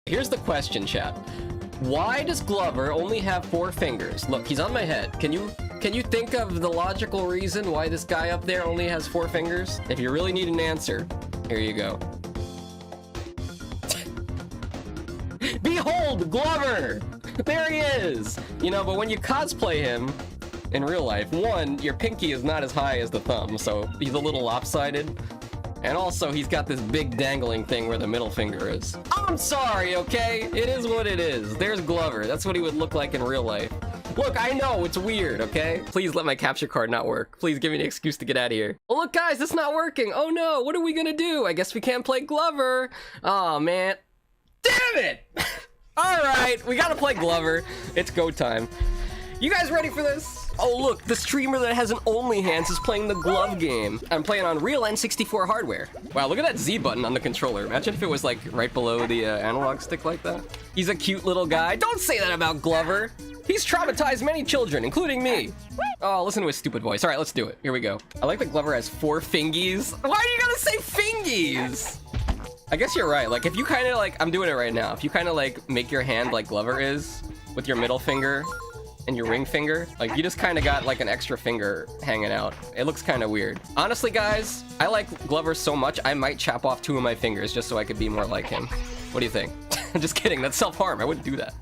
Here's the question, chat. Why does Glover only have 4 fingers? Look, he's on my head. Can you think of the logical reason why this guy up there only has 4 fingers? If you really need an answer, here you go. Behold, Glover! There he is! You know, but when you cosplay him in real life, one, your pinky is not as high as the thumb, so he's a little lopsided. And also, he's got this big dangling thing where the middle finger is. I'm sorry, okay? It is what it is. There's Glover. That's what he would look like in real life. Look, I know, it's weird, okay? Please let my capture card not work. Please give me an excuse to get out of here. Oh, look, guys, it's not working. Oh, no, what are we gonna do? I guess we can't play Glover. Oh, man. Damn it! All right, we gotta play Glover. It's go time. You guys ready for this? Oh, look, the streamer that has an OnlyHands is playing the glove game. I'm playing on real N64 hardware. Wow, look at that Z button on the controller. Imagine if it was like right below the analog stick like that. He's a cute little guy. Don't say that about Glover. He's traumatized many children, including me. Oh, listen to his stupid voice. All right, let's do it. Here we go. I like that Glover has 4 fingies. Why are you gonna say fingies? I guess you're right. Like, if you kind of like, I'm doing it right now. If you kind of like make your hand like Glover is with your middle finger and your ring finger, like you just kind of got like an extra finger hanging out. It looks kind of weird. Honestly, guys, I like Glover so much, I might chop off 2 of my fingers just so I could be more like him. What do you think? Just kidding, that's self-harm. I wouldn't do that.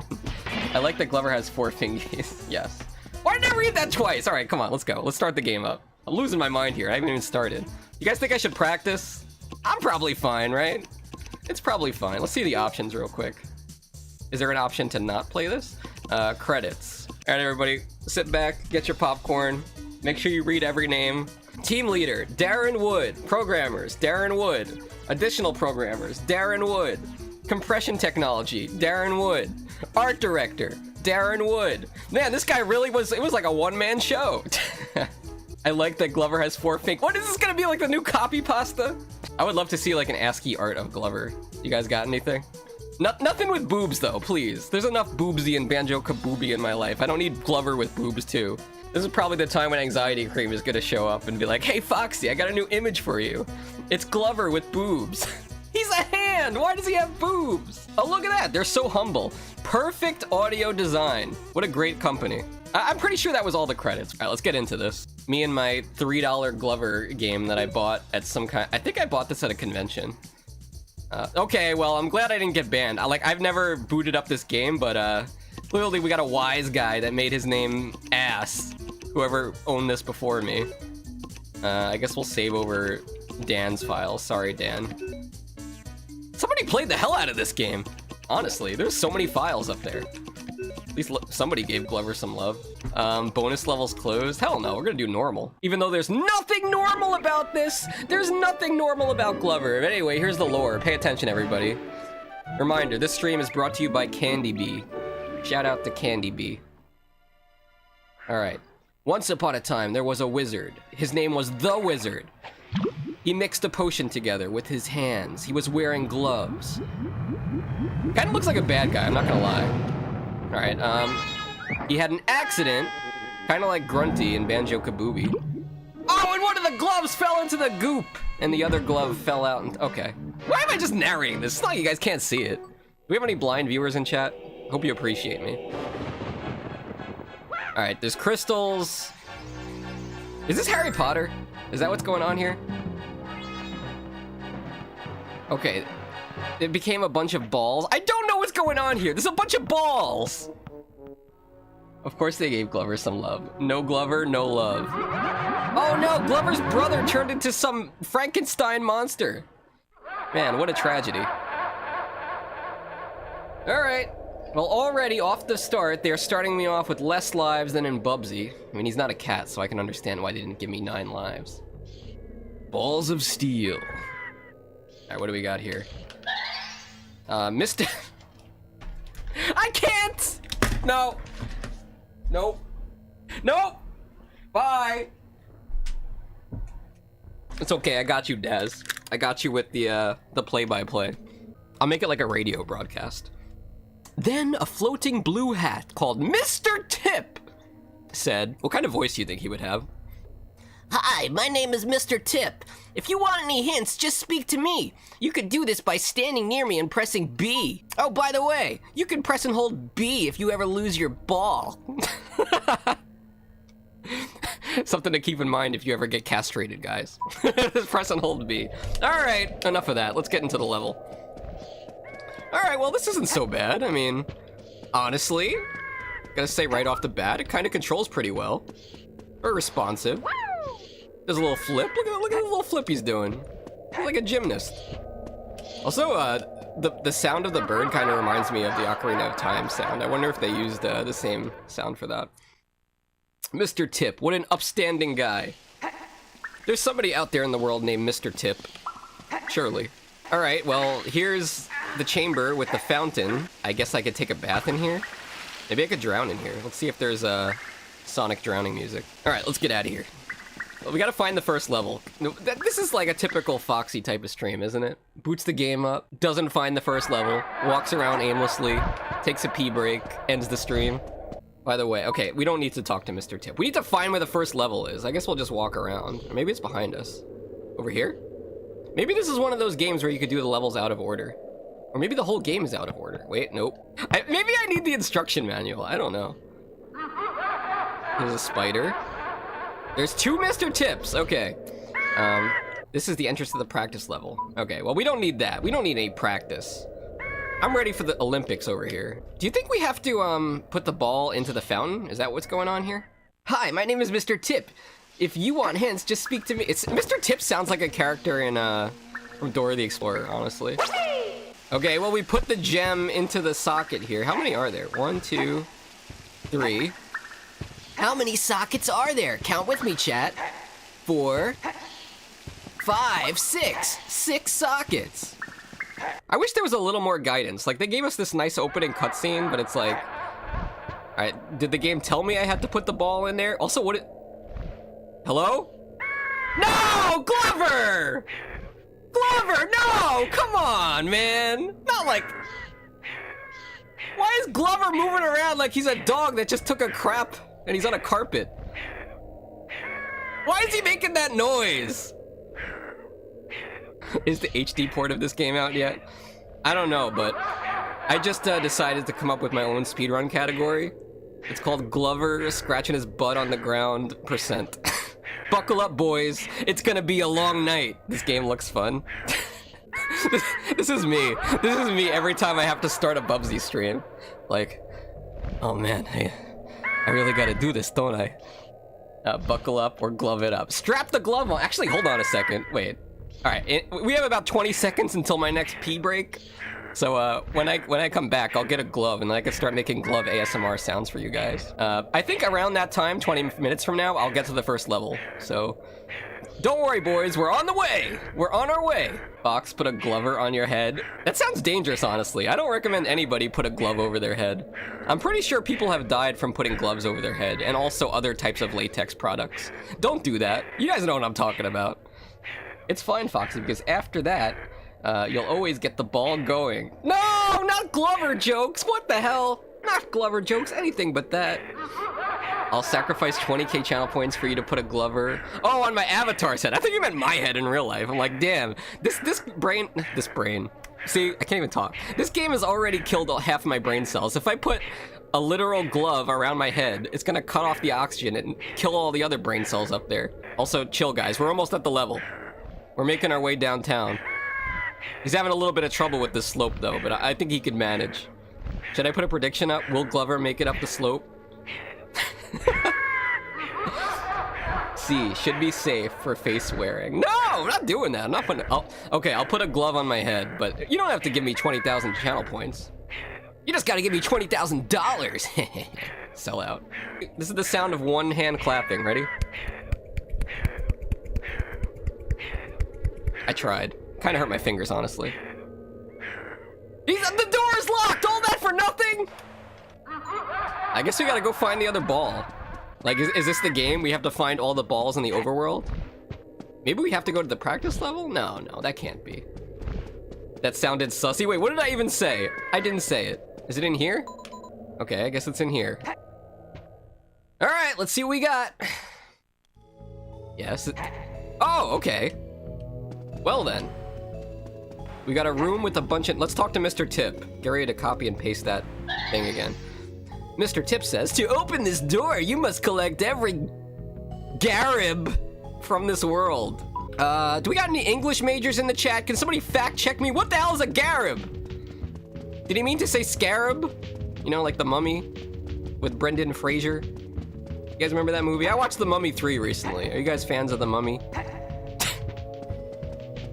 I like that Glover has 4 fingies. Yes. Why did I read that twice? All right, come on, let's go. Let's start the game up. I'm losing my mind here. I haven't even started. You guys think I should practice? I'm probably fine, right? It's probably fine. Let's see the options real quick. Is there an option to not play this? Credits. All right, everybody, sit back, get your popcorn. Make sure you read every name. Team leader, Darren Wood. Programmers, Darren Wood. Additional programmers, Darren Wood. Compression technology, Darren Wood. Art director, Darren Wood. Man, this guy really was, it was like a one-man show. I like that Glover has 4 fingers. What is this gonna be, like the new copy pasta? I would love to see like an ASCII art of Glover. You guys got anything? Nothing with boobs though, please. There's enough boobsy and banjo-kabooby in my life. I don't need Glover with boobs too. This is probably the time when Anxiety Cream is gonna show up and be like, hey Foxy, I got a new image for you. It's Glover with boobs. He's a hand! Why does he have boobs? Oh, look at that, they're so humble. Perfect audio design. What a great company. I'm pretty sure that was all the credits. All right, let's get into this. Me and my $3 Glover game that I bought at some kind, I think I bought this at a convention. Okay, well, I'm glad I didn't get banned. I've never booted up this game, but clearly we got a wise guy that made his name Ass, whoever owned this before me. I guess we'll save over Dan's file. Sorry, Dan. Somebody played the hell out of this game. Honestly, there's so many files up there. At least somebody gave Glover some love. Bonus levels closed. Hell no, we're gonna do normal. Even though there's nothing normal about this. There's nothing normal about Glover. But anyway, here's the lore. Pay attention, everybody. Reminder, this stream is brought to you by Candy Bee. Shout out to Candy Bee. All right. Once upon a time, there was a wizard. His name was the Wizard. He mixed a potion together with his hands. He was wearing gloves. Kinda looks like a bad guy, I'm not gonna lie. All right, he had an accident, kind of like Grunty in Banjo-Kazooie. Oh, and one of the gloves fell into the goop, and the other glove fell out. And okay, why am I just narrating this? It's not like you guys can't see it. Do we have any blind viewers in chat? Hope you appreciate me. All right, there's crystals. Is this Harry Potter? Is that what's going on here? Okay. It became a bunch of balls. I don't know what's going on here. There's a bunch of balls. Of course they gave Glover some love. No Glover, no love. Oh no, Glover's brother turned into some Frankenstein monster. Man, what a tragedy. All right. Well, already off the start, they're starting me off with less lives than in Bubsy. I mean, he's not a cat, so I can understand why they didn't give me 9 lives. Balls of steel. All right, what do we got here? Mr. I can't! No. Nope. Nope. Bye. It's okay, I got you, Daz. I got you with the play-by-play. I'll make it like a radio broadcast. Then a floating blue hat called Mr. Tip said, what kind of voice do you think he would have? Hi, my name is Mr. Tip. If you want any hints, just speak to me. You could do this by standing near me and pressing B. Oh, by the way, you can press and hold B if you ever lose your ball. Something to keep in mind if you ever get castrated, guys. Just press and hold B. Alright, enough of that. Let's get into the level. Alright, well, this isn't so bad. I mean, honestly, gotta say right off the bat, it kind of controls pretty well. Very responsive. There's a little flip. Look at the little flip he's doing. He's like a gymnast. Also, the sound of the bird kind of reminds me of the Ocarina of Time sound. I wonder if they used the same sound for that. Mr. Tip, what an upstanding guy. There's somebody out there in the world named Mr. Tip. Surely. Alright, well, here's the chamber with the fountain. I guess I could take a bath in here. Maybe I could drown in here. Let's see if there's Sonic drowning music. Alright, let's get out of here. Well, we gotta find the first level. This is like a typical Foxxy type of stream, isn't it? Boots the game up, doesn't find the first level, walks around aimlessly, takes a pee break, ends the stream. By the way, okay, we don't need to talk to Mr. Tip. We need to find where the first level is. I guess we'll just walk around. Or maybe it's behind us. Over here? Maybe this is one of those games where you could do the levels out of order. Or maybe the whole game is out of order. Wait, nope. Maybe I need the instruction manual. I don't know. There's a spider. There's 2 Mr. Tips. Okay. This is the entrance to the practice level. Okay, well, we don't need that. We don't need any practice. I'm ready for the Olympics over here. Do you think we have to, put the ball into the fountain? Is that what's going on here? Hi, my name is Mr. Tip. If you want hints, just speak to me. Mr. Tip sounds like a character in, from Dora the Explorer, honestly. Okay, well, we put the gem into the socket here. How many are there? 1, 2, 3. How many sockets are there? Count with me, chat. 4, 5, 6. 6 sockets. I wish there was a little more guidance. Like, they gave us this nice opening cutscene, but it's like... Alright, did the game tell me I had to put the ball in there? Also, what it... Hello? No! Glover! Glover, no! Come on, man! Not like... Why is Glover moving around like he's a dog that just took a crap and he's on a carpet? Why is he making that noise? Is the HD port of this game out yet? I don't know, but I just decided to come up with my own speedrun category. It's called Glover scratching his butt on the ground %. Buckle up, boys. It's gonna be a long night. This game looks fun. This is me. This is me every time I have to start a Bubsy stream. Like, oh man, I really gotta do this, don't I? Buckle up or glove it up. Strap the glove on. Actually, hold on a second. Wait. Alright, we have about 20 seconds until my next pee break. So when I come back, I'll get a glove and then I can start making glove ASMR sounds for you guys. I think around that time, 20 minutes from now, I'll get to the first level. So don't worry, boys, we're on the way. We're on our way. Fox, put a Glover on your head. That sounds dangerous, honestly. I don't recommend anybody put a glove over their head. I'm pretty sure people have died from putting gloves over their head and also other types of latex products. Don't do that. You guys know what I'm talking about. It's fine, Foxy, because after that, you'll always get the ball going. No, not Glover jokes. What the hell? Not Glover jokes, anything but that. I'll sacrifice 20k channel points for you to put a Glover. Oh, on my avatar's head. I thought you meant my head in real life. I'm like, damn, this brain. See, I can't even talk. This game has already killed half my brain cells. If I put a literal glove around my head, it's gonna cut off the oxygen and kill all the other brain cells up there. Also, chill, guys. We're almost at the level. We're making our way downtown. He's having a little bit of trouble with this slope, though, but I think he could manage. Should I put a prediction up? Will Glover make it up the slope? C, should be safe for face wearing. No, I'm not doing that. I'm not putting... Okay, I'll put a glove on my head, but you don't have to give me 20,000 channel points. You just gotta give me $20,000. Sell out. This is the sound of one hand clapping. Ready? I tried. Kind of hurt my fingers, honestly. The door is locked! All that for nothing? I guess we gotta go find the other ball. Like, is this the game? We have to find all the balls in the overworld? Maybe we have to go to the practice level? No, that can't be. That sounded sussy. Wait, what did I even say? I didn't say it. Is it in here? Okay, I guess it's in here. Alright, let's see what we got. Yes. Oh, okay. Well then. We got a room with a bunch of... Let's talk to Mr. Tip. Get ready to copy and paste that thing again. Mr. Tip says, to open this door, you must collect every Garib from this world. Do we got any English majors in the chat? Can somebody fact check me? What the hell is a Garib? Did he mean to say scarab? You know, like The Mummy with Brendan Fraser. You guys remember that movie? I watched The Mummy 3 recently. Are you guys fans of The Mummy?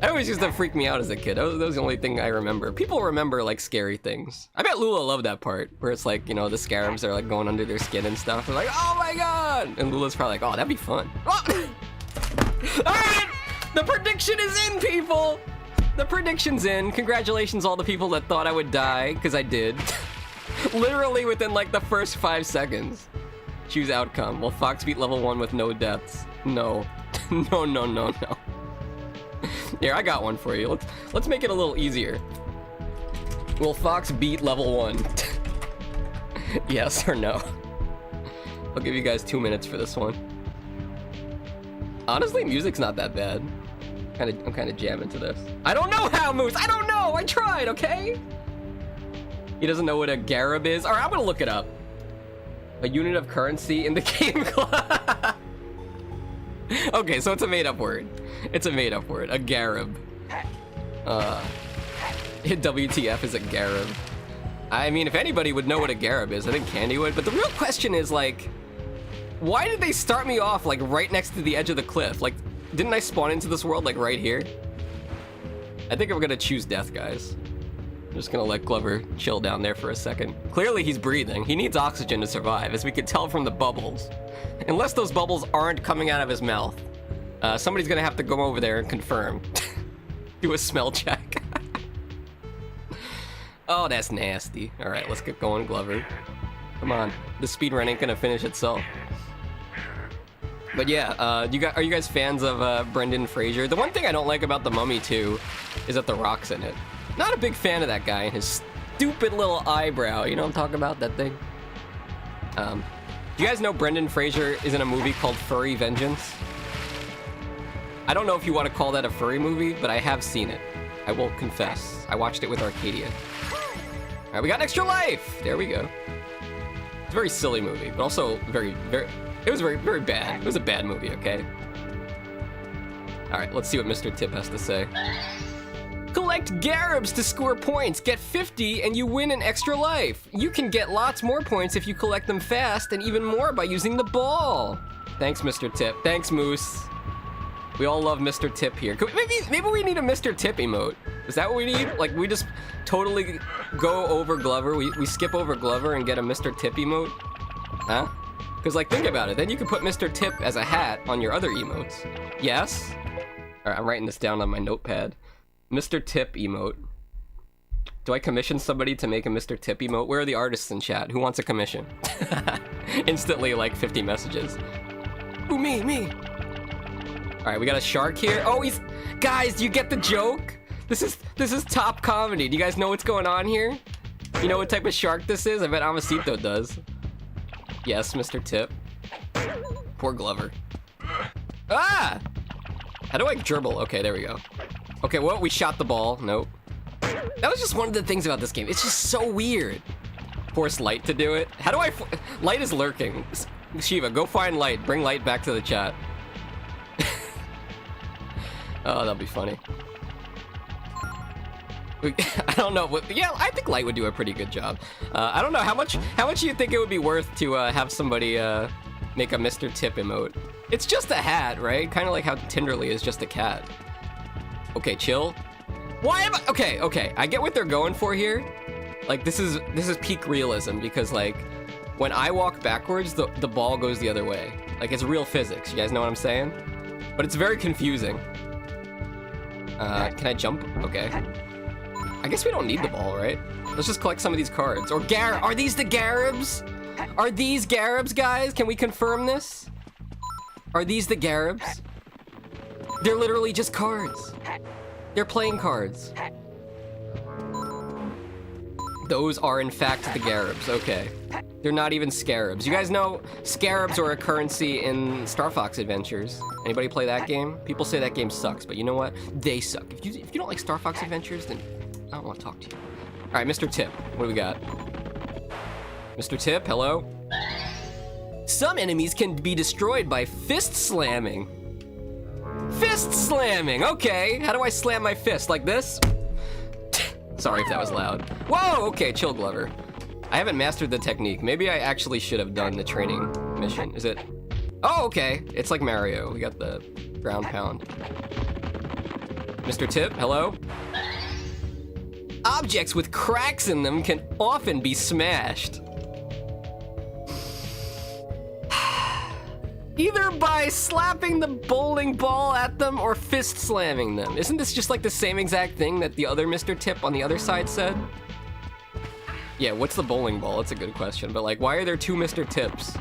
That always used to freak me out as a kid. That was the only thing I remember. People remember, like, scary things. I bet Lula loved that part, where it's like, you know, the scarabs are, like, going under their skin and stuff. They're like, oh my god! And Lula's probably like, oh, that'd be fun. Oh! Alright! The prediction is in, people! The prediction's in. Congratulations, all the people that thought I would die, because I did. Literally within, like, the first 5 seconds. Choose outcome. Will Fox beat level 1 with no deaths? No. No, no, no, no. Here, I got one for you. Let's make it a little easier. Will Fox beat level 1? Yes or no? I'll give you guys 2 minutes for this one. Honestly, music's not that bad. I'm kind of jamming to this. I don't know how, Moose! I don't know! I tried, okay? He doesn't know what a Garib is? Alright, I'm gonna look it up. A unit of currency in the game club. Okay, so it's a made-up word. It's a made-up word. A Garib. WTF is a Garib. I mean, if anybody would know what a Garib is, I think Candy would. But the real question is, like, why did they start me off, like, right next to the edge of the cliff? Like, didn't I spawn into this world, like, right here? I think I'm gonna choose death, guys. I'm just gonna let Glover chill down there for a second. Clearly, he's breathing. He needs oxygen to survive, as we could tell from the bubbles. Unless those bubbles aren't coming out of his mouth. Somebody's gonna have to go over there and confirm. Do a smell check. Oh, that's nasty. All right, let's get going, Glover. Come on, the speedrun ain't gonna finish itself. But yeah, are you guys fans of Brendan Fraser? The one thing I don't like about The Mummy 2 is that The Rock's in it. Not a big fan of that guy and his stupid little eyebrow. You know what I'm talking about? That thing? Do you guys know Brendan Fraser is in a movie called Furry Vengeance? I don't know if you want to call that a furry movie, but I have seen it. I will confess. I watched it with Arcadia. All right, we got an extra life! There we go. It's a very silly movie, but also it was very bad. It was a bad movie, okay? All right, let's see what Mr. Tip has to say. Collect Garibs to score points. Get 50 and you win an extra life. You can get lots more points if you collect them fast and even more by using the ball. Thanks, Mr. Tip. Thanks, Moose. We all love Mr. Tip here. Maybe we need a Mr. Tip emote. Is that what we need? Like, we just totally go over Glover. We skip over Glover and get a Mr. Tip emote? Huh? Because, like, think about it. Then you can put Mr. Tip as a hat on your other emotes. Yes? All right, I'm writing this down on my notepad. Mr. Tip emote. Do I commission somebody to make a Mr. Tip emote? Where are the artists in chat? Who wants a commission? Instantly, like, 50 messages. Ooh, me. All right, we got a shark here. Oh, guys, do you get the joke? This is top comedy. Do you guys know what's going on here? You know what type of shark this is? I bet Amasito does. Yes, Mr. Tip. Poor Glover. Ah! How do I gerbil? Okay, there we go. Okay, well, we shot the ball. Nope. That was just one of the things about this game. It's just so weird. Force Light to do it. How do I... Light is lurking. Shiva, go find Light. Bring Light back to the chat. Oh, that'll be funny. I don't know. Yeah, I think Light would do a pretty good job. I don't know how much do you think it would be worth to have somebody make a Mr. Tip emote? It's just a hat, right? Kind of like how Tinderly is just a cat. Okay, chill. Why am I? Okay. I get what they're going for here. Like, this is peak realism because, like, when I walk backwards, the ball goes the other way. Like, it's real physics. You guys know what I'm saying? But it's very confusing. Can I jump? Okay. I guess we don't need the ball, right? Let's just collect some of these cards. Or are these the Garibs? Are these Garibs, guys? Can we confirm this? Are these the Garibs? They're literally just cards. They're playing cards. Those are in fact the Garibs, okay. They're not even Scarabs. You guys know Scarabs are a currency in Star Fox Adventures. Anybody play that game? People say that game sucks, but you know what? They suck. If you don't like Star Fox Adventures, then I don't want to talk to you. All right, Mr. Tip, what do we got? Mr. Tip, hello? Some enemies can be destroyed by fist slamming. Fist slamming, okay. How do I slam my fist, like this? Sorry if that was loud. Whoa, okay, chill, Glover. I haven't mastered the technique. Maybe I actually should have done the training mission. Is it? Oh, okay. It's like Mario. We got the ground pound. Mr. Tip, hello? Objects with cracks in them can often be smashed. Either by slapping the bowling ball at them or fist slamming them. Isn't this just like the same exact thing that the other Mr. Tip on the other side said? Yeah, what's the bowling ball? That's a good question. But like, why are there two Mr. Tips?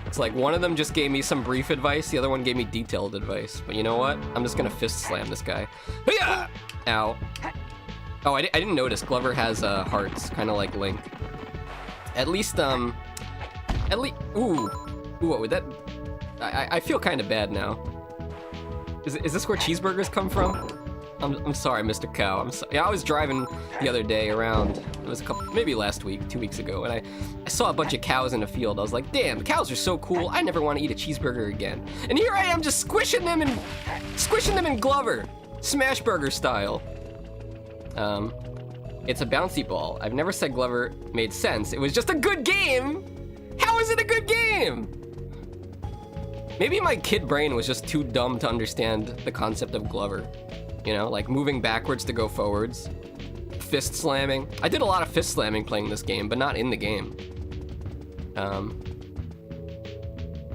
It's like one of them just gave me some brief advice, the other one gave me detailed advice. But you know what? I'm just gonna fist slam this guy. Hoo-yah! Ow. Oh, I didn't notice. Glover has hearts, kind of like Link. At least, ooh, what would that? I feel kind of bad now. Is this where cheeseburgers come from? I'm sorry, Mr. Cow. Yeah, I was driving the other day around. It was maybe last week, 2 weeks ago, and I saw a bunch of cows in a field. I was like, damn, the cows are so cool. I never want to eat a cheeseburger again. And here I am, just squishing them in Glover, Smash Burger style. It's a bouncy ball. I've never said Glover made sense. It was just a good game. How is it a good game? Maybe my kid brain was just too dumb to understand the concept of Glover. You know, like moving backwards to go forwards. Fist slamming. I did a lot of fist slamming playing this game, but not in the game.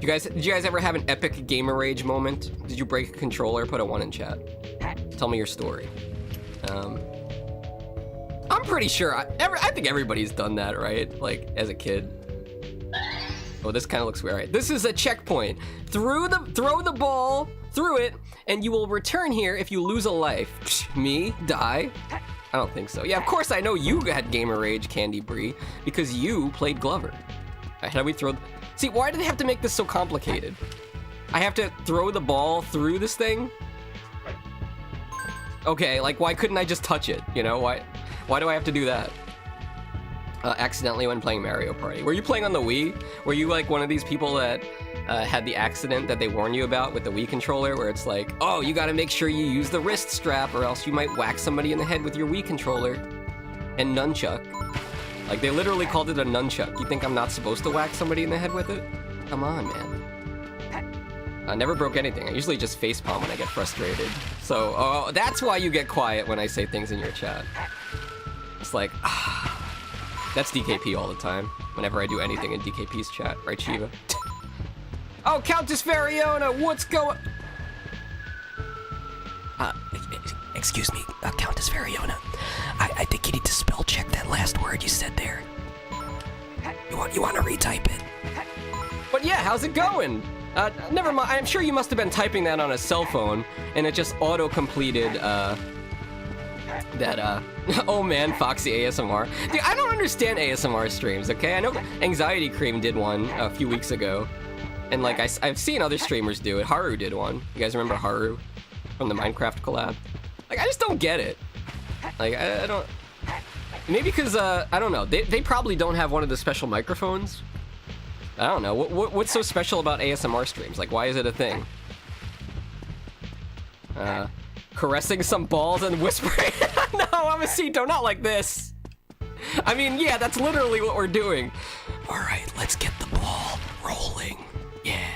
Did you guys ever have an epic gamer rage moment? Did you break a controller? Put a 1 in chat. Tell me your story. I'm pretty sure, I think everybody's done that, right? Like, as a kid. Oh, this kind of looks weird. Right, this is a checkpoint. Throw the ball through it, and you will return here if you lose a life. Psh, me? Die? I don't think so. Yeah, of course I know you had gamer rage, Candy Bree, because you played Glover. Right, how do we throw? See, why do they have to make this so complicated? I have to throw the ball through this thing? Okay, like why couldn't I just touch it? You know, why do I have to do that? Accidentally when playing Mario Party. Were you playing on the Wii? Were you like one of these people that had the accident that they warn you about with the Wii controller, where it's like, oh, you gotta make sure you use the wrist strap or else you might whack somebody in the head with your Wii controller and nunchuck. Like, they literally called it a nunchuck. You think I'm not supposed to whack somebody in the head with it? Come on, man. I never broke anything. I usually just facepalm when I get frustrated. So, that's why you get quiet when I say things in your chat. It's like, that's DKP all the time, whenever I do anything in DKP's chat, right, Shiva? Oh, Countess Variona, what's going... Excuse me, Countess Variona. I think you need to spell check that last word you said there. You want to retype it? But yeah, how's it going? Never mind, I'm sure you must have been typing that on a cell phone, and it just auto-completed, oh man, Foxxy ASMR. Dude, I don't understand ASMR streams, okay? I know Anxiety Cream did one a few weeks ago, and like, I've seen other streamers do it. Haru did one. You guys remember Haru from the Minecraft collab? Like, I just don't get it. Like, I don't... Maybe because, I don't know, they probably don't have one of the special microphones. I don't know, what's so special about ASMR streams? Like, why is it a thing? Caressing some balls and whispering. No, Amacito, not like this. I mean, yeah, that's literally what we're doing. All right, let's get the ball rolling. Yeah.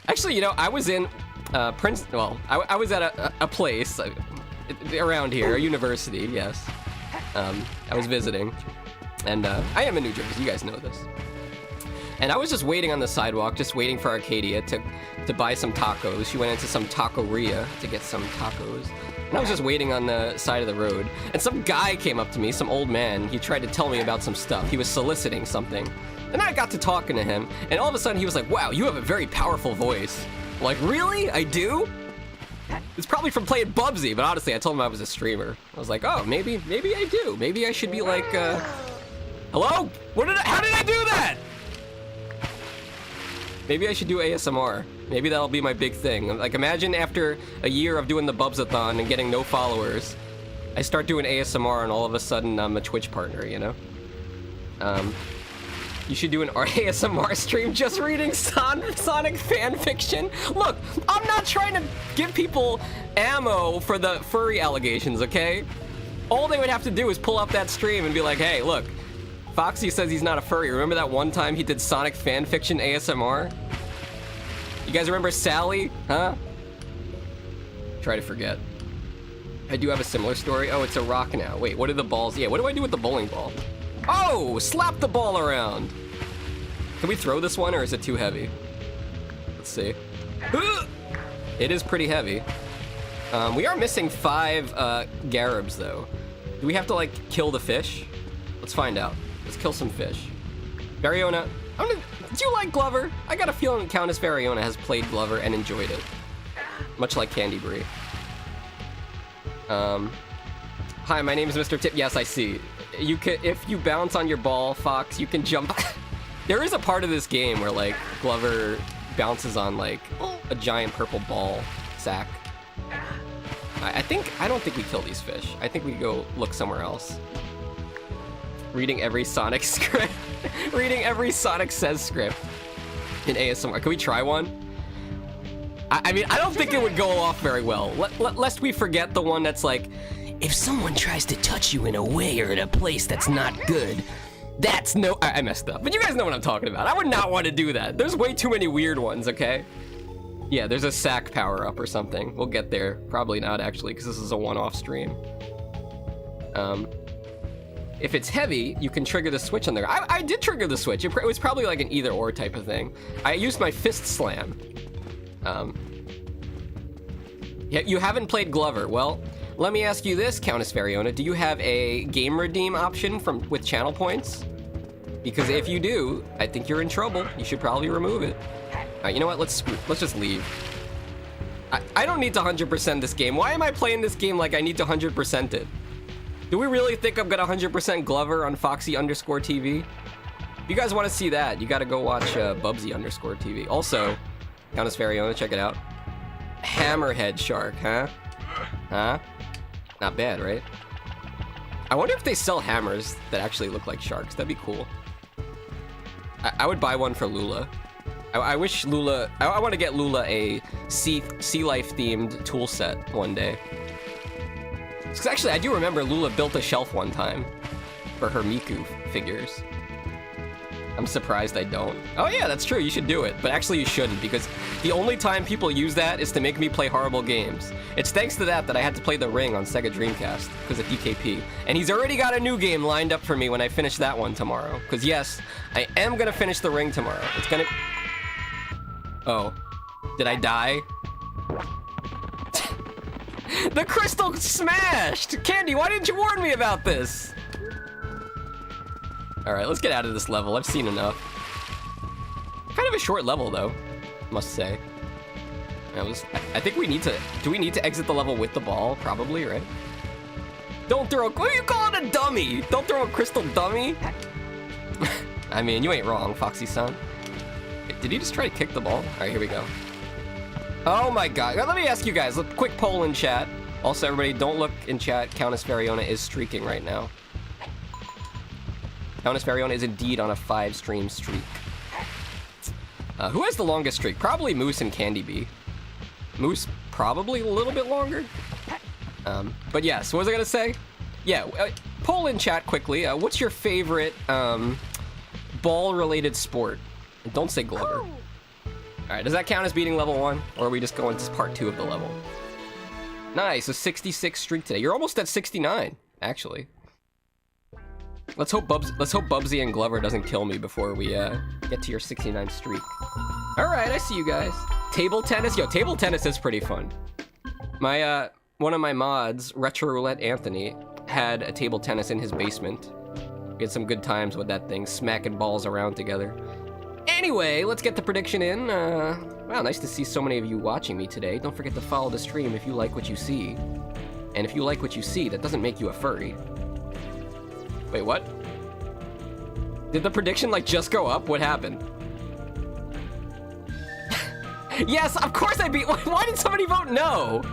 Actually, you know, I was in I was at a place around here, a university, yes. I was visiting, and I am in New Jersey, you guys know this. And I was just waiting on the sidewalk, just waiting for Arcadia to buy some tacos. She went into some taqueria to get some tacos. And I was just waiting on the side of the road. And some guy came up to me, some old man. He tried to tell me about some stuff. He was soliciting something. And I got to talking to him. And all of a sudden he was like, wow, you have a very powerful voice. I'm like, really? I do? It's probably from playing Bubsy, but honestly, I told him I was a streamer. I was like, oh, maybe I do. Maybe I should be like, hello? How did I do that? Maybe I should do ASMR. Maybe that'll be my big thing. Like, imagine after a year of doing the Bubsathon and getting no followers, I start doing ASMR and all of a sudden I'm a Twitch partner, you know? You should do an ASMR stream just reading Sonic fan fiction. Look, I'm not trying to give people ammo for the furry allegations, okay? All they would have to do is pull up that stream and be like, hey, look, Foxxy says he's not a furry. Remember that one time he did Sonic fan fiction ASMR? You guys remember Sally? Huh? Try to forget. I do have a similar story. Oh, it's a rock now. Wait, what are the balls? Yeah, what do I do with the bowling ball? Oh, slap the ball around. Can we throw this one or is it too heavy? Let's see. It is pretty heavy. We are missing 5 Garibs though. Do we have to like kill the fish? Let's find out. Let's kill some fish. Variona, do you like Glover? I got a feeling Countess Variona has played Glover and enjoyed it. Much like Candy Brie. Hi, my name is Mr. Tip. Yes, I see. You can, if you bounce on your ball, Fox, you can jump. There is a part of this game where like Glover bounces on like a giant purple ball sack. I don't think we kill these fish. I think we go look somewhere else. Reading every Sonic script. Reading every Sonic Says script in ASMR. Can we try one? I mean, I don't think it would go off very well. Lest we forget the one that's like, If someone tries to touch you in a way or in a place that's not good, that's no... I messed up, but you guys know what I'm talking about. I would not want to do that. There's way too many weird ones, okay? Yeah, there's a sack power-up or something. We'll get there. Probably not, actually, because this is a one-off stream. If it's heavy, you can trigger the switch on there. I did trigger the switch. It was probably like an either-or type of thing. I used my fist slam. Yeah, you haven't played Glover. Well, let me ask you this, Countess Variona. Do you have a game redeem option with channel points? Because if you do, I think you're in trouble. You should probably remove it. You know what? Let's just leave. I don't need to 100% this game. Why am I playing this game like I need to 100% it? Do we really think I'm gonna 100% Glover on Foxxy_TV? If you guys want to see that, you gotta go watch Bubsy_TV. Also, Countess Variona, check it out. Hammerhead shark, huh? Huh? Not bad, right? I wonder if they sell hammers that actually look like sharks. That'd be cool. I would buy one for Lula. I wish Lula... I want to get Lula a sea life themed tool set one day. Because actually, I do remember Lula built a shelf one time for her Miku figures. I'm surprised I don't. Oh yeah, that's true, you should do it. But actually you shouldn't, because the only time people use that is to make me play horrible games. It's thanks to that I had to play The Ring on Sega Dreamcast, because of DKP. And he's already got a new game lined up for me when I finish that one tomorrow. Because yes, I am gonna finish The Ring tomorrow. It's gonna... Oh. Did I die? The crystal smashed! Candy, why didn't you warn me about this? Alright, let's get out of this level. I've seen enough. Kind of a short level, though, must say. I think we need to... Do we need to exit the level with the ball? Probably, right? Don't throw... What are you calling a dummy? Don't throw a crystal dummy? I mean, you ain't wrong, Foxy-san. Did he just try to kick the ball? Alright, here we go. Oh my god. Let me ask you guys, quick poll in chat. Also, everybody, don't look in chat. Countess Variona is streaking right now. Countess Variona is indeed on a 5-stream streak. Who has the longest streak? Probably Moose and Candy Bee. Moose probably a little bit longer. But yes, what was I gonna say? Yeah, poll in chat quickly. What's your favorite ball-related sport? And don't say Glover. Alright, does that count as beating level 1? Or are we just going to part 2 of the level? Nice, a 66 streak today. You're almost at 69, actually. Let's hope Bubsy and Glover doesn't kill me before we get to your 69 streak. Alright, I see you guys. Table tennis? Yo, table tennis is pretty fun. My one of my mods, Retro Roulette Anthony, had a table tennis in his basement. We had some good times with that thing, smacking balls around together. Anyway, Anyway, let's get the prediction in. Wow, nice to see so many of you watching me today. Don't forget to follow the stream if you like what you see. And if you like what you see, that doesn't make you a furry. Wait, what? Did the prediction, like, just go up? What happened? Yes, of course I beat. Why did somebody vote no?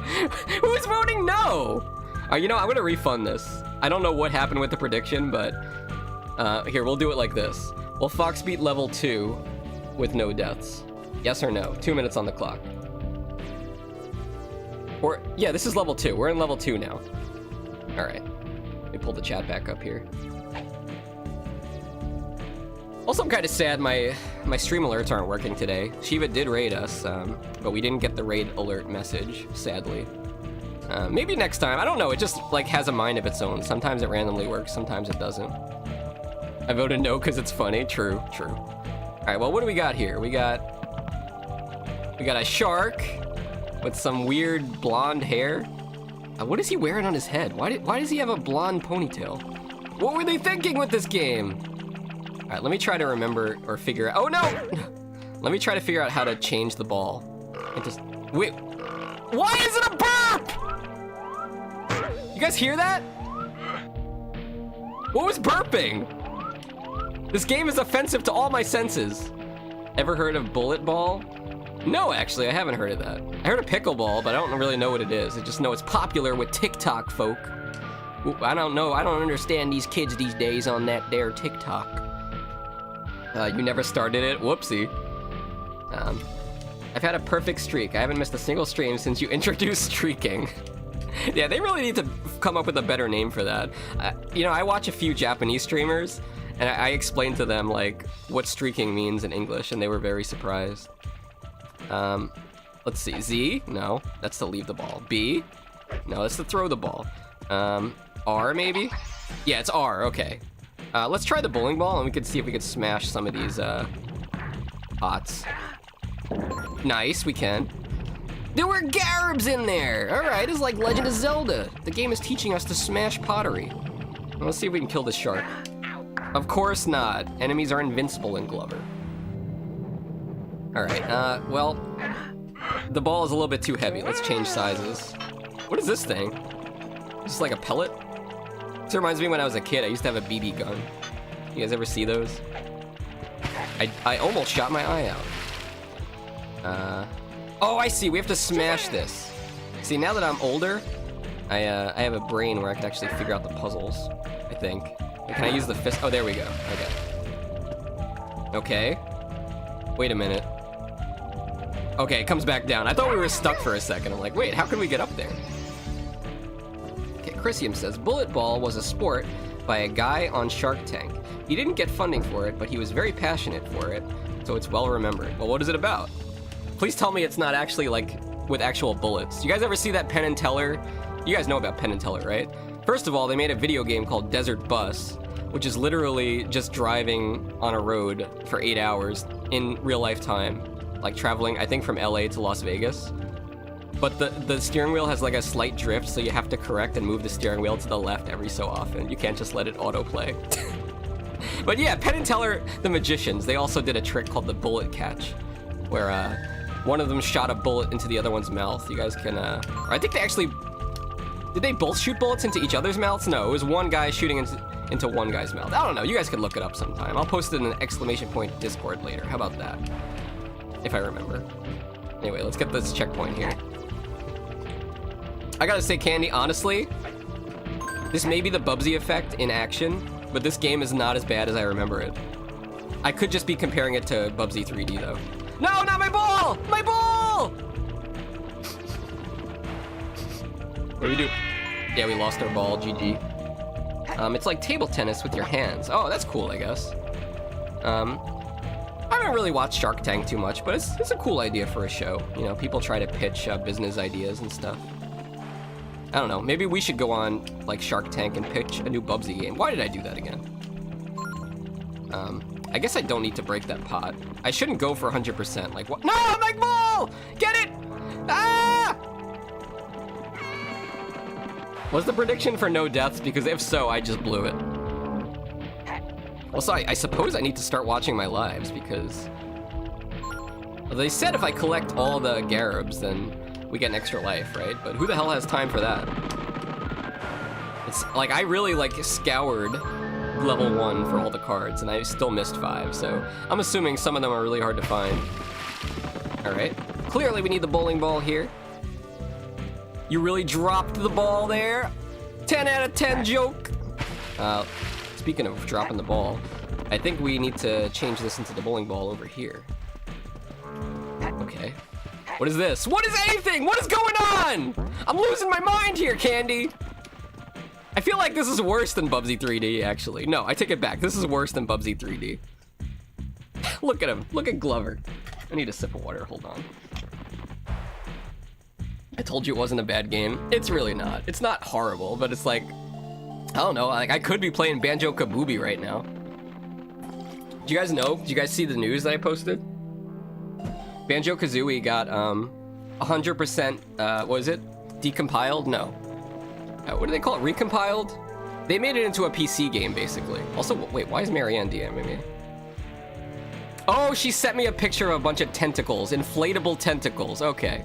Who's voting no? You know, I'm gonna refund this. I don't know what happened with the prediction, but here, we'll do it like this. Will Fox beat level 2 with no deaths? Yes or no? 2 minutes on the clock. Or, yeah, this is level 2. We're in level 2 now. All right. Let me pull the chat back up here. Also, I'm kind of sad my stream alerts aren't working today. Shiva did raid us, but we didn't get the raid alert message, sadly. Maybe next time. I don't know. It just, like, has a mind of its own. Sometimes it randomly works. Sometimes it doesn't. I voted no because it's funny. True, true. All right, well, what do we got here? We got a shark with some weird blonde hair. What is he wearing on his head? Why does he have a blonde ponytail? What were they thinking with this game? All right, let me try to remember or figure out. Oh no! Let me try to figure out how to change the ball. Wait, why is it a burp? You guys hear that? What was burping? This game is offensive to all my senses. Ever heard of bullet ball? No, actually, I haven't heard of that. I heard of pickleball, but I don't really know what it is. I just know it's popular with TikTok folk. I don't know. I don't understand these kids these days on that there TikTok. You never started it? Whoopsie. I've had a perfect streak. I haven't missed a single stream since you introduced streaking. Yeah, they really need to come up with a better name for that. You know, I watch a few Japanese streamers, and I explained to them, like, what streaking means in English, and they were very surprised. Let's see. Z? No, that's to leave the ball. B? No, that's to throw the ball. R, maybe? Yeah, it's R, okay. Let's try the bowling ball, and we can see if we can smash some of these, pots. Nice, we can. There were garbs in there! Alright, it's like Legend of Zelda. The game is teaching us to smash pottery. Let's see if we can kill this shark. Of course not. Enemies are invincible in Glover. Alright, well, the ball is a little bit too heavy. Let's change sizes. What is this thing? Just like a pellet? This reminds me when I was a kid, I used to have a BB gun. You guys ever see those? I almost shot my eye out. Oh, I see, we have to smash this. See, now that I'm older, I have a brain where I can actually figure out the puzzles, I think. Can I use the fist? Oh, there we go, okay. Okay. Wait a minute. Okay, it comes back down. I thought we were stuck for a second. I'm like, wait, how can we get up there? Okay, Chrysium says, Bullet Ball was a sport by a guy on Shark Tank. He didn't get funding for it, but he was very passionate for it, so it's well remembered. Well, what is it about? Please tell me it's not actually, like, with actual bullets. You guys ever see that Penn and Teller? You guys know about Penn and Teller, right? First of all, they made a video game called Desert Bus, which is literally just driving on a road for 8 hours in real life time. Like traveling, I think, from LA to Las Vegas. But the steering wheel has like a slight drift, so you have to correct and move the steering wheel to the left every so often. You can't just let it autoplay. But yeah, Penn and Teller, the magicians, they also did a trick called the bullet catch, where one of them shot a bullet into the other one's mouth. You guys can, or I think they actually, did they both shoot bullets into each other's mouths? No, it was one guy shooting into one guy's mouth. I don't know, you guys could look it up sometime. I'll post it in an exclamation point Discord later. How about that? If I remember. Anyway, let's get this checkpoint here. I gotta say, Candy, honestly, this may be the Bubsy effect in action, but this game is not as bad as I remember it. I could just be comparing it to Bubsy 3D, though. No, not my ball! My ball! What do we do? Yeah, we lost our ball, GG. It's like table tennis with your hands. Oh, that's cool, I guess. I haven't really watched Shark Tank too much, but it's a cool idea for a show. You know, people try to pitch business ideas and stuff. I don't know, maybe we should go on, like, Shark Tank and pitch a new Bubsy game. Why did I do that again? I guess I don't need to break that pot. I shouldn't go for 100%. Like, what? No, my ball! Get it! Ah! Was the prediction for no deaths? Because if so, I just blew it. Also, I suppose I need to start watching my lives because Well, they said if I collect all the Garubs, then we get an extra life, right? But who the hell has time for that? It's like, I really like scoured level 1 for all the cards, and I still missed 5, so I'm assuming some of them are really hard to find. All right, clearly we need the bowling ball here. You really dropped the ball there. 10 out of 10 joke. Speaking of dropping the ball, I think we need to change this into the bowling ball over here. Okay. What is this? What is anything? What is going on? I'm losing my mind here, Candy. I feel like this is worse than Bubsy 3D, actually. No, I take it back. This is worse than Bubsy 3D. Look at him. Look at Glover. I need a sip of water. Hold on. I told you it wasn't a bad game. It's really not. It's not horrible, but it's like, I don't know, like I could be playing Banjo-Kazooie right now. Do you guys know? Did you guys see the news that I posted? Banjo-Kazooie got 100%, what was it? Decompiled? No. What do they call it? Recompiled? They made it into a PC game, basically. Also, wait, why is Marianne DMing me? Oh, she sent me a picture of a bunch of tentacles. Inflatable tentacles. Okay.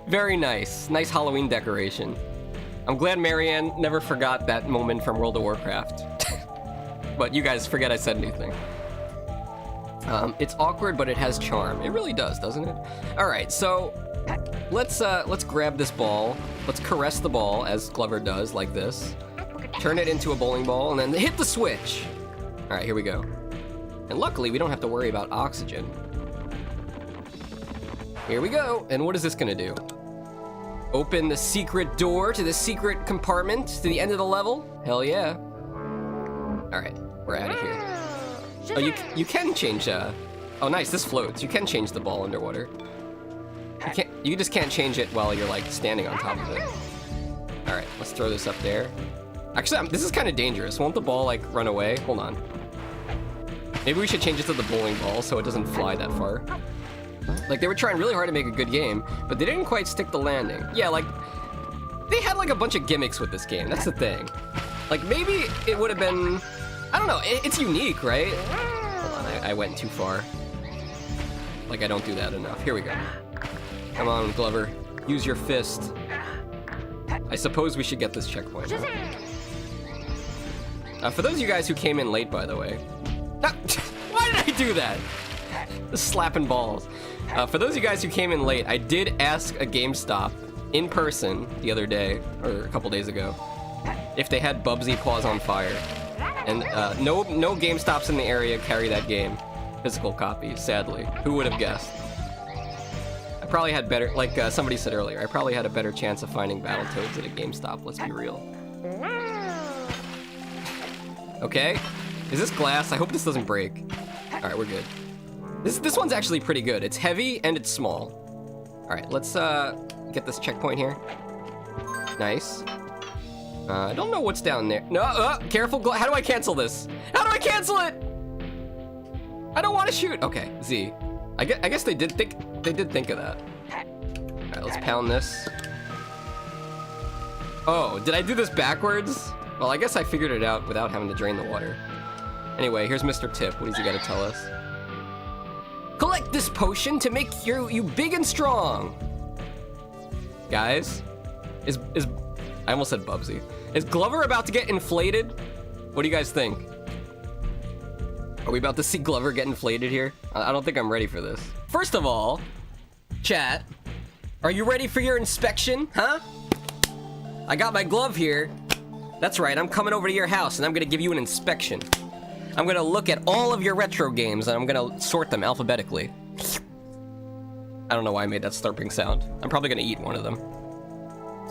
Very nice. Nice Halloween decoration. I'm glad Marianne never forgot that moment from World of Warcraft. But you guys forget I said anything. It's awkward, but it has charm. It really does, doesn't it? All right, so let's grab this ball. Let's caress the ball as Glover does, like this. Turn it into a bowling ball, and then hit the switch. All right, here we go. And luckily, we don't have to worry about oxygen. Here we go. And what is this gonna do? Open the secret door to the secret compartment to the end of the level? Hell yeah. All right, we're out of here. Oh, you can change, oh nice, this floats. You can change the ball underwater. You just can't change it while you're like standing on top of it. All right, let's throw this up there. Actually, this is kind of dangerous. Won't the ball like run away? Hold on. Maybe we should change it to the bowling ball so it doesn't fly that far. Like, they were trying really hard to make a good game, but they didn't quite stick the landing. Yeah, like, they had like a bunch of gimmicks with this game. That's the thing. Like, maybe it would have been, I don't know, it's unique, right? Hold on, I went too far. Like, I don't do that enough. Here we go. Come on, Glover. Use your fist. I suppose we should get this checkpoint. Huh? For those of you guys who came in late, by the way. Why did I do that? Just slapping balls. For those of you guys who came in late, I did ask a GameStop in person the other day, or a couple days ago, if they had Bubsy Paws on Fire. And no GameStops in the area carry that game. Physical copy, sadly. Who would have guessed? I probably had better, like somebody said earlier, I probably had a better chance of finding Battletoads at a GameStop, let's be real. Okay, is this glass? I hope this doesn't break. All right, we're good. This one's actually pretty good. It's heavy and it's small. All right, let's get this checkpoint here. Nice. I don't know what's down there. No, careful. How do I cancel this? How do I cancel it? I don't want to shoot. Okay, Z. I guess they did think of that. All right, let's pound this. Oh, did I do this backwards? Well, I guess I figured it out without having to drain the water. Anyway, here's Mr. Tip. What does he got to tell us? Collect this potion to make you big and strong. Guys, I almost said Bubsy. Is Glover about to get inflated? What do you guys think? Are we about to see Glover get inflated here? I don't think I'm ready for this. First of all, chat, are you ready for your inspection, huh? I got my glove here. That's right, I'm coming over to your house and I'm gonna give you an inspection. I'm gonna look at all of your retro games and I'm gonna sort them alphabetically. I don't know why I made that slurping sound. I'm probably gonna eat one of them.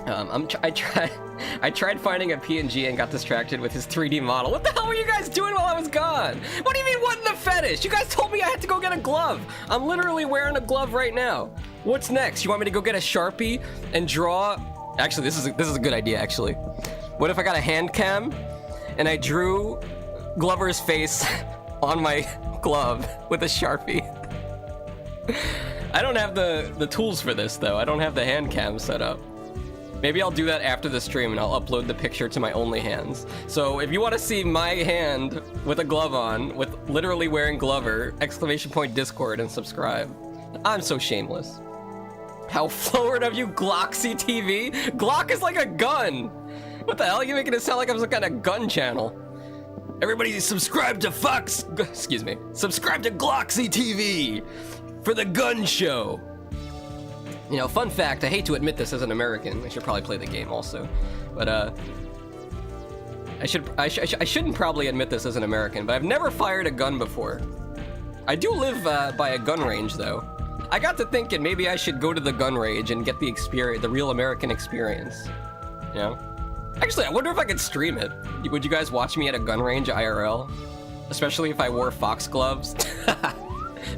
I tried finding a PNG and got distracted with his 3D model. What the hell were you guys doing while I was gone? What do you mean, what in the fetish? You guys told me I had to go get a glove. I'm literally wearing a glove right now. What's next? You want me to go get a Sharpie and draw? Actually, this is a good idea, actually. What if I got a hand cam and I drew Glover's face on my glove with a Sharpie? I don't have the tools for this, though. I don't have the hand cam set up. Maybe I'll do that after the stream and I'll upload the picture to my OnlyHands. So if you want to see my hand with a glove on, with literally wearing Glover, !Discord and subscribe. I'm so shameless. How forward of you, Gloxy TV? Glock is like a gun. What the hell? You're making it sound like I'm some kind of gun channel. Everybody subscribe to subscribe to Gloxy TV for the gun show. You know, fun fact, I hate to admit this as an American. I should probably play the game also. But, I shouldn't probably admit this as an American, but I've never fired a gun before. I do live by a gun range, though. I got to thinking maybe I should go to the gun range and get the experience, the real American experience. You know? Actually, I wonder if I could stream it. Would you guys watch me at a gun range IRL? Especially if I wore fox gloves?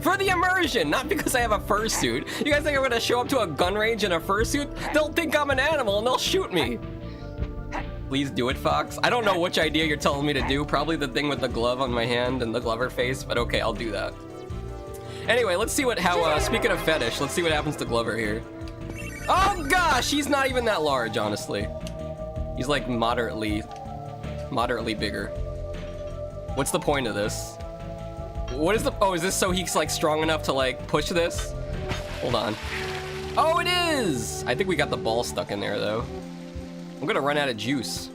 For the immersion, not because I have a fursuit. You guys think I'm gonna show up to a gun range in a fursuit? They'll think I'm an animal and they'll shoot me. Please do it, Fox. I don't know which idea you're telling me to do. Probably the thing with the glove on my hand and the Glover face, but okay, I'll do that. Anyway, let's see speaking of fetish, let's see what happens to Glover here. Oh gosh, he's not even that large, honestly. He's like moderately bigger. What's the point of this? What is is this so he's like strong enough to like push this? Hold on. Oh, it is! I think we got the ball stuck in there though. I'm gonna run out of juice.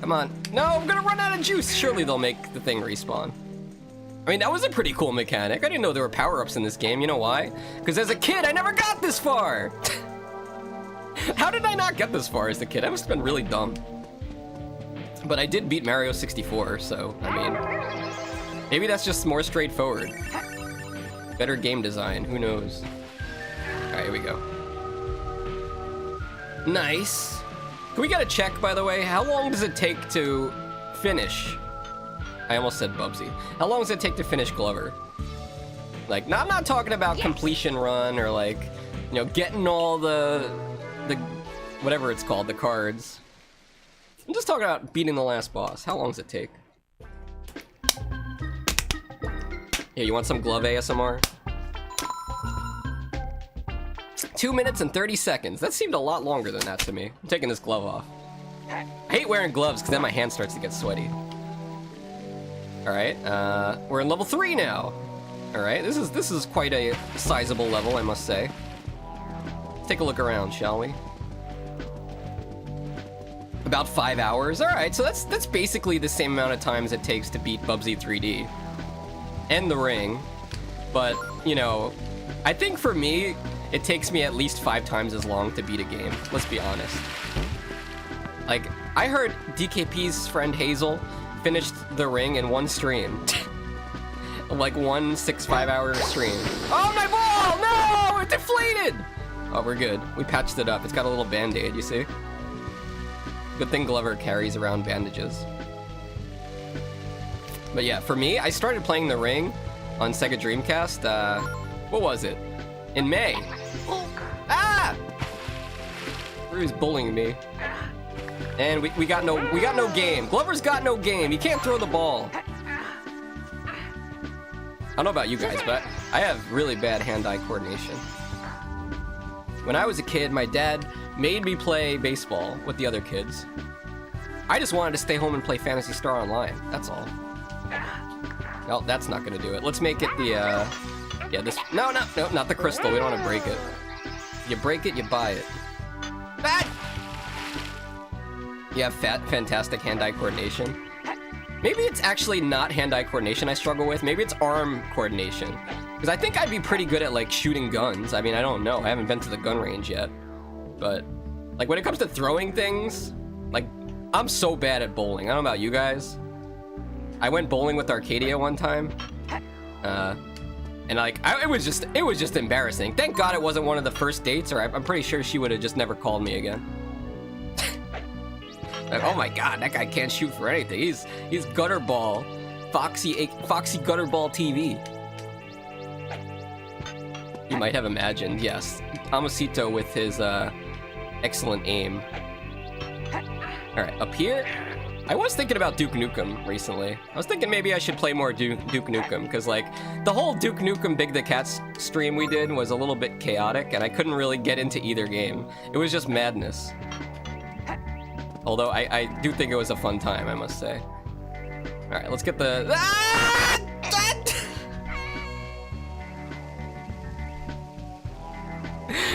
Come on. No, I'm gonna run out of juice. Surely they'll make the thing respawn. I mean, that was a pretty cool mechanic. I didn't know there were power-ups in this game. You know why? Because as a kid, I never got this far! How did I not get this far as a kid? I must have been really dumb. But I did beat Mario 64, so, I mean... Maybe that's just more straightforward. Better game design, who knows? Alright, here we go. Nice. Can we get a check, by the way? How long does it take to finish? I almost said Bubsy. How long does it take to finish Glover? Like, I'm not talking about completion run or like, you know, getting all the whatever it's called, the cards. I'm just talking about beating the last boss. How long does it take? Yeah, you want some glove ASMR? 2 minutes and 30 seconds. That seemed a lot longer than that to me. I'm taking this glove off. I hate wearing gloves because then my hand starts to get sweaty. Alright, we're in level 3 now. Alright, this is quite a sizable level, I must say. Let's take a look around, shall we? About 5 hours. Alright, so that's basically the same amount of time as it takes to beat Bubsy 3D. And the ring. But, you know, I think for me, it takes me at least 5 times as long to beat a game. Let's be honest. Like, I heard DKP's friend Hazel finished the ring in one stream. Like 1 5-hour stream. Oh, my ball! No! It deflated! Oh, we're good. We patched it up. It's got a little band-aid, you see? Good thing Glover carries around bandages. But yeah, for me, I started playing the ring on Sega Dreamcast, what was it? In May. Ah! Who's bullying me? And we got no game. Glover's got no game. He can't throw the ball. I don't know about you guys, but I have really bad hand-eye coordination. When I was a kid, my dad made me play baseball with the other kids. I just wanted to stay home and play Phantasy Star Online. That's all. Well, that's not gonna do it. Let's make it the, yeah, this... No, not the crystal. We don't want to break it. You break it, you buy it. Ah! You have fantastic hand-eye coordination. Maybe it's actually not hand-eye coordination I struggle with. Maybe it's arm coordination. Because I think I'd be pretty good at, like, shooting guns. I mean, I don't know. I haven't been to the gun range yet. But, like, when it comes to throwing things, like, I'm so bad at bowling. I don't know about you guys. I went bowling with Arcadia one time. And, like, it was just embarrassing. Thank God it wasn't one of the first dates, or I'm pretty sure she would have just never called me again. Like, oh my God, that guy can't shoot for anything. He's gutterball, Foxy gutterball TV. You might have imagined, yes, Amosito with his excellent aim. All right, up here, I was thinking about Duke Nukem recently. I was thinking maybe I should play more Duke Nukem because, like, the whole Duke Nukem Big the Cat stream we did was a little bit chaotic, and I couldn't really get into either game. It was just madness. Although I do think it was a fun time, I must say. All right, let's get the... Ah!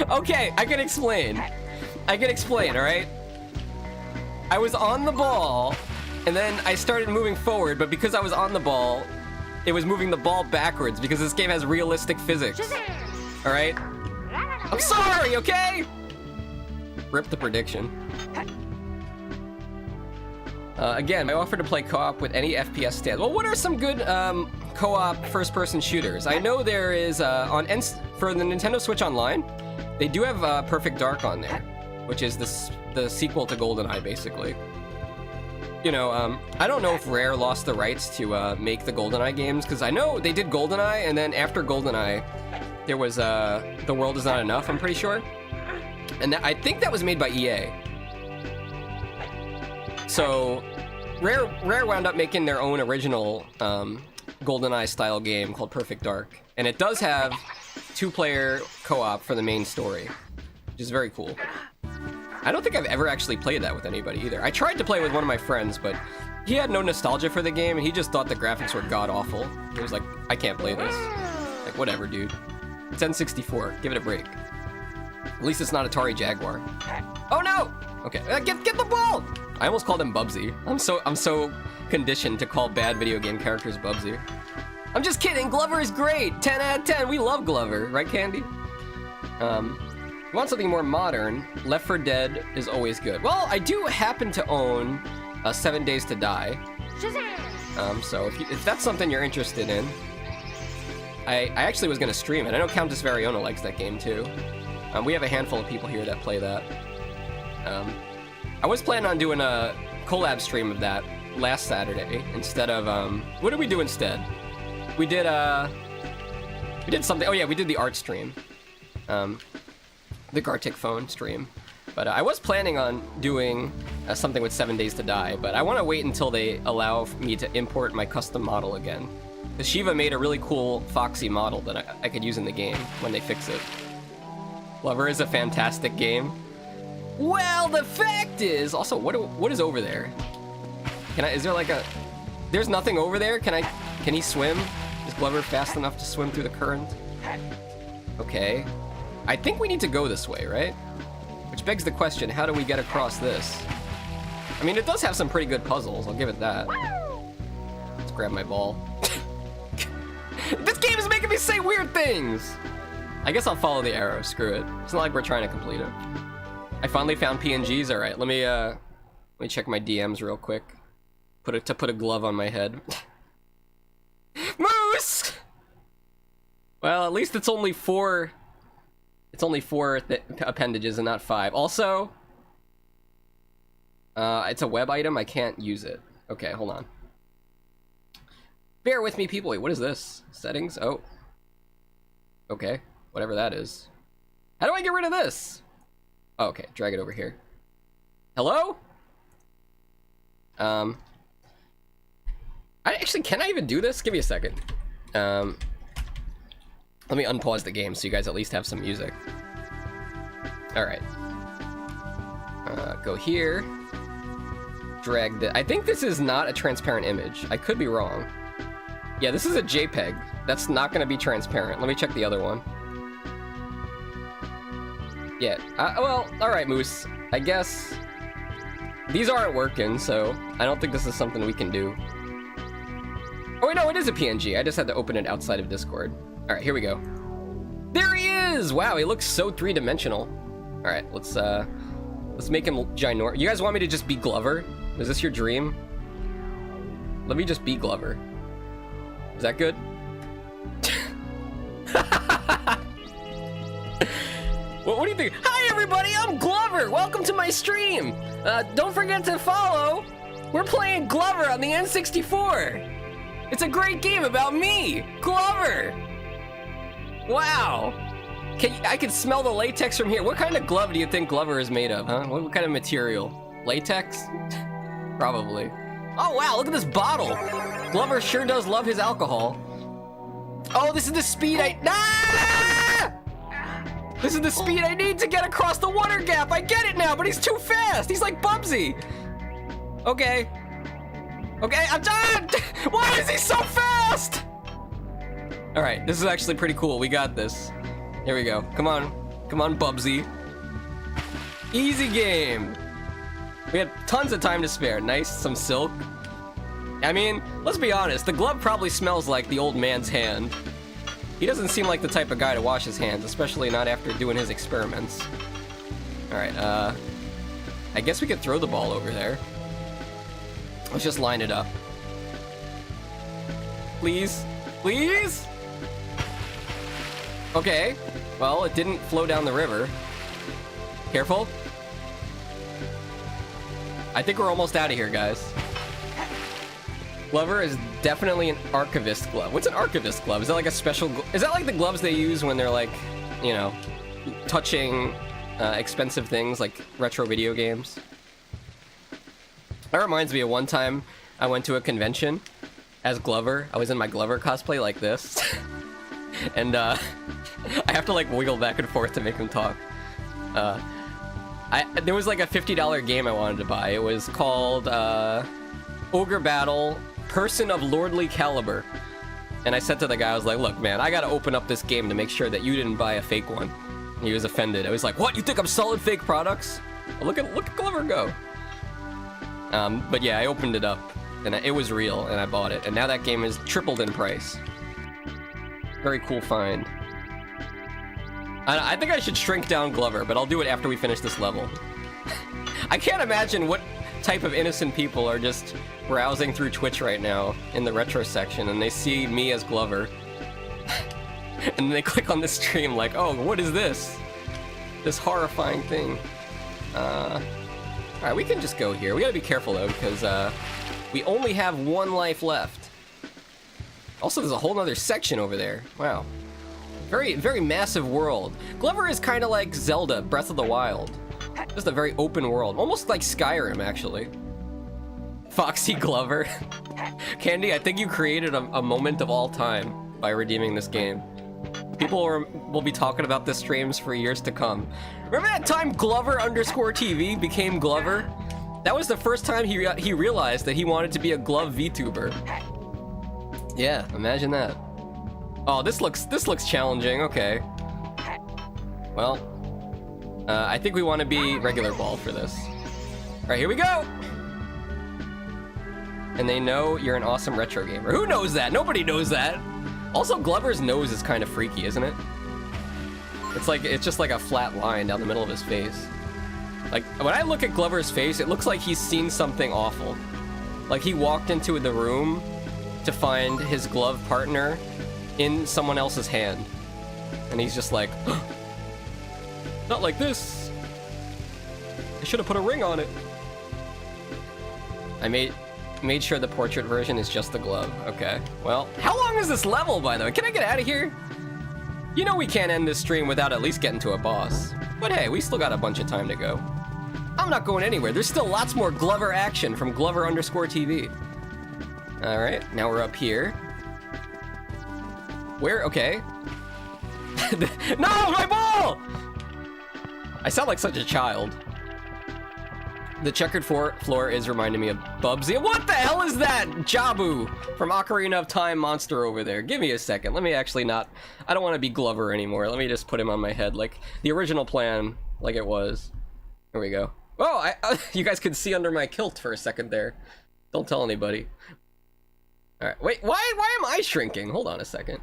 Okay, I can explain. All right? I was on the ball, and then I started moving forward, but because I was on the ball, it was moving the ball backwards because this game has realistic physics. All right? I'm sorry, okay? Rip the prediction. Again, I offer to play co-op with any FPS stand. Well, what are some good co-op first-person shooters? I know there is for the Nintendo Switch Online, they do have Perfect Dark on there, which is the sequel to GoldenEye, basically. You know, I don't know if Rare lost the rights to make the GoldenEye games, because I know they did GoldenEye, and then after GoldenEye, there was The World Is Not Enough, I'm pretty sure. And I think that was made by EA. So, Rare wound up making their own original GoldenEye style game called Perfect Dark. And it does have 2-player co-op for the main story, which is very cool. I don't think I've ever actually played that with anybody either. I tried to play with one of my friends, but he had no nostalgia for the game, and he just thought the graphics were god-awful. He was like, I can't play this. Like, whatever, dude. It's N64. Give it a break. At least it's not Atari Jaguar. Oh, no! Okay, get the ball! I almost called him Bubsy. I'm so conditioned to call bad video game characters Bubsy. I'm just kidding. Glover is great. 10 out of 10. We love Glover, right, Candy? You want something more modern? Left 4 Dead is always good. Well, I do happen to own 7 Days to Die. So if that's something you're interested in, I actually was gonna stream it. I know Countess Variona likes that game too. We have a handful of people here that play that. I was planning on doing a collab stream of that last Saturday instead of what did we do instead? We did something. Oh yeah, we did the art stream, the Gartic phone stream. But I was planning on doing something with 7 Days to Die, but I want to wait until they allow me to import my custom model again. The Shiva made a really cool Foxxy model that I could use in the game when they fix it. Glover is a fantastic game. Well, the fact is, also, what is over there? Is there like a, there's nothing over there? Can he swim? Is Glover fast enough to swim through the current? Okay. I think we need to go this way, right? Which begs the question, how do we get across this? I mean, it does have some pretty good puzzles, I'll give it that. Let's grab my ball. This game is making me say weird things! I guess I'll follow the arrow, screw it. It's not like we're trying to complete it. I finally found PNGs, alright, let me check my DMs real quick. Put a glove on my head. Moose! Well, at least it's only 4... It's only 4 appendages and not 5. Also, it's a web item, I can't use it. Okay, hold on. Bear with me, people. Wait, what is this? Settings? Oh. Okay, whatever that is. How do I get rid of this? Oh, okay, drag it over here. Hello? Can I even do this? Give me a second. Let me unpause the game so you guys at least have some music. Alright. Go here. Drag the... I think this is not a transparent image. I could be wrong. Yeah, this is a JPEG. That's not going to be transparent. Let me check the other one. Yeah. Well, alright, Moose. I guess... These aren't working, so I don't think this is something we can do. Oh, wait, no, it is a PNG. I just had to open it outside of Discord. Alright, here we go. There he is! Wow, he looks so three-dimensional. Alright, let's make him ginormous. You guys want me to just be Glover? Is this your dream? Let me just be Glover. Is that good? What do you think? Hi, everybody! I'm Glover! Welcome to my stream! Don't forget to follow! We're playing Glover on the N64! It's a great game about me! Glover! Wow! I can smell the latex from here. What kind of glove do you think Glover is made of, huh? What kind of material? Latex? Probably. Oh wow, look at this bottle! Glover sure does love his alcohol. Oh, this is the speed This is the speed I need to get across the water gap! I get it now, but he's too fast! He's like Bubsy! Okay. Okay, I'm done! Why is he so fast? Alright, this is actually pretty cool. We got this. Here we go. Come on. Come on, Bubsy. Easy game. We had tons of time to spare. Nice, some silk. I mean, let's be honest, the glove probably smells like the old man's hand. He doesn't seem like the type of guy to wash his hands, especially not after doing his experiments. Alright, I guess we could throw the ball over there. Let's just line it up. Please? Please? Okay. Well, it didn't flow down the river. Careful. I think we're almost out of here, guys. GLOVER is definitely an archivist glove. What's an archivist glove? Is that like a special... Is that like the gloves they use when they're like, you know, touching expensive things like retro video games? That reminds me of one time I went to a convention as GLOVER. I was in my GLOVER cosplay like this. And I have to like wiggle back and forth to make him talk. There was like a $50 game I wanted to buy. It was called Ogre Battle Person of Lordly Caliber. And I said to the guy, I was like, look, man, I gotta open up this game to make sure that you didn't buy a fake one. And he was offended. I was like, what? You think I'm selling fake products? Well, look at GLOVER go. But yeah, I opened it up, and it was real, and I bought it. And now that game is tripled in price. Very cool find. I think I should shrink down GLOVER, but I'll do it after we finish this level. I can't imagine what type of innocent people are just browsing through Twitch right now in the retro section, and they see me as GLOVER. And they click on the stream like, oh, what is this? This horrifying thing. Alright, we can just go here. We gotta be careful, though, because we only have one life left. Also, there's a whole other section over there. Wow. Very, very massive world. GLOVER is kind of like Zelda, Breath of the Wild. Just a very open world. Almost like Skyrim, actually. Foxxy GLOVER. Candy, I think you created a moment of all time by redeeming this game. People will be talking about this streams for years to come. Remember that time GLOVER_TV became GLOVER? That was the first time he realized that he wanted to be a glove VTuber. Yeah, imagine that. Oh, this looks challenging. Okay. Well, I think we want to be regular ball for this. All right, here we go. And they know you're an awesome retro gamer. Who knows that? Nobody knows that. Also, GLOVER's nose is kind of freaky, isn't it? It's just like a flat line down the middle of his face. Like, when I look at GLOVER's face, it looks like he's seen something awful. Like he walked into the room to find his glove partner in someone else's hand. And he's just like, not like this. I should have put a ring on it. I made sure the portrait version is just the glove. Okay, well, how long is this level, by the way? Can I get out of here? You know we can't end this stream without at least getting to a boss. But hey, we still got a bunch of time to go. I'm not going anywhere. There's still lots more GLOVER action from GLOVER_TV. All right, now we're up here. Where? Okay. No, my ball! I sound like such a child. The checkered floor is reminding me of Bubsy. What the hell is that? Jabu from Ocarina of Time monster over there. Give me a second. Let me actually not... I don't want to be GLOVER anymore. Let me just put him on my head like the original plan, like it was. Here we go. Oh, you guys could see under my kilt for a second there. Don't tell anybody. All right, wait, why am I shrinking? Hold on a second.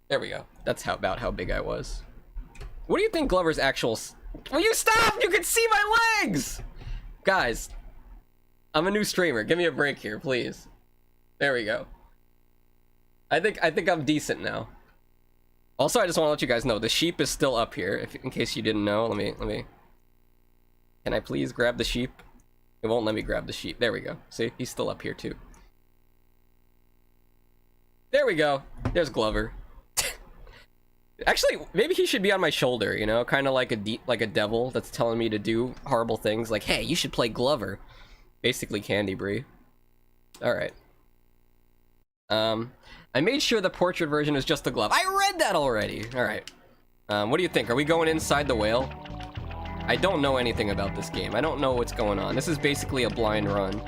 There we go. That's about how big I was. What do you think GLOVER's actual... Will you stop? You can see my legs! Guys, I'm a new streamer. Give me a break here, please. There we go. I think I'm decent now. Also, I just want to let you guys know, the sheep is still up here. In case you didn't know, let me... Can I please grab the sheep? It won't let me grab the sheep. There we go. See? He's still up here, too. There we go. There's GLOVER. Actually, maybe he should be on my shoulder, you know? Kind of like a devil that's telling me to do horrible things. Like, hey, you should play GLOVER. Basically Candy Brie. Alright. I made sure the portrait version is just the glove. I read that already! Alright. What do you think? Are we going inside the whale? I don't know anything about this game. I don't know what's going on. This is basically a blind run.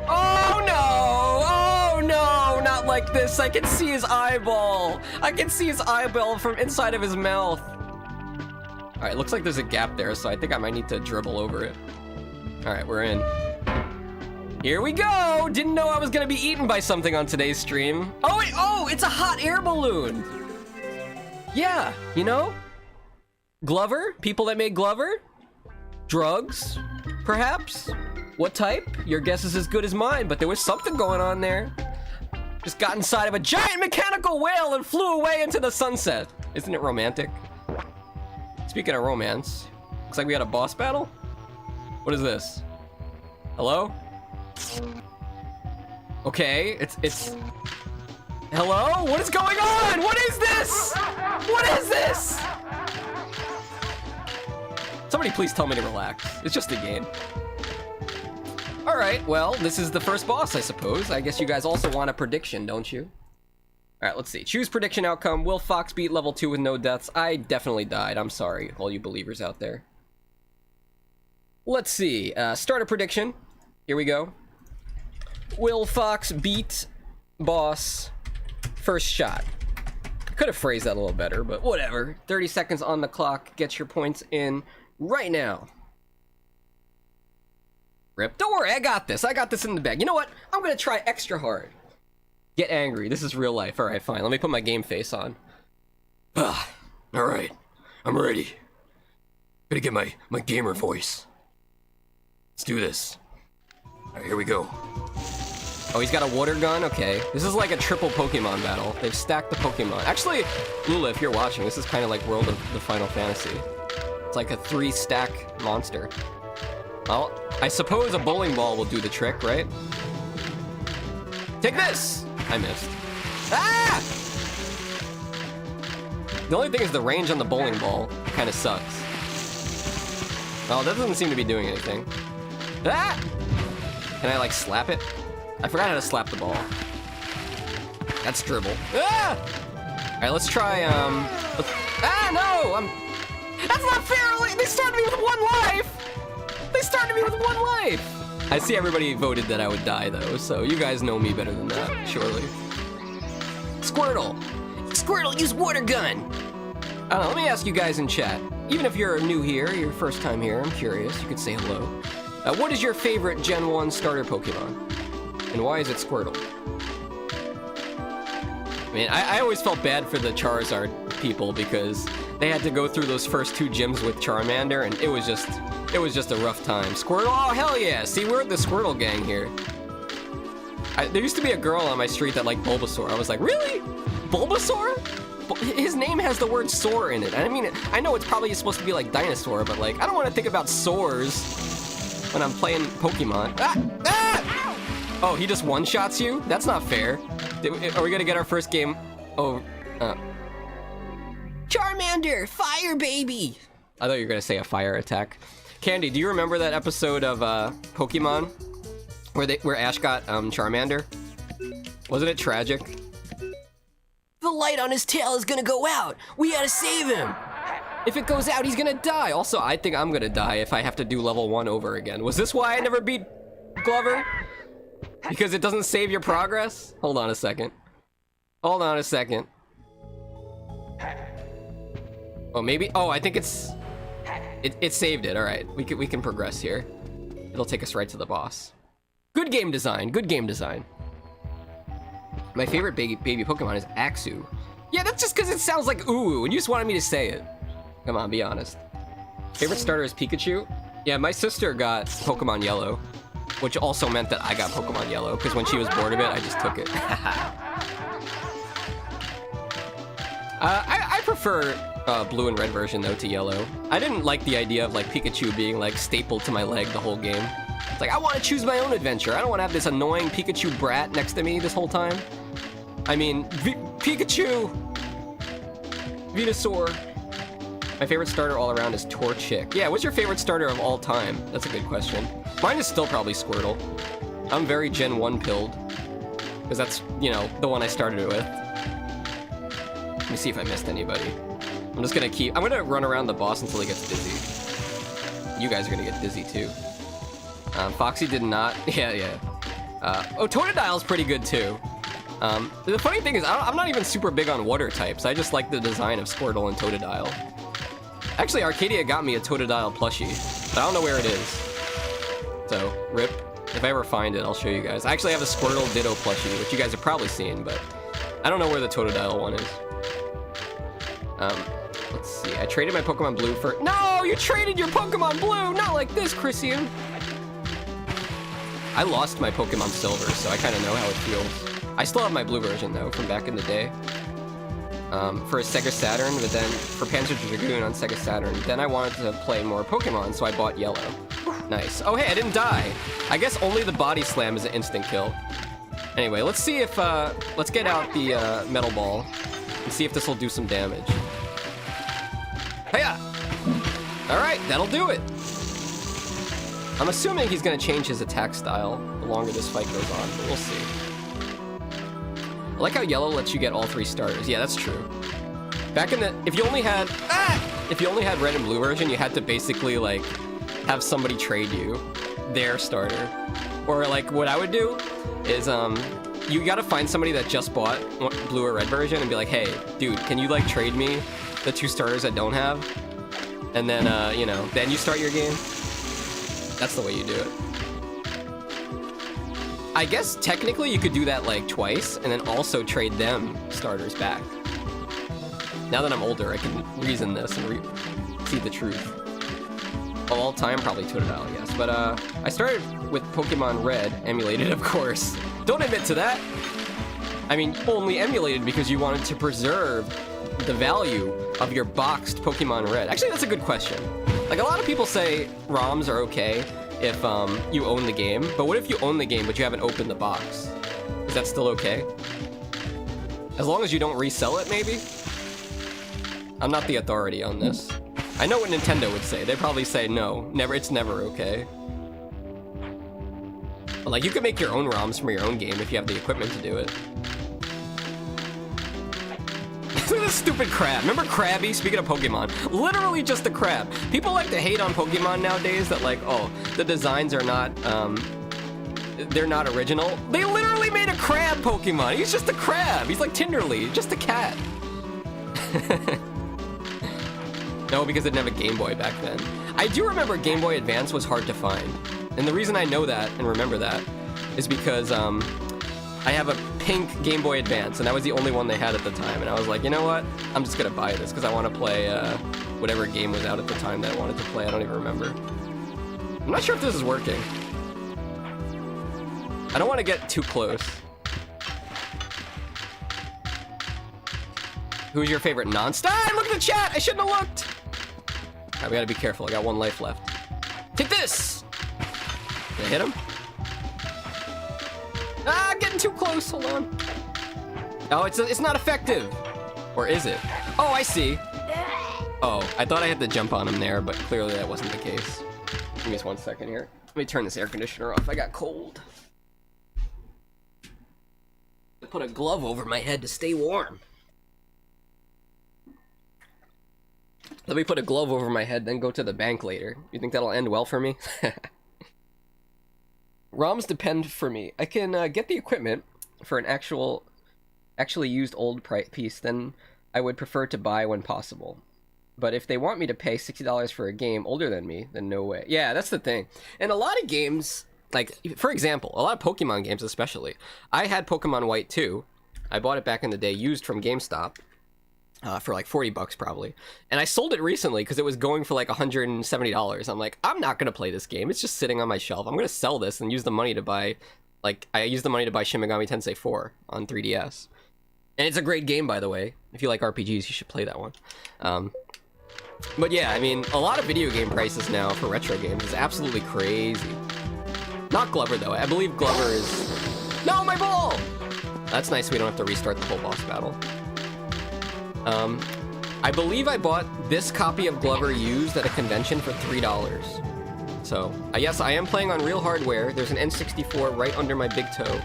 Oh no! Oh no! Not like this. I can see his eyeball. I can see his eyeball from inside of his mouth. Alright, looks like there's a gap there, so I think I might need to dribble over it. Alright, we're in. Here we go! Didn't know I was gonna be eaten by something on today's stream. Oh, wait, oh, it's a hot air balloon! Yeah, you know? Glover? People that made Glover? Drugs? Perhaps? What type? Your guess is as good as mine, but there was something going on there. Just got inside of a giant mechanical whale and flew away into the sunset. Isn't it romantic? Speaking of romance, looks like we had a boss battle? What is this? Hello? Okay, it's... Hello? What is going on? What is this? What is this? Somebody please tell me to relax. It's just a game. Alright, well, this is the first boss, I suppose. I guess you guys also want a prediction, don't you? Alright, let's see. Choose prediction outcome. Will Fox beat level 2 with no deaths? I definitely died. I'm sorry, all you believers out there. Let's see. Start a prediction. Here we go. Will Fox beat boss first shot? Could have phrased that a little better, but whatever. 30 seconds on the clock. Get your points in right now. Rip. Don't worry, I got this. I got this in the bag. You know what? I'm gonna try extra hard. Get angry. This is real life. Alright, fine. Let me put my game face on. Alright. I'm ready. Gotta get my gamer voice. Let's do this. Alright, here we go. Oh, he's got a water gun? Okay. This is like a triple Pokemon battle. They've stacked the Pokemon. Actually, Lula, if you're watching, this is kind of like World of the Final Fantasy. It's like a 3-stack monster. Well, I suppose a bowling ball will do the trick, right? Take this! I missed. Ah! The only thing is the range on the bowling ball kind of sucks. Oh, that doesn't seem to be doing anything. Ah! Can I, like, slap it? I forgot how to slap the ball. That's dribble. Ah! Alright, let's try, Ah, no! That's not fair! They started me with 1 life! They started me with 1 life! I see everybody voted that I would die, though, so you guys know me better than that, surely. Squirtle! Squirtle, use water gun! I don't know, let me ask you guys in chat. Even if you're new here, your first time here, I'm curious, you could say hello. What is your favorite Gen 1 starter Pokemon? And why is it Squirtle? I mean, I always felt bad for the Charizard people because they had to go through those first 2 gyms with Charmander, and it was just a rough time. Squirtle, oh hell yeah! See, we're the Squirtle gang here. There used to be a girl on my street that liked Bulbasaur. I was like, really? Bulbasaur? His name has the word "soar" in it. I mean, I know it's probably supposed to be like dinosaur, but like, I don't want to think about sores when I'm playing Pokemon. Ah! Ah! Oh, he just one-shots you? That's not fair. Are we gonna get our first game? Oh, Charmander, fire baby! I thought you were gonna say a fire attack. Candy, do you remember that episode of Pokemon where Ash got Charmander? Wasn't it tragic? The light on his tail is gonna go out. We gotta save him. If it goes out, he's gonna die. Also, I think I'm gonna die if I have to do level 1 over again. Was this why I never beat Glover? Because it doesn't save your progress? Hold on a second. Hold on a second. Oh, maybe. Oh, I think it saved it. All right, we can progress here. It'll take us right to the boss. Good game design. Good game design. My favorite baby Pokemon is Axew. Yeah, that's just because it sounds like ooh, and you just wanted me to say it. Come on, be honest. Favorite starter is Pikachu. Yeah, my sister got Pokemon Yellow, which also meant that I got Pokemon Yellow, because when she was bored of it, I just took it. I prefer blue and red version, though, to yellow. I didn't like the idea of, like, Pikachu being, like, stapled to my leg the whole game. It's like, I want to choose my own adventure. I don't want to have this annoying Pikachu brat next to me this whole time. I mean, Pikachu! Venusaur. My favorite starter all around is Torchic. Yeah, what's your favorite starter of all time? That's a good question. Mine is still probably Squirtle. I'm very Gen 1 pilled. Because that's, you know, the one I started it with. Let me see if I missed anybody. I'm gonna run around the boss until he gets dizzy. You guys are gonna get dizzy too. Foxxy did not, yeah. Oh, Totodile's pretty good too. The funny thing is, I'm not even super big on water types. I just like the design of Squirtle and Totodile. Actually, Arcadia got me a Totodile plushie, but I don't know where it is. So, rip. If I ever find it, I'll show you guys. I actually have a Squirtle Ditto plushie, which you guys have probably seen, but I don't know where the Totodile one is. Let's see. I traded my Pokemon Blue for... No! You traded your Pokemon Blue! Not like this, Christian! I lost my Pokemon Silver, so I kind of know how it feels. I still have my Blue version, though, from back in the day. For a Sega Saturn, but then for Panzer Dragoon on Sega Saturn. Then I wanted to play more Pokemon, so I bought Yellow. Nice. Oh, hey, I didn't die. I guess only the Body Slam is an instant kill. Anyway, let's see if, let's get out the Metal Ball and see if this will do some damage. Hiya! Alright, that'll do it. I'm assuming he's gonna change his attack style the longer this fight goes on, but we'll see. I like how Yellow lets you get all 3 starters. Yeah, that's true. Back in the... If you only had Red and Blue version, you had to basically, like, have somebody trade you their starter. Or, like, what I would do is, you gotta find somebody that just bought Blue or Red version and be like, hey, dude, can you, like, trade me the 2 starters I don't have? And then, you know, then you start your game. That's the way you do it. I guess technically you could do that like twice and then also trade them starters back. Now that I'm older, I can reason this and see the truth. Of all time, probably Totodile, yes. But I started with Pokemon Red, emulated of course. Don't admit to that. I mean, only emulated because you wanted to preserve the value of your boxed Pokemon Red. Actually, that's a good question. Like, a lot of people say ROMs are okay if you own the game, but what if you own the game but you haven't opened the box? Is that still okay? As long as you don't resell it, maybe? I'm not the authority on this. I know what Nintendo would say. They'd probably say no, never. It's never okay. But, like, you could make your own ROMs from your own game if you have the equipment to do it. Look at this stupid crab. Remember Krabby? Speaking of Pokemon, literally just a crab. People like to hate on Pokemon nowadays that, like, oh, the designs are not, they're not original. They literally made a crab Pokemon. He's just a crab. He's like Tinderly, just a cat. No, because they didn't have a Game Boy back then. I do remember Game Boy Advance was hard to find. And the reason I know that and remember that is because, I have a pink Game Boy Advance, and that was the only one they had at the time. And I was like, you know what? I'm just gonna buy this because I want to play whatever game was out at the time that I wanted to play. I don't even remember. I'm not sure if this is working. I don't want to get too close. Who's your favorite non-star? Look at the chat! I shouldn't have looked! Alright, we gotta be careful. I got 1 life left. Take this! Did I hit him? Ah, getting too close. Hold on. Oh, it's not effective. Or is it? Oh, I see. Oh, I thought I had to jump on him there, but clearly that wasn't the case. Give me just 1 second here. Let me turn this air conditioner off. I got cold. I put a glove over my head to stay warm. Let me put a glove over my head, then go to the bank later. You think that'll end well for me? ROMs depend for me. I can get the equipment for an actually used old piece, then I would prefer to buy when possible. But if they want me to pay $60 for a game older than me, then no way. Yeah, that's the thing. And a lot of games, like, for example, a lot of Pokemon games especially. I had Pokemon White 2. I bought it back in the day, used from GameStop. For like 40 bucks probably. And I sold it recently because it was going for like $170. I'm like, I'm not going to play this game. It's just sitting on my shelf. I'm going to sell this and use the money to buy, like, I used the money to buy Shin Megami Tensei 4 on 3DS. And it's a great game, by the way. If you like RPGs, you should play that one. But yeah, I mean, a lot of video game prices now for retro games is absolutely crazy. Not Glover, though. I believe Glover is... No, my ball! That's nice. We don't have to restart the whole boss battle. I believe I bought this copy of Glover used at a convention for $3. So, yes, I am playing on real hardware. There's an N64 right under my big toe.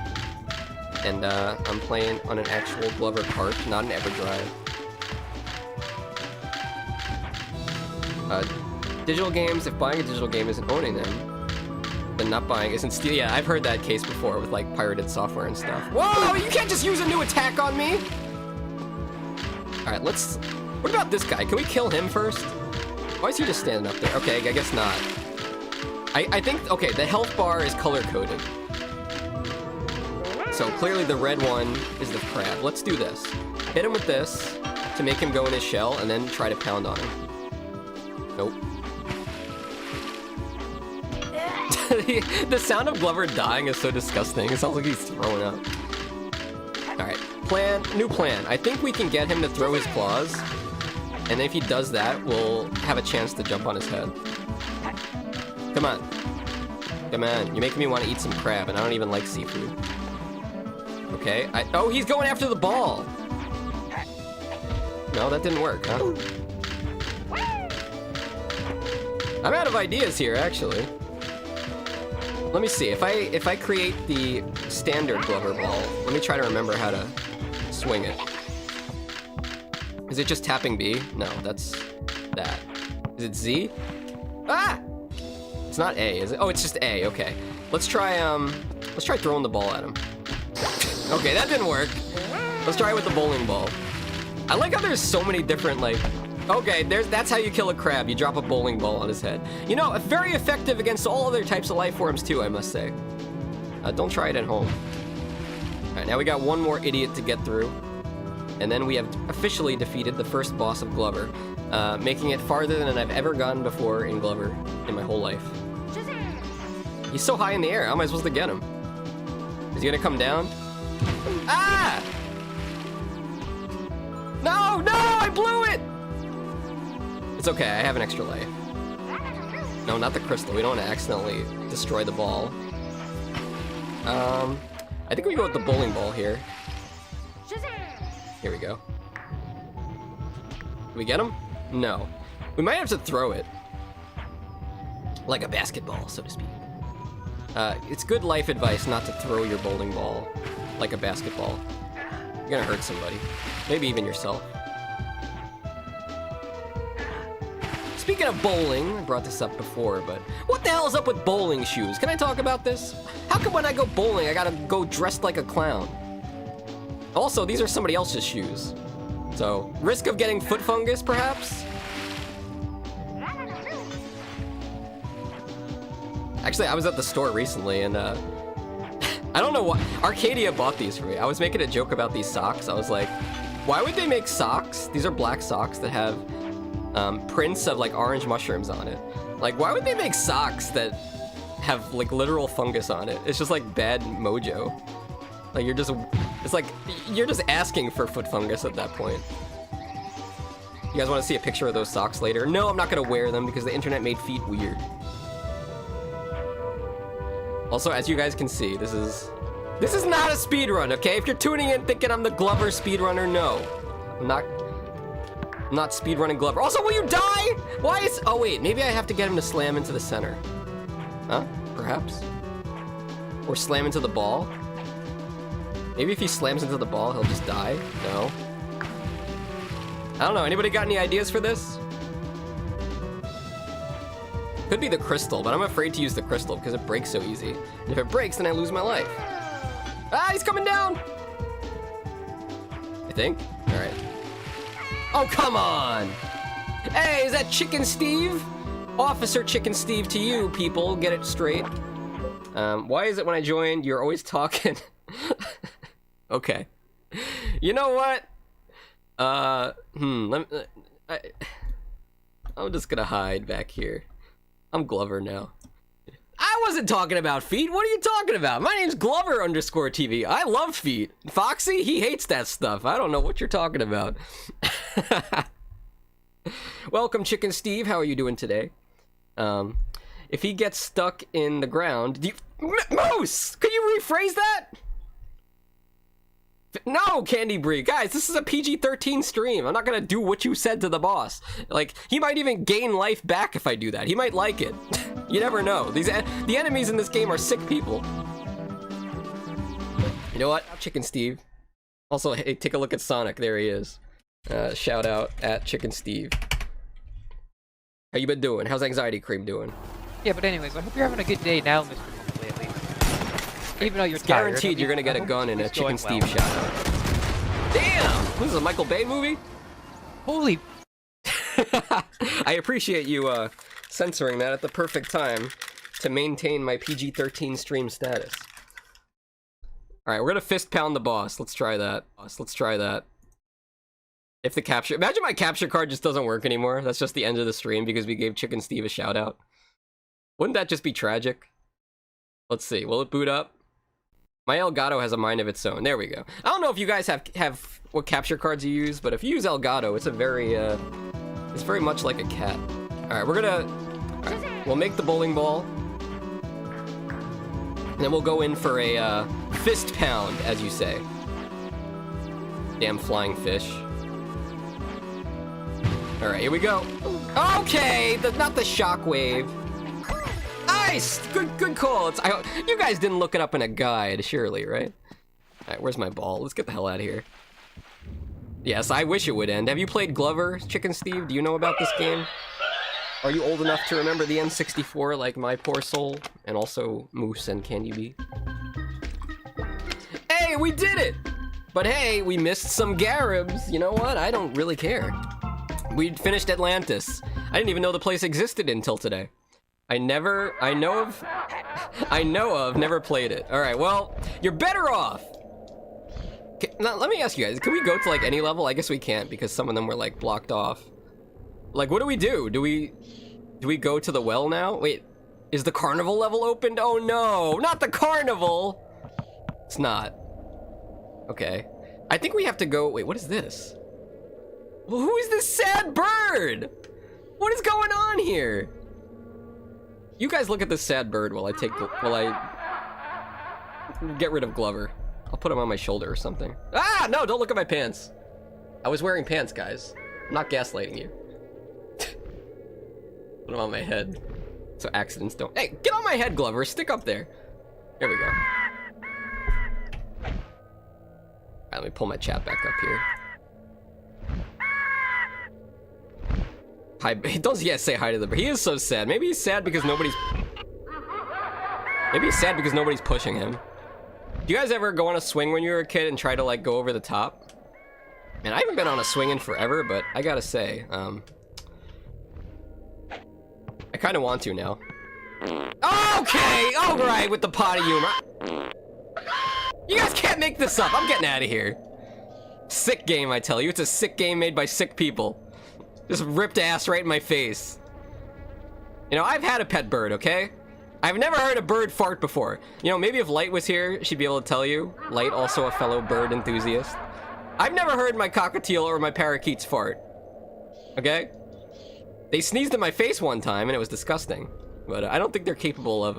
And, I'm playing on an actual Glover cart, not an EverDrive. Digital games, if buying a digital game isn't owning them, then not buying isn't stealing. Yeah, I've heard that case before with, like, pirated software and stuff. Whoa, you can't just use a new attack on me! Alright, what about this guy? Can we kill him first? Why is he just standing up there? Okay, I guess not. I think, okay, the health bar is color-coded. So clearly the red one is the crab. Let's do this. Hit him with this to make him go in his shell, and then try to pound on him. Nope. The sound of Glover dying is so disgusting. It sounds like he's throwing up. Alright, new plan. I think we can get him to throw his claws, and if he does that, we'll have a chance to jump on his head. Come on. Come on. You're making me want to eat some crab, and I don't even like seafood. Okay. Oh, he's going after the ball. No, that didn't work, huh? I'm out of ideas here, actually. Let me see. If I create the standard Glover ball, let me try to remember how to swing it. Is it just tapping B? No, that's that. Is it Z? Ah! It's not A, is it? Oh, it's just A. Okay. Let's try throwing the ball at him. Okay, that didn't work. Let's try it with the bowling ball. I like how there's so many different, like... Okay, that's how you kill a crab. You drop a bowling ball on his head. You know, very effective against all other types of life forms, too, I must say. Don't try it at home. Alright, now we got one more idiot to get through. And then we have officially defeated the first boss of Glover, making it farther than I've ever gone before in Glover in my whole life. He's so high in the air, how am I supposed to get him? Is he gonna come down? Ah! No, no, I blew it! It's okay, I have an extra life. No, not the crystal. We don't want to accidentally destroy the ball. I think we go with the bowling ball here. Here we go. Did we get him? No. We might have to throw it. Like a basketball, so to speak. It's good life advice not to throw your bowling ball like a basketball. You're gonna hurt somebody. Maybe even yourself. Speaking of bowling, I brought this up before, but what the hell is up with bowling shoes? Can I talk about this? How come when I go bowling, I gotta go dressed like a clown? Also, these are somebody else's shoes. So, risk of getting foot fungus, perhaps? Actually, I was at the store recently, and I don't know what... Arcadia bought these for me. I was making a joke about these socks. I was like, why would they make socks? These are black socks that have prints of like orange mushrooms on it. Like, why would they make socks that have like literal fungus on it? It's just like bad mojo. Like it's like you're just asking for foot fungus at that point. You guys want to see a picture of those socks later? No, I'm not gonna wear them because the internet made feet weird. Also, as you guys can see, this is not a speedrun, okay? If you're tuning in thinking I'm the Glover speedrunner, no. I'm not speedrunning Glover. Also, will you die? Why is... Oh, wait. Maybe I have to get him to slam into the center. Huh? Perhaps? Or slam into the ball? Maybe if he slams into the ball, he'll just die? No. I don't know. Anybody got any ideas for this? Could be the crystal, but I'm afraid to use the crystal because it breaks so easy. And if it breaks, then I lose my life. Ah, he's coming down! I think. All right. Oh, come on! Hey, is that Chicken Steve? Officer Chicken Steve to you, people. Get it straight. Why is it when I join, you're always talking? Okay. You know what? I'm just gonna hide back here. I'm Glover now. I wasn't talking about feet. What are you talking about? My name's Glover_TV. I love feet. Foxxy, he hates that stuff. I don't know what you're talking about. Welcome, Chicken Steve. How are you doing today? If he gets stuck in the ground... Moose! Could you rephrase that? No, Candy Brie. Guys, this is a PG-13 stream. I'm not gonna do what you said to the boss. Like, he might even gain life back if I do that. He might like it. You never know. The enemies in this game are sick people. You know what? Chicken Steve. Also, hey, take a look at Sonic. There he is. Shout out at Chicken Steve. How you been doing? How's Anxiety Cream doing? Yeah, but anyways, I hope you're having a good day now, Mr. Monthly, at least. Even though you're tired. Guaranteed you're gonna get a gun in a Chicken Steve shout out. Damn! This is a Michael Bay movie? Holy... I appreciate you censoring that at the perfect time to maintain my PG-13 stream status. Alright, we're gonna fist pound the boss. Let's try that. Let's try that. If the capture... Imagine my capture card just doesn't work anymore. That's just the end of the stream because we gave Chicken Steve a shout out. Wouldn't that just be tragic? Let's see. Will it boot up? My Elgato has a mind of its own. There we go. I don't know if you guys have what capture cards you use, but if you use Elgato, it's a very, it's very much like a cat. Alright, we're gonna... Right, we'll make the bowling ball. And then we'll go in for a, fist pound, as you say. Damn flying fish. Alright, here we go. Okay! Not the shockwave. Nice! Good call. You guys didn't look it up in a guide, surely, right? Alright, where's my ball? Let's get the hell out of here. Yes, I wish it would end. Have you played Glover, Chicken Steve? Do you know about this game? Are you old enough to remember the N64 like my poor soul? And also Moose and Candy Bee? Hey, we did it! But hey, we missed some Garibs. You know what? I don't really care. We finished Atlantis. I didn't even know the place existed until today. I know of, never played it. All right, well, you're better off. Now, let me ask you guys, can we go to like any level? I guess we can't because some of them were like blocked off. Like, what do we do? Do we go to the well now? Wait, is the carnival level opened? Oh no, not the carnival. It's not. Okay. I think we have to go, wait, what is this? Well, who is this sad bird? What is going on here? You guys look at this sad bird while I get rid of Glover. I'll put him on my shoulder or something. Ah, no, don't look at my pants. I was wearing pants, guys. I'm not gaslighting you. Put him on my head so accidents don't... Hey, get on my head, Glover. Stick up there. There we go. All right, let me pull my chat back up here. Hi, don't say hi to the bird. He is so sad. Maybe he's sad because nobody's pushing him. Do you guys ever go on a swing when you were a kid and try to like go over the top? Man, I haven't been on a swing in forever, but I gotta say, I kind of want to now. Okay, all right, with the potty humor. You guys can't make this up. I'm getting out of here. Sick game, I tell you. It's a sick game made by sick people. Just ripped ass right in my face. You know, I've had a pet bird, okay? I've never heard a bird fart before. You know, maybe if Light was here, she'd be able to tell you. Light, also a fellow bird enthusiast. I've never heard my cockatiel or my parakeets fart. Okay? They sneezed in my face one time, and it was disgusting. But I don't think they're capable of,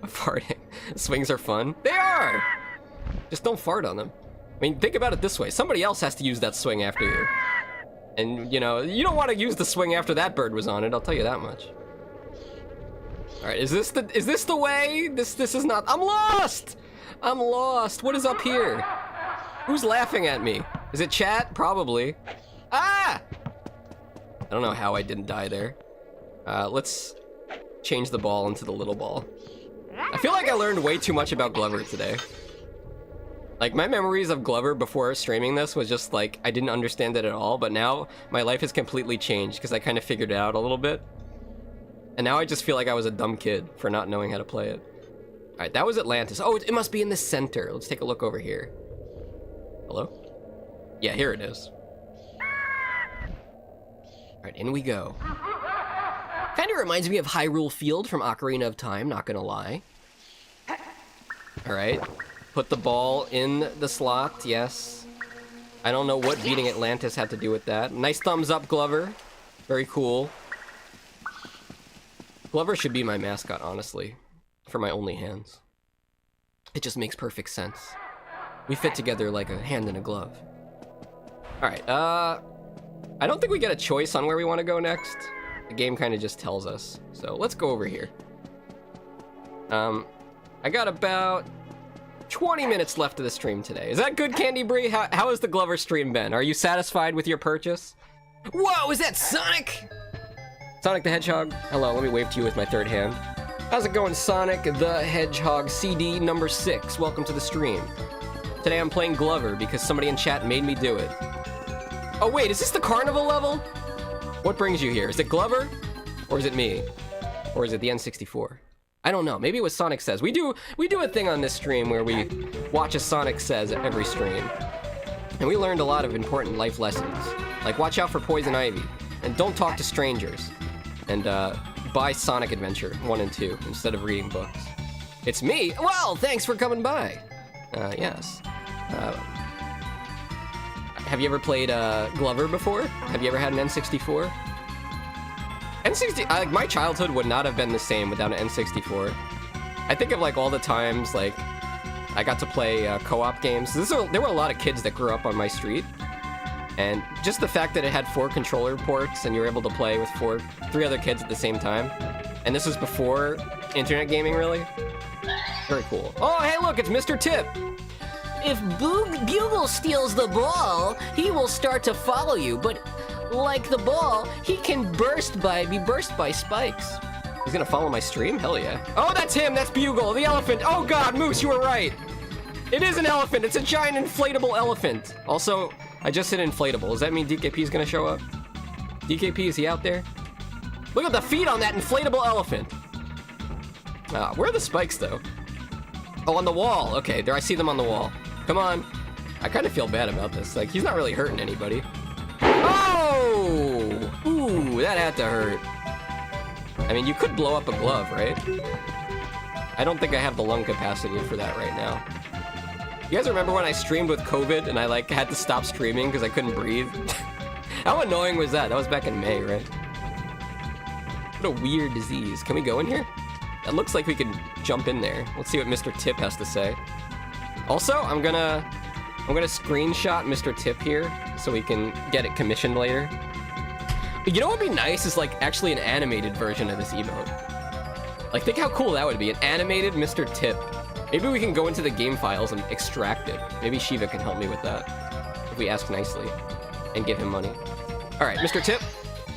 farting. Swings are fun. They are! Just don't fart on them. I mean, think about it this way. Somebody else has to use that swing after you. And, you know, you don't want to use the swing after that bird was on it, I'll tell you that much. Alright, is this the way? This is not... I'm lost! I'm lost. What is up here? Who's laughing at me? Is it chat? Probably. Ah! I don't know how I didn't die there. Let's change the ball into the little ball. I feel like I learned way too much about Glover today. Like, my memories of Glover before streaming this was just like, I didn't understand it at all, but now my life has completely changed because I kind of figured it out a little bit. And now I just feel like I was a dumb kid for not knowing how to play it. Alright, that was Atlantis. Oh, it must be in the center. Let's take a look over here. Hello? Yeah, here it is. Alright, in we go. Kinda reminds me of Hyrule Field from Ocarina of Time, not gonna lie. Alright. Put the ball in the slot, yes. I don't know what beating Atlantis had to do with that. Nice thumbs up, Glover. Very cool. Glover should be my mascot, honestly. For my only hands. It just makes perfect sense. We fit together like a hand in a glove. Alright, I don't think we get a choice on where we want to go next. The game kind of just tells us. So let's go over here. I got about 20 minutes left of the stream today. Is that good, Candy Brie? How has the Glover stream been? Are you satisfied with your purchase? Whoa, is that Sonic? Sonic the Hedgehog. Hello, let me wave to you with my third hand. How's it going, Sonic the Hedgehog CD number 6? Welcome to the stream. Today I'm playing Glover because somebody in chat made me do it. Oh wait, is this the carnival level? What brings you here? Is it Glover? Or is it me? Or is it the N64? I don't know. Maybe it was Sonic Says. We do a thing on this stream where we watch a Sonic Says at every stream. And we learned a lot of important life lessons. Like watch out for poison ivy. And don't talk to strangers. And buy Sonic Adventure 1 and 2 instead of reading books. It's me. Well, thanks for coming by. Yes. Have you ever played Glover before? Have you ever had an N64? Like my childhood would not have been the same without an N64. I think of like all the times like I got to play co-op games. There were a lot of kids that grew up on my street, and just the fact that it had 4 controller ports and you were able to play with 3 other kids at the same time, and this was before internet gaming, really. Very cool. Oh, hey, look, it's Mr. Tip. If Bugle steals the ball, he will start to follow you, but like the ball, he can be burst by spikes. He's gonna follow my stream? Hell yeah. Oh, that's him, that's Bugle, the elephant. Oh God, Moose, you were right. It is an elephant, it's a giant inflatable elephant. Also, I just said inflatable. Does that mean DKP is gonna show up? DKP, is he out there? Look at the feet on that inflatable elephant. Where are the spikes though? Oh, on the wall. Okay, there, I see them on the wall. Come on. I kind of feel bad about this. Like, he's not really hurting anybody. Oh! Ooh, that had to hurt. I mean, you could blow up a glove, right? I don't think I have the lung capacity for that right now. You guys remember when I streamed with COVID and I, like, had to stop streaming because I couldn't breathe? How annoying was that? That was back in May, right? What a weird disease. Can we go in here? It looks like we can jump in there. Let's see what Mr. Tip has to say. Also, I'm gonna screenshot Mr. Tip here so we can get it commissioned later. You know what would be nice is like actually an animated version of this emote. Like think how cool that would be, an animated Mr. Tip. Maybe we can go into the game files and extract it. Maybe Shiva can help me with that if we ask nicely and give him money. All right, Mr. Tip.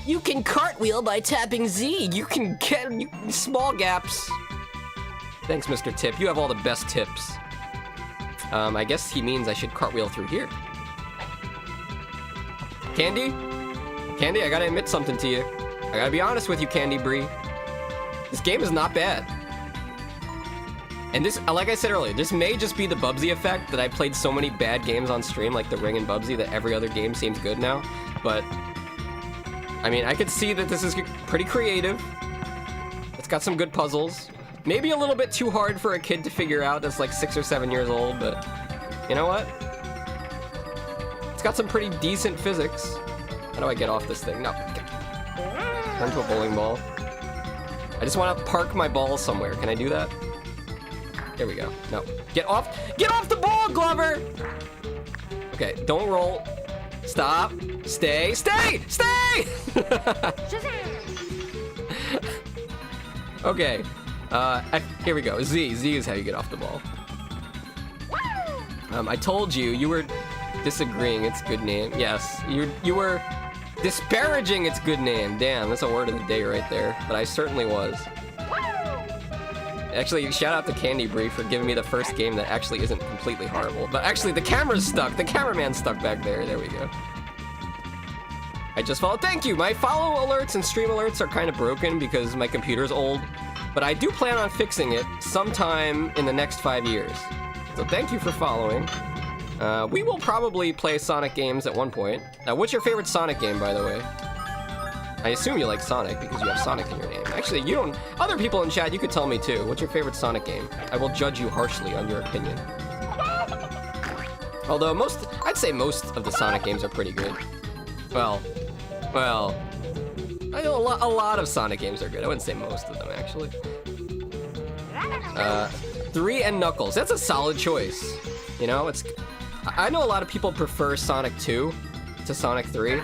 You can cartwheel by tapping Z. You can get small gaps. Thanks, Mr. Tip. You have all the best tips. I guess he means I should cartwheel through here. Candy? Candy, I gotta admit something to you. I gotta be honest with you, Candy Bree. This game is not bad. And this, like I said earlier, this may just be the Bubsy effect that I played so many bad games on stream, like The Ring and Bubsy, that every other game seems good now. But I mean, I could see that this is pretty creative. It's got some good puzzles. Maybe a little bit too hard for a kid to figure out that's like 6 or 7 years old, but you know what? It's got some pretty decent physics. How do I get off this thing? No. Turn to a bowling ball. I just want to park my ball somewhere. Can I do that? There we go. No. Get off the ball, Glover! Okay, don't roll. Stop. Stay. Okay. Here we go. Z is how you get off the ball. I told you, you were disagreeing its good name. Yes, you were disparaging its good name. Damn, that's a word of the day right there. But I certainly was. Actually, shout out to Candy Bree for giving me the first game that actually isn't completely horrible. But actually, the camera's stuck. The cameraman's stuck back there. There we go. I just followed. Thank you. My follow alerts and stream alerts are kind of broken because my computer's old. But I do plan on fixing it sometime in the next 5 years. So thank you for following. We will probably play Sonic games at one point. Now, what's your favorite Sonic game, by the way? I assume you like Sonic because you have Sonic in your name. Actually, you don't. Other people in chat, you could tell me too. What's your favorite Sonic game? I will judge you harshly on your opinion. Although I'd say most of the Sonic games are pretty good. Well, I know a lot of Sonic games are good. I wouldn't say most of them, actually. 3 and Knuckles. That's a solid choice. You know, I know a lot of people prefer Sonic 2 to Sonic 3.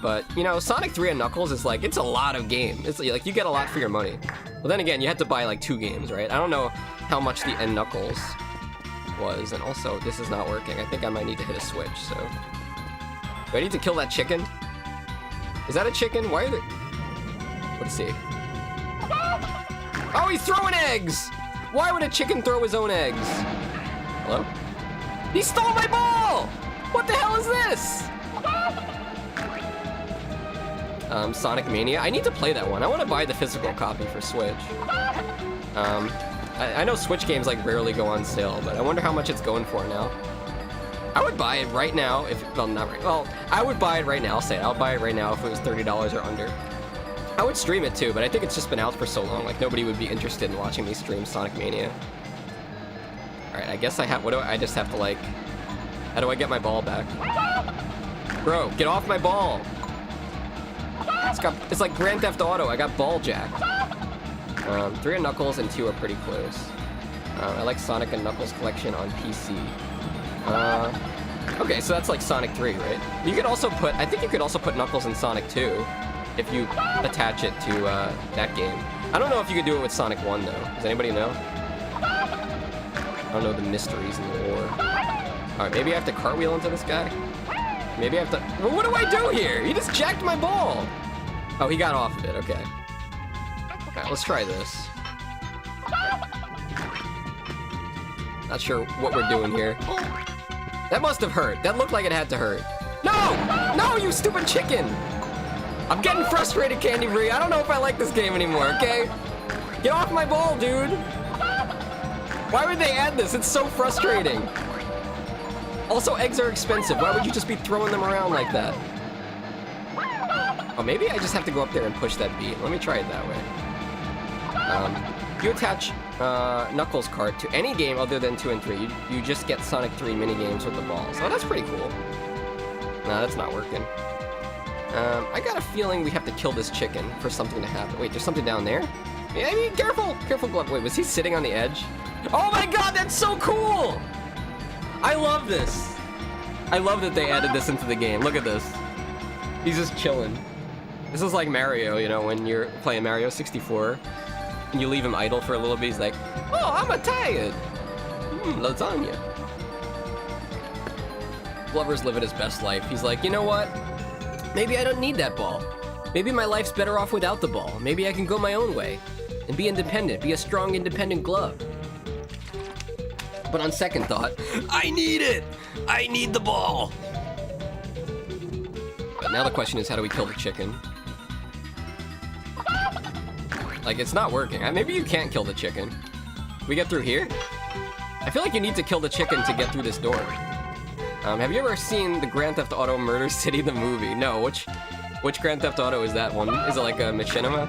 But, you know, Sonic 3 and Knuckles is like, it's a lot of game. It's like, you get a lot for your money. Well, then again, you have to buy like 2 games, right? I don't know how much the N Knuckles was. And also, this is not working. I think I might need to hit a switch, so. Do I need to kill that chicken? Is that a chicken? Why are they... Let's see. Oh, he's throwing eggs! Why would a chicken throw his own eggs? Hello? He stole my ball! What the hell is this? Sonic Mania. I need to play that one. I want to buy the physical copy for Switch. I know Switch games like rarely go on sale, but I wonder how much it's going for now. I would buy it right now if, well, not right, well, I would buy it right now. I'll say it. I'll buy it right now if it was $30 or under. I would stream it too, but I think it's just been out for so long, like nobody would be interested in watching me stream Sonic Mania. Alright, I guess I have, I just have to like, how do I get my ball back? Bro, get off my ball! It's like Grand Theft Auto, I got ball jacked. 3 and Knuckles and 2 are pretty close. I like Sonic and Knuckles collection on PC. Okay, so that's like Sonic 3, right? You could also put, I think you could also put Knuckles in Sonic 2 if you attach it to that game. I don't know if you could do it with Sonic 1 though. Does anybody know? I don't know the mysteries in the lore. Alright, maybe I have to cartwheel into this guy? Maybe I have to, well, what do I do here? He just jacked my ball! Oh, he got off of it, okay. Alright, let's try this. Not sure what we're doing here. That must have hurt. That looked like it had to hurt. No! No, you stupid chicken! I'm getting frustrated, Candy Bree. I don't know if I like this game anymore, okay? Get off my ball, dude! Why would they add this? It's so frustrating. Also, eggs are expensive. Why would you just be throwing them around like that? Oh, maybe I just have to go up there and push that beat. Let me try it that way. You attach Knuckles cart to any game other than 2 and 3. You just get Sonic 3 minigames with the balls. Oh, that's pretty cool. Nah, that's not working. I got a feeling we have to kill this chicken for something to happen. Wait, there's something down there? Yeah, I mean, careful! Careful, Glove. Wait, was he sitting on the edge? Oh my god, that's so cool! I love this. I love that they added this into the game. Look at this. He's just chilling. This is like Mario, you know, when you're playing Mario 64 and you leave him idle for a little bit, he's like, oh, I'm tired. Lasagna. Glover's living his best life. He's like, you know what? Maybe I don't need that ball. Maybe my life's better off without the ball. Maybe I can go my own way and be independent, be a strong, independent Glove. But on second thought, I need it! I need the ball! But now the question is, how do we kill the chicken? Like, it's not working. Maybe you can't kill the chicken. We get through here? I feel like you need to kill the chicken to get through this door. Have you ever seen the Grand Theft Auto Murder City, the movie? No, which Grand Theft Auto is that one? Is it like a machinima?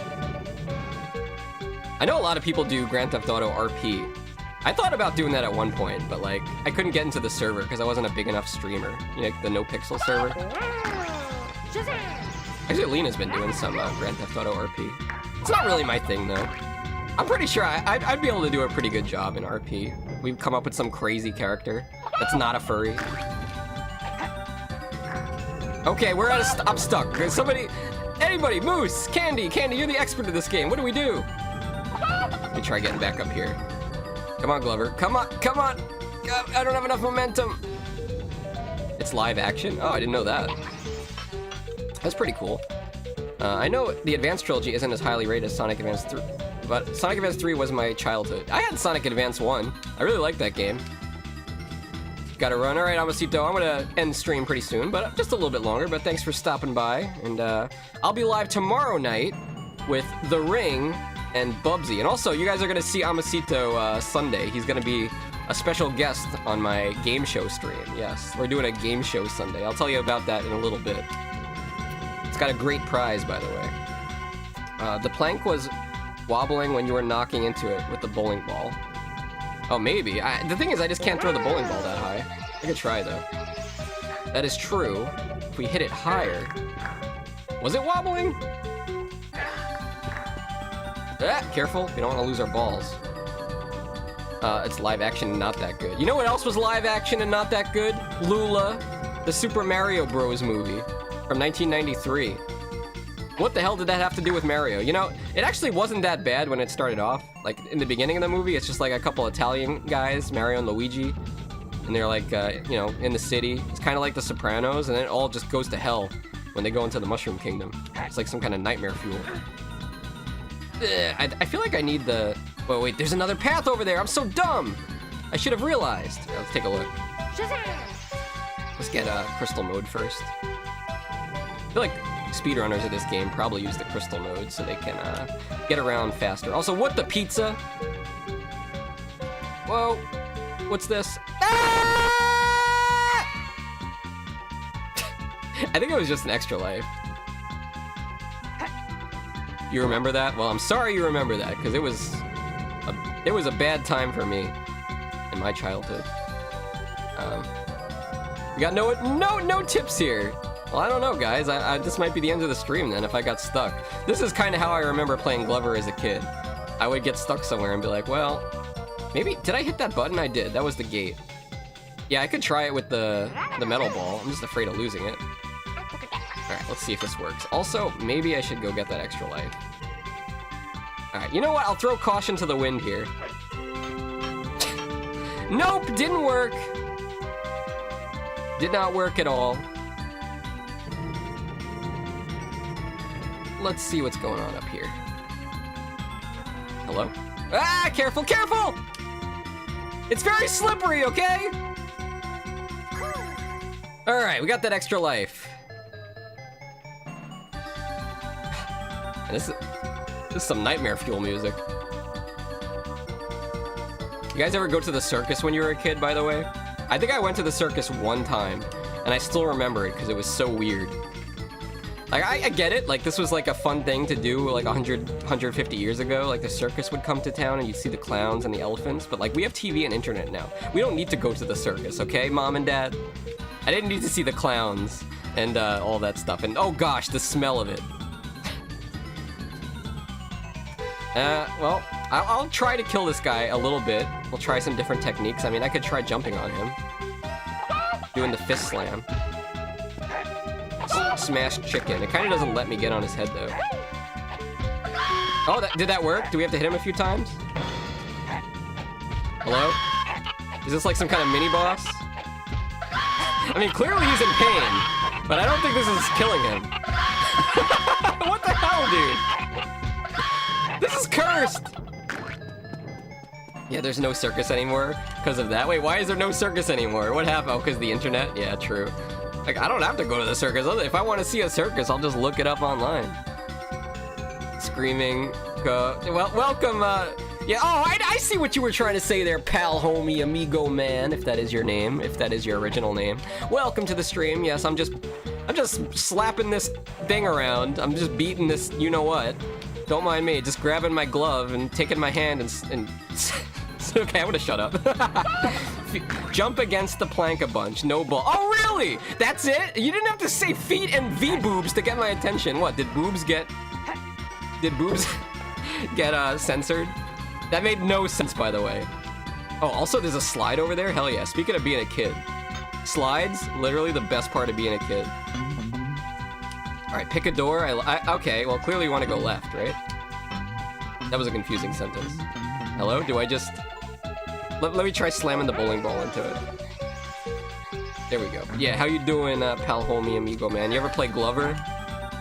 I know a lot of people do Grand Theft Auto RP. I thought about doing that at one point, but like, I couldn't get into the server because I wasn't a big enough streamer. You know, the no-pixel server. Actually, Lena's been doing some Grand Theft Auto RP. It's not really my thing, though. I'm pretty sure I'd be able to do a pretty good job in RP. We've come up with some crazy character that's not a furry. Okay, we're at I'm stuck. Somebody, anybody, Moose, Candy, you're the expert of this game. What do we do? Let me try getting back up here. Come on, Glover. Come on. I don't have enough momentum. It's live action? Oh, I didn't know that. That's pretty cool. I know the Advance trilogy isn't as highly rated as Sonic Advance 3, but Sonic Advance 3 was my childhood. I had Sonic Advance 1. I really liked that game. Gotta run. Alright, Amasito, I'm gonna end stream pretty soon, but just a little bit longer, but thanks for stopping by. And I'll be live tomorrow night with The Ring and Bubsy. And also, you guys are gonna see Amasito Sunday. He's gonna be a special guest on my game show stream. Yes, we're doing a game show Sunday. I'll tell you about that in a little bit. It's got a great prize, by the way. The plank was wobbling when you were knocking into it with the bowling ball. Oh, maybe. The thing is, I just can't throw the bowling ball that high. I could try, though. That is true. If we hit it higher... Was it wobbling? Careful. We don't want to lose our balls. It's live action and not that good. You know what else was live action and not that good? Lula, the Super Mario Bros. Movie from 1993. What the hell did that have to do with Mario? You know, it actually wasn't that bad when it started off. Like, in the beginning of the movie, it's just like a couple Italian guys, Mario and Luigi. And they're like, you know, in the city. It's kind of like The Sopranos, and then it all just goes to hell when they go into the Mushroom Kingdom. It's like some kind of nightmare fuel. I feel like I need the... Oh, wait, there's another path over there. I'm so dumb. I should have realized. Yeah, let's take a look. Let's get Crystal Mode first. I feel like speedrunners of this game probably use the crystal mode so they can get around faster. Also, what the pizza? Whoa, what's this? Ah! I think it was just an extra life. You remember that? Well, I'm sorry you remember that, because it was a bad time for me in my childhood. We got no tips here. Well, I don't know, guys. This might be the end of the stream then if I got stuck. This is kind of how I remember playing Glover as a kid. I would get stuck somewhere and be like, well, maybe, did I hit that button? I did. That was the gate. Yeah, I could try it with the metal ball. I'm just afraid of losing it. Alright, let's see if this works. Also, maybe I should go get that extra life. Alright, you know what? I'll throw caution to the wind here. Nope, didn't work. Did not work at all. Let's see what's going on up here. Hello? Ah, careful, careful! It's very slippery, okay? Alright, we got that extra life. And this is some nightmare fuel music. You guys ever go to the circus when you were a kid, by the way? I think I went to the circus one time, and I still remember it because it was so weird. Like, I get it, like, this was like a fun thing to do like 150 years ago. Like, the circus would come to town and you'd see the clowns and the elephants, but like, we have TV and internet now. We don't need to go to the circus, okay, Mom and Dad? I didn't need to see the clowns and all that stuff, and oh gosh, the smell of it. Well, I'll try to kill this guy a little bit. We'll try some different techniques. I mean, I could try jumping on him. Doing the fist slam. Smashed chicken. It kind of doesn't let me get on his head, though. Oh, did that work? Do we have to hit him a few times? Hello? Is this like some kind of mini-boss? I mean, clearly he's in pain, but I don't think this is killing him. What the hell, dude? This is cursed! Yeah, there's no circus anymore because of that. Wait, why is there no circus anymore? What happened? Oh, because the internet? Yeah, true. Like, I don't have to go to the circus. If I want to see a circus, I'll just look it up online. Screaming, go. Well, welcome, yeah, oh, I see what you were trying to say there, pal, homie, amigo man, if that is your name, if that is your original name. Welcome to the stream. Yes, I'm just slapping this thing around. I'm just beating this, you know what. Don't mind me, just grabbing my glove and taking my hand and okay, I'm gonna shut up. Jump against the plank a bunch, no ball. Oh, really? That's it? You didn't have to say feet and V-boobs to get my attention. What, did boobs get censored? That made no sense, by the way. Oh, also there's a slide over there? Hell yeah, speaking of being a kid. Slides, literally the best part of being a kid. Alright, pick a door. Okay, well, clearly you want to go left, right? That was a confusing sentence. Hello? Do I just... Let me try slamming the bowling ball into it. There we go. Yeah, how you doing, pal, homie, amigo, man? You ever play Glover?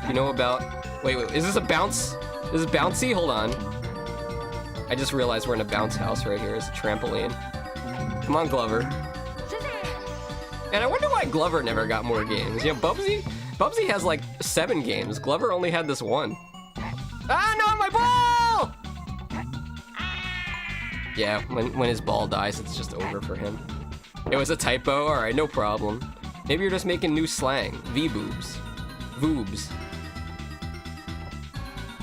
You know about... Wait, is this a bounce? Is this bouncy? Hold on. I just realized we're in a bounce house right here. It's a trampoline. Come on, Glover. And I wonder why Glover never got more games. You know, Bubsy has like 7 games. Glover only had this one. Ah, no, my ball! Yeah, when his ball dies, it's just over for him. It was a typo? Alright, no problem. Maybe you're just making new slang. V-boobs. Voobs.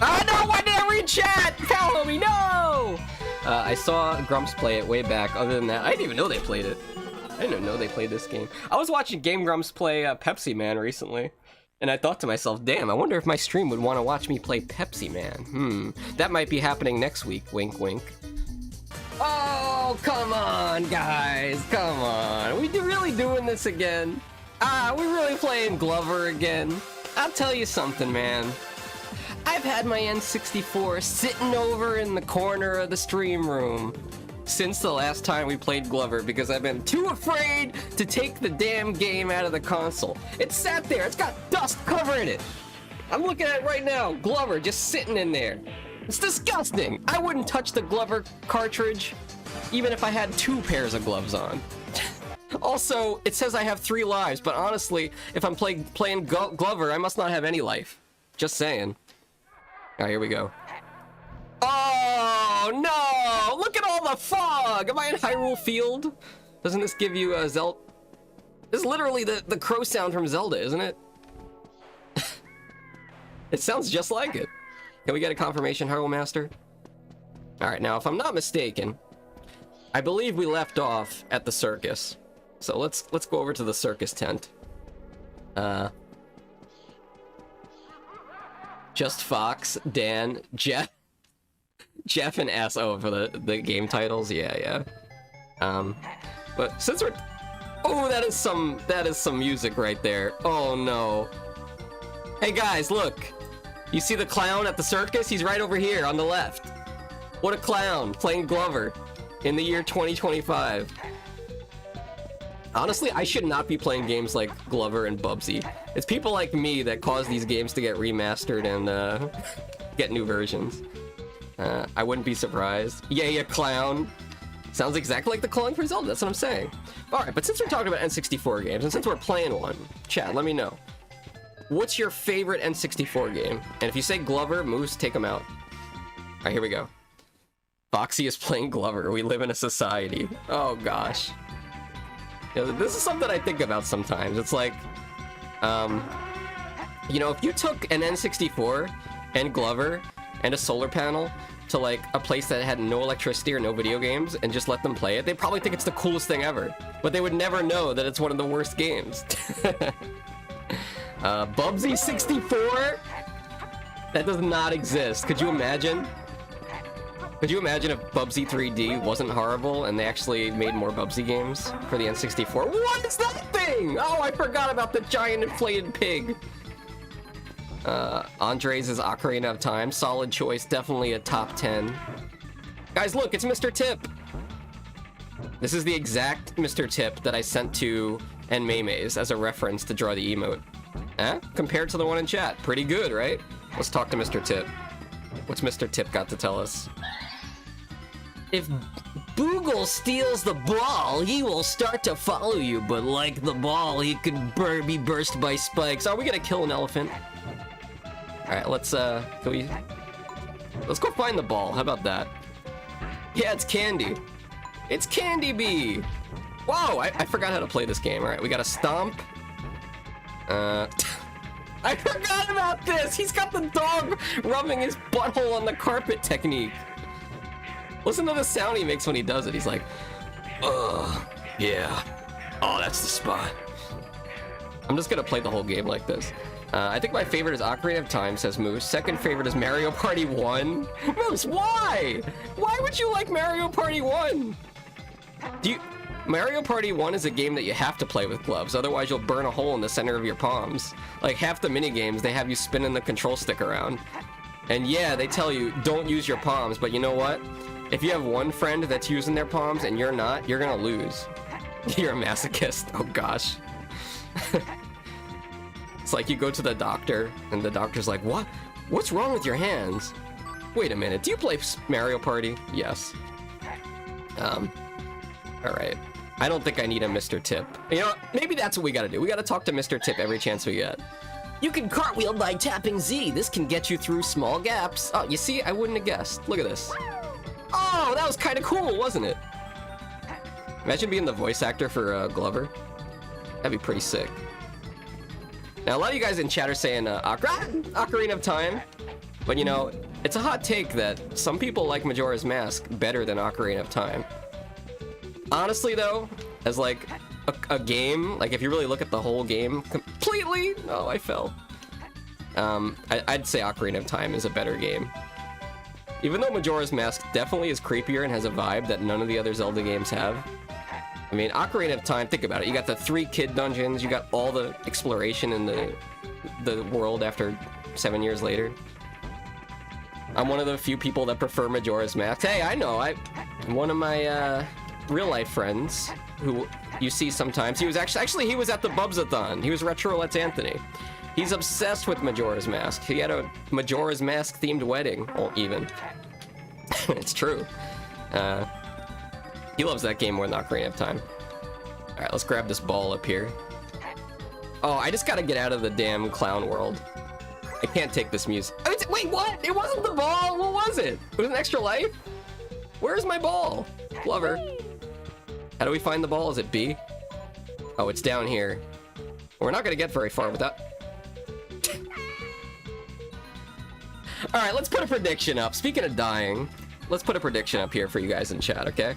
Ah, no, why did I read chat? Follow me, no! I saw Grumps play it way back. Other than that, I didn't even know they played it. I didn't even know they played this game. I was watching Game Grumps play Pepsi Man recently. And I thought to myself, damn, I wonder if my stream would want to watch me play Pepsi Man. That might be happening next week, wink wink. Oh, come on, guys, come on. Are we really doing this again? Ah, we really playing Glover again? I'll tell you something, man. I've had my N64 sitting over in the corner of the stream room since the last time we played Glover because I've been too afraid to take the damn game out of the console. It's sat there, it's got dust covering it. I'm looking at it right now, Glover just sitting in there. It's disgusting. I wouldn't touch the Glover cartridge even if I had 2 pairs of gloves on. Also, it says I have 3 lives, but honestly, if I'm playing Glover, I must not have any life. Just saying. Alright, here we go. Oh, no! Look at all the fog! Am I in Hyrule Field? Doesn't this give you a Zelda? This is literally the crow sound from Zelda, isn't it? It sounds just like it. Can we get a confirmation, Hyrule Master? Alright, now if I'm not mistaken, I believe we left off at the circus. So let's go over to the circus tent. Just Fox, Dan, Jeff, and S. Oh, for the game titles, yeah. But since we're, oh, that is some music right there. Oh no. Hey guys, look. You see the clown at the circus? He's right over here on the left. What a clown playing Glover in the year 2025. Honestly, I should not be playing games like Glover and Bubsy. It's people like me that cause these games to get remastered and get new versions. I wouldn't be surprised. Yay, a clown. Sounds exactly like the clone for Zelda, that's what I'm saying. Alright, but since we're talking about N64 games, and since we're playing one, chat, let me know. What's your favorite N64 game? And if you say Glover, Moose, take them out. Alright, here we go. Foxxy is playing Glover. We live in a society. Oh gosh. You know, this is something I think about sometimes. It's like, you know, if you took an N64 and Glover and a solar panel to like a place that had no electricity or no video games and just let them play it, they'd probably think it's the coolest thing ever. But they would never know that it's one of the worst games. Bubsy 64? That does not exist. Could you imagine? Could you imagine if Bubsy 3D wasn't horrible and they actually made more Bubsy games for the N64? What is that thing? Oh, I forgot about the giant inflated pig. Andres is Ocarina of Time. Solid choice. Definitely a top 10. Guys, look, it's Mr. Tip. This is the exact Mr. Tip that I sent to Nmaymays as a reference to draw the emote. Eh? Compared to the one in chat. Pretty good, right? Let's talk to Mr. Tip. What's Mr. Tip got to tell us? If Boogle steals the ball, he will start to follow you, but like the ball, he could be burst by spikes. Are we gonna kill an elephant? Alright, let's go find the ball. How about that? Yeah, it's Candy. It's Candy Bee! Whoa, I forgot how to play this game. Alright, we gotta stomp. I forgot about this! He's got the dog rubbing his butthole on the carpet technique. Listen to the sound he makes when he does it. He's like, ugh, yeah. Oh, that's the spot. I'm just gonna play the whole game like this. I think my favorite is Ocarina of Time, says Moose. Second favorite is Mario Party 1. Moose, why? Why would you like Mario Party 1? Mario Party 1 is a game that you have to play with gloves, otherwise you'll burn a hole in the center of your palms. Like half the mini games, they have you spinning the control stick around. And yeah, they tell you, don't use your palms, but you know what? If you have one friend that's using their palms and you're not, you're gonna lose. You're a masochist. Oh gosh. It's like you go to the doctor and the doctor's like, what? What's wrong with your hands? Wait a minute, do you play Mario Party? Yes. Alright. I don't think I need a Mr. Tip. You know, maybe that's what we gotta do. We gotta talk to Mr. Tip every chance we get. You can cartwheel by tapping Z. This can get you through small gaps. Oh, you see? I wouldn't have guessed. Look at this. Oh, that was kind of cool, wasn't it? Imagine being the voice actor for Glover. That'd be pretty sick. Now, a lot of you guys in chat are saying Ocarina of Time. But, you know, it's a hot take that some people like Majora's Mask better than Ocarina of Time. Honestly, though, as like a game, like if you really look at the whole game completely, oh, I fell. I'd say Ocarina of Time is a better game. Even though Majora's Mask definitely is creepier and has a vibe that none of the other Zelda games have. I mean, Ocarina of Time, think about it. You got the 3 kid dungeons, you got all the exploration in the world after 7 years later. I'm one of the few people that prefer Majora's Mask. Hey, I know, one of my real life friends who you see sometimes, he was actually he was at the Bubsathon. He was Retro Let's Anthony. He's obsessed with Majora's Mask. He had a Majora's Mask themed wedding, even. It's true. He loves that game more than Ocarina of Time. Alright, let's grab this ball up here. Oh, I just gotta get out of the damn clown world. I can't take this music. Oh, wait, what? It wasn't the ball! What was it? It was an extra life? Where's my ball? Glover. How do we find the ball? Is it B? Oh, it's down here. We're not gonna get very far with that. Alright, let's put a prediction up. Speaking of dying, let's put a prediction up here for you guys in chat, okay?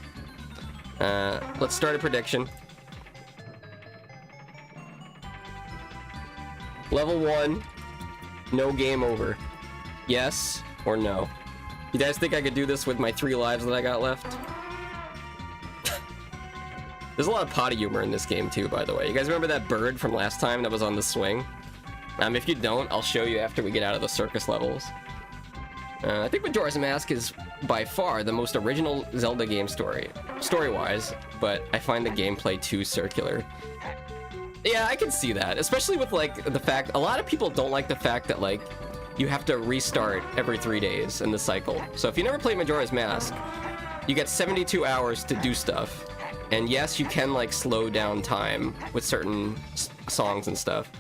Let's start a prediction. Level 1, no game over. Yes or no? You guys think I could do this with my 3 lives that I got left? There's a lot of potty humor in this game too, by the way. You guys remember that bird from last time that was on the swing? If you don't, I'll show you after we get out of the circus levels. I think Majora's Mask is by far the most original Zelda game story-wise, but I find the gameplay too circular. Yeah, I can see that, especially with like the fact a lot of people don't like the fact that like you have to restart every 3 days in the cycle. So if you never played Majora's Mask, you get 72 hours to do stuff. And yes, you can like slow down time with certain songs and stuff.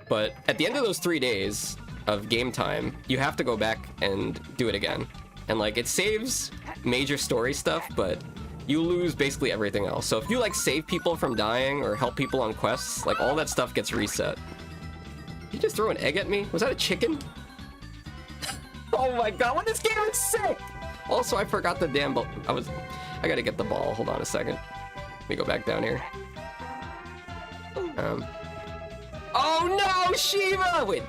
But at the end of those 3 days of game time, you have to go back and do it again. And like it saves major story stuff, but you lose basically everything else. So if you like save people from dying or help people on quests, like all that stuff gets reset. Did you just throw an egg at me? Was that a chicken? Oh my god, what, this game is sick! Also, I forgot the damn ball. I gotta get the ball. Hold on a second. Let me go back down here. Oh no, Shiva! Wait.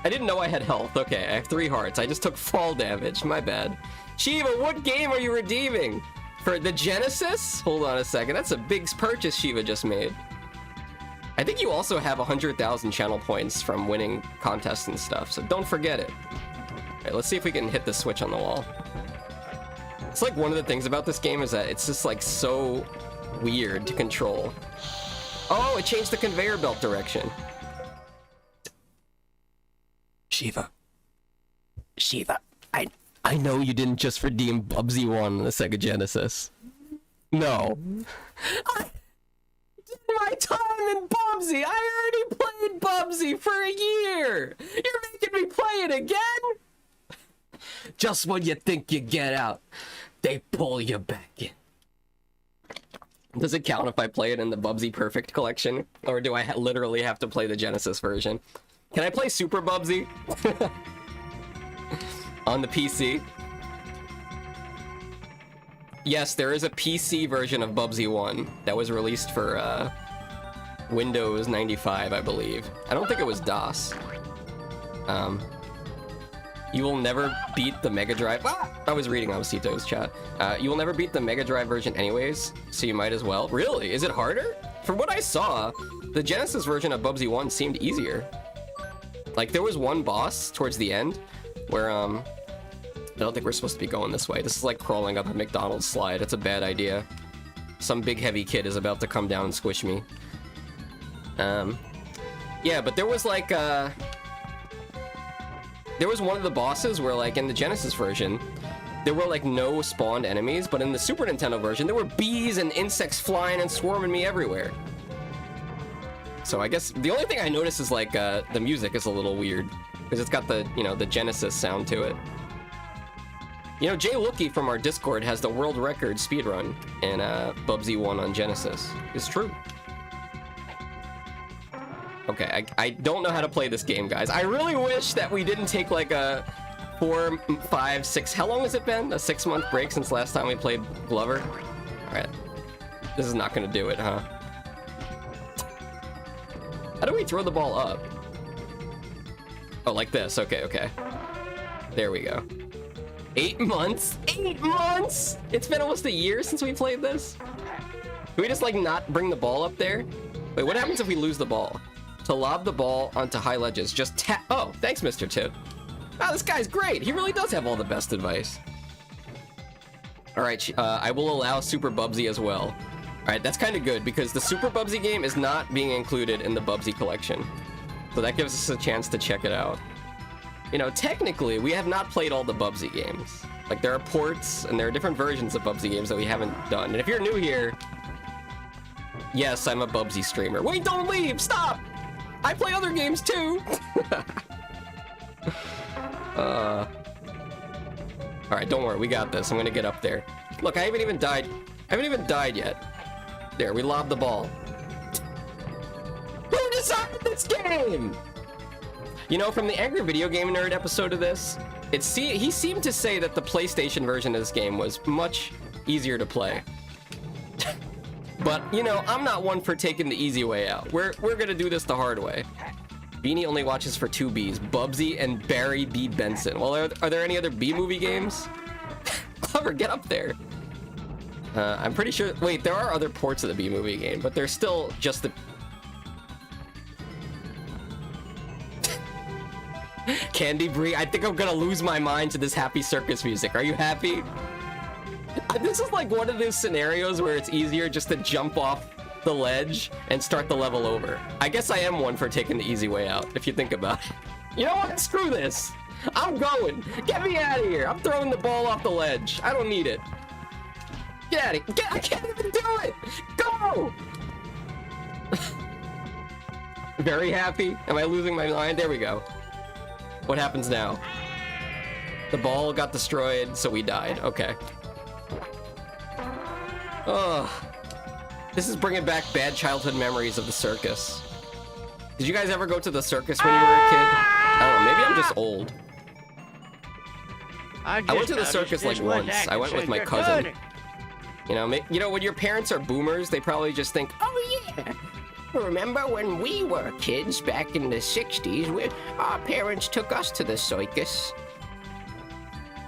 I didn't know I had health. Okay, I have 3 hearts. I just took fall damage. My bad. Shiva, what game are you redeeming? For the Genesis? Hold on a second. That's a big purchase Shiva just made. I think you also have 100,000 channel points from winning contests and stuff, so don't forget it. Alright, let's see if we can hit the switch on the wall. It's like one of the things about this game is that it's just like so weird to control. Oh, it changed the conveyor belt direction. Shiva. Shiva, I know you didn't just redeem Bubsy 1 on the Sega Genesis. No. I did my time in Bubsy! I already played Bubsy for a year! You're making me play it again? Just when you think you get out, they pull you back in. Does it count if I play it in the Bubsy Perfect collection? Or do I literally have to play the Genesis version? Can I play Super Bubsy? On the PC? Yes, there is a PC version of Bubsy 1 that was released for Windows 95, I believe. I don't think it was DOS. You will never beat the Mega Drive. Ah! I was reading Amosito's chat. You will never beat the Mega Drive version anyways, so you might as well. Really? Is it harder? From what I saw, the Genesis version of Bubsy 1 seemed easier. Like, there was one boss towards the end where, I don't think we're supposed to be going this way. This is like crawling up a McDonald's slide. It's a bad idea. Some big heavy kid is about to come down and squish me. Yeah, but there was like, there was one of the bosses where, like, in the Genesis version, there were, like, no spawned enemies, but in the Super Nintendo version, there were bees and insects flying and swarming me everywhere. So I guess the only thing I noticed is, like, the music is a little weird, because it's got the, you know, the Genesis sound to it. You know, Jay Wookie from our Discord has the world record speedrun in Bubsy 1 on Genesis. It's true. Okay, I don't know how to play this game, guys. I really wish that we didn't take like a 4, 5, 6... How long has it been? A 6-month break since last time we played Glover? Alright. This is not gonna do it, huh? How do we throw the ball up? Oh, like this. Okay, okay. There we go. 8 months? 8 months?! It's been almost a year since we played this? Can we just, like, not bring the ball up there? Wait, what happens if we lose the ball? To lob the ball onto high ledges, just tap... Oh, thanks, Mr. Tip. Wow, this guy's great! He really does have all the best advice. Alright, I will allow Super Bubsy as well. Alright, that's kind of good, because the Super Bubsy game is not being included in the Bubsy collection. So that gives us a chance to check it out. You know, technically, we have not played all the Bubsy games. Like, there are ports, and there are different versions of Bubsy games that we haven't done. And if you're new here, Yes, I'm a Bubsy streamer. Wait, don't leave! Stop! I play other games too! Alright, don't worry, we got this. I'm gonna get up there. Look, I haven't even died yet. There, we lobbed the ball. Who designed this game? You know, from the Angry Video Game Nerd episode of this, he seemed to say that the PlayStation version of this game was much easier to play. But, you know, I'm not one for taking the easy way out. We're gonna do this the hard way. Beanie only watches for 2 Bs, Bubsy and Barry B. Benson. Well, are there any other B-movie games? Glover, get up there. I'm pretty sure... Wait, there are other ports of the B-movie game, but they're still just the... Candy Brie, I think I'm gonna lose my mind to this Happy Circus music. Are you happy? This is like one of those scenarios where it's easier just to jump off the ledge and start the level over. I guess I am one for taking the easy way out, if you think about it. You know what? Screw this. I'm going. Get me out of here. I'm throwing the ball off the ledge. I don't need it. Get out of here. I can't even do it. Go. Very happy. Am I losing my mind? There we go. What happens now? The ball got destroyed, so we died. Okay. Ugh. This is bringing back bad childhood memories of the circus. Did you guys ever go to the circus when you were a kid? I don't know, maybe I'm just old. I went to the circus like once. I went with my cousin. You know, when your parents are boomers, they probably just think, Oh yeah! Remember when we were kids back in the 60s, our parents took us to the circus?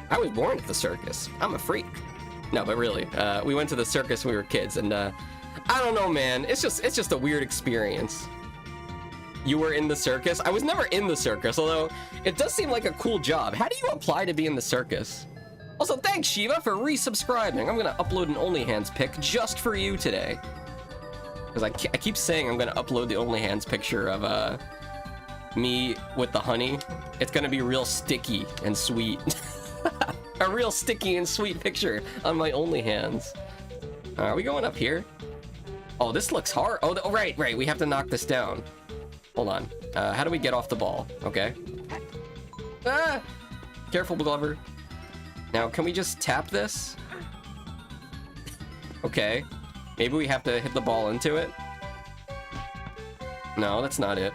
I was born at the circus. I'm a freak. No, but really, we went to the circus when we were kids, and I don't know, man. It's just a weird experience. You were in the circus? I was never in the circus, although it does seem like a cool job. How do you apply to be in the circus? Also, thanks, Shiva, for resubscribing. I'm gonna upload an OnlyHands pic just for you today. Because I keep saying I'm gonna upload the OnlyHands picture of me with the honey. It's gonna be real sticky and sweet. A real sticky and sweet picture on my OnlyHands. Are we going up here? Oh, this looks hard. Oh, right. We have to knock this down. Hold on. How do we get off the ball? Okay. Ah! Careful, Glover. Now, can we just tap this? Okay. Maybe we have to hit the ball into it? No, that's not it.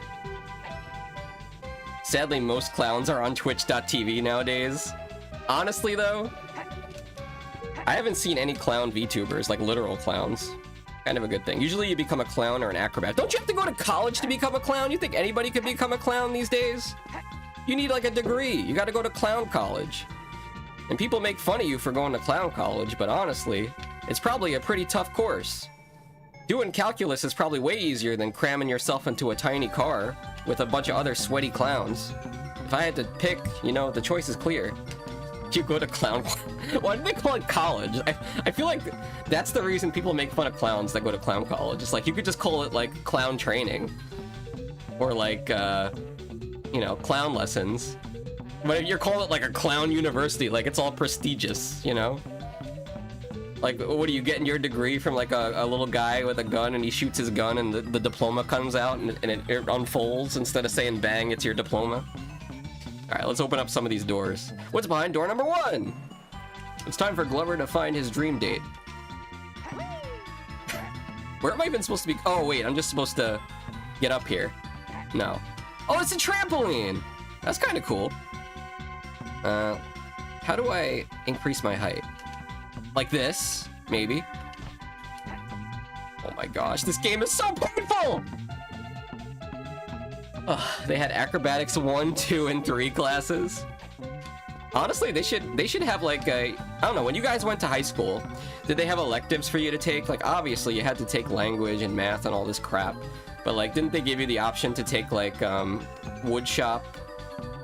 Sadly, most clowns are on twitch.tv nowadays. Honestly, though, I haven't seen any clown VTubers, like literal clowns. Kind of a good thing. Usually you become a clown or an acrobat. Don't you have to go to college to become a clown? You think anybody could become a clown these days? You need like a degree. You gotta go to clown college. And people make fun of you for going to clown college, but honestly, it's probably a pretty tough course. Doing calculus is probably way easier than cramming yourself into a tiny car with a bunch of other sweaty clowns. If I had to pick, you know, the choice is clear. You go to clown. Why do they call it college? I feel like that's the reason people make fun of clowns that go to clown college. It's like you could just call it like clown training, or like you know, clown lessons. But if you're calling it like a clown university, like it's all prestigious, you know? Like, what are you getting your degree from? Like a little guy with a gun, and he shoots his gun, and the diploma comes out, and it unfolds. Instead of saying bang, it's your diploma. All right, let's open up some of these doors. What's behind door number 1? It's time for Glover to find his dream date. Where am I even supposed to be? Oh, wait, I'm just supposed to get up here. No. Oh, it's a trampoline! That's kind of cool. How do I increase my height? Like this, maybe. Oh my gosh, this game is so painful! Ugh, they had acrobatics 1, 2, and 3 classes. Honestly, they should have like a, I don't know, when you guys went to high school, did they have electives for you to take? Like, obviously you had to take language and math and all this crap, but like, didn't they give you the option to take like wood shop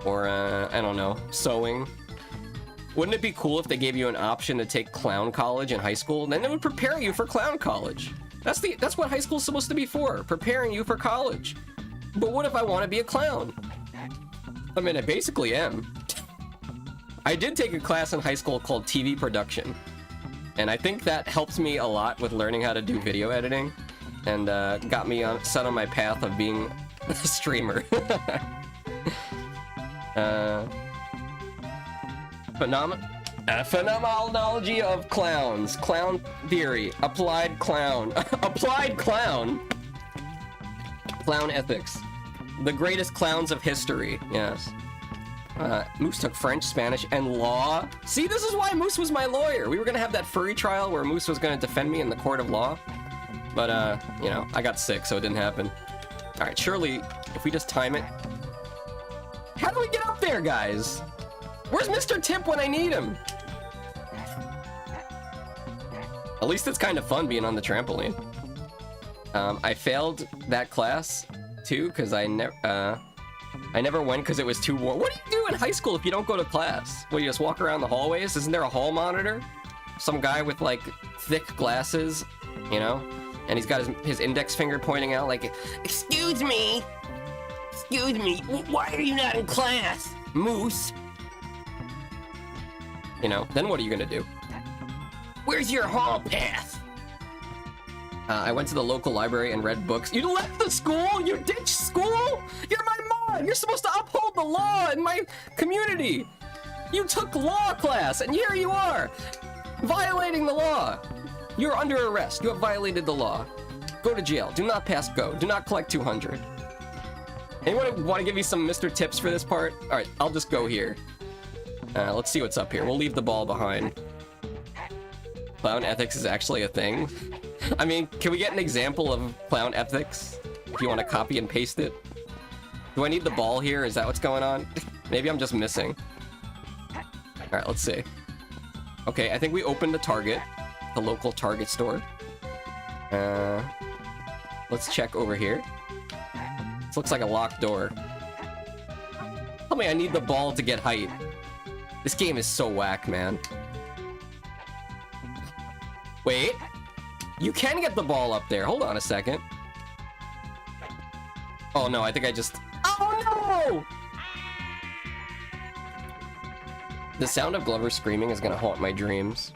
or I don't know, sewing? Wouldn't it be cool if they gave you an option to take clown college in high school? Then it would prepare you for clown college. That's what high school's supposed to be for, preparing you for college. But what if I want to be a clown? I mean, I basically am. I did take a class in high school called TV production, and I think that helped me a lot with learning how to do video editing. and got me set on my path of being a streamer. Phenomenology of clowns. Clown theory. Applied clown. Applied clown. Clown ethics. The greatest clowns of history. Yes. Moose took French, Spanish, and law. See, this is why Moose was my lawyer. We were gonna have that furry trial where Moose was gonna defend me in the court of law. But, you know, I got sick, so it didn't happen. Alright, surely, if we just time it... How do we get up there, guys? Where's Mr. Tip when I need him? At least it's kind of fun being on the trampoline. I failed that class, too, because I never went because it was too warm. What do you do in high school if you don't go to class? Well, you just walk around the hallways? Isn't there a hall monitor? Some guy with, like, thick glasses, you know? And he's got his index finger pointing out, like, Excuse me. Excuse me. Why are you not in class, Moose? You know, then what are you gonna do? Where's your hall pass? I went to the local library and read books. You left the school? You ditched school? You're my mom! You're supposed to uphold the law in my community! You took law class, and here you are! Violating the law! You're under arrest. You have violated the law. Go to jail. Do not pass go. Do not collect 200. Anyone want to give me some Mr. Tips for this part? Alright, I'll just go here. Let's see what's up here. We'll leave the ball behind. Clown ethics is actually a thing. I mean, can we get an example of clown ethics? If you want to copy and paste it. Do I need the ball here? Is that what's going on? Maybe I'm just missing. Alright, let's see. Okay, I think we opened the Target. The local Target store. Let's check over here. This looks like a locked door. Tell me I need the ball to get height. This game is so whack, man. Wait. You can get the ball up there. Hold on a second. Oh no, I think I just... Oh no! The sound of Glover screaming is gonna haunt my dreams.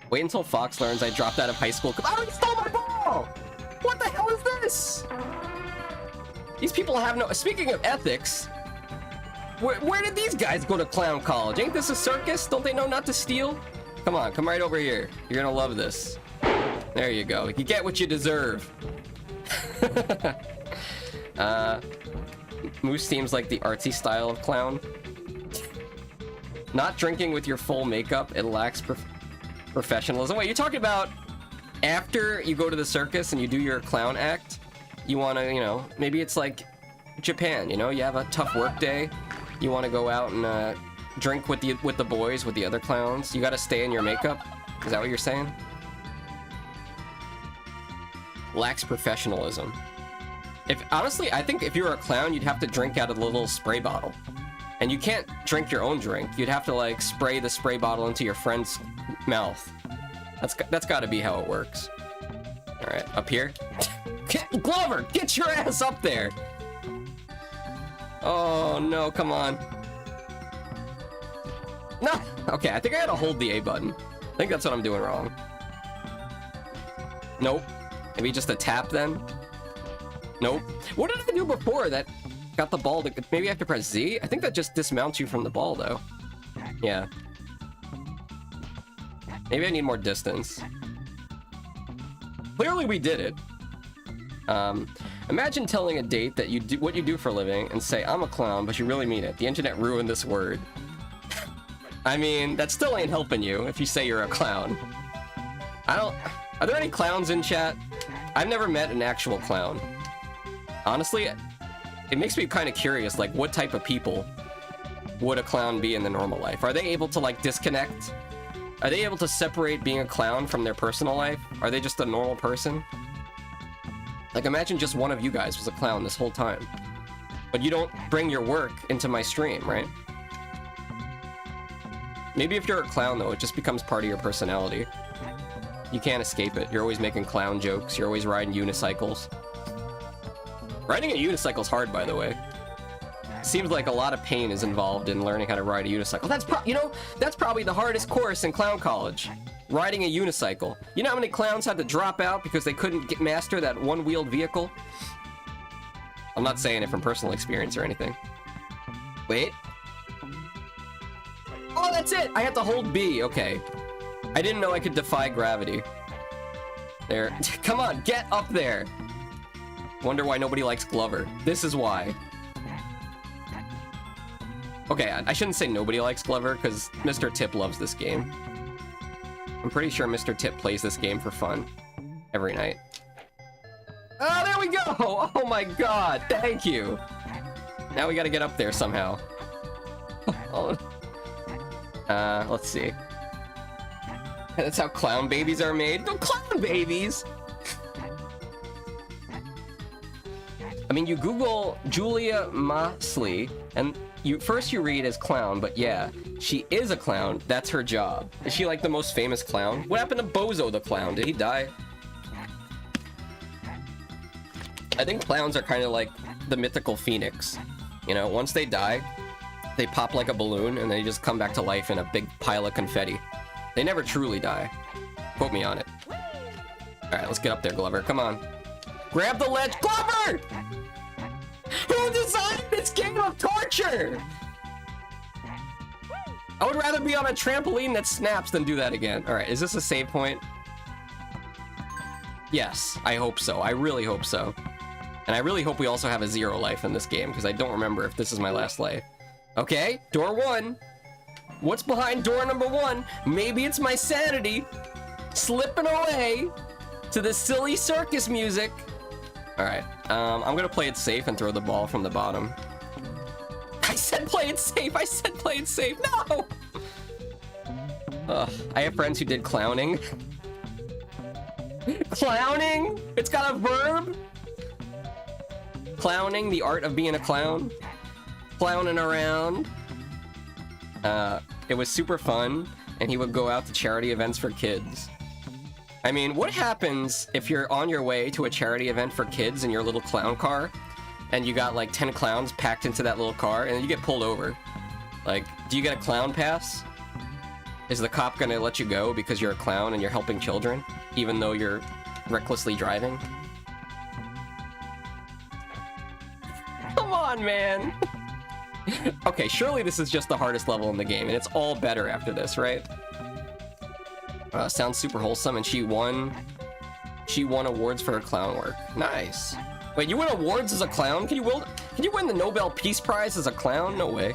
Wait until Fox learns I dropped out of high school because I stole my ball! What the hell is this? These people have no... Speaking of ethics, where did these guys go to clown college? Ain't this a circus? Don't they know not to steal? Come on, come right over here. You're gonna love this. There you go. You get what you deserve. Moose seems like the artsy style of clown. Not drinking with your full makeup, it lacks professionalism. Wait, you're talking about after you go to the circus and you do your clown act, you want to, you know, maybe it's like Japan, you know, you have a tough work day, you want to go out and drink with the boys, with the other clowns. You got to stay in your makeup. Is that what you're saying? Lacks professionalism. Honestly, I think if you were a clown, you'd have to drink out of the little spray bottle. And you can't drink your own drink. You'd have to, like, spray the spray bottle into your friend's mouth. That's got to be how it works. All right, up here. Glover, get your ass up there. Oh, no, come on. No. Okay, I think I gotta hold the A button. I think that's what I'm doing wrong. Nope. Maybe just a tap then? Nope. What did I do before that got the ball to... Maybe I have to press Z? I think that just dismounts you from the ball, though. Yeah. Maybe I need more distance. Clearly we did it. Imagine telling a date that you do what you do for a living and say, I'm a clown, but you really mean it. The internet ruined this word. I mean, that still ain't helping you if you say you're a clown. Are there any clowns in chat? I've never met an actual clown. Honestly, it makes me kind of curious, like, what type of people would a clown be in the normal life? Are they able to, like, disconnect? Are they able to separate being a clown from their personal life? Are they just a normal person? Like, imagine just one of you guys was a clown this whole time. But you don't bring your work into my stream, right? Maybe if you're a clown, though, it just becomes part of your personality. You can't escape it. You're always making clown jokes. You're always riding unicycles. Riding a unicycle's hard, by the way. Seems like a lot of pain is involved in learning how to ride a unicycle. That's probably the hardest course in clown college. riding a unicycle. You know how many clowns had to drop out because they couldn't master that one-wheeled vehicle? I'm not saying it from personal experience or anything. Wait. Oh, that's it! I have to hold B, okay. I didn't know I could defy gravity. There. Come on, get up there! Wonder why nobody likes Glover. This is why. Okay, I shouldn't say nobody likes Glover, because Mr. Tip loves this game. I'm pretty sure Mr. Tip plays this game for fun. Every night. Oh, there we go! Oh my god, thank you! Now we gotta get up there somehow. Oh. Let's see. That's how clown babies are made. No, clown babies! I mean, you Google Julia Mosley, and first you read as clown, but yeah, she is a clown. That's her job. Is she like the most famous clown? What happened to Bozo the clown? Did he die? I think clowns are kind of like the mythical phoenix. You know, once they die, they pop like a balloon and they just come back to life in a big pile of confetti. They never truly die. Quote me on it. Alright, let's get up there, Glover. Come on. Grab the ledge. Glover! Who designed this game of torture? I would rather be on a trampoline that snaps than do that again. Alright, is this a save point? Yes, I hope so. I really hope so. And I really hope we also have a 0 life in this game, because I don't remember if this is my last life. Okay, door 1. What's behind door number 1? Maybe it's my sanity slipping away to the silly circus music. Alright, I'm gonna play it safe and throw the ball from the bottom. I said play it safe! I said play it safe! No! I have friends who did clowning. Clowning? It's got a verb? Clowning, the art of being a clown. Clowning around. It was super fun, and he would go out to charity events for kids. I mean, what happens if you're on your way to a charity event for kids in your little clown car, and you got like 10 clowns packed into that little car, and then you get pulled over? Like, do you get a clown pass? Is the cop gonna let you go because you're a clown and you're helping children, even though you're recklessly driving? Come on, man! Okay, surely this is just the hardest level in the game, and it's all better after this, right? Sounds super wholesome, and she won awards for her clown work. Nice. Wait, you win awards as a clown? Can you win the Nobel Peace Prize as a clown? No way.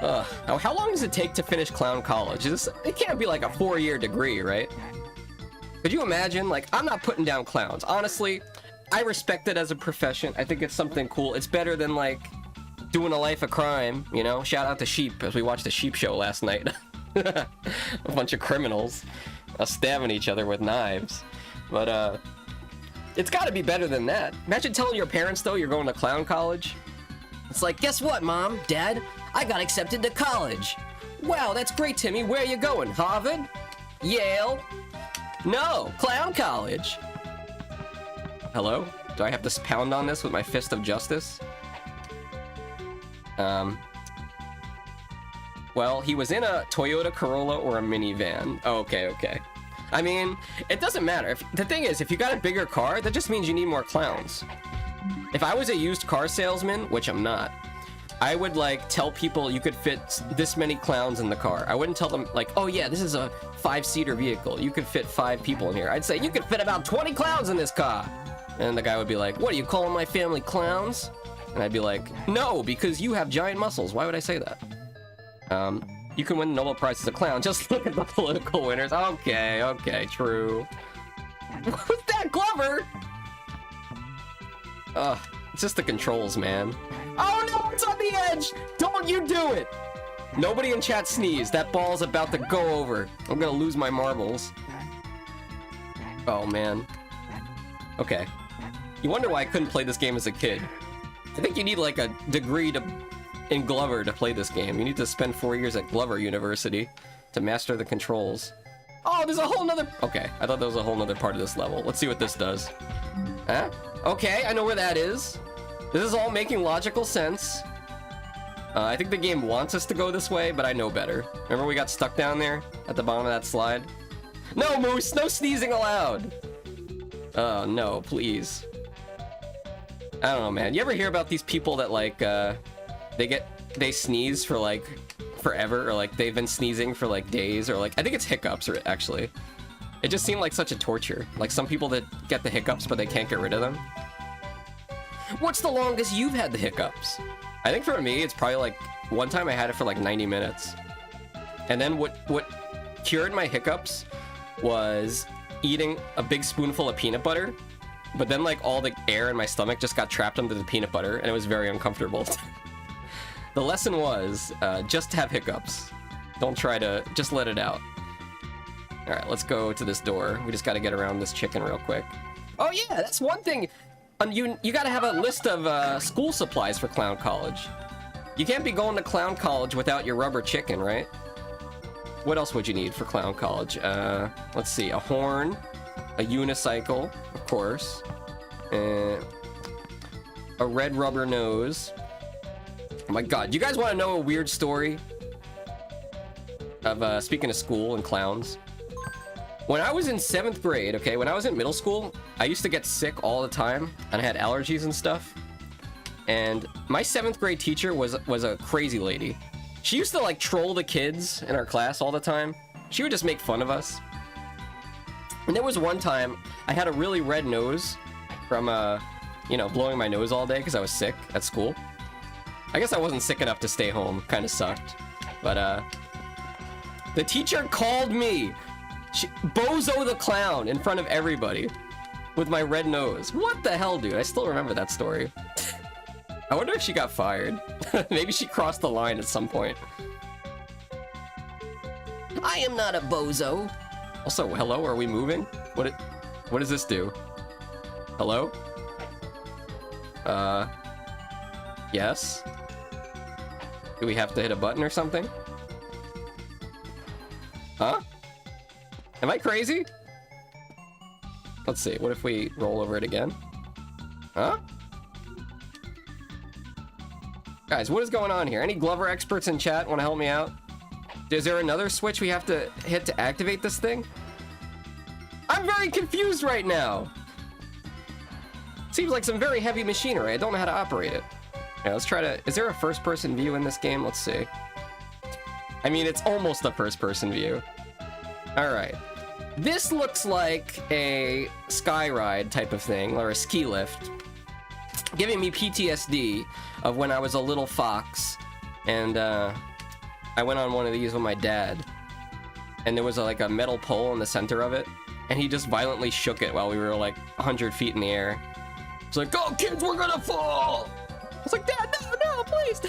Now, how long does it take to finish clown college? It can't be like a 4-year degree, right? Could you imagine? Like, I'm not putting down clowns. Honestly, I respect it as a profession. I think it's something cool. It's better than, like, doing a life of crime, you know? Shout out to Sheep, as we watched the Sheep Show last night. A bunch of criminals stabbing each other with knives. But, it's gotta be better than that. Imagine telling your parents, though, you're going to clown college. It's like, guess what, Mom? Dad? I got accepted to college. Wow, that's great, Timmy. Where are you going? Harvard? Yale? No, clown college. Hello? Do I have to pound on this with my fist of justice? Well, he was in a Toyota Corolla or a minivan. Oh, okay. I mean, it doesn't matter. The thing is, if you got a bigger car, that just means you need more clowns. If I was a used car salesman, which I'm not, I would, like, tell people you could fit this many clowns in the car. I wouldn't tell them, like, oh yeah, this is a 5-seater vehicle. You could fit 5 people in here. I'd say, you could fit about 20 clowns in this car. And the guy would be like, what, are you calling my family clowns? And I'd be like, no, because you have giant muscles. Why would I say that? You can win the Nobel Prize as a clown. Just look at the political winners. Okay, true. What's that, Glover? Ugh, it's just the controls, man. Oh no, it's on the edge! Don't you do it! Nobody in chat sneeze. That ball's about to go over. I'm gonna lose my marbles. Oh, man. Okay. You wonder why I couldn't play this game as a kid. I think you need, like, a degree in Glover to play this game. You need to spend 4 years at Glover University to master the controls. Oh, there's a whole nother... Okay, I thought there was a whole nother part of this level. Let's see what this does. Huh? Okay, I know where that is. This is all making logical sense. I think the game wants us to go this way, but I know better. Remember we got stuck down there at the bottom of that slide? No, Moose! No sneezing allowed! Oh, no, please. I don't know, man. You ever hear about these people that, like, they sneeze for, like, forever, or, like, they've been sneezing for, like, days, or, like, I think it's hiccups, or, actually. It just seemed like such a torture. Like, some people that get the hiccups, but they can't get rid of them. What's the longest you've had the hiccups? I think for me, it's probably, like, one time I had it for, like, 90 minutes. And then what cured my hiccups was eating a big spoonful of peanut butter, but then, like, all the air in my stomach just got trapped under the peanut butter, and it was very uncomfortable. The lesson was, just have hiccups. Don't try to... just let it out. Alright, let's go to this door. We just gotta get around this chicken real quick. Oh yeah, that's one thing! You gotta have a list of school supplies for Clown College. You can't be going to Clown College without your rubber chicken, right? What else would you need for Clown College? Let's see, a horn, a unicycle, of course, a red rubber nose. Oh my god, do you guys want to know a weird story of, speaking of school and clowns? When I was in 7th grade, okay, when I was in middle school, I used to get sick all the time, and I had allergies and stuff. And my 7th grade teacher was a crazy lady. She used to, like, troll the kids in our class all the time. She would just make fun of us. And there was one time, I had a really red nose from, you know, blowing my nose all day because I was sick at school. I guess I wasn't sick enough to stay home. Kind of sucked. But, the teacher called me Bozo the Clown in front of everybody with my red nose. What the hell, dude? I still remember that story. I wonder if she got fired. Maybe she crossed the line at some point. I am not a bozo. Also, hello, are we moving? What does this do? Hello? Yes? Do we have to hit a button or something? Huh? Am I crazy? Let's see, what if we roll over it again? Huh? Guys, what is going on here? Any Glover experts in chat want to help me out? Is there another switch we have to hit to activate this thing? I'm very confused right now. Seems like some very heavy machinery. I don't know how to operate it. Yeah, let's try to... Is there a first-person view in this game? Let's see. I mean, it's almost a first-person view. Alright. This looks like a sky ride type of thing, or a ski lift. Giving me PTSD of when I was a little fox, and I went on one of these with my dad, and there was like a metal pole in the center of it, and he just violently shook it while we were like 100 feet in the air. It's like, "Go kids, we're gonna fall!" I was like, "Dad, no, please!"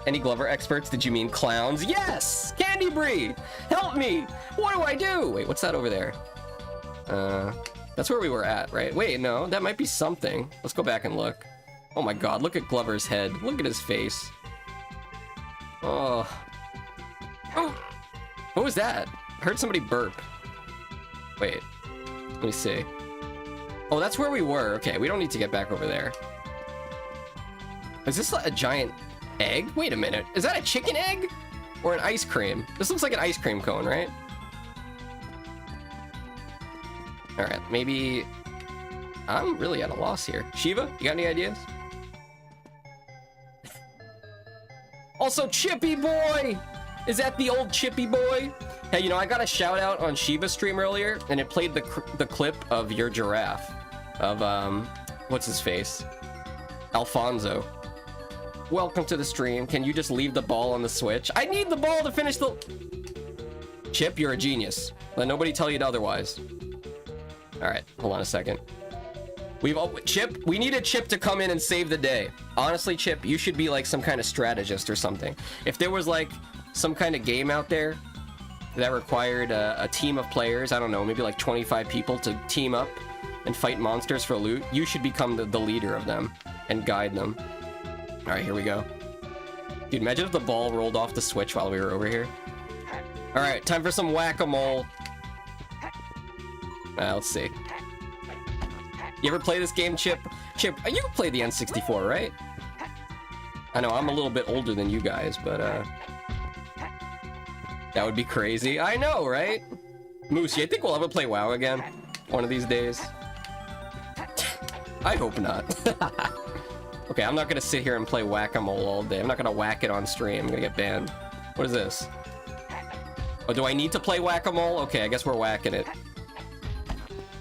Any Glover experts? Did you mean clowns? Yes! Candy Brie! Help me! What do I do? Wait, what's that over there? That's where we were at, right? Wait, no, that might be something. Let's go back and look. Oh my god, look at Glover's head. Look at his face. Oh. Oh! What was that? I heard somebody burp. Wait. Let me see. Oh, that's where we were. Okay, we don't need to get back over there. Is this a giant egg? Wait a minute. Is that a chicken egg? Or an ice cream? This looks like an ice cream cone, right? Alright, maybe... I'm really at a loss here. Shiva, you got any ideas? Also, Chippy Boy! Is that the old Chippy Boy? Hey, you know, I got a shout out on Shiva's stream earlier, and it played the clip of your giraffe. Of, what's his face? Alfonso. Welcome to the stream. Can you just leave the ball on the switch? I need the ball to finish the... Chip, you're a genius. Let nobody tell you otherwise. Alright, hold on a second. Chip, we need a Chip to come in and save the day. Honestly, Chip, you should be like some kind of strategist or something. If there was like some kind of game out there that required a team of players, I don't know, maybe like 25 people to team up and fight monsters for loot, you should become the leader of them and guide them. Alright, here we go. Dude, imagine if the ball rolled off the switch while we were over here. Alright, time for some whack-a-mole. Let's see. You ever play this game, Chip? Chip, you play the N64, right? I know I'm a little bit older than you guys, but that would be crazy. I know, right? Moose, you think we'll ever play WoW again? One of these days? I hope not. Okay, I'm not gonna sit here and play whack-a-mole all day. I'm not gonna whack it on stream. I'm gonna get banned. What is this? Oh, do I need to play whack-a-mole? Okay, I guess we're whacking it.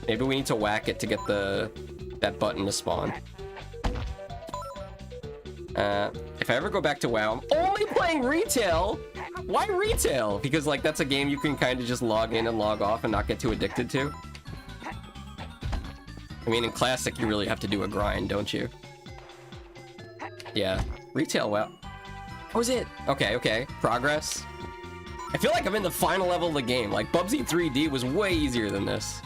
Maybe we need to whack it to get that button to spawn. If I ever go back to WoW, I'm only playing retail. Why retail? Because like that's a game you can kind of just log in and log off and not get too addicted to. I mean, in classic, you really have to do a grind, don't you? Yeah, retail. WoW. That was it. Okay. Progress. I feel like I'm in the final level of the game. Like Bubsy 3D was way easier than this.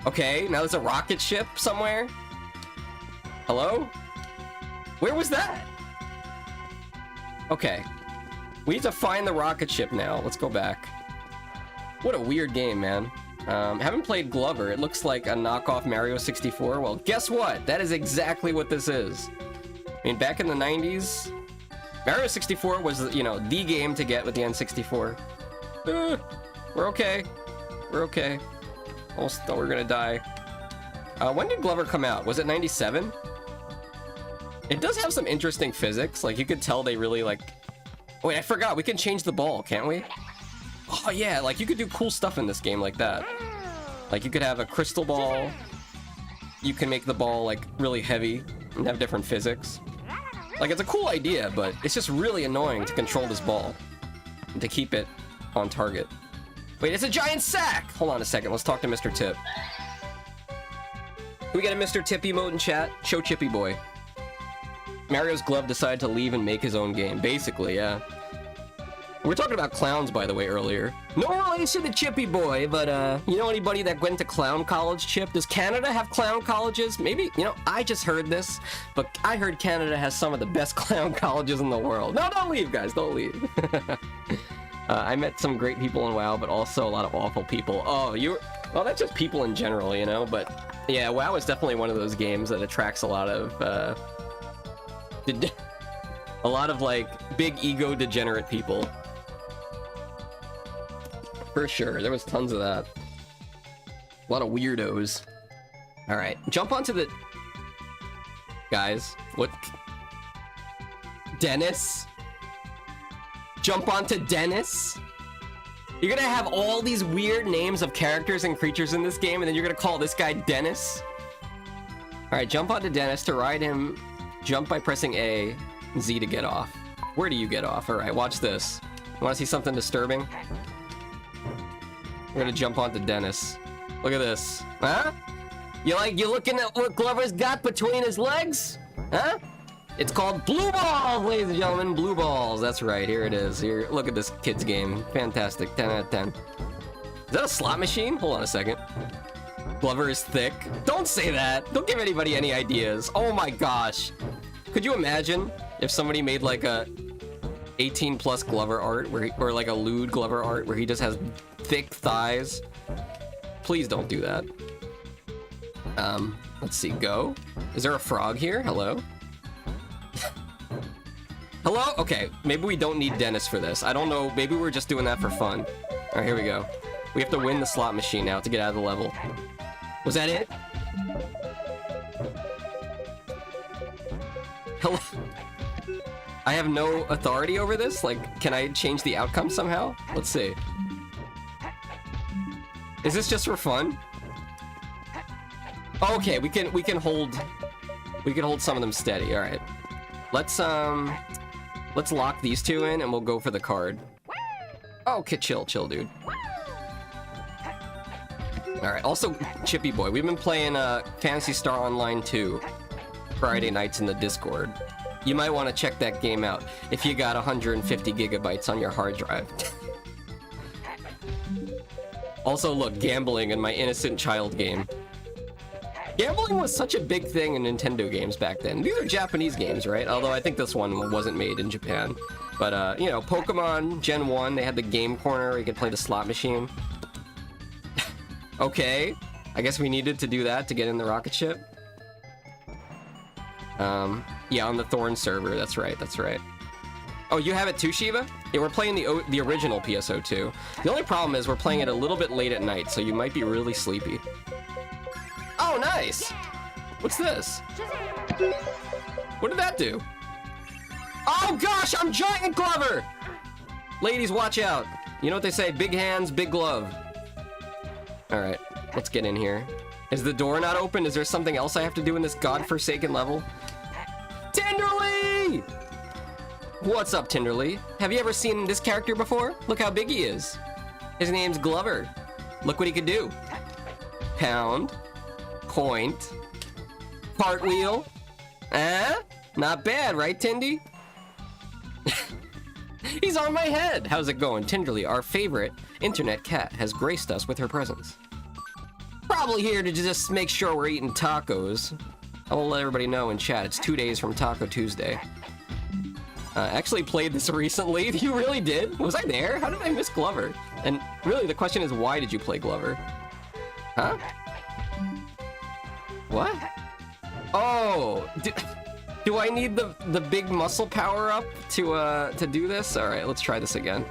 Okay, now there's a rocket ship somewhere. Hello? Where was that? Okay. We need to find the rocket ship now. Let's go back. What a weird game, man. Haven't played Glover. It looks like a knockoff Mario 64. Well, guess what? That is exactly what this is. I mean, back in the 90s, Mario 64 was, you know, the game to get with the N64. We're okay. We're okay. Almost thought we were gonna die. When did Glover come out? Was it 97? It does have some interesting physics. Like, you could tell they really, like... Wait, I forgot. We can change the ball, can't we? Oh, yeah. Like, you could do cool stuff in this game like that. Like, you could have a crystal ball. You can make the ball, like, really heavy and have different physics. Like, it's a cool idea, but it's just really annoying to control this ball and to keep it on target. Wait, it's a giant sack! Hold on a second. Let's talk to Mr. Tip. Can we get a Mr. Tip emote in chat? Show Chippy Boy. Mario's Glove decided to leave and make his own game. Basically, yeah. We were talking about clowns, by the way, earlier. No relation to Chippy Boy, but, you know anybody that went to clown college, Chip? Does Canada have clown colleges? Maybe, you know, I just heard this, but I heard Canada has some of the best clown colleges in the world. No, don't leave, guys, don't leave. I met some great people in WoW, but also a lot of awful people. Oh, well, that's just people in general, you know, but yeah, WoW is definitely one of those games that attracts a lot of, like, big ego degenerate people. For sure, there was tons of that. A lot of weirdos. Alright, jump onto the... Guys, what? Dennis? Jump onto Dennis? You're gonna have all these weird names of characters and creatures in this game, and then you're gonna call this guy Dennis? Alright, jump onto Dennis. To ride him, jump by pressing A, Z to get off. Where do you get off? Alright, watch this. You wanna see something disturbing? We're gonna jump onto Dennis. Look at this. Huh? You looking at what Glover's got between his legs? Huh? It's called Blue Balls, ladies and gentlemen. Blue Balls. That's right. Here it is. Here, look at this kid's game. Fantastic. 10 out of 10. Is that a slot machine? Hold on a second. Glover is thick. Don't say that. Don't give anybody any ideas. Oh my gosh. Could you imagine if somebody made like a 18+ Glover art, or like a lewd Glover art, where he just has thick thighs? Please don't do that. Let's see. Go. Is there a frog here? Hello? Hello? Okay, maybe we don't need Dennis for this. I don't know. Maybe we're just doing that for fun. Alright, here we go. We have to win the slot machine now to get out of the level. Was that it? Hello? I have no authority over this? Like, can I change the outcome somehow? Let's see. Is this just for fun? Okay, we can hold some of them steady. All right. Let's lock these two in and we'll go for the card. Okay, chill, dude. All right. Also, Chippy Boy, we've been playing Phantasy Star Online 2 Friday nights in the Discord. You might want to check that game out if you got 150 gigabytes on your hard drive. Also, look, gambling in my innocent child game. Gambling was such a big thing in Nintendo games back then. These are Japanese games, right? Although I think this one wasn't made in Japan. But, you know, Pokemon Gen 1, they had the game corner where you could play the slot machine. Okay. I guess we needed to do that to get in the rocket ship. Yeah, on the Thorn server. That's right. That's right. Oh, you have it too, Shiva? Yeah, we're playing the original PSO2. The only problem is we're playing it a little bit late at night, so you might be really sleepy. Oh, nice! What's this? What did that do? Oh gosh, I'm Giant Glover! Ladies, watch out. You know what they say, big hands, big glove. Alright, let's get in here. Is the door not open? Is there something else I have to do in this godforsaken level? Tenderly! What's up, Tenderly? Have you ever seen this character before? Look how big he is. His name's Glover. Look what he could do. Pound. Point. Cartwheel. Not bad, right, Tindy? He's on my head! How's it going? Tenderly, our favorite internet cat, has graced us with her presence. Probably here to just make sure we're eating tacos. I will let everybody know in chat, it's 2 days from Taco Tuesday. Actually played this recently. You really did? Was I there? How did I miss Glover? And really, the question is, why did you play Glover? Huh? What? Oh, do I need the big muscle power up to do this? All right, let's try this again.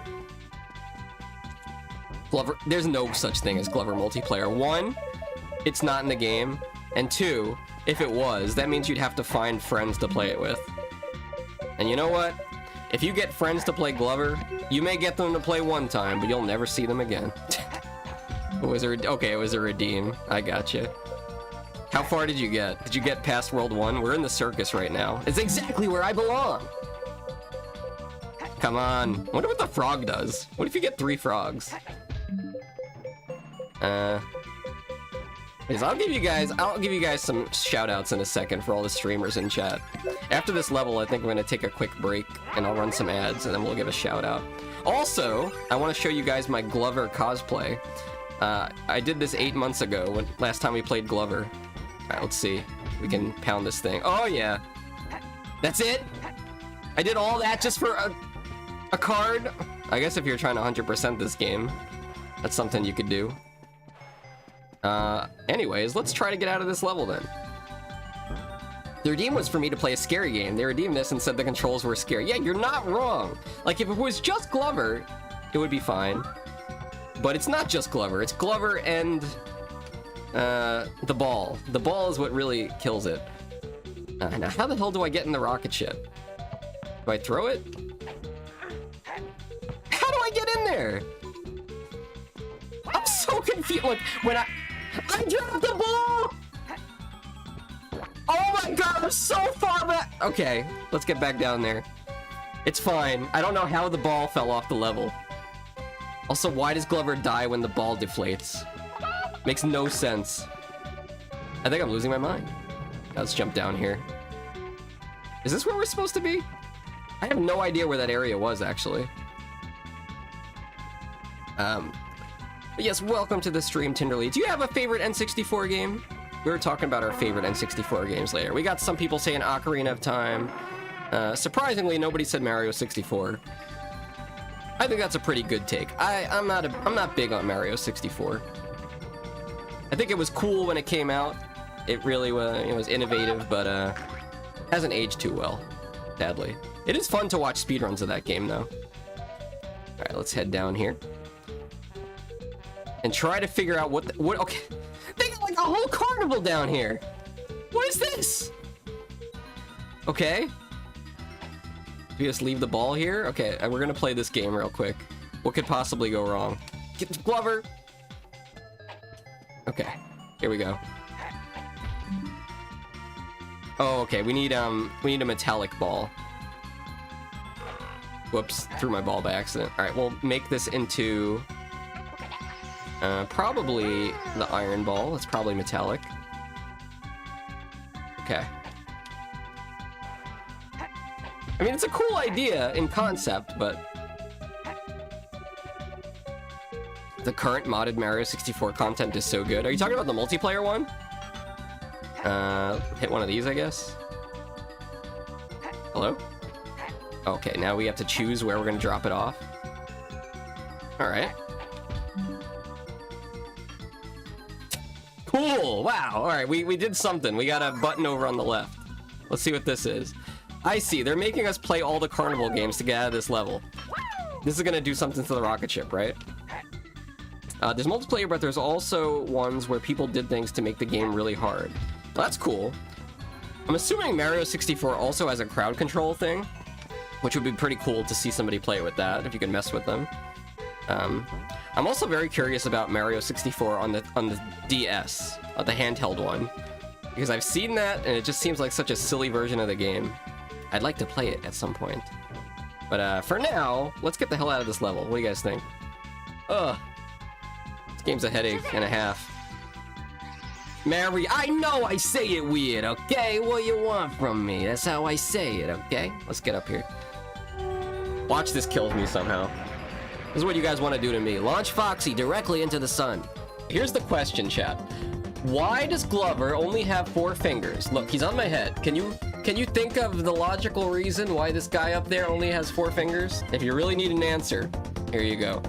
Glover, there's no such thing as Glover multiplayer. 1, it's not in the game, and 2, if it was, that means you'd have to find friends to play it with. And you know what? If you get friends to play Glover, you may get them to play one time, but you'll never see them again. Okay, it was a redeem. I gotcha. How far did you get? Did you get past World 1? We're in the circus right now. It's exactly where I belong! Come on. I wonder what the frog does. What if you get 3 frogs? I'll give you guys some shout outs in a second for all the streamers in chat. After this level, I think I'm gonna take a quick break and I'll run some ads and then we'll give a shout out. Also, I want to show you guys my Glover cosplay. I did this 8 months ago, last time we played Glover. Alright, let's see. We can pound this thing. Oh yeah! That's it? I did all that just for a card? I guess if you're trying to 100% this game, that's something you could do. Anyways, let's try to get out of this level then. The redeem was for me to play a scary game. They redeemed this and said the controls were scary. Yeah, you're not wrong. Like, if it was just Glover, it would be fine. But it's not just Glover. It's Glover and the ball. The ball is what really kills it. Now, how the hell do I get in the rocket ship? Do I throw it? How do I get in there? I'm so confused. Like, when I dropped the ball! Oh my god, I'm so far back! Okay, let's get back down there. It's fine. I don't know how the ball fell off the level. Also, why does Glover die when the ball deflates? Makes no sense. I think I'm losing my mind. Let's jump down here. Is this where we're supposed to be? I have no idea where that area was, actually. But yes, welcome to the stream, Tinderly. Do you have a favorite N64 game? We were talking about our favorite N64 games later. We got some people saying Ocarina of Time. Surprisingly, nobody said Mario 64. I think that's a pretty good take. I'm not big on Mario 64. I think it was cool when it came out. It really was, it was innovative, but hasn't aged too well, sadly. It is fun to watch speedruns of that game, though. All right, let's head down here and try to figure out what. Okay, they got like a whole carnival down here. What is this? Okay. We just leave the ball here? Okay, we're gonna play this game real quick. What could possibly go wrong? Get Glover! Okay, here we go. Oh, okay, we need a metallic ball. Whoops, threw my ball by accident. Alright, we'll make this into probably the iron ball. It's probably metallic. Okay. I mean, it's a cool idea in concept, but the current modded Mario 64 content is so good. Are you talking about the multiplayer one? Hit one of these, I guess. Hello? Okay, now we have to choose where we're gonna drop it off. Alright. Cool! Wow! Alright, we did something. We got a button over on the left. Let's see what this is. I see. They're making us play all the carnival games to get out of this level. This is gonna do something to the rocket ship, right? There's multiplayer, but there's also ones where people did things to make the game really hard. Well, that's cool. I'm assuming Mario 64 also has a crowd control thing, which would be pretty cool to see somebody play with that, if you can mess with them. I'm also very curious about Mario 64 on the DS, the handheld one, because I've seen that, and it just seems like such a silly version of the game. I'd like to play it at some point. But for now, let's get the hell out of this level. What do you guys think? Ugh. This game's a headache and a half. Mary, I know I say it weird, okay? What you want from me? That's how I say it, okay? Let's get up here. Watch this kills me somehow. This is what you guys want to do to me. Launch Foxxy directly into the sun. Here's the question, chat. Why does Glover only have 4 fingers? Look, he's on my head. Can you think of the logical reason why this guy up there only has 4 fingers? If you really need an answer, here you go.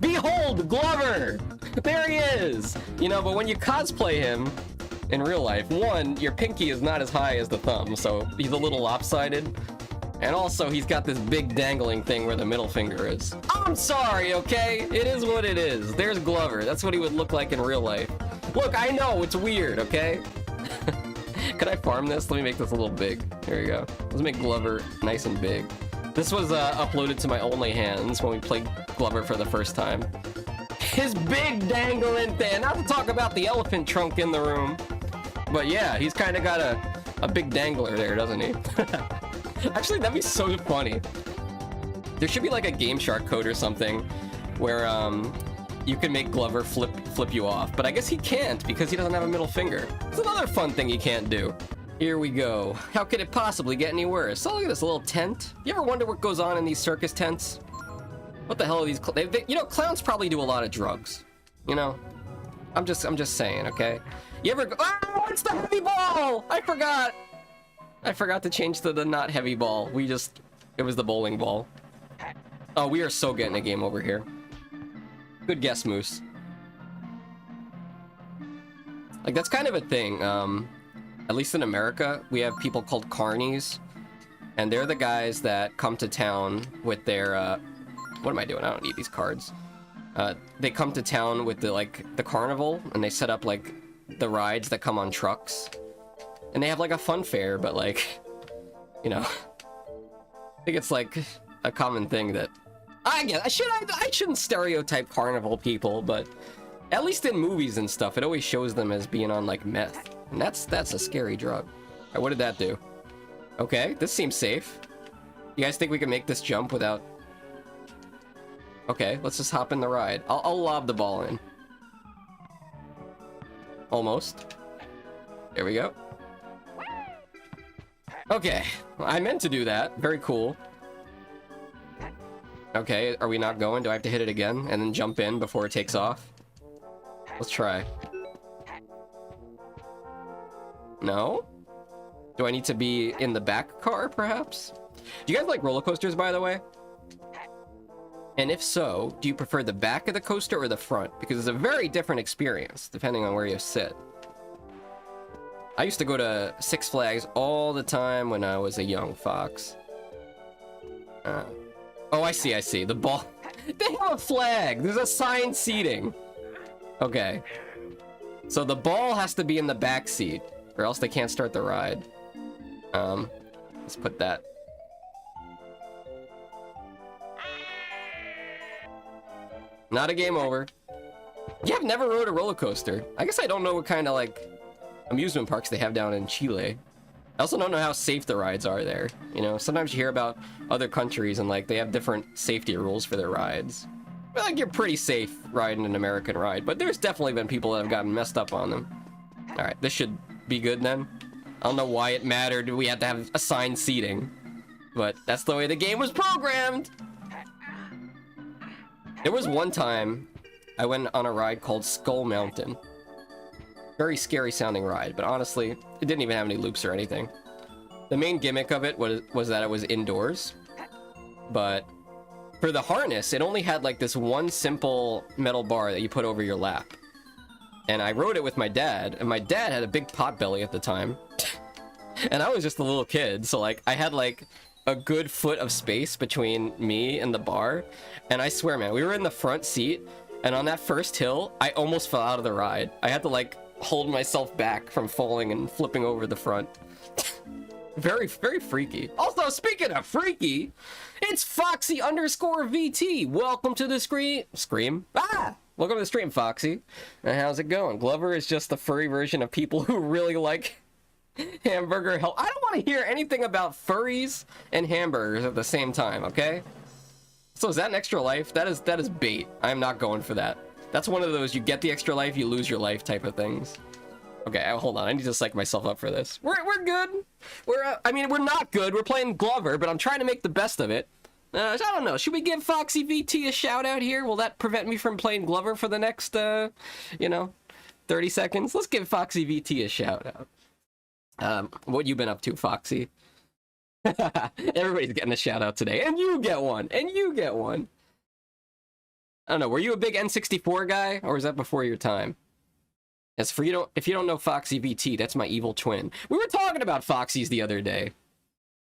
Behold, Glover! There he is! You know, but when you cosplay him in real life, one, your pinky is not as high as the thumb, so he's a little lopsided. And also, he's got this big dangling thing where the middle finger is. I'm sorry, okay? It is what it is. There's Glover. That's what he would look like in real life. Look, I know, it's weird, okay? Could I farm this? Let me make this a little big. Here we go. Let's make Glover nice and big. This was uploaded to my OnlyHands when we played Glover for the first time. His big dangling thing. Not to talk about the elephant trunk in the room. But yeah, he's kind of got a big dangler there, doesn't he? Actually, that'd be so funny. There should be like a Game Shark code or something where you can make Glover flip you off. But I guess he can't because he doesn't have a middle finger. It's another fun thing he can't do. Here we go. How could it possibly get any worse? Oh, look at this little tent. You ever wonder what goes on in these circus tents? What the hell are these? You know, clowns probably do a lot of drugs. You know, I'm just saying, okay? You ever go? Oh, it's the heavy ball! I forgot to change to the not heavy ball. It was the bowling ball. Oh, we are so getting a game over here. Good guess, Moose. Like, that's kind of a thing. At least in America, we have people called carnies. And they're the guys that come to town with their, what am I doing? I don't need these cards. They come to town with the carnival, and they set up, like, the rides that come on trucks. And they have, like, a fun fair, but, like, you know, I think it's, like, a common thing that, I guess, I shouldn't stereotype carnival people, but at least in movies and stuff, it always shows them as being on, like, meth. And that's a scary drug. All right, what did that do? Okay, this seems safe. You guys think we can make this jump without... Okay, let's just hop in the ride. I'll lob the ball in. Almost. There we go. Okay, I meant to do that. Very cool. Okay, are we not going? Do I have to hit it again and then jump in before it takes off? Let's try. No? Do I need to be in the back car, perhaps? Do you guys like roller coasters, by the way? And if so, do you prefer the back of the coaster or the front? Because it's a very different experience, depending on where you sit. I used to go to Six Flags all the time when I was a young fox. Oh, I see. The ball... They have a flag! There's assigned seating! Okay. So the ball has to be in the back seat, or else they can't start the ride. Let's put that. Not a game over. Yeah, I've never rode a roller coaster. I guess I don't know what kind of, like, amusement parks they have down in Chile. I also don't know how safe the rides are there. You know, sometimes you hear about other countries and, like, they have different safety rules for their rides. But, like, you're pretty safe riding an American ride, but there's definitely been people that have gotten messed up on them. Alright, this should be good then. I don't know why it mattered we had to have assigned seating, but that's the way the game was programmed! There was one time I went on a ride called Skull Mountain. Very scary sounding ride, but honestly, it didn't even have any loops or anything. The main gimmick of it was that it was indoors, but for the harness, it only had like this one simple metal bar that you put over your lap. and I rode it with my dad, and my dad had a big pot belly at the time. And I was just a little kid, so like I had like a good foot of space between me and the bar. And I swear, man, we were in the front seat, and on that first hill, I almost fell out of the ride. I had to like hold myself back from falling and flipping over the front. Very, very freaky. Also, speaking of freaky, it's Foxxy_VT. Welcome to the stream. Welcome to the stream, Foxy. And how's it going? Glover is just the furry version of people who really like hamburger help. I don't want to hear anything about furries and hamburgers at the same time, okay? So is that an extra life? That is bait. I'm not going for that. That's one of those you get the extra life, you lose your life type of things. Okay, hold on. I need to psych myself up for this. We're good. I mean, we're not good. We're playing Glover, but I'm trying to make the best of it. I don't know. Should we give Foxy VT a shout out here? Will that prevent me from playing Glover for the next, 30 seconds? Let's give Foxy VT a shout out. What you been up to, Foxy? Everybody's getting a shout out today, and you get one, and you get one. I don't know. Were you a big N64 guy, or was that before your time? As for if you don't know Foxy VT, that's my evil twin. We were talking about Foxys the other day.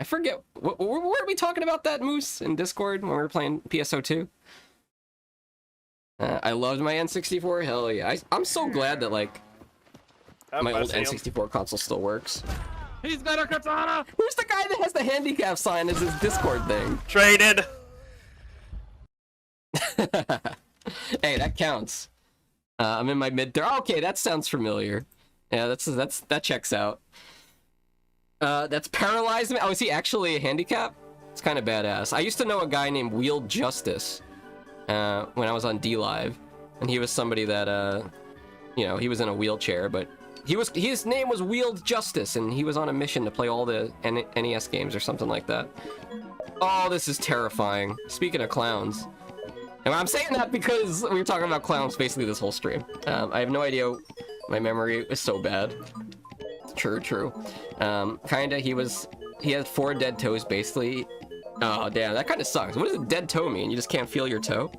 I forget, where were we talking about that, Moose, in Discord when we were playing PSO2? I loved my N64, hell yeah. I'm so glad that, like, my old N64 console still works. He's got a katana! Who's the guy that has the handicap sign as his Discord thing? Traded! Hey, that counts. I'm in my mid-third. Okay, that sounds familiar. Yeah, that checks out. That's paralyzed me. Oh, is he actually a handicap? It's kind of badass. I used to know a guy named Wheeled Justice when I was on D-Live, and he was somebody that he was in a wheelchair, but his name was Wheeled Justice, and he was on a mission to play all the NES games or something like that. Oh, this is terrifying. Speaking of clowns. And I'm saying that because we were talking about clowns basically this whole stream. I have no idea. My memory is so bad. True. Kinda, he had 4 dead toes basically. Oh, damn, that kind of sucks. What does a dead toe mean? You just can't feel your toe?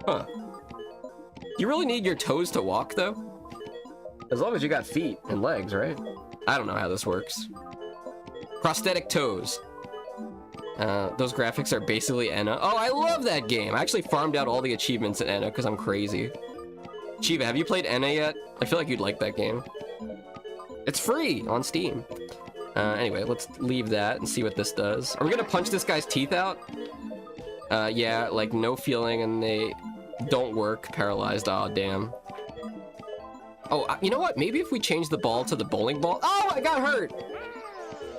Huh. You really need your toes to walk, though? As long as you got feet and legs, right? I don't know how this works. Prosthetic toes. Those graphics are basically Enna. Oh, I love that game. I actually farmed out all the achievements in Enna because I'm crazy. Chiva, have you played Enna yet? I feel like you'd like that game. It's free on Steam. Anyway, let's leave that and see what this does. Are we gonna punch this guy's teeth out? Yeah, like no feeling and they don't work. Paralyzed. Oh, damn. Oh, you know what? Maybe if we change the ball to the bowling ball. Oh, I got hurt.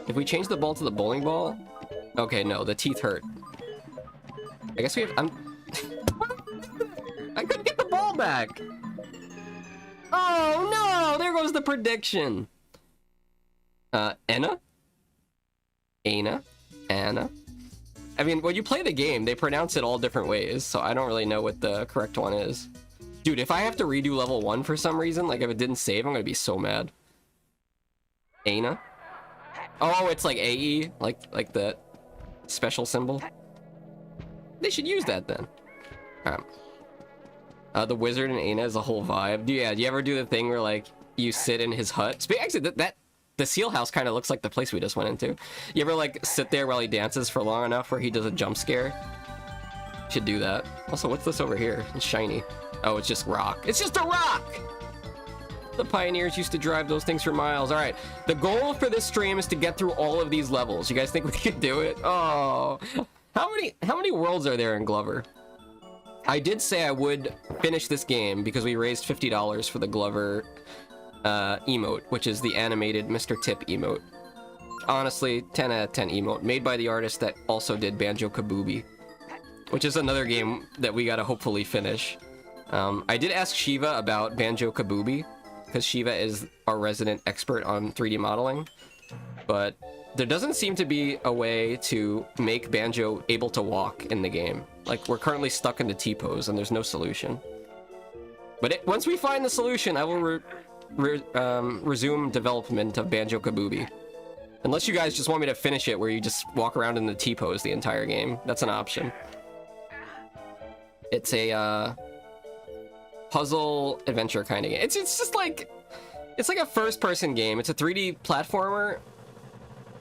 If we change the ball to the bowling ball. Okay, no, the teeth hurt. I guess we have... I couldn't get the ball back! Oh, no! There goes the prediction! Anna? Anna? Anna? I mean, when you play the game, they pronounce it all different ways, so I don't really know what the correct one is. Dude, if I have to redo level 1 for some reason, like if it didn't save, I'm gonna be so mad. Anna? Oh, it's like AE? Like the... special symbol. They should use that then. The wizard and Aina is a whole vibe. Do you ever do the thing where like you sit in his hut? Actually, the seal house kind of looks like the place we just went into. You ever like sit there while he dances for long enough where he does a jump scare? Should do that. Also, what's this over here? It's shiny. Oh, it's just rock. It's just a rock. The pioneers used to drive those things for miles. All right, the goal for this stream is to get through all of these levels. You guys think we can do it? Oh, how many worlds are there in Glover? I did say I would finish this game because we raised $50 for the Glover emote, which is the animated Mr. Tip emote. Honestly, 10 out of 10 emote, made by the artist that also did Banjo-Kazooie, which is another game that we gotta hopefully finish. I did ask Shiva about Banjo-Kazooie, because Shiva is our resident expert on 3D modeling, but there doesn't seem to be a way to make Banjo able to walk in the game. Like, we're currently stuck in the T-pose, and there's no solution. But once we find the solution, I will resume development of Banjo-Kazooie. Unless you guys just want me to finish it where you just walk around in the T-pose the entire game. That's an option. It's a, puzzle adventure kind of game. It's just like, it's like a first-person game. It's a 3D platformer,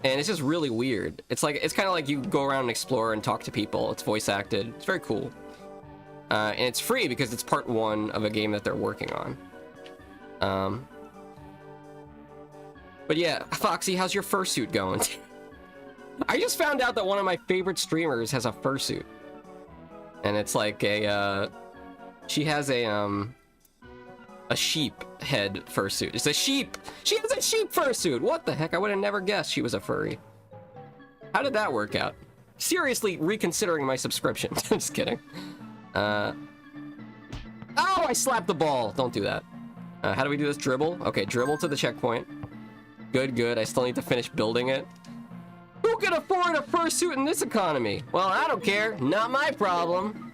and it's just really weird. It's like, it's kind of like you go around and explore and talk to people. It's voice acted. It's very cool. And it's free because it's part 1 of a game that they're working on. But yeah, Foxy, how's your fursuit going? I just found out that one of my favorite streamers has a fursuit. And it's like a, she has a sheep head fursuit. It's a sheep! She has a sheep fursuit! What the heck? I would have never guessed she was a furry. How did that work out? Seriously reconsidering my subscription. I'm just kidding. Oh, I slapped the ball! Don't do that. How do we do this? Dribble? Okay, dribble to the checkpoint. Good, good. I still need to finish building it. Who can afford a fursuit in this economy? Well, I don't care. Not my problem.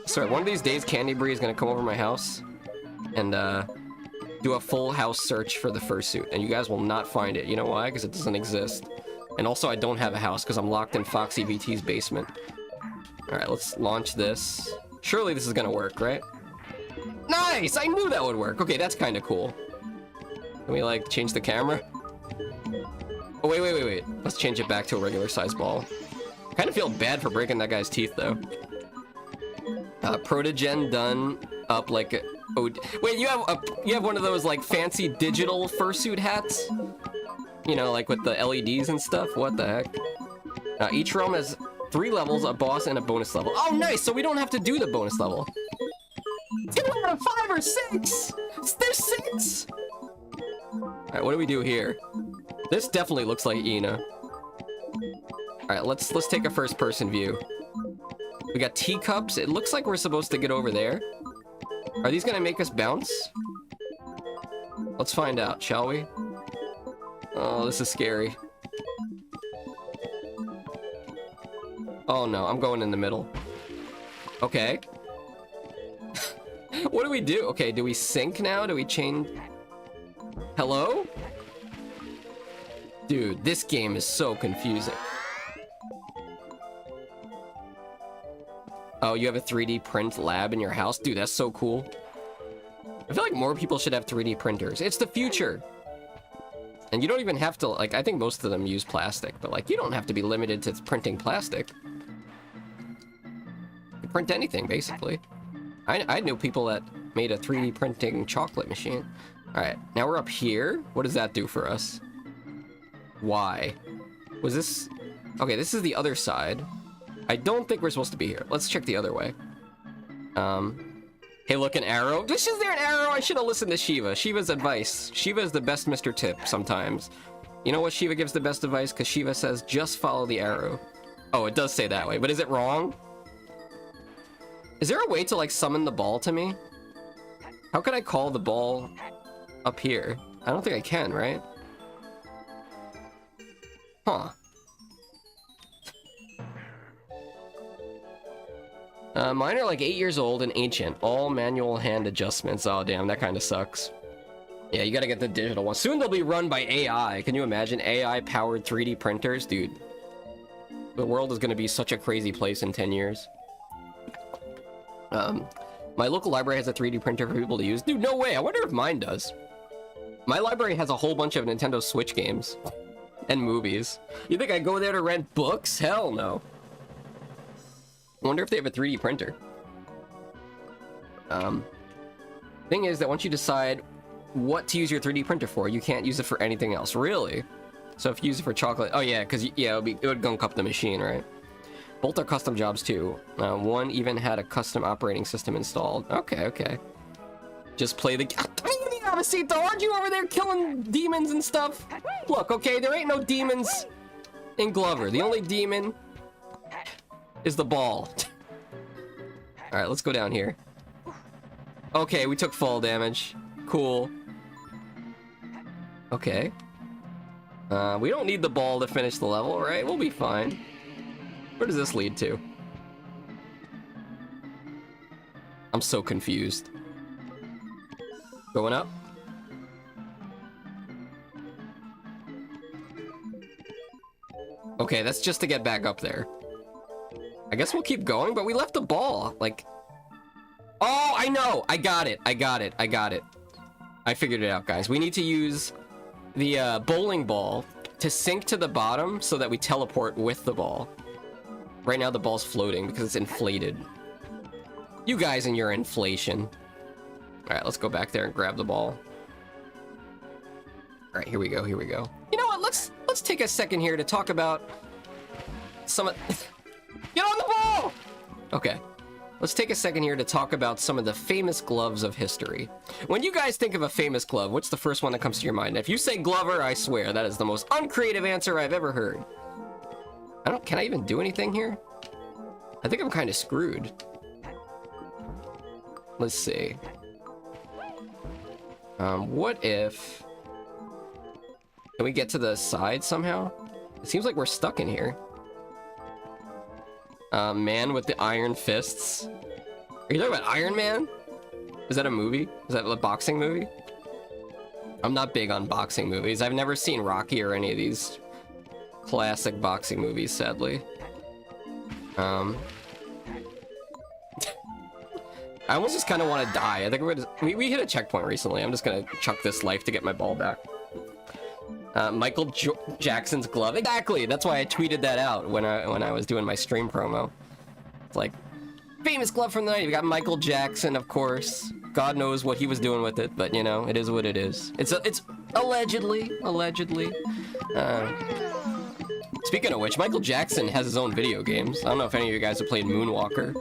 Sorry, one of these days, Candy Bree is gonna come over to my house and do a full house search for the fursuit, and you guys will not find it. You know why? Because it doesn't exist. And also, I don't have a house because I'm locked in Foxy VT's basement. All right, let's launch this. Surely this is gonna work, right? Nice! I knew that would work. Okay, that's kind of cool. Can we, like, change the camera? Oh, wait. Let's change it back to a regular size ball. I kind of feel bad for breaking that guy's teeth, though. Protogen done up like a... Oh, wait, you have one of those, like, fancy digital fursuit hats? You know, like with the LEDs and stuff? What the heck? Each realm has 3 levels, a boss, and a bonus level. Oh, nice! So we don't have to do the bonus level. 2 out of 5 or 6! There's 6! Alright, what do we do here? This definitely looks like Ina. Alright, let's take a first-person view. We got teacups. It looks like we're supposed to get over there. Are these gonna make us bounce? Let's find out, shall we? Oh, this is scary. Oh no, I'm going in the middle. Okay. What do we do? Okay, do we sync now? Do we change... Hello? Dude, this game is so confusing. Oh, you have a 3D print lab in your house? Dude, that's so cool. I feel like more people should have 3D printers. It's the future. And you don't even have to, like, I think most of them use plastic, but, like, you don't have to be limited to printing plastic. You print anything, basically. I knew people that made a 3D printing chocolate machine. Alright, now we're up here. What does that do for us? Why? Was this... Okay, this is the other side. I don't think we're supposed to be here. Let's check the other way. Hey, look, an arrow. Is there an arrow? I should have listened to Shiva. Shiva's advice. Shiva is the best Mr. Tip sometimes. You know what Shiva gives the best advice? Because Shiva says, just follow the arrow. Oh, it does say that way, but is it wrong? Is there a way to, like, summon the ball to me? How can I call the ball up here? I don't think I can, right? Huh. Mine are like 8 years old and ancient. All manual hand adjustments. Oh, damn, that kind of sucks. Yeah, you gotta get the digital one. Soon they'll be run by AI. Can you imagine AI-powered 3D printers? Dude, the world is gonna be such a crazy place in 10 years. My local library has a 3D printer for people to use. Dude, no way. I wonder if mine does. My library has a whole bunch of Nintendo Switch games. And movies. You think I go there to rent books? Hell no. I wonder if they have a 3D printer. Thing is that once you decide what to use your 3D printer for, you can't use it for anything else. Really? So if you use it for chocolate... Oh yeah, because yeah, it would gunk up the machine, right? Both are custom jobs too. One even had a custom operating system installed. Okay, okay. Just play the... Abacito, aren't you over there killing demons and stuff? Look, okay, there ain't no demons in Glover. The only demon is the ball. Alright, let's go down here. Okay, we took fall damage. Cool. Okay. We don't need the ball to finish the level, right? We'll be fine. Where does this lead to? I'm so confused. Going up? Okay, that's just to get back up there. I guess we'll keep going, but we left the ball. Like, Oh, I know! I got it. I figured it out, guys. We need to use the bowling ball to sink to the bottom so that we teleport with the ball. Right now the ball's floating because it's inflated. You guys and your inflation. Alright, let's go back there and grab the ball. Alright, here we go. You know what? Let's take a second here to talk about some of... Get on the ball! Okay. Let's take a second here to talk about some of the famous gloves of history. When you guys think of a famous glove, what's the first one that comes to your mind? If you say Glover, I swear, that is the most uncreative answer I've ever heard. Can I even do anything here? I think I'm kind of screwed. Let's see. What if... Can we get to the side somehow? It seems like we're stuck in here. Man with the iron fists. Are you talking about Iron Man? Is that a movie? Is that a boxing movie? I'm not big on boxing movies. I've never seen Rocky or any of these classic boxing movies, sadly. I almost just kind of want to die. I think we hit a checkpoint recently. I'm just gonna chuck this life to get my ball back. Michael Jackson's glove. Exactly. That's why I tweeted that out when I was doing my stream promo. It's like, famous glove from the 90s. We got Michael Jackson, of course. God knows what he was doing with it, but you know, it is what it is. It's allegedly. Speaking of which, Michael Jackson has his own video games. I don't know if any of you guys have played Moonwalker.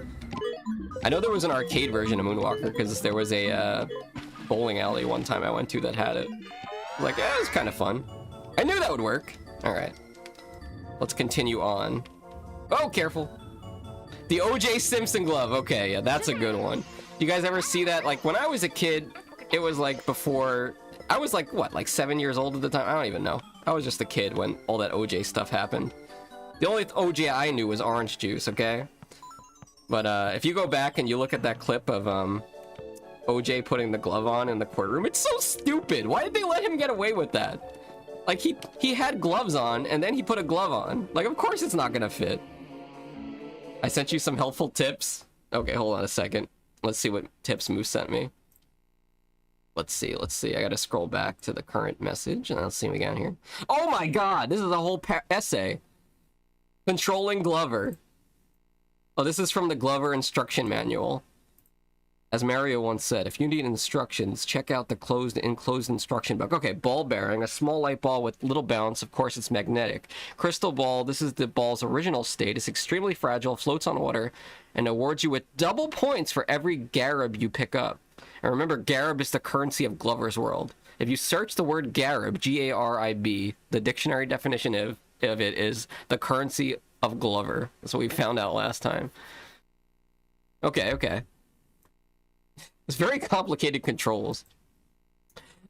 I know there was an arcade version of Moonwalker because there was a bowling alley one time I went to that had it. Like, yeah, it was kind of fun. I knew that would work. All right. Let's continue on. Oh, careful. The O.J. Simpson glove. Okay, yeah, that's a good one. You guys ever see that? Like, when I was a kid, it was like before... I was like, what, like 7 years old at the time? I don't even know. I was just a kid when all that O.J. stuff happened. The only O.J. I knew was orange juice, okay? But if you go back and you look at that clip of OJ putting the glove on in the courtroom, it's so stupid. Why did they let him get away with that? Like, he had gloves on and then he put a glove on. Like, of course it's not gonna fit. I sent you some helpful tips. Okay, hold on a second. Let's see what tips Moose sent me. Let's see. I gotta scroll back to the current message and let's see what we got here. Oh my god, this is a whole essay. Controlling Glover. Oh, this is from the Glover instruction manual. As Mario once said, if you need instructions, check out the enclosed instruction book. Okay, ball bearing, a small light ball with little bounce. Of course, it's magnetic. Crystal ball, this is the ball's original state. It's extremely fragile, floats on water, and awards you with double points for every Garib you pick up. And remember, Garib is the currency of Glover's world. If you search the word Garib, G-A-R-I-B, the dictionary definition of it is the currency of Glover. That's what we found out last time. Okay. It's very complicated controls.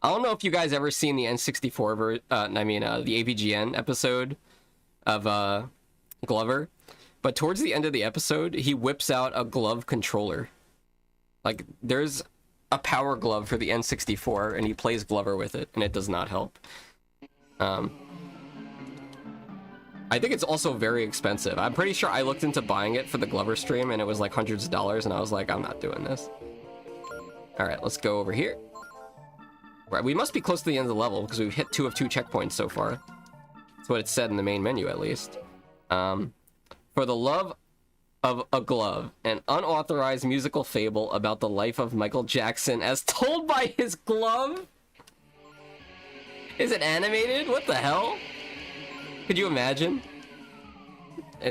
I don't know if you guys ever seen the N64 the AVGN episode of Glover, but towards the end of the episode, he whips out a glove controller. Like, there's a power glove for the N64, and he plays Glover with it, and it does not help. I think it's also very expensive. I'm pretty sure I looked into buying it for the Glover stream, and it was like hundreds of dollars, and I was like, I'm not doing this. Alright, let's go over here. Right, we must be close to the end of the level, because we've hit 2 of 2 checkpoints so far. That's what it said in the main menu, at least. For the love of a glove, an unauthorized musical fable about the life of Michael Jackson as told by his glove? Is it animated? What the hell? Could you imagine?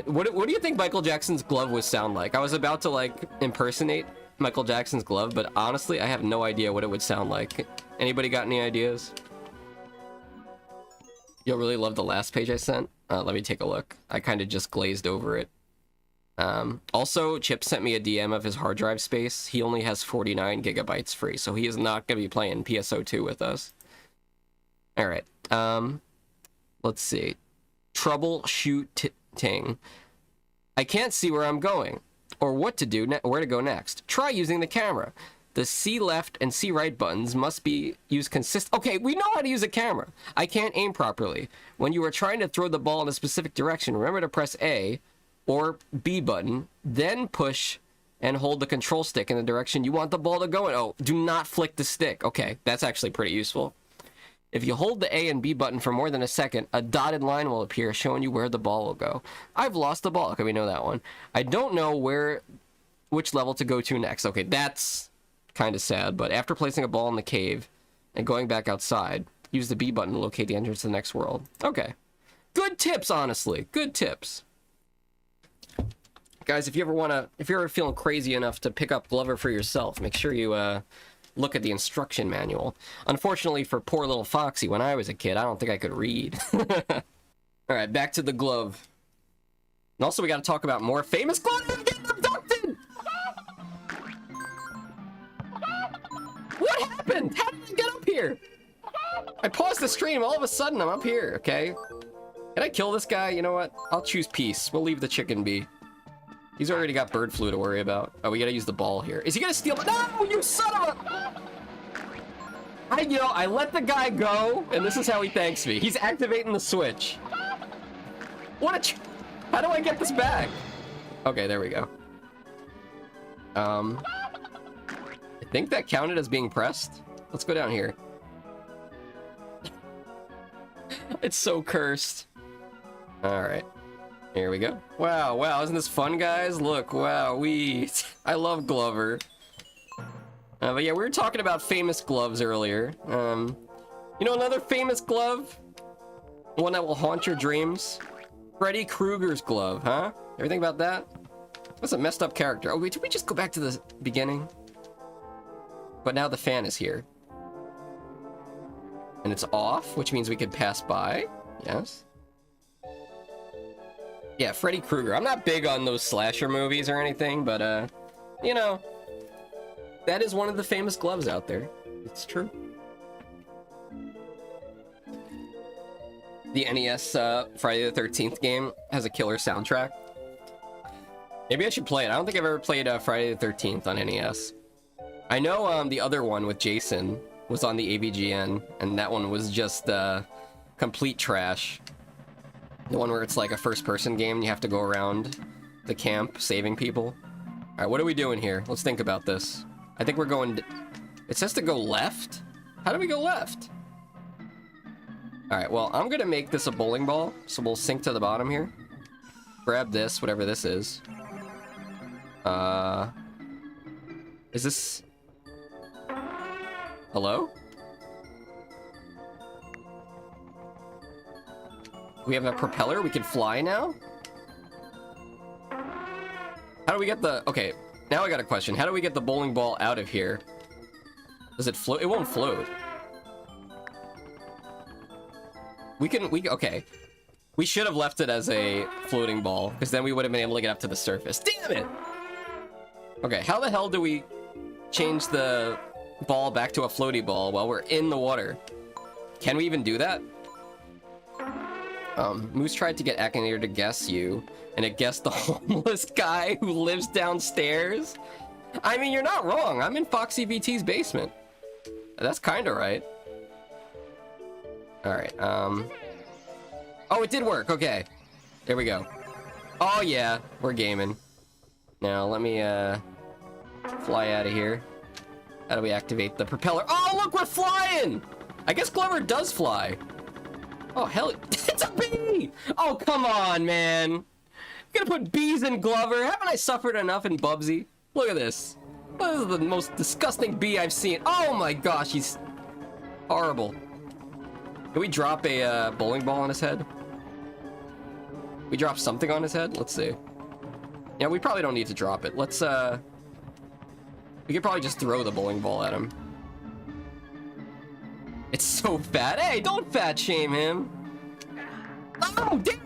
What do you think Michael Jackson's glove would sound like? I was about to, like, impersonate Michael Jackson's glove, but honestly, I have no idea what it would sound like. Anybody got any ideas? You'll really love the last page I sent? Let me take a look. I kind of just glazed over it. Also, Chip sent me a DM of his hard drive space. He only has 49 gigabytes free, so he is not going to be playing PSO2 with us. Alright, let's see. Troubleshooting. I can't see where I'm going, or what to do, where to go next. Try using the camera. The C left and C right buttons must be used consistent. Okay, we know how to use a camera. I can't aim properly. When you are trying to throw the ball in a specific direction, remember to press A or B button, then push and hold the control stick in the direction you want the ball to go in. Oh, do not flick the stick. Okay, that's actually pretty useful. If you hold the A and B button for more than a second, a dotted line will appear showing you where the ball will go. I've lost the ball. Okay, we know that one. I don't know which level to go to next. Okay, that's kind of sad, but after placing a ball in the cave and going back outside, use the B button to locate the entrance to the next world. Okay. Good tips, honestly. Good tips. Guys, if you're ever feeling crazy enough to pick up Glover for yourself, make sure you look at the instruction manual. Unfortunately for poor little Foxy, when I was a kid, I don't think I could read. Alright, back to the glove. And also we gotta talk about more famous gloves getting abducted! What happened? How did I get up here? I paused the stream, all of a sudden I'm up here, okay? Can I kill this guy? You know what? I'll choose peace. We'll leave the chicken be. He's already got bird flu to worry about. Oh, we gotta use the ball here. Is he gonna steal my— No, you son of a— I let the guy go, and this is how he thanks me. He's activating the switch. What a— How do I get this back? Okay, there we go. I think that counted as being pressed. Let's go down here. It's so cursed. Alright. Here we go. Wow, wow, isn't this fun, guys? Look, wow, I love Glover. But yeah, we were talking about famous gloves earlier. You know another famous glove? One that will haunt your dreams? Freddy Krueger's glove, huh? Ever think about that? That's a messed up character. Oh, wait, did we just go back to the beginning? But now the fan is here. And it's off, which means we could pass by. Yes. Yeah, Freddy Krueger. I'm not big on those slasher movies or anything, but, you know, that is one of the famous gloves out there. It's true. The NES Friday the 13th game has a killer soundtrack. Maybe I should play it. I don't think I've ever played Friday the 13th on NES. I know the other one with Jason was on the AVGN, and that one was just complete trash. The one where it's like a first-person game and you have to go around the camp saving people. Alright, what are we doing here? Let's think about this. I think we're going... It says to go left? How do we go left? Alright, well, I'm gonna make this a bowling ball, so we'll sink to the bottom here. Grab this, whatever this is. Is this... Hello? We have a propeller? We can fly now? How do we get the... Okay, now I got a question. How do we get the bowling ball out of here? Does it float? It won't float. Okay. We should have left it as a floating ball, because then we would have been able to get up to the surface. Damn it! Okay, how the hell do we change the ball back to a floaty ball while we're in the water? Can we even do that? Moose tried to get Akinator to guess you, and it guessed the homeless guy who lives downstairs. I mean, you're not wrong. I'm in Foxy VT's basement. That's kind of right. Alright, Oh, it did work. Okay. There we go. Oh, yeah. We're gaming. Now, let me, fly out of here. How do we activate the propeller? Oh, look, we're flying! I guess Glover does fly. Oh, hell, it's a bee! Oh, come on, man. You're gonna put bees in Glover? Haven't I suffered enough in Bubsy? Look at this. This is the most disgusting bee I've seen. Oh my gosh, he's horrible. Can we drop a bowling ball on his head? We drop something on his head? Let's see. Yeah, we probably don't need to drop it. Let's, we could probably just throw the bowling ball at him. It's so fat. Hey, don't fat shame him. Oh, damn!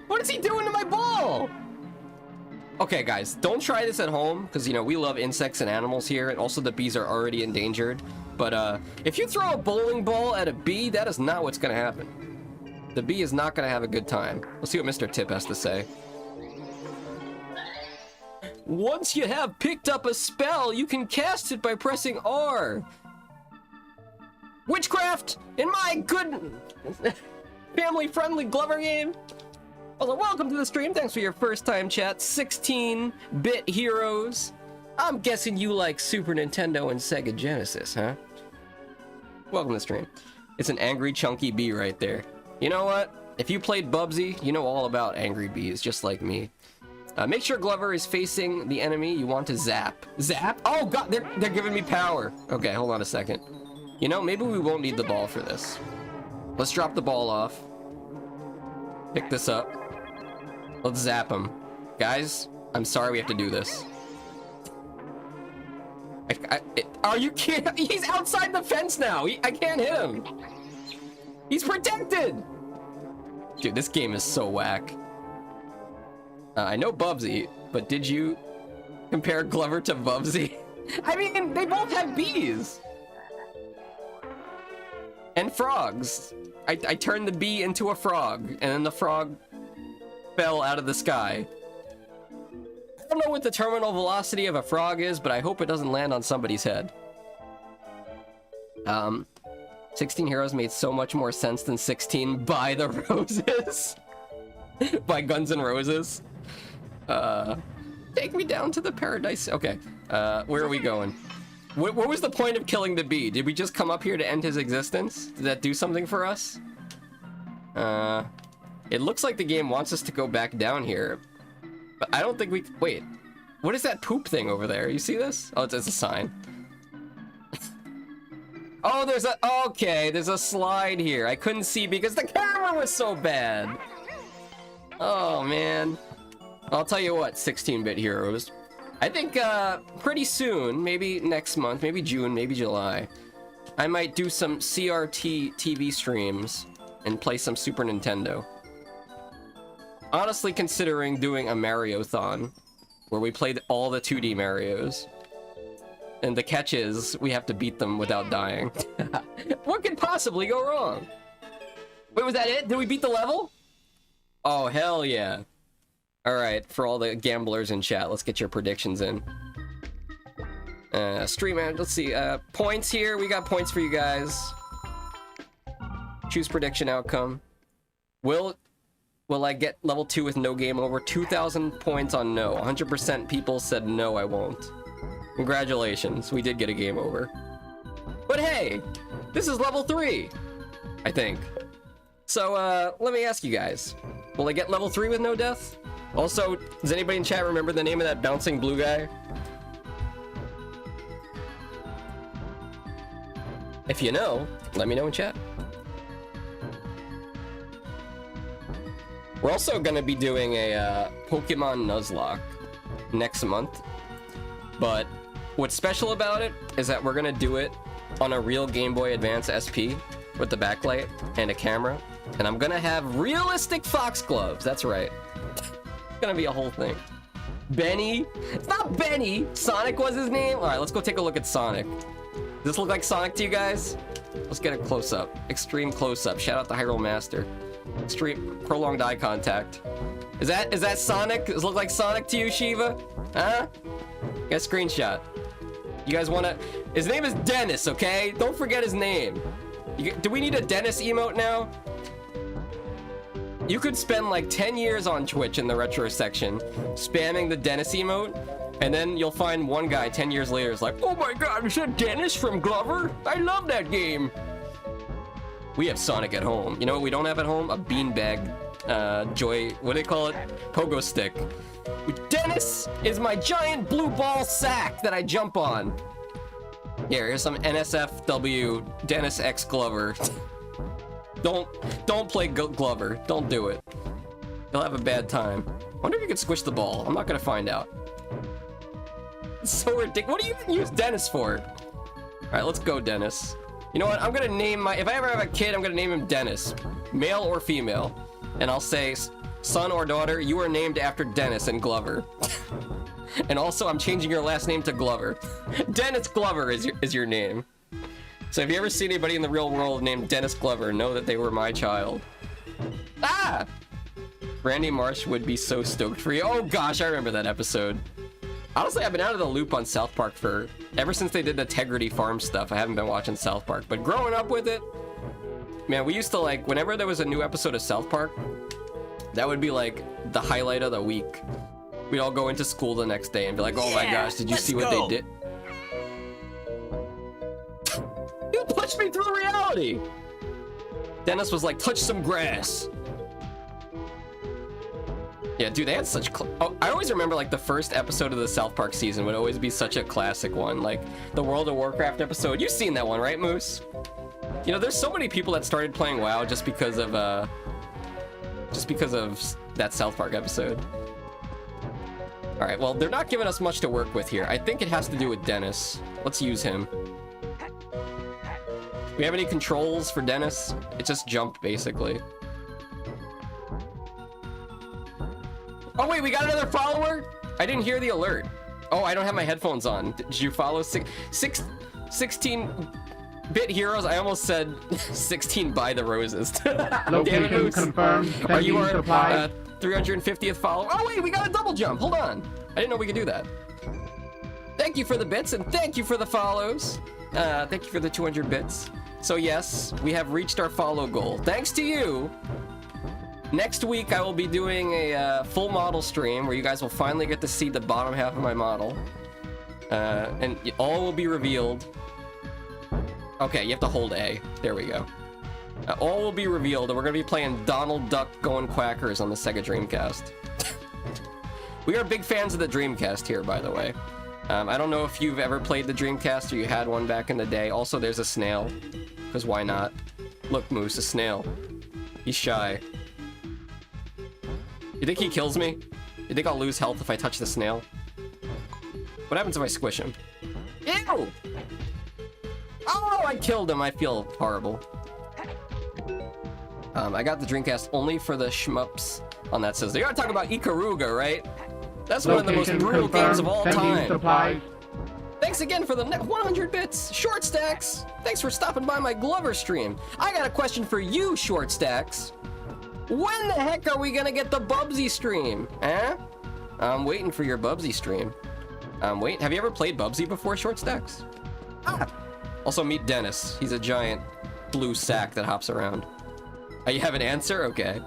What is he doing to my ball? Okay, guys, don't try this at home, because, you know, we love insects and animals here, and also the bees are already endangered. But, if you throw a bowling ball at a bee, that is not what's gonna happen. The bee is not gonna have a good time. Let's see what Mr. Tip has to say. Once you have picked up a spell, you can cast it by pressing R. Witchcraft in my good family-friendly Glover game. Well, welcome to the stream. Thanks for your first time chat. 16-bit heroes. I'm guessing you like Super Nintendo and Sega Genesis, huh? Welcome to the stream. It's an angry chunky bee right there. You know what? If you played Bubsy, you know all about angry bees, just like me. Make sure Glover is facing the enemy you want to zap. Zap? Oh god, they're giving me power. Okay, hold on a second. You know, maybe we won't need the ball for this. Let's drop the ball off. Pick this up. Let's zap him. Guys, I'm sorry we have to do this. Are you kidding? He's outside the fence now. I can't hit him. He's protected. Dude, this game is so whack. I know Bubsy, but did you compare Glover to Bubsy? I mean, they both have bees. And frogs. I turned the bee into a frog, and then the frog fell out of the sky. I don't know what the terminal velocity of a frog is, but I hope it doesn't land on somebody's head. 16 Heroes made so much more sense than 16 by the Roses. By Guns N' Roses. Take me down to the paradise. Okay, where are we going? What was the point of killing the bee? Did we just come up here to end his existence? Did that do something for us? It looks like the game wants us to go back down here. But I don't think we... Wait. What is that poop thing over there? You see this? Oh, it's a sign. Oh, there's a... Okay, there's a slide here. I couldn't see because the camera was so bad. Oh, man. I'll tell you what, 16-bit heroes. I think pretty soon, maybe next month, maybe June, maybe July, I might do some CRT TV streams and play some Super Nintendo. Honestly considering doing a Mario-thon, where we played all the 2D Marios. And the catch is, we have to beat them without dying. What could possibly go wrong? Wait, was that it? Did we beat the level? Oh, hell yeah. Alright, for all the gamblers in chat, let's get your predictions in. Stream ad, let's see, points here, we got points for you guys. Choose prediction outcome. Will I get level 2 with no game over? 2,000 points on no. 100% people said no, I won't. Congratulations, we did get a game over. But hey, this is level 3, I think. So, let me ask you guys. Will I get level 3 with no death? Also, does anybody in chat remember the name of that bouncing blue guy? If you know, let me know in chat. We're also gonna be doing a Pokemon Nuzlocke next month. But what's special about it is that we're gonna do it on a real Game Boy Advance SP with the backlight and a camera. And I'm gonna have realistic foxgloves, that's right. It's gonna be a whole thing. Benny? It's not Benny! Sonic was his name? Alright, let's go take a look at Sonic. Does this look like Sonic to you guys? Let's get a close-up. Extreme close-up. Shout out to Hyrule Master. Extreme prolonged eye contact. Is that Sonic? Does it look like Sonic to you, Shiva? Huh? Got a screenshot. You guys wanna... His name is Dennis, okay? Don't forget his name. Do we need a Dennis emote now? You could spend like 10 years on Twitch in the retro section spamming the Dennis emote, and then you'll find one guy 10 years later is like, oh my god, is that Dennis from Glover? I love that game. We have Sonic at home. You know what we don't have at home? A beanbag, joy, what do they call it? Pogo stick. Dennis is my giant blue ball sack that I jump on. Here's some NSFW Dennis X Glover. Don't play Glover. Don't do it. You'll have a bad time. Wonder if you could squish the ball. I'm not gonna find out. It's so ridiculous. What do you even use Dennis for? All right, let's go, Dennis. You know what? I'm gonna name my... If I ever have a kid, I'm gonna name him Dennis. Male or female. And I'll say, son or daughter, you are named after Dennis and Glover. And also, I'm changing your last name to Glover. Dennis Glover is your name. So if you ever see anybody in the real world named Dennis Glover, know that they were my child. Ah! Randy Marsh would be so stoked for you. Oh gosh, I remember that episode. Honestly, I've been out of the loop on South Park for... Ever since they did the Tegrity Farm stuff, I haven't been watching South Park. But growing up with it, man, we used to like... Whenever there was a new episode of South Park, That would be like the highlight of the week. We'd all go into school the next day and be like, oh my gosh, did you see what they did? You pushed me through reality! Dennis was like, touch some grass. Yeah, dude, they had such oh, I always remember like the first episode of the South Park season would always be such a classic one. Like the World of Warcraft episode. You've seen that one, right, Moose? You know, there's so many people that started playing WoW just because of that South Park episode. All right, well, they're not giving us much to work with here. I think it has to do with Dennis. Let's use him. We have any controls for Dennis? It's just jump, basically. Oh, wait, we got another follower? I didn't hear the alert. Oh, I don't have my headphones on. Did you follow 16-bit heroes? I almost said 16 by the roses. Location confirmed. Are you Pending our supply. 350th follower? Oh, wait, we got a double jump. Hold on. I didn't know we could do that. Thank you for the bits and thank you for the follows. Thank you for the 200 bits. So yes, we have reached our follow goal. Thanks to you. Next week, I will be doing a full model stream where you guys will finally get to see the bottom half of my model. And all will be revealed. Okay, you have to hold A. There we go. All will be revealed, and we're going to be playing Donald Duck Going Quackers on the Sega Dreamcast. We are big fans of the Dreamcast here, by the way. I don't know if you've ever played the Dreamcast or you had one back in the day. Also, there's a snail, because why not? Look, Moose, a snail. He's shy. You think he kills me? You think I'll lose health if I touch the snail? What happens if I squish him? Ew! Oh, I killed him. I feel horrible. I got the Dreamcast only for the shmups on that system. You gotta talk about Ikaruga, right? That's one of the most brutal games of all time. Supplies. Thanks again for the 100 bits. Short Stacks, thanks for stopping by my Glover stream. I got a question for you, Short Stacks. When the heck are we gonna get the Bubsy stream? Eh? I'm waiting for your Bubsy stream. Wait, have you ever played Bubsy before, Short Stacks? Ah. Also, meet Dennis. He's a giant blue sack that hops around. You have an answer? Okay.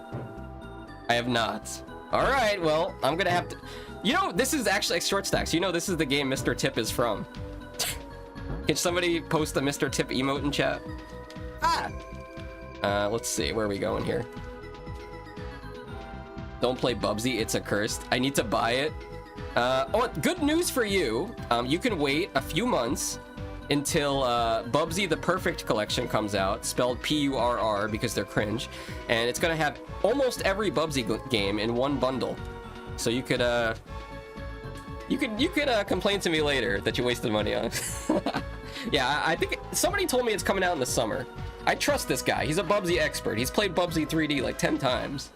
I have not. All right, well, I'm gonna have to... You know, this is actually like Short Stacks. You know, this is the game Mr. Tip is from. Can somebody post the Mr. Tip emote in chat? Ah! Let's see, where are we going here? Don't play Bubsy, it's accursed. I need to buy it. Oh, good news for you. You can wait a few months until Bubsy the Perfect Collection comes out, spelled P-U-R-R because they're cringe, and it's gonna have almost every Bubsy game in one bundle. So you could complain to me later that you wasted money on it. Yeah, I think somebody told me it's coming out in the summer. I trust this guy. He's a Bubsy expert. He's played Bubsy 3D like 10 times.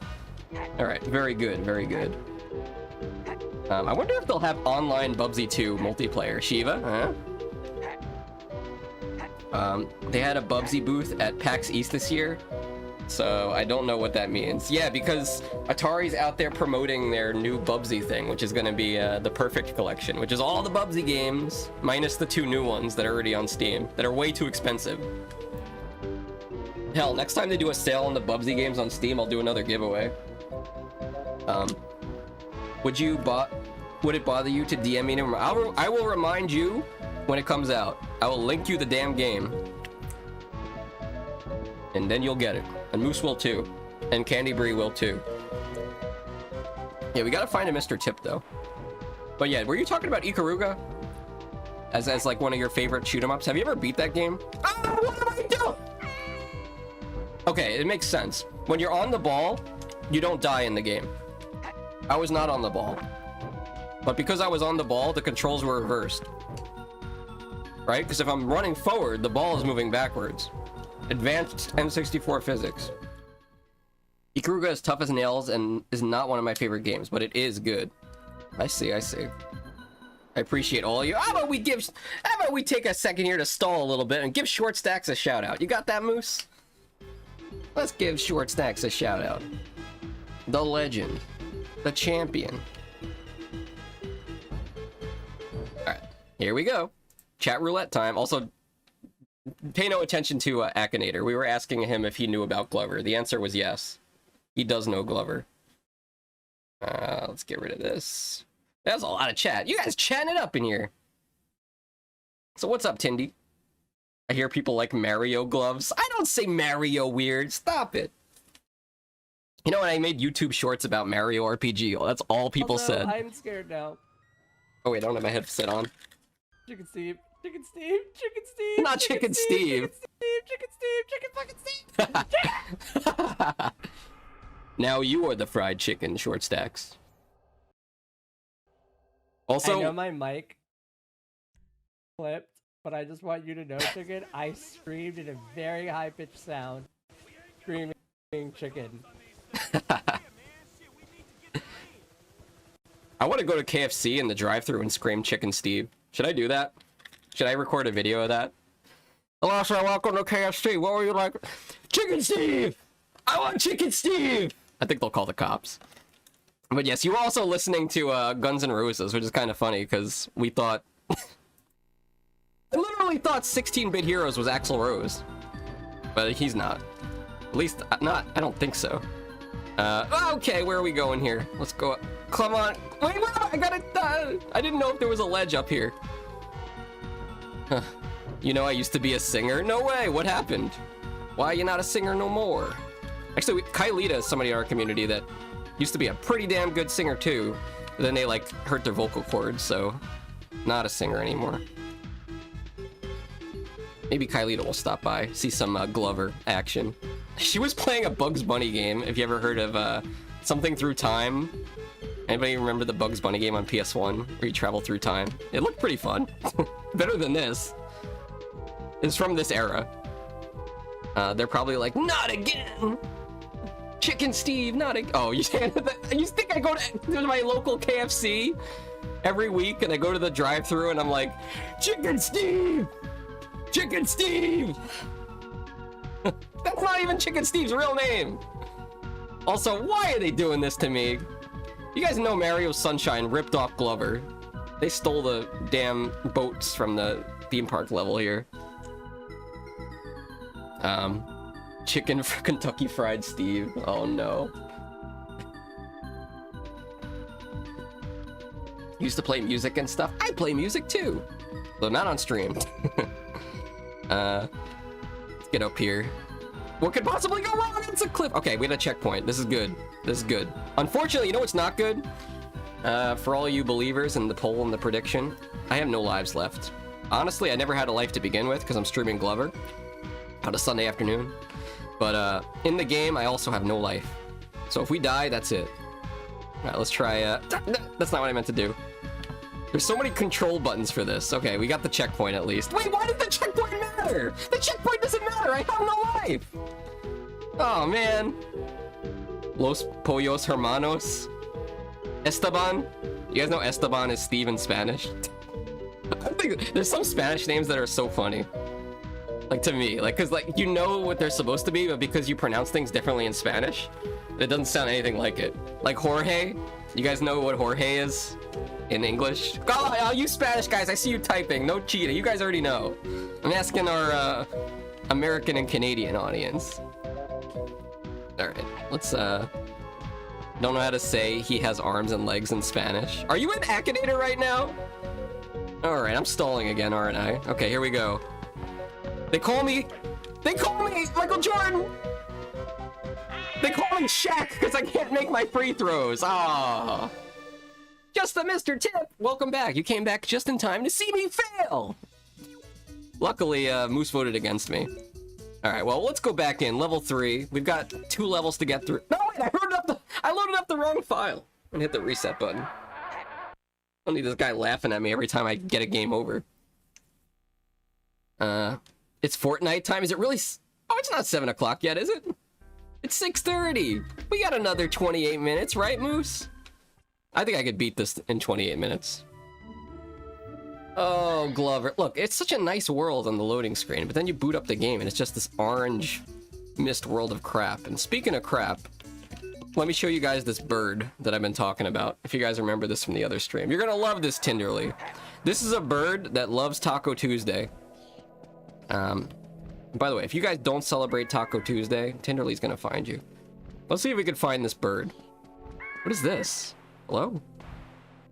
All right, very good, very good. I wonder if they'll have online Bubsy 2 multiplayer. Shiva, huh? They had a Bubsy booth at PAX East this year, so I don't know what that means. Yeah, because Atari's out there promoting their new Bubsy thing, which is going to be the Perfect Collection, which is all the Bubsy games, minus the 2 new ones that are already on Steam, that are way too expensive. Hell, next time they do a sale on the Bubsy games on Steam, I'll do another giveaway. Would it bother you to DM me? I will remind you when it comes out. I will link you the damn game. And then you'll get it. And Moose will too. And Candy Brie will too. Yeah, we gotta find a Mr. Tip though. But yeah, were you talking about Ikaruga? As like one of your favorite shoot 'em ups? Have you ever beat that game? Oh, what am I doing? Okay, it makes sense. When you're on the ball, you don't die in the game. I was not on the ball. But because I was on the ball, the controls were reversed. Right? Because if I'm running forward, the ball is moving backwards. Advanced N64 physics. Ikaruga is tough as nails and is not one of my favorite games, but it is good. I see, I see. I appreciate all of you. How about we take a second here to stall a little bit and give Short Stacks a shout out. You got that, Moose? Let's give Short Stacks a shout out. The legend. The champion. Alright, here we go. Chat roulette time. Also, pay no attention to Akinator. We were asking him if he knew about Glover. The answer was yes. He does know Glover. Let's get rid of this. That's a lot of chat. You guys chatting it up in here. So what's up, Tindy? I hear people like Mario gloves. I don't say Mario weird. Stop it. You know what? I made YouTube shorts about Mario RPG. That's all people said. I'm scared now. Oh wait, I don't have my headset on. Chicken Steve. Chicken Steve. Chicken Steve. Not Chicken Steve. Chicken Steve. Chicken fucking Steve. Now you are the fried chicken, short stacks. Also, I know my mic clipped, but I just want you to know, Chicken, I screamed in a very high-pitched sound. Screaming chicken. I want to go to KFC in the drive-thru and scream Chicken Steve. Should I do that? Should I record a video of that? Hello, sir. Welcome to KFC. What were you like? Chicken Steve! I want Chicken Steve! I think they'll call the cops. But yes, you were also listening to Guns N' Roses, which is kind of funny because we thought... I literally thought 16-Bit Heroes was Axl Rose. But he's not. At least, not. I don't think so. Okay, where are we going here? Let's go up. Come on. Wait, where am I? I gotta... I didn't know if there was a ledge up here. Huh. You know, I used to be a singer. No way. What happened? Why are you not a singer no more? Actually, Kylita is somebody in our community that used to be a pretty damn good singer too. But then they like hurt their vocal cords, so not a singer anymore. Maybe Kylita will stop by, see some Glover action. She was playing a Bugs Bunny game. If you ever heard of Something Through Time? Anybody remember the Bugs Bunny game on PS1 where you travel through time? It looked pretty fun. Better than this. It's from this era. They're probably like, not again! Chicken Steve, not again. Oh, you think I go to my local KFC every week and I go to the drive-thru and I'm like, Chicken Steve! Chicken Steve! That's not even Chicken Steve's real name! Also, why are they doing this to me? You guys know Mario Sunshine ripped off Glover. They stole the damn boats from the theme park level here. Chicken for Kentucky Fried Steve. Oh no. Used to play music and stuff. I play music too, though not on stream. Let's get up here. What could possibly go wrong? It's a cliff. Okay, we had a checkpoint. This is good. This is good. Unfortunately, you know what's not good? For all you believers in the poll and the prediction, I have no lives left. Honestly, I never had a life to begin with because I'm streaming Glover on a Sunday afternoon. But in the game, I also have no life. So if we die, that's it. All right, let's try... That's not what I meant to do. There's so many control buttons for this. Okay, we got the checkpoint at least. Wait, why does the checkpoint matter? The checkpoint doesn't matter. I have no life. Oh, man. Los Pollos Hermanos. Esteban. You guys know Esteban is Steve in Spanish? I think there's some Spanish names that are so funny. Like, to me. Like, because, like, you know what they're supposed to be, but because you pronounce things differently in Spanish, it doesn't sound anything like it. Like Jorge. You guys know what Jorge is in English? Oh, I'll use Spanish, guys. I see you typing. No cheating. You guys already know. I'm asking our American and Canadian audience. Alright, let's, don't know how to say he has arms and legs in Spanish. Are you in Akinator right now? Alright, I'm stalling again, aren't I? Okay, here we go. They call me Michael Jordan! They call me Shaq because I can't make my free throws. Ah, just a Mr. Tip. Welcome back. You came back just in time to see me fail. Luckily, Moose voted against me. All right, well, let's go back in. Level 3. We've got 2 levels to get through. No, wait, I loaded up the wrong file. And hit the reset button. I don't need this guy laughing at me every time I get a game over. It's Fortnite time. Is it really? Oh, it's not 7 o'clock yet, is it? It's 6:30. We got another 28 minutes, right, Moose? I think I could beat this in 28 minutes. Oh, Glover. Look, it's such a nice world on the loading screen, but then you boot up the game and it's just this orange mist world of crap. And speaking of crap, let me show you guys this bird that I've been talking about. If you guys remember this from the other stream. You're gonna love this, Tinderly. This is a bird that loves Taco Tuesday. By the way, if you guys don't celebrate Taco Tuesday, Tinderly's gonna find you. Let's see if we can find this bird. What is this? Hello?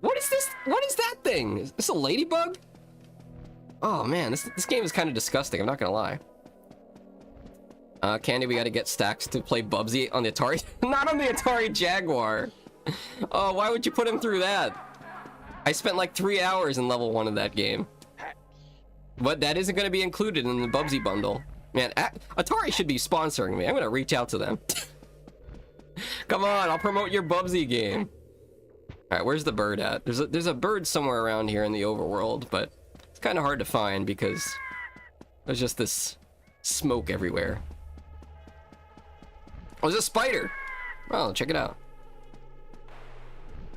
What is this? What is that thing? Is this a ladybug? Oh man, this game is kind of disgusting, I'm not gonna lie. Candy, we gotta get stacks to play Bubsy on the Atari. Not on the Atari Jaguar. Oh, why would you put him through that? I spent like 3 hours in level 1 of that game. But that isn't gonna be included in the Bubsy bundle. Man, Atari should be sponsoring me. I'm gonna reach out to them. Come on, I'll promote your Bubsy game. Alright, where's the bird at? There's a bird somewhere around here in the overworld, but it's kind of hard to find because there's just this smoke everywhere. Oh, there's a spider! Oh, check it out.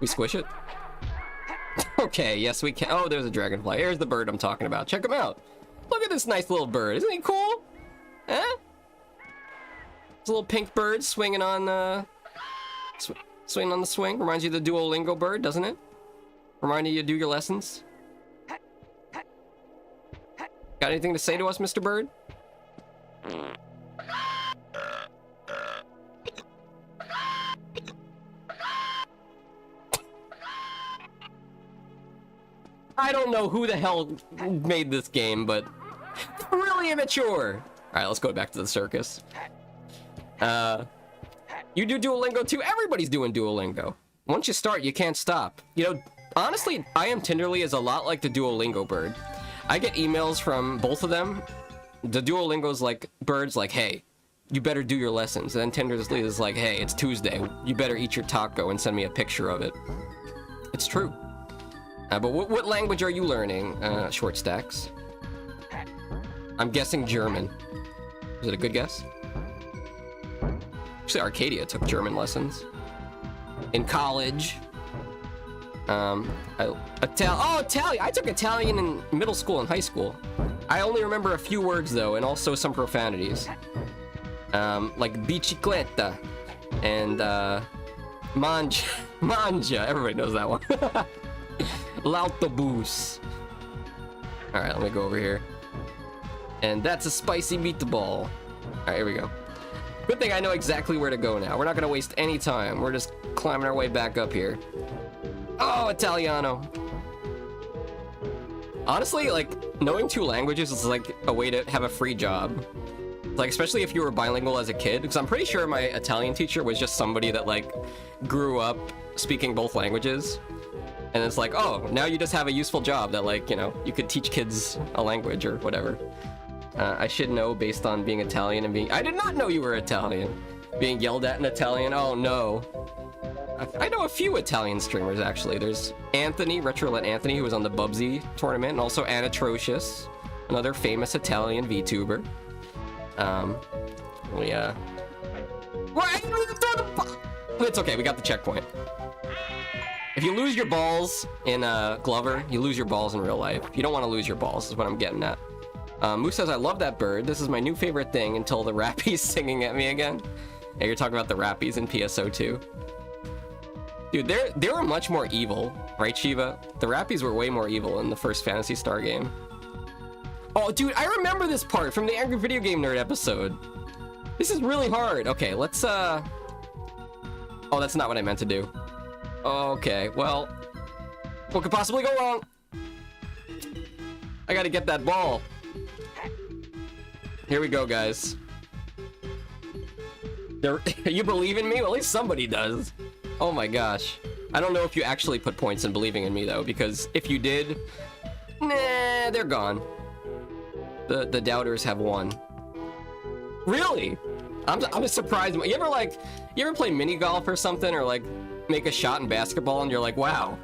We squish it? Okay, yes we can. Oh, there's a dragonfly. Here's the bird I'm talking about. Check him out. Look at this nice little bird. Isn't he cool? Huh? It's a little pink bird swinging on, swinging on the swing. Reminds you of the Duolingo bird, doesn't it? Reminding you to do your lessons. Got anything to say to us, Mr. Bird? I don't know who the hell made this game, but really immature. Alright, let's go back to the circus. You do Duolingo too? Everybody's doing Duolingo. Once you start, you can't stop. You know, honestly, I Am Tenderly is a lot like the Duolingo bird. I get emails from both of them. The Duolingo's like, bird's like, hey, you better do your lessons. And then Tenderly is like, hey, it's Tuesday. You better eat your taco and send me a picture of it. It's true. But what language are you learning, Short Stacks? I'm guessing German. Is it a good guess? Actually, Arcadia took German lessons. In college. Italian. I took Italian in middle school and high school. I only remember a few words, though, and also some profanities. Like bicicletta and, manja. Everybody knows that one. L'autobus. Alright, let me go over here. And that's a spicy meatball. Alright, here we go. Good thing I know exactly where to go now. We're not gonna waste any time. We're just climbing our way back up here. Oh, Italiano. Honestly, like, knowing 2 languages is like a way to have a free job. Like, especially if you were bilingual as a kid. Because I'm pretty sure my Italian teacher was just somebody that, like, grew up speaking both languages. And it's like, oh, now you just have a useful job that, like, you know, you could teach kids a language or whatever. I should know based on being Italian and being... I did not know you were Italian. Being yelled at in Italian, oh no. I know a few Italian streamers, actually. There's Anthony, Retrolet Anthony, who was on the Bubsy tournament, and also Anatrocious, another famous Italian VTuber. Yeah. It's okay, we got the checkpoint. If you lose your balls in Glover, you lose your balls in real life. You don't want to lose your balls, is what I'm getting at. Moose says, I love that bird. This is my new favorite thing until the Rappies singing at me again. Yeah, you're talking about the Rappies in PSO2. Dude, they were much more evil, right, Shiva? The Rappies were way more evil in the first Phantasy Star game. Oh, dude, I remember this part from the Angry Video Game Nerd episode. This is really hard. Okay, let's, Oh, that's not what I meant to do. Okay, well, what could possibly go wrong? I gotta get that ball. Here we go, guys. You believe in me? Well, at least somebody does. Oh my gosh. I don't know if you actually put points in believing in me, though, because if you did, nah, they're gone. The doubters have won. Really? I'm just surprised. You ever play mini golf or something, or like make a shot in basketball and you're like, wow,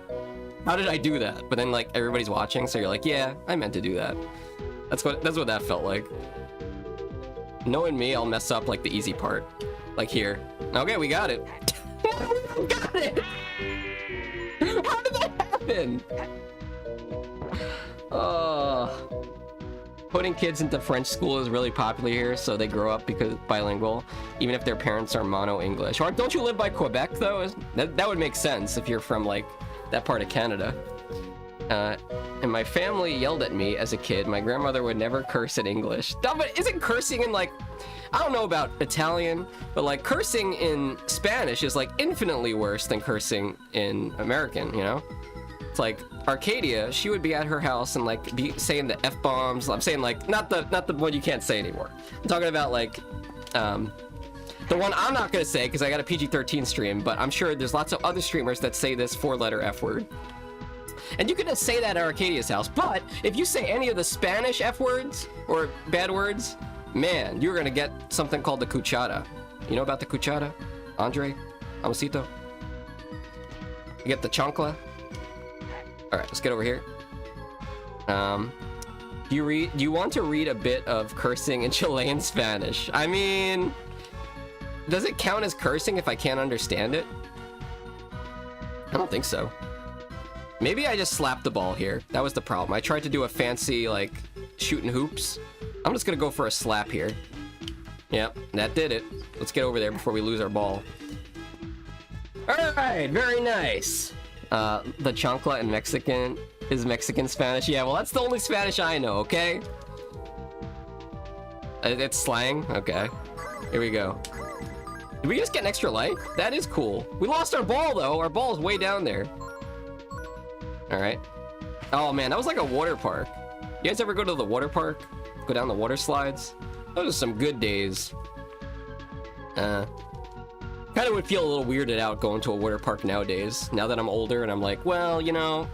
how did I do that? But then like everybody's watching, so you're like, yeah, I meant to do that. That's what that felt like. Knowing me, I'll mess up like the easy part. Like here. Okay, we got it. We got it! How did that happen? Putting kids into French school is really popular here, so they grow up because bilingual, even if their parents are mono-English. Or don't you live by Quebec, though? That would make sense if you're from, like, that part of Canada. And my family yelled at me as a kid. My grandmother would never curse in English. No, but isn't cursing in, like... I don't know about Italian, but like cursing in Spanish is like infinitely worse than cursing in American, you know? It's like Arcadia, she would be at her house and like be saying the F-bombs. I'm saying like not the one you can't say anymore. I'm talking about like the one I'm not gonna say because I got a PG-13 stream, but I'm sure there's lots of other streamers that say this 4-letter F word. And you can just say that at Arcadia's house, but if you say any of the Spanish F words or bad words, man, you're gonna get something called the cuchara. You know about the cuchara? Andre? Amosito? You get the chancla? Alright, let's get over here. Do you want to read a bit of cursing in Chilean Spanish? I mean, does it count as cursing if I can't understand it? I don't think so. Maybe I just slapped the ball here. That was the problem. I tried to do a fancy, like, shooting hoops. I'm just gonna go for a slap here. Yep, that did it. Let's get over there before we lose our ball. Alright, very nice. The chancla in Mexican is Mexican Spanish. Yeah, well, that's the only Spanish I know, okay? It's slang? Okay. Here we go. Did we just get an extra life? That is cool. We lost our ball, though. Our ball is way down there. Alright. Oh, man, that was like a water park. You guys ever go to the water park? Go down the water slides? Those are some good days. Kind of would feel a little weirded out going to a water park nowadays. Now that I'm older and I'm like, well, you know,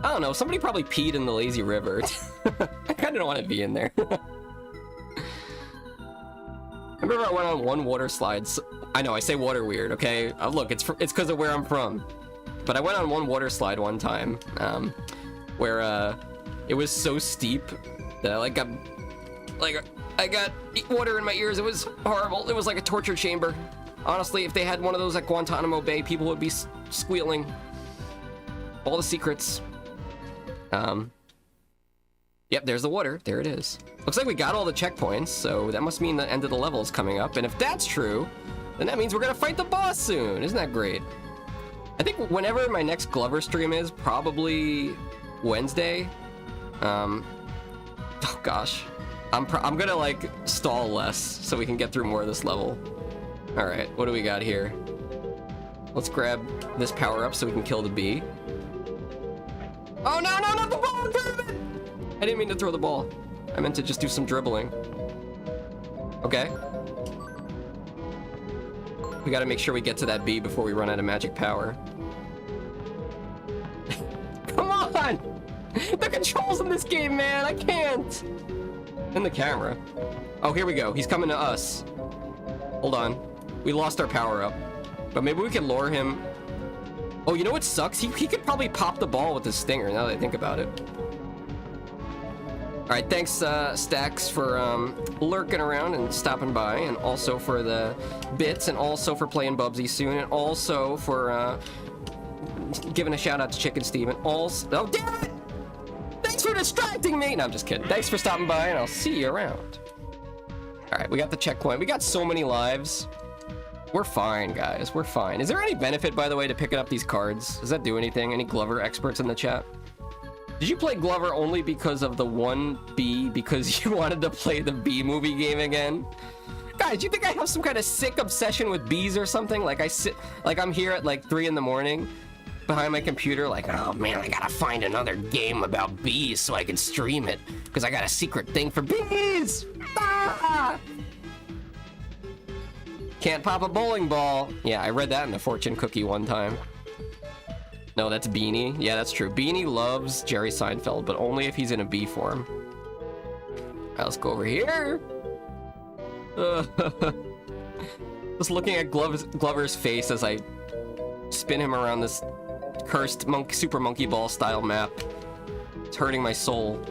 I don't know. Somebody probably peed in the lazy river. I kind of don't want to be in there. I remember I went on one water slide. I know, I say water weird, okay? Look, it's because of where I'm from. But I went on one water slide one time, where it was so steep that I got water in my ears. It was horrible. It was like a torture chamber. Honestly, if they had one of those at Guantanamo Bay, people would be squealing. All the secrets. Yep, there's the water. There it is. Looks like we got all the checkpoints, so that must mean the end of the level is coming up. And if that's true, then that means we're gonna fight the boss soon. Isn't that great? I think whenever my next Glover stream is, probably Wednesday. Oh gosh, I'm gonna like stall less so we can get through more of this level. All right, what do we got here? Let's grab this power up so we can kill the bee. Oh no, no, not the ball! Damn it! I didn't mean to throw the ball. I meant to just do some dribbling. Okay. We gotta make sure we get to that bee before we run out of magic power. Come on! The controls in this game, man! I can't! In the camera. Oh, here we go. He's coming to us. Hold on. We lost our power up. But maybe we can lure him. Oh, you know what sucks? He could probably pop the ball with his stinger, now that I think about it. Alright, thanks, Stacks, for lurking around and stopping by, and also for the bits, and also for playing Bubsy soon, and also for giving a shout out to Chicken Steve, and also... Oh, damn it! Thanks for distracting me! No, I'm just kidding. Thanks for stopping by, and I'll see you around. Alright, we got the checkpoint. We got so many lives. We're fine, guys. We're fine. Is there any benefit, by the way, to picking up these cards? Does that do anything? Any Glover experts in the chat? Did you play Glover only because of the one B, because you wanted to play the B movie game again? Guys, do you think I have some kind of sick obsession with bees or something? Like I'm here at like 3 in the morning behind my computer like, oh man, I gotta find another game about bees so I can stream it because I got a secret thing for bees! Ah! Can't pop a bowling ball. Yeah, I read that in the fortune cookie one time. No, that's Beanie. Yeah, that's true. Beanie loves Jerry Seinfeld, but only if he's in a bee form. Alright, let's go over here. Just looking at Glover's face as I spin him around this cursed Super Monkey Ball style map. It's hurting my soul.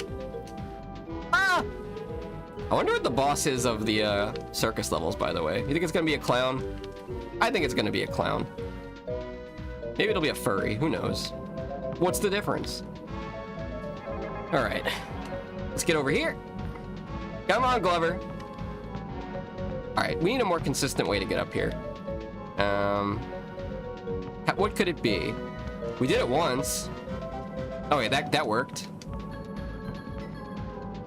Ah! I wonder what the boss is of the circus levels, by the way. You think it's gonna be a clown? I think it's gonna be a clown. Maybe it'll be a furry, who knows? What's the difference? All right, let's get over here. Come on, Glover. All right, we need a more consistent way to get up here. What could it be? We did it once. Oh wait, that worked.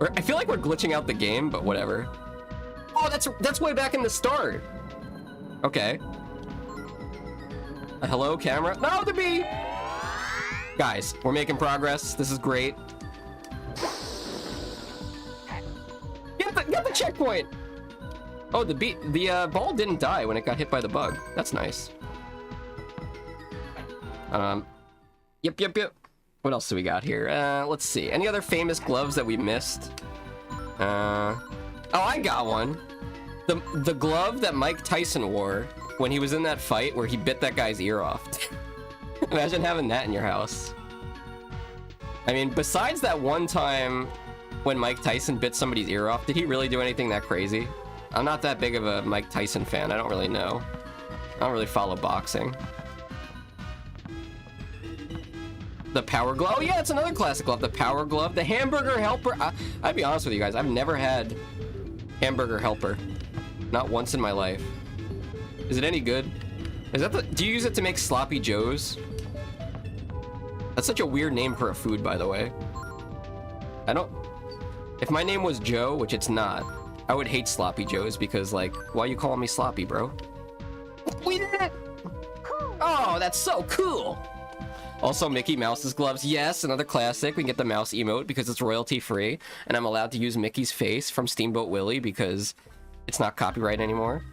I feel like we're glitching out the game, but whatever. Oh, that's way back in the start. Okay. Hello, camera. No, the bee! Guys, we're making progress. This is great. Get the checkpoint! Oh, the ball didn't die when it got hit by the bug. That's nice. Yep. What else do we got here? Let's see. Any other famous gloves that we missed? Oh, I got one. The glove that Mike Tyson wore when he was in that fight where he bit that guy's ear off. Imagine having that in your house. I mean, besides that one time when Mike Tyson bit somebody's ear off, did he really do anything that crazy? I'm not that big of a Mike Tyson fan. I don't really know. I don't really follow boxing. The Power Glove. Oh yeah, it's another classic glove. The Power Glove. The Hamburger Helper. I'd be honest with you guys. I've never had Hamburger Helper. Not once in my life. Is it any good? Is that do you use it to make sloppy joes? That's such a weird name for a food, by the way. I don't... If my name was Joe, which it's not, I would hate sloppy joes because, like, why you calling me sloppy, bro? We did it! Oh, that's so cool! Also, Mickey Mouse's gloves. Yes, another classic. We can get the mouse emote because it's royalty-free, and I'm allowed to use Mickey's face from Steamboat Willie because it's not copyright anymore.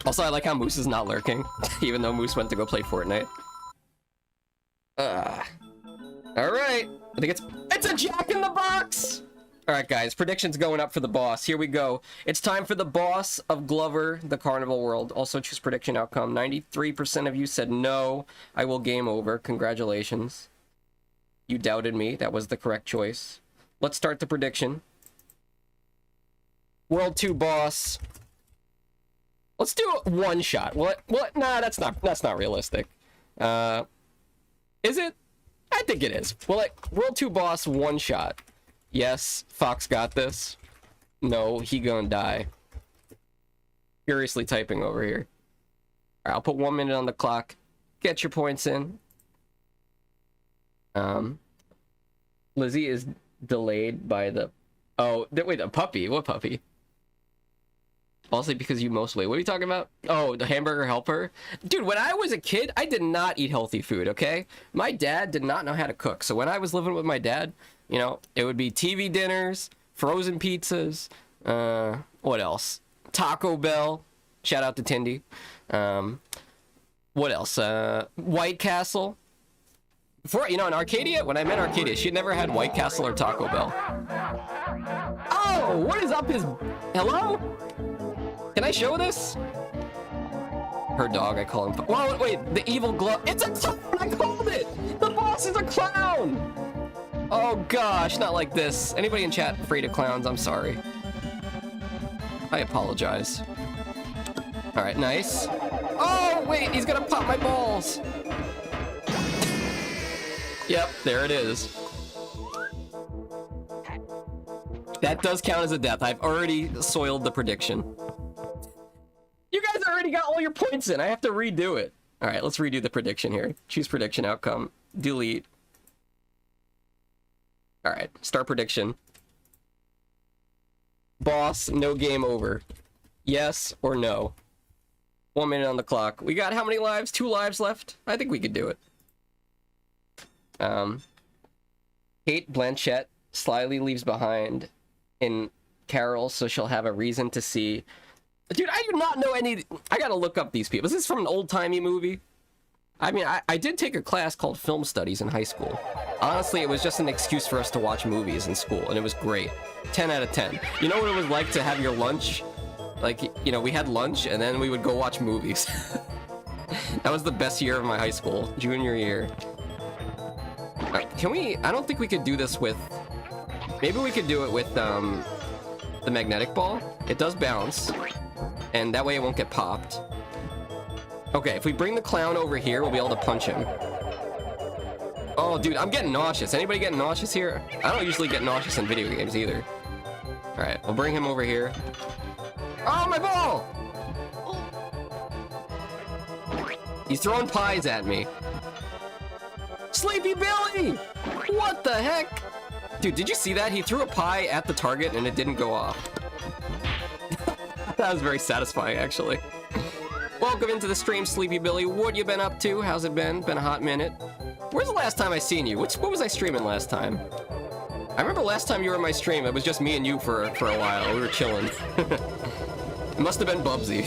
Also, I like how Moose is not lurking, even though Moose went to go play Fortnite. Alright. I think it's a Jack in the Box! Alright, guys. Predictions going up for the boss. Here we go. It's time for the boss of Glover, the Carnival World. Also, choose prediction outcome. 93% of you said no. I will game over. Congratulations. You doubted me. That was the correct choice. Let's start the prediction. World 2 boss. Let's do a one shot. What? Nah, that's not realistic. Is it? I think it is. Well, like, World 2 boss, one shot. Yes, Fox got this. No, he gonna die. Furiously typing over here. Alright, I'll put 1 minute on the clock. Get your points in. Lizzie is delayed by the... Oh, wait, a puppy? What puppy? Also because you most wait. What are you talking about? Oh, the Hamburger Helper? Dude, when I was a kid, I did not eat healthy food, okay? My dad did not know how to cook. So when I was living with my dad, you know, it would be TV dinners, frozen pizzas, what else? Taco Bell. Shout out to Tindy. What else? White Castle. Before, you know, in Arcadia, when I met Arcadia, she'd never had White Castle or Taco Bell. Oh, what is up his... Hello? Can I show this? Her dog, I call him... Whoa, wait, the evil glove... It's a clown! I called it! The boss is a clown! Oh gosh, not like this. Anybody in chat afraid of clowns? I'm sorry. I apologize. Alright, nice. Oh, wait, he's gonna pop my balls! Yep, there it is. That does count as a death. I've already soiled the prediction. You guys already got all your points in. I have to redo it. All right, let's redo the prediction here. Choose prediction outcome. Delete. All right, start prediction. Boss, no game over. Yes or no? 1 minute on the clock. We got how many lives? 2 lives left? I think we could do it. Kate Blanchett slyly leaves behind in Carol so she'll have a reason to see. Dude, I do not know any... I gotta look up these people. Is this from an old-timey movie? I mean, I did take a class called Film Studies in high school. Honestly, it was just an excuse for us to watch movies in school, and it was great. 10 out of 10. You know what it was like to have your lunch? Like, you know, we had lunch, and then we would go watch movies. That was the best year of my high school, junior year. Can we... I don't think we could do this with... Maybe we could do it with, the magnetic ball. It does bounce. And that way it won't get popped. Okay, if we bring the clown over here, we'll be able to punch him. Oh, dude, I'm getting nauseous. Anybody getting nauseous here? I don't usually get nauseous in video games either. Alright, we'll bring him over here. Oh, my ball! He's throwing pies at me. Sleepy Billy! What the heck? Dude, did you see that? He threw a pie at the target and it didn't go off. That was very satisfying, actually. Welcome into the stream, Sleepy Billy. What you been up to? How's it been? Been a hot minute. Where's the last time I seen you? What was I streaming last time? I remember last time you were in my stream, it was just me and you for a while. We were chilling. It must have been Bubsy.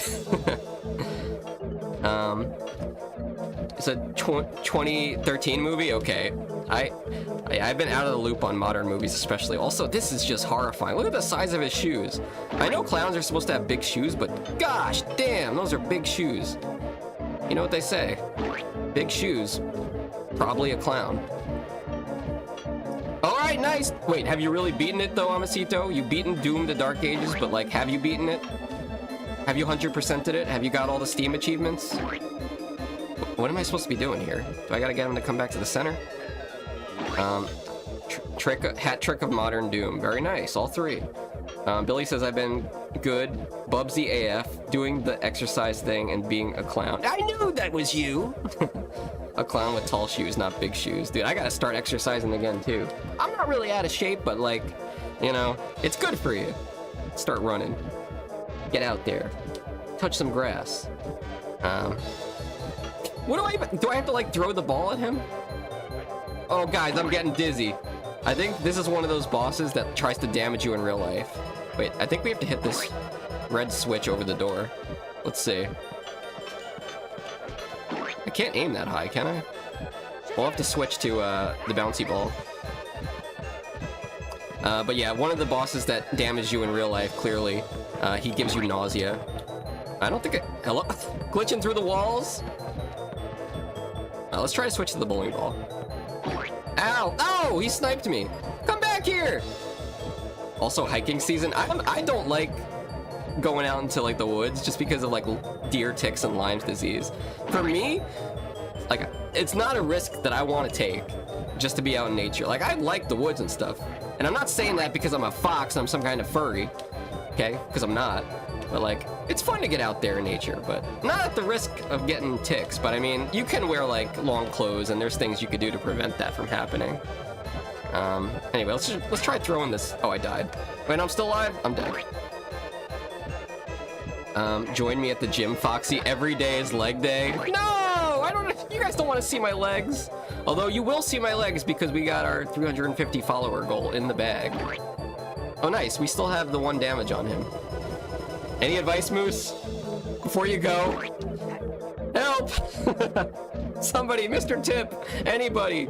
It's a 2013 movie? Okay. I've been out of the loop on modern movies especially. Also, this is just horrifying. Look at the size of his shoes. I know clowns are supposed to have big shoes, but gosh damn, those are big shoes. You know what they say? Big shoes. Probably a clown. Alright, nice! Wait, have you really beaten it though, Amasito? You beaten Doom the Dark Ages, but like, have you beaten it? Have you 100%ed it? Have you got all the Steam achievements? What am I supposed to be doing here? Do I gotta get him to come back to the center? Hat trick of modern Doom. Very nice, all three. Billy says I've been good. Bubsy AF, doing the exercise thing and being a clown. I knew that was you! A clown with tall shoes, not big shoes. Dude, I gotta start exercising again too. I'm not really out of shape, but like, you know, it's good for you. Start running. Get out there. Touch some grass. What do I have to like throw the ball at him? Oh guys, I'm getting dizzy. I think this is one of those bosses that tries to damage you in real life. Wait, I think we have to hit this red switch over the door. Let's see. I can't aim that high, can I? We'll have to switch to the bouncy ball. But yeah, one of the bosses that damage you in real life, clearly, he gives you nausea. I don't think hello? Glitching through the walls? Let's try to switch to the bowling ball. Ow! Oh, he sniped me! Come back here! Also, hiking season. I don't like going out into like the woods just because of like deer ticks and Lyme's disease. For me, like, it's not a risk that I want to take just to be out in nature. Like, I like the woods and stuff. And I'm not saying that because I'm a fox and I'm some kind of furry, okay? Because I'm not. But like, it's fun to get out there in nature, but not at the risk of getting ticks. But I mean, you can wear like long clothes and there's things you could do to prevent that from happening. Anyway, let's try throwing this. Oh, I died. Wait, I'm still alive? I'm dead. Join me at the gym, Foxy. Every day is leg day. No! You guys don't want to see my legs. Although you will see my legs because we got our 350 follower goal in the bag. Oh, nice. We still have the 1 damage on him. Any advice, Moose? Before you go? Help! Somebody, Mr. Tip, anybody.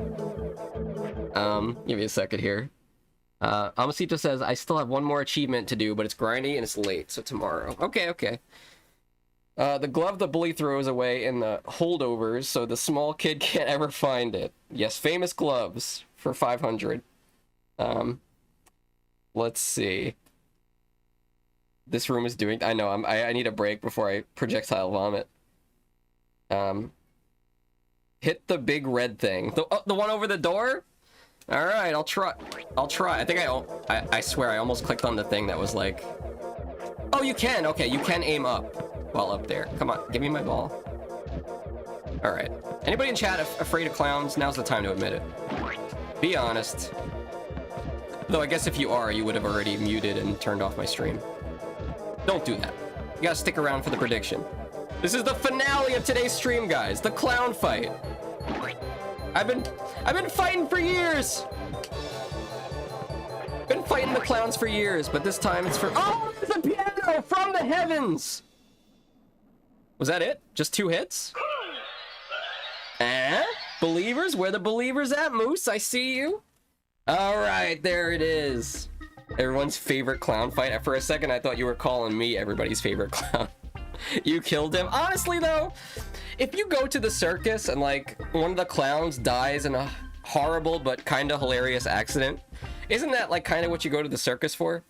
Give me a second here. Amasito says, I still have 1 more achievement to do, but it's grindy and it's late, so tomorrow. Okay. The glove the bully throws away in the holdovers, so the small kid can't ever find it. Yes, famous gloves for 500. Let's see. This room is doing... I know, I need a break before I projectile vomit. Hit the big red thing. The one over the door? Alright, I'll try. I think I swear I almost clicked on the thing that was like... Oh, you can! Okay, you can aim up while up there. Come on, give me my ball. Alright. Anybody in chat afraid of clowns? Now's the time to admit it. Be honest. Though I guess if you are, you would have already muted and turned off my stream. Don't do that. You gotta stick around for the prediction. This is the finale of today's stream, guys. The clown fight. I've been fighting for years. Been fighting the clowns for years, but this time it's for... Oh, it's a piano from the heavens. Was that it? Just 2 hits? Believers? Where the believers at, Moose? I see you. All right, there it is. Everyone's favorite clown fight. For a second, I thought you were calling me everybody's favorite clown. You killed him. Honestly, though, if you go to the circus and, like, one of the clowns dies in a horrible but kind of hilarious accident, isn't that, like, kind of what you go to the circus for?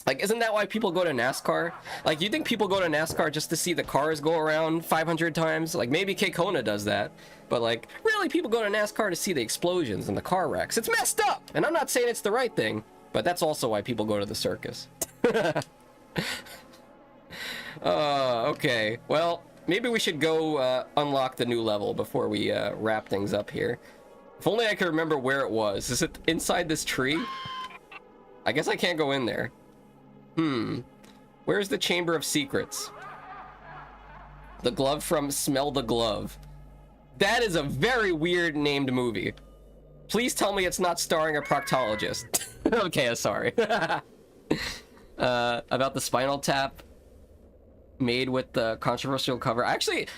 Like, isn't that why people go to NASCAR? Like, you think people go to NASCAR just to see the cars go around 500 times? Like, maybe Kona does that. But, like, really, people go to NASCAR to see the explosions and the car wrecks. It's messed up! And I'm not saying it's the right thing. But that's also why people go to the circus. Okay. Well, maybe we should go unlock the new level before we wrap things up here. If only I could remember where it was. Is it inside this tree? I guess I can't go in there. Where's the Chamber of Secrets? The glove from Smell the Glove. That is a very weird named movie. Please tell me it's not starring a proctologist. Okay, sorry. About the Spinal Tap made with the controversial cover. Actually,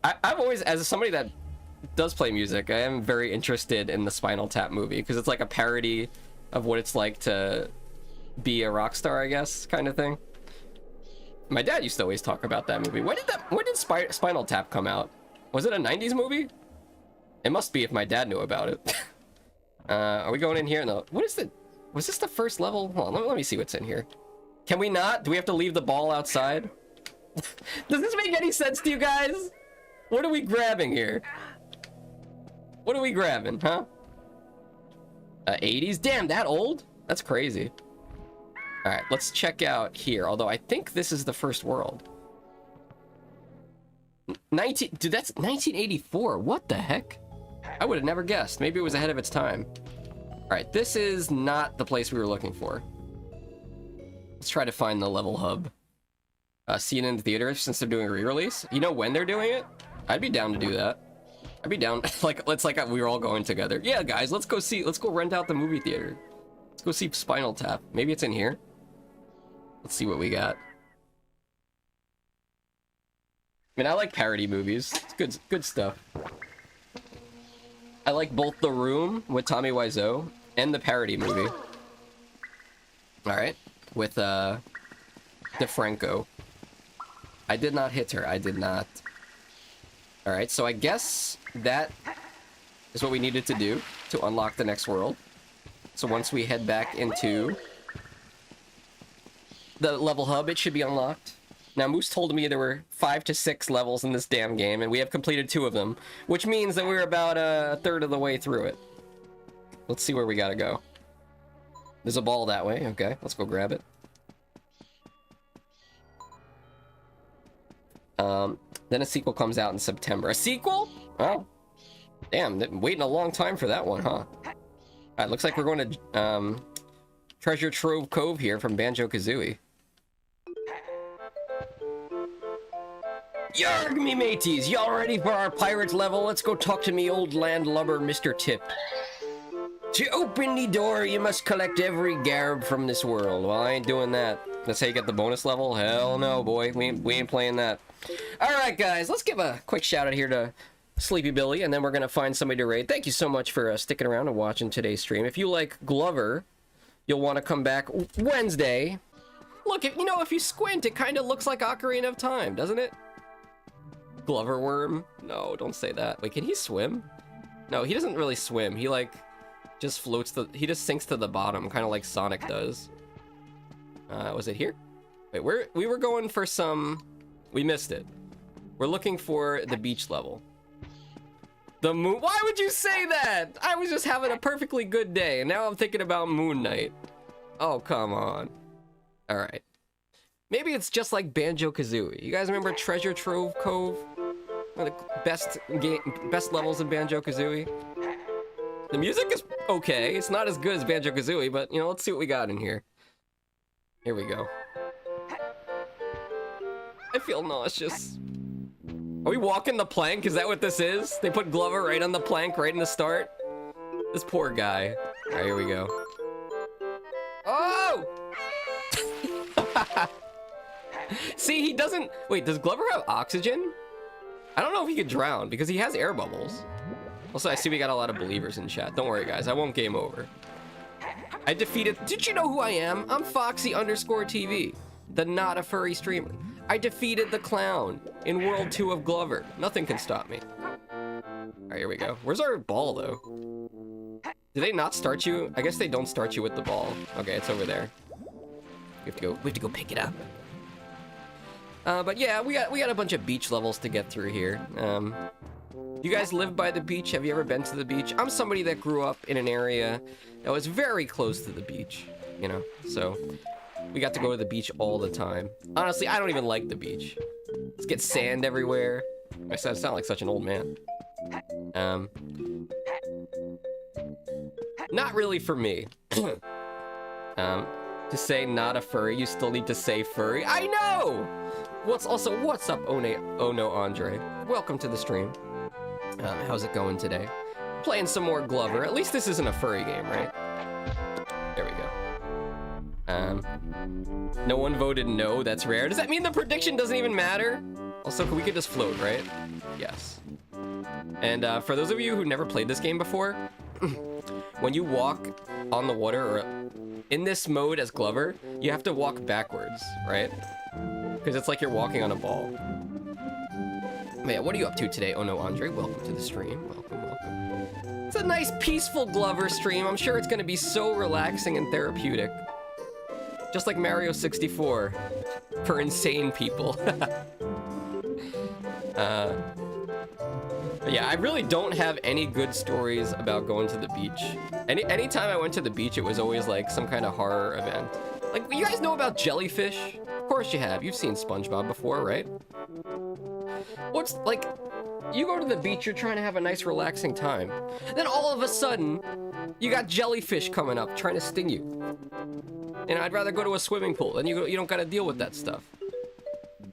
I've always, as somebody that does play music, I am very interested in the Spinal Tap movie because it's like a parody of what it's like to be a rock star, I guess, kind of thing. My dad used to always talk about that movie. When did Spinal Tap come out? Was it a 90s movie? It must be if my dad knew about it. Are we going in here? No. What is the... Was this the first level? Hold on, let me see what's in here. Can we not? Do we have to leave the ball outside? Does this make any sense to you guys? What are we grabbing here? What are we grabbing, huh? 80s? Damn, that old? That's crazy. Alright, let's check out here. Although I think this is the first world. Dude, that's 1984. What the heck? I would have never guessed. Maybe it was ahead of its time. Alright, this is not the place we were looking for. Let's try to find the level hub. See it in the theater since they're doing a re-release. You know when they're doing it? I'd be down to do that. I'd be down. Let's we were all going together. Yeah, guys, let's go rent out the movie theater. Let's go see Spinal Tap. Maybe it's in here. Let's see what we got. I mean, I like parody movies. It's good stuff. I like both The Room with Tommy Wiseau and the parody movie. Alright. With, DeFranco. I did not hit her. I did not. Alright, so I guess that is what we needed to do to unlock the next world. So once we head back into the level hub, it should be unlocked. Now, Moose told me there were 5 to 6 levels in this damn game, and we have completed 2 of them, which means that we're about a third of the way through it. Let's see where we gotta go. There's a ball that way. Okay, let's go grab it. Then a sequel comes out in September. A sequel? Oh. Damn, waiting a long time for that one, huh? Alright, looks like we're going to, Treasure Trove Cove here from Banjo-Kazooie. Yarg, me mateys! Y'all ready for our pirates level? Let's go talk to me old landlubber, Mr. Tip. To open the door, you must collect every garb from this world. Well, I ain't doing that. That's how you get the bonus level? Hell no, boy. We ain't playing that. Alright, guys, let's give a quick shout out here to Sleepy Billy, and then we're gonna find somebody to raid. Thank you so much for sticking around and watching today's stream. If you like Glover, you'll want to come back Wednesday. Look, if you squint, it kind of looks like Ocarina of Time, doesn't it? Glover worm? No, don't say that. Wait, can he swim? No, he doesn't really swim. He, just floats he just sinks to the bottom, kind of like Sonic does. Was it here? Wait, we were going for some... We missed it. We're looking for the beach level. The moon... Why would you say that? I was just having a perfectly good day, and now I'm thinking about Moon Knight. Oh, come on. Alright. Maybe it's just like Banjo-Kazooie. You guys remember Treasure Trove Cove? One of the best levels in Banjo-Kazooie? The music is okay. It's not as good as Banjo-Kazooie, but, let's see what we got in here. Here we go. I feel nauseous. Are we walking the plank? Is that what this is? They put Glover right on the plank, right in the start? This poor guy. Alright, here we go. Oh! See, he doesn't... Wait, does Glover have oxygen? I don't know if he could drown, because he has air bubbles. Also, I see we got a lot of believers in chat. Don't worry, guys. I won't game over. I defeated... Did you know who I am? I'm Foxxy_TV, the not a furry streamer. I defeated the clown in World 2 of Glover. Nothing can stop me. Alright, here we go. Where's our ball, though? Do they not start you? I guess they don't start you with the ball. Okay, it's over there. We have to go pick it up. But yeah, we got a bunch of beach levels to get through here. You guys live by the beach? Have you ever been to the beach? I'm somebody that grew up in an area that was very close to the beach, so we got to go to the beach all the time. Honestly, I don't even like the beach. Let's get sand everywhere. I sound like such an old man. Not really for me. To say not a furry, you still need to say furry. I know! What's up, Oh no, Andre? Welcome to the stream. How's it going today? Playing some more Glover. At least this isn't a furry game, right? There we go. No one voted no, that's rare. Does that mean the prediction doesn't even matter? Also, we could just float, right? Yes. And for those of you who never played this game before, when you walk on the water, or in this mode as Glover, you have to walk backwards, right? Because it's like you're walking on a ball. Man, what are you up to today? Oh no, Andre, welcome to the stream. Welcome. It's a nice, peaceful Glover stream. I'm sure it's gonna be so relaxing and therapeutic. Just like Mario 64 for insane people. Yeah, I really don't have any good stories about going to the beach. Anytime I went to the beach, it was always like some kind of horror event. Like, you guys know about jellyfish? Of course you have. You've seen SpongeBob before, right? What's, like, you go to the beach, you're trying to have a nice relaxing time. Then all of a sudden, you got jellyfish coming up trying to sting you. And I'd rather go to a swimming pool, and you don't gotta deal with that stuff.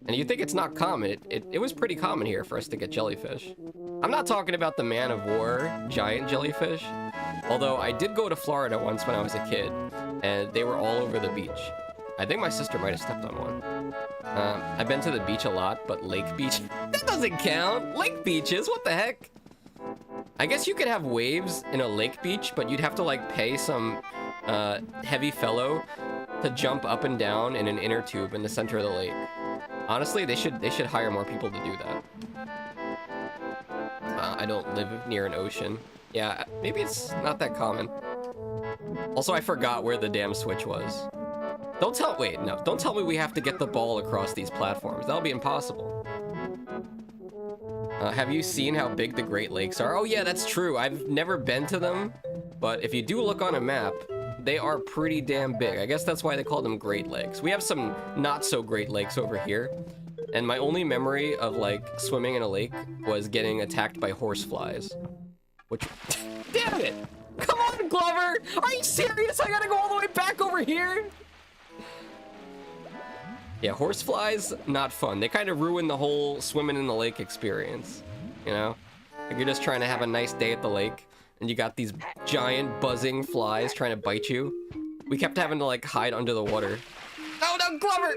And you think it's not common. It was pretty common here for us to get jellyfish. I'm not talking about the Man of War giant jellyfish. Although I did go to Florida once when I was a kid, and they were all over the beach. I think my sister might have stepped on one. I've been to the beach a lot, but lake beach, that doesn't count. Lake beaches, what the heck? I guess you could have waves in a lake beach, but you'd have to like pay some heavy fellow to jump up and down in an inner tube in the center of the lake. Honestly, they should hire more people to do that. I don't live near an ocean. Yeah, maybe it's not that common. Also, I forgot where the damn switch was. Don't tell me we have to get the ball across these platforms. That'll be impossible. Have you seen how big the Great Lakes are? Oh yeah, that's true. I've never been to them, but if you do look on a map, they are pretty damn big. I guess that's why they call them Great Lakes. We have some not so great lakes over here. And my only memory of like swimming in a lake was getting attacked by horseflies. Which, damn it! Come on, Glover! Are you serious? I gotta go all the way back over here? Yeah, horseflies, not fun. They kind of ruin the whole swimming in the lake experience, you know? Like you're just trying to have a nice day at the lake, and you got these giant buzzing flies trying to bite you. We kept having to like hide under the water. Oh no, Glover!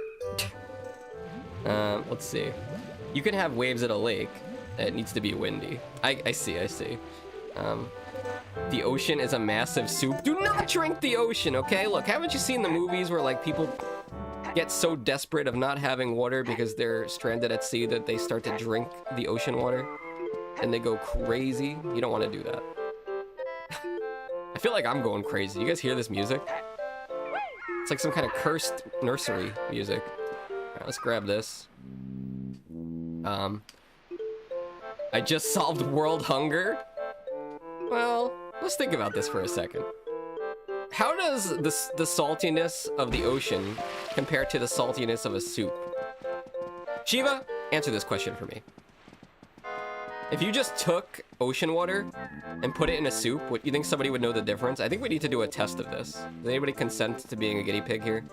Let's see. You can have waves at a lake. It needs to be windy. I see. The ocean is a massive soup. Do not drink the ocean, okay? Look, haven't you seen the movies where like people get so desperate of not having water because they're stranded at sea that they start to drink the ocean water? And they go crazy? You don't want to do that. I feel like I'm going crazy. You guys hear this music? It's like some kind of cursed nursery music. Alright, let's grab this. I just solved world hunger? Well, let's think about this for a second. How does the saltiness of the ocean compare to the saltiness of a soup? Shiva, answer this question for me. If you just took ocean water and put it in a soup, you think somebody would know the difference? I think we need to do a test of this. Does anybody consent to being a guinea pig here?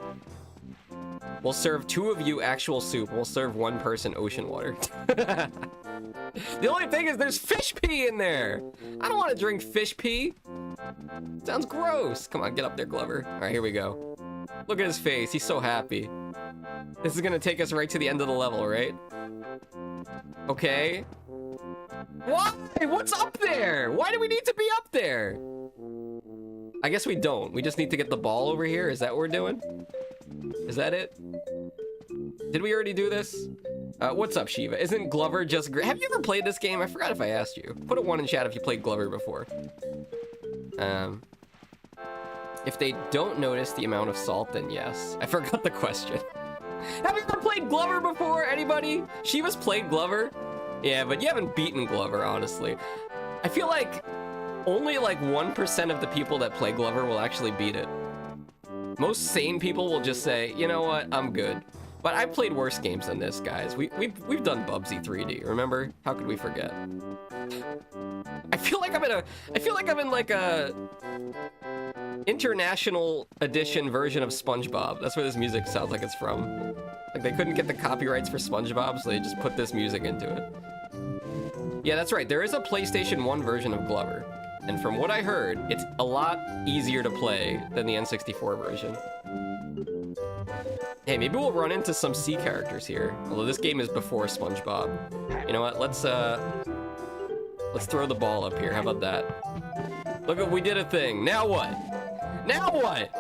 We'll serve 2 of you actual soup. We'll serve 1 person ocean water. The only thing is there's fish pee in there. I don't want to drink fish pee. Sounds gross. Come on, get up there, Glover. All right, here we go. Look at his face. He's so happy. This is going to take us right to the end of the level, right? Okay. Why? What's up there? Why do we need to be up there? I guess we don't. We just need to get the ball over here. Is that what we're doing? Is that it? Did we already do this? What's up, Shiva? Isn't Glover just great? Have you ever played this game? I forgot if I asked you. Put a 1 in chat if you played Glover before. If they don't notice the amount of salt, then yes. I forgot the question. Have you ever played Glover before? Anybody? Shiva's played Glover? Yeah, but you haven't beaten Glover, honestly. I feel like only like 1% of the people that play Glover will actually beat it. Most sane people will just say, you know what, I'm good. But I played worse games than this, guys. We've done Bubsy 3D, remember? How could we forget? I feel like I'm in like a international edition version of SpongeBob. That's where this music sounds like it's from. Like they couldn't get the copyrights for SpongeBob, so they just put this music into it. Yeah, that's right. There is a PlayStation 1 version of Glover. And from what I heard, it's a lot easier to play than the N64 version. Hey, maybe we'll run into some sea characters here. Although this game is before SpongeBob. You know what? Let's throw the ball up here. How about that? Look, we did a thing. Now what? Now what?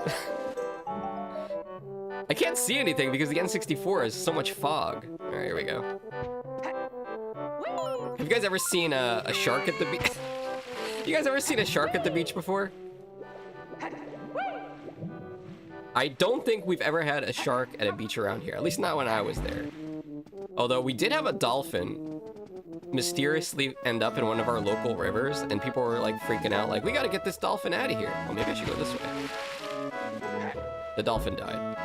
I can't see anything because the N64 has so much fog. All right, here we go. Have you guys ever seen a shark at the beach? You guys ever seen a shark at the beach before? I don't think we've ever had a shark at a beach around here, at least not when I was there. Although we did have a dolphin mysteriously end up in one of our local rivers, and people were like freaking out, like, we gotta get this dolphin out of here. Oh, maybe I should go this way. The dolphin died.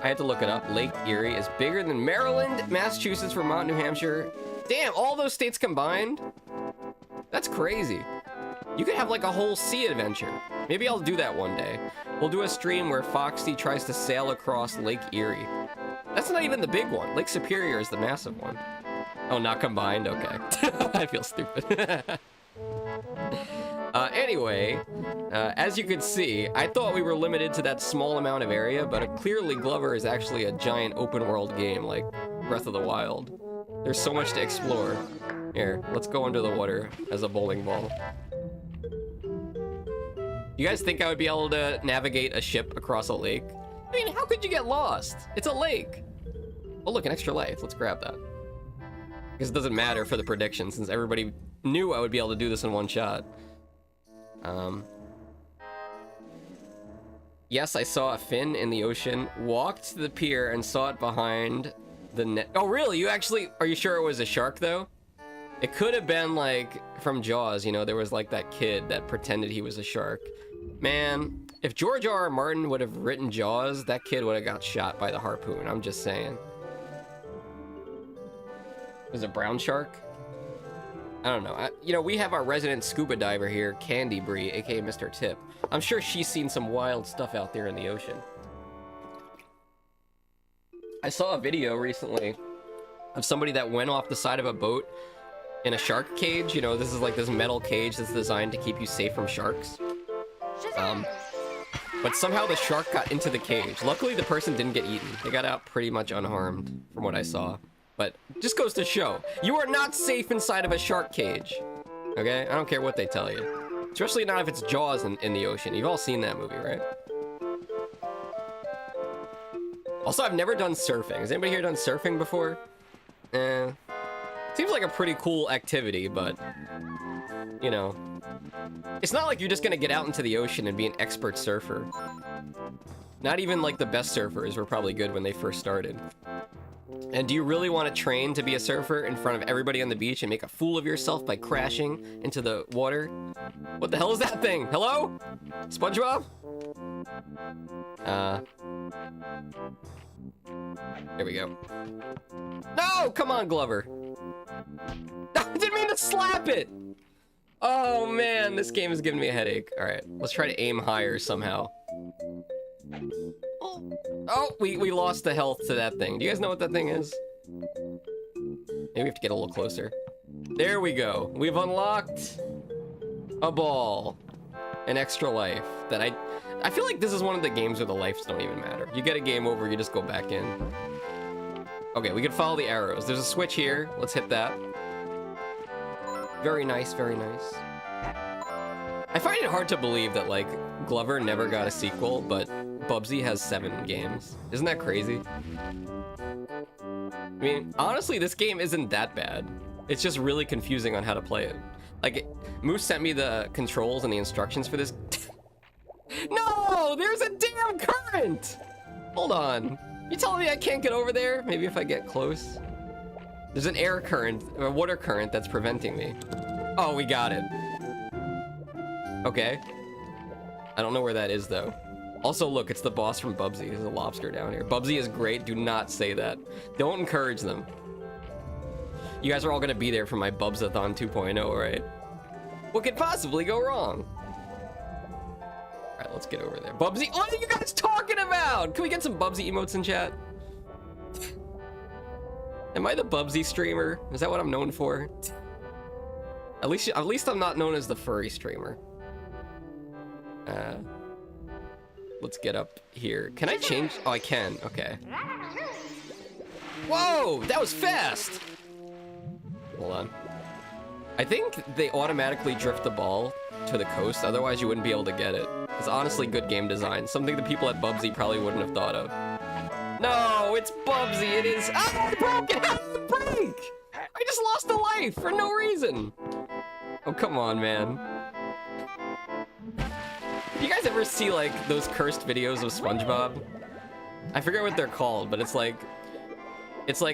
I had to look it up. Lake Erie is bigger than Maryland, Massachusetts, Vermont, New Hampshire. Damn, all those states combined? That's crazy. You could have like a whole sea adventure. Maybe I'll do that one day. We'll do a stream where Foxxy tries to sail across Lake Erie. That's not even the big one. Lake Superior is the massive one. Oh, not combined? Okay. I feel stupid. Anyway, as you can see, I thought we were limited to that small amount of area, but clearly Glover is actually a giant open world game like Breath of the Wild. There's so much to explore. Here, let's go under the water as a bowling ball. You guys think I would be able to navigate a ship across a lake? I mean, how could you get lost? It's a lake. Oh, look, an extra life. Let's grab that. Because it doesn't matter for the prediction, since everybody knew I would be able to do this in one shot. Yes, I saw a fin in the ocean, walked to the pier, and saw it behind the net. Oh, really? You actually... Are you sure it was a shark, though? It could have been, like, from Jaws, you know? There was, like, that kid that pretended he was a shark. Man, if George R.R. Martin would have written Jaws, that kid would have got shot by the harpoon. I'm just saying. Was it brown shark? I don't know. You know, we have our resident scuba diver here, Candy Bree, aka Mr. Tip. I'm sure she's seen some wild stuff out there in the ocean. I saw a video recently of somebody that went off the side of a boat in a shark cage. You know, this is like this metal cage that's designed to keep you safe from sharks. But somehow the shark got into the cage. Luckily, the person didn't get eaten. They got out pretty much unharmed, from what I saw. But just goes to show, you are not safe inside of a shark cage. Okay? I don't care what they tell you. Especially not if it's Jaws in the ocean. You've all seen that movie, right? Also, I've never done surfing. Has anybody here done surfing before? Seems like a pretty cool activity, but... You know... It's not like you're just gonna get out into the ocean and be an expert surfer. Not even like the best surfers were probably good when they first started. And do you really want to train to be a surfer in front of everybody on the beach and make a fool of yourself by crashing into the water? What the hell is that thing? Hello? SpongeBob? There we go. No! Come on, Glover. I didn't mean to slap it! Oh man, this game is giving me a headache. Alright, let's try to aim higher somehow. Oh, we lost the health to that thing. Do you guys know what that thing is? Maybe we have to get a little closer. There we go. We've unlocked a ball. An extra life that I feel like this is one of the games where the lives don't even matter. You get a game over, you just go back in. Okay, we can follow the arrows. There's a switch here. Let's hit that. Very nice, very nice. I find it hard to believe that, like, Glover never got a sequel, but Bubsy has 7 games. Isn't that crazy? I mean, honestly, this game isn't that bad. It's just really confusing on how to play it. Like, Moose sent me the controls and the instructions for this. No! There's a damn current! Hold on. You telling me I can't get over there? Maybe if I get close? There's an air current, or a water current that's preventing me. Oh, we got it. Okay. I don't know where that is, though. Also, look, it's the boss from Bubsy. There's a lobster down here. Bubsy is great. Do not say that. Don't encourage them. You guys are all gonna be there for my Bubsathon 2.0, right? What could possibly go wrong? let's get over there. Bubsy, what are you guys talking about? Can we get some Bubsy emotes in chat? Am I the Bubsy streamer? Is that what I'm known for? At least I'm not known as the furry streamer. Let's get up here. Can I change? Oh, I can. Okay. Whoa, that was fast. Hold on. I think they automatically drift the ball to the coast. Otherwise, you wouldn't be able to get it. It's honestly good game design. Something the people at Bubsy probably wouldn't have thought of. No, it's Bubsy. It is. Ah, I broke it. How did it break? I just lost a life for no reason. Oh, come on, man. You guys ever see, like, those cursed videos of SpongeBob? I forget what they're called, but it's like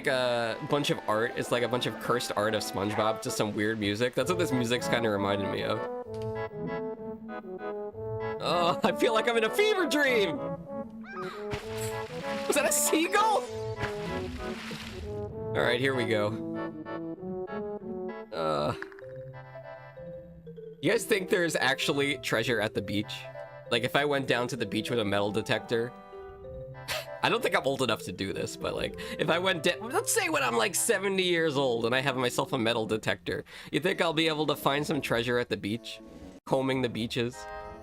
a bunch of art. It's like a bunch of cursed art of SpongeBob, just some weird music. That's what this music's kind of reminded me of. Oh, I feel like I'm in a fever dream! Was that a seagull? Alright, here we go. You guys think there's actually treasure at the beach? Like, if I went down to the beach with a metal detector... I don't think I'm old enough to do this, but like, if I went down... Let's say when I'm like 70 years old and I have myself a metal detector, you think I'll be able to find some treasure at the beach? Combing the beaches?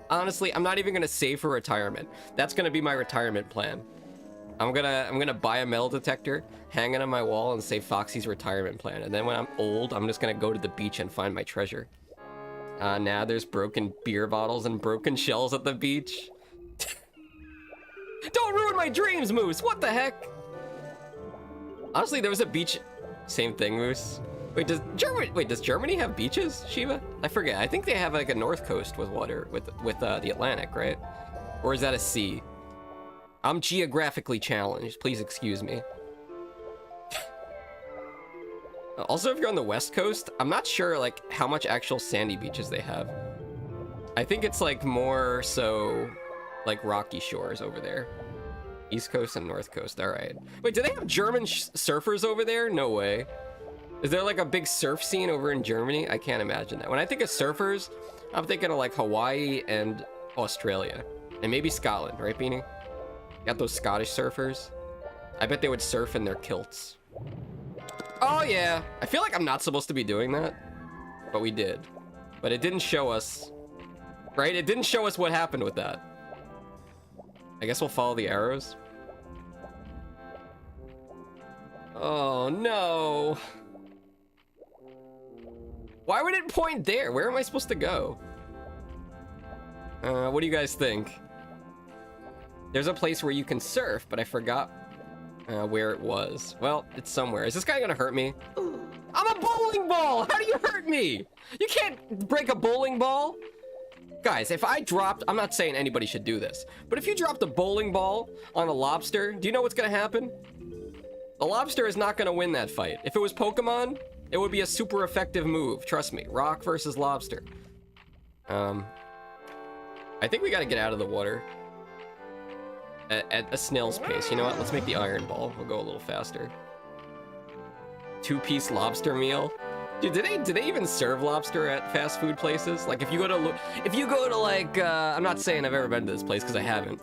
Honestly, I'm not even gonna save for retirement. That's gonna be my retirement plan. I'm gonna buy a metal detector, hang it on my wall, and say Foxxy's retirement plan. And then when I'm old, I'm just gonna go to the beach and find my treasure. Now there's broken beer bottles and broken shells at the beach. Don't ruin my dreams, Moose! What the heck? Honestly, there was a beach... Same thing, Moose. Wait, does Germany have beaches, Shiva? I forget. I think they have like a north coast with water, with the Atlantic, right? Or is that a sea? I'm geographically challenged. Please excuse me. Also, if you're on the west coast, I'm not sure like how much actual sandy beaches they have. I think it's like more so like rocky shores over there. East coast and north coast. All right. Wait, do they have German surfers over there? No way. Is there like a big surf scene over in Germany? I can't imagine that. When I think of surfers, I'm thinking of like Hawaii and Australia. And maybe Scotland, right, Beanie? Got those Scottish surfers. I bet they would surf in their kilts. Oh yeah. I feel like I'm not supposed to be doing that. But we did. But it didn't show us. Right? It didn't show us what happened with that. I guess we'll follow the arrows. Oh no. Why would it point there? Where am I supposed to go? What do you guys think? There's a place where you can surf, but I forgot where it was. Well, it's somewhere. Is this guy gonna hurt me? I'm a bowling ball! How do you hurt me? You can't break a bowling ball! Guys, if I dropped... I'm not saying anybody should do this, but if you dropped a bowling ball on a lobster, do you know what's gonna happen? The lobster is not gonna win that fight. If it was Pokemon, it would be a super effective move. Trust me. Rock versus lobster. I think we gotta get out of the water. At a snail's pace. You know what? Let's make the iron ball. We'll go a little faster. 2-piece lobster meal. Dude, do they even serve lobster at fast food places? Like, if you go to like, I'm not saying I've ever been to this place because I haven't.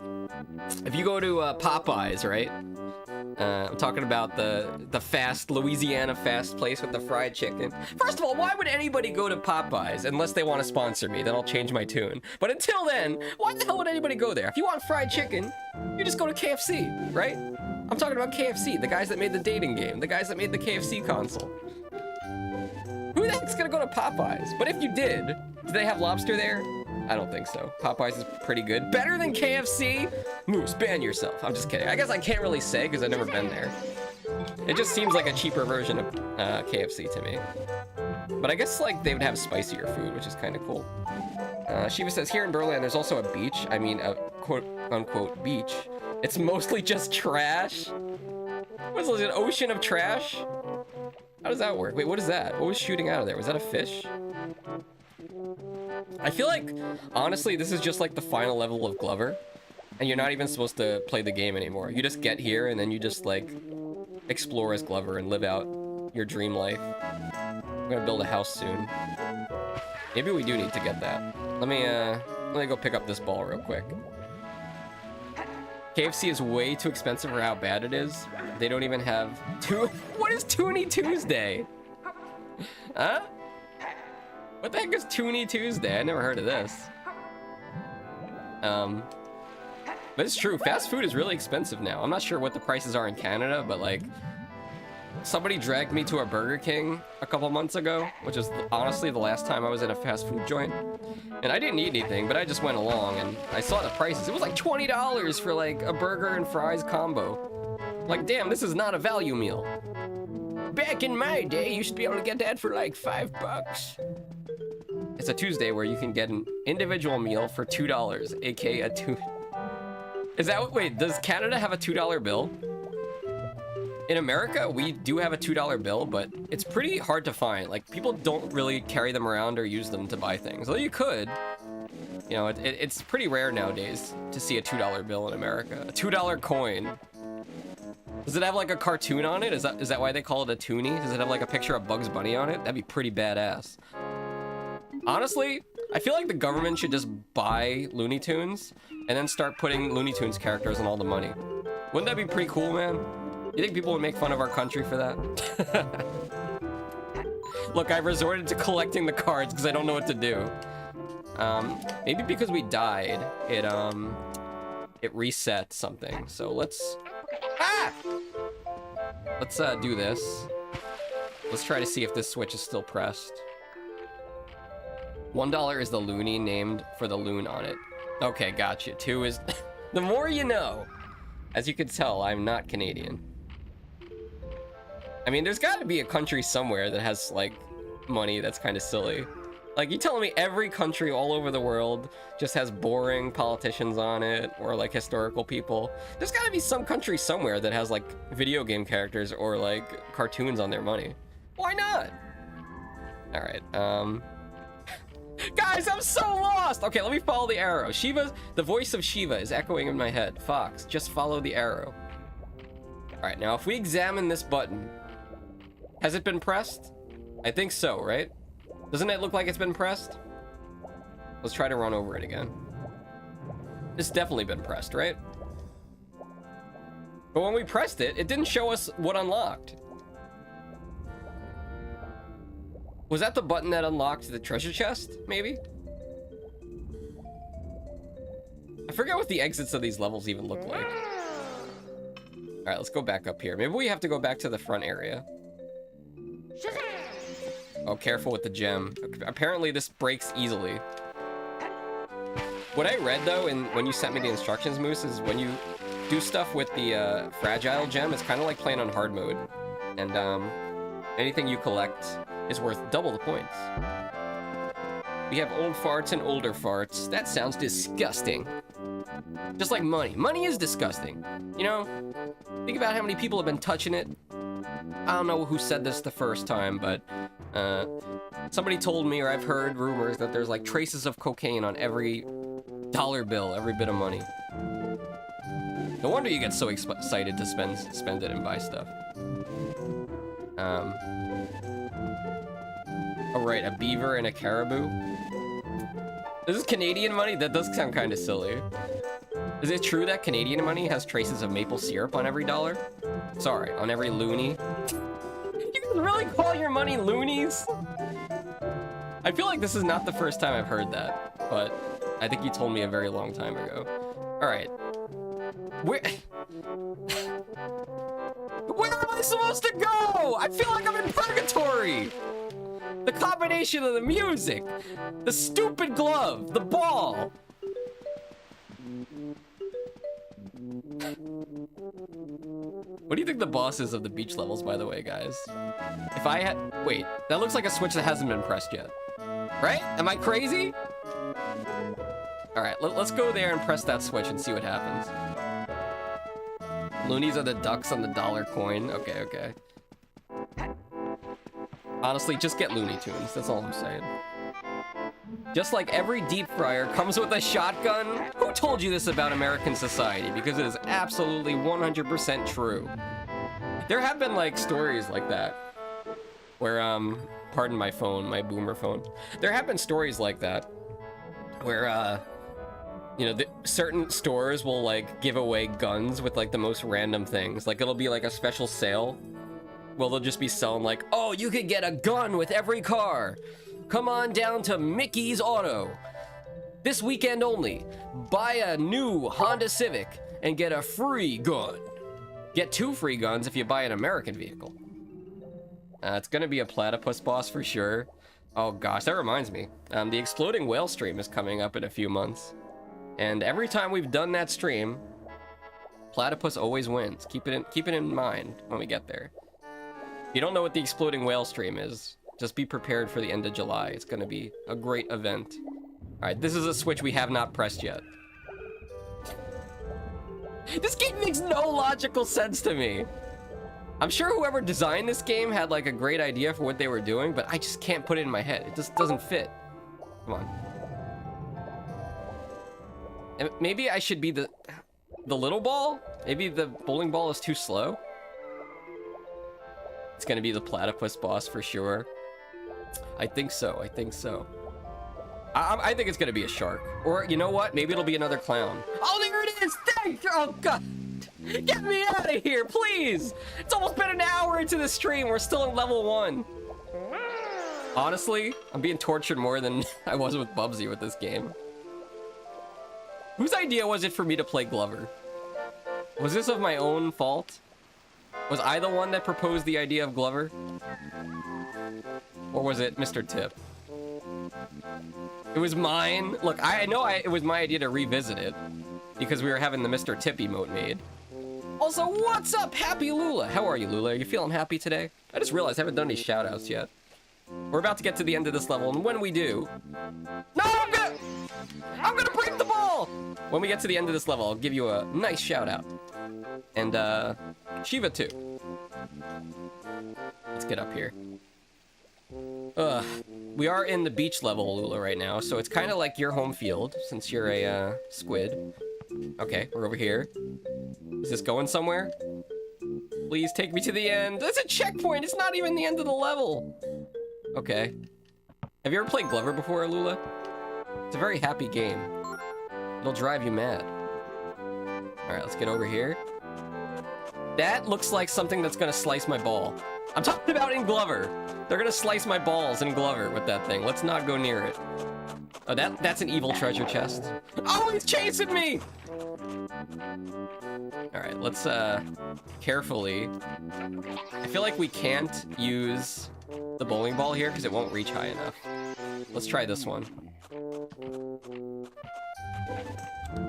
If you go to Popeyes, right? I'm talking about the fast Louisiana fast place with the fried chicken. First of all, why would anybody go to Popeyes unless they want to sponsor me? Then I'll change my tune. But until then, why the hell would anybody go there? If you want fried chicken, you just go to KFC, right? I'm talking about KFC, the guys that made the dating game, the guys that made the KFC console. Who the heck's gonna go to Popeyes? But if you did they have lobster there? I don't think so. Popeyes is pretty good. Better than KFC? Moose, ban yourself. I'm just kidding. I guess I can't really say because I've never been there. It just seems like a cheaper version of KFC to me. But I guess like they would have spicier food, which is kind of cool. Shiva says, here in Berlin, there's also a beach. I mean, a quote-unquote beach. It's mostly just trash. What is this, an ocean of trash? How does that work? Wait, what is that? What was shooting out of there? Was that a fish? I feel like, honestly, this is just like the final level of Glover. And you're not even supposed to play the game anymore. You just get here and then you just like explore as Glover and live out your dream life. I'm gonna build a house soon. Maybe we do need to get that. Let me go pick up this ball real quick. KFC is way too expensive for how bad it is. They don't even have What is Toonie Tuesday? Huh? What the heck is Toonie Tuesday? I never heard of this. But it's true, fast food is really expensive now. I'm not sure what the prices are in Canada, but like, somebody dragged me to a Burger King a couple months ago, which is honestly the last time I was in a fast food joint. And I didn't eat anything, but I just went along and I saw the prices. It was like $20 for like a burger and fries combo. Like, damn, this is not a value meal. Back in my day, you used to be able to get that for like $5. It's a Tuesday where you can get an individual meal for $2, aka a two. Is that what, wait, does Canada have a $2 bill? In America, we do have a $2 bill, but it's pretty hard to find. Like, people don't really carry them around or use them to buy things. Though you could. You know, it's pretty rare nowadays to see a $2 bill in America. A $2 coin. Does it have like a cartoon on it? Is that why they call it a toonie? Does it have like a picture of Bugs Bunny on it? That'd be pretty badass. Honestly, I feel like the government should just buy Looney Tunes and then start putting Looney Tunes characters in all the money. Wouldn't that be pretty cool, man? You think people would make fun of our country for that? Look, I resorted to collecting the cards because I don't know what to do. Maybe because we died, it reset something. So let's do this. Let's try to see if this switch is still pressed. $1 is the loonie named for the loon on it. Okay, gotcha. 2 is the more you know. As you can tell, I'm not Canadian. I mean, there's got to be a country somewhere that has like money that's kind of silly. Like, you telling me every country all over the world just has boring politicians on it or like historical people? There's got to be some country somewhere that has like video game characters or like cartoons on their money. Why not? All right. Guys, I'm so lost. Okay, let me follow the arrow. The voice of Shiva is echoing in my head. Fox, just follow the arrow. All right, now if we examine this button, has it been pressed? I think so, right? Doesn't it look like it's been pressed? Let's try to run over it again. It's definitely been pressed, right? But when we pressed it, it didn't show us what unlocked. Was that the button that unlocked the treasure chest, maybe? I forget what the exits of these levels even look like. All right, let's go back up here. Maybe we have to go back to the front area. Oh, careful with the gem. Apparently this breaks easily. What I read though, when you sent me the instructions, Moose, is when you do stuff with the fragile gem, it's kind of like playing on hard mode. And anything you collect is worth double the points. We have old farts and older farts. That sounds disgusting. Just like money. Money is disgusting. You know, think about how many people have been touching it. I don't know who said this the first time, but somebody told me, or I've heard rumors that there's like traces of cocaine on every dollar bill, every bit of money. No wonder you get so excited to spend it and buy stuff. Oh right, a beaver and a caribou. This is Canadian money? That does sound kind of silly. Is it true that Canadian money has traces of maple syrup on every dollar? Sorry, on every loonie? You can really call your money loonies? I feel like this is not the first time I've heard that, but I think you told me a very long time ago. All right. Where am I supposed to go? I feel like I'm in purgatory. The combination of the music, the stupid glove, the ball. What do you think the boss is of the beach levels, by the way, guys? If I had... Wait, that looks like a switch that hasn't been pressed yet. Right? Am I crazy? Alright, let's go there and press that switch and see what happens. Loonies are the ducks on the dollar coin. Okay, okay. Honestly, just get Looney Tunes. That's all I'm saying. Just like every deep fryer comes with a shotgun. Who told you this about American society? Because it is absolutely 100% true. There have been like stories like that where, pardon my phone, my boomer phone. There have been stories like that where, You know, certain stores will like give away guns with like the most random things. Like it'll be like a special sale. Well, they'll just be selling like, oh, you could get a gun with every car. Come on down to Mickey's Auto. This weekend only. Buy a new Honda Civic and get a free gun. Get 2 free guns if you buy an American vehicle. It's gonna be a platypus boss for sure. Oh gosh, that reminds me. The Exploding Whale stream is coming up in a few months. And every time we've done that stream, platypus always wins. Keep it in mind when we get there. If you don't know what the Exploding Whale stream is, just be prepared for the end of July. It's gonna be a great event. Alright, this is a switch we have not pressed yet. This game makes no logical sense to me. I'm sure whoever designed this game had like a great idea for what they were doing, but I just can't put it in my head. It just doesn't fit. Come on. And maybe I should be the little ball? Maybe the bowling ball is too slow? It's gonna be the platypus boss for sure. I think so, I think so. I think it's gonna be a shark. Or, you know what? Maybe it'll be another clown. Oh, there it is! Thank you! Oh, God! Get me out of here, please! It's almost been an hour into the stream. We're still in level 1. Honestly, I'm being tortured more than I was with Bubsy with this game. Whose idea was it for me to play Glover? Was this of my own fault? Was I the one that proposed the idea of Glover? Or was it Mr. Tip? It was mine. Look, I know it was my idea to revisit it because we were having the Mr. Tip emote made. Also, what's up, Happy Lula? How are you, Lula? Are you feeling happy today? I just realized I haven't done any shoutouts yet. We're about to get to the end of this level, and when we do... No, I'm gonna break the ball! When we get to the end of this level, I'll give you a nice shoutout. And, Shiva too. Let's get up here. We are in the beach level, Lula, right now, so it's kind of like your home field, since you're a, squid. Okay, we're over here. Is this going somewhere? Please take me to the end. That's a checkpoint! It's not even the end of the level! Okay. Have you ever played Glover before, Lula? It's a very happy game. It'll drive you mad. Alright, let's get over here. That looks like something that's gonna slice my ball. I'm talking about in Glover. They're gonna slice my balls in Glover with that thing. Let's not go near it. Oh, that's an evil treasure chest. Oh, he's chasing me! Alright, let's, carefully... I feel like we can't use the bowling ball here because it won't reach high enough. Let's try this one.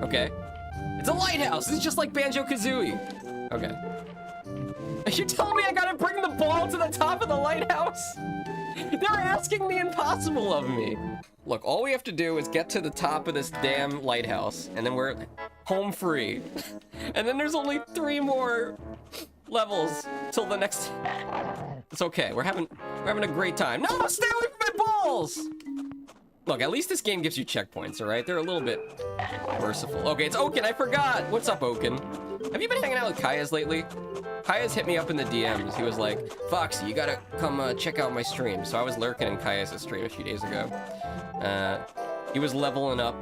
Okay. It's a lighthouse! It's just like Banjo-Kazooie! Okay. Are you telling me I gotta bring the ball to the top of the lighthouse? They're asking the impossible of me. Look, all we have to do is get to the top of this damn lighthouse, and then we're home free. And then there's only 3 more levels till the next... It's okay, we're having a great time. No, stay away from my balls! Look, at least this game gives you checkpoints, alright? They're a little bit merciful. Okay, it's Oaken, I forgot! What's up, Oaken? Have you been hanging out with Kaya's lately? Kaya's hit me up in the DMs. He was like, Foxy, you gotta come check out my stream. So I was lurking in Kaya's stream a few days ago. He was leveling up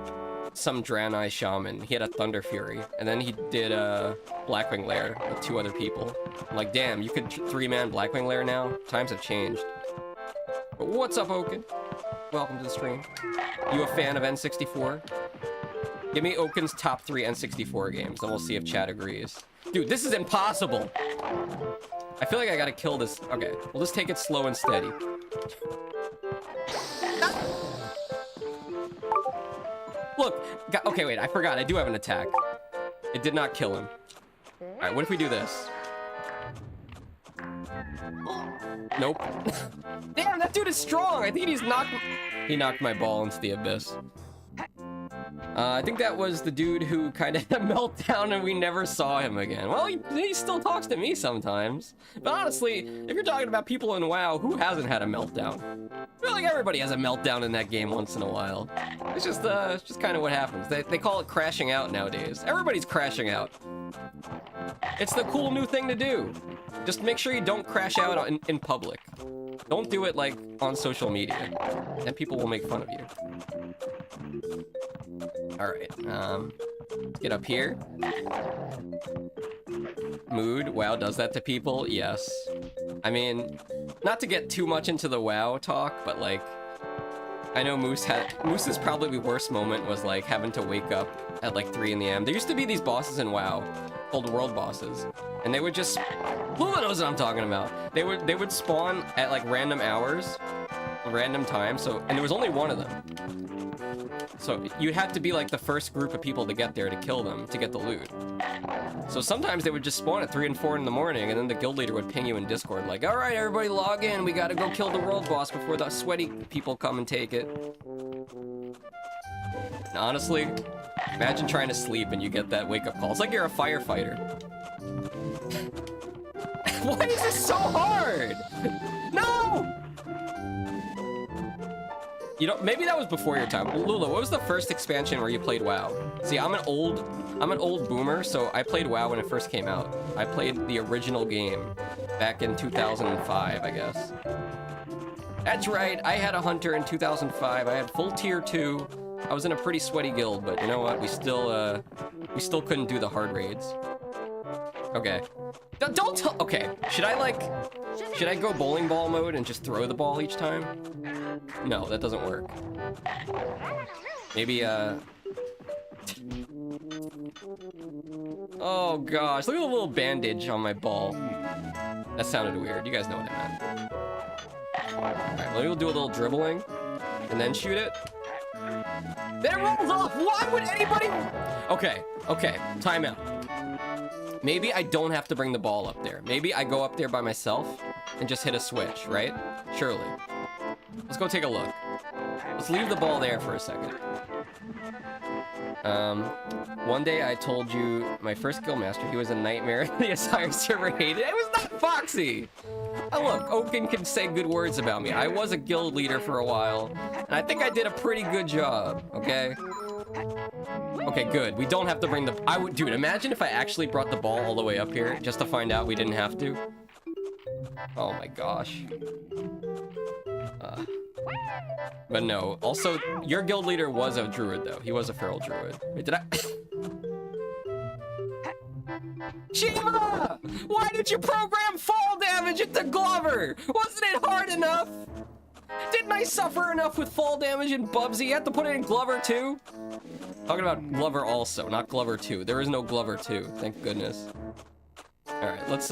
some Draenei Shaman. He had a Thunder Fury. And then he did a Blackwing Lair with 2 other people. I'm like, damn, you could 3-man Blackwing Lair now? Times have changed. But what's up, Oaken? Welcome to the stream. You a fan of N64? Give me Oaken's top 3 N64 games, and we'll see if chat agrees. Dude, this is impossible! I feel like I gotta kill this. Okay, we'll just take it slow and steady. Look, okay, wait, I forgot. I do have an attack. It did not kill him. Alright, what if we do this? Nope. Damn, that dude is strong! I think he knocked my ball into the abyss. I think that was the dude who kind of had a meltdown and we never saw him again. Well, he still talks to me sometimes. But honestly, if you're talking about people in WoW, who hasn't had a meltdown? I feel like everybody has a meltdown in that game once in a while. It's just kind of what happens. They call it crashing out nowadays. Everybody's crashing out. It's the cool new thing to do. Just make sure you don't crash out in public. Don't do it, like, on social media. And people will make fun of you. Alright, let's get up here. Mood, WoW does that to people? Yes. I mean, not to get too much into the WoW talk, but like, I know Moose's probably worst moment was like having to wake up at like 3 in the AM. There used to be these bosses in WoW, called world bosses, and they would just, Lula knows what I'm talking about. They would spawn at like random hours, random times, so, and there was only one of them. So you'd have to be like the first group of people to get there to kill them, to get the loot. So sometimes they would just spawn at 3 and 4 in the morning, and then the guild leader would ping you in Discord like, all right, everybody log in, we gotta go kill the world boss before the sweaty people come and take it. And honestly, imagine trying to sleep and you get that wake-up call. It's like you're a firefighter. Why is this so hard? No! You know, maybe that was before your time. Lula, what was the first expansion where you played WoW? See, I'm an old boomer, so I played WoW when it first came out. I played the original game back in 2005, I guess. That's right, I had a hunter in 2005. I had full tier 2. I was in a pretty sweaty guild, but you know what? We still couldn't do the hard raids. Okay. Don't tell. Okay. Should I go bowling ball mode and just throw the ball each time? No, that doesn't work. Maybe, oh gosh, look at the little bandage on my ball. That sounded weird. You guys know what I meant. Alright, maybe we'll do a little dribbling and then shoot it. Then it rolls off! Why would anybody... Okay, timeout. Maybe I don't have to bring the ball up there. Maybe I go up there by myself and just hit a switch, right? Surely. Let's go take a look. Let's leave the ball there for a second. One day I told you my first guildmaster, he was a nightmare. The Asire server hated it. It was not Foxxy! Oh, look, Oaken can say good words about me. I was a guild leader for a while, and I think I did a pretty good job, okay? Okay, good. We don't have to bring the... Dude, imagine if I actually brought the ball all the way up here just to find out we didn't have to. Oh my gosh. But no. Also, your guild leader was a druid, though. He was a feral druid. Wait, did I... Shiva! Why did you program fall damage into Glover? Wasn't it hard enough? Didn't I suffer enough with fall damage in Bubsy? You have to put it in Glover too? Talking about Glover also, not Glover 2. There is no Glover 2, thank goodness. Alright, let's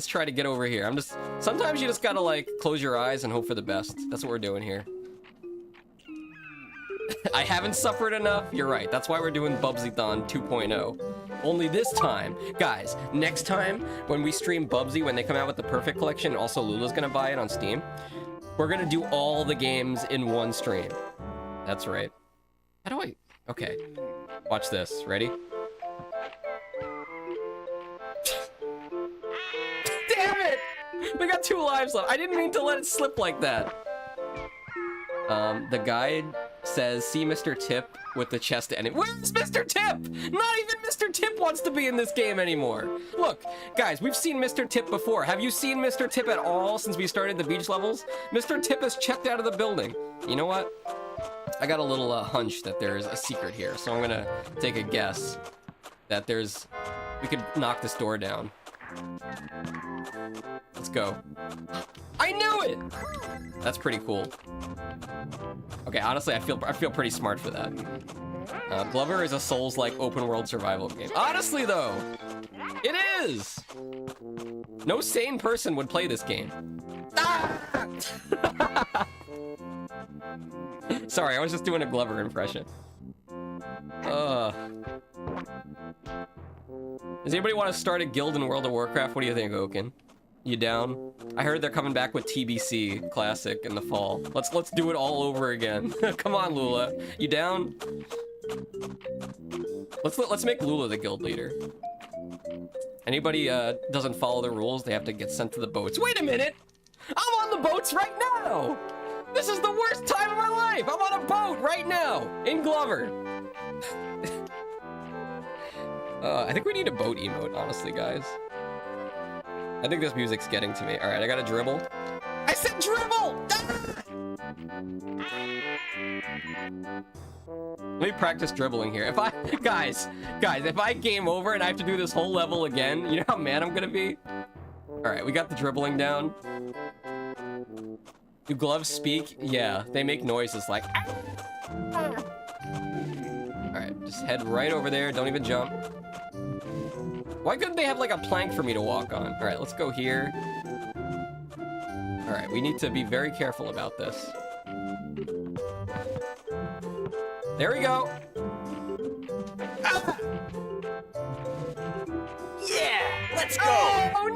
try to get over here. Sometimes you just gotta like close your eyes and hope for the best. That's what we're doing here. I haven't suffered enough? You're right, that's why we're doing Bubsy-thon 2.0. Only this time, guys, next time when we stream Bubsy, when they come out with the Perfect Collection, and also Lula's gonna buy it on Steam, we're gonna do all the games in one stream. That's right. How do I... Okay. Watch this. Ready? Damn it! We got 2 lives left. I didn't mean to let it slip like that. The guide says, see Mr. Tip with the chest enemy. Where's Mr. Tip? Not even Mr. Tip wants to be in this game anymore. Look, guys, we've seen Mr. Tip before. Have you seen Mr. Tip at all since we started the beach levels? Mr. Tip has checked out of the building. You know what? I got a little hunch that there's a secret here, so I'm gonna take a guess that we could knock this door down. Let's go. I knew it! That's pretty cool. Okay, honestly, I feel pretty smart for that. Glover is a Souls-like open-world survival game. Honestly, though, it is! No sane person would play this game. Ah! Sorry, I was just doing a Glover impression. Does anybody want to start a guild in World of Warcraft? What do you think, Oaken? You down? I heard they're coming back with TBC Classic in the fall. Let's do it all over again. Come on, Lula. You down? Let's make Lula the guild leader. Anybody doesn't follow the rules, they have to get sent to the boats. Wait a minute! I'm on the boats right now! This is the worst time of my life! I'm on a boat right now! In Glover! I think we need a boat emote, honestly, guys. I think this music's getting to me. Alright, I gotta dribble. I said dribble! Ah! Let me practice dribbling here. If I, guys, if I game over and I have to do this whole level again, you know how mad I'm gonna be? All right, we got the dribbling down. Do gloves speak? Yeah, they make noises like. All right, just head right over there. Don't even jump. Why couldn't they have like a plank for me to walk on? All right, let's go here. All right, we need to be very careful about this. There we go. Ah! Yeah, let's go. Oh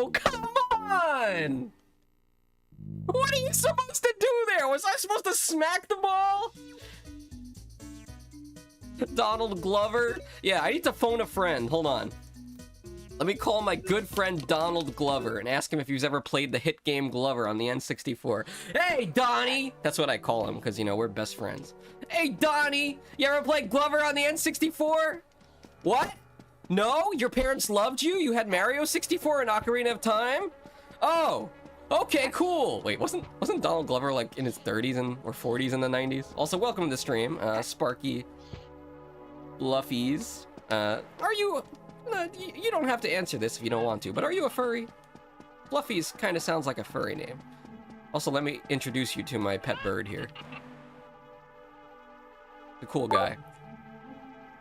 no! Come on! What are you supposed to do there? Was I supposed to smack the ball? Donald Glover? Yeah, I need to phone a friend. Hold on. Let me call my good friend Donald Glover and ask him if he's ever played the hit game Glover on the N64. Hey, Donnie! That's what I call him, because, you know, we're best friends. Hey, Donnie! You ever played Glover on the N64? What? No? Your parents loved you? You had Mario 64 and Ocarina of Time? Oh! Okay, cool! Wait, wasn't Donald Glover, like, in his 30s or 40s in the 90s? Also, welcome to the stream, Sparky Bluffies. Are you... you don't have to answer this if you don't want to, but are you a furry? Fluffy's kind of sounds like a furry name. Also, let me introduce you to my pet bird here. The cool guy.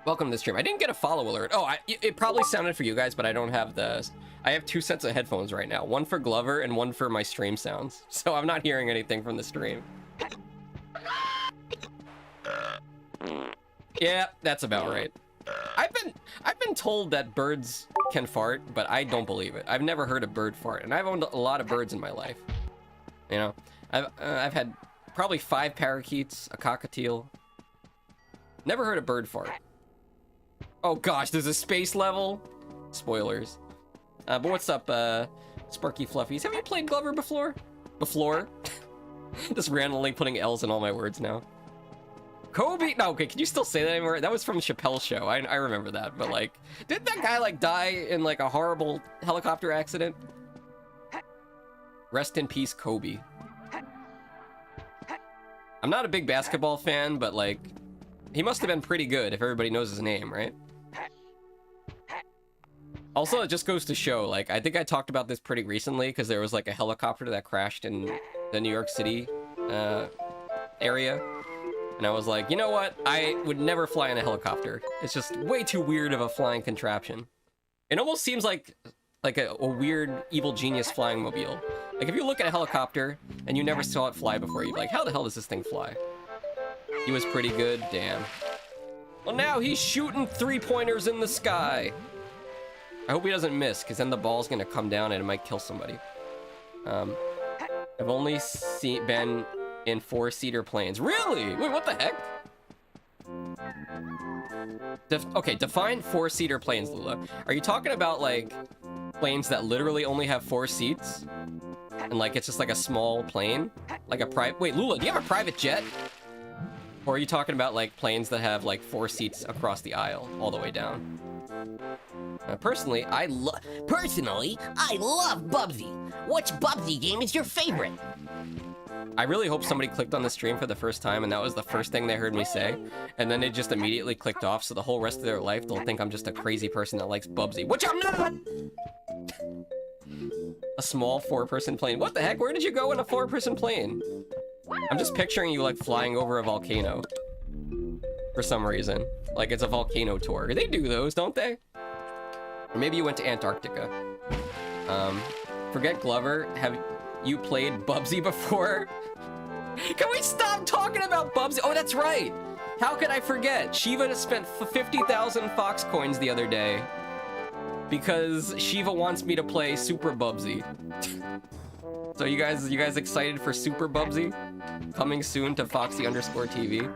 Welcome to the stream. I didn't get a follow alert. Oh, it probably sounded for you guys, but I don't have the... I have 2 sets of headphones right now. One for Glover and one for my stream sounds. So I'm not hearing anything from the stream. Yeah, that's about right. I've been told that birds can fart, but I don't believe it. I've never heard a bird fart, and I've owned a lot of birds in my life. You know, I've had probably 5 parakeets, a cockatiel. Never heard a bird fart. Oh gosh, there's a space level. Spoilers. But what's up, Sparky Fluffies? Have you played Glover before? Before? Just randomly putting L's in all my words now. Kobe? No, okay, can you still say that anymore? That was from Chappelle's show. I remember that, but like, didn't that guy like die in like a horrible helicopter accident? Rest in peace, Kobe. I'm not a big basketball fan, but like, he must have been pretty good if everybody knows his name, right? Also, it just goes to show, like, I think I talked about this pretty recently because there was like a helicopter that crashed in the New York City area. And I was like, you know what? I would never fly in a helicopter. It's just way too weird of a flying contraption. It almost seems like a weird evil genius flying mobile. Like if you look at a helicopter and you never saw it fly before, you'd be like, how the hell does this thing fly? He was pretty good, damn. Well, now he's shooting 3-pointers in the sky. I hope he doesn't miss, because then the ball's gonna come down and it might kill somebody. I've only been in 4-seater planes. Really? Wait, what the heck? Okay, define 4-seater planes, Lula. Are you talking about, like, planes that literally only have 4 seats? And, like, it's just, like, a small plane? Like a private... Wait, Lula, do you have a private jet? Or are you talking about, like, planes that have, like, 4 seats across the aisle, all the way down? Personally, I love Bubsy. Which Bubsy game is your favorite? I really hope somebody clicked on the stream for the first time and that was the first thing they heard me say, and then they just immediately clicked off, so the whole rest of their life they'll think I'm just a crazy person that likes Bubsy, which I'm not! A small 4-person plane. What the heck? Where did you go in a 4-person plane? I'm just picturing you, like, flying over a volcano. For some reason. Like, it's a volcano tour. They do those, don't they? Or maybe you went to Antarctica. Forget Glover. Have you played Bubsy before? Can we stop talking about Bubsy? Oh, that's right. How could I forget? Shiva spent 50,000 Fox coins the other day because Shiva wants me to play Super Bubsy. So you guys excited for Super Bubsy? Coming soon to Foxy_TV.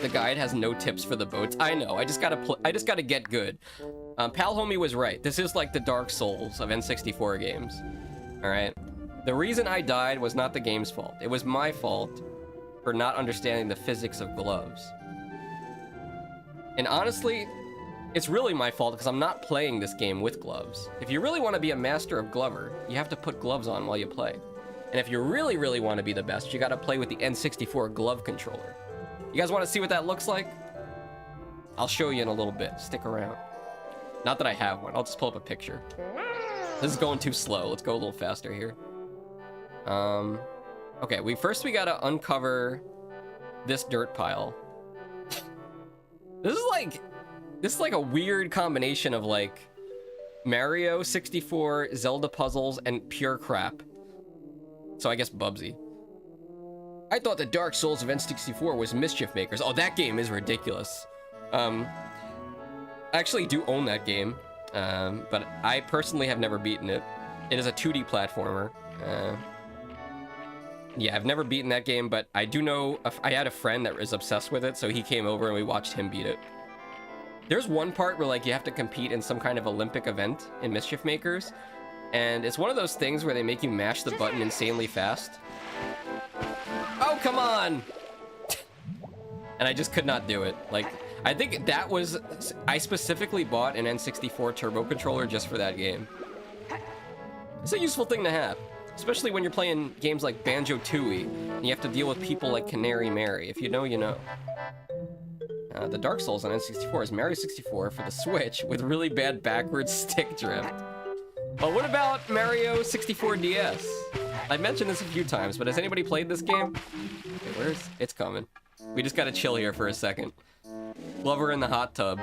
The guide has no tips for the boats. I know. I just gotta get good. Pal Homie was right. This is like the Dark Souls of N64 games. All right. The reason I died was not the game's fault. It was my fault for not understanding the physics of gloves. And honestly, it's really my fault because I'm not playing this game with gloves. If you really want to be a master of Glover, you have to put gloves on while you play. And if you really, really want to be the best, you gotta play with the N64 glove controller. You guys want to see what that looks like? I'll show you in a little bit. Stick around. Not that I have one. I'll just pull up a picture. This is going too slow. Let's go a little faster here. Okay, we gotta uncover this dirt pile. This is like a weird combination of like Mario 64, Zelda puzzles, and pure crap. So I guess Bubsy. I thought the Dark Souls of N64 was Mischief Makers. Oh, that game is ridiculous. I actually do own that game, but I personally have never beaten it. It is a 2D platformer. Yeah, I've never beaten that game, but I do know I had a friend that was obsessed with it, so he came over and we watched him beat it. There's one part where like you have to compete in some kind of Olympic event in Mischief Makers, and it's one of those things where they make you mash the button insanely fast. Oh, come on! And I just could not do it. Like, I think that was... I specifically bought an N64 turbo controller just for that game. It's a useful thing to have. Especially when you're playing games like Banjo-Tooie, and you have to deal with people like Canary Mary. If you know, you know. The Dark Souls on N64 is Mario 64 for the Switch with really bad backwards stick drift. But what about Mario 64 DS? I've mentioned this a few times, but has anybody played this game? Okay, it's coming. We just gotta chill here for a second. Glover in the hot tub.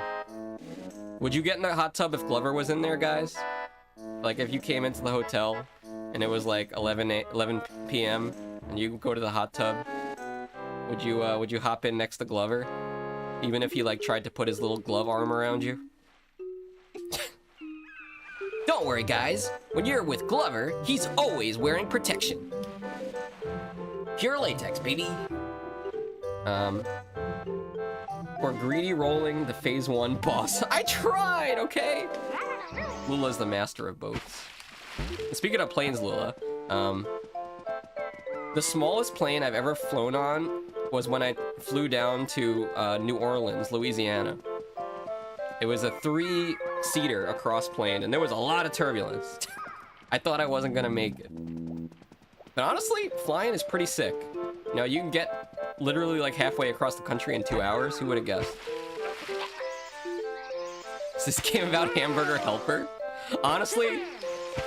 Would you get in the hot tub if Glover was in there, guys? Like if you came into the hotel and it was like 11 p.m. and you go to the hot tub, would you hop in next to Glover? Even if he like tried to put his little glove arm around you? Don't worry, guys. When you're with Glover, he's always wearing protection. Pure latex, baby. Or greedy rolling the phase 1 boss. I tried, okay? Lula's the master of boats. And speaking of planes, Lula, the smallest plane I've ever flown on was when I flew down to New Orleans, Louisiana. It was a 3-seater across plane, and there was a lot of turbulence. I thought I wasn't gonna make it. But honestly, flying is pretty sick. You know, you can get literally like halfway across the country in 2 hours. Who would have guessed? Is this game about Hamburger Helper? Honestly,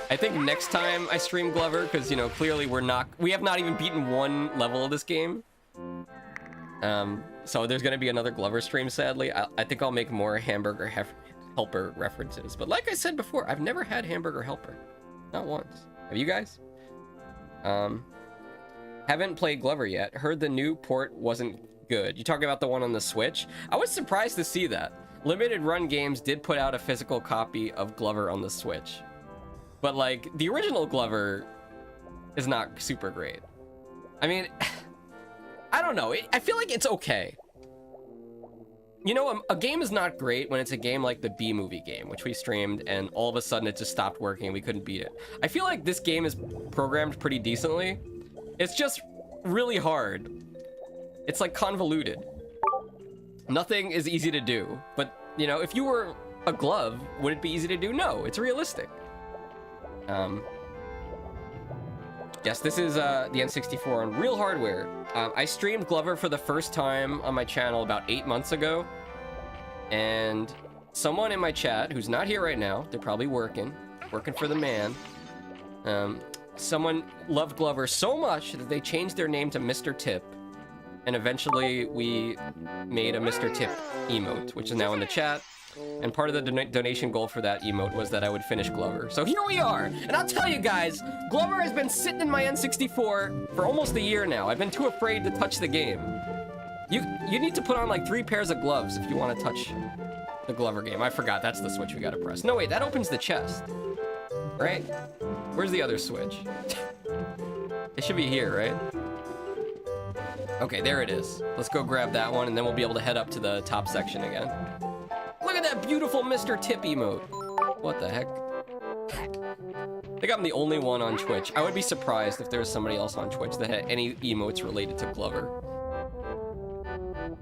I think next time I stream Glover, because, you know, clearly we have not even beaten one level of this game. So there's gonna be another Glover stream, sadly. I think I'll make more Hamburger Helper references. But like I said before, I've never had Hamburger Helper. Not once. Have you guys? Haven't played Glover yet. Heard the new port wasn't good. You talking about the one on the Switch? I was surprised to see that. Limited Run Games did put out a physical copy of Glover on the Switch. But like, the original Glover is not super great. I mean, I don't know. I feel like it's okay. You know, a game is not great when it's a game like the B-movie game, which we streamed, and all of a sudden it just stopped working and we couldn't beat it. I feel like this game is programmed pretty decently. It's just really hard. It's like convoluted. Nothing is easy to do. But, you know, if you were a glove, would it be easy to do? No, it's realistic. Yes, this is the N64 on real hardware. I streamed Glover for the first time on my channel about 8 months ago. And someone in my chat, who's not here right now, they're probably working for the man. Someone loved Glover so much that they changed their name to Mr. Tip. And eventually we made a Mr. Tip emote, which is now in the chat. And part of the donation goal for that emote was that I would finish Glover. So here we are! And I'll tell you guys, Glover has been sitting in my N64 for almost a year now. I've been too afraid to touch the game. You need to put on like 3 pairs of gloves if you want to touch the Glover game. I forgot, that's the switch we gotta press. No, wait, that opens the chest. Right? Where's the other switch? It should be here, right? Okay, there it is. Let's go grab that one, and then we'll be able to head up to the top section again. Look at that beautiful Mr. Tip emote. What the heck? I think I'm the only one on Twitch. I would be surprised if there was somebody else on Twitch that had any emotes related to Glover.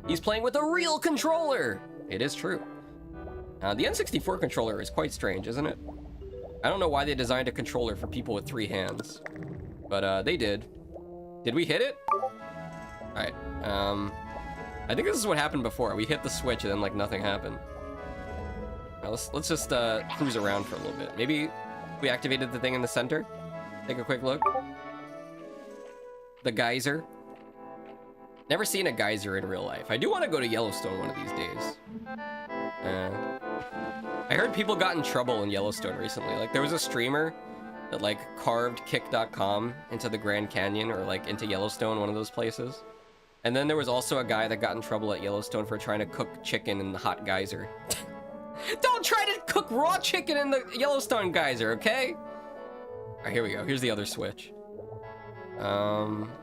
He's playing with a real controller! It is true. The N64 controller is quite strange, isn't it? I don't know why they designed a controller for people with 3 hands. But they did. Did we hit it? Alright, I think this is what happened before. We hit the switch and then like nothing happened. Now, let's just cruise around for a little bit. Maybe we activated the thing in the center. Take a quick look. The geyser. Never seen a geyser in real life. I do want to go to Yellowstone one of these days. I heard people got in trouble in Yellowstone recently. Like, there was a streamer that, like, carved kick.com into the Grand Canyon or, like, into Yellowstone, one of those places. And then there was also a guy that got in trouble at Yellowstone for trying to cook chicken in the hot geyser. Don't try to cook raw chicken in the Yellowstone geyser, okay? All right, here we go. Here's the other switch.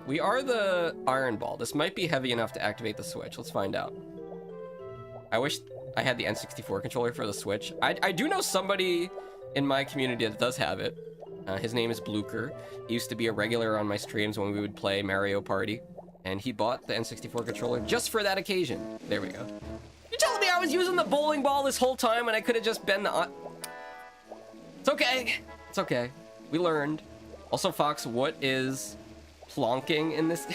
We are the iron ball. This might be heavy enough to activate the switch. Let's find out. I wish I had the N64 controller for the Switch. I do know somebody in my community that does have it. His name is Blucher. He used to be a regular on my streams when we would play Mario Party. And he bought the N64 controller just for that occasion. There we go. You're telling me I was using the bowling ball this whole time and I could have just been the... It's okay. It's okay. We learned. Also, Fox, what is plonking in this?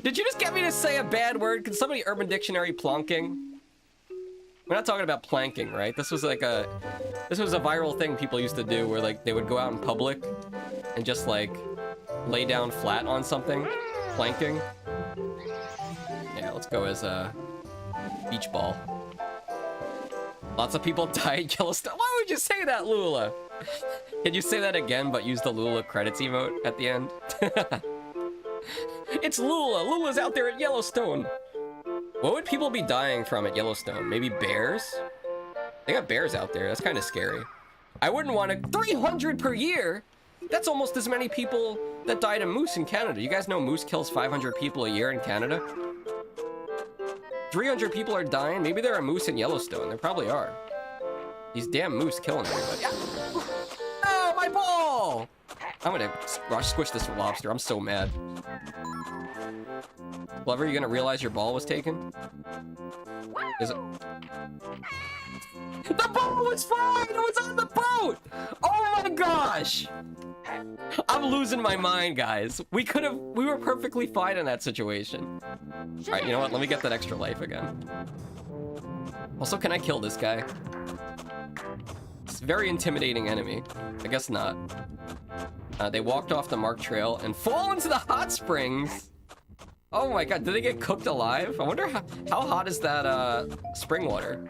Did you just get me to say a bad word? Can somebody Urban Dictionary plonking? We're not talking about planking, right? This was like a viral thing people used to do where like they would go out in public and just like lay down flat on something. Planking. Yeah, let's go as a beach ball. Lots of people die at Yellowstone. Why would you say that, Lula? Can you say that again, but use the Lula credits emote at the end? It's Lula. Lula's out there at Yellowstone. What would people be dying from at Yellowstone? Maybe bears? They got bears out there. That's kind of scary. I wouldn't want to... 300 per year? That's almost as many people that died of moose in Canada. You guys know moose kills 500 people a year in Canada? 300 people are dying? Maybe there are moose in Yellowstone. There probably are. These damn moose killing everybody. Oh, my ball! I'm gonna squish this lobster. I'm so mad. Glover, you gonna realize your ball was taken? Is it? The ball was fine! It was on the boat! Oh my gosh! I'm losing my mind, guys. We were perfectly fine in that situation. Alright, you know what? Let me get that extra life again. Also, can I kill this guy? It's a very intimidating enemy. I guess not. They walked off the marked trail and fall into the hot springs. Oh my god, did they get cooked alive? I wonder how hot is that spring water?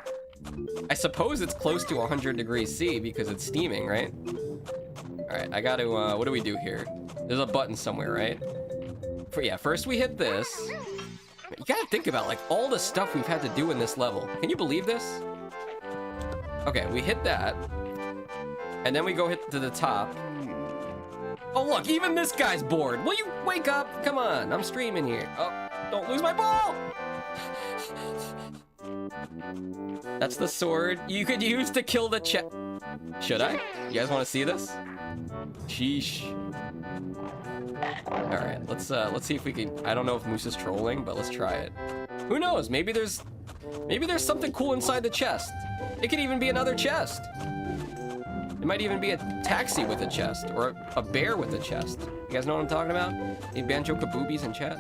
I suppose it's close to 100 degrees C because it's steaming, right? Alright, I gotta, what do we do here? There's a button somewhere, right? First we hit this. You gotta think about, like, all the stuff we've had to do in this level. Can you believe this? Okay, we hit that. And then we go hit to the top. Oh, look, even this guy's bored. Will you wake up? Come on, I'm streaming here. Oh, don't lose my ball! That's the sword you could use to kill the Should I? You guys want to see this? Sheesh. All right, let's see if we can. I don't know if Moose is trolling, but let's try it. Who knows? Maybe there's something cool inside the chest. It could even be another chest. It might even be a taxi with a chest or a bear with a chest. You guys know what I'm talking about? Any banjo kaboobies in chat?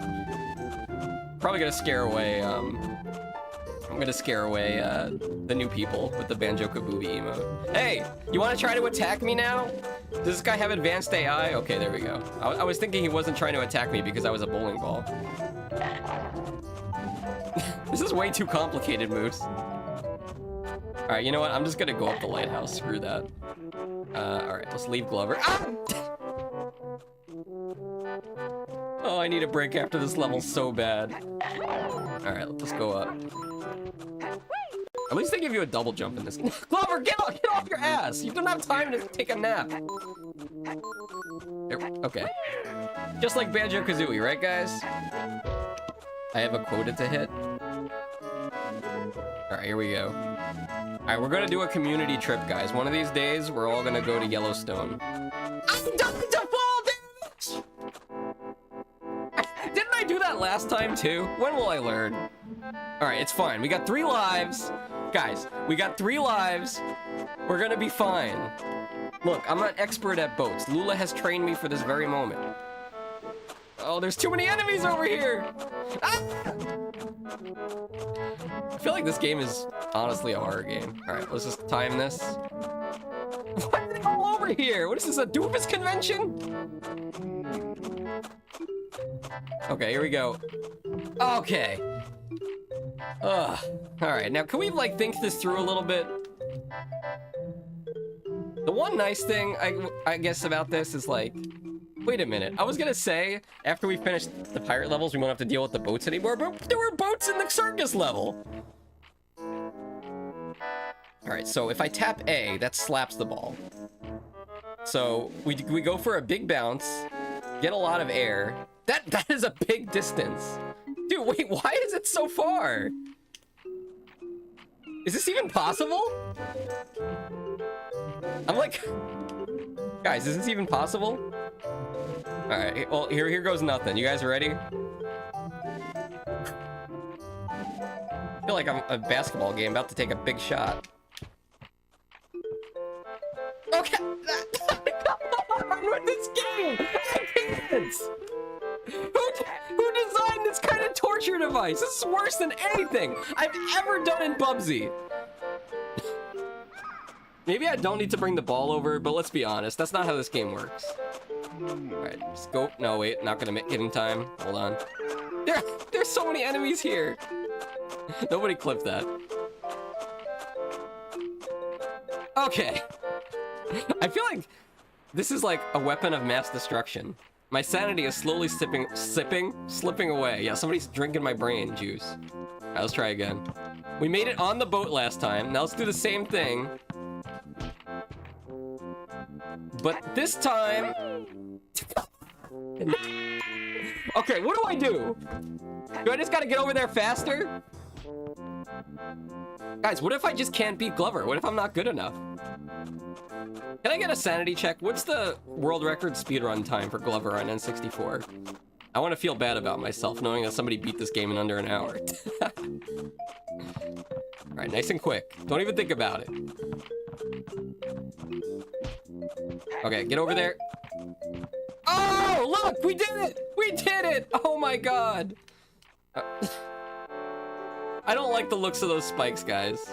Probably gonna scare away. I'm gonna scare away the new people with the banjo kabooby emote. Hey, you want to try to attack me now? Does this guy have advanced AI? Okay, there we go. I was thinking he wasn't trying to attack me because I was a bowling ball. This is way too complicated, Moose. All right, you know what? I'm just gonna go up the lighthouse. Screw that. All right, let's leave Glover. Ah! Oh, I need a break after this level so bad. All right, let's go up. At least they give you a double jump in this. Glover, get off your ass! You don't have time to take a nap. Okay. Just like Banjo-Kazooie, right, guys? I have a quota to hit. All right, here we go. All right, we're gonna do a community trip, guys. One of these days, we're all gonna go to Yellowstone. I'm done to fall damage! Didn't I do that last time, too? When will I learn? All right, it's fine. We got 3 lives. Guys, we got 3 lives. We're gonna be fine. Look, I'm an expert at boats. Lula has trained me for this very moment. Oh, there's too many enemies over here! Ah! I feel like this game is honestly a horror game. Alright, let's just time this. Why are they all over here? What is this, a doofus convention? Okay, here we go. Okay. Ugh. Alright, now can we, like, think this through a little bit? The one nice thing, I guess, about this is, like... Wait a minute. I was gonna say, after we finish the pirate levels, we won't have to deal with the boats anymore, but there were boats in the circus level! Alright, so if I tap A, that slaps the ball. So, we go for a big bounce, get a lot of air. That is a big distance. Dude, wait, why is it so far? Is this even possible? I'm like... Guys, is this even possible? Alright, well, here goes nothing. You guys ready? I feel like I'm a basketball game about to take a big shot. Okay! Come on with this game! I can't! Who designed this kind of torture device? This is worse than anything I've ever done in Bubsy. Maybe I don't need to bring the ball over, but let's be honest, that's not how this game works. Alright, just go. No, wait, not gonna make it in time. Hold on. There's so many enemies here. Nobody clipped that. Okay. I feel like this is like a weapon of mass destruction. My sanity is slowly slipping away. Yeah, somebody's drinking my brain juice. Alright, let's try again. We made it on the boat last time. Now let's do the same thing. But this time... Okay, what do I do? Do I just gotta get over there faster? Guys, what if I just can't beat Glover? What if I'm not good enough? Can I get a sanity check? What's the world record speedrun time for Glover on N64? I want to feel bad about myself knowing that somebody beat this game in under an hour. Alright, nice and quick. Don't even think about it. Okay, get over there. Oh, look! We did it! We did it! Oh my god! I don't like the looks of those spikes, guys.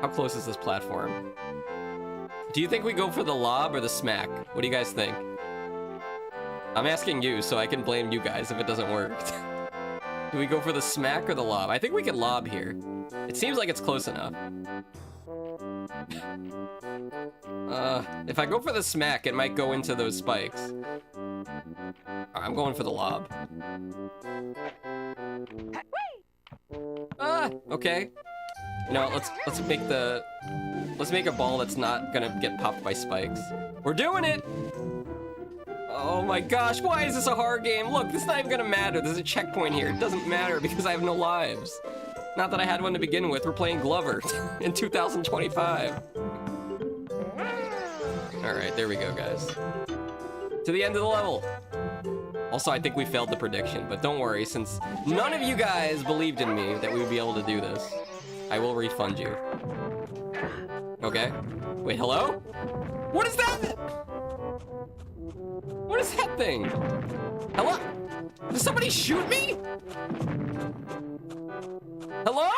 How close is this platform? Do you think we go for the lob or the smack? What do you guys think? I'm asking you so I can blame you guys if it doesn't work. Do we go for the smack or the lob? I think we can lob here. It seems like it's close enough. If I go for the smack, it might go into those spikes. I'm going for the lob. Okay. You know, let's make a ball that's not gonna get popped by spikes. We're doing it! Oh my gosh, why is this a horror game? Look, this is not even gonna matter. There's a checkpoint here. It doesn't matter because I have no lives. Not that I had one to begin with. We're playing Glover in 2025. Alright, there we go, guys. To the end of the level. Also, I think we failed the prediction, but don't worry, since none of you guys believed in me that we would be able to do this, I will refund you. Okay. Wait, hello? What is that? What is that thing? Hello? Did somebody shoot me? Hello?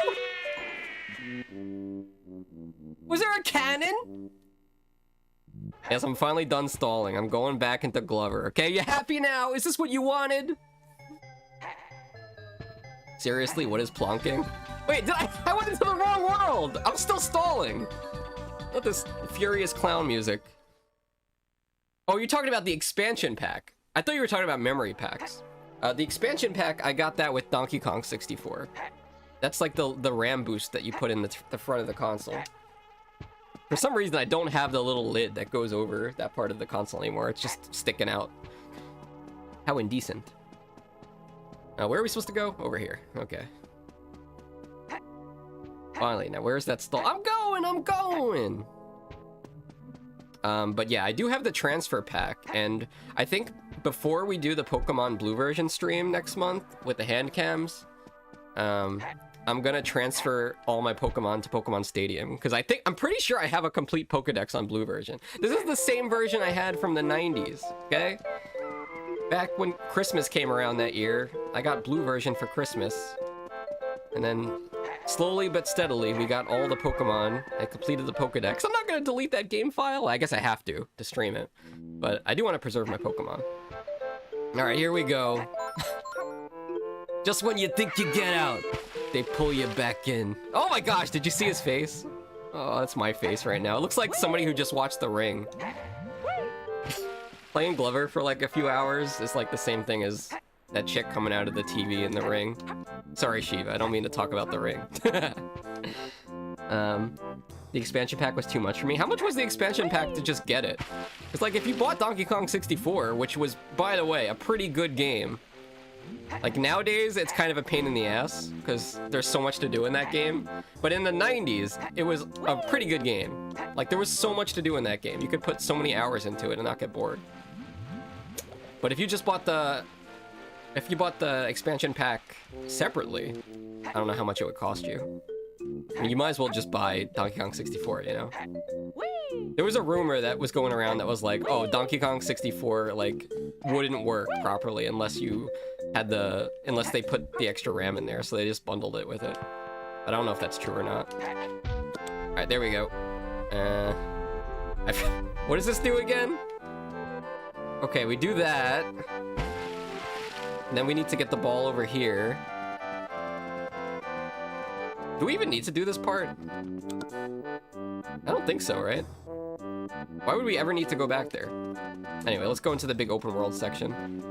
Was there a cannon? Yes, I'm finally done stalling. I'm going back into Glover. Okay, you happy now? Is this what you wanted? Seriously, what is plonking? Wait, I went into the wrong world! I'm still stalling! Not this furious clown music. Oh, you're talking about the expansion pack. I thought you were talking about memory packs. The expansion pack, I got that with Donkey Kong 64. That's like the RAM boost that you put in the front of the console. For some reason, I don't have the little lid that goes over that part of the console anymore. It's just sticking out. How indecent. Where are we supposed to go? Over here. Okay. Finally, now where's that stall? I'm going! But yeah, I do have the transfer pack, and I think before we do the Pokemon Blue version stream next month with the hand cams, I'm I'm gonna transfer all my Pokemon to Pokemon Stadium because I'm pretty sure I have a complete Pokedex on Blue version. This is the same version I had from the 90s, okay? Back when Christmas came around that year, I got Blue version for Christmas. And then slowly but steadily, we got all the Pokemon. I completed the Pokedex. I'm not gonna delete that game file. I guess I have to stream it. But I do want to preserve my Pokemon. All right, here we go. Just when you think you get out, they pull you back in. Oh my gosh, did you see his face? Oh, that's my face right now. It looks like somebody who just watched The Ring. Playing Glover for like a few hours is like the same thing as that chick coming out of the TV in The Ring. Sorry, Shiva, I don't mean to talk about The Ring. The expansion pack was too much for me. How much was the expansion pack to just get it? It's like if you bought Donkey Kong 64, which was, by the way, a pretty good game. Like nowadays, it's kind of a pain in the ass because there's so much to do in that game. But in the 90s, it was a pretty good game. Like there was so much to do in that game. You could put so many hours into it and not get bored. But if you just bought the expansion pack separately, I don't know how much it would cost you. I mean, you might as well just buy Donkey Kong 64, you know? There was a rumor that was going around that was like, oh, Donkey Kong 64, like, wouldn't work properly unless you had unless they put the extra RAM in there, so they just bundled it with it. But I don't know if that's true or not. Alright, there we go. What does this do again? Okay, we do that. And then we need to get the ball over here. Do we even need to do this part? I don't think so, right? Why would we ever need to go back there? Anyway, let's go into the big open world section.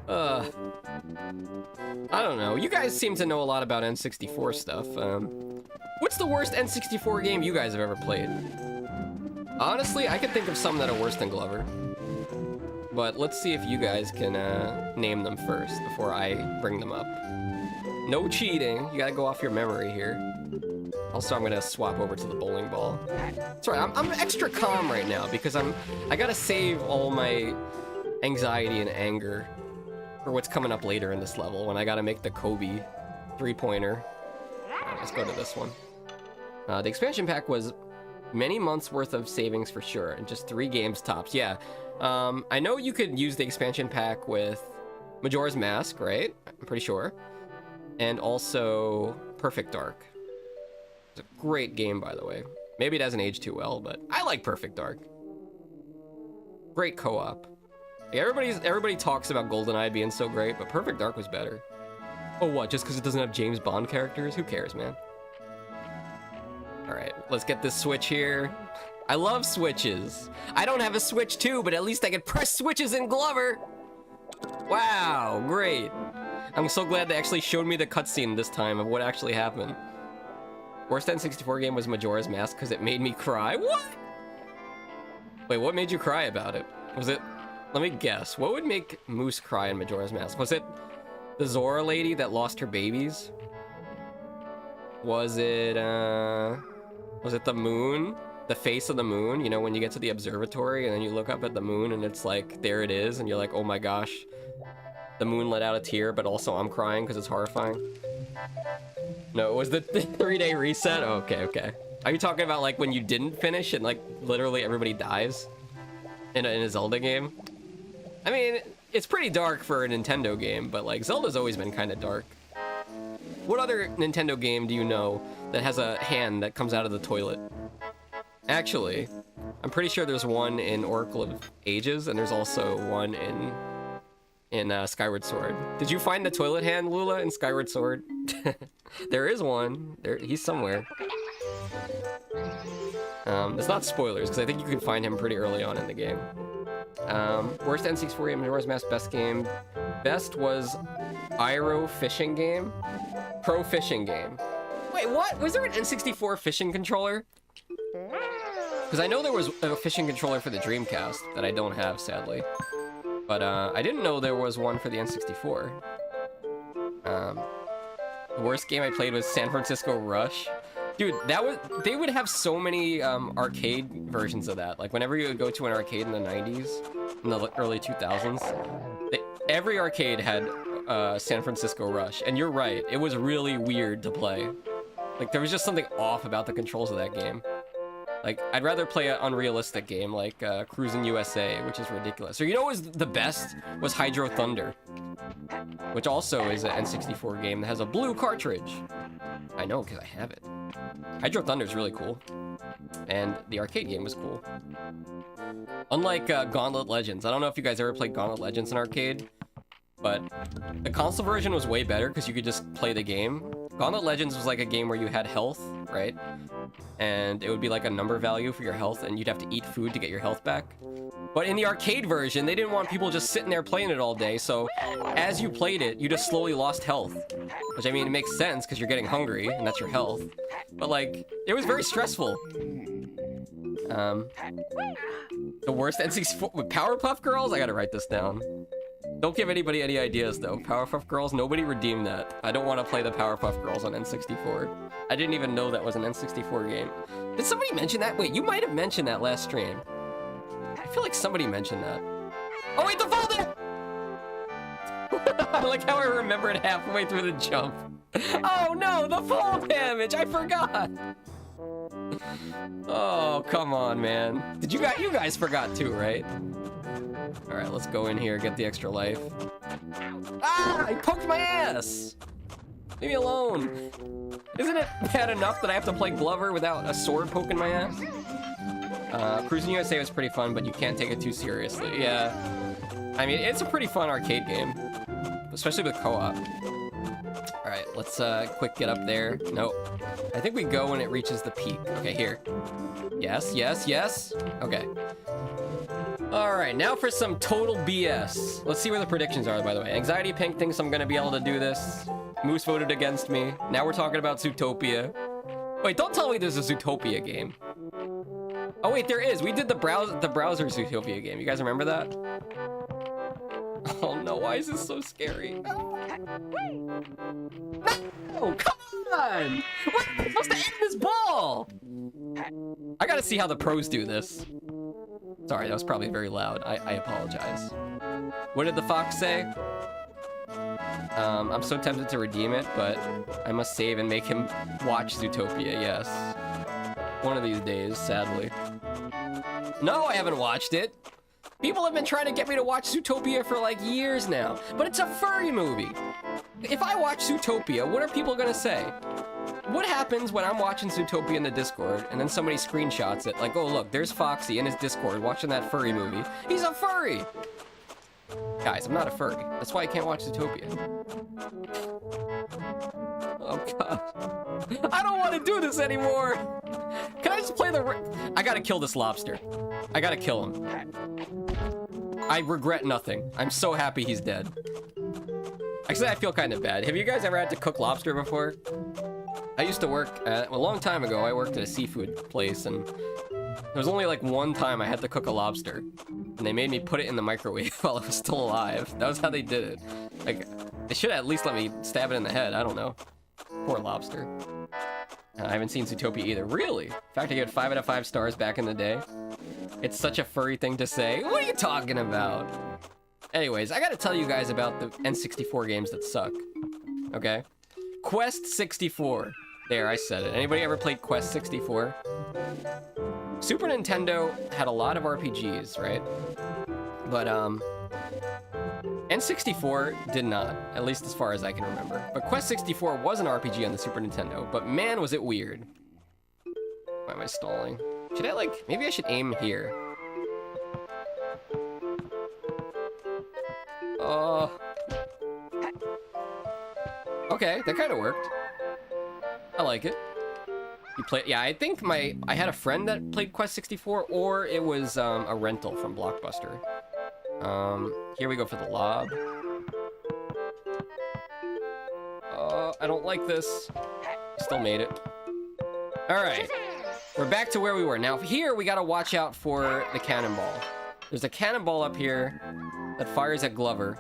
I don't know. You guys seem to know a lot about N64 stuff. What's the worst N64 game you guys have ever played? Honestly, I could think of some that are worse than Glover. But let's see if you guys can name them first before I bring them up. No cheating. You gotta go off your memory here. Also, I'm gonna swap over to the bowling ball. That's right, I'm extra calm right now because I gotta save all my anxiety and anger for what's coming up later in this level when I gotta make the Kobe three-pointer. Let's go to this one. The expansion pack was many months worth of savings for sure, and just 3 games tops. Yeah, I know you could use the expansion pack with Majora's Mask, right? I'm pretty sure. And also Perfect Dark. It's a great game, by the way. Maybe it hasn't aged too well, but I like Perfect Dark. Great co-op. Everybody talks about GoldenEye being so great, but Perfect Dark was better. Oh, what? Just because it doesn't have James Bond characters? Who cares, man? All right, let's get this switch here. I love switches. I don't have a Switch 2, but at least I can press switches in Glover. Wow, great. I'm so glad they actually showed me the cutscene this time of what actually happened. Worst N64 game was Majora's Mask because it made me cry. What? Wait, what made you cry about it? Was it... Let me guess. What would make Moose cry in Majora's Mask? Was it the Zora lady that lost her babies? Was it the moon? The face of the moon? You know, when you get to the observatory and then you look up at the moon and it's like, there it is, and you're like, oh my gosh. The moon let out a tear, but also I'm crying because it's horrifying. No, it was the 3-day reset? Oh, okay. Are you talking about like when you didn't finish and like literally everybody dies in a Zelda game? I mean, it's pretty dark for a Nintendo game, but like Zelda's always been kind of dark. What other Nintendo game do you know that has a hand that comes out of the toilet? Actually, I'm pretty sure there's one in Oracle of Ages, and there's also one in Skyward Sword. Did you find the toilet hand, Lula, in Skyward Sword? There is one. He's somewhere. It's not spoilers, because I think you can find him pretty early on in the game. Worst N64 game, Majora's Mask, best game. Best was Iroh fishing game. Pro fishing game. Wait, what? Was there an N64 fishing controller? Because I know there was a fishing controller for the Dreamcast that I don't have, sadly. But I didn't know there was one for the N64. The worst game I played was San Francisco Rush. Dude, they would have so many arcade versions of that. Like whenever you would go to an arcade in the 90s, in the early 2000s, every arcade had San Francisco Rush, and you're right, it was really weird to play. Like, there was just something off about the controls of that game. Like, I'd rather play an unrealistic game like Cruisin' USA, which is ridiculous. Or you know what was the best? Was Hydro Thunder, which also is an N64 game that has a blue cartridge. I know, because I have it. Hydro Thunder is really cool. And the arcade game was cool. Unlike Gauntlet Legends. I don't know if you guys ever played Gauntlet Legends in arcade, but the console version was way better because you could just play the game. Gauntlet Legends was like a game where you had health, right? And it would be like a number value for your health, and you'd have to eat food to get your health back. But in the arcade version, they didn't want people just sitting there playing it all day, so as you played it, you just slowly lost health. Which, I mean, it makes sense because you're getting hungry, and that's your health. But, like, it was very stressful. The worst N64 with Powerpuff Girls? I gotta write this down. Don't give anybody any ideas, though. Powerpuff Girls, nobody redeemed that. I don't want to play the Powerpuff Girls on N64. I didn't even know that was an N64 game. Did somebody mention that? Wait, you might have mentioned that last stream. I feel like somebody mentioned that. Oh, wait, the fall there! I like how I remembered halfway through the jump. Oh, no, the fall damage! I forgot! Oh, come on, man. You guys forgot too, right? Alright, let's go in here, get the extra life. Ah! I poked my ass! Leave me alone. Isn't it bad enough that I have to play Glover without a sword poking my ass? Cruisin' USA was pretty fun, but you can't take it too seriously. Yeah. I mean, it's a pretty fun arcade game. Especially with co-op. Alright, let's quick get up there. Nope. I think we go when it reaches the peak. Okay, here. Yes, yes, yes. Okay. Alright, now for some total BS. Let's see where the predictions are, by the way. Anxiety Pink thinks I'm gonna be able to do this. Moose voted against me. Now we're talking about Zootopia. Wait, don't tell me there's a Zootopia game. Oh wait, there is. We did the browser Zootopia game. You guys remember that? Oh no, why is this so scary? No, come on! What? I'm supposed to aim this ball! I gotta see how the pros do this. Sorry, that was probably very loud. I apologize. What did the fox say? I'm so tempted to redeem it, but I must save and make him watch Zootopia, yes. One of these days, sadly. No, I haven't watched it! People have been trying to get me to watch Zootopia for like years now, but it's a furry movie. If I watch Zootopia, what are people gonna say? What happens when I'm watching Zootopia in the Discord and then somebody screenshots it like, oh look, there's Foxy in his Discord watching that furry movie. He's a furry! Guys, I'm not a furry. That's why I can't watch Zootopia. Oh god. I don't want to do this anymore! Can I just play I gotta kill this lobster. I gotta kill him. I regret nothing. I'm so happy he's dead. Actually, I feel kind of bad. Have you guys ever had to cook lobster before? I used to work at, a long time ago, I worked at a seafood place, and there was only like one time I had to cook a lobster. And they made me put it in the microwave while it was still alive. That was how they did it. Like, they should at least let me stab it in the head. I don't know. Poor lobster. I haven't seen Zootopia either. Really? In fact, I gave it 5 out of 5 stars back in the day. It's such a furry thing to say. What are you talking about? Anyways, I gotta tell you guys about the N64 games that suck. Okay? Quest 64. There, I said it. Anybody ever played Quest 64? Super Nintendo had a lot of RPGs, right? But, N64 did not, at least as far as I can remember. But Quest 64 was an RPG on the Super Nintendo, but man, was it weird. Why am I stalling? Should I, like, maybe I should aim here. Okay, that kind of worked. I like it. You play? Yeah, I think I had a friend that played Quest 64, or it was a rental from Blockbuster. Here we go for the lob. I don't like this. Still made it. All right, we're back to where we were. Now here we gotta watch out for the cannonball. There's a cannonball up here that fires at Glover.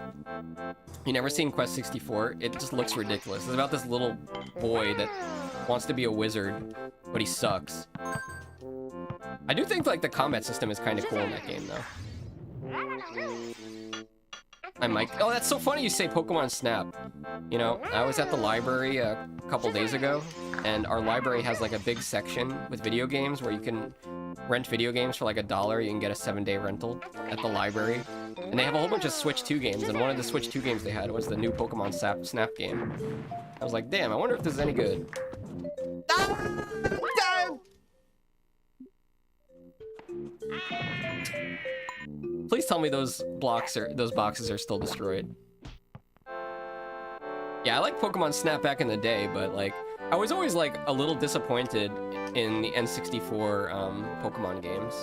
You never seen Quest 64? It just looks ridiculous. It's about this little boy that wants to be a wizard, but he sucks. I do think like the combat system is kind of cool in that game though. I might. Oh, that's so funny you say Pokemon Snap. You know, I was at the library a couple days ago, and our library has like a big section with video games where you can rent video games for like $1. You can get a 7-day rental at the library. And they have a whole bunch of Switch 2 games, and one of the Switch 2 games they had was the new Pokemon Snap game. I was like, damn, I wonder if this is any good. Please tell me those boxes are still destroyed. Yeah, I like Pokemon Snap back in the day, but like I was always like a little disappointed in the N64 Pokemon games.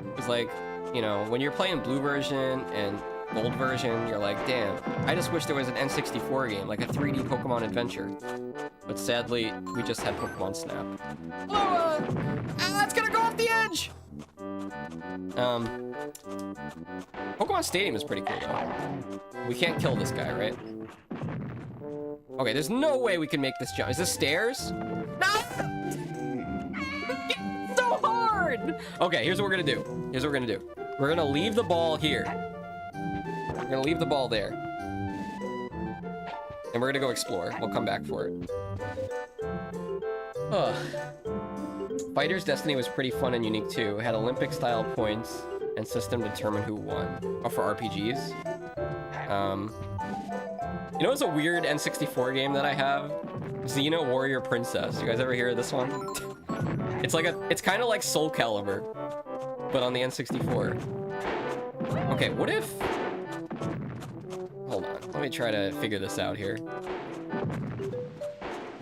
It was like, you know, when you're playing blue version and gold version, you're like, damn, I just wish there was an N64 game, like a 3D Pokemon adventure. But sadly, we just had Pokemon Snap. It's gonna go off the edge! Pokemon Stadium is pretty cool though. We can't kill this guy, right? Okay, there's no way we can make this jump. Is this stairs? No! It's so hard! Okay, here's what we're gonna do. Here's what we're gonna do. We're gonna leave the ball here. We're gonna leave the ball there. And we're gonna go explore. We'll come back for it. Ugh. Fighter's Destiny was pretty fun and unique too. It had Olympic-style points and system to determine who won. Oh, for RPGs? You know, it's a weird N64 game that I have? Xena Warrior Princess. You guys ever hear of this one? It's kind of like Soul Calibur, but on the N64. Okay, what if... Hold on, let me try to figure this out here.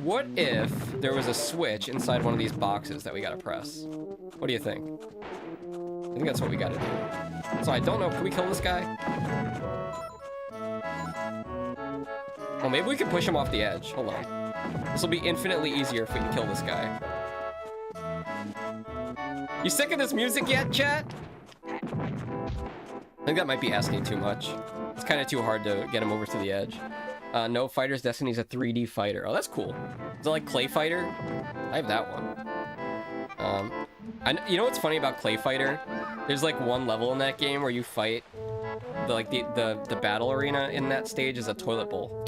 What if there was a switch inside one of these boxes that we gotta press? What do you think? I think that's what we gotta do. So I don't know, can we kill this guy? Well, maybe we can push him off the edge. Hold on. This will be infinitely easier if we can kill this guy. You sick of this music yet, chat? I think that might be asking too much. It's kind of too hard to get him over to the edge. No, Fighter's Destiny is a 3D fighter. Oh, that's cool. Is it like Clay Fighter? I have that one. You know what's funny about Clay Fighter? There's like one level in that game where you fight. The battle arena in that stage is a toilet bowl.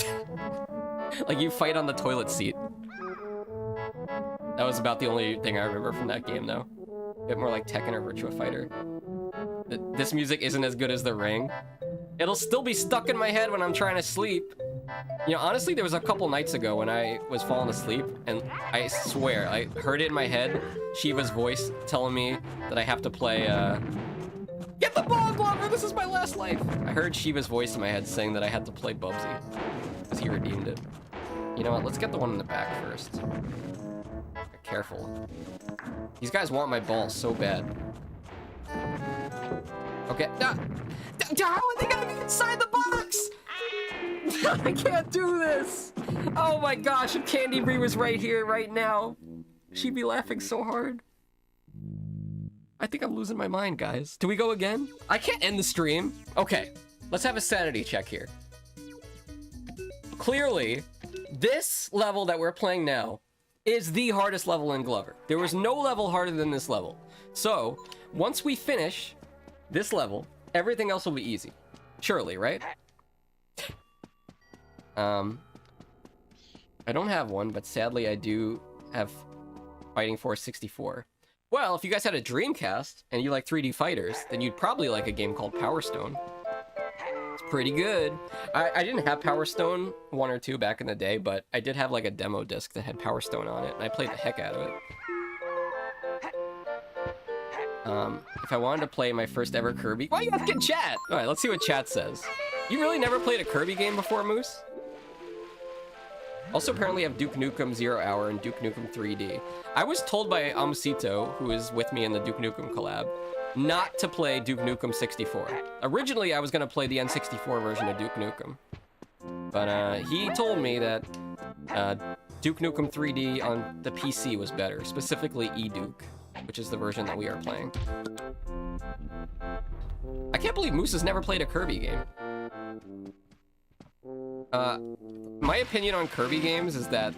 Like you fight on the toilet seat. That was about the only thing I remember from that game, though. A bit more like Tekken or Virtua Fighter. This music isn't as good as The Ring. It'll still be stuck in my head when I'm trying to sleep. You know, honestly, there was a couple nights ago when I was falling asleep, and I swear, I heard it in my head, Shiva's voice telling me that I have to play, Get the ball, Glover! This is my last life! I heard Shiva's voice in my head saying that I had to play Bubsy, because he redeemed it. You know what, let's get the one in the back first. Careful. These guys want my ball so bad. Okay. How are they gonna be inside the box? I can't do this! Oh my gosh, if Candy Bree was right here, right now, she'd be laughing so hard. I think I'm losing my mind, guys. Do we go again? I can't end the stream. Okay, let's have a sanity check here. Clearly, this level that we're playing now is the hardest level in Glover. There was no level harder than this level. So, once we finish this level, everything else will be easy. Surely, right? I don't have one, but sadly I do have Fighting Force 64. Well, if you guys had a Dreamcast and you like 3D fighters, then you'd probably like a game called Power Stone. It's pretty good. I didn't have Power Stone 1 or 2 back in the day, but I did have like a demo disc that had Power Stone on it, and I played the heck out of it. If I wanted to play my first ever Kirby... Why are you asking chat? Alright, let's see what chat says. You really never played a Kirby game before, Moose? Also apparently have Duke Nukem 0 Hour and Duke Nukem 3D. I was told by Amcito, who is with me in the Duke Nukem collab, not to play Duke Nukem 64. Originally, I was going to play the N64 version of Duke Nukem. But he told me that Duke Nukem 3D on the PC was better, specifically E-Duke, which is the version that we are playing. I can't believe Moose has never played a Kirby game. My opinion on Kirby games is that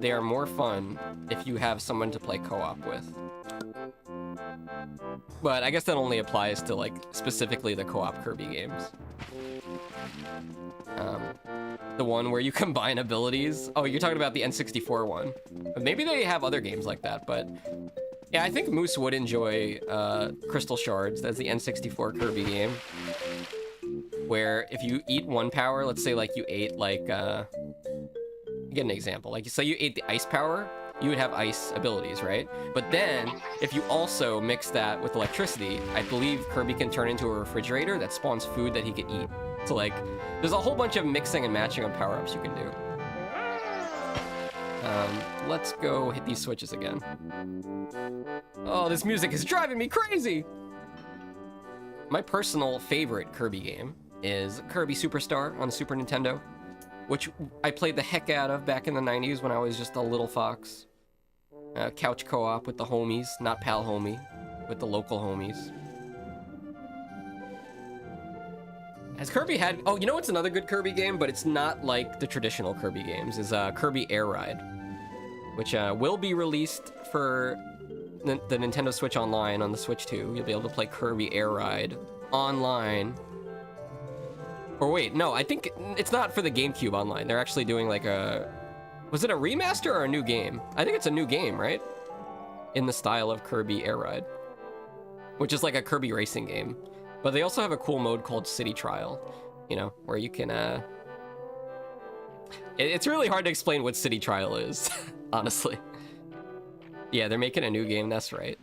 they are more fun if you have someone to play co-op with. But I guess that only applies to, like, specifically the co-op Kirby games. The one where you combine abilities. Oh, you're talking about the N64 one. Maybe they have other games like that, but yeah, I think Moose would enjoy Crystal Shards. That's the N64 Kirby game, where if you eat one power, let's say like you ate like get an example. Like say you ate the ice power, you would have ice abilities, right? But then if you also mix that with electricity, I believe Kirby can turn into a refrigerator that spawns food that he could eat. So like, there's a whole bunch of mixing and matching of power-ups you can do. Let's go hit these switches again. Oh, this music is driving me crazy! My personal favorite Kirby game is Kirby Superstar on Super Nintendo, which I played the heck out of back in the 90s when I was just a little fox. Couch co-op with the homies, not pal homie, with the local homies. Has Kirby had... Oh, you know what's another good Kirby game, but it's not like the traditional Kirby games, is Kirby Air Ride, which will be released for the Nintendo Switch Online on the Switch 2. You'll be able to play Kirby Air Ride online. Or wait, no, I think it's not for the GameCube Online. They're actually doing like a... Was it a remaster or a new game? I think it's a new game, right? In the style of Kirby Air Ride, which is like a Kirby racing game. But they also have a cool mode called City Trial, you know, where you can, It's really hard to explain what City Trial is, honestly. Yeah, they're making a new game, that's right.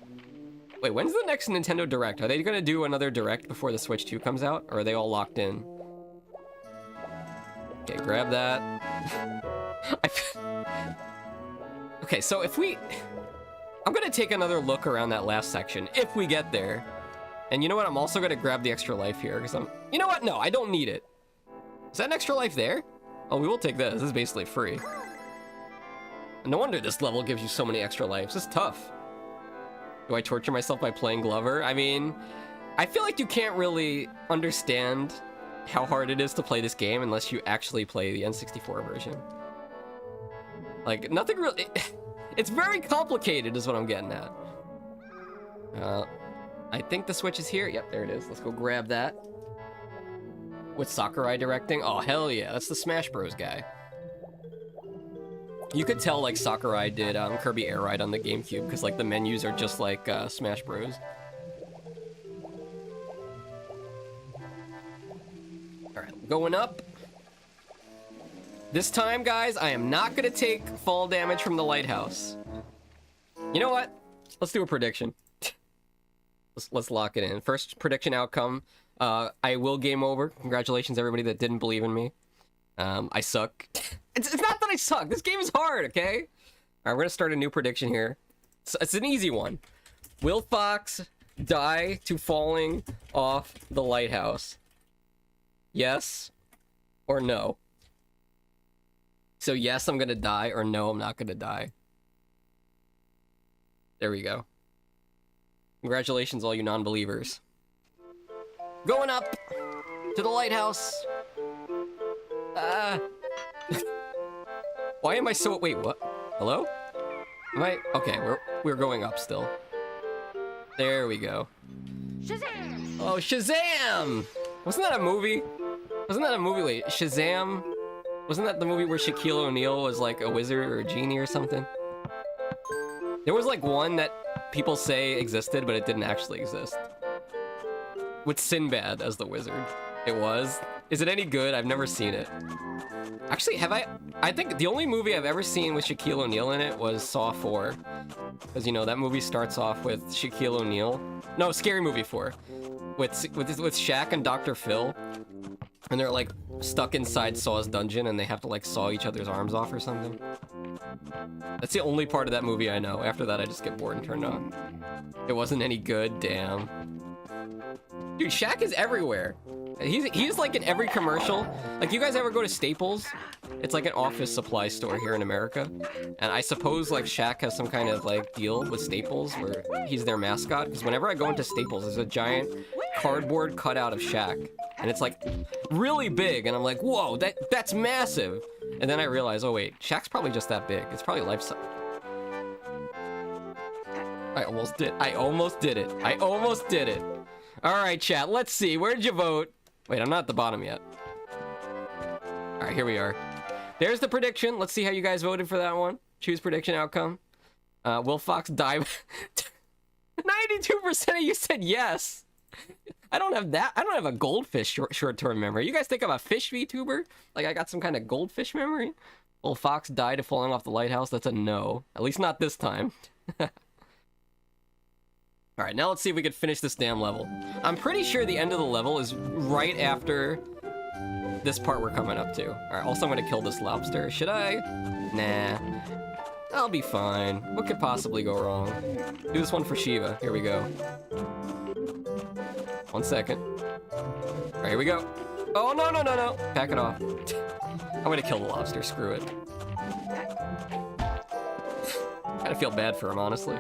Wait, when's the next Nintendo Direct? Are they gonna do another Direct before the Switch 2 comes out? Or are they all locked in? Okay, grab that. Okay, so if we... I'm gonna take another look around that last section, if we get there. And you know what? I'm also gonna grab the extra life here, because I'm... You know what? No, I don't need it. Is that an extra life there? Oh, we will take this. This is basically free. No wonder this level gives you so many extra lives. It's tough. Do I torture myself by playing Glover? I mean, I feel like you can't really understand how hard it is to play this game unless you actually play the N64 version. Like, nothing really... It's very complicated is what I'm getting at. I think the Switch is here. Yep, there it is. Let's go grab that. With Sakurai directing? Oh, hell yeah. That's the Smash Bros. Guy. You could tell, like, Sakurai did Kirby Air Ride on the GameCube, because, like, the menus are just like Smash Bros. Alright, going up. This time, guys, I am not going to take fall damage from the lighthouse. You know what? Let's do a prediction. Let's lock it in. First prediction outcome. I will game over. Congratulations, everybody that didn't believe in me. I suck. It's not that I suck. This game is hard, okay? Alright, we're gonna start a new prediction here. It's an easy one. Will Fox die to falling off the lighthouse? Yes or no? So yes, I'm gonna die, or no, I'm not gonna die. There we go. Congratulations, all you non-believers. Going up to the lighthouse. Why am I so... Wait, what? Hello? Am I... Okay, we're going up still. There we go. Shazam! Oh, Shazam! Wasn't that a movie? Wasn't that a movie? Wait, Shazam? Wasn't that the movie where Shaquille O'Neal was like a wizard or a genie or something? There was like one that people say existed, but it didn't actually exist. With Sinbad as the wizard. It was. Is it any good? I've never seen it. Actually, have I? I think the only movie I've ever seen with Shaquille O'Neal in it was Saw 4. Because, you know, that movie starts off with Shaquille O'Neal. No, Scary Movie 4. With Shaq and Dr. Phil. And they're, like, stuck inside Saw's dungeon and they have to, like, saw each other's arms off or something. That's the only part of that movie I know. After that, I just get bored and turn on. It wasn't any good, damn. Dude, Shaq is everywhere. He's like in every commercial. Like, you guys ever go to Staples? It's like an office supply store here in America. And I suppose, like, Shaq has some kind of, like, deal with Staples where he's their mascot. Because whenever I go into Staples, there's a giant cardboard cutout of Shaq. And it's, like, really big. And I'm like, whoa, that's massive. And then I realize, oh, wait, Shaq's probably just that big. It's probably life-size. I almost did it. I almost did it. All right, chat, let's see. Where'd you vote? Wait, I'm not at the bottom yet. Alright, here we are. There's the prediction. Let's see how you guys voted for that one. Choose prediction outcome. Will Fox die? 92% of you said yes. I don't have that. I don't have a goldfish short-term memory. You guys think I'm a fish VTuber? Like I got some kind of goldfish memory? Will Fox die to falling off the lighthouse? That's a no. At least not this time. Alright, now let's see if we can finish this damn level. I'm pretty sure the end of the level is right after this part we're coming up to. Alright, also I'm gonna kill this lobster. Should I? Nah. I'll be fine. What could possibly go wrong? Do this one for Shiva. Here we go. 1 second. Alright, here we go. Oh, no, no, no, no. Pack it off. I'm gonna kill the lobster. Screw it. Kinda feel bad for him, honestly.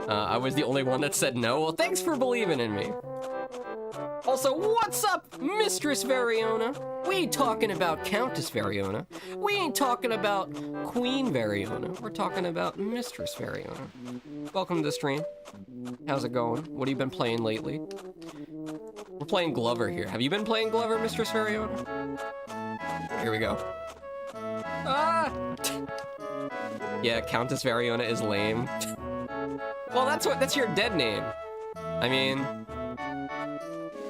I was the only one that said no. Well, thanks for believing in me. Also, what's up, Mistress Variona? We ain't talking about Countess Variona. We ain't talking about Queen Variona. We're talking about Mistress Variona. Welcome to the stream. How's it going? What have you been playing lately? We're playing Glover here. Have you been playing Glover, Mistress Variona? Here we go. Ah! Yeah, Countess Variona is lame. Well, that's your dead name. I mean,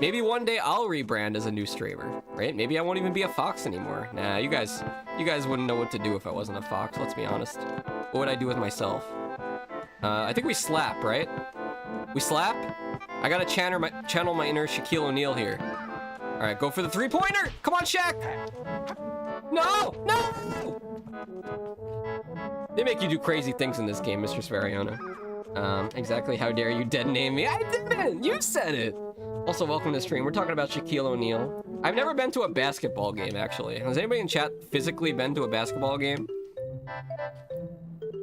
maybe one day I'll rebrand as a new streamer, right? Maybe I won't even be a Fox anymore. Nah, you guys wouldn't know what to do if I wasn't a Fox, let's be honest. What would I do with myself? I think we slap, right? We slap? I gotta channel my inner Shaquille O'Neal here. Alright, go for the three-pointer! Come on, Shaq! No! No! They make you do crazy things in this game, Mistress Variona. Exactly how dare you dead name me? I didn't! You said it! Also, welcome to the stream. We're talking about Shaquille O'Neal. I've never been to a basketball game, actually. Has anybody in chat physically been to a basketball game?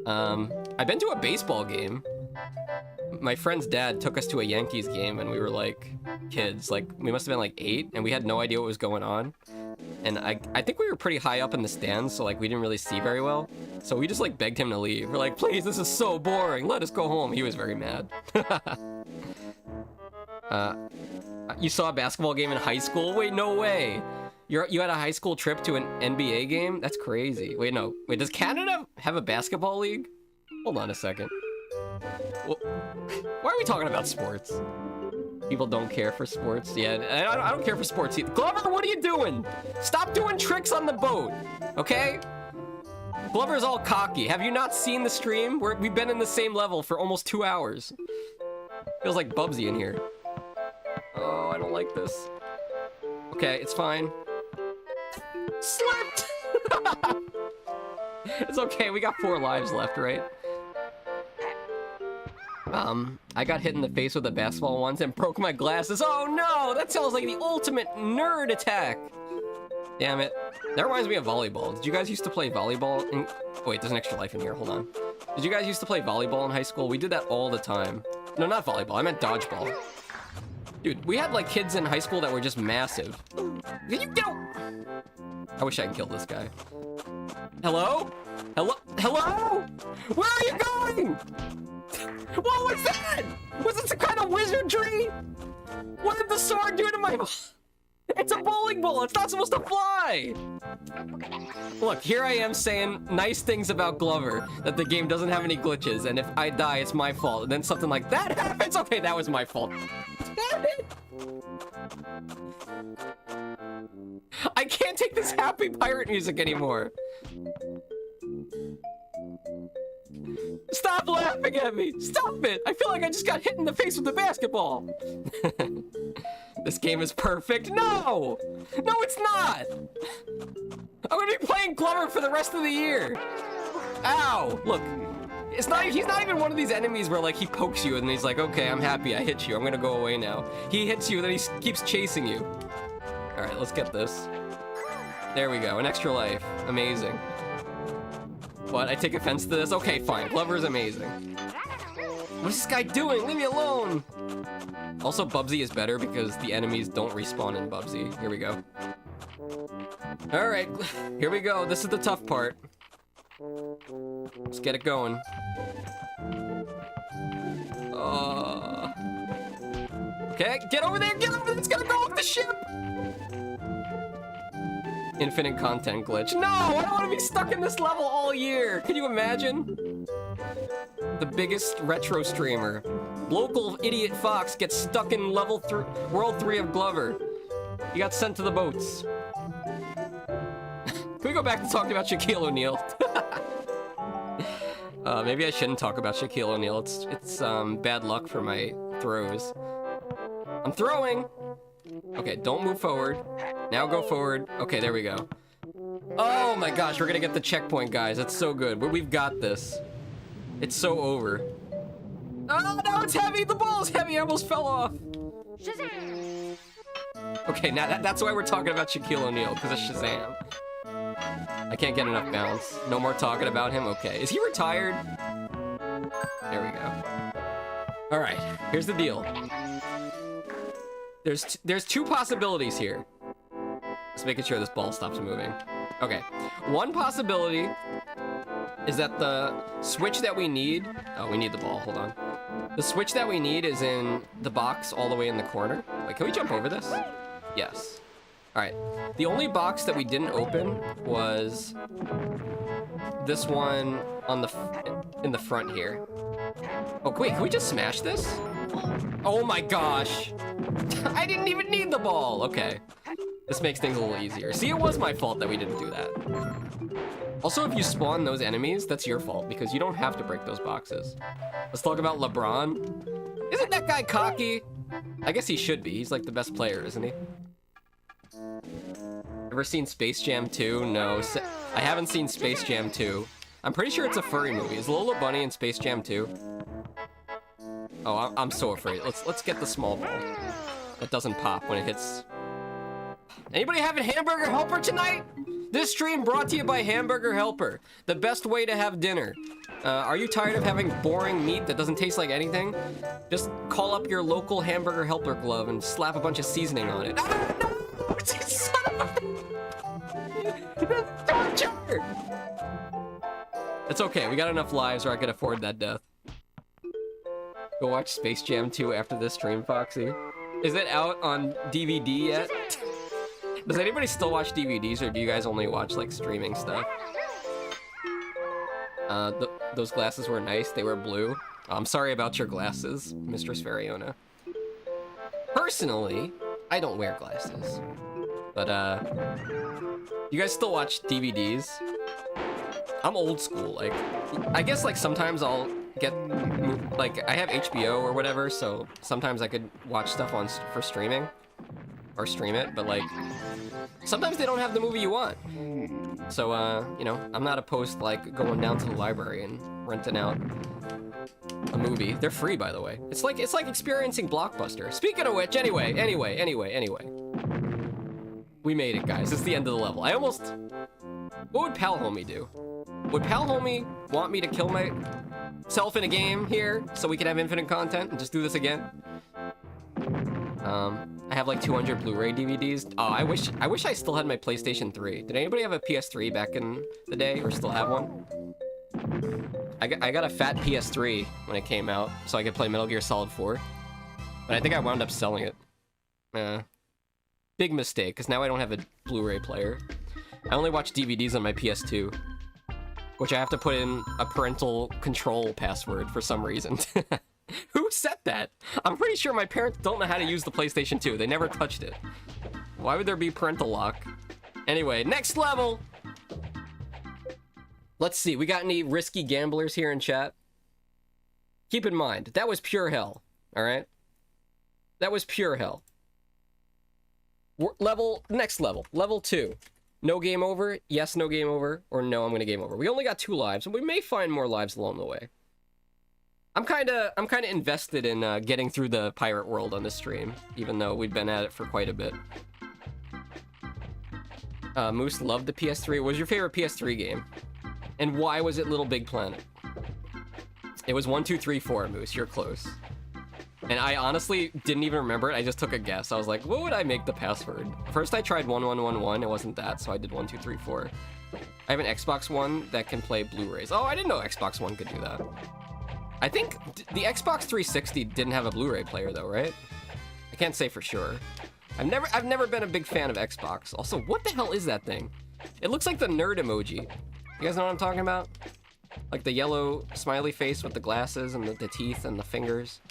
I've been to a baseball game. My friend's dad took us to a Yankees game when we were, like, kids. Like, we must have been, like, 8, and we had no idea what was going on. And I think we were pretty high up in the stands, so, like, we didn't really see very well. So we just, like, begged him to leave. We're like, please, this is so boring. Let us go home. He was very mad. You saw a basketball game in high school? Wait, no way. You had a high school trip to an NBA game? That's crazy. Wait, no. Wait, does Canada have a basketball league? Hold on a second. Well, why are we talking about sports? People don't care for sports. Yeah, I don't care for sports either. Glover, what are you doing? Stop doing tricks on the boat, okay? Glover's all cocky. Have you not seen the stream? We've been in the same level for almost 2 hours. Feels like Bubsy in here. Oh, I don't like this. Okay, it's fine. Slipped! It's okay, we got 4 lives left, right? I got hit in the face with a basketball once and broke my glasses. Oh no, that sounds like the ultimate nerd attack. Damn it. That reminds me of volleyball. Did you guys used to play volleyball in... Oh, wait, there's an extra life in here, hold on. Did you guys used to play volleyball in high school? We did that all the time. No, not volleyball, I meant dodgeball. Dude, we had like kids in high school that were just massive. Can you go? I wish I could kill this guy. Hello? Hello? Hello? Where are you going? What was that? Was it some kind of wizardry? What did the sword do to my... It's a bowling ball. It's not supposed to fly. Look, here I am saying nice things about Glover, that the game doesn't have any glitches, and if I die, it's my fault. And then something like that happens. Okay, that was my fault. Damn it. I can't take this happy pirate music anymore. Stop laughing at me! Stop it! I feel like I just got hit in the face with a basketball! This game is perfect. No! No, it's not! I'm gonna be playing Glover for the rest of the year! Ow! Look, he's not even one of these enemies where like he pokes you and he's like, okay, I'm happy, I hit you, I'm gonna go away now. He hits you and then he keeps chasing you. Alright, let's get this. There we go, an extra life. Amazing. What? I take offense to this? Okay, fine. Glover's amazing. What's this guy doing? Leave me alone! Also, Bubsy is better because the enemies don't respawn in Bubsy. Here we go. Alright, here we go. This is the tough part. Let's get it going. Okay, get over there! Get over there! It's gonna go off the ship! infinite content glitch. No, I don't want to be stuck in this level all year. Can you imagine? The biggest retro streamer, local idiot Fox, gets stuck in World 3 of Glover. He got sent to the boats. Can we go back to talking about Shaquille O'Neal? Maybe I shouldn't talk about Shaquille O'Neal. It's bad luck for my throws. I'm throwing. Okay, don't move forward. Now go forward. Okay, there we go. Oh my gosh, we're gonna get the checkpoint, guys. That's so good. We've got this. It's so over. Oh no, it's heavy. The ball's heavy. I almost fell off. Okay, now that's why we're talking about Shaquille O'Neal, because of Shazam. I can't get enough bounce. No more talking about him. Okay, is he retired? There we go. All right, here's the deal. There's two possibilities here. Just making sure this ball stops moving. Okay, one possibility is that the switch that we need... Oh, we need the ball, hold on. The switch that we need is in the box all the way in the corner. Wait, can we jump over this? Yes. All right, the only box that we didn't open was this one on in the front here. Oh, wait, can we just smash this? Oh my gosh. I didn't even need the ball. Okay. This makes things a little easier. See, it was my fault that we didn't do that. Also, if you spawn those enemies, that's your fault because you don't have to break those boxes. Let's talk about LeBron. Isn't that guy cocky? I guess he should be. He's like the best player, isn't he? Ever seen Space Jam 2? No. I haven't seen Space Jam 2. I'm pretty sure it's a furry movie. Is Lola Bunny in Space Jam 2? Oh, I'm so afraid. Let's get the small ball. That doesn't pop when it hits. Anybody having Hamburger Helper tonight? This stream brought to you by Hamburger Helper, the best way to have dinner. Are you tired of having boring meat that doesn't taste like anything? Just call up your local Hamburger Helper glove and slap a bunch of seasoning on it. Ah, no! Son of a... That's torture! It's okay, we got enough lives where I can afford that death. Go watch Space Jam 2 after this stream, Foxy. Is it out on DVD yet? Does anybody still watch DVDs, or do you guys only watch, like, streaming stuff? Those glasses were nice. They were blue. I'm sorry about your glasses, Mistress Fariona. Personally, I don't wear glasses. But, you guys still watch DVDs? I'm old school. Like, I guess, like, sometimes I'll get, like, I have HBO or whatever, so sometimes I could watch stuff for streaming. Or stream it, but, like, sometimes they don't have the movie you want. So, you know, I'm not opposed to, like, going down to the library and renting out a movie. They're free, by the way. It's like experiencing Blockbuster. Speaking of which, anyway. We made it, guys. It's the end of the level. What would Pal Homie do? Would Pal Homie want me to kill myself in a game here so we can have infinite content and just do this again? I have like 200 Blu-ray DVDs. Oh, I wish I still had my PlayStation 3. Did anybody have a PS3 back in the day, or still have one? I got a fat PS3 when it came out, so I could play Metal Gear Solid 4. But I think I wound up selling it. Big mistake, because now I don't have a Blu-ray player. I only watch DVDs on my PS2, which I have to put in a parental control password for some reason. Who set that? I'm pretty sure my parents don't know how to use the PlayStation 2. They never touched it. Why would there be parental lock? Anyway, next level! Let's see, we got any risky gamblers here in chat? Keep in mind, that was pure hell, alright? That was pure hell. Next level, level 2. No game over, yes, no game over, or no, I'm gonna game over. We only got 2 lives, and we may find more lives along the way. I'm kinda invested in getting through the pirate world on this stream, even though we've been at it for quite a bit. Moose loved the PS3. What was your favorite PS3 game? And why was it Little Big Planet? It was 1, 2, 3, 4, Moose. You're close. And I honestly didn't even remember it. I just took a guess. I was like, what would I make the password? First I tried 1111. It wasn't that, so I did 1, 2, 3, 4. I have an Xbox One that can play Blu-rays. Oh, I didn't know Xbox One could do that. I think the Xbox 360 didn't have a Blu-ray player though, right? I can't say for sure. I've never been a big fan of Xbox. Also, what the hell is that thing? It looks like the nerd emoji. You guys know what I'm talking about? Like the yellow smiley face with the glasses and the teeth and the fingers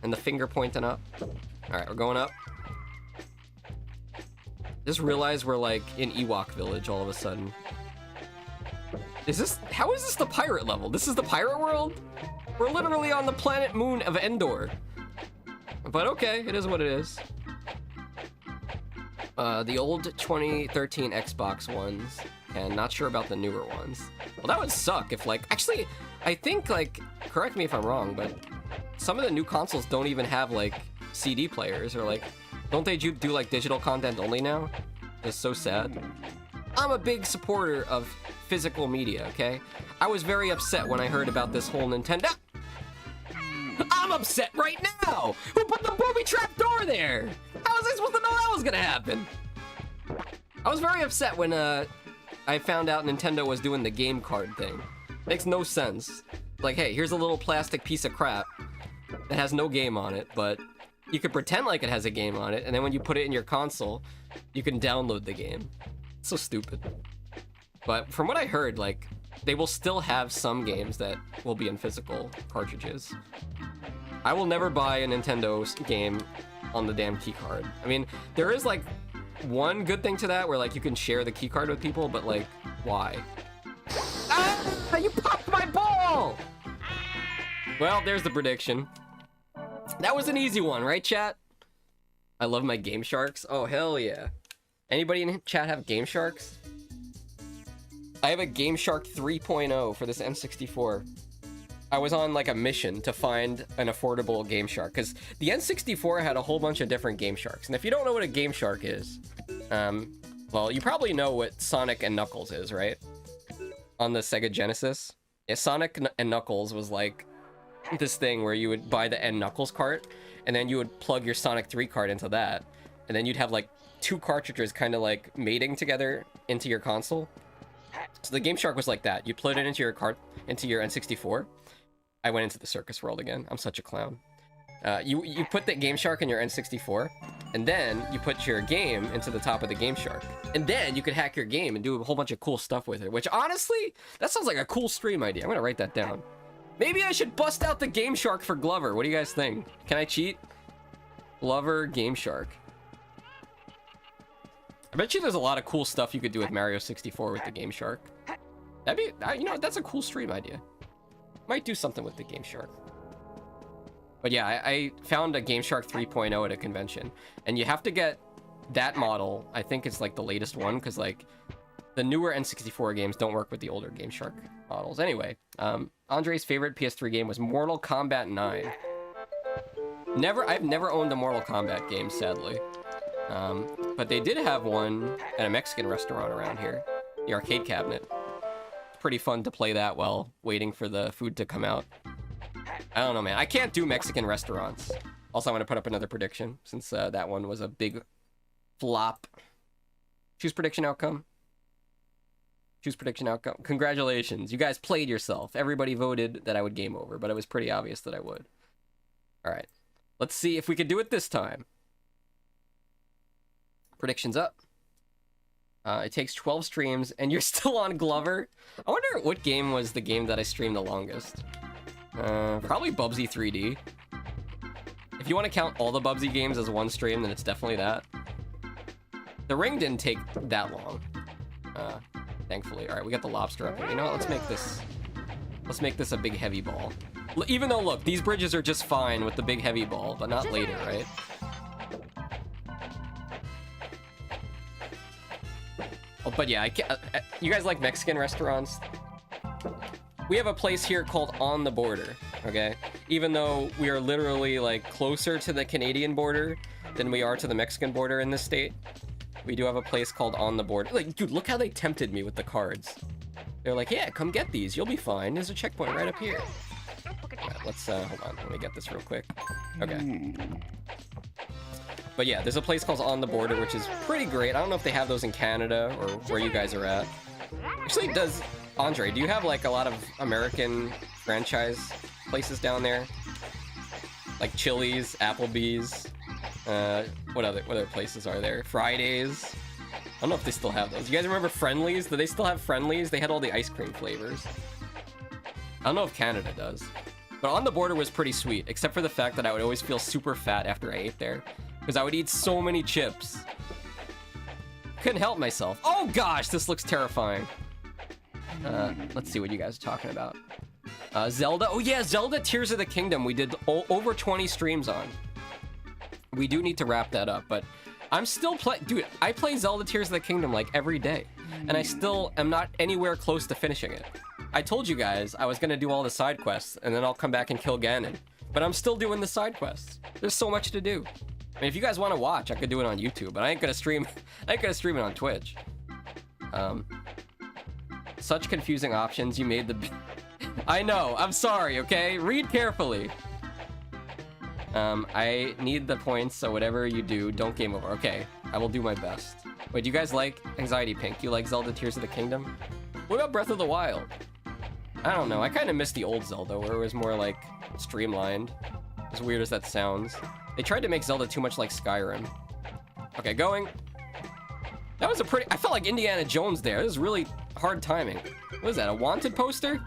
and the finger pointing up. All right, we're going up. Just realized we're like in Ewok Village all of a sudden. How is this the pirate level? This is the pirate world? We're literally on the planet moon of Endor. But okay, it is what it is. The old 2013 Xbox ones, and not sure about the newer ones. Well, that would suck if, like, actually, I think, like, correct me if I'm wrong, but some of the new consoles don't even have, like, CD players, or, like, don't they do, like, digital content only now? It's so sad. I'm a big supporter of physical media, okay? I was very upset when I heard about this whole Nintendo... I'm upset right now! Who put the booby trap door there? How was I supposed to know that was gonna happen? I was very upset when I found out Nintendo was doing the game card thing. Makes no sense. Like, hey, here's a little plastic piece of crap that has no game on it, but you could pretend like it has a game on it, and then when you put it in your console, you can download the game. It's so stupid. But from what I heard, like, they will still have some games that will be in physical cartridges. I will never buy a Nintendo game on the damn keycard. I mean, there is like one good thing to that where like you can share the keycard with people, but like, why? Ah! You popped my ball! Well, there's the prediction. That was an easy one, right, chat? I love my Game Sharks. Oh, hell yeah. Anybody in chat have Game Sharks? I have a Game Shark 3.0 for this N64. I was on like a mission to find an affordable Game Shark because the N64 had a whole bunch of different Game Sharks. And if you don't know what a Game Shark is, well, you probably know what Sonic and Knuckles is, right? On the Sega Genesis. Yeah, Sonic and Knuckles was like this thing where you would buy the N Knuckles cart and then you would plug your Sonic 3 card into that. And then you'd have like two cartridges kind of like mating together into your console. So the Game Shark was like that. You plug it into your N64. I went into the circus world again. I'm such a clown. You put the Game Shark in your N64, and then you put your game into the top of the Game Shark. And then you could hack your game and do a whole bunch of cool stuff with it, which honestly, that sounds like a cool stream idea. I'm gonna write that down. Maybe I should bust out the Game Shark for Glover. What do you guys think? Can I cheat? Glover Game Shark. I bet you there's a lot of cool stuff you could do with Mario 64 with the Game Shark. That'd be, you know, that's a cool stream idea. Might do something with the Game Shark. But yeah, I found a Game Shark 3.0 at a convention. And you have to get that model. I think it's like the latest one, because like the newer N64 games don't work with the older Game Shark models. Anyway, Andre's favorite PS3 game was Mortal Kombat 9. I've never owned a Mortal Kombat game, sadly. But they did have one at a Mexican restaurant around here. The arcade cabinet. Pretty fun to play that while waiting for the food to come out. I don't know, man. I can't do Mexican restaurants. Also, I want to put up another prediction since that one was a big flop. Choose prediction outcome. Choose prediction outcome. Congratulations. You guys played yourself. Everybody voted that I would game over, but it was pretty obvious that I would. All right. Let's see if we can do it this time. Predictions up. It takes 12 streams, and you're still on Glover. I wonder what game was the game that I streamed the longest. Probably Bubsy 3D. If you want to count all the Bubsy games as one stream, then it's definitely that. The Ring didn't take that long, thankfully. All right, we got the lobster up here. You know what? Let's make this a big heavy ball. Even though, look, these bridges are just fine with the big heavy ball, but not later, right? Oh, but yeah, you guys like Mexican restaurants? We have a place here called On the Border, okay? Even though we are literally like closer to the Canadian border than we are to the Mexican border in this state, we do have a place called On the Border. Like, dude, look how they tempted me with the cards. They're like, yeah, come get these. You'll be fine. There's a checkpoint right up here. Right, let's, hold on. Let me get this real quick. Okay. But yeah, there's a place called On the Border, which is pretty great. I don't know if they have those in Canada or where you guys are at. Actually, Andre, do you have like a lot of American franchise places down there? Like Chili's, Applebee's, What other places are there? Fridays. I don't know if they still have those. You guys remember Friendlies? Do they still have Friendlies? They had all the ice cream flavors. I don't know if Canada does. But On the Border was pretty sweet, except for the fact that I would always feel super fat after I ate there. Because I would eat so many chips. Couldn't help myself. Oh gosh, this looks terrifying. Let's see what you guys are talking about. Zelda. Oh yeah, Zelda Tears of the Kingdom. We did over 20 streams on. We do need to wrap that up, but I'm still dude, I play Zelda Tears of the Kingdom like every day, and I still am not anywhere close to finishing it. I told you guys I was gonna do all the side quests, and then I'll come back and kill Ganon. But I'm still doing the side quests. There's so much to do. I mean, if you guys want to watch, I could do it on YouTube, but I ain't gonna stream. I ain't gonna stream it on Twitch. Such confusing options. You made the. I know. I'm sorry. Okay, read carefully. I need the points, so whatever you do, don't game over. Okay, I will do my best. Wait, do you guys like Anxiety Pink? You like Zelda Tears of the Kingdom? What about Breath of the Wild? I don't know. I kind of miss the old Zelda, where it was more like streamlined. As weird as that sounds. They tried to make Zelda too much like Skyrim. Okay, going. That was a pretty... I felt like Indiana Jones there. This is really hard timing. What is that, a wanted poster?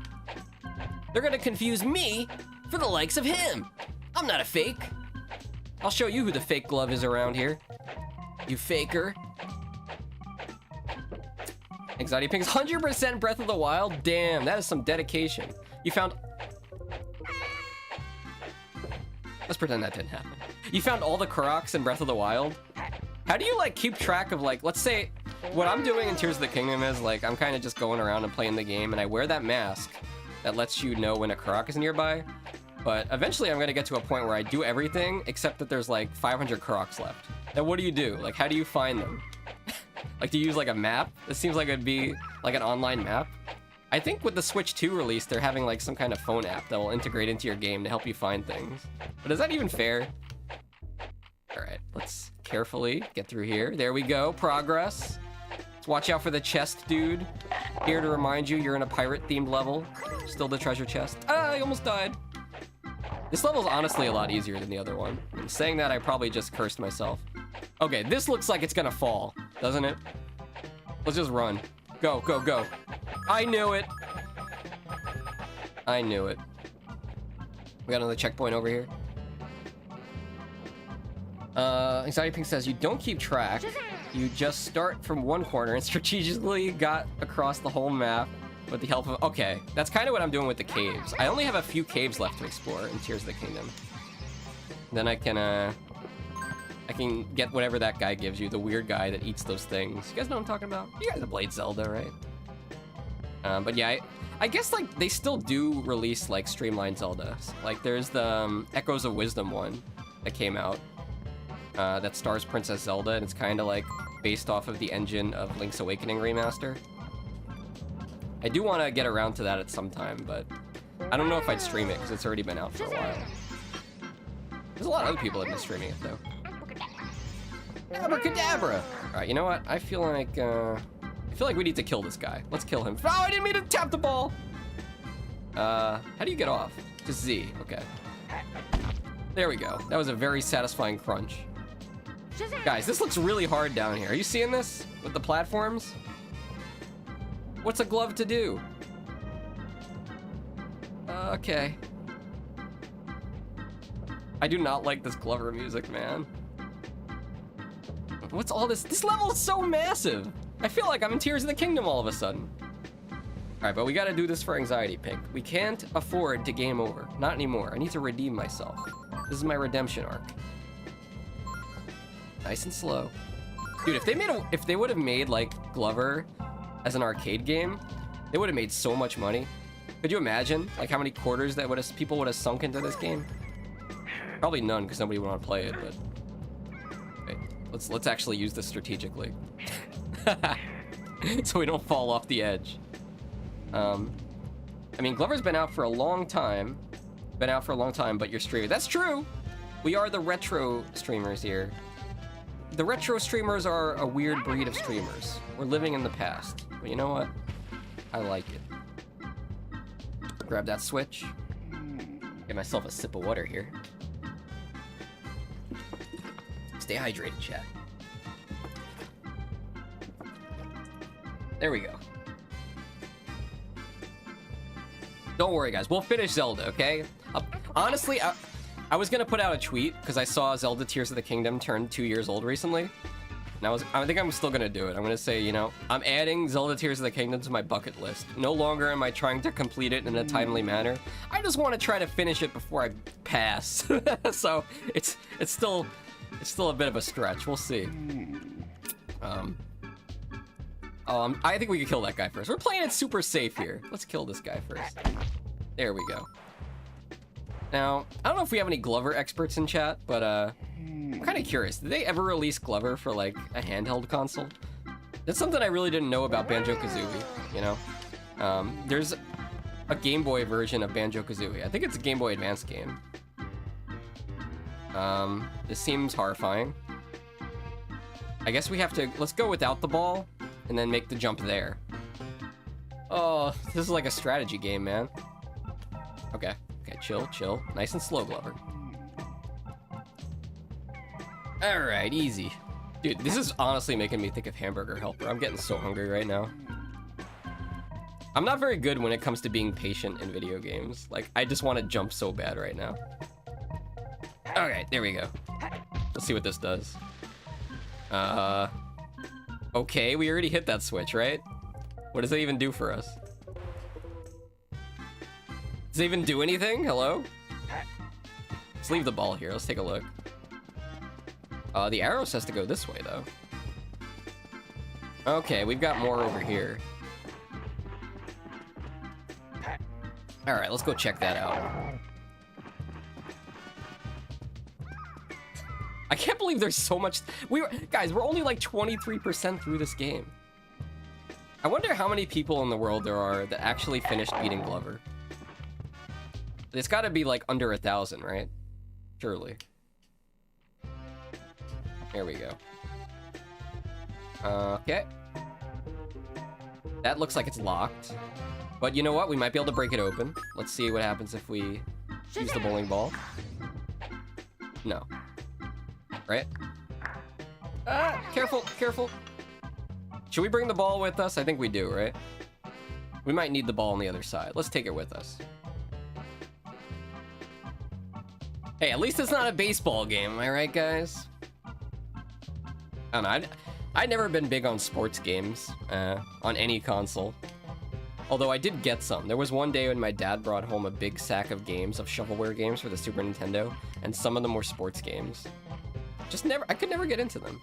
They're gonna confuse me for the likes of him. I'm not a fake. I'll show you who the fake glove is around here. You faker. Anxiety Pink's 100% Breath of the Wild. Damn, that is some dedication. You found... Let's pretend that didn't happen. You found all the Koroks in Breath of the Wild? How do you, like, keep track of, like, let's say, what I'm doing in Tears of the Kingdom is, like, I'm kind of just going around and playing the game, and I wear that mask that lets you know when a Korok is nearby. But eventually I'm gonna get to a point where I do everything, except that there's, like, 500 Koroks left. Then what do you do? Like, how do you find them? Like, do you use, like, a map? This seems like it'd be, like, an online map. I think with the Switch 2 release, they're having, like, some kind of phone app that will integrate into your game to help you find things. But is that even fair? Alright, let's carefully get through here. There we go, progress. Let's watch out for the chest, dude. Here to remind you, you're in a pirate-themed level. Still the treasure chest. Ah, I almost died. This level's honestly a lot easier than the other one. And saying that, I probably just cursed myself. Okay, this looks like it's gonna fall, doesn't it? Let's just run. Go, go, go. I knew it. I knew it. We got another checkpoint over here. Anxiety Pink says, you don't keep track. You just start from one corner and strategically got across the whole map with the help of... Okay, that's kind of what I'm doing with the caves. I only have a few caves left to explore in Tears of the Kingdom. Then I can get whatever that guy gives you, the weird guy that eats those things. You guys know what I'm talking about? You guys have played Zelda, right? But yeah, I guess, like, they still do release, like, streamlined Zeldas. Like, there's the Echoes of Wisdom one that came out. That stars Princess Zelda, and it's kind of like based off of the engine of Link's Awakening remaster. I do want to get around to that at some time, but I don't know if I'd stream it because it's already been out for a while. There's a lot of other people that have been streaming it though. Abracadabra! Alright, you know what? I feel like we need to kill this guy. Let's kill him. Oh, I didn't mean to tap the ball! How do you get off? Just Z, okay. There we go. That was a very satisfying crunch. Guys, this looks really hard down here. Are you seeing this? With the platforms? What's a glove to do? Okay. I do not like this Glover music, man. What's all this? This level is so massive. I feel like I'm in Tears of the Kingdom all of a sudden. Alright, but we gotta do this for Anxiety Pink. We can't afford to game over. Not anymore. I need to redeem myself. This is my redemption arc. Nice and slow. Dude, if they would have made, like, Glover as an arcade game, they would have made so much money. Could you imagine, like, how many quarters that people would have sunk into this game? Probably none, because nobody would want to play it, but... Okay, let's actually use this strategically. So we don't fall off the edge. I mean, Glover's been out for a long time. But you're streaming. That's true! We are the retro streamers here. The retro streamers are a weird breed of streamers. We're living in the past. But you know what? I like it. Grab that switch. Get myself a sip of water here. Stay hydrated, chat. There we go. Don't worry, guys. We'll finish Zelda, okay? Honestly, I was gonna put out a tweet because I saw Zelda Tears of the Kingdom turn 2 years old recently. And I think I'm still gonna do it. I'm gonna say, you know, I'm adding Zelda Tears of the Kingdom to my bucket list. No longer am I trying to complete it in a timely manner. I just want to try to finish it before I pass. So it's still a bit of a stretch. We'll see. I think we can kill that guy first. We're playing it super safe here. Let's kill this guy first. There we go. Now, I don't know if we have any Glover experts in chat, but I'm kind of curious. Did they ever release Glover for like a handheld console? That's something I really didn't know about Banjo-Kazooie, you know? There's a Game Boy version of Banjo-Kazooie. I think it's a Game Boy Advance game. This seems horrifying. I guess we have to, let's go without the ball and then make the jump there. Oh, this is like a strategy game, man. Okay, chill. Nice and slow, Glover. All right, easy. Dude, this is honestly making me think of Hamburger Helper. I'm getting so hungry right now. I'm not very good when it comes to being patient in video games. Like, I just want to jump so bad right now. Okay, there we go. Let's see what this does. Okay, we already hit that switch, right? What does that even do for us? Does it even do anything? Hello? Let's leave the ball here. Let's take a look. The arrow says to go this way, though. Okay, we've got more over here. All right, let's go check that out. I can't believe there's so much. Guys, we're only like 23% through this game. I wonder how many people in the world there are that actually finished beating Glover. It's got to be like under 1,000, right? Surely. There we go. Okay. That looks like it's locked. But you know what? We might be able to break it open. Let's see what happens if we use the bowling ball. No. Right? Careful. Should we bring the ball with us? I think we do, right? We might need the ball on the other side. Let's take it with us. Hey, at least it's not a baseball game, am I right, guys? I don't know, I'd never been big on sports games, on any console. Although I did get some. There was one day when my dad brought home a big sack of games, of shovelware games for the Super Nintendo, and some of them were sports games. I could never get into them.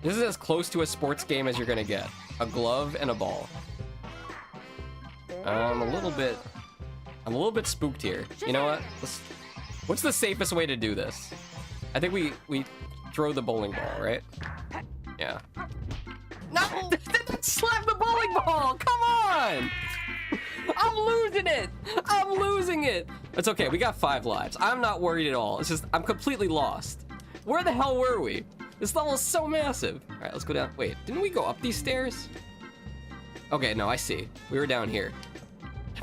This is as close to a sports game as you're gonna get. A glove and a ball. I'm a little bit spooked here. You know what? What's the safest way to do this? I think we throw the bowling ball, right? Yeah. No! Slap the bowling ball! Come on! I'm losing it! I'm losing it! It's okay, we got 5 lives. I'm not worried at all. It's just, I'm completely lost. Where the hell were we? This level is so massive. All right, let's go down. Wait, didn't we go up these stairs? Okay, no, I see. We were down here.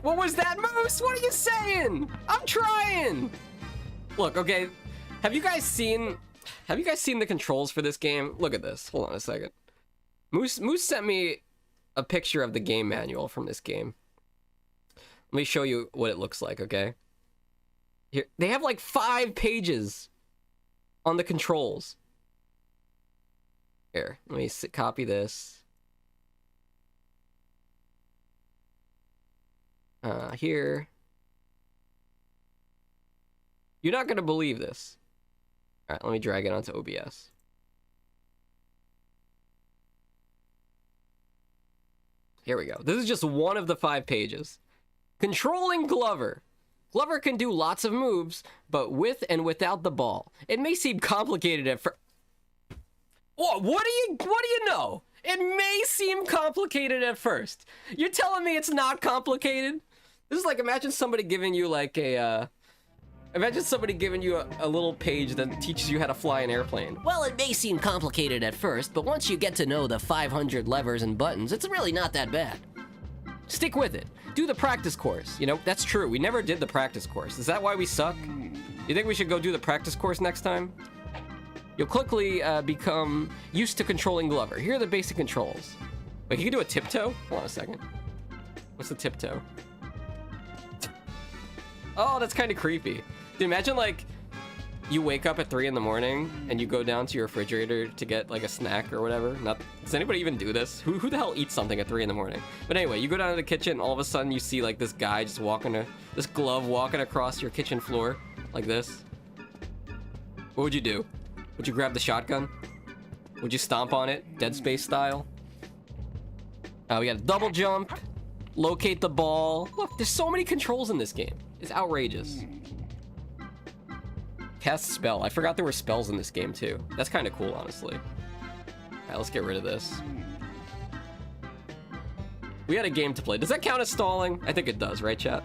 What was that, Moose? What are you saying? I'm trying! Look, okay, have you guys seen the controls for this game? Look at this. Hold on a second. Moose sent me a picture of the game manual from this game. Let me show you what it looks like, okay? Here, they have like 5 pages on the controls. Here, let me copy this. Here. You're not gonna believe this. All right, let me drag it onto OBS. Here we go. This is just one of the 5 pages. Controlling Glover. Glover can do lots of moves, but with and without the ball. It may seem complicated at first. What do you know? It may seem complicated at first. You're telling me it's not complicated? This is like, imagine somebody giving you like a little page that teaches you how to fly an airplane. Well, it may seem complicated at first, but once you get to know the 500 levers and buttons, it's really not that bad. Stick with it. Do the practice course. You know, that's true. We never did the practice course. Is that why we suck? You think we should go do the practice course next time? You'll quickly become used to controlling Glover. Here are the basic controls. Wait, you can do a tiptoe? Hold on a second. What's the tiptoe? Oh, that's kind of creepy. Dude, imagine like you wake up at 3 in the morning and you go down to your refrigerator to get like a snack or whatever. Does anybody even do this? Who the hell eats something at 3 in the morning? But anyway, you go down to the kitchen and all of a sudden you see like this guy just this glove walking across your kitchen floor like this. What would you do? Would you grab the shotgun? Would you stomp on it, Dead Space style? We got a double jump, locate the ball. Look, there's so many controls in this game. It's outrageous. Cast spell. I forgot there were spells in this game too. That's kind of cool, honestly. Alright, let's get rid of this. We had a game to play. Does that count as stalling? I think it does, right, chat?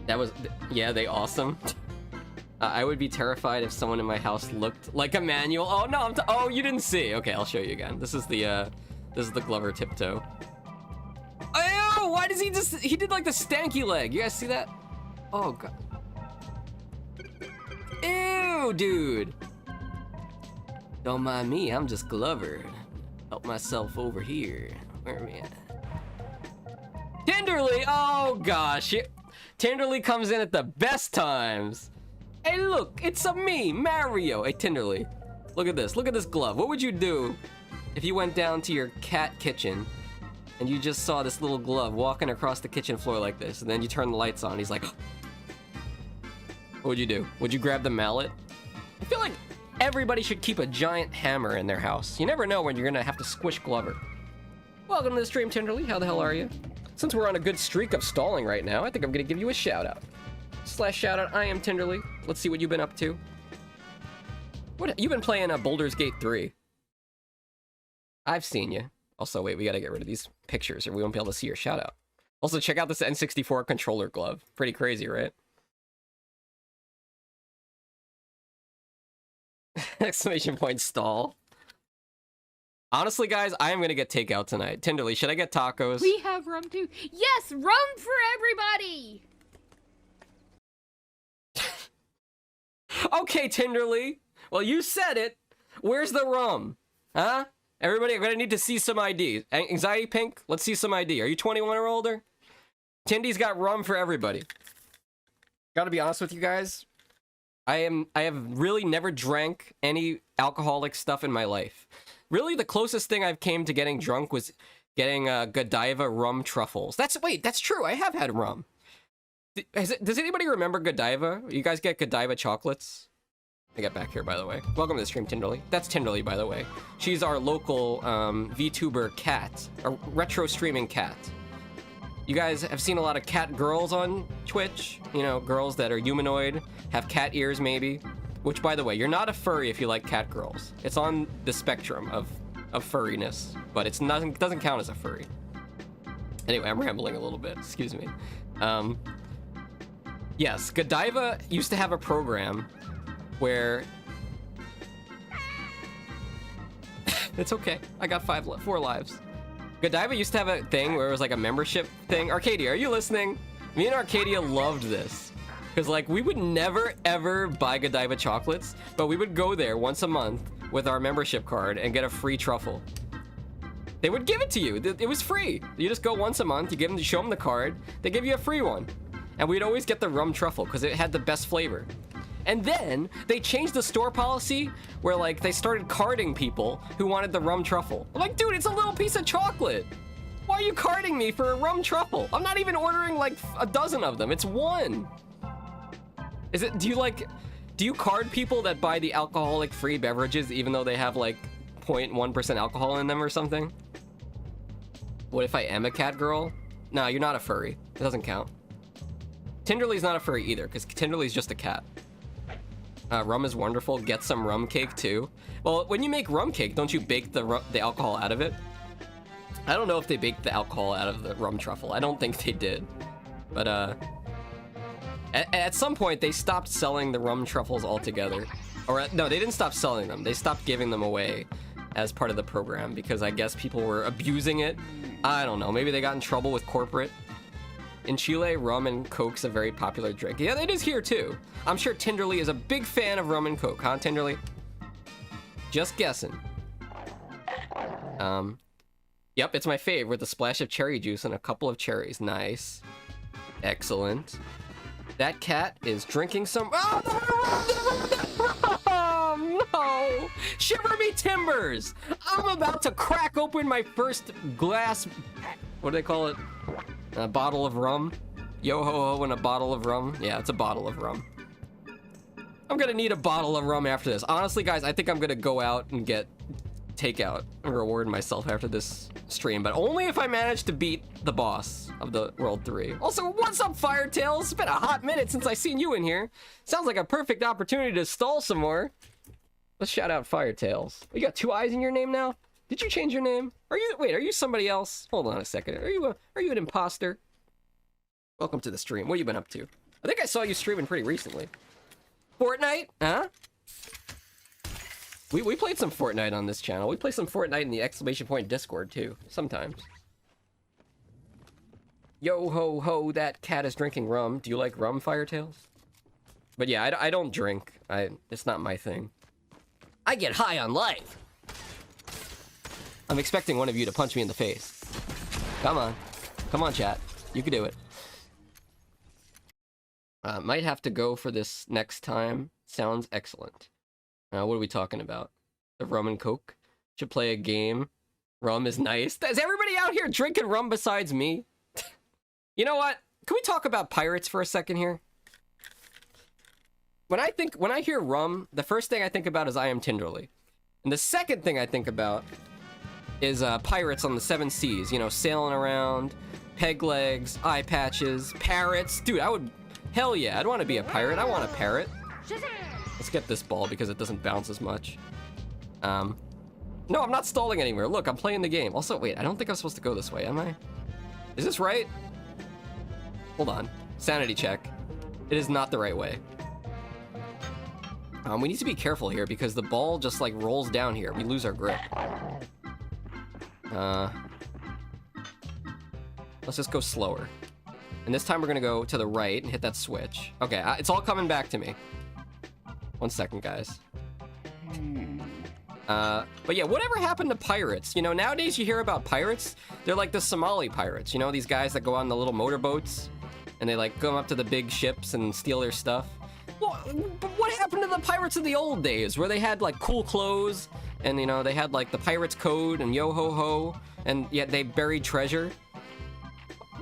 That was... Yeah, they awesome. I would be terrified if someone in my house looked like a manual. Oh, no, oh, you didn't see. Okay, I'll show you again. This is the Glover tiptoe. Ew, why does he did like the stanky leg. You guys see that? Oh, God. Ew, dude. Don't mind me, I'm just Glover. Help myself over here. Where are we at? Tenderly, oh gosh. Tenderly comes in at the best times. Hey look, it's me, Mario. Hey Tenderly, look at this glove. What would you do if you went down to your cat kitchen and you just saw this little glove walking across the kitchen floor like this, and then you turn the lights on, he's like, what would you do? Would you grab the mallet? I feel like everybody should keep a giant hammer in their house. You never know when you're gonna have to squish Glover. Welcome to the stream, Tenderly. How the hell are you? Since we're on a good streak of stalling right now, I think I'm gonna give you a shout out. /shout out, I am Tenderly. Let's see what you've been up to. What, you've been playing Baldur's Gate 3. I've seen you. Also, wait, we gotta get rid of these pictures or we won't be able to see your shout out. Also, check out this N64 controller glove. Pretty crazy, right? Exclamation point stall. Honestly, guys, I am gonna get takeout tonight. Tenderly, should I get tacos? We have rum too. Yes, rum for everybody. Okay, Tenderly. Well, you said it. Where's the rum? Huh? Everybody, I'm gonna need to see some ID. Anxiety Pink, let's see some ID. Are you 21 or older? Tindy's got rum for everybody. Gotta be honest with you guys. I have really never drank any alcoholic stuff in my life. Really, the closest thing I've came to getting drunk was getting Godiva rum truffles. That's true. I have had rum. Does anybody remember Godiva? You guys get Godiva chocolates? I get back here, by the way. Welcome to the stream, Tenderly. That's Tenderly, by the way. She's our local VTuber cat, a retro streaming cat. You guys have seen a lot of cat girls on Twitch. You know, girls that are humanoid, have cat ears maybe. Which, by the way, you're not a furry if you like cat girls. It's on the spectrum of furriness, but it doesn't count as a furry. Anyway, I'm rambling a little bit. Excuse me. Yes, Godiva used to have a program where... It's okay. I got 4 lives. Godiva used to have a thing where it was like a membership thing. Arcadia, are you listening? Me and Arcadia loved this. Because, like, we would never, ever buy Godiva chocolates, but we would go there once a month with our membership card and get a free truffle. They would give it to you. It was free. You just go once a month, you show them the card, they give you a free one. And we'd always get the rum truffle because it had the best flavor. And then they changed the store policy where, like, they started carding people who wanted the rum truffle. I'm like, dude, it's a little piece of chocolate. Why are you carding me for a rum truffle? I'm not even ordering like a dozen of them. It's one. Do you card people that buy the alcoholic free beverages even though they have like 0.1% alcohol in them or something? What if I am a cat girl? No, you're not a furry. It doesn't count. Tenderly's not a furry either because Tenderly's just a cat. Rum is wonderful. Get some rum cake too. Well, when you make rum cake, don't you bake the alcohol out of it? I don't know if they baked the alcohol out of the rum truffle. I don't think they did. But at some point they stopped selling the rum truffles altogether. Or no, they didn't stop selling them. They stopped giving them away as part of the program because I guess people were abusing it. I don't know. Maybe they got in trouble with corporate. In Chile, rum and coke's a very popular drink. Yeah, it is here too. I'm sure Tinderly is a big fan of rum and coke, huh, Tinderly? Just guessing. Yep, it's my fave with a splash of cherry juice and a couple of cherries. Nice. Excellent. That cat is drinking some... Oh, no! Shiver me timbers! I'm about to crack open my first glass... What do they call it? A bottle of rum? Yo-ho-ho and a bottle of rum? Yeah, it's a bottle of rum. I'm gonna need a bottle of rum after this. Honestly, guys, I think I'm gonna go out and get takeout and reward myself after this stream, but only if I manage to beat the boss of the World 3. Also, what's up, Firetails? It's been a hot minute since I seen you in here. Sounds like a perfect opportunity to stall some more. Let's shout out Firetails. You got 2 eyes in your name now? Did you change your name? Are you somebody else? Hold on a second. Are you an imposter? Welcome to the stream. What have you been up to? I think I saw you streaming pretty recently. Fortnite? Huh? We played some Fortnite on this channel. We play some Fortnite in the exclamation point Discord too, sometimes. Yo ho ho, that cat is drinking rum. Do you like rum, Firetails? But yeah, I don't drink. It's not my thing. I get high on life. I'm expecting one of you to punch me in the face. Come on. Come on, chat. You can do it. Might have to go for this next time. Sounds excellent. What are we talking about? The rum and coke? Should play a game. Rum is nice. Is everybody out here drinking rum besides me? You know what? Can we talk about pirates for a second here? When I hear rum, the first thing I think about is I Am Tinderly. And the second thing I think about is pirates on the 7 seas, you know, sailing around, peg legs, eye patches, parrots. Dude, hell yeah, I'd want to be a pirate. I want a parrot. Let's get this ball because it doesn't bounce as much. No, I'm not stalling anywhere. Look, I'm playing the game. Also, wait, I don't think I'm supposed to go this way, am I? Is this right? Hold on. Sanity check. It is not the right way. We need to be careful here because the ball just like rolls down here. We lose our grip. Let's just go slower. And this time we're gonna go to the right and hit that switch. Okay, it's all coming back to me. 1 second, guys. But yeah, whatever happened to pirates? You know, nowadays you hear about pirates, they're like the Somali pirates. You know, these guys that go on the little motorboats and they like come up to the big ships and steal their stuff. Well, what happened to the pirates of the old days where they had like cool clothes and, you know, they had like the pirate's code and yo ho ho and yet they buried treasure?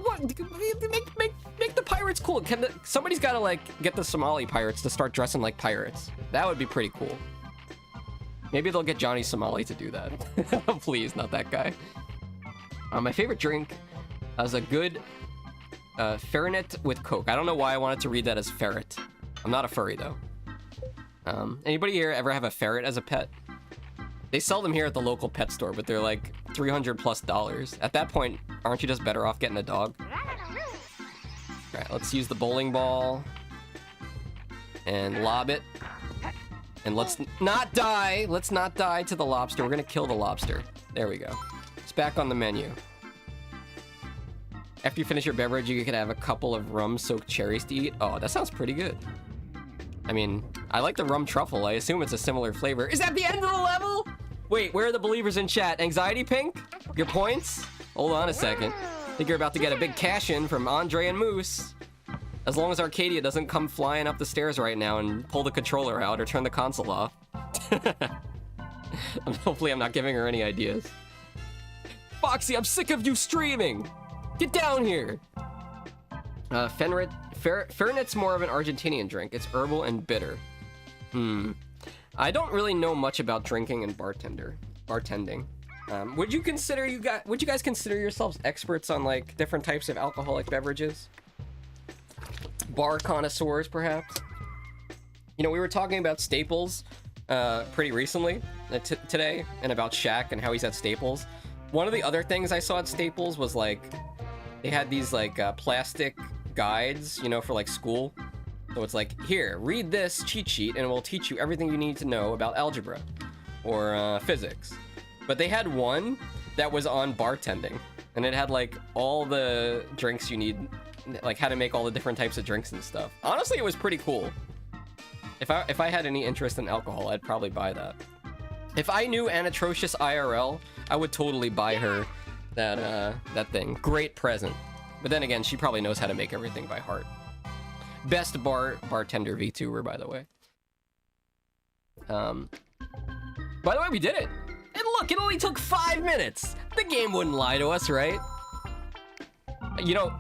What? Make the pirates cool. Somebody's got to like get the Somali pirates to start dressing like pirates. That would be pretty cool. Maybe they'll get Johnny Somali to do that. Please, not that guy. My favorite drink is a good fernet with Coke. I don't know why I wanted to read that as ferret. I'm not a furry though. Anybody here ever have a ferret as a pet? They sell them here at the local pet store, but they're like $300+. At that point, aren't you just better off getting a dog? All right, let's use the bowling ball and lob it. And let's not die. Let's not die to the lobster. We're gonna kill the lobster. There we go. It's back on the menu. After you finish your beverage, you can have a couple of rum-soaked cherries to eat. Oh, that sounds pretty good. I mean, I like the rum truffle. I assume it's a similar flavor. Is that the end of the level? Wait, where are the believers in chat? Anxiety Pink? Your points? Hold on a second. I think you're about to get a big cash in from Andre and Moose. As long as Arcadia doesn't come flying up the stairs right now and pull the controller out or turn the console off. Hopefully I'm not giving her any ideas. Foxxy, I'm sick of you streaming! Get down here! Fernet's more of an Argentinian drink. It's herbal and bitter. I don't really know much about drinking and bartending. Would you guys consider yourselves experts on like different types of alcoholic beverages? Bar connoisseurs, perhaps? You know, we were talking about Staples pretty recently today, and about Shaq and how he's at Staples. One of the other things I saw at Staples was like they had these like plastic guides, you know, for like school. So it's like, here, read this cheat sheet and it will teach you everything you need to know about algebra or physics. But they had one that was on bartending, and it had like all the drinks you need, like how to make all the different types of drinks and stuff. Honestly, it was pretty cool. If I had any interest in alcohol, I'd probably buy that. If I knew Anatrocious IRL, I would totally buy her that thing. Great present. But then again, she probably knows how to make everything by heart. Best bartender VTuber, by the way. By the way, we did it. And look, it only took 5 minutes. The game wouldn't lie to us, right? You know,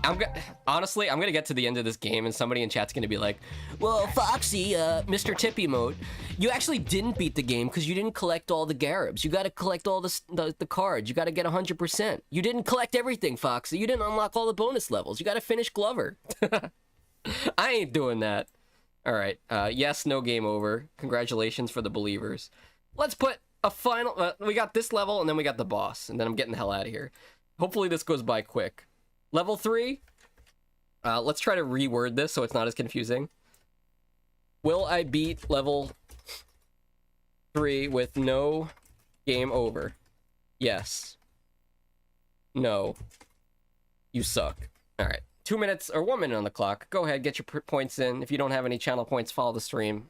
honestly, I'm gonna get to the end of this game and somebody in chat's gonna be like, well, Foxxy, Mr. Tippy mode, you actually didn't beat the game because you didn't collect all the Garibs. You gotta collect all the cards. You gotta get 100%. You didn't collect everything, Foxy. You didn't unlock all the bonus levels. You gotta finish Glover. I ain't doing that. All right, yes, no game over. Congratulations for the believers. Let's put a final, we got this level and then we got the boss, and then I'm getting the hell out of here. Hopefully this goes by quick. Level 3, let's try to reword this so it's not as confusing. Will I beat level 3 with no game over? Yes. No. You suck. All right, 2 minutes or 1 minute on the clock. Go ahead, get your points in. If you don't have any channel points, follow the stream.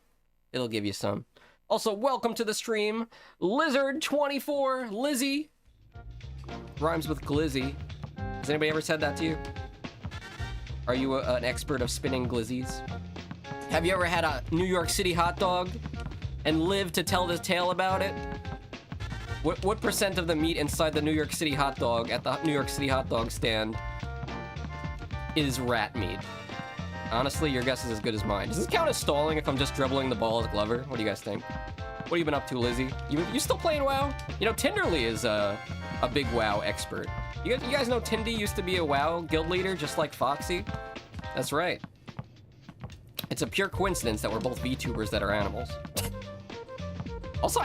It'll give you some. Also, welcome to the stream, Lizard24, Lizzie. Rhymes with glizzy. Has anybody ever said that to you? Are you an expert of spinning glizzies? Have you ever had a New York City hot dog and lived to tell the tale about it? What percent of the meat inside the New York City hot dog at the New York City hot dog stand is rat meat? Honestly, your guess is as good as mine. Does this count as stalling if I'm just dribbling the ball as Glover? What do you guys think? What have you been up to, Lizzie? You still playing WoW? You know, Tinderly is a big WoW expert. You guys know Tindy used to be a WoW guild leader, just like Foxxy? That's right. It's a pure coincidence that we're both VTubers that are animals. Also,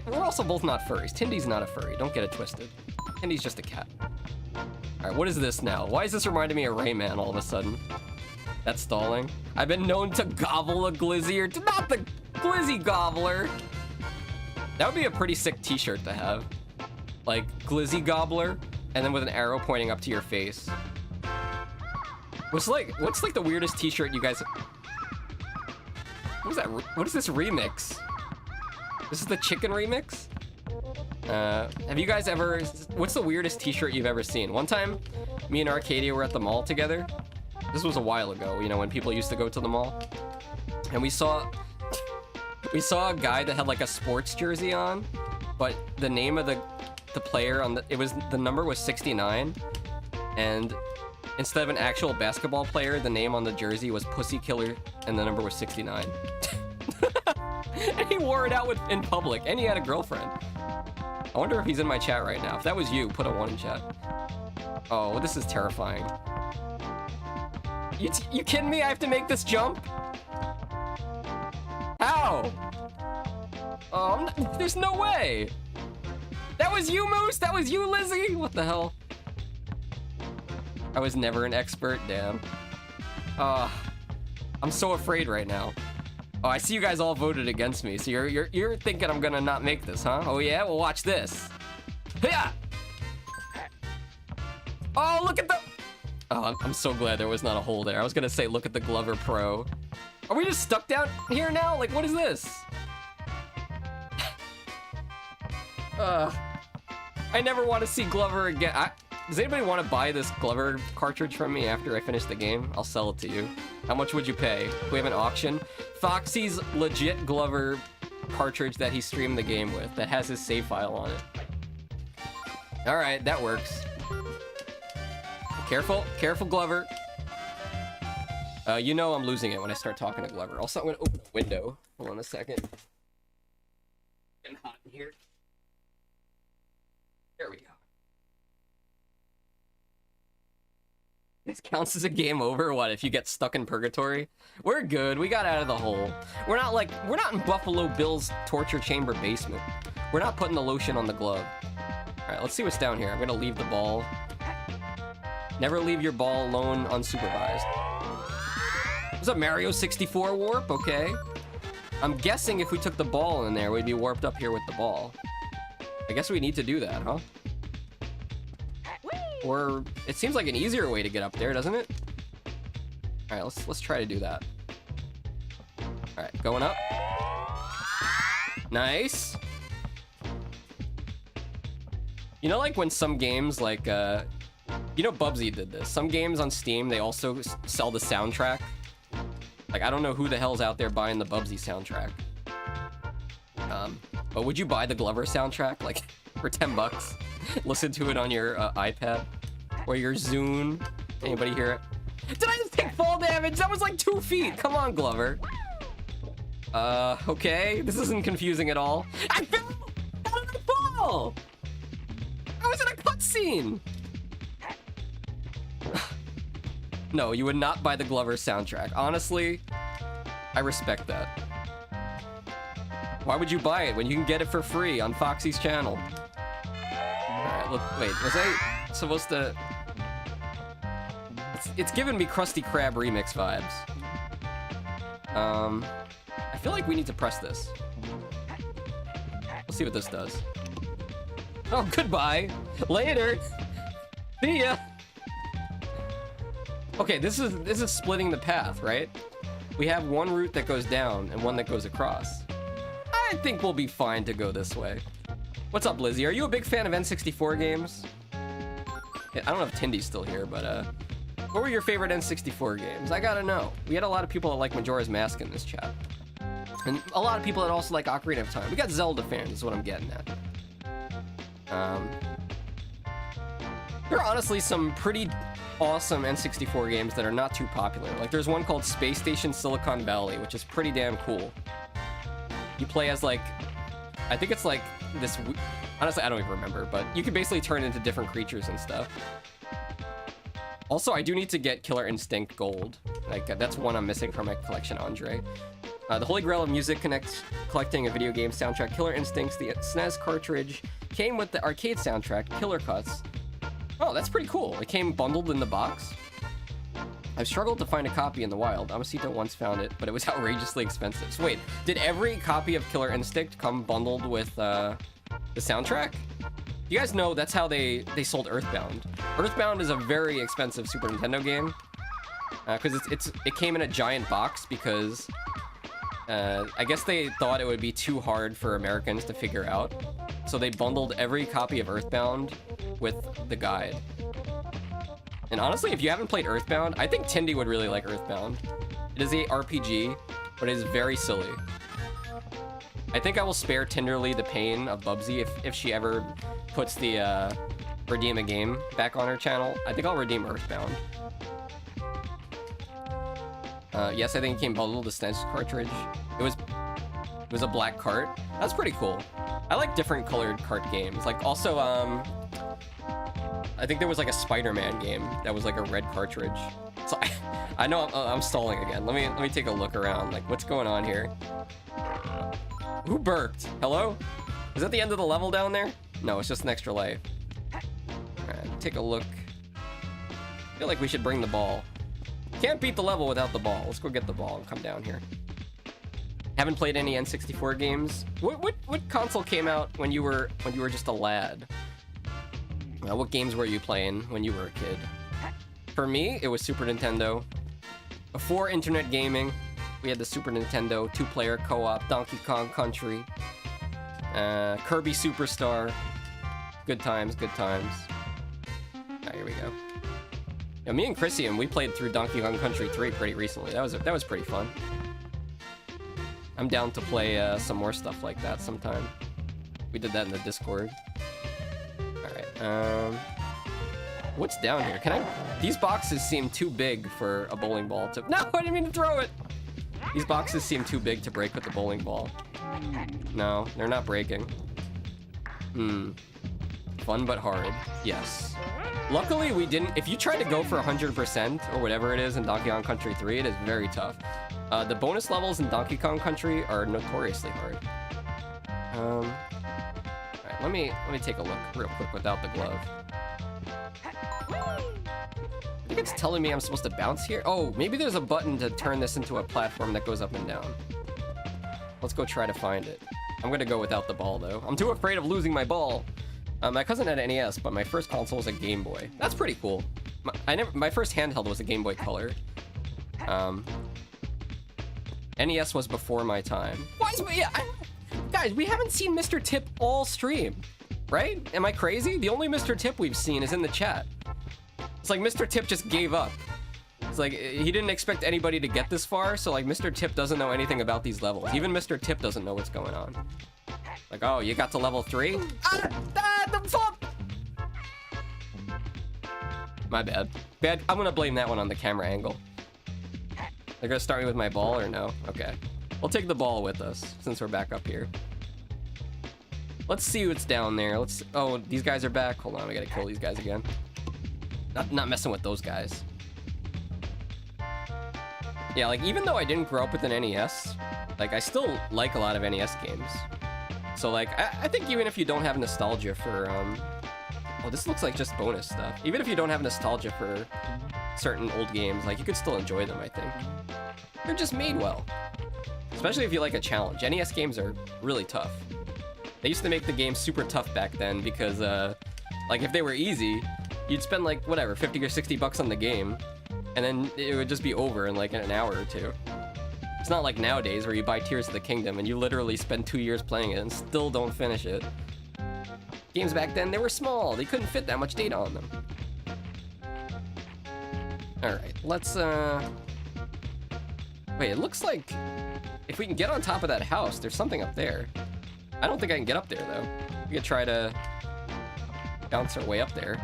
we're also both not furries. Tindy's not a furry. Don't get it twisted. Tindy's just a cat. All right, what is this now? Why is this reminding me of Rayman all of a sudden? That's stalling. I've been known to gobble a glizzy or not the glizzy gobbler. That would be a pretty sick t-shirt to have. Like, glizzy gobbler, and then with an arrow pointing up to your face. What's like the weirdest t-shirt you guys... What is that? What is this remix? This is the chicken remix? Have you guys ever... What's the weirdest t-shirt you've ever seen? One time, me and Arcadia were at the mall together. This was a while ago, you know, when people used to go to the mall. And we saw a guy that had like a sports jersey on, but the name of the player on the number was 69, and instead of an actual basketball player, the name on the jersey was Pussy Killer, and the number was 69. And he wore it out in public, and he had a girlfriend. I wonder if he's in my chat right now. If that was you, put a 1 in chat. Oh, this is terrifying. You kidding me? I have to make this jump? How? Oh, there's no way. That was you, Moose? That was you, Lizzie? What the hell? I was never an expert, damn. I'm so afraid right now. Oh, I see you guys all voted against me, so you're thinking I'm gonna not make this, huh? Oh yeah? Well, watch this. Yeah. Oh, look at the... Oh, I'm so glad there was not a hole there. I was gonna say, look at the Glover Pro. Are we just stuck down here now? Like, what is this? I never want to see Glover again. Does anybody want to buy this Glover cartridge from me after I finish the game? I'll sell it to you. How much would you pay? We have an auction. Foxy's legit Glover cartridge that he streamed the game with, that has his save file on it. All right, that works. Careful, careful, Glover. You know I'm losing it when I start talking to Glover. Also, I'm gonna open a window. Hold on a second. Getting hot in here. There we go. This counts as a game over? What, if you get stuck in purgatory? We're good, we got out of the hole. We're not in Buffalo Bill's torture chamber basement. We're not putting the lotion on the glove. Alright, let's see what's down here. I'm gonna leave the ball. Never leave your ball alone unsupervised. There's a Mario 64 warp, okay. I'm guessing if we took the ball in there, we'd be warped up here with the ball. I guess we need to do that, huh? Or it seems like an easier way to get up there, doesn't it? All right, let's try to do that. All right, going up. Nice. You know, like when some games, like you know, Bubsy did this. Some games on Steam, they also sell the soundtrack. Like, I don't know who the hell's out there buying the Bubsy soundtrack. But would you buy the Glover soundtrack, like, for 10 bucks? Listen to it on your iPad or your Zune. Anybody hear it? Did I just take fall damage? That was like 2 feet. Come on, Glover. Okay. This isn't confusing at all. I fell! How did I fall? I was in a cutscene. No, you would not buy the Glover soundtrack. Honestly, I respect that. Why would you buy it when you can get it for free on Foxxy's channel? Alright, look, wait, was I supposed to... It's giving me Krusty Krab remix vibes. I feel like we need to press this. Let's see what this does. Oh, goodbye! Later! See ya! Okay, this is splitting the path, right? We have one route that goes down and one that goes across. I think we'll be fine to go this way. What's up, Lizzie? Are you a big fan of N64 games? Yeah, I don't know if Tindy's still here, but what were your favorite N64 games? I gotta know. We had a lot of people that like Majora's Mask in this chat. And a lot of people that also like Ocarina of Time. We got Zelda fans, is what I'm getting at. There are honestly some pretty awesome N64 games that are not too popular. Like, there's one called Space Station Silicon Valley, which is pretty damn cool. You play as, like, I think it's like this, honestly, I don't even remember, but you can basically turn into different creatures and stuff. Also, I do need to get Killer Instinct Gold. Like, that's one I'm missing from my collection, Andre. The Holy Grail of music collecting a video game soundtrack. Killer Instincts, the SNES cartridge, came with the arcade soundtrack, Killer Cuts. Oh, that's pretty cool. It came bundled in the box. I've struggled to find a copy in the wild. Amosito once found it, but it was outrageously expensive. So wait, did every copy of Killer Instinct come bundled with the soundtrack? You guys know that's how they sold Earthbound. Earthbound is a very expensive Super Nintendo game because it came in a giant box because I guess they thought it would be too hard for Americans to figure out. So they bundled every copy of Earthbound with the guide. And honestly, if you haven't played Earthbound, I think Tindy would really like Earthbound. It is a RPG, but it is very silly. I think I will spare Tinderly the pain of Bubsy if she ever puts the redeem a game back on her channel. I think I'll redeem Earthbound. Yes, I think it came bundled, the SNES cartridge. It was a black cart. That's pretty cool. I like different colored cart games. Like, also, I think there was like a Spider-Man game that was like a red cartridge. So I know I'm stalling again. Let me take a look around. Like, what's going on here? Who burped? Hello? Is that the end of the level down there? No, it's just an extra life. Alright, take a look. I feel like we should bring the ball. Can't beat the level without the ball. Let's go get the ball and come down here. Haven't played any N64 games. What console came out when you were just a lad? What games were you playing when you were a kid? For me, it was Super Nintendo. Before internet gaming, we had the Super Nintendo 2-player co-op, Donkey Kong Country, Kirby Superstar. Good times, good times. Alright, here we go. Yeah, me and Chrisian, we played through Donkey Kong Country 3 pretty recently. That was pretty fun. I'm down to play some more stuff like that sometime. We did that in the Discord. Alright, what's down here? These boxes seem too big for a bowling ball to... No, I didn't mean to throw it! These boxes seem too big to break with the bowling ball. No, they're not breaking. Fun but hard. Yes. Luckily, we didn't... If you try to go for 100% or whatever it is in Donkey Kong Country 3, it is very tough. The bonus levels in Donkey Kong Country are notoriously hard. Alright, let me take a look real quick without the glove. I think it's telling me I'm supposed to bounce here. Oh, maybe there's a button to turn this into a platform that goes up and down. Let's go try to find it. I'm gonna go without the ball, though. I'm too afraid of losing my ball. My cousin had an NES, but my first console was a Game Boy. That's pretty cool. My first handheld was a Game Boy Color. NES was before my time. Why is guys, we haven't seen Mr. Tip all stream, right? Am I crazy? The only Mr. Tip we've seen is in the chat. It's like Mr. Tip just gave up. It's like he didn't expect anybody to get this far, so like Mr. Tip doesn't know anything about these levels. Even Mr. Tip doesn't know what's going on. Like, oh, you got to level 3? The fuck! My bad. I'm gonna blame that one on the camera angle. They're gonna start me with my ball or no? Okay. We'll take the ball with us since we're back up here. Let's see what's down there. Oh, these guys are back. Hold on, we gotta kill these guys again. Not messing with those guys. Yeah, like even though I didn't grow up with an NES, like I still like a lot of NES games. So like I think even if you don't have nostalgia for oh, this looks like just bonus stuff. Even if you don't have nostalgia for certain old games, like you could still enjoy them, I think. They're just made well. Especially if you like a challenge. NES games are really tough. They used to make the game super tough back then because like if they were easy, you'd spend like whatever, 50 or 60 bucks on the game, and then it would just be over in like an hour or two. It's not like nowadays where you buy Tears of the Kingdom and you literally spend 2 years playing it and still don't finish it. Games back then, they were small. They couldn't fit that much data on them. Alright, let's wait, it looks like if we can get on top of that house, there's something up there. I don't think I can get up there though. We could try to bounce our way up there.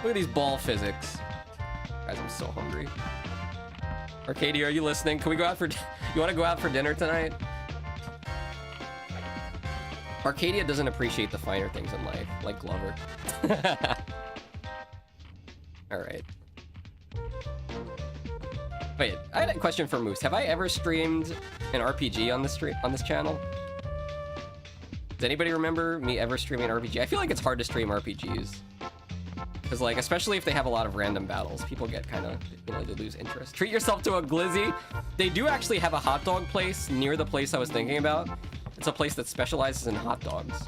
Look at these ball physics. Guys, I'm so hungry. Arcadia, are you listening? Can we go out for... You want to go out for dinner tonight? Arcadia doesn't appreciate the finer things in life, like Glover. Alright. Wait, I had a question for Moose. Have I ever streamed an RPG on this channel? Does anybody remember me ever streaming an RPG? I feel like it's hard to stream RPGs. Because, like, especially if they have a lot of random battles, people get kind of, you know, they lose interest. Treat yourself to a glizzy. They do actually have a hot dog place near the place I was thinking about. It's a place that specializes in hot dogs.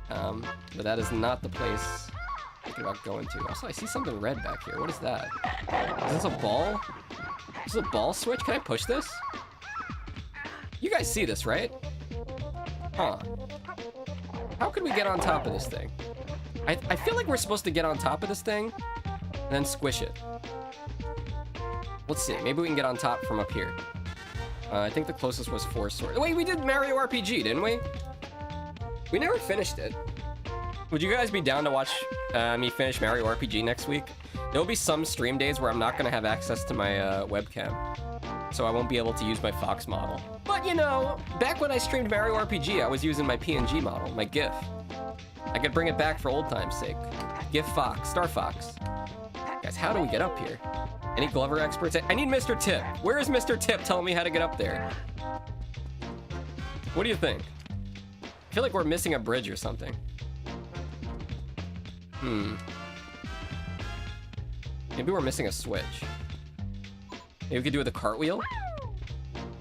But that is not the place I'm thinking about going to. Also, I see something red back here. What is that? Is this a ball? Is this a ball switch? Can I push this? You guys see this, right? Huh. How could we get on top of this thing? I feel like we're supposed to get on top of this thing and then squish it. Let's see. Maybe we can get on top from up here. I think the closest was 4 swords. Wait, we did Mario RPG, didn't we? We never finished it. Would you guys be down to watch me finish Mario RPG next week? There will be some stream days where I'm not going to have access to my webcam. So I won't be able to use my Fox model. But, you know, back when I streamed Mario RPG, I was using my PNG model, my GIF. I could bring it back for old time's sake. GIF Fox, Star Fox. Guys, how do we get up here? Any Glover experts? I need Mr. Tip. Where is Mr. Tip telling me how to get up there? What do you think? I feel like we're missing a bridge or something. Maybe we're missing a switch. Maybe we could do the cartwheel?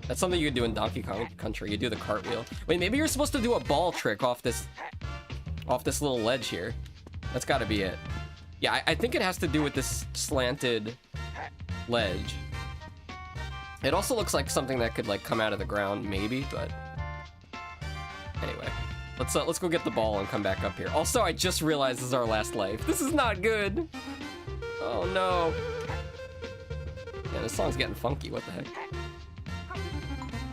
That's something you could do in Donkey Kong Country. You do the cartwheel. Wait, maybe you're supposed to do a ball trick off this little ledge here. That's gotta be it. Yeah, I think it has to do with this slanted ledge. It also looks like something that could like come out of the ground, maybe, but anyway. Let's go get the ball and come back up here. Also, I just realized this is our last life. This is not good. Oh no. Yeah, this song's getting funky. What the heck?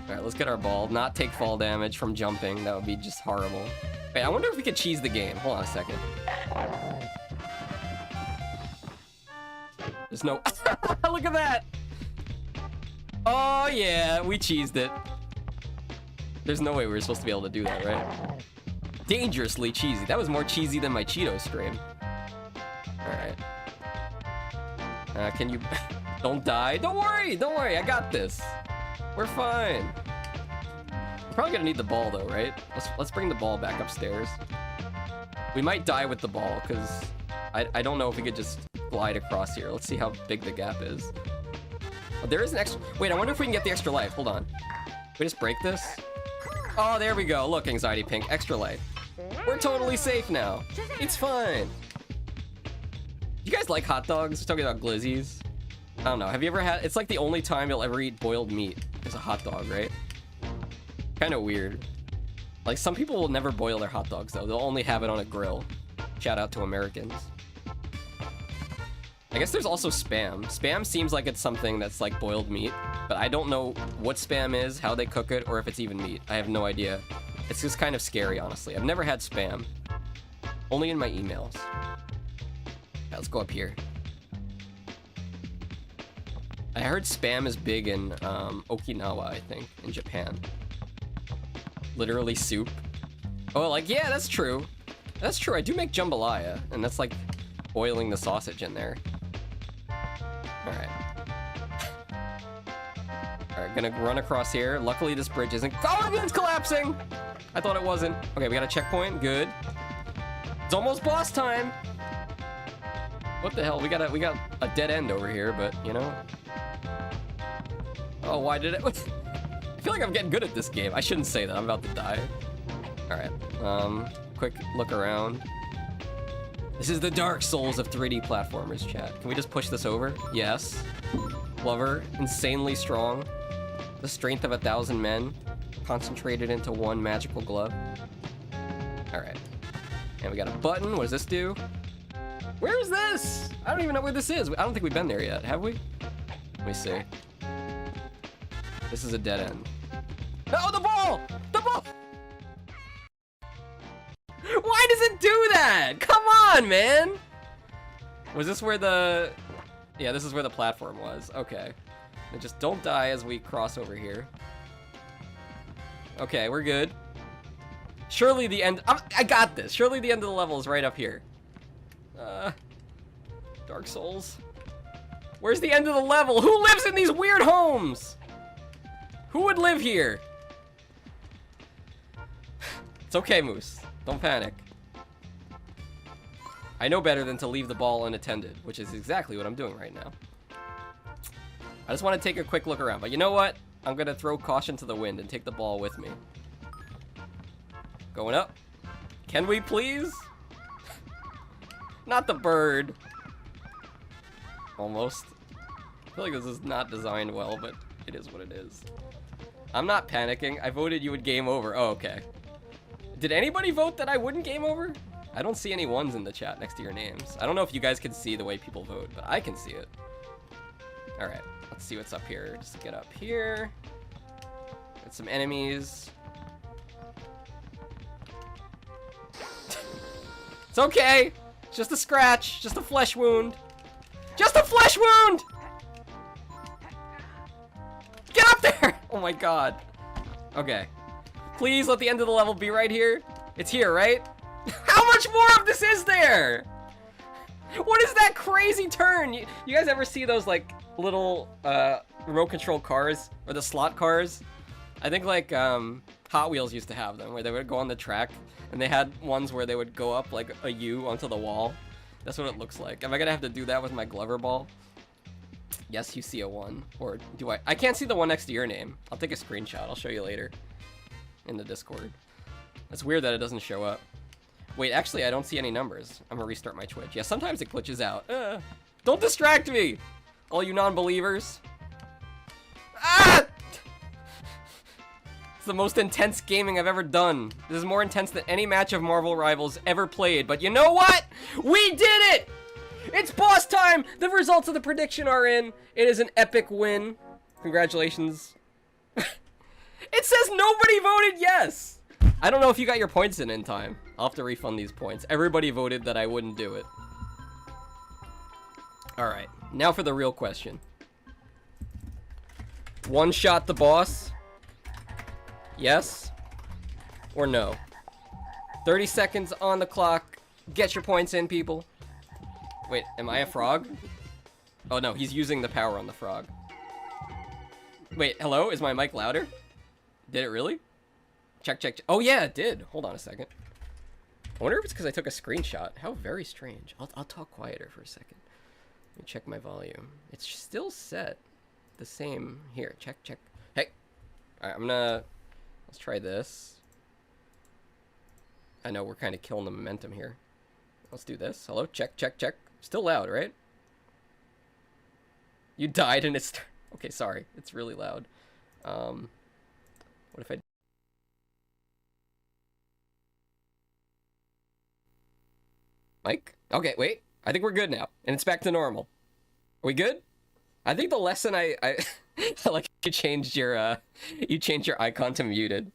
All right, let's get our ball. Not take fall damage from jumping. That would be just horrible. Wait, I wonder if we could cheese the game. Hold on a second. There's no... Look at that! Oh, yeah, we cheesed it. There's no way we were supposed to be able to do that, right? Dangerously cheesy. That was more cheesy than my Cheeto stream. Alright. Can you... Don't die. Don't worry, I got this. We're fine. We're probably gonna need the ball though, right? Let's bring the ball back upstairs. We might die with the ball, because I don't know if we could just glide across here. Let's see how big the gap is. Oh, there is an extra... Wait, I wonder if we can get the extra life. Hold on. Can we just break this? Oh, there we go. Look, Anxiety Pink, extra light. We're totally safe now. It's fine. You guys like hot dogs? We're talking about glizzies. I don't know. Have you ever had... It's like the only time you'll ever eat boiled meat is a hot dog, right? Kind of weird. Like, some people will never boil their hot dogs, though. They'll only have it on a grill. Shout out to Americans. I guess there's also Spam. Spam seems like it's something that's like boiled meat, but I don't know what Spam is, how they cook it, or if it's even meat. I have no idea. It's just kind of scary, honestly. I've never had Spam. Only in my emails. Yeah, let's go up here. I heard Spam is big in Okinawa, I think, in Japan. Literally soup. Oh, like, yeah, that's true. That's true, I do make jambalaya, and that's like boiling the sausage in there. Alright. Alright, gonna run across here. Luckily this bridge isn't— oh, it's collapsing! I thought it wasn't. Okay, we got a checkpoint, good. It's almost boss time! What the hell, we got a dead end over here, but, you know. Oh, why did it— I feel like I'm getting good at this game. I shouldn't say that, I'm about to die. Alright, quick look around. This is the Dark Souls of 3D platformers, chat. Can we just push this over? Yes. GLOVER, insanely strong. The strength of 1,000 men, concentrated into one magical glove. Alright. And we got a button, what does this do? Where is this? I don't even know where this is. I don't think we've been there yet, have we? Let me see. This is a dead end. Oh, the ball! The ball! Why does it do that? Come on, man! Was this where the... Yeah, this is where the platform was. Okay. And just don't die as we cross over here. Okay, we're good. Surely the end... I got this! Surely the end of the level is right up here. Dark Souls. Where's the end of the level? Who lives in these weird homes? Who would live here? It's okay, Moose. Don't panic. I know better than to leave the ball unattended, which is exactly what I'm doing right now. I just want to take a quick look around, but you know what? I'm gonna throw caution to the wind and take the ball with me. Going up. Can we please? Not the bird. Almost. I feel like this is not designed well, but it is what it is. I'm not panicking. I voted you would game over. Oh, okay. Did anybody vote that I wouldn't game over? I don't see any ones in the chat next to your names. I don't know if you guys can see the way people vote, but I can see it. Alright, let's see what's up here. Just get up here. Got some enemies. It's okay! It's just a scratch. Just a flesh wound. Just a flesh wound! Get up there! Oh my god. Okay. Please let the end of the level be right here. It's here, right? How much more of this is there? What is that crazy turn? You guys ever see those, like, little, remote control cars? Or the slot cars? I think, like, Hot Wheels used to have them, where they would go on the track, and they had ones where they would go up, like, a U onto the wall. That's what it looks like. Am I gonna have to do that with my GLOVER ball? Yes, you see a 1. Or do I? I can't see the one next to your name. I'll take a screenshot. I'll show you later. In the Discord. It's weird that it doesn't show up. Wait, actually, I don't see any numbers. I'm gonna restart my Twitch. Yeah, sometimes it glitches out. Don't distract me! All you non-believers. Ah! It's the most intense gaming I've ever done. This is more intense than any match of Marvel Rivals ever played. But you know what? We did it! It's boss time! The results of the prediction are in. It is an epic win. Congratulations. It says nobody voted yes! I don't know if you got your points in time. I'll have to refund these points. Everybody voted that I wouldn't do it. Alright, now for the real question. One shot the boss? Yes? Or no? 30 seconds on the clock. Get your points in, people. Wait, am I a frog? Oh no, he's using the power on the frog. Wait, hello? Is my mic louder? Did it really? Check, check, check. Oh yeah, it did. Hold on a second. I wonder if it's because I took a screenshot. How very strange. I'll talk quieter for a second. Let me check my volume. It's still set the same. Here, check, check. Hey! Alright, I'm gonna Let's try this. I know we're kind of killing the momentum here. Let's do this. Hello? Check, check, check. Still loud, right? You died and it's... Okay, sorry. It's really loud. What if I... Mike? Okay, wait. I think we're good now. And it's back to normal. Are we good? I think the lesson I like you changed your icon to muted.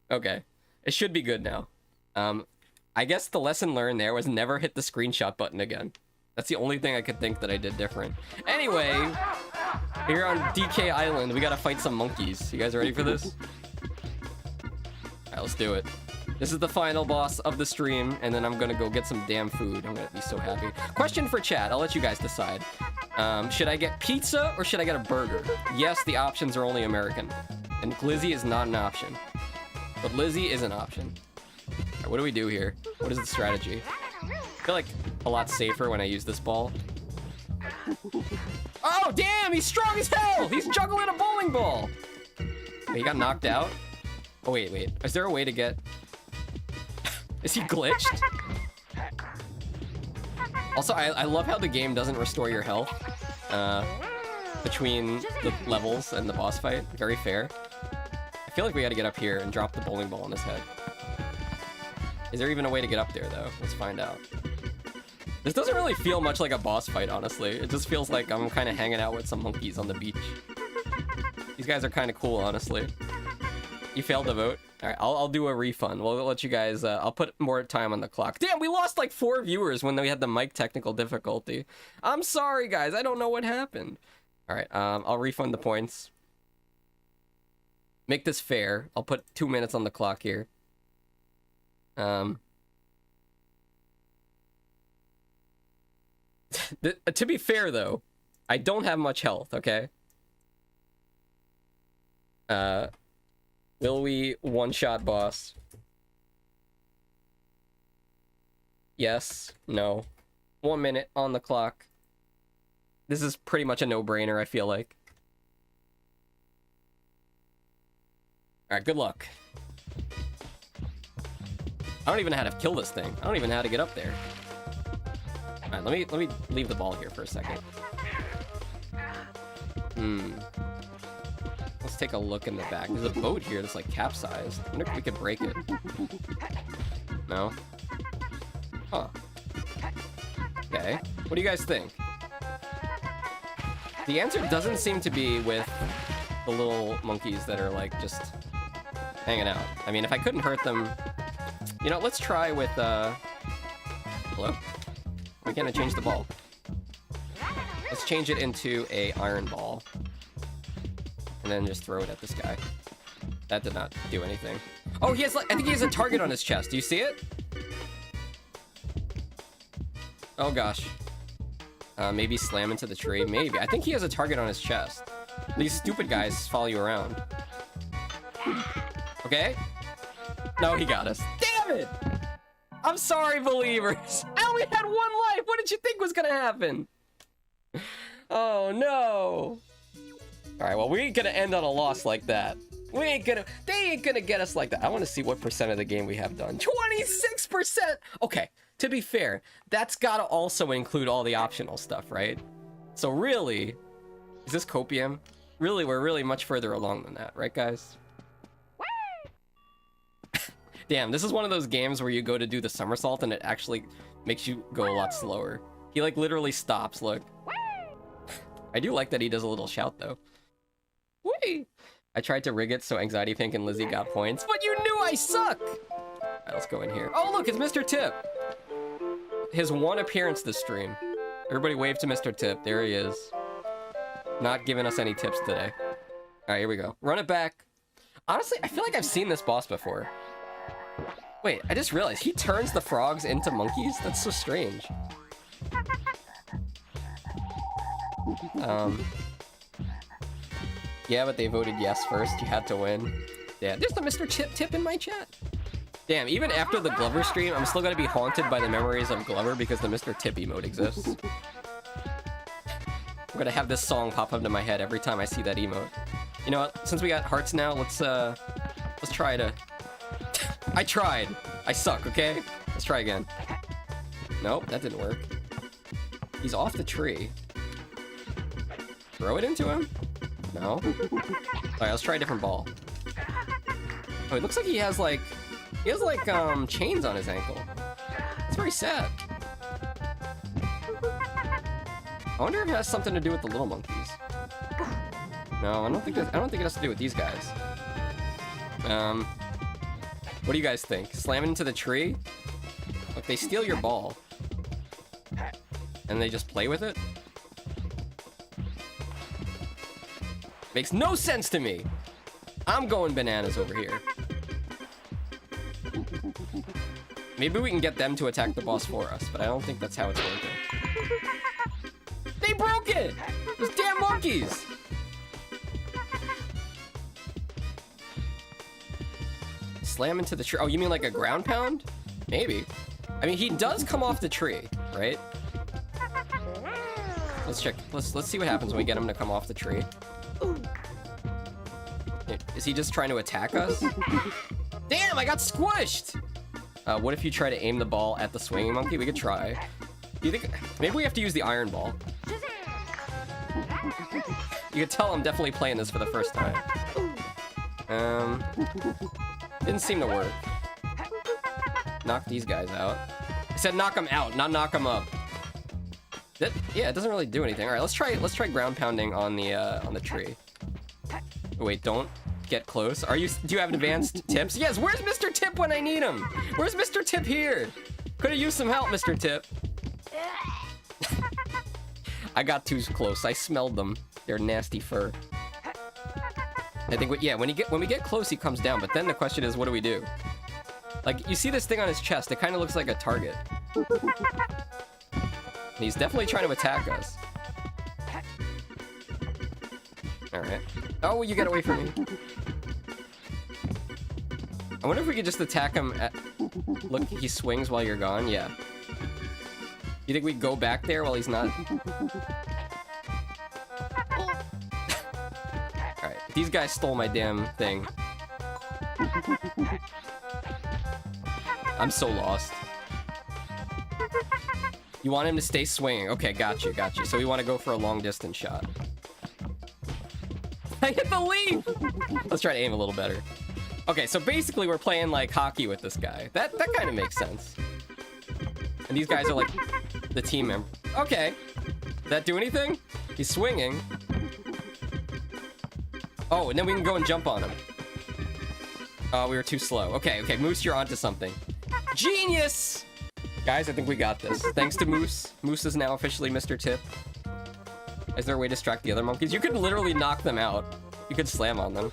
Okay. It should be good now. I guess the lesson learned there was never hit the screenshot button again. That's the only thing I could think that I did different. Anyway, here on DK Island, we gotta fight some monkeys. You guys ready for this? Alright, let's do it. This is the final boss of the stream, and then I'm gonna go get some damn food. I'm gonna be so happy. Question for chat, I'll let you guys decide. Should I get pizza or should I get a burger? Yes, the options are only American. And Glizzy is not an option. But Lizzie is an option. Right, what do we do here? What is the strategy? I feel like a lot safer when I use this ball. Oh, damn! He's strong as hell! He's juggling a bowling ball! Wait, he got knocked out? Oh, wait, wait. Is there a way to get... Is he glitched? Also, I love how the game doesn't restore your health between the levels and the boss fight. Very fair. I feel like we gotta get up here and drop the bowling ball on his head. Is there even a way to get up there, though? Let's find out. This doesn't really feel much like a boss fight, honestly. It just feels like I'm kind of hanging out with some monkeys on the beach. These guys are kind of cool, honestly. You failed to vote? Alright, I'll do a refund. We'll let you guys... I'll put more time on the clock. Damn, we lost like 4 viewers when we had the mic technical difficulty. I'm sorry, guys. I don't know what happened. Alright, I'll refund the points. Make this fair. I'll put 2 minutes on the clock here. To be fair, though, I don't have much health, okay? Will we one-shot boss? Yes. No. 1 minute on the clock. This is pretty much a no-brainer, I feel like. Alright, good luck. I don't even know how to kill this thing. I don't even know how to get up there. Alright, let me leave the ball here for a second. Let's take a look in the back. There's a boat here that's like capsized. I wonder if we could break it. No? Huh. Okay. What do you guys think? The answer doesn't seem to be with the little monkeys that are like just hanging out. I mean, if I couldn't hurt them... You know, let's try with, Hello? Why can't I change the ball? Let's change it into a iron ball. And then just throw it at this guy. That did not do anything. Oh, he has like... I think he has a target on his chest. Do you see it? Oh, gosh. Maybe slam into the tree. Maybe. I think he has a target on his chest. These stupid guys follow you around. Okay? No, he got us. Damn it! I'm sorry, believers. I only had 1 life. What did you think was gonna happen? Oh, no. Alright, well, we ain't gonna end on a loss like that. We ain't gonna... They ain't gonna get us like that. I want to see what percent of the game we have done. 26%! Okay, to be fair, that's gotta also include all the optional stuff, right? So really... Is this copium? Really, we're really much further along than that, right, guys? Damn, this is one of those games where you go to do the somersault and it actually makes you go a lot slower. He, like, literally stops, look. I do like that he does a little shout, though. Whee! I tried to rig it so Anxiety Pink and Lizzie got points, but you knew I suck! Alright, let's go in here. Oh, look, it's Mr. Tip! His 1 appearance this stream. Everybody wave to Mr. Tip. There he is. Not giving us any tips today. Alright, here we go. Run it back. Honestly, I feel like I've seen this boss before. Wait, I just realized he turns the frogs into monkeys? That's so strange. Yeah, but they voted yes first. You had to win. Yeah, there's the Mr. Tip in my chat. Damn, even after the Glover stream, I'm still gonna be haunted by the memories of Glover because the Mr. Tip emote exists. I'm gonna have this song pop up into my head every time I see that emote. You know what? Since we got hearts now, let's Let's try to... I tried. I suck, okay? Let's try again. Nope, that didn't work. He's off the tree. Throw it into him? No. Alright, let's try a different ball. Oh, it looks like he has like... He has like, chains on his ankle. It's very sad. I wonder if it has something to do with the little monkeys. No, I don't think it has to do with these guys. What do you guys think? Slam it into the tree? Look, they steal your ball. And they just play with it? Makes no sense to me! I'm going bananas over here. Maybe we can get them to attack the boss for us, but I don't think that's how it's working. They broke it! Those damn monkeys! Slam into the tree. Oh, you mean like a ground pound? Maybe. I mean, he does come off the tree, right? Let's check. Let's see what happens when we get him to come off the tree. Is he just trying to attack us? Damn, I got squished! What if you try to aim the ball at the swinging monkey? We could try. Do you think... Maybe we have to use the iron ball. You could tell I'm definitely playing this for the first time. Didn't seem to work. Knock these guys out. I said knock them out, not knock them up. Yeah, it doesn't really do anything. All right, let's try ground pounding on the tree. Oh, wait, don't get close. Do you have advanced tips? Yes, where's Mr. Tip when I need him? Where's Mr. Tip here? Could have used some help, Mr. Tip. I got too close. I smelled them. Their nasty fur. I think, when we get close, he comes down. But then the question is, what do we do? Like, you see this thing on his chest. It kind of looks like a target. And he's definitely trying to attack us. All right. Oh, you get away from me. I wonder if we could just attack him at... Look, he swings while you're gone. Yeah. You think we go back there while he's not? Alright, these guys stole my damn thing. I'm so lost. You want him to stay swinging. Okay, got you. So we want to go for a long distance shot. I hit the leaf! Let's try to aim a little better. Okay, so basically we're playing like hockey with this guy. That kind of makes sense. And these guys are like the team member. Okay. Did that do anything? He's swinging. Oh, and then we can go and jump on him. Oh, we were too slow. Okay, Moose, you're onto something. Genius! Guys, I think we got this. Thanks to Moose. Moose is now officially Mr. Tip. Is there a way to distract the other monkeys? You could literally knock them out. You could slam on them.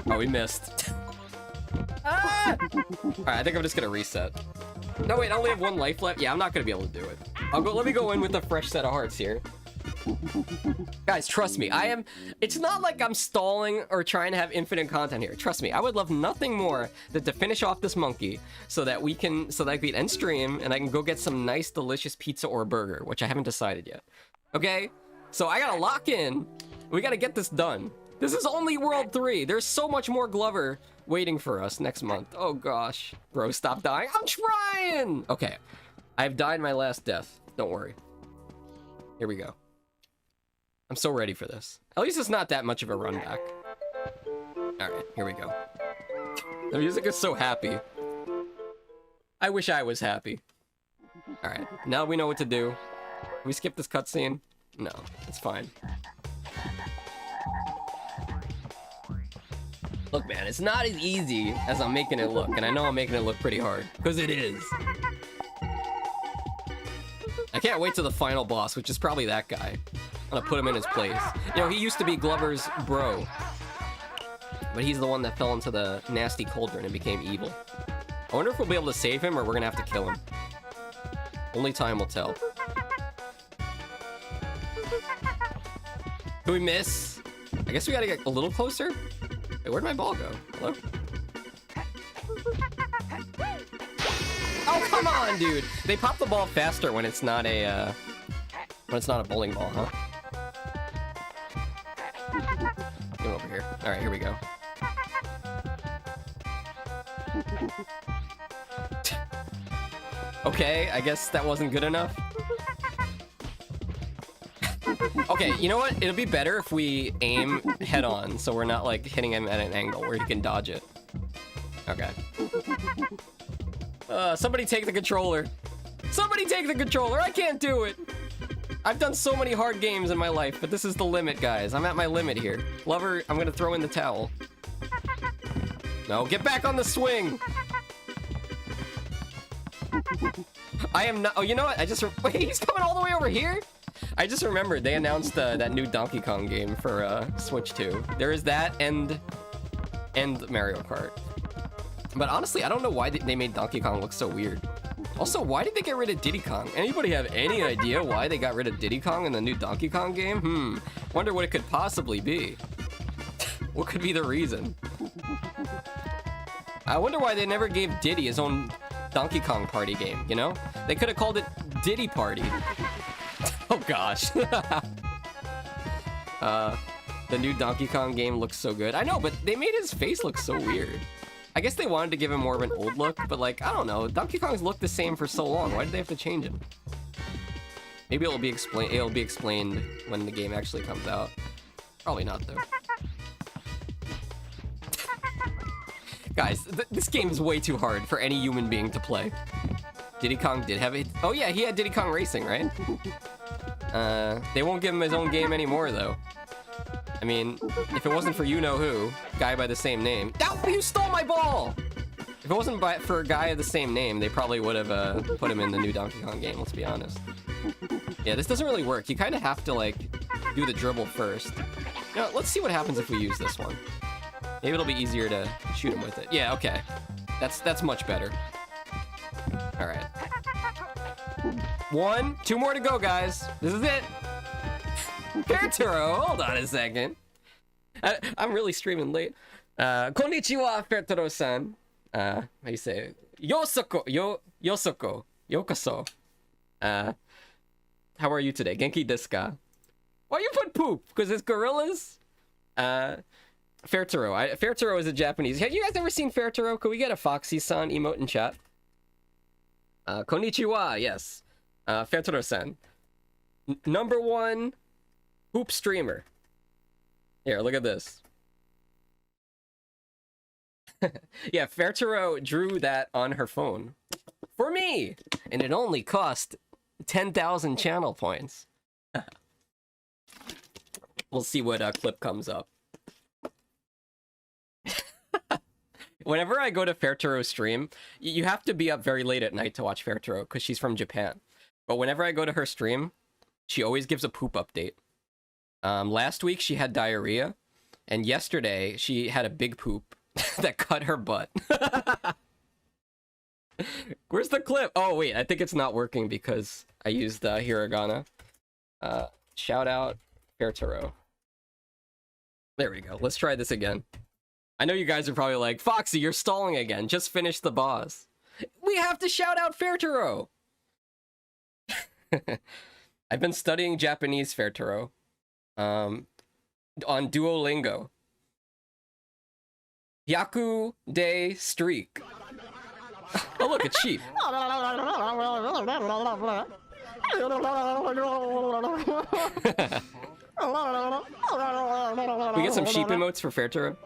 Oh, we missed. Ah! Alright, I think I'm just gonna reset. No, wait, I only have 1 life left. Yeah, I'm not gonna be able to do it. Let me go in with a fresh set of hearts here. Guys, trust me, it's not like I'm stalling or trying to have infinite content here. Trust me, I would love nothing more than to finish off this monkey so that I can end stream and I can go get some nice, delicious pizza or burger, which I haven't decided yet. Okay? So I gotta lock in. We gotta get this done. This is only World 3. There's so much more Glover waiting for us next month. Oh gosh. Bro, stop dying. I'm trying! Okay. I've died my last death. Don't worry. Here we go. I'm so ready for this. At least it's not that much of a run back. Alright, here we go. The music is so happy. I wish I was happy. Alright, now we know what to do. Can we skip this cutscene? No, it's fine. Look, man, it's not as easy as I'm making it look, and I know I'm making it look pretty hard, because it is. I can't wait to the final boss, which is probably that guy. I'm gonna put him in his place. You know, he used to be Glover's bro, but he's the one that fell into the nasty cauldron and became evil. I wonder if we'll be able to save him, or we're gonna have to kill him. Only time will tell. Did we miss? I guess we gotta get a little closer. Wait, where'd my ball go? Hello? Oh, come on, dude! They pop the ball faster when it's not a bowling ball, huh? Get over here. Alright, here we go. Okay, I guess that wasn't good enough. Okay, you know what? It'll be better if we aim head on, so we're not like hitting him at an angle where he can dodge it. Okay. Somebody take the controller. Somebody take the controller! I can't do it! I've done so many hard games in my life, but this is the limit, guys. I'm at my limit here. Glover, I'm gonna throw in the towel. No, get back on the swing! I am not- oh, you know what? Wait, he's coming all the way over here? I just remembered they announced that new Donkey Kong game for Switch 2. There is that and Mario Kart. But honestly, I don't know why they made Donkey Kong look so weird. Also, why did they get rid of Diddy Kong? Anybody have any idea why they got rid of Diddy Kong in the new Donkey Kong game? Wonder what it could possibly be. What could be the reason? I wonder why they never gave Diddy his own Donkey Kong party game, you know? They could have called it Diddy Party. Oh gosh. The new Donkey Kong game looks so good. I know, but they made his face look so weird. I guess they wanted to give him more of an old look, but like, I don't know. Donkey Kong's looked the same for so long. Why did they have to change him? Maybe it'll be explained when the game actually comes out. Probably not though. Guys, this game is way too hard for any human being to play. Diddy Kong did have it. Oh yeah, he had Diddy Kong Racing, right? They won't give him his own game anymore though. I mean, if it wasn't for you-know-who, guy by the same name. Oh, you stole my ball! If it wasn't for a guy of the same name, they probably would have put him in the new Donkey Kong game, let's be honest. Yeah, this doesn't really work. You kind of have to, like, do the dribble first. Now, let's see what happens if we use this one. Maybe it'll be easier to shoot him with it. Yeah, okay. That's much better. Alright. 2 more to go, guys. This is it. Fertero, hold on a second. I'm really streaming late. Konnichiwa, Fertero-san. How you say it? Yosoko. Yokoso. How are you today? Genki desu ka? Why you put poop? Because it's gorillas? Fertero. Fertero is a Japanese. Have you guys ever seen Fertero? Could we get a Foxxy-san emote in chat? Konnichiwa, yes. Fertero-san. Number 1 poop streamer. Here, look at this. Yeah, Fertero drew that on her phone. For me! And it only cost 10,000 channel points. We'll see what clip comes up. Whenever I go to Fertero's stream, you have to be up very late at night to watch Fertero because she's from Japan. But whenever I go to her stream, she always gives a poop update. Last week she had diarrhea, and yesterday she had a big poop that cut her butt. Where's the clip? Oh wait, I think it's not working because I used hiragana. Shout out Fertero. There we go. Let's try this again. I know you guys are probably like, Foxy, you're stalling again. Just finish the boss. We have to shout out Fertero. I've been studying Japanese, Fertero. On Duolingo. Yaku Day Streak. Oh look, it's sheep. We get some sheep emotes for Fertero.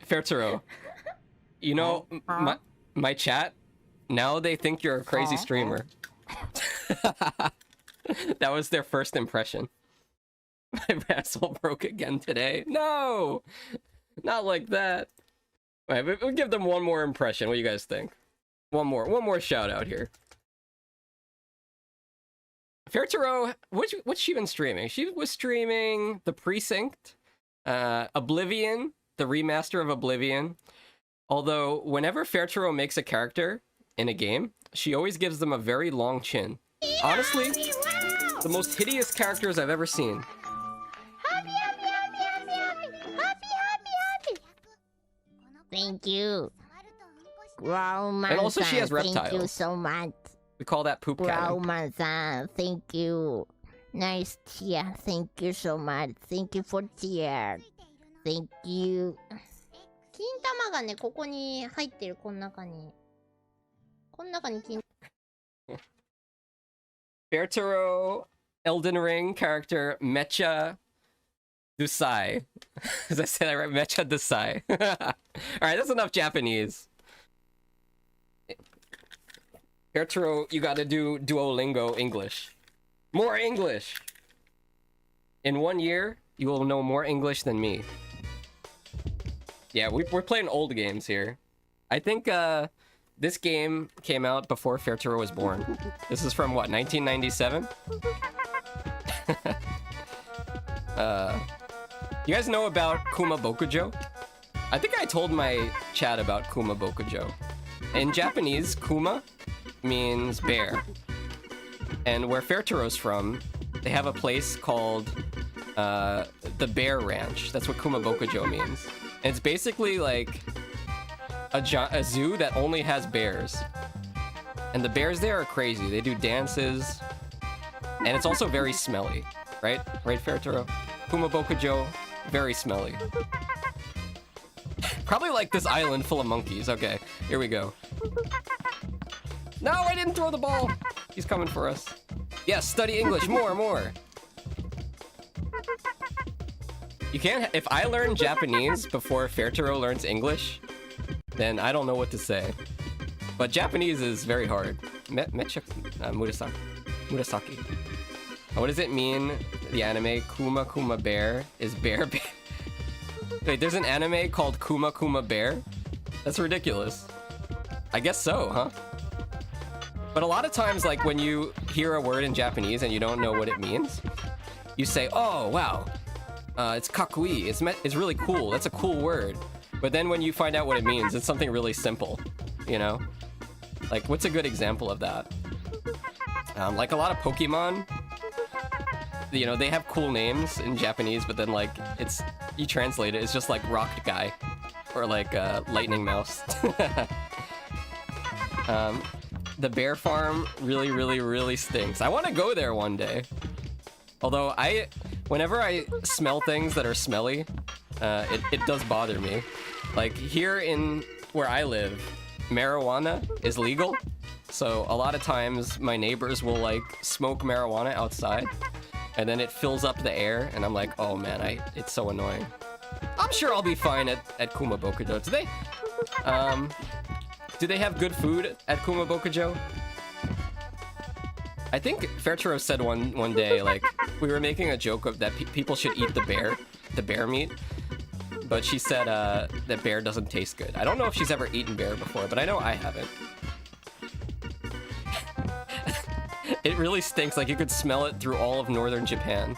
Fertero, you know, my chat, now they think you're a crazy streamer. That was their first impression. My asshole broke again today. No! Not like that. All right, we'll give them one more impression. What do you guys think? One more shout out here. Fertero, what's she been streaming? She was streaming The Precinct, Oblivion, the remaster of Oblivion. Although, whenever Fertero makes a character in a game, she always gives them a very long chin. Honestly, the most hideous characters I've ever seen. Thank you. Wow, and also she has reptiles. Thank you so much. We call that poop cannon. Brahman-san, thank you. Nice tear. Thank you so much. Thank you for tear. Thank you. 金玉がね、ここに入ってる、この中に。この中に金。Bertaro Elden Ring character Mecha Dusai. As I said, I read Mecha Dusai. Alright, that's enough Japanese. Bertaro, you gotta do Duolingo English. More English! In 1 year, you will know more English than me. Yeah, we're playing old games here. I think this game came out before Fairturo was born. This is from what, 1997? You guys know about Kuma Bokujo? I think I told my chat about Kuma Bokujo. In Japanese, Kuma means bear. And where Fairturo's from, they have a place called the Bear Ranch. That's what Kuma Bokujo means. And it's basically like a zoo that only has bears. And the bears there are crazy. They do dances. And it's also very smelly. Right? Right, Fairturo? Kuma Bokujo, very smelly. Probably like this island full of monkeys. Okay, here we go. No, I didn't throw the ball! He's coming for us. Yes, study English. More. You can't... If I learn Japanese before Fairturo learns English, then I don't know what to say. But Japanese is very hard. Murasaki. What does it mean, the anime Kuma Kuma Bear is bear bear? Wait, there's an anime called Kuma Kuma Bear? That's ridiculous. I guess so, huh? But a lot of times, like, when you hear a word in Japanese and you don't know what it means, you say, oh, wow, it's kakui, it's really cool, that's a cool word. But then when you find out what it means, it's something really simple, you know? Like, what's a good example of that? Like a lot of Pokemon, you know, they have cool names in Japanese, but then, like, you translate it, it's just like Rocked Guy, or like Lightning Mouse. The bear farm really stinks. I want to go there one day. Although whenever I smell things that are smelly, it does bother me. Like here in where I live, marijuana is legal. So a lot of times my neighbors will like smoke marijuana outside and then it fills up the air and I'm like, oh man, it's so annoying. I'm sure I'll be fine at Kuma Bokujo. Do they have good food at Kuma Bokujo? I think Fairturo said one day, like, we were making a joke of that people should eat the bear meat, but she said that bear doesn't taste good. I don't know if she's ever eaten bear before, but I know I haven't. It really stinks, like you could smell it through all of northern Japan.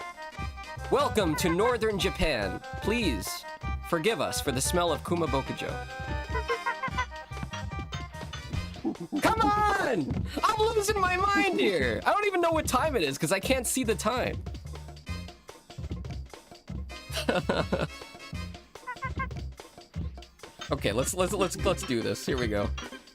Welcome to northern Japan. Please forgive us for the smell of Kuma Bokujo. Come on! I'm losing my mind here! I don't even know what time it is because I can't see the time. Okay, let's do this. Here we go.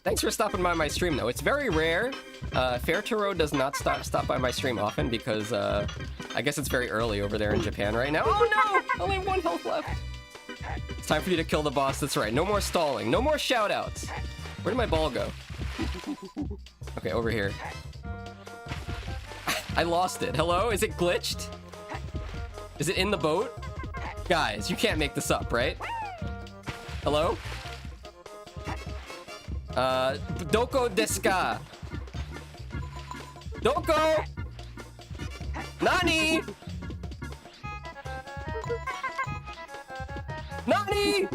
Thanks for stopping by my stream though. It's very rare. Fairturo does not stop by my stream often because I guess it's very early over there in Japan right now. Oh no! Only 1 health left. It's time for you to kill the boss. That's right. No more stalling. No more shoutouts. Where did my ball go? Okay, over here. I lost it. Hello? Is it glitched? Is it in the boat? Guys, you can't make this up, right? Hello? Doko desu ka? Doko? Nani? Nani?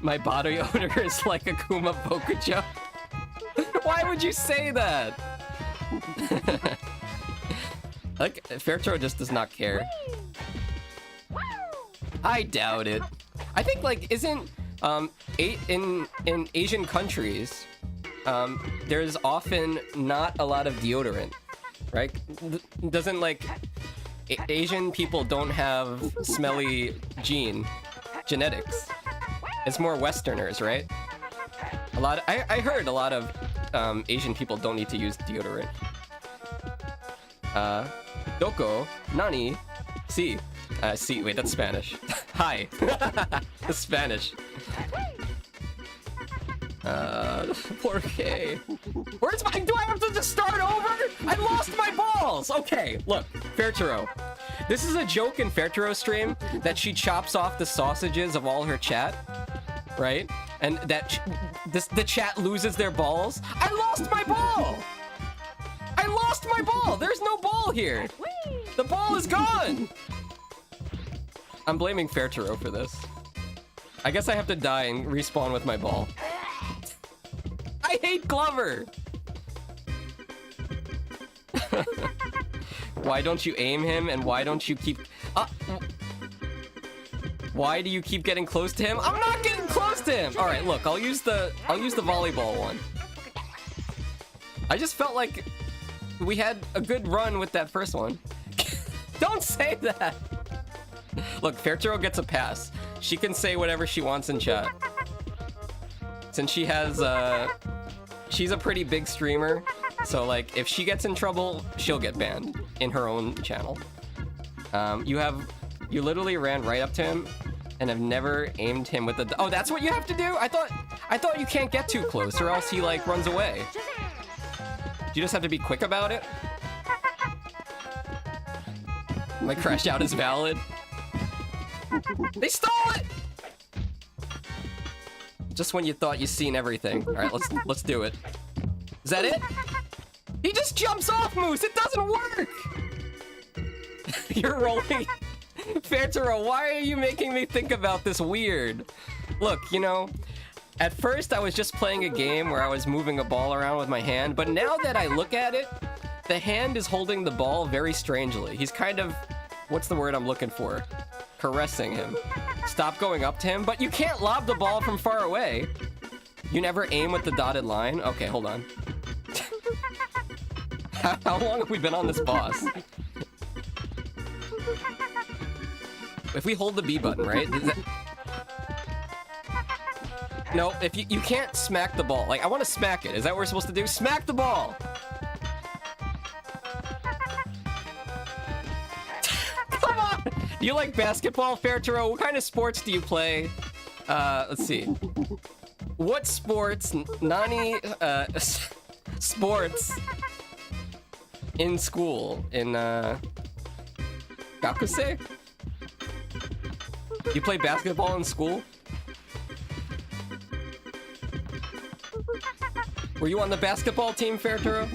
My body odor is like a Kuma Bokujo. Why would you say that? Like, Fairturo just does not care. I doubt it. I think, like, isn't, in Asian countries, there's often not a lot of deodorant, right? Doesn't, like, Asian people don't have smelly genetics. It's more Westerners, right? I heard a lot of Asian people don't need to use deodorant. Doko, nani, si. Si, wait, that's Spanish. Hi. That's Spanish. Porque. Where's my, do I have to just start over? I lost my balls! Okay, look, Fairturo. This is a joke in Fairturo's stream that she chops off the sausages of all her chat, right? And that the chat loses their balls. I lost my ball! I lost my ball! There's no ball here! The ball is gone! I'm blaming Fairturo for this. I guess I have to die and respawn with my ball. I hate Glover! Why don't you aim him and why don't you keep... why do you keep getting close to him? I'm not getting close to him! Alright, look, I'll use the volleyball one. I just felt like we had a good run with that first one. Don't say that! Look, Fairturo gets a pass. She can say whatever she wants in chat. Since she has, she's a pretty big streamer, so like, if she gets in trouble, she'll get banned in her own channel. You literally ran right up to him and have never aimed him with the... Oh, that's what you have to do? I thought you can't get too close or else he like runs away. You just have to be quick about it? My crash out is valid. They stole it! Just when you thought you'd seen everything. All right, let's do it. Is that it? He just jumps off, Moose. It doesn't work. You're rolling. Fairturo, why are you making me think about this weird? Look, you know, at first I was just playing a game where I was moving a ball around with my hand, but now that I look at it, the hand is holding the ball very strangely. He's kind of, what's the word I'm looking for? Caressing him. Stop going up to him, but you can't lob the ball from far away. You never aim with the dotted line? Okay, hold on. How long have we been on this boss? If we hold the B button, right? No, if you can't smack the ball. Like, I want to smack it. Is that what we're supposed to do? Smack the ball! Come on! Do you like basketball, Fairturo? What kind of sports do you play? Let's see. What sports, Nani, sports in school? In, Gakusei? You play basketball in school? Were you on the basketball team, Fairturo?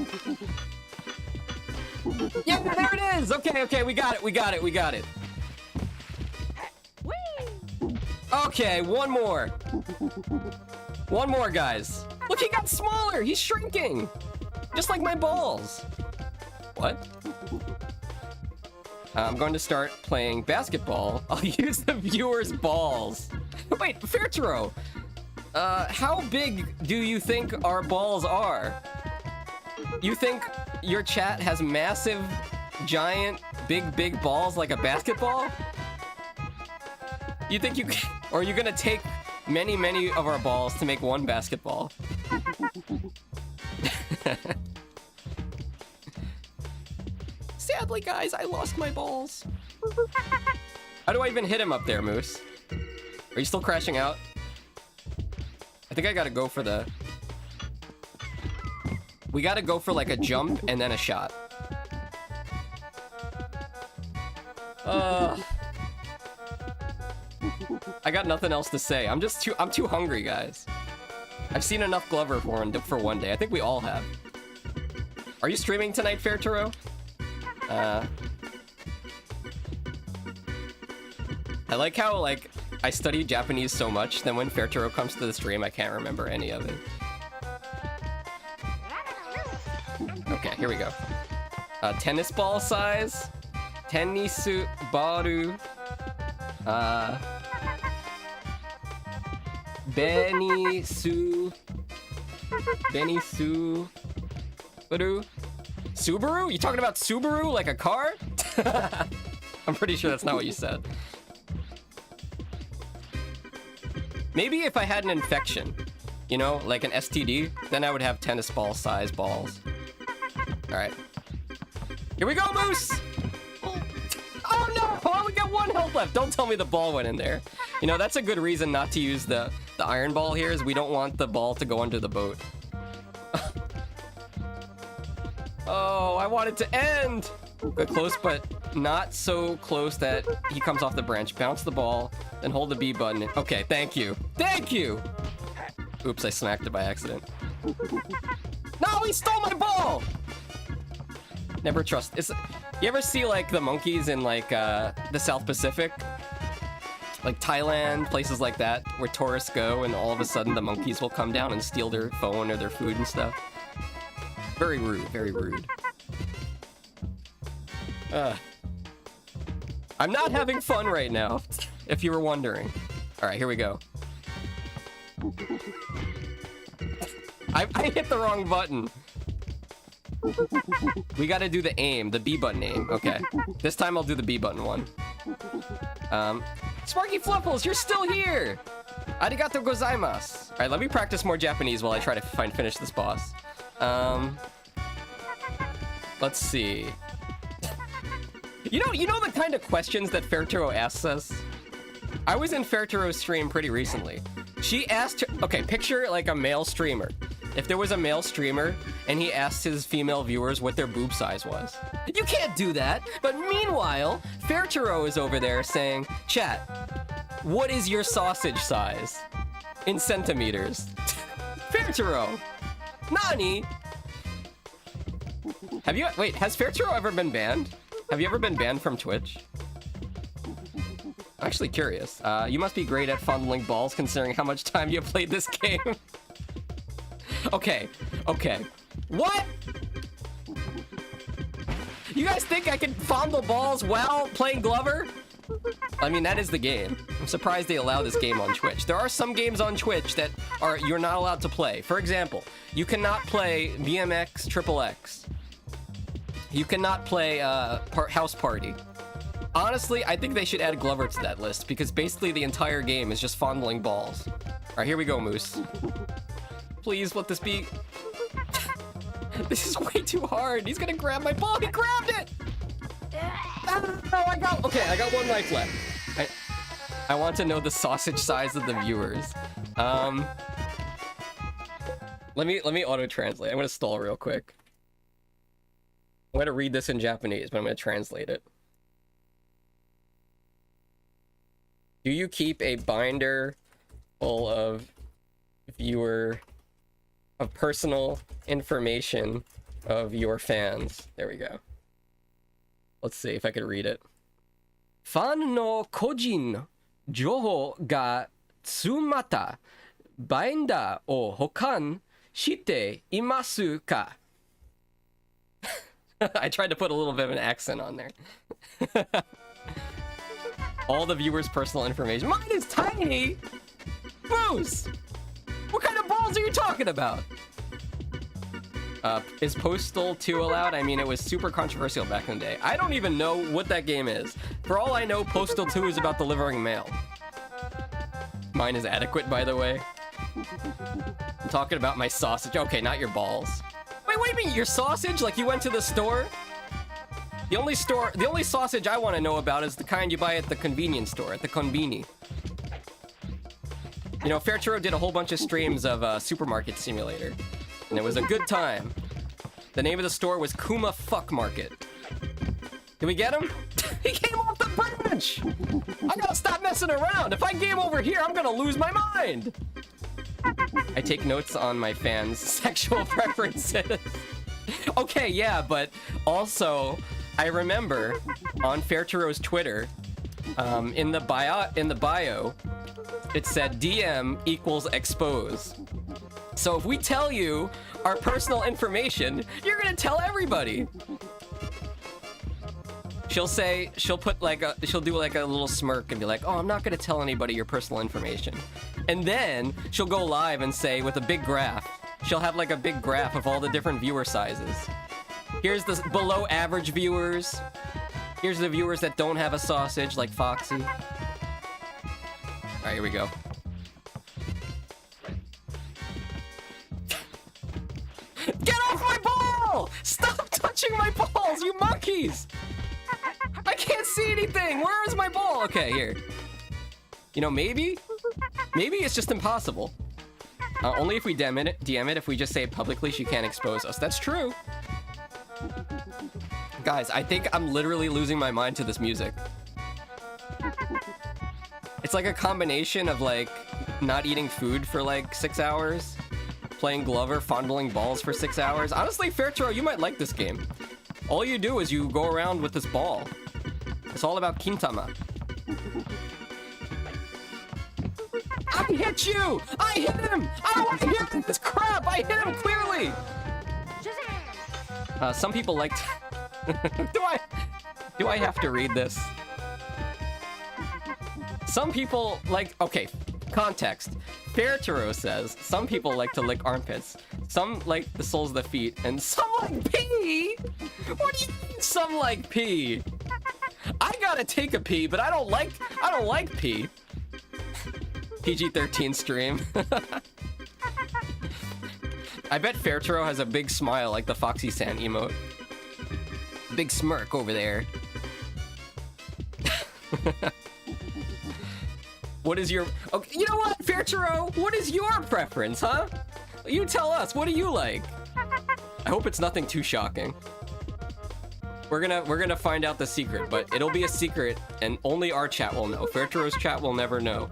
Yeah, there it is! Okay, we got it. Okay, one more. One more, guys. Look, he got smaller! He's shrinking! Just like my balls. What? I'm going to start playing basketball. I'll use the viewers' balls. Wait, Fairturo! How big do you think our balls are? You think your chat has massive, giant, big balls like a basketball? You think you can, or are you gonna take many of our balls to make one basketball? Sadly, guys, I lost my balls. How do I even hit him up there, Moose? Are you still crashing out? I think I gotta go for the... We gotta go for like a jump and then a shot. I got nothing else to say. I'm too hungry, guys. I've seen enough Glover for one day. I think we all have. Are you streaming tonight, Fairturo? I like how, like, I study Japanese so much, then when Fairturo comes to the stream, I can't remember any of it. Okay, here we go. Tennis ball size. Tennisu baru. Benisu. Baru. Subaru? You talking about Subaru like a car? I'm pretty sure that's not what you said. Maybe if I had an infection. you know, like an STD, then I would have tennis ball size balls. All right. Here we go, Moose! Oh no! I only got 1 health left. Don't tell me the ball went in there. You know, that's a good reason not to use the iron ball here, is we don't want the ball to go under the boat. Oh, I want it to end! Good, close, but not so close that he comes off the branch. Bounce the ball, then hold the B button. Okay, thank you. Thank you! Oops, I smacked it by accident. No, he stole my ball! Never trust. You ever see, like, the monkeys in, like, the South Pacific? Like Thailand, places like that, where tourists go, and all of a sudden the monkeys will come down and steal their phone or their food and stuff. Very rude, very rude. I'm not having fun right now, if you were wondering. All right, here we go. I hit the wrong button. We gotta do the aim, the B button aim. Okay, this time I'll do the B button one. Sparky Fluffles, you're still here! Arigato gozaimasu. All right, let me practice more Japanese while I try to finish this boss. Let's see. You know the kind of questions that Fairturo asks us? I was in Fairturo's stream pretty recently. She asked her, okay, picture like a male streamer. If there was a male streamer and he asked his female viewers what their boob size was. You can't do that. But meanwhile, Fairturo is over there saying, chat, what is your sausage size? In centimeters. Fairturo. Nani? Wait, has Fairturo ever been banned? Have you ever been banned from Twitch? I'm actually curious. You must be great at fondling balls considering how much time you played this game. Okay. What? You guys think I can fondle balls while playing Glover? I mean, that is the game. I'm surprised they allow this game on Twitch. There are some games on Twitch that you're not allowed to play. For example, you cannot play BMX XXX. You cannot play House Party. Honestly, I think they should add Glover to that list because basically the entire game is just fondling balls. All right, here we go, Moose. Please let this be. This is way too hard. He's gonna grab my ball. He grabbed it. Oh, I got 1 life left. I want to know the sausage size of the viewers. Let me auto translate. I'm gonna stall real quick. I'm gonna read this in Japanese, but I'm gonna translate it. Do you keep a binder full of personal information of your fans? There we go. Let's see if I could read it. Fan no kojin joho ga tsumata binder o hokan shite imasu ka? I tried to put a little bit of an accent on there. All the viewers' personal information. Mine is tiny! Moose! What kind of balls are you talking about? Is Postal 2 allowed? I mean, it was super controversial back in the day. I don't even know what that game is. For all I know, Postal 2 is about delivering mail. Mine is adequate, by the way. I'm talking about my sausage. Okay, not your balls. Wait, what do you mean? Your sausage? Like you went to the store? The only sausage I want to know about is the kind you buy at the convenience store, at the Konbini. You know, Fairturo did a whole bunch of streams of Supermarket Simulator, and it was a good time. The name of the store was Kuma Fuck Market. Did we get him? He came off the branch! I gotta stop messing around. If I game over here, I'm gonna lose my mind. I take notes on my fans' sexual preferences. Okay, yeah, but also, I remember on Fairturo's Twitter, in the bio, it said DM equals expose. So if we tell you our personal information, you're gonna tell everybody. She'll do like a little smirk and be like, oh, I'm not gonna tell anybody your personal information. And then she'll go live and say with a big graph, she'll have like a big graph of all the different viewer sizes. Here's the below average viewers. Here's the viewers that don't have a sausage like Foxxy. All right, here we go. ball! Stop touching my balls, you monkeys! I can't see anything! Where is my ball? Okay, here. You know, maybe it's just impossible. Only if we DM it, if we just say it publicly, she can't expose us. That's true. Guys, I think I'm literally losing my mind to this music. It's like a combination of like not eating food for like 6 hours, playing Glover, fondling balls for 6 hours. Honestly, Fairtro, you might like this game. All you do is you go around with this ball. It's all about Kintama. I hit you! I hit him! I don't want to hear this crap! I hit him clearly! Some people like to... Do I have to read this? Some people like... Okay, context. Fairtaro says some people like to lick armpits, some like the soles of the feet, and some like pee! What do you mean some like pee? I gotta take a pee, but I don't like pee. PG-13 stream. I bet Fairtaro has a big smile like the Foxxy San emote. Big smirk over there. What is your... Okay, you know what, Fairtaro? What is your preference, huh? You tell us, what do you like? I hope it's nothing too shocking. We're gonna find out the secret, but it'll be a secret and only our chat will know. Fairtaro's chat will never know.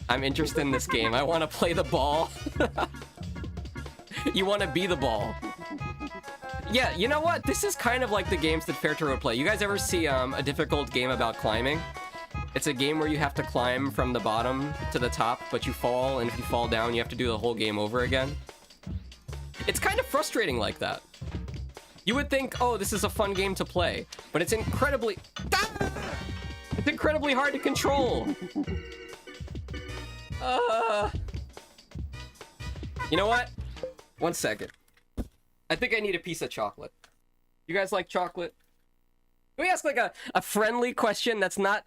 I'm interested in this game. I want to play the ball. You want to be the ball. Yeah, you know what? This is kind of like the games that Fairtaro would play. You guys ever see a difficult game about climbing? It's a game where you have to climb from the bottom to the top, but you fall, and if you fall down, you have to do the whole game over again. It's kind of frustrating like that. You would think, oh, this is a fun game to play, but it's incredibly... It's incredibly hard to control. You know what? 1 second. I think I need a piece of chocolate. You guys like chocolate? Can we ask like a friendly question that's not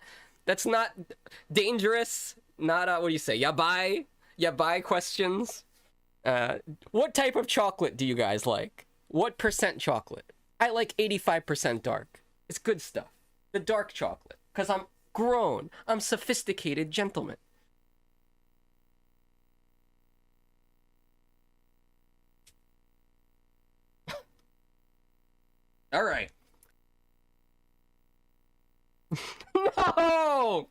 dangerous? Not what do you say? Yabai questions. What type of chocolate do you guys like? What percent chocolate? I like 85% dark. It's good stuff. The dark chocolate. Because I'm grown. I'm sophisticated gentleman. All right. No!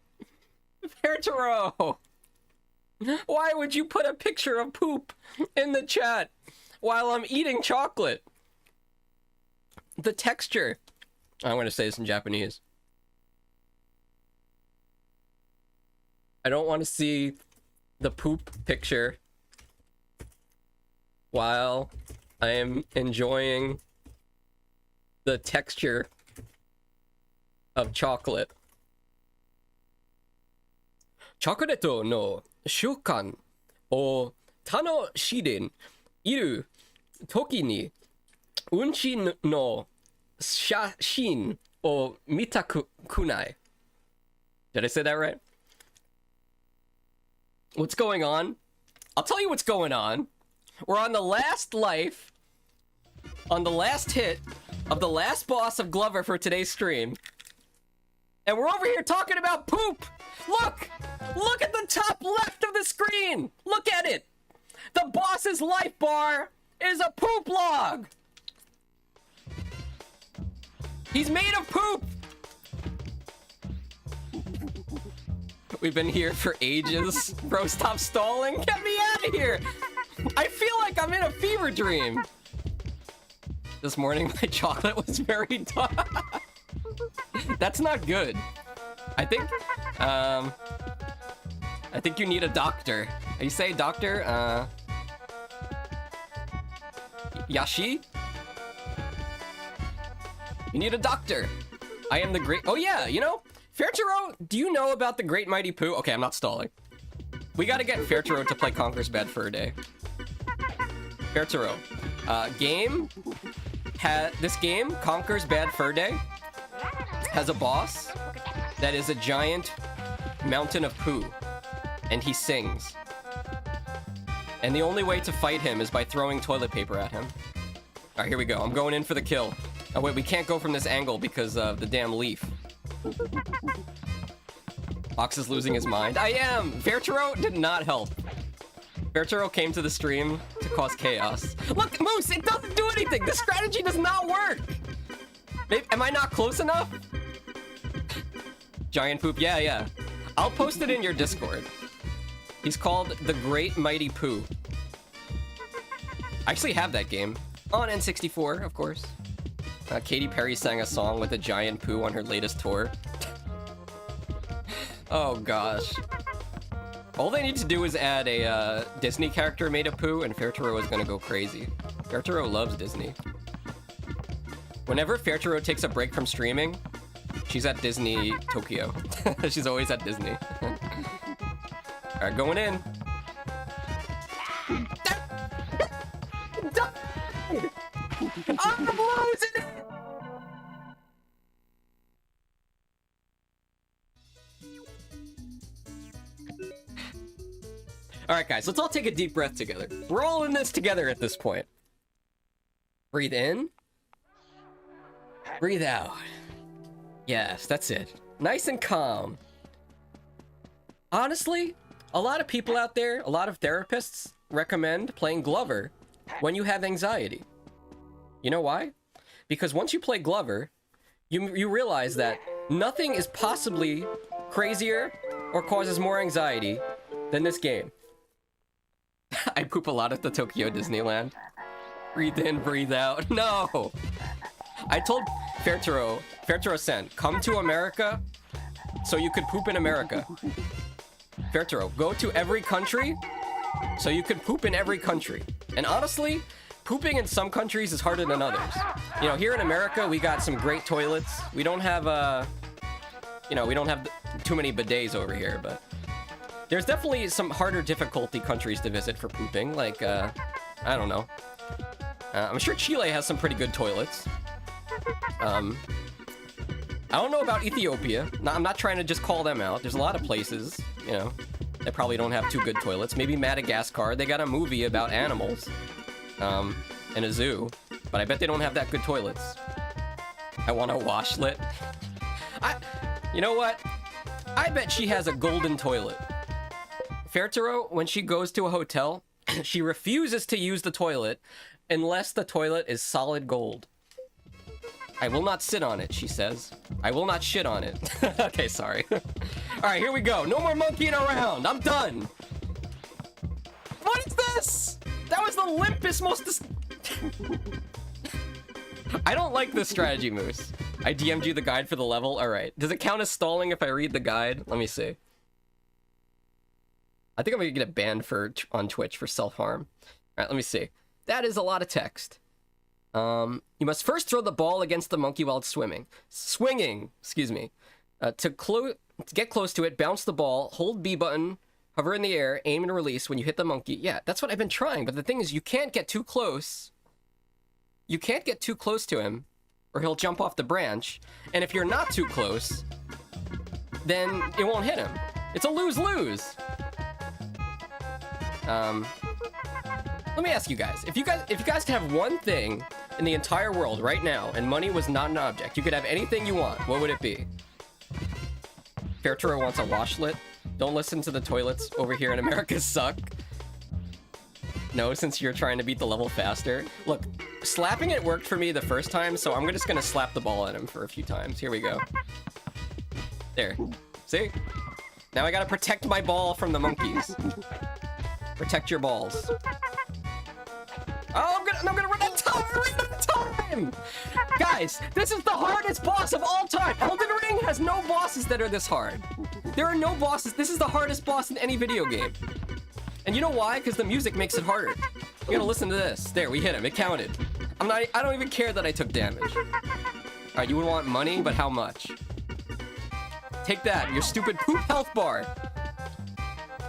Fairtaro! Why would you put a picture of poop in the chat while I'm eating chocolate? The texture. I'm going to say this in Japanese. I don't want to see the poop picture while I am enjoying the texture of chocolate. Chocolate no shukan o tanoshirin iru toki ni unchi no shashin o mitaku kunai. Did I say that right? What's going on? I'll tell you what's going on. We're on the last life, on the last hit of the last boss of Glover for today's stream. And we're over here talking about poop! Look! Look at the top left of the screen! Look at it! The boss's life bar is a poop log! He's made of poop! We've been here for ages. Bro, stop stalling. Get me out of here! I feel like I'm in a fever dream. This morning, my chocolate was very dark. That's not good. I think you need a doctor. You say doctor? Yashi? You need a doctor. I am the great... Oh yeah, you know? Fairtaro, do you know about the Great Mighty Pooh? Okay, I'm not stalling. We gotta get Fairtaro to play Conker's Bad Fur Day. Fairtaro. This game, Conker's Bad Fur Day, has a boss that is a giant mountain of poo. And he sings. And the only way to fight him is by throwing toilet paper at him. Alright, here we go. I'm going in for the kill. Oh wait, we can't go from this angle because of the damn leaf. Fox is losing his mind. I am! Fairturo did not help. Fairturo came to the stream to cause chaos. Look, Moose, it doesn't do anything! The strategy does not work! Maybe, am I not close enough? Giant poop, yeah. I'll post it in your Discord. He's called The Great Mighty Poo. I actually have that game. On N64, of course. Katy Perry sang a song with a giant poo on her latest tour. Oh gosh. All they need to do is add a Disney character made of poo, and Fairturo is gonna go crazy. Fairturo loves Disney. Whenever Fairturo takes a break from streaming, she's at Disney Tokyo. She's always at Disney. Alright, going in. I'm losing it! Alright guys, let's all take a deep breath together. We're all in this together at this point. Breathe in. Breathe out. Yes, that's it. Nice and calm. Honestly, a lot of people out there, a lot of therapists recommend playing Glover when you have anxiety. You know why? Because once you play Glover, you realize that nothing is possibly crazier or causes more anxiety than this game. I poop a lot at the Tokyo Disneyland. Breathe in, breathe out. No! I told Fairturo-san, come to America so you could poop in America. Fairturo, go to every country so you could poop in every country. And honestly, pooping in some countries is harder than others. You know, here in America, we got some great toilets. We don't have, we don't have too many bidets over here, but there's definitely some harder difficulty countries to visit for pooping, like, I don't know. I'm sure Chile has some pretty good toilets. I don't know about Ethiopia. I'm not trying to just call them out. There's a lot of places, you know, that probably don't have too good toilets. Maybe Madagascar, they got a movie about animals, in a zoo, but I bet they don't have that good toilets. I want a washlet. You know what? I bet she has a golden toilet. Fairturo, when she goes to a hotel, she refuses to use the toilet unless the toilet is solid gold. I will not sit on it, she says. I will not shit on it. Okay, sorry. Alright, here we go. No more monkeying around. I'm done. What is this? That was the limpest, most... I don't like this strategy, Moose. I DM'd you the guide for the level. Alright. Does it count as stalling if I read the guide? Let me see. I think I'm gonna get banned on Twitch for self-harm. Alright, let me see. That is a lot of text. You must first throw the ball against the monkey while it's swinging, excuse me. To get close to it, bounce the ball, hold B button, hover in the air, aim and release when you hit the monkey. Yeah, that's what I've been trying, but the thing is, you can't get too close. You can't get too close to him, or he'll jump off the branch. And if you're not too close, then it won't hit him. It's a lose-lose. Let me ask you guys, if you guys could have one thing in the entire world right now, and money was not an object, you could have anything you want, what would it be? Fairturo wants a washlet. Don't listen to the toilets over here in America suck. No, since you're trying to beat the level faster. Look, slapping it worked for me the first time, so I'm just gonna slap the ball at him for a few times. Here we go. There. See? Now I gotta protect my ball from the monkeys. Protect your balls. Oh, I'm gonna run out of time! I'm running out of time! Guys, this is the hardest boss of all time! Elden Ring has no bosses that are this hard. There are no bosses. This is the hardest boss in any video game. And you know why? Because the music makes it harder. You gotta listen to this. There, we hit him. It counted. I don't even care that I took damage. Alright, you would want money, but how much? Take that, your stupid poop health bar.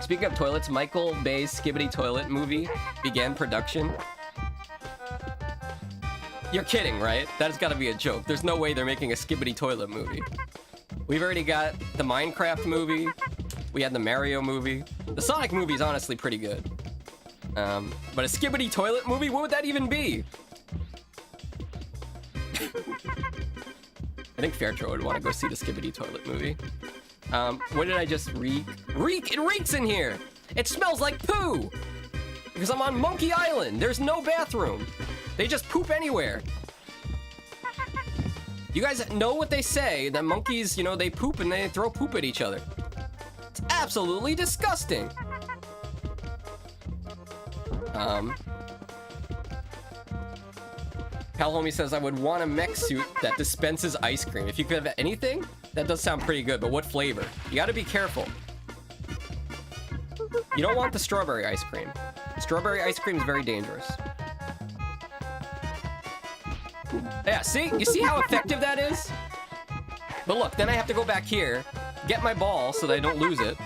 Speaking of toilets, Michael Bay's Skibbity Toilet movie began production. You're kidding, right? That has got to be a joke. There's no way they're making a Skibbity Toilet movie. We've already got the Minecraft movie. We had the Mario movie. The Sonic movie is honestly pretty good. But a Skibbity Toilet movie? What would that even be? I think Fairtro would want to go see the Skibbity Toilet movie. What did I just reek? Reek! It reeks in here! It smells like poo! Because I'm on Monkey Island. There's no bathroom. They just poop anywhere. You guys know what they say, that monkeys, you know, they poop and they throw poop at each other. It's absolutely disgusting. Pal Homie says, I would want a mech suit that dispenses ice cream. If you could have anything, that does sound pretty good, but what flavor? You gotta be careful. You don't want the strawberry ice cream. Strawberry ice cream is very dangerous. Yeah, see? You see how effective that is? But look, then I have to go back here, get my ball so that I don't lose it.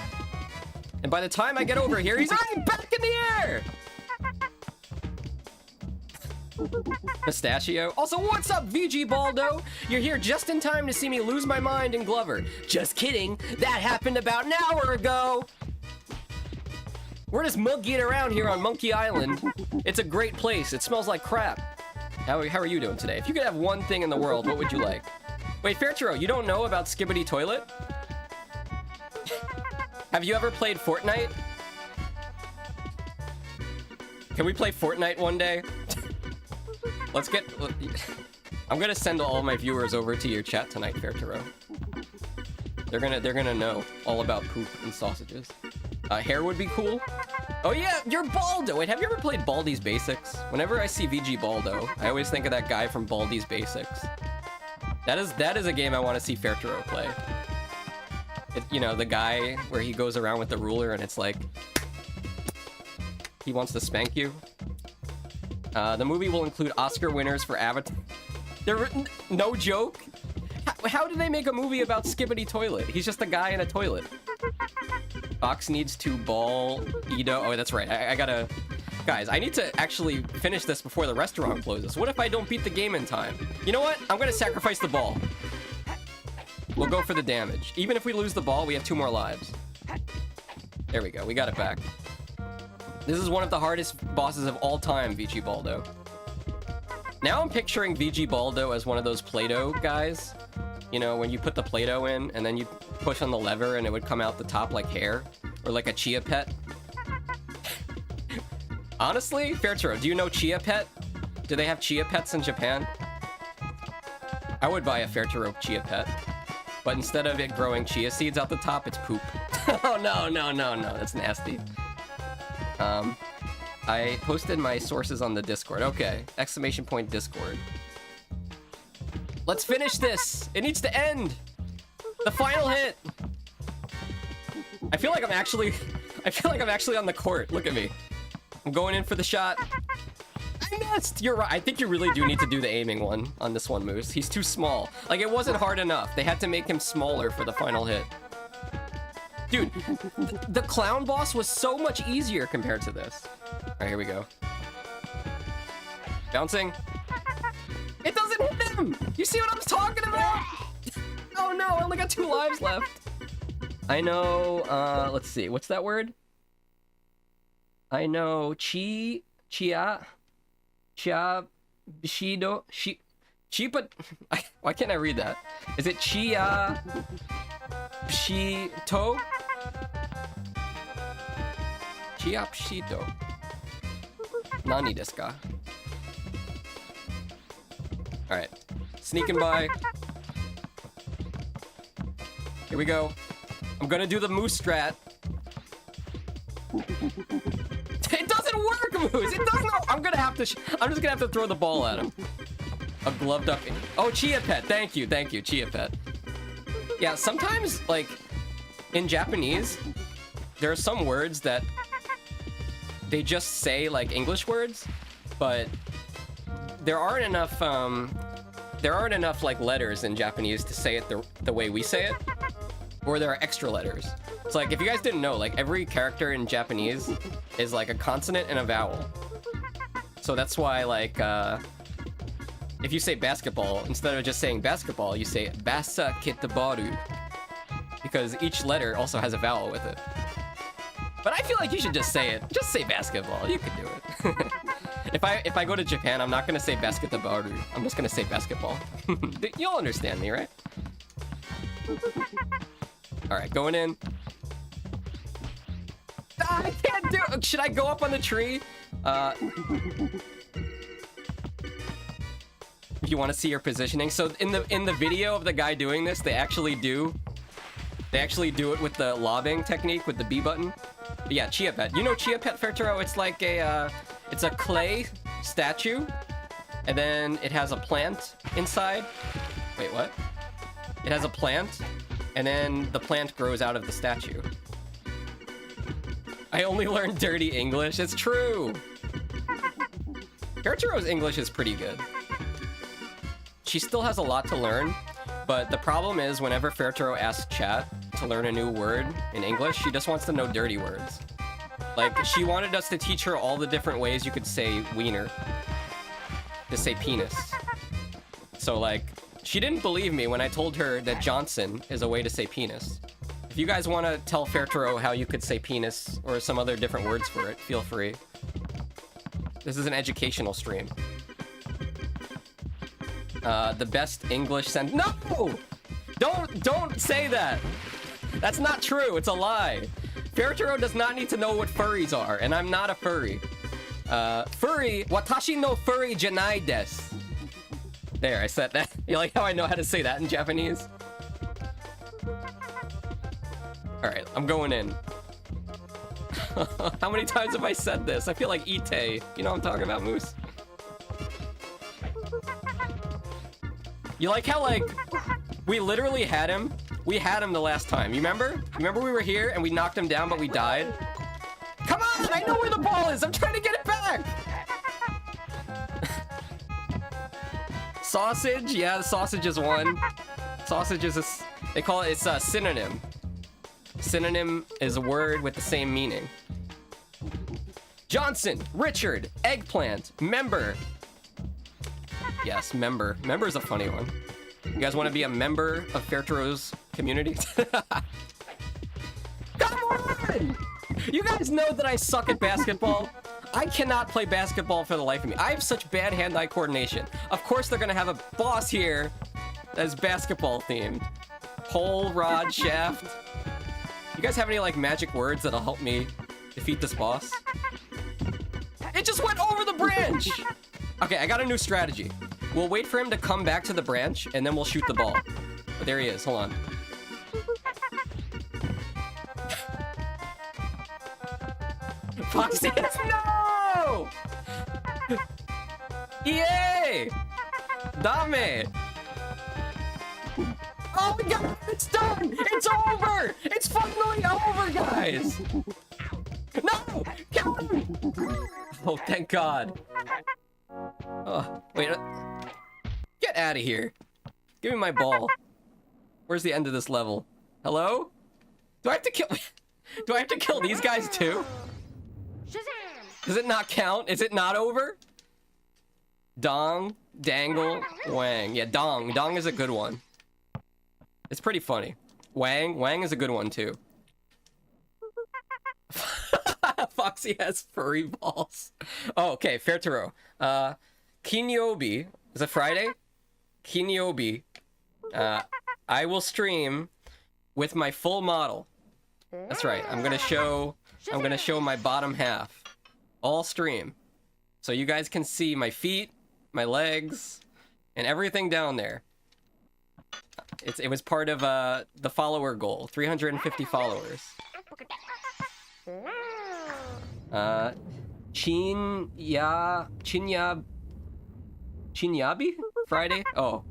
And by the time I get over here, he's already back in the air! Pistachio. Also, what's up, VG Baldo? You're here just in time to see me lose my mind in Glover. Just kidding. That happened about an hour ago. We're just monkeying around here on Monkey Island. It's a great place. It smells like crap. How are you doing today? If you could have one thing in the world, what would you like? Wait, Fairtro, you don't know about Skibbity Toilet? Have you ever played Fortnite? Can we play Fortnite one day? Let's get... I'm gonna send all of my viewers over to your chat tonight, Fairtro. They're gonna know all about poop and sausages. Hair would be cool. Oh yeah, you're Baldo! Wait, have you ever played Baldi's Basics? Whenever I see VG Baldo, I always think of that guy from Baldi's Basics. That is a game I want to see Fairtro play. You know, the guy where he goes around with the ruler and it's like... he wants to spank you. The movie will include Oscar winners for Avatar. No joke? How did they make a movie about Skibbity Toilet? He's just a guy in a toilet. Fox needs to ball Edo. Oh, that's right. I gotta... Guys, I need to actually finish this before the restaurant closes. What if I don't beat the game in time? You know what? I'm gonna sacrifice the ball. We'll go for the damage. Even if we lose the ball, we have 2 more lives. There we go. We got it back. This is one of the hardest bosses of all time, VG Baldo. Now I'm picturing VG Baldo as one of those Play-Doh guys. You know, when you put the Play-Doh in, and then you push on the lever and it would come out the top like hair. Or like a Chia Pet. Honestly, Fairtro, do you know Chia Pet? Do they have Chia Pets in Japan? I would buy a Fairtro Chia Pet. But instead of it growing chia seeds out the top, it's poop. Oh, no, that's nasty. I posted my sources on the Discord. Okay, exclamation point Discord. Let's finish this. It needs to end. The final hit. I feel like I'm actually on the court. Look at me. I'm going in for the shot. I missed. You're right. I think you really do need to do the aiming one on this one, Moose. He's too small. Like, it wasn't hard enough. They had to make him smaller for the final hit. Dude, the clown boss was so much easier compared to this. All right, here we go. Bouncing. It doesn't hit him! You see what I'm talking about? Oh no, I only got 2 lives left. I know, let's see. What's that word? I know Chia, Bishido, Chipa, why can't I read that? Is it Chia, Pshito? Chia Pshito. Nani desu ka? Alright. Sneaking by. Here we go. I'm gonna do the moose strat. It doesn't work, Moose! It doesn't! I'm just gonna have to throw the ball at him. A gloved up... Oh, Chia Pet! Thank you, Chia Pet. Yeah, sometimes, like, in Japanese, there are some words that they just say, like, English words, but there aren't enough, like, letters in Japanese to say it the way we say it. Or there are extra letters. It's like, if you guys didn't know, like, every character in Japanese is, like, a consonant and a vowel. So that's why, like, if you say basketball, instead of just saying basketball, you say basaketbaru. Because each letter also has a vowel with it. But I feel like you should just say it. Just say basketball. You can do it. if I go to Japan, I'm not gonna say basketball. I'm just gonna say basketball. You'll understand me, right? All right, going in. Ah, I can't do it. Should I go up on the tree? If you want to see your positioning. So in the video of the guy doing this, they actually do it with the lobbing technique with the B button. But yeah, Chia Pet. You know Chia Pet, Fertero? It's like it's a clay statue, and then it has a plant inside. Wait, what? It has a plant, and then the plant grows out of the statue. I only learned dirty English. It's true. Fertero's English is pretty good. She still has a lot to learn, but the problem is whenever Fertero asks chat to learn a new word in English, she just wants to know dirty words. Like, she wanted us to teach her all the different ways you could say wiener. To say penis. So, like, she didn't believe me when I told her that Johnson is a way to say penis. If you guys want to tell Fertero how you could say penis or some other different words for it, feel free. This is an educational stream. The best English sentence. No! Don't say that. That's not true. It's a lie. Fertero does not need to know what furries are, and I'm not a furry. Furry, watashi no furry janai desu. There, I said that. You like how I know how to say that in Japanese? Alright, I'm going in. How many times have I said this? I feel like Ite. You know what I'm talking about, Moose? You like how, like, we literally had him? We had him the last time. You remember? Remember we were here and we knocked him down, but we died? Come on! I know where the ball is! I'm trying to get it back! Sausage? Yeah, the sausage is one. Sausage is a... They call it... It's a synonym. Synonym is a word with the same meaning. Johnson, Richard, eggplant, member. Yes, member. Member is a funny one. You guys want to be a member of Fertero's community? Come on! You guys know that I suck at basketball. I cannot play basketball for the life of me. I have such bad hand-eye coordination. Of course they're gonna have a boss here that's basketball themed. Pole, rod, shaft. You guys have any like magic words that'll help me defeat this boss? It just went over the branch! Okay, I got a new strategy. We'll wait for him to come back to the branch, and then we'll shoot the ball. But there he is, hold on. Foxxy, no! EA! Dame! Oh my god, it's done! It's over! It's finally over, guys! No! Kill him! Oh, thank god. Oh, wait. Get out of here. Give me my ball. Where's the end of this level? Hello? Do I have to kill... Do I have to kill these guys too? Does it not count? Is it not over? Dong, dangle, wang. Yeah, dong. Dong is a good one. It's pretty funny. Wang. Wang is a good one too. Foxy has furry balls. Oh, okay. Fertero. Kinyobi. Is it Friday? Kinyobi. I will stream with my full model. That's right. I'm gonna show my bottom half. All stream. So you guys can see my feet, my legs, and everything down there. It was part of the follower goal. 350 followers. Chinyabi? Friday? Oh.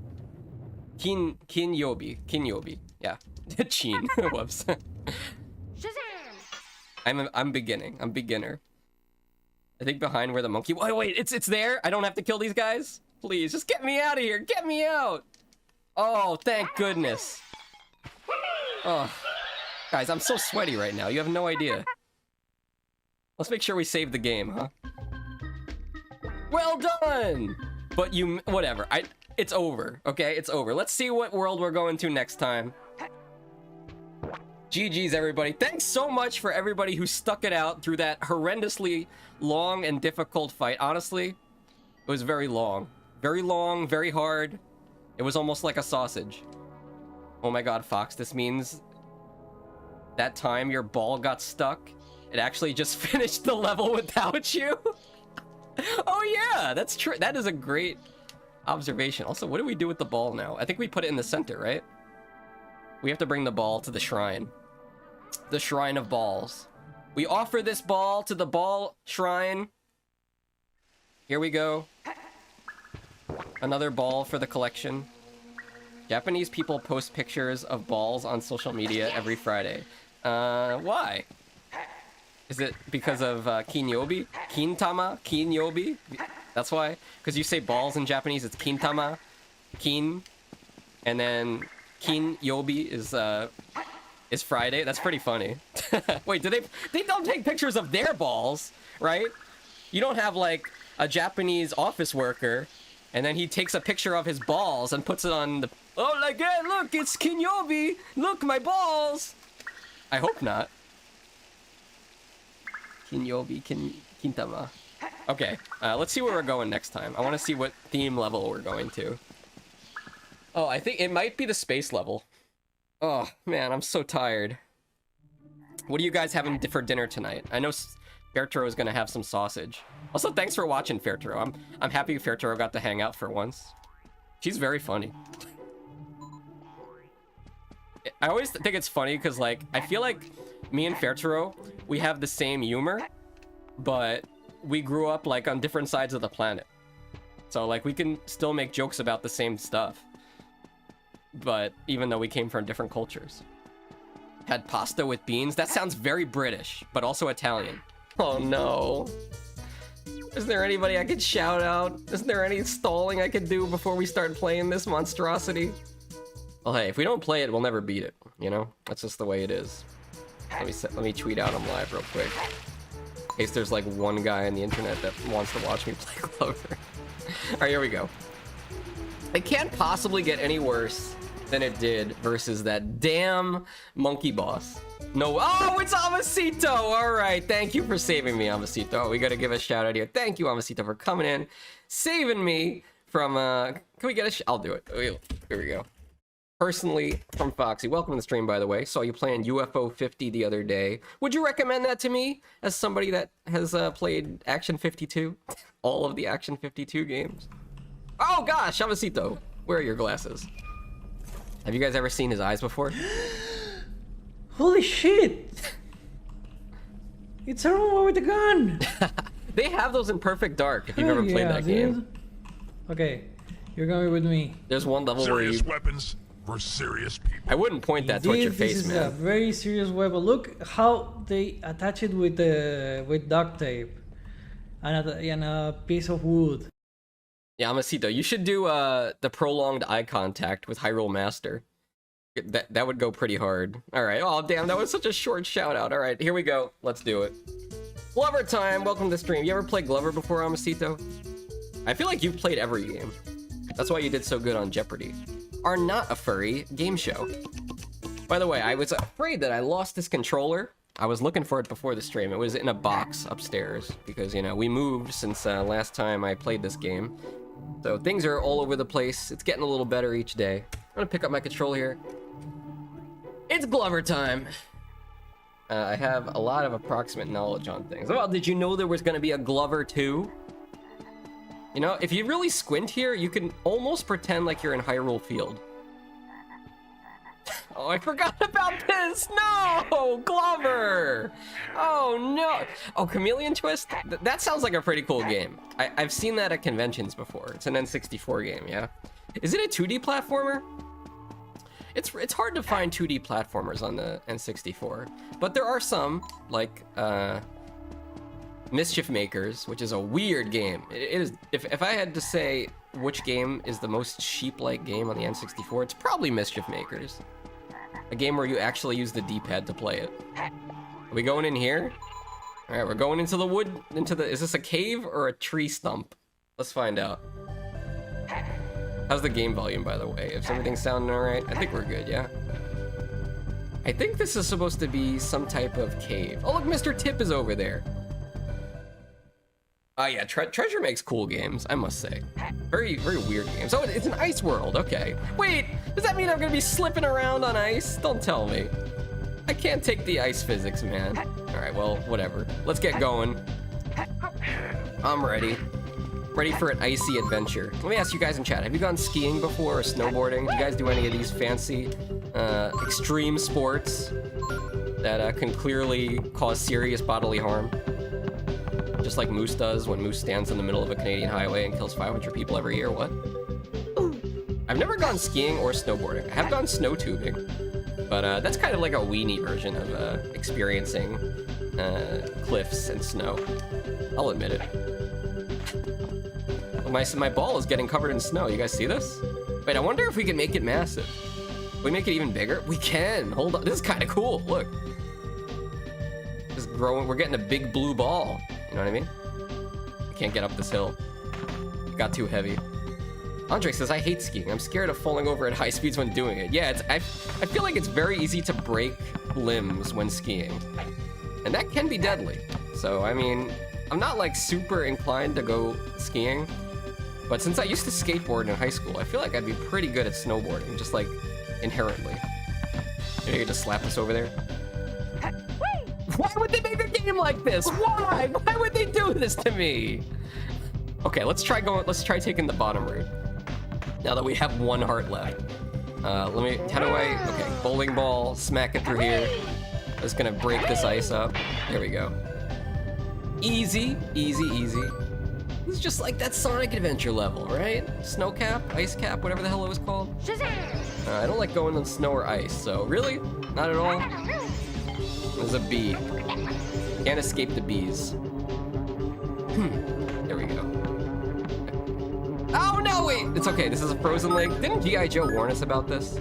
Kinyobi. Yeah. Chin. Whoops. I'm beginning. I'm beginner. I think behind where the monkey... Wait, it's there? I don't have to kill these guys? Please, just get me out of here! Get me out! Oh, thank goodness. Oh. Guys, I'm so sweaty right now. You have no idea. Let's make sure we save the game, huh? Well done! But you... Whatever. It's over, okay? It's over. Let's see what world we're going to next time. GG's, everybody. Thanks so much for everybody who stuck it out through that horrendously long and difficult fight. Honestly, it was very long. Very long, very hard. It was almost like a sausage. Oh my god, Fox, this means that time your ball got stuck, it actually just finished the level without you? Oh yeah, that's true. That is a great observation. Also, what do we do with the ball now? I think we put it in the center, right? We have to bring the ball to the shrine. The shrine of balls. We offer this ball to the ball shrine. Here we go. Another ball for the collection. Japanese people post pictures of balls on social media every Friday. Why? Is it because of kinyobi? Kintama? Kinyobi? That's why? Because you say balls in Japanese, it's kintama. Kin. And then kinyobi is Friday. That's pretty funny. Wait, they don't take pictures of their balls, right? You don't have like a Japanese office worker and then he takes a picture of his balls and puts it on the, oh, like, hey, look, it's kinyobi. Look, my balls. I hope not. Kinyobi, kintama. Okay, let's see where we're going next time. I want to see what theme level we're going to. Oh, I think it might be the space level. Oh, man, I'm so tired. What are you guys having for dinner tonight? I know Fairturo is going to have some sausage. Also, thanks for watching, Fairturo. I'm happy Fairturo got to hang out for once. She's very funny. I always think it's funny because, like, I feel like me and Fairturo, we have the same humor, but we grew up, like, on different sides of the planet. So, like, we can still make jokes about the same stuff. But even though we came from different cultures. Had pasta with beans? That sounds very British, but also Italian. Oh no. Is there anybody I could shout out? Is there any stalling I could do before we start playing this monstrosity? Well, hey, if we don't play it, we'll never beat it, you know? That's just the way it is. Let me tweet out them live real quick. In case there's like one guy on the internet that wants to watch me play Clover. Alright, here we go. It can't possibly get any worse than it did versus that damn monkey boss. No, oh, it's Amasito! Alright, thank you for saving me, Amasito. We gotta give a shout out here. Thank you, Amasito, for coming in, saving me from, can we get a I'll do it. Here we go. Personally, from Foxxy. Welcome to the stream, by the way. Saw you playing UFO 50 the other day. Would you recommend that to me as somebody that has played Action 52? All of the Action 52 games? Oh gosh, Amasito, where are your glasses? Have you guys ever seen his eyes before? Holy shit! It's a robot with a gun! They have those in Perfect Dark, if you've ever played that game. Okay, you're going with me. There's one level where you... Serious weapons for serious people. I wouldn't point that towards your face, man. This is a very serious weapon. Look how they attach it with duct tape and a piece of wood. Yeah, Amasito, you should do the prolonged eye contact with Hyrule Master. That would go pretty hard. Alright, oh damn, that was such a short shout out. Alright, here we go. Let's do it. Glover time, welcome to the stream. You ever played Glover before, Amasito? I feel like you've played every game. That's why you did so good on Jeopardy! Are not a furry game show. By the way, I was afraid that I lost this controller. I was looking for it before the stream. It was in a box upstairs because, you know, we moved since last time I played this game. So things are all over the place. It's getting a little better each day. I'm gonna pick up my controller here. It's Glover time. I have a lot of approximate knowledge on things. Well, did you know there was gonna be a Glover 2? You know, if you really squint here, you can almost pretend like you're in Hyrule Field. Oh, I forgot about this! No! Glover! Oh, no! Oh, Chameleon Twist? That sounds like a pretty cool game. I've seen that at conventions before. It's an N64 game, yeah? Is it a 2D platformer? It's hard to find 2D platformers on the N64. But there are some, like, Mischief Makers, which is a weird game. It is. If I had to say which game is the most sheep-like game on the N64, it's probably Mischief Makers. A game where you actually use the D-pad to play it. Are we going in here? All right, we're going into the wood. Is this a cave or a tree stump? Let's find out. How's the game volume, by the way? Is everything sounding all right? I think we're good, yeah. I think this is supposed to be some type of cave. Oh, look, Mr. Tip is over there. Oh yeah, Treasure makes cool games, I must say. Very, very weird games. Oh, it's an ice world, okay. Wait, does that mean I'm gonna be slipping around on ice? Don't tell me. I can't take the ice physics, man. All right, well, whatever. Let's get going. I'm ready. Ready for an icy adventure. Let me ask you guys in chat, have you gone skiing before or snowboarding? Do you guys do any of these fancy, extreme sports that can clearly cause serious bodily harm? Just like Moose does when Moose stands in the middle of a Canadian highway and kills 500 people every year, what? I've never gone skiing or snowboarding. I have gone snow tubing, but that's kind of like a weenie version of experiencing cliffs and snow. I'll admit it. My ball is getting covered in snow. You guys see this? Wait, I wonder if we can make it massive. Can we make it even bigger? We can. Hold on. This is kind of cool. Look. It's growing. We're getting a big blue ball. You know what I mean? I can't get up this hill. It got too heavy. Andre says, I hate skiing. I'm scared of falling over at high speeds when doing it. Yeah, I feel like it's very easy to break limbs when skiing. And that can be deadly. So, I mean, I'm not like super inclined to go skiing. But since I used to skateboard in high school, I feel like I'd be pretty good at snowboarding, just like inherently. Maybe you could just slap us over there. Why would they make a game like this? Why? Why would they do this to me? Okay, let's try taking the bottom route. Now that we have one heart left. How do I, okay, bowling ball, smack it through here. Just gonna break this ice up. There we go. Easy, easy, easy. It's just like that Sonic Adventure level, right? Snow cap, ice cap, whatever the hell it was called. I don't like going on snow or ice, so really? Not at all? There's a bee. Can't escape the bees. There we go. Oh no, wait! It's okay, this is a frozen lake. Didn't G.I. Joe warn us about this?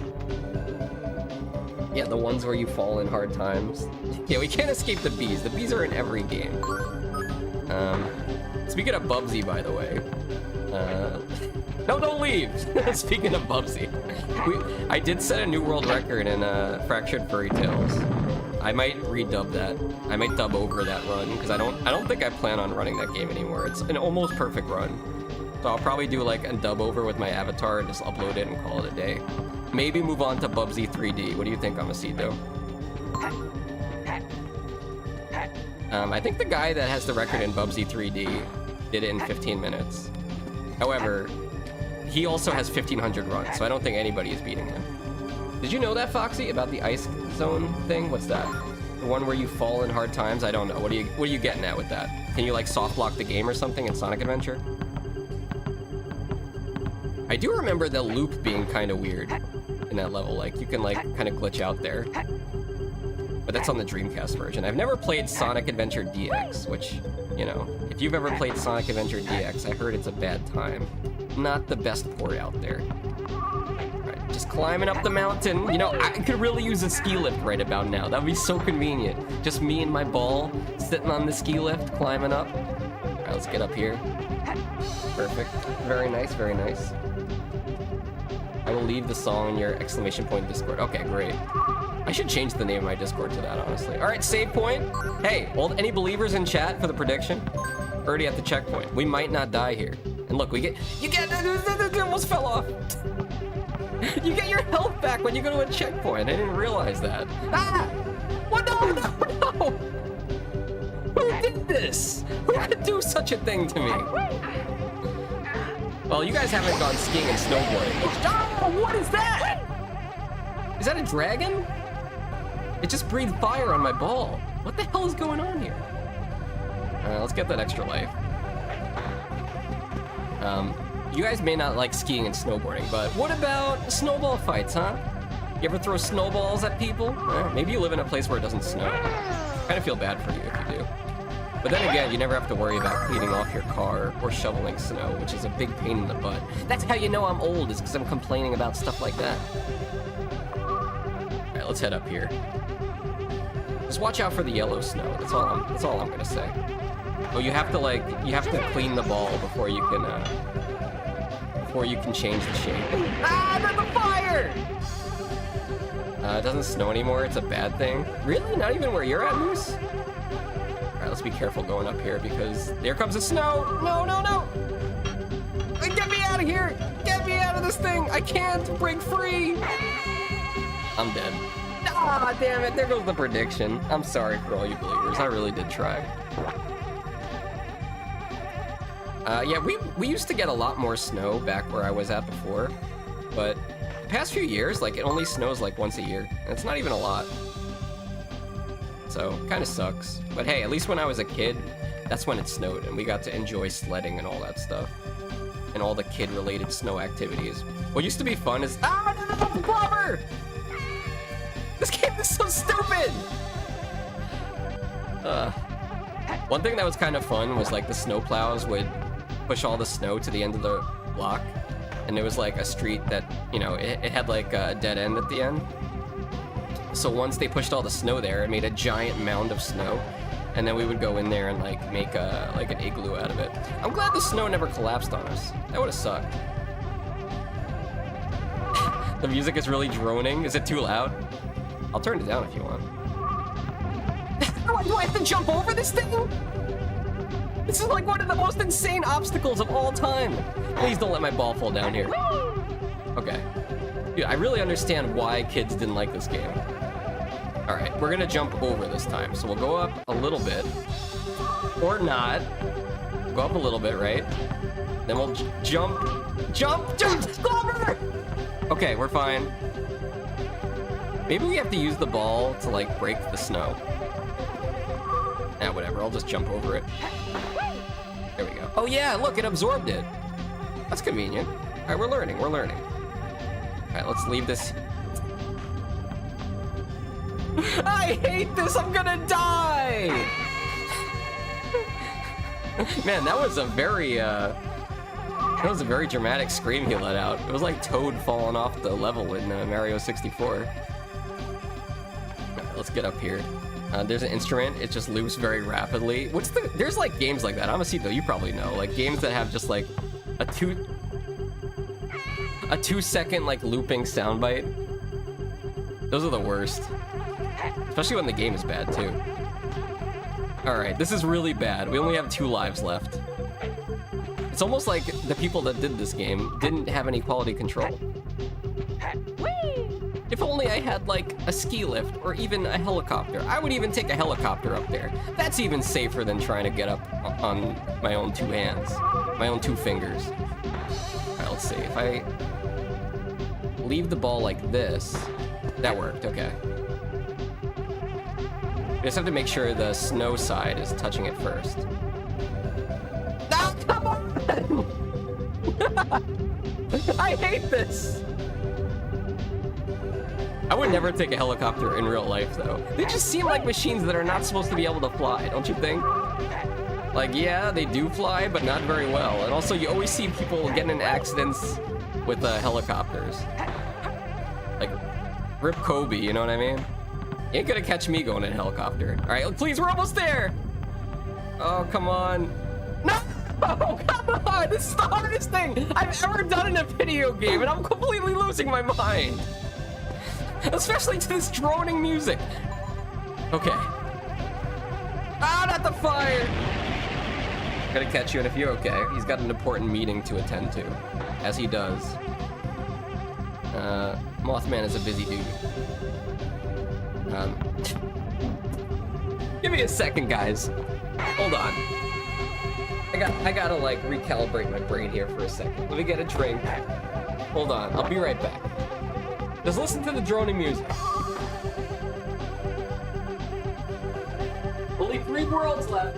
Yeah, the ones where you fall in hard times. Yeah, we can't escape the bees. The bees are in every game. Speaking of Bubsy, by the way. No, don't leave! Speaking of Bubsy. I did set a new world record in Fractured Furry Tales. I might redub that. I might dub over that run, because I don't think I plan on running that game anymore. It's an almost perfect run. So I'll probably do like a dub over with my avatar and just upload it and call it a day. Maybe move on to Bubsy 3D. What do you think, Amasito? I think the guy that has the record in Bubsy 3D did it in 15 minutes. However, he also has 1,500 runs, so I don't think anybody is beating him. Did you know that, Foxy, about the ice zone thing? What's that? The one where you fall in hard times? I don't know. What are you getting at with that? Can you like soft lock the game or something in Sonic Adventure? I do remember the loop being kind of weird in that level. Like you can like kind of glitch out there. But that's on the Dreamcast version. I've never played Sonic Adventure DX, which, you know, if you've ever played Sonic Adventure DX, I heard it's a bad time. Not the best port out there. Right, just climbing up the mountain. You know, I could really use a ski lift right about now. That would be so convenient. Just me and my ball sitting on the ski lift, climbing up. All right, let's get up here. Perfect. Very nice, very nice. I will leave the song in your exclamation point Discord. Okay, great. I should change the name of my Discord to that, honestly. All right, save point. Hey, any believers in chat for the prediction? Already at the checkpoint. We might not die here. And look, you almost fell off. You get your health back when you go to a checkpoint. I didn't realize that. Ah! What? No! Who did this? Who could do such a thing to me? Well, you guys haven't gone skiing and snowboarding. Oh, what is that? Is that a dragon? It just breathed fire on my ball. What the hell is going on here? Let's get that extra life. You guys may not like skiing and snowboarding, but what about snowball fights, huh? You ever throw snowballs at people? Maybe you live in a place where it doesn't snow. I kind of feel bad for you if you do. But then again, you never have to worry about cleaning off your car or shoveling snow, which is a big pain in the butt. That's how you know I'm old, is because I'm complaining about stuff like that. All right, let's head up here. Just watch out for the yellow snow. That's all I'm gonna say. Oh, you have to clean the ball before you can change the shape. Ah, I'm on the fire! It doesn't snow anymore, it's a bad thing. Really? Not even where you're at, Moose? Alright, let's be careful going up here because there comes the snow! No, no, no! Get me out of here! Get me out of this thing! I can't break free! I'm dead. Ah, damn it, there goes the prediction. I'm sorry for all you believers, I really did try. Yeah, we used to get a lot more snow back where I was at before, but the past few years, like, it only snows like once a year, and it's not even a lot. So, kinda sucks. But hey, at least when I was a kid, that's when it snowed, and we got to enjoy sledding and all that stuff. And all the kid-related snow activities. What used to be fun is— ah, no, GLOVER! This game is so stupid! One thing that was kind of fun was like the snowplows would push all the snow to the end of the block, and there was like a street that, you know, it had like a dead end at the end. So once they pushed all the snow there, it made a giant mound of snow, and then we would go in there and like make like an igloo out of it. I'm glad the snow never collapsed on us. That would have sucked. The music is really droning. Is it too loud? I'll turn it down if you want. Do I have to jump over this thing? This is like one of the most insane obstacles of all time. Please don't let my ball fall down here. Okay. Dude, I really understand why kids didn't like this game. All right, we're gonna jump over this time. So we'll go up a little bit, or not. Go up a little bit, right? Then we'll jump. GLOVER! Okay, we're fine. Maybe we have to use the ball to like break the snow. Nah, whatever, I'll just jump over it. There we go. Oh yeah, look, it absorbed it. That's convenient. All right, we're learning. All right, let's leave this. I hate this, I'm gonna die! Man, that was a very dramatic scream he let out. It was like Toad falling off the level in Mario 64. Right, let's get up here. There's an instrument, it just loops very rapidly. There's like games like that, Amasito, you probably know, like games that have just like a 2-second like looping soundbite. Those are the worst. Especially when the game is bad too. Alright, this is really bad. We only have 2 lives left. It's almost like the people that did this game didn't have any quality control. If only I had like a ski lift or even a helicopter. I would even take a helicopter up there. That's even safer than trying to get up on my own 2 hands, my own 2 fingers. All right, let's see. If I leave the ball like this, that worked, okay. We just have to make sure the snow side is touching it first. No, come on! I hate this! I would never take a helicopter in real life, though. They just seem like machines that are not supposed to be able to fly, don't you think? Like, yeah, they do fly, but not very well. And also, you always see people getting in accidents with helicopters. Like, Rip Kobe, you know what I mean? You ain't gonna catch me going in a helicopter. All right, please, we're almost there. Oh, come on. No, come on. This is the hardest thing I've ever done in a video game, and I'm completely losing my mind. Especially to this droning music. Okay. Ah, not the fire. I'm gonna catch you, and if you're okay, he's got an important meeting to attend to, as he does. Mothman is a busy dude. Give me a second, guys. Hold on. I gotta like recalibrate my brain here for a second. Let me get a drink. Hold on, I'll be right back. Just listen to the droning music. Only 3 worlds left.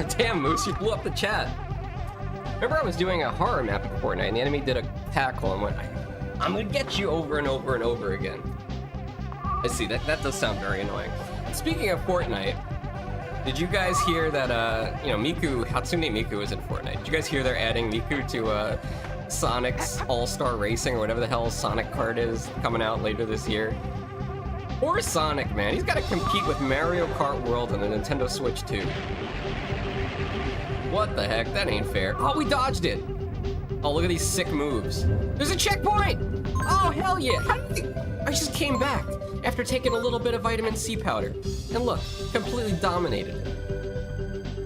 Damn, Moose, you blew up the chat. Remember I was doing a horror map in Fortnite, and the enemy did a tackle and went, I'm gonna get you over and over and over again. I see, that does sound very annoying. Speaking of Fortnite, did you guys hear that, you know, Hatsune Miku is in Fortnite. Did you guys hear they're adding Miku to Sonic's All-Star Racing, or whatever the hell Sonic Kart is, coming out later this year? Poor Sonic, man. He's got to compete with Mario Kart World and the Nintendo Switch 2. What the heck? That ain't fair. Oh, we dodged it. Oh, look at these sick moves. There's a checkpoint! Oh, hell yeah. I just came back after taking a little bit of vitamin C powder. And look, completely dominated it.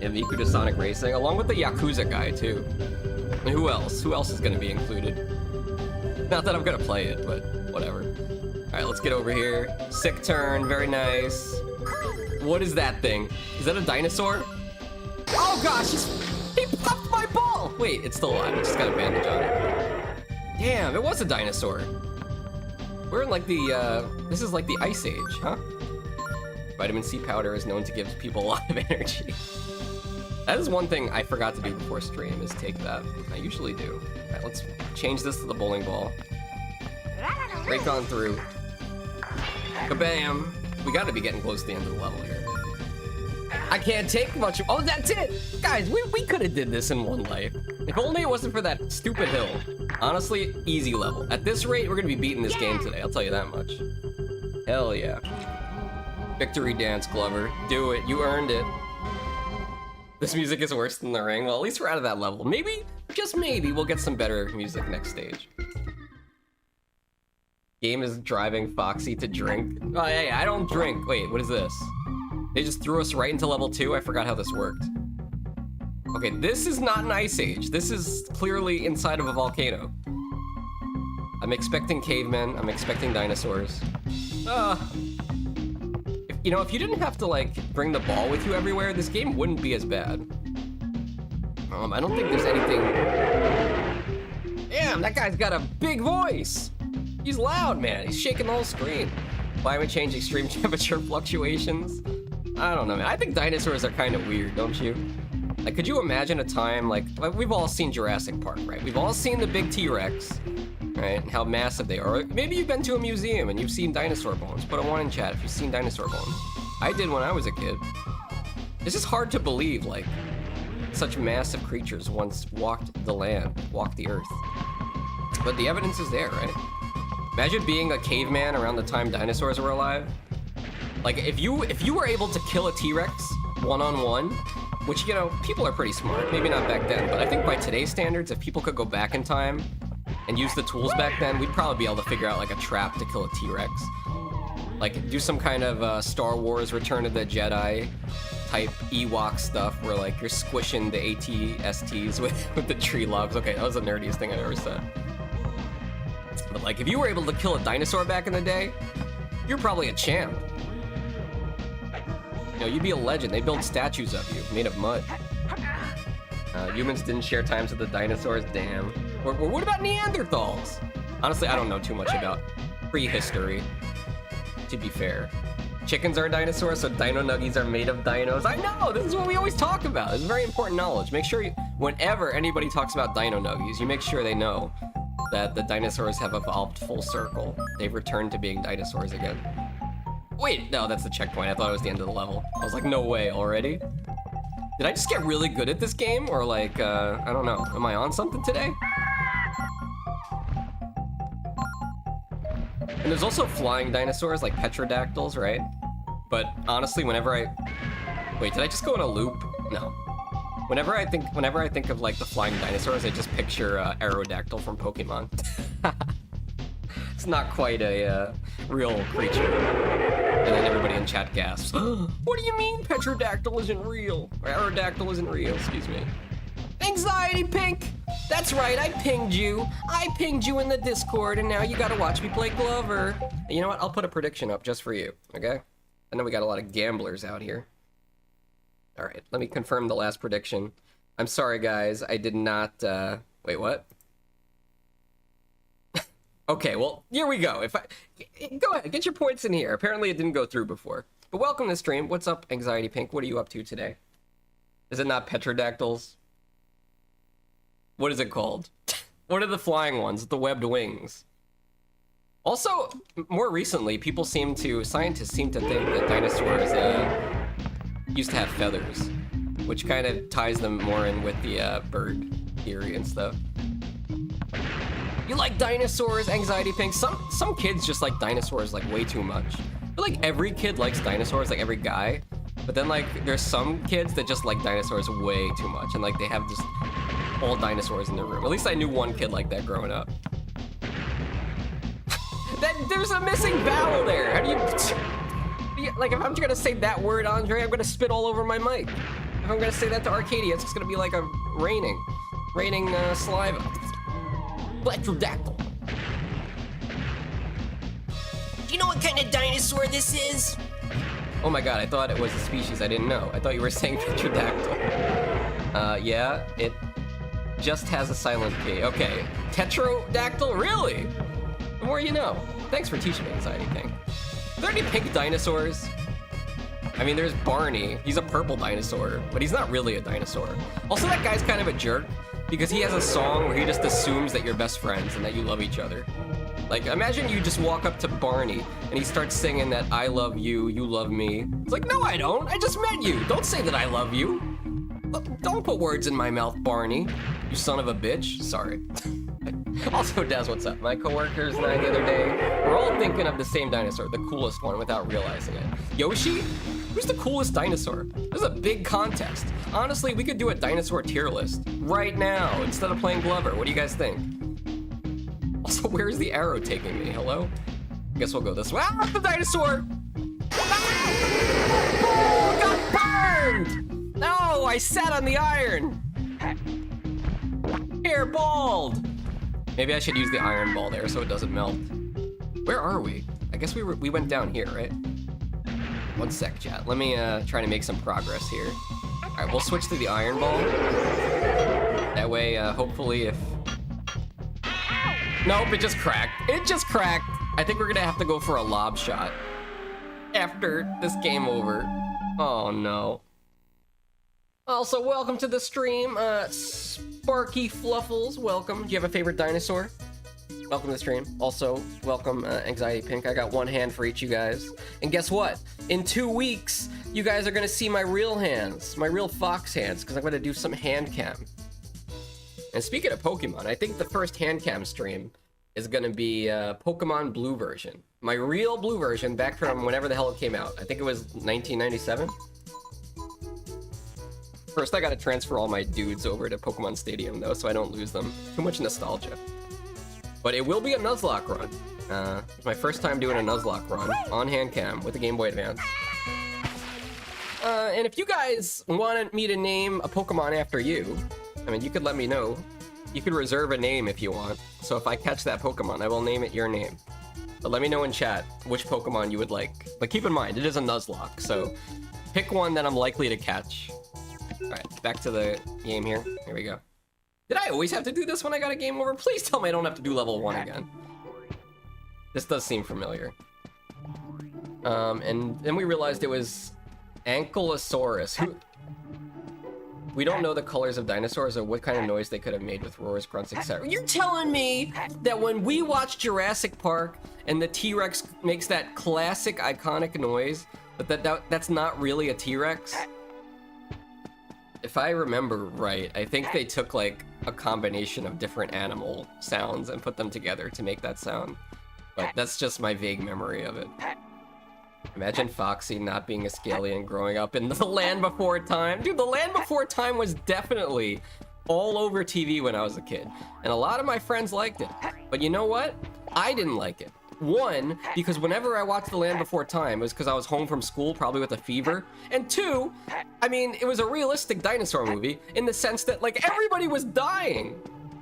And Miku to Sonic Racing, along with the Yakuza guy, too. And who else? Who else is going to be included? Not that I'm going to play it, but whatever. All right, let's get over here. Sick turn, very nice. What is that thing? Is that a dinosaur? Oh gosh, he popped my ball! Wait, it's still alive, it just got a bandage on it. Damn, it was a dinosaur. We're in like the, this is like the Ice Age, huh? Vitamin C powder is known to give people a lot of energy. That is one thing I forgot to do before stream, is take that. I usually do. All right, let's change this to the bowling ball. Break on through. Kabam! We gotta be getting close to the end of the level here. I can't take much. Oh, that's it! Guys, we could have did this in one life. If only it wasn't for that stupid hill. Honestly, easy level. At this rate, we're gonna be beating this game today, I'll tell you that much. Hell yeah. Victory dance, Glover. Do it, you earned it. This music is worse than the ring. Well, at least we're out of that level. Maybe, just maybe, we'll get some better music next stage. Game is driving Foxxy to drink. Oh, hey, I don't drink. Wait, what is this? They just threw us right into level 2? I forgot how this worked. Okay, this is not an Ice Age. This is clearly inside of a volcano. I'm expecting cavemen. I'm expecting dinosaurs. If you didn't have to, like, bring the ball with you everywhere, this game wouldn't be as bad. I don't think there's anything... Damn, that guy's got a big voice! He's loud, man. He's shaking the whole screen. Climate change, extreme temperature fluctuations. I don't know, man. I think dinosaurs are kind of weird, don't you? Like, could you imagine a time, like we've all seen Jurassic Park, right? We've all seen the big T-Rex, right? And how massive they are. Maybe you've been to a museum and you've seen dinosaur bones. Put a 1 in chat if you've seen dinosaur bones. I did when I was a kid. It's just hard to believe, like, such massive creatures once walked the land, walked the earth. But the evidence is there, right? Imagine being a caveman around the time dinosaurs were alive. Like, if you were able to kill a T-Rex one-on-one, which, you know, people are pretty smart, maybe not back then, but I think by today's standards, if people could go back in time and use the tools back then, we'd probably be able to figure out, like, a trap to kill a T-Rex. Like, do some kind of Star Wars Return of the Jedi type Ewok stuff where, like, you're squishing the AT-STs with the tree logs. Okay, that was the nerdiest thing I've ever said. But, like, if you were able to kill a dinosaur back in the day, you're probably a champ. You know, you'd be a legend. They build statues of you made of mud. Humans didn't share times with the dinosaurs. Damn. Or what about Neanderthals? Honestly, I don't know too much about prehistory, to be fair. Chickens are dinosaurs, so dino nuggies are made of dinos. I know! This is what we always talk about. This is very important knowledge. Make sure whenever anybody talks about dino nuggies, you make sure they know that the dinosaurs have evolved full circle. They've returned to being dinosaurs again. Wait, no, that's the checkpoint. I thought it was the end of the level. I was like, no way, already? Did I just get really good at this game? Or like, I don't know. Am I on something today? And there's also flying dinosaurs, like petrodactyls, right? But honestly, whenever I... Wait, did I just go in a loop? No. Whenever I think of like the flying dinosaurs, I just picture Aerodactyl from Pokemon. It's not quite a real creature. And then everybody in chat gasps, what do you mean Petrodactyl isn't real? Or Aerodactyl isn't real, excuse me. Anxiety Pink! That's right, I pinged you. I pinged you in the Discord, and now you gotta watch me play Glover. And you know what? I'll put a prediction up just for you, okay? I know we got a lot of gamblers out here. All right, let me confirm the last prediction. I'm sorry, guys. I did not, wait, what? Okay, well, here we go. Go ahead, get your points in here. Apparently it didn't go through before. But welcome to the stream. What's up, Anxiety Pink? What are you up to today? Is it not petrodactyls? What is it called? What are the flying ones? The webbed wings. Also, more recently, scientists seem to think that dinosaurs used to have feathers, which kind of ties them more in with the bird theory and stuff. You like dinosaurs, Anxiety Pink? Some kids just like dinosaurs like way too much. But like every kid likes dinosaurs, like every guy. But then like there's some kids that just like dinosaurs way too much, and like they have just all dinosaurs in their room. At least I knew one kid like that growing up. There's a missing vowel there. How do you... Like, if I'm gonna say that word, Andre, I'm gonna spit all over my mic. If I'm gonna say that to Arcadia, it's just gonna be like a raining saliva. Petrodactyl. Do you know what kind of dinosaur this is? Oh my god, I thought it was a species I didn't know. I thought you were saying Petrodactyl. Yeah, it just has a silent P. Okay, Tetrodactyl? Really? The more you know. Thanks for teaching me, Anxiety Pink. Are there any pink dinosaurs? I mean, there's Barney. He's a purple dinosaur, but he's not really a dinosaur. Also, that guy's kind of a jerk because he has a song where he just assumes that you're best friends and that you love each other. Like, imagine you just walk up to Barney and he starts singing that I love you, you love me. It's like, no, I don't. I just met you. Don't say that I love you. Don't put words in my mouth, Barney. You son of a bitch. Sorry. Also, Daz, what's up? My coworkers and I the other day, we're all thinking of the same dinosaur, the coolest one, without realizing it. Yoshi? Who's the coolest dinosaur? There's a big contest. Honestly, we could do a dinosaur tier list right now instead of playing Glover. What do you guys think? Also, where's the arrow taking me? Hello? I guess we'll go this way. Ah, the dinosaur! Ah! Got burned! No, I sat on the iron. Hair bald. Maybe I should use the iron ball there so it doesn't melt. Where are we? I guess we went down here, right? One sec, chat. Let me try to make some progress here. All right, we'll switch to the iron ball. That way, hopefully if... Nope, it just cracked. It just cracked. I think we're gonna have to go for a lob shot after this game over. Oh no. Also, welcome to the stream, Sparky Fluffles, welcome. Do you have a favorite dinosaur? Welcome to the stream. Also, welcome, Anxiety Pink. I got one hand for each of you guys. And guess what? In 2 weeks, you guys are gonna see my real hands, my real fox hands, because I'm gonna do some hand cam. And speaking of Pokemon, I think the first hand cam stream is gonna be Pokemon Blue version. My real Blue version, back from whenever the hell it came out. I think it was 1997. First, I gotta transfer all my dudes over to Pokemon Stadium, though, so I don't lose them. Too much nostalgia. But it will be a Nuzlocke run. It's my first time doing a Nuzlocke run on hand cam with the Game Boy Advance. And if you guys wanted me to name a Pokemon after you, I mean, you could let me know. You could reserve a name if you want. So if I catch that Pokemon, I will name it your name. But let me know in chat which Pokemon you would like. But keep in mind, it is a Nuzlocke, so pick one that I'm likely to catch. Alright, back to the game here. Here we go. Did I always have to do this when I got a game over? Please tell me I don't have to do level 1 again. This does seem familiar. And then we realized it was Ankylosaurus. Who... We don't know the colors of dinosaurs or what kind of noise they could have made with roars, grunts, etc. You're telling me that when we watch Jurassic Park and the T-Rex makes that classic iconic noise, that's not really a T-Rex? If I remember right, I think they took like a combination of different animal sounds and put them together to make that sound. But that's just my vague memory of it. Imagine Foxxy not being a Scalian growing up in the Land Before Time. Dude, the Land Before Time was definitely all over TV when I was a kid. And a lot of my friends liked it. But you know what? I didn't like it. One, because whenever I watched The Land Before Time, it was because I was home from school, probably with a fever. And two, I mean, it was a realistic dinosaur movie in the sense that, like, everybody was dying.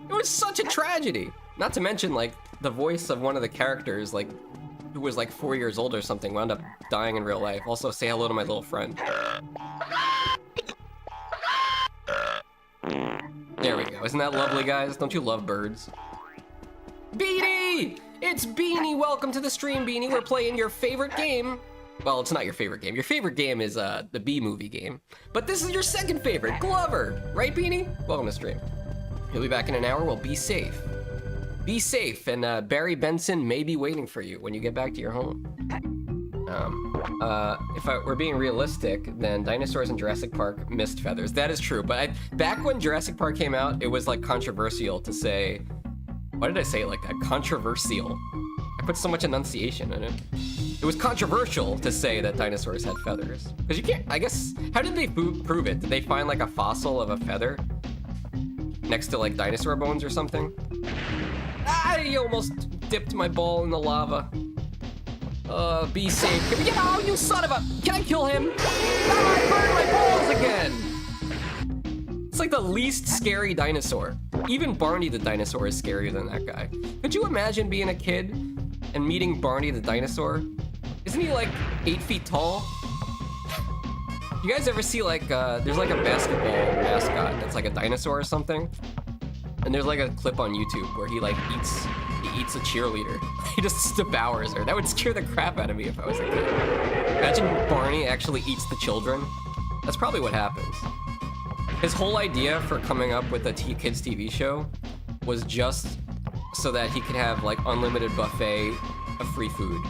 It was such a tragedy. Not to mention, like, the voice of one of the characters, like, who was like 4 years old or something, wound up dying in real life. Also, say hello to my little friend. There we go. Isn't that lovely, guys? Don't you love birds? Beanie! It's Beanie! Welcome to the stream, Beanie. We're playing your favorite game, Well, it's not your favorite game. Your favorite game is the B-movie game. But this is your second favorite, Glover! Right, Beanie? Welcome to stream. He'll be back in an hour. Well, be safe. Be safe, and Barry Benson may be waiting for you when you get back to your home. If we're being realistic, then dinosaurs in Jurassic Park missed feathers. That is true, but back when Jurassic Park came out, it was like controversial to say, why did I say it like that? Controversial. I put so much enunciation in it. It was controversial to say that dinosaurs had feathers. Because you can't, I guess, how did they prove it? Did they find like a fossil of a feather next to like dinosaur bones or something? I almost dipped my ball in the lava. Be safe. Oh, you son of a... Can I kill him? Oh, I burned my balls again! It's like the least scary dinosaur. Even Barney the dinosaur is scarier than that guy. Could you imagine being a kid and meeting Barney the dinosaur? Isn't he like 8 feet tall? You guys ever see like, there's like a basketball mascot that's like a dinosaur or something? And there's like a clip on YouTube where he like eats a cheerleader. He just devours her. That would scare the crap out of me if I was a kid. Imagine Barney actually eats the children. That's probably what happens. His whole idea for coming up with a kids TV show was just so that he could have like unlimited buffet of free food.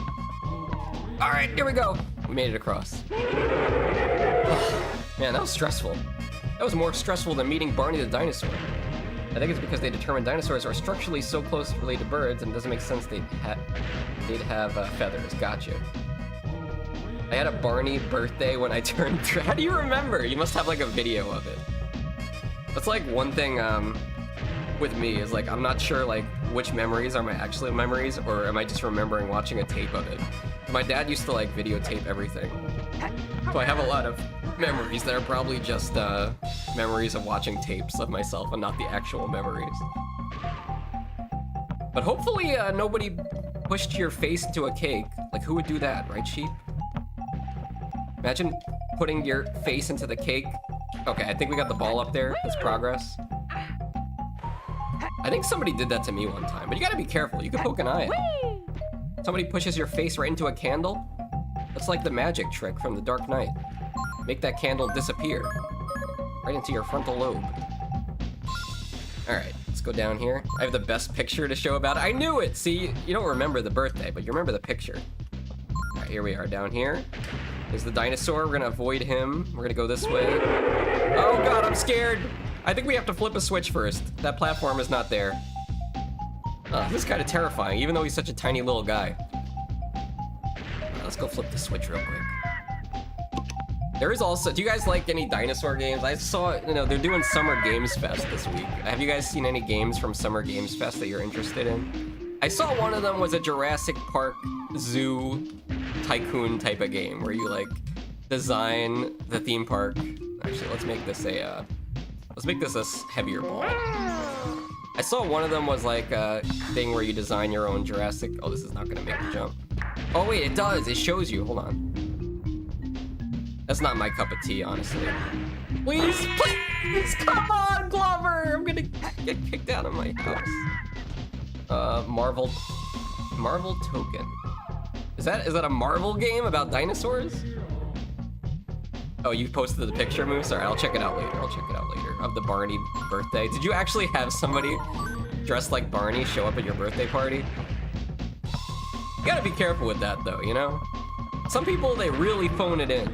All right, here we go. We made it across. Man, that was stressful. That was more stressful than meeting Barney the dinosaur. I think it's because they determined dinosaurs are structurally so close related to birds, and it doesn't make sense they'd have feathers. Gotcha. I had a Barney birthday when I turned 3. How do you remember? You must have like a video of it. That's like one thing with me is like I'm not sure like which memories are my actual memories or am I just remembering watching a tape of it. My dad used to like videotape everything. So I have a lot of memories that are probably just memories of watching tapes of myself and not the actual memories. But hopefully nobody pushed your face into a cake. Like who would do that, right, sheep? Imagine putting your face into the cake. Okay, I think we got the ball up there. That's progress. I think somebody did that to me one time, but you gotta be careful. You could poke an eye out. Somebody pushes your face right into a candle. That's like the magic trick from The Dark Knight. Make that candle disappear. Right into your frontal lobe. Alright, let's go down here. I have the best picture to show about it. I knew it! See, you don't remember the birthday, but you remember the picture. Alright, here we are down here. There's the dinosaur. We're gonna avoid him. We're gonna go this way. Oh god, I'm scared! I think we have to flip a switch first. That platform is not there. Oh, this is kind of terrifying, even though he's such a tiny little guy. Alright, let's go flip the switch real quick. There is also, do you guys like any dinosaur games? I saw, they're doing Summer Games Fest this week. Have you guys seen any games from Summer Games Fest that you're interested in? I saw one of them was a Jurassic Park zoo tycoon type of game where you like design the theme park. Actually, let's make this a heavier ball. I saw one of them was like a thing where you design your own Jurassic. Oh, this is not gonna make the jump. Oh wait, it does. It shows you. Hold on. That's not my cup of tea, honestly. Please, please, come on, Glover! I'm gonna get kicked out of my house. Marvel Token. Is that a Marvel game about dinosaurs? Oh, you posted the picture, Moose? Sorry, I'll check it out later. Of the Barney birthday. Did you actually have somebody dressed like Barney show up at your birthday party? You gotta be careful with that, though, you know? Some people, they really phone it in.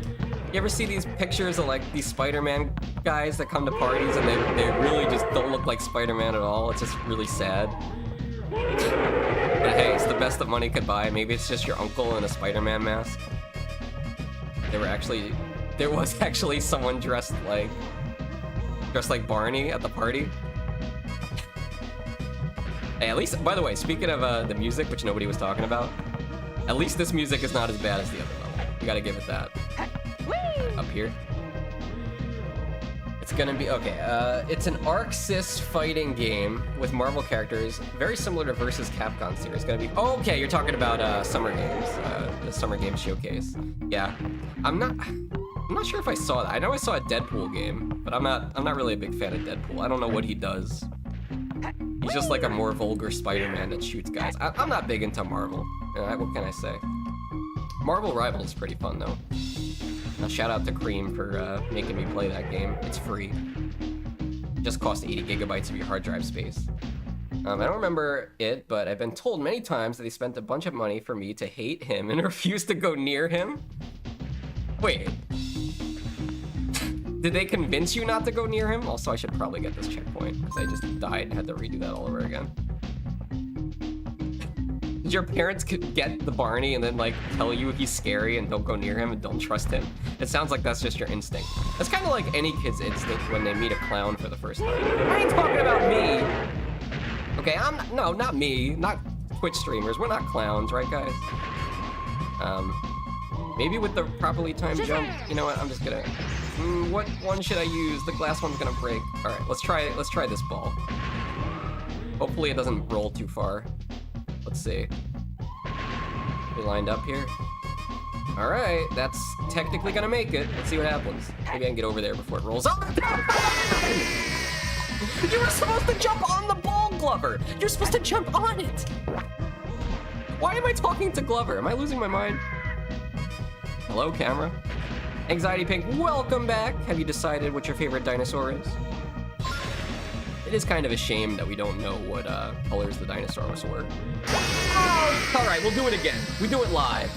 You ever see these pictures of like these Spider-Man guys that come to parties and they really just don't look like Spider-Man at all? It's just really sad. But hey, it's the best that money could buy. Maybe it's just your uncle in a Spider-Man mask. There was actually someone dressed like Barney at the party. Hey, at least, by the way, speaking of the music, which nobody was talking about, at least this music is not as bad as the other level. You gotta give it that. Up here. It's gonna be, okay, it's an Arc Sys fighting game with Marvel characters, very similar to Versus Capcom series. It's gonna be, oh, okay, you're talking about Summer Games, the Summer Games Showcase. Yeah, I'm not sure if I saw that. I know I saw a Deadpool game, but I'm not really a big fan of Deadpool. I don't know what he does. He's just like a more vulgar Spider-Man that shoots guys. I'm not big into Marvel. What can I say? Marvel Rivals is pretty fun though. Shout out to Cream for making me play that game. It's free. Just costs 80 gigabytes of your hard drive space. I don't remember it, but I've been told many times that he spent a bunch of money for me to hate him and refuse to go near him. Wait. Did they convince you not to go near him? Also, I should probably get this checkpoint, because I just died and had to redo that all over again. Did your parents get the Barney and then, like, tell you he's scary and don't go near him and don't trust him? It sounds like that's just your instinct. That's kind of like any kid's instinct when they meet a clown for the first time. I ain't talking about me! Okay, no, not me. Not Twitch streamers. We're not clowns, right, guys? Maybe with the properly timed jump. You know what? I'm just gonna. What one should I use? The glass one's gonna break. All right, let's try this ball. Hopefully it doesn't roll too far. Let's see. We lined up here. All right, that's technically gonna make it. Let's see what happens. Maybe I can get over there before it rolls up. You were supposed to jump on the ball, Glover. You're supposed to jump on it. Why am I talking to Glover? Am I losing my mind? Hello, camera. Anxiety Pink, welcome back. Have you decided what your favorite dinosaur is? It is kind of a shame that we don't know what colors the dinosaurs were. Oh, all right, we'll do it again. We do it live.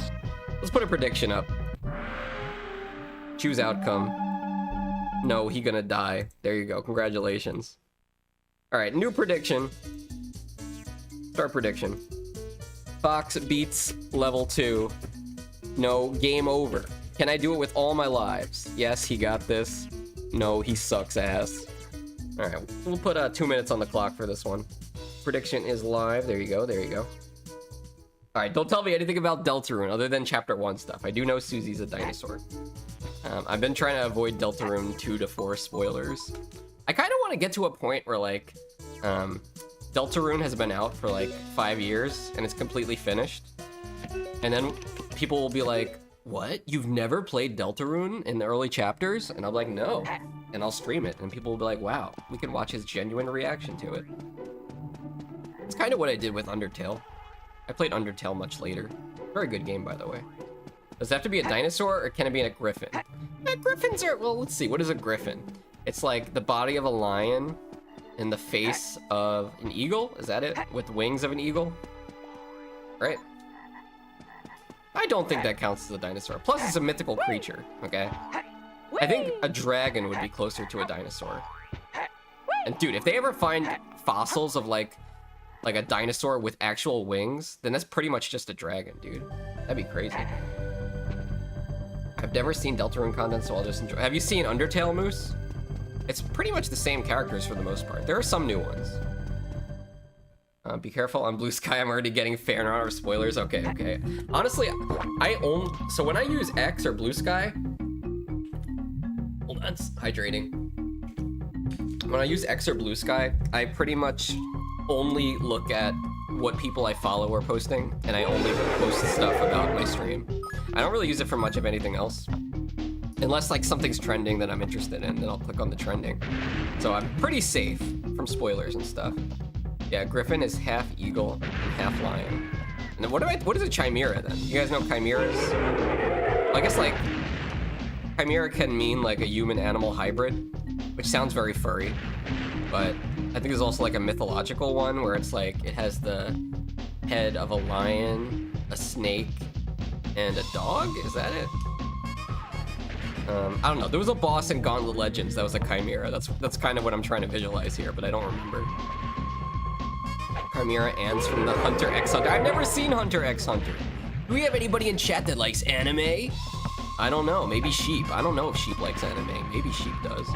Let's put a prediction up. Choose outcome. No, he gonna die. There you go. Congratulations. All right, new prediction. Start prediction. Fox beats level 2. No, game over. Can I do it with all my lives? Yes, he got this. No, he sucks ass. All right, we'll put 2 minutes on the clock for this one. Prediction is live. There you go. There you go. All right, don't tell me anything about Deltarune other than Chapter 1 stuff. I do know Susie's a dinosaur. I've been trying to avoid Deltarune 2 to 4 spoilers. I kind of want to get to a point where, like, Deltarune has been out for, like, 5 years, and it's completely finished. And then people will be like, what? You've never played Deltarune in the early chapters? And I'm like, no. And I'll stream it, and people will be like, wow, we can watch his genuine reaction to it. It's kind of what I did with Undertale. I played Undertale much later. Very good game, by the way. Does it have to be a dinosaur, or can it be a griffin? Griffins are, well, let's see, what is a griffin? It's like the body of a lion and the face of an eagle, is that it? With wings of an eagle? Right? I don't think that counts as a dinosaur. Plus, it's a mythical creature, okay? I think a dragon would be closer to a dinosaur. And dude, if they ever find fossils of like a dinosaur with actual wings, then that's pretty much just a dragon, dude. That'd be crazy. I've never seen Deltarune content, so I'll just enjoy. Have you seen Undertale, Moose? It's pretty much the same characters for the most part. There are some new ones. Be careful on Blue Sky. I'm already getting fair and honor spoilers. Okay, okay. Honestly, so when I use X or Blue Sky, hold on, it's hydrating. When I use X or Blue Sky, I pretty much only look at what people I follow are posting, and I only post stuff about my stream. I don't really use it for much of anything else. Unless like something's trending that I'm interested in, then I'll click on the trending. So I'm pretty safe from spoilers and stuff. Yeah, Griffin is half eagle and half lion. And then what is a chimera then? You guys know chimeras? I guess like chimera can mean like a human-animal hybrid, which sounds very furry. But I think there's also like a mythological one where it's like it has the head of a lion, a snake, and a dog? Is that it? I don't know. There was a boss in Gauntlet Legends that was a chimera. That's kind of what I'm trying to visualize here, but I don't remember. Chimera ants from the Hunter x Hunter. I've never seen Hunter x Hunter. Do we have anybody in chat that likes anime? I don't know. Maybe Sheep. I don't know if Sheep likes anime. Maybe Sheep does.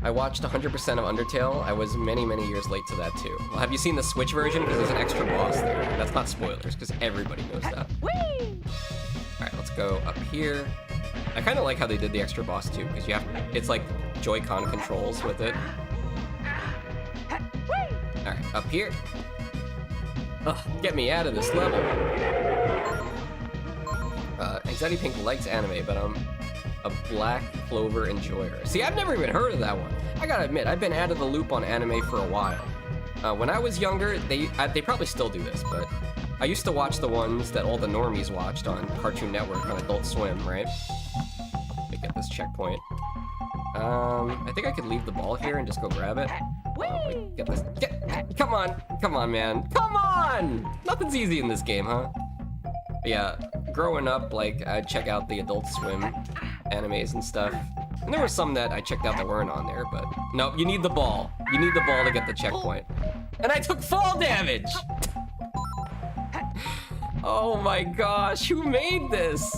I watched 100% of Undertale. I was many, many years late to that too. Well, have you seen the Switch version? Because there's an extra boss there. That's not spoilers, because everybody knows that. Alright, let's go up here. I kind of like how they did the extra boss too, because it's like Joy-Con controls with it. Alright, up here. Ugh, get me out of this level. Anxiety Pink likes anime, but I'm a Black Clover enjoyer. See, I've never even heard of that one. I gotta admit, I've been out of the loop on anime for a while. When I was younger, they probably still do this, but I used to watch the ones that all the normies watched on Cartoon Network on Adult Swim, right? Let me get this checkpoint. I think I could leave the ball here and just go grab it. Wait, get this. Come on, man. Come on! Nothing's easy in this game, huh? But yeah, growing up, like, I'd check out the Adult Swim animes and stuff. And there were some that I checked out that weren't on there, but... No, you need the ball. You need the ball to get the checkpoint. And I took fall damage! Oh my gosh, who made this?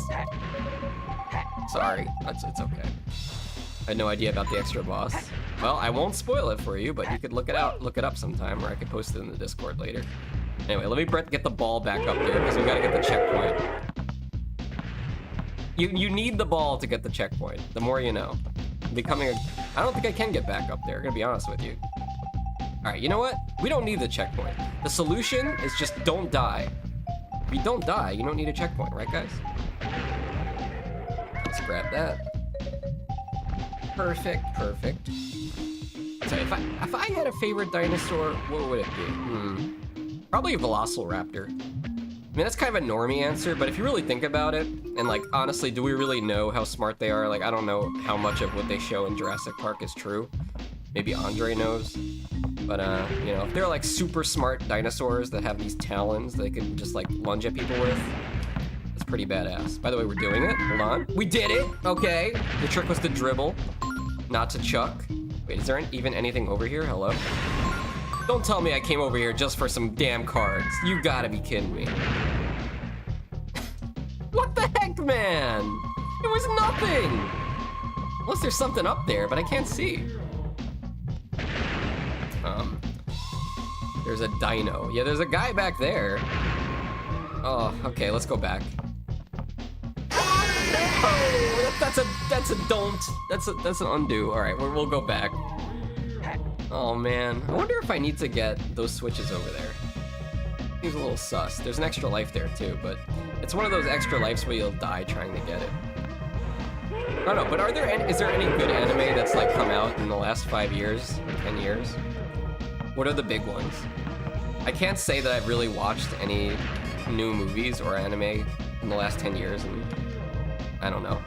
Sorry, it's okay. I had no idea about the extra boss. Well, I won't spoil it for you, but you could look it up sometime, or I could post it in the Discord later. Anyway, let me get the ball back up there, because we gotta get the checkpoint. You need the ball to get the checkpoint. The more you know. I don't think I can get back up there, I'm gonna be honest with you. Alright, you know what? We don't need the checkpoint. The solution is just don't die. If you don't die, you don't need a checkpoint, right guys? Let's grab that. Perfect. So if I had a favorite dinosaur, what would it be? Probably a Velociraptor. I mean, that's kind of a normie answer, but if you really think about it, and like, honestly, do we really know how smart they are? Like, I don't know how much of what they show in Jurassic Park is true. Maybe Andre knows. But, you know, if they're like super smart dinosaurs that have these talons they can just like lunge at people with, it's pretty badass. By the way, we're doing it. Hold on. We did it! Okay. The trick was to dribble, not to chuck. Wait, is there even anything over here? Hello? Don't tell me I came over here just for some damn cards. You gotta be kidding me. What the heck, man? It was nothing! Unless there's something up there, but I can't see. There's a dino. Yeah, there's a guy back there. Oh, okay, let's go back. Oh, that's an undo. All right, we'll go back. Oh man, I wonder if I need to get those switches over there. Seems a little sus. There's an extra life there too, but it's one of those extra lives where you'll die trying to get it. I don't know, but is there any good anime that's like come out in the last 5 years, 10 years? What are the big ones? I can't say that I've really watched any new movies or anime in the last 10 years, and I don't know.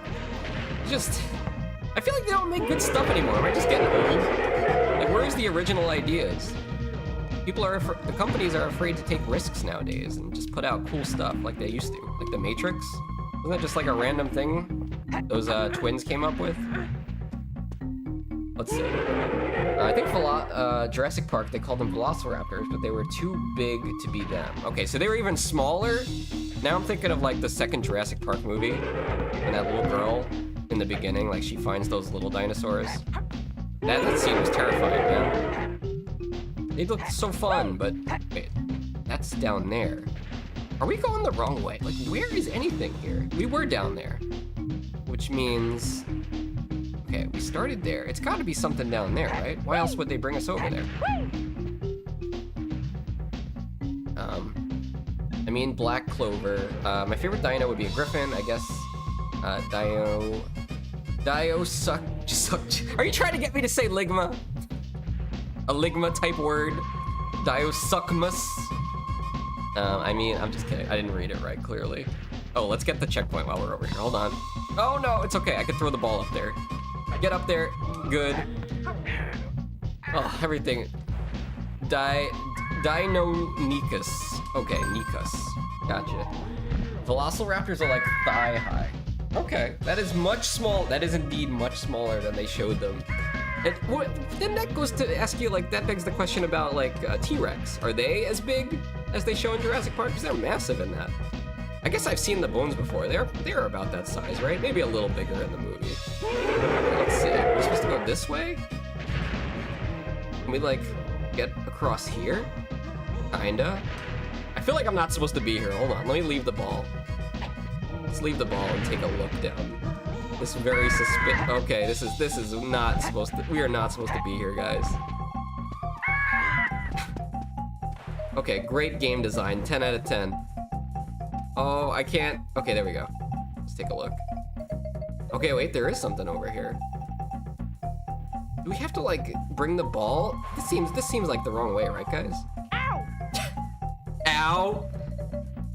I feel like they don't make good stuff anymore. Am I just getting old? Like, where's the original ideas? The companies are afraid to take risks nowadays and just put out cool stuff like they used to. Like The Matrix? Wasn't that just like a random thing those twins came up with? Let's see. I think Jurassic Park, they called them Velociraptors, but they were too big to be them. Okay, so they were even smaller? Now I'm thinking of like the second Jurassic Park movie, and that little girl in the beginning, like she finds those little dinosaurs. That scene was terrifying, man. They looked so fun, but wait, that's down there. Are we going the wrong way? Like, where is anything here? We were down there, which means... Okay, we started there. It's gotta be something down there, right? Why else would they bring us over there? I mean, Black Clover. My favorite dino would be a griffin, I guess. Are you trying to get me to say Ligma? A Ligma type word? Diosuchmus? I mean, I'm just kidding. I didn't read it right, clearly. Oh, let's get the checkpoint while we're over here. Hold on. Oh no, it's okay. I can throw the ball up there. Get up there. Good. Oh, everything. Deinonychus. Okay, Nikus. Gotcha. Velociraptors are like thigh high. Okay, that is much small. That is indeed much smaller than they showed them. Then that goes to ask you, like, that begs the question about, like, T-Rex. Are they as big as they show in Jurassic Park? Because they're massive in that. I guess I've seen the bones before. They're about that size, right? Maybe a little bigger in the movie. Let's see. We're supposed to go this way? Can we, like, get across here? Kinda. I feel like I'm not supposed to be here. Hold on. Let me leave the ball. Let's leave the ball and take a look down. This is very suspicious. Okay, this is not supposed to. We are not supposed to be here, guys. Okay, great game design. 10 out of 10. Oh, I can't. Okay, there we go. Let's take a look. Okay, wait, there is something over here. Do we have to like bring the ball? This seems like the wrong way, right, guys? Ow! Ow!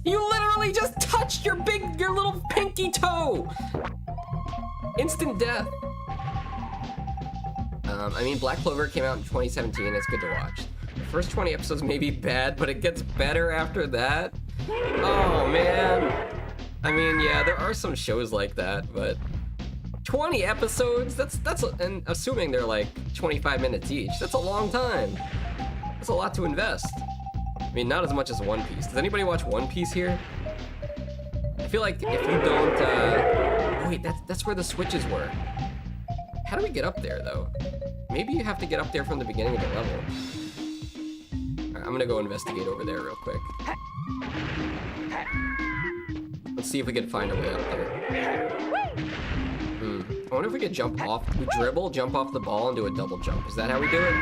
You literally just touched your little pinky toe! Instant death. I mean, Black Clover came out in 2017, it's good to watch. The first 20 episodes may be bad, but it gets better after that. Oh, man. I mean, yeah, there are some shows like that, but 20 episodes, that's and assuming they're like 25 minutes each, that's a long time. That's a lot to invest. I mean, not as much as One Piece. Does anybody watch One Piece here? I feel like if you don't, oh wait, that's where the switches were. How do we get up there, though? Maybe you have to get up there from the beginning of the level. All right, I'm gonna go investigate over there real quick. Let's see if we can find a way up there. I wonder if we could jump off. We dribble, jump off the ball, and do a double jump. Is that how we do it?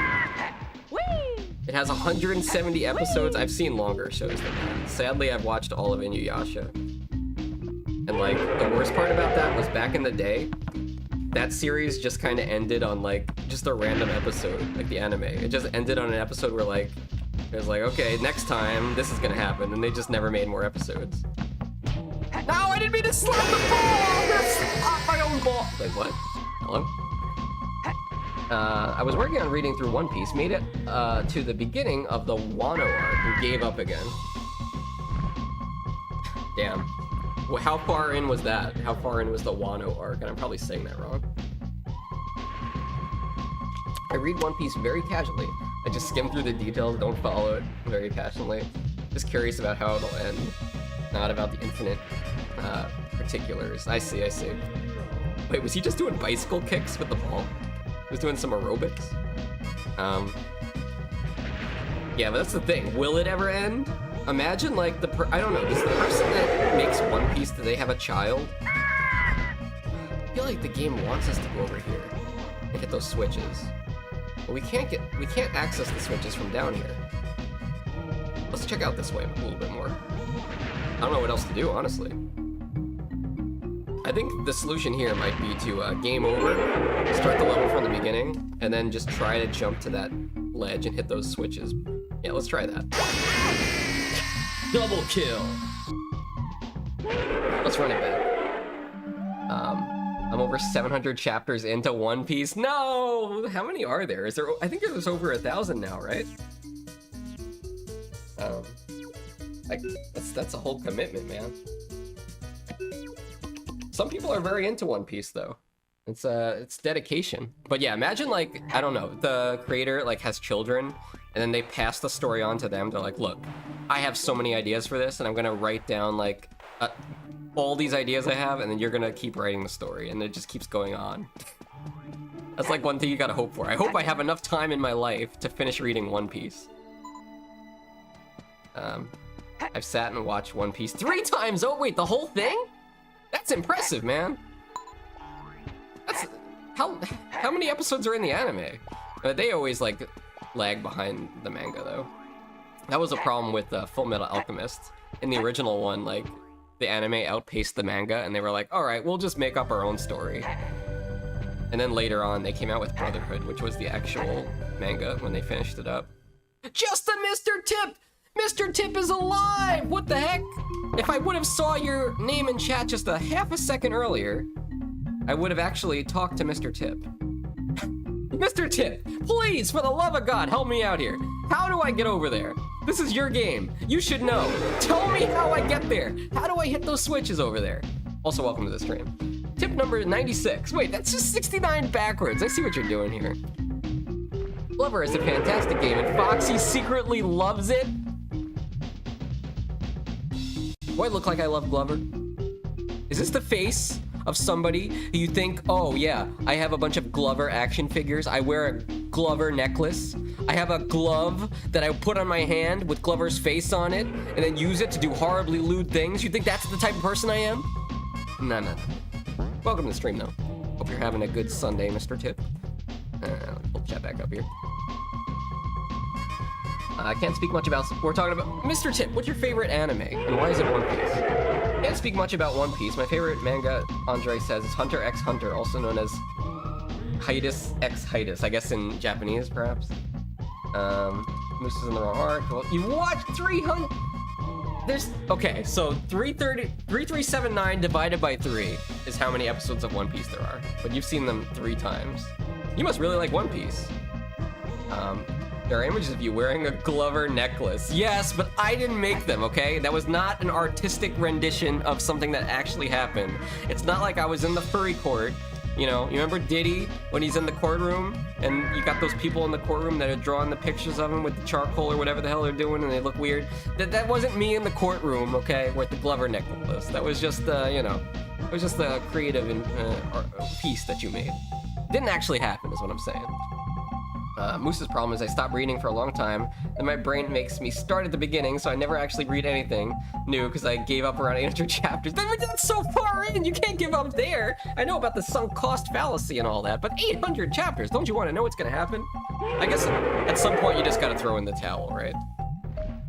It has 170 episodes. I've seen longer shows than that. Sadly, I've watched all of Inuyasha. And like, the worst part about that was back in the day, that series just kind of ended on like, just a random episode, like the anime. It just ended on an episode where like, it was like, okay, next time this is gonna happen, and they just never made more episodes. No, I didn't mean to slap the ball! I'm gonna slap my own ball! Wait, what? Hello? I was working on reading through One Piece, made it to the beginning of the Wano arc, and gave up again. Damn. Well, how far in was that? How far in was the Wano arc? And I'm probably saying that wrong. I read One Piece very casually. I just skim through the details, don't follow it very passionately. Just curious about how it'll end, not about the infinite particulars. I see. Wait, was he just doing bicycle kicks with the ball? He was doing some aerobics? Yeah, but that's the thing. Will it ever end? Imagine like I don't know, does the person that makes One Piece, do they have a child? I feel like the game wants us to go over here and hit those switches. But we can't access the switches from down here. Let's check out this way a little bit more. I don't know what else to do, honestly. I think the solution here might be to game over, start the level from the beginning, and then just try to jump to that ledge and hit those switches. Yeah, let's try that. Double kill! Let's run it back. I'm over 700 chapters into One Piece. No! How many are there? Is there? I think there's over 1,000 now, right? That's a whole commitment, man. Some people are very into One Piece, though. It's dedication. But yeah, imagine like, I don't know, the creator like has children, and then they pass the story on to them. They're like, look, I have so many ideas for this, and I'm gonna write down like all these ideas I have, and then you're gonna keep writing the story, and it just keeps going on. That's like one thing you gotta hope for. I hope I have enough time in my life to finish reading One Piece. I've sat and watched One Piece 3 times. Oh wait, the whole thing? That's impressive, man. That's how many episodes are in the anime? They always like lag behind the manga though. That was a problem with Full Metal Alchemist. In the original one, like the anime outpaced the manga, and they were like, all right, we'll just make up our own story. And then later on, they came out with Brotherhood, which was the actual manga when they finished it up. Justin, Mr. Tip! Mr. Tip is alive! What the heck? If I would have saw your name in chat just a half a second earlier, I would have actually talked to Mr. Tip. Mr. Tip, please, for the love of God, help me out here. How do I get over there? This is your game. You should know. Tell me how I get there. How do I hit those switches over there? Also, welcome to the stream. Tip number 96. Wait, that's just 69 backwards. I see what you're doing here. Glover is a fantastic game, and Foxxy secretly loves it. Do I look like I love Glover? Is this the face of somebody who you think, oh yeah, I have a bunch of Glover action figures, I wear a Glover necklace, I have a glove that I put on my hand with Glover's face on it, and then use it to do horribly lewd things? You think that's the type of person I am? No. Welcome to the stream, though. Hope you're having a good Sunday, Mr. Tip. Let me pull the chat back up here. I can't speak much about... We're talking about... Mr. Tip, what's your favorite anime? And why is it One Piece? Can't speak much about One Piece. My favorite manga, Andre says, is Hunter x Hunter, also known as Hiatus x Hiatus. I guess in Japanese, perhaps. Moose is in the wrong arc. Well, you watched 300... Okay, so 3379 divided by 3 is how many episodes of One Piece there are. But you've seen them 3 times. You must really like One Piece. There are images of you wearing a Glover necklace. Yes, but I didn't make them, okay? That was not an artistic rendition of something that actually happened. It's not like I was in the furry court. You know, you remember Diddy when he's in the courtroom and you got those people in the courtroom that are drawing the pictures of him with the charcoal or whatever the hell they're doing and they look weird? That wasn't me in the courtroom, okay, with the Glover necklace. That was just, you know, it was just a creative piece that you made. Didn't actually happen is what I'm saying. Moose's problem is I stopped reading for a long time, and my brain makes me start at the beginning, so I never actually read anything new because I gave up around 800 chapters. That's so far in, you can't give up there. I know about the sunk cost fallacy and all that, but 800 chapters, don't you want to know what's gonna happen? I guess at some point you just gotta throw in the towel, right?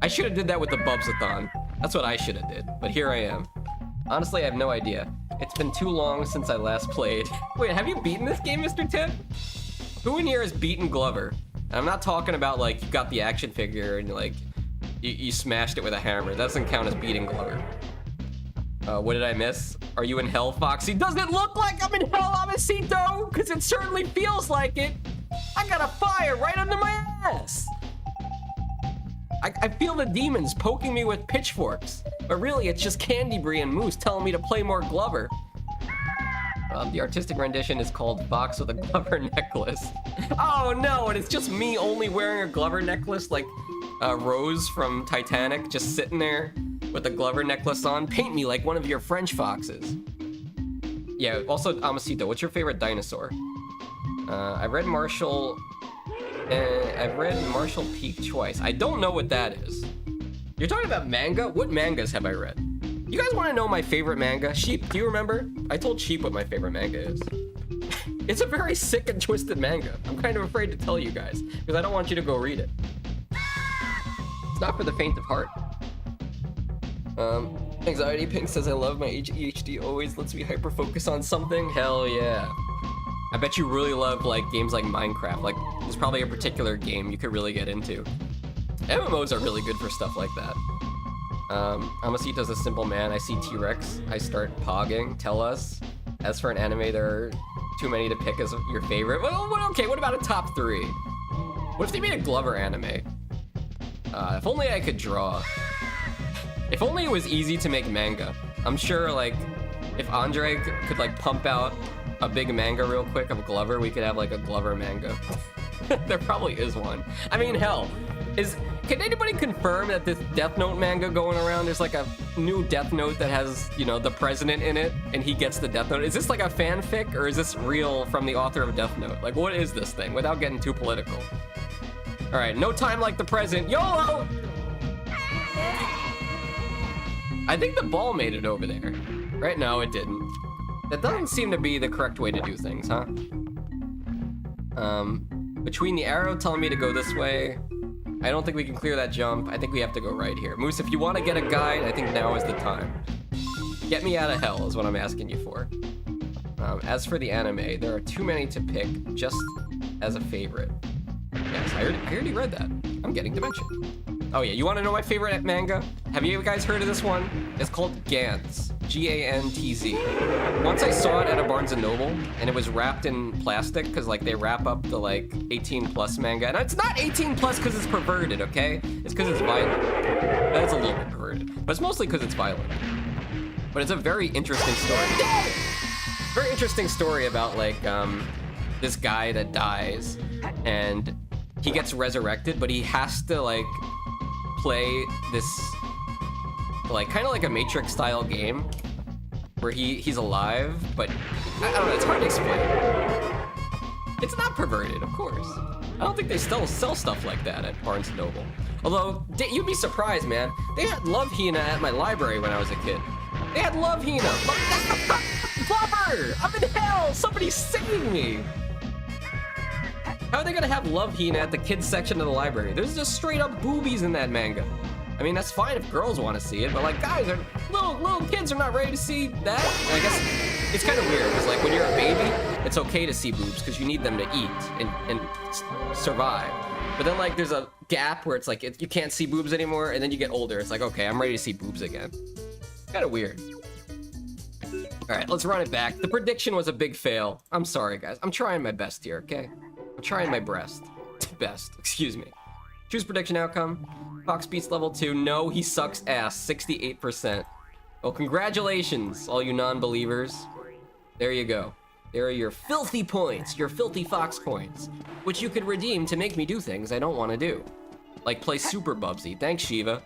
I should have did that with the Bubsathon. That's what I should have did, but here I am. Honestly, I have no idea. It's been too long since I last played. Wait, have you beaten this game, Mr. Tip? Who in here has beaten Glover? And I'm not talking about like you got the action figure and like you smashed it with a hammer. That doesn't count as beating Glover. What did I miss? Are you in hell, Foxy? Does it look like I'm in hell, Amacito? Because it certainly feels like it. I got a fire right under my ass. I feel the demons poking me with pitchforks. But really, it's just Candy Brie and Moose telling me to play more Glover. The artistic rendition is called Fox with a Glover necklace. Oh no, and it's just me only wearing a Glover necklace like Rose from Titanic, just sitting there with a Glover necklace on. Paint me like one of your French foxes. Yeah, also, Amacito, what's your favorite dinosaur? I've read Marshall Peak twice. I don't know what that is. You're talking about manga? What mangas have I read? You guys want to know my favorite manga? Sheep, do you remember? I told Sheep what my favorite manga is. It's a very sick and twisted manga. I'm kind of afraid to tell you guys, because I don't want you to go read it. It's not for the faint of heart. Anxiety Pink says, I love my ADHD always lets me hyper-focus on something. Hell yeah. I bet you really love like games like Minecraft. Like, there's probably a particular game you could really get into. MMOs are really good for stuff like that. Amacito's a simple man. I see T-Rex. I start pogging. Tell us. As for an anime, there are too many to pick as your favorite. Well, okay, what about a top 3? What if they made a Glover anime? If only I could draw. If only it was easy to make manga. I'm sure, like, if Andre could, like, pump out a big manga real quick of Glover, we could have, like, a Glover manga. There probably is one. I mean, hell. Can anybody confirm that this Death Note manga going around, there's like a new Death Note that has, you know, the president in it, and he gets the Death Note? Is this like a fanfic, or is this real from the author of Death Note? Like, what is this thing, without getting too political? All right, no time like the present. YOLO! I think the ball made it over there. Right? No, it didn't. That doesn't seem to be the correct way to do things, huh? Between the arrow telling me to go this way, I don't think we can clear that jump. I think we have to go right here. Moose, if you want to get a guide, I think now is the time. Get me out of hell is what I'm asking you for. As for the anime, there are too many to pick just as a favorite. Yes, I already read that. I'm getting Dimension. Oh yeah, you want to know my favorite manga? Have you guys heard of this one? It's called Gantz. G-A-N-T-Z. Once I saw it at a Barnes & Noble, and it was wrapped in plastic, because like they wrap up the like 18+ manga. And it's not 18+ because it's perverted, okay? It's because it's violent. That's a little bit perverted. But it's mostly because it's violent. But it's a very interesting story. Very interesting story about like this guy that dies, and he gets resurrected, but he has to like play this like kind of like a Matrix style game where he's alive, but I don't know, it's hard to explain. It's not perverted, of course. I don't think they still sell stuff like that at Barnes & Noble. Although, you'd be surprised, man. They had Love Hina at my library when I was a kid. They had Love Hina. Glover! I'm in hell! Somebody save me! How are they gonna have Love Hina at the kids section of the library? There's just straight up boobies in that manga. I mean, that's fine if girls want to see it, but like guys, little kids are not ready to see that. And I guess it's kind of weird because like when you're a baby, it's okay to see boobs because you need them to eat and survive. But then like there's a gap where it's like you can't see boobs anymore, and then you get older. It's like, okay, I'm ready to see boobs again. Kind of weird. All right, let's run it back. The prediction was a big fail. I'm sorry, guys. I'm trying my best here, okay? I'm trying my best. Excuse me. Choose prediction outcome. Fox beats level 2. No, he sucks ass. 68%. Well, congratulations, all you non-believers. There you go. There are your filthy points, your filthy Fox coins, which you could redeem to make me do things I don't want to do. Like play Super Bubsy. Thanks, Shiva.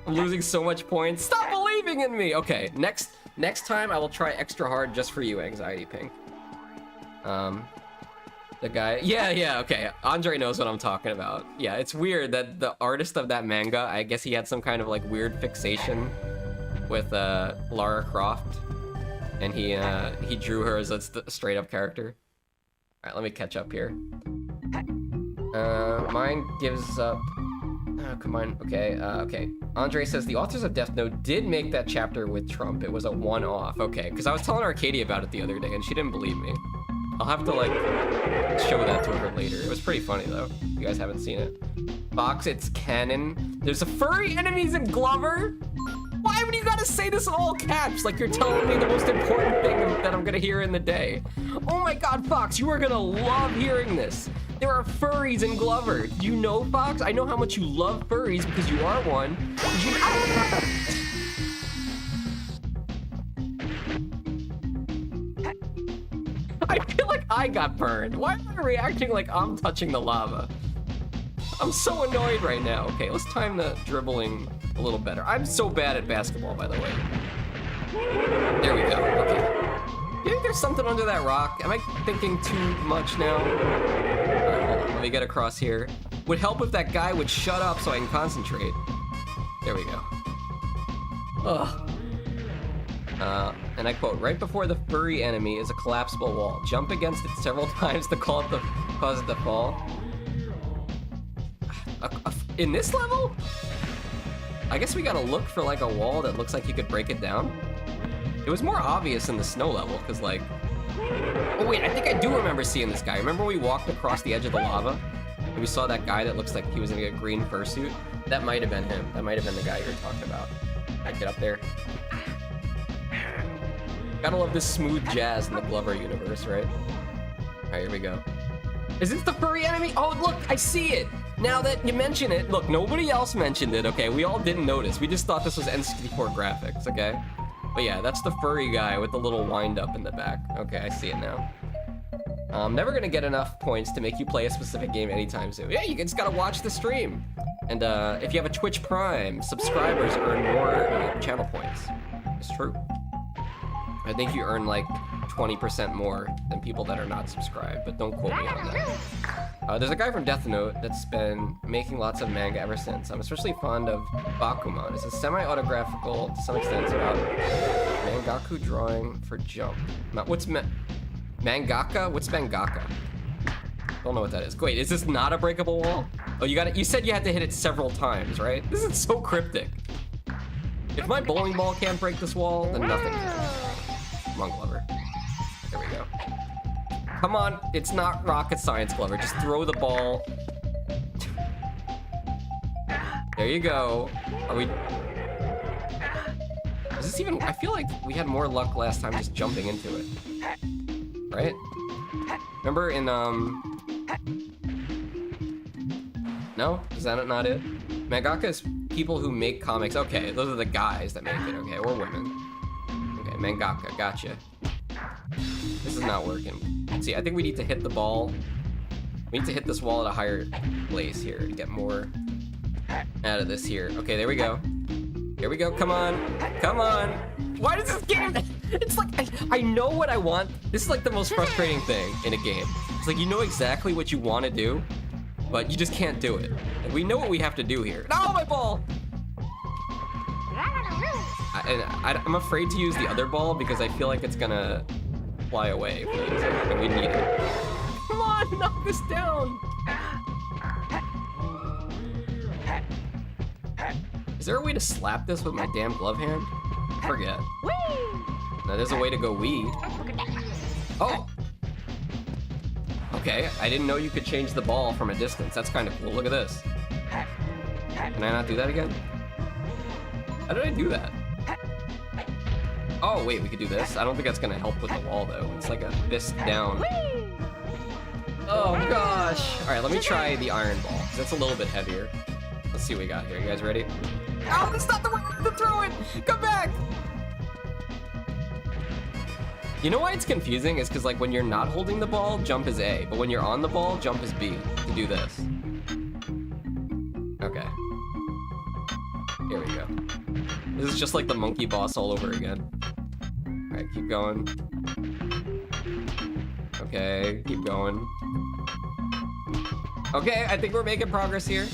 I'm losing so much points. Stop believing in me! Okay, next time I will try extra hard just for you, Anxiety Pink. The guy, yeah, okay. Andre knows what I'm talking about. Yeah, it's weird that the artist of that manga, I guess he had some kind of like weird fixation with Lara Croft, and he drew her as a straight up character. All right, let me catch up here. Mine gives up. Oh, come on. Okay, okay. Andre says the authors of Death Note did make that chapter with Trump. It was a one-off. Okay, because I was telling Arcadia about it the other day, and she didn't believe me. I'll have to, like, show that to her later. It was pretty funny, though. You guys haven't seen it. Fox, it's canon. There's a furry enemies in Glover? Why would you gotta say this in all caps? Like you're telling me the most important thing that I'm gonna hear in the day. Oh my god, Fox, you are gonna love hearing this. There are furries in Glover. Do you know, Fox? I know how much you love furries because you are one. I feel like I got burned. Why am I reacting like I'm touching the lava? I'm so annoyed right now. Okay, let's time the dribbling a little better. I'm so bad at basketball, by the way. There we go. Okay. Do you think there's something under that rock? Am I thinking too much now? Alright, hold on. Let me get across here. Would help if that guy would shut up so I can concentrate. There we go. Ugh. And I quote, right before the furry enemy is a collapsible wall. Jump against it several times to cause it to fall. In this level? I guess we gotta look for like a wall that looks like you could break it down. It was more obvious in the snow level, because like... Oh wait, I think I do remember seeing this guy. Remember we walked across the edge of the lava? And we saw that guy that looks like he was in a green fursuit? That might have been him. That might have been the guy you were talking about. I get up there. Gotta love this smooth jazz in the Glover universe, right? Alright, here we go. Is this the furry enemy? Oh, look, I see it! Now that you mention it, look, nobody else mentioned it, okay? We all didn't notice. We just thought this was N64 graphics, okay? But yeah, that's the furry guy with the little wind-up in the back. Okay, I see it now. I'm never gonna get enough points to make you play a specific game anytime soon. Yeah, you just gotta watch the stream. And if you have a Twitch Prime, subscribers earn more channel points. It's true. I think you earn like 20% more than people that are not subscribed, but don't quote me on that. There's a guy from Death Note that's been making lots of manga ever since. I'm especially fond of Bakuman. It's a semi-autographical, to some extent, about mangaku drawing for Jump. What's mangaka? What's mangaka? Don't know what that is. Wait, is this not a breakable wall? Oh, you said you had to hit it several times, right? This is so cryptic. If my bowling ball can't break this wall, then nothing can. Come on, Glover. There we go. Come on, it's not rocket science, Glover. Just throw the ball. There you go. Are we... Is this even... I feel like we had more luck last time just jumping into it. Right? Remember in, No? Is that not it? Mangaka is people who make comics. Okay, those are the guys that make it, okay? Or women. Okay, mangaka, gotcha. This is not working. See, I think we need to hit the ball. We need to hit this wall at a higher place here to get more out of this here. Okay, there we go. Here we go, come on. Come on. Why does this game... It's like, I know what I want. This is like the most frustrating thing in a game. It's like you know exactly what you want to do, but you just can't do it. Like, we know what we have to do here. No, my ball! I'm afraid to use the other ball because I feel like it's gonna fly away if we use it, and we need it. Come on, knock this down! Is there a way to slap this with my damn glove hand? Forget. Now there's a way to go weed. Oh! Okay, I didn't know you could change the ball from a distance. That's kind of cool. Look at this. Can I not do that again? How did I do that? Oh, wait, we could do this. I don't think that's gonna help with the wall, though. It's like a fist down. Oh, gosh. All right, let me try the iron ball, because that's a little bit heavier. Let's see what we got here. You guys ready? Oh, that's not the way to throw it! Come back! You know why it's confusing? Is because, like, when you're not holding the ball, jump is A. But when you're on the ball, jump is B to do this. Okay. Here we go. This is just like the monkey boss all over again. Alright, keep going. Okay, keep going. Okay, I think we're making progress here.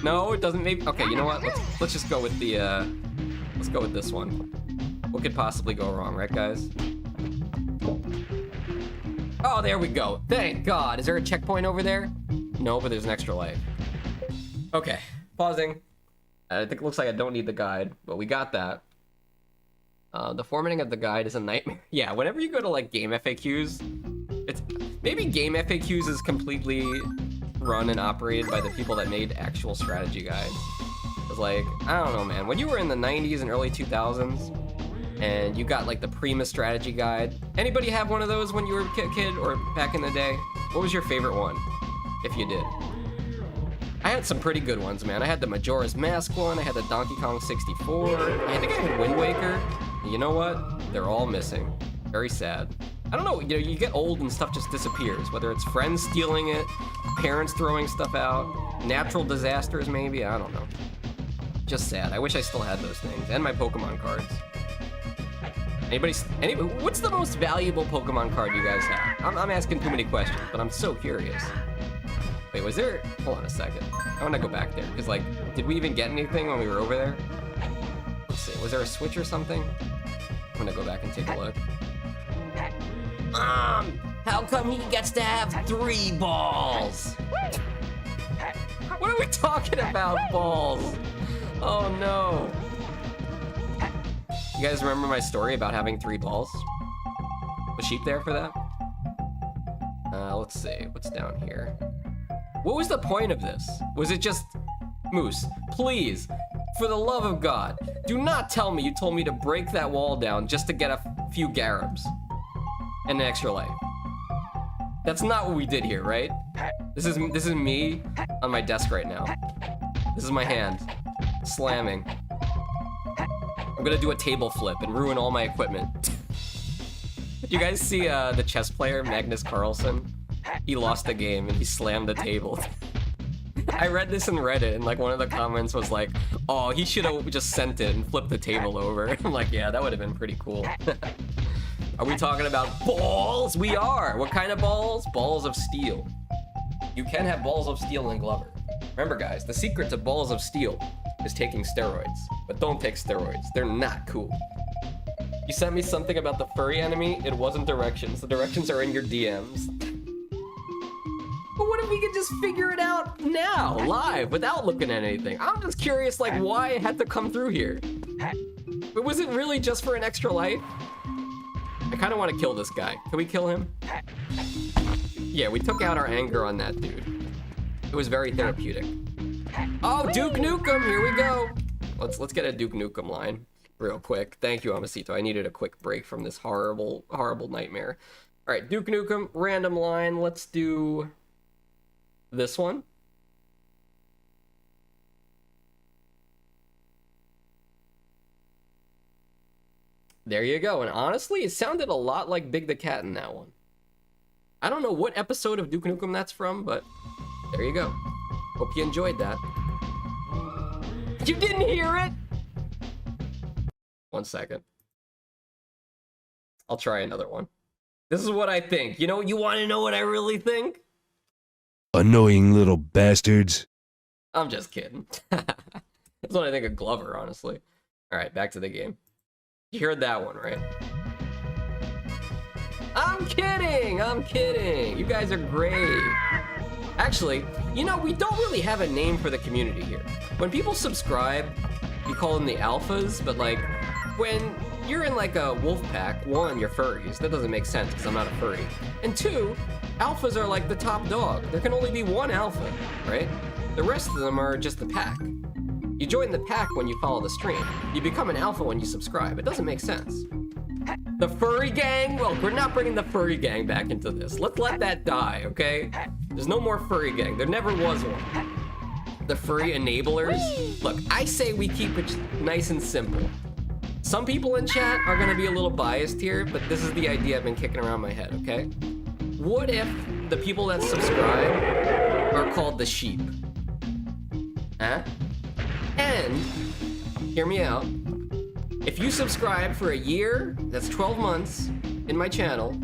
No, it doesn't maybe. Okay, you know what? Let's just go with the let's go with this one. What could possibly go wrong, right guys? Oh, there we go. Thank God. Is there a checkpoint over there? No, but there's an extra life. Okay, pausing. I think it looks like I don't need the guide, but we got that. The formatting of the guide is a nightmare. Yeah, whenever you go to like game FAQs, it's maybe game FAQs is completely run and operated by the people that made actual strategy guides. It's like, I don't know, man. When you were in the 90s and early 2000s, and you got like the Prima strategy guide, anybody have one of those when you were a kid or back in the day? What was your favorite one, if you did? I had some pretty good ones, man. I had the Majora's Mask one, I had the Donkey Kong 64, I think I had Wind Waker. You know what? They're all missing. Very sad. I don't know, you know, you get old and stuff just disappears, whether it's friends stealing it, parents throwing stuff out, natural disasters maybe, I don't know. Just sad. I wish I still had those things, and my Pokemon cards. Anybody, what's the most valuable Pokemon card you guys have? I'm asking too many questions, but I'm so curious. Wait, was there, hold on a second. I wanna go back there, because like, did we even get anything when we were over there? Let's see, was there a switch or something? I'm gonna go back and take a look. How come he gets to have 3 balls? What are we talking about, balls? Oh no. You guys remember my story about having 3 balls? Was Sheep there for that? Let's see, what's down here? What was the point of this? Was it just... Moose, please, for the love of God, do not tell me you told me to break that wall down just to get a few Garabs and an extra life. That's not what we did here, right? This is me on my desk right now. This is my hand slamming. I'm gonna do a table flip and ruin all my equipment. You guys see the chess player, Magnus Carlsen? He lost the game and he slammed the table. I read this in Reddit and like one of the comments was like, oh, he should have just sent it and flipped the table over. I'm like, yeah, that would have been pretty cool. Are we talking about balls? We are. What kind of balls? Balls of steel. You can have balls of steel in Glover. Remember guys, the secret to balls of steel is taking steroids. But don't take steroids. They're not cool. You sent me something about the furry enemy. It wasn't directions. The directions are in your DMs. But what if we could just figure it out now, live, without looking at anything? I'm just curious, like, why it had to come through here. But was it really just for an extra life? I kind of want to kill this guy. Can we kill him? Yeah, we took out our anger on that dude. It was very therapeutic. Oh, Duke Nukem, here we go. Let's get a Duke Nukem line real quick. Thank you, Amasito. I needed a quick break from this horrible, horrible nightmare. All right, Duke Nukem, random line. Let's do this one. There you go. And honestly, it sounded a lot like Big the Cat in that one. I don't know what episode of Duke Nukem that's from, but there you go. Hope you enjoyed that. You didn't hear it? 1 second. I'll try another one. This is what I think. You know, you want to know what I really think? Annoying little bastards. I'm just kidding. That's what I think of Glover, honestly. All right, back to the game. You heard that one, right? I'm kidding! I'm kidding! You guys are great. Actually, you know, we don't really have a name for the community here. When people subscribe, we call them the alphas, but like, when you're in like a wolf pack, one, you're furries. That doesn't make sense because I'm not a furry. And two, alphas are like the top dog. There can only be one alpha, right? The rest of them are just the pack. You join the pack when you follow the stream. You become an alpha when you subscribe. It doesn't make sense. The furry gang? Well, we're not bringing the furry gang back into this. Let's let that die, okay? There's no more furry gang. There never was one. The furry enablers? Look, I say we keep it nice and simple. Some people in chat are gonna be a little biased here, but this is the idea I've been kicking around my head, okay? What if the people that subscribe are called the sheep? Huh? And, hear me out, if you subscribe for a year, that's 12 months, in my channel,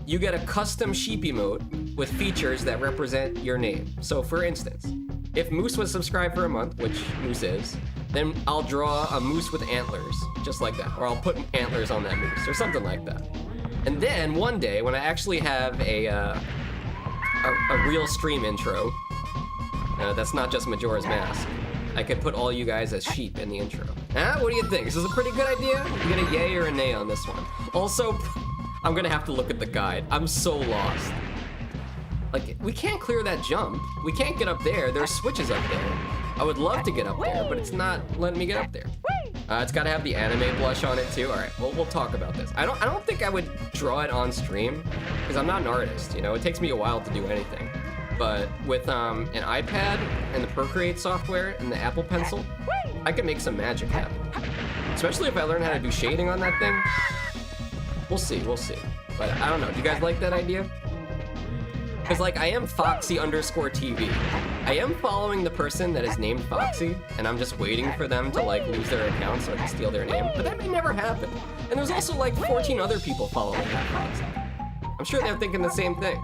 you get a custom sheep emote with features that represent your name. So for instance, if Moose was subscribed for a month, which Moose is, then I'll draw a moose with antlers, just like that. Or I'll put antlers on that moose, or something like that. And then one day, when I actually have a real stream intro, that's not just Majora's Mask, I could put all you guys as sheep in the intro. Huh? What do you think? Is this a pretty good idea? You get a yay or a nay on this one. Also, I'm gonna have to look at the guide. I'm so lost. Like, we can't clear that jump. We can't get up there. There's switches up there. I would love to get up there, but it's not letting me get up there. It's gotta have the anime blush on it too. All right, we'll talk about this. I don't think I would draw it on stream because I'm not an artist. You know, it takes me a while to do anything. But with an iPad and the Procreate software and the Apple Pencil, I can make some magic happen. Especially if I learn how to do shading on that thing. We'll see. But I don't know. Do you guys like that idea? Because, like, I am Foxxy_TV. I am following the person that is named Foxy, and I'm just waiting for them to, like, lose their account so I can steal their name. But that may never happen. And there's also, like, 14 other people following that Foxy. I'm sure they're thinking the same thing.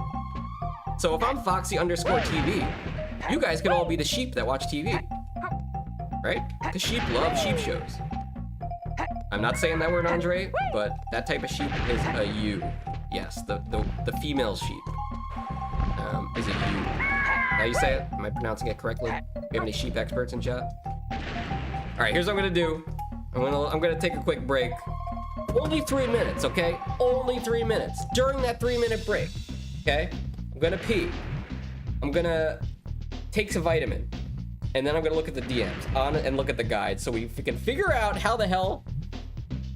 So if I'm Foxxy_TV, you guys could all be the sheep that watch TV. Right? Because sheep love sheep shows. I'm not saying that word, Andre, but that type of sheep is a ewe. Yes, the female sheep is a ewe. How you say it? Am I pronouncing it correctly? Do you have any sheep experts in chat? All right, here's what I'm gonna do. I'm gonna take a quick break. Only 3 minutes, okay? Only 3 minutes. During that 3-minute break, okay? I'm gonna pee. I'm gonna take some vitamin. And then I'm gonna look at the DMs and look at the guide so we can figure out how the hell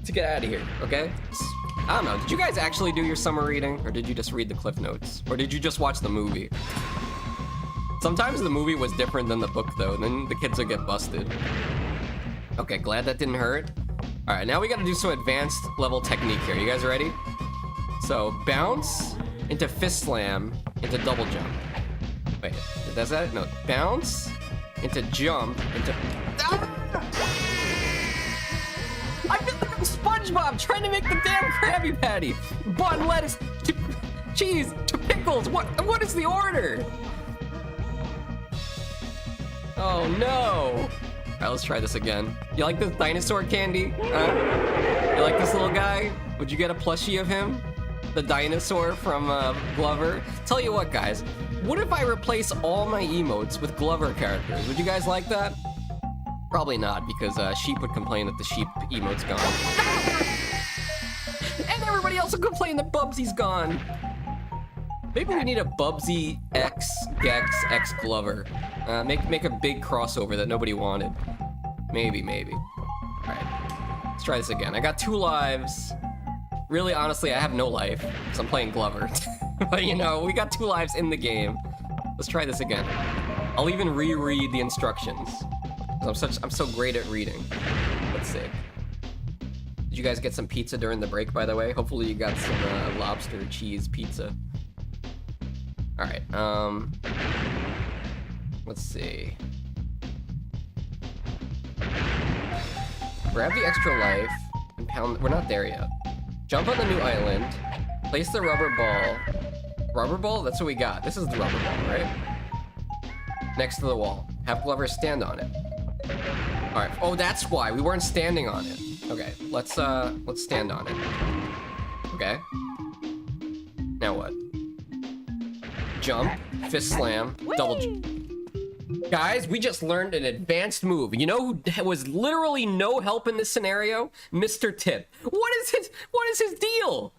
to get out of here, okay? I don't know, did you guys actually do your summer reading? Or did you just read the Cliff Notes? Or did you just watch the movie? Sometimes the movie was different than the book though, and then the kids would get busted. Okay, glad that didn't hurt. All right, now we gotta do some advanced level technique here. You guys ready? So, bounce into fist slam into double jump. Wait, that's that? No, bounce into jump into... Ah! I feel like I'm SpongeBob trying to make the damn Krabby Patty. Bun, lettuce, to cheese, to pickles. What is the order? Oh no. All right, let's try this again. You like this dinosaur candy? You like this little guy? Would you get a plushie of him? The dinosaur from GLOVER? Tell you what, guys. What if I replace all my emotes with GLOVER characters? Would you guys like that? Probably not, because sheep would complain that the sheep emote's gone. And everybody else would complain that Bubsy's gone. Maybe we need a Bubsy X Gex X GLOVER. Make a big crossover that nobody wanted. Maybe. All right, let's try this again. I got 2 lives. Really, honestly, I have no life, because I'm playing GLOVER. But you know, we got 2 lives in the game. Let's try this again. I'll even reread the instructions. I'm so great at reading. Let's see. Did you guys get some pizza during the break, by the way? Hopefully you got some lobster cheese pizza. All right, let's see. Grab the extra life and pound, we're not there yet. Jump on the new island, place the rubber ball. Rubber ball, that's what we got. This is the rubber ball, right? Next to the wall. Have GLOVER stand on it. All right, oh, that's why, we weren't standing on it. Okay, let's stand on it. Okay. Now what? Jump, fist slam, double jump. Guys, we just learned an advanced move. You know who was literally no help in this scenario? Mr. Tip. What is his deal?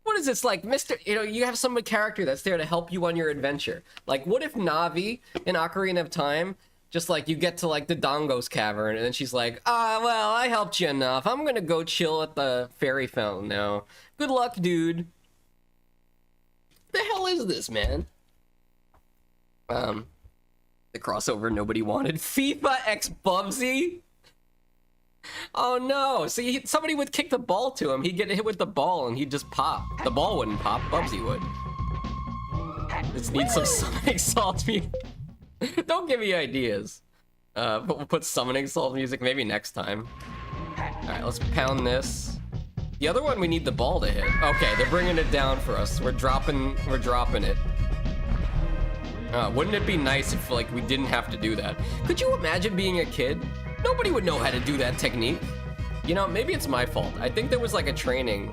What is this, like, Mr. You know, you have some character that's there to help you on your adventure. Like, what if Navi in Ocarina of Time, just like, you get to, like, the Dongo's Cavern, and then she's like, well, I helped you enough. I'm gonna go chill at the fairy fountain now. Good luck, dude. The hell is this, man? The crossover nobody wanted. FIFA X Bubsy? Oh no, see, somebody would kick the ball to him, he'd get hit with the ball and he'd just pop. The ball wouldn't pop, Bubsy would. This needs some summoning salt music. Don't give me ideas. But we'll put summoning salt music maybe next time. Alright, let's pound this. The other one we need the ball to hit. Okay, they're bringing it down for us. We're dropping it. Wouldn't it be nice if, like, we didn't have to do that? Could you imagine being a kid? Nobody would know how to do that technique. You know, maybe it's my fault. I think there was like a training.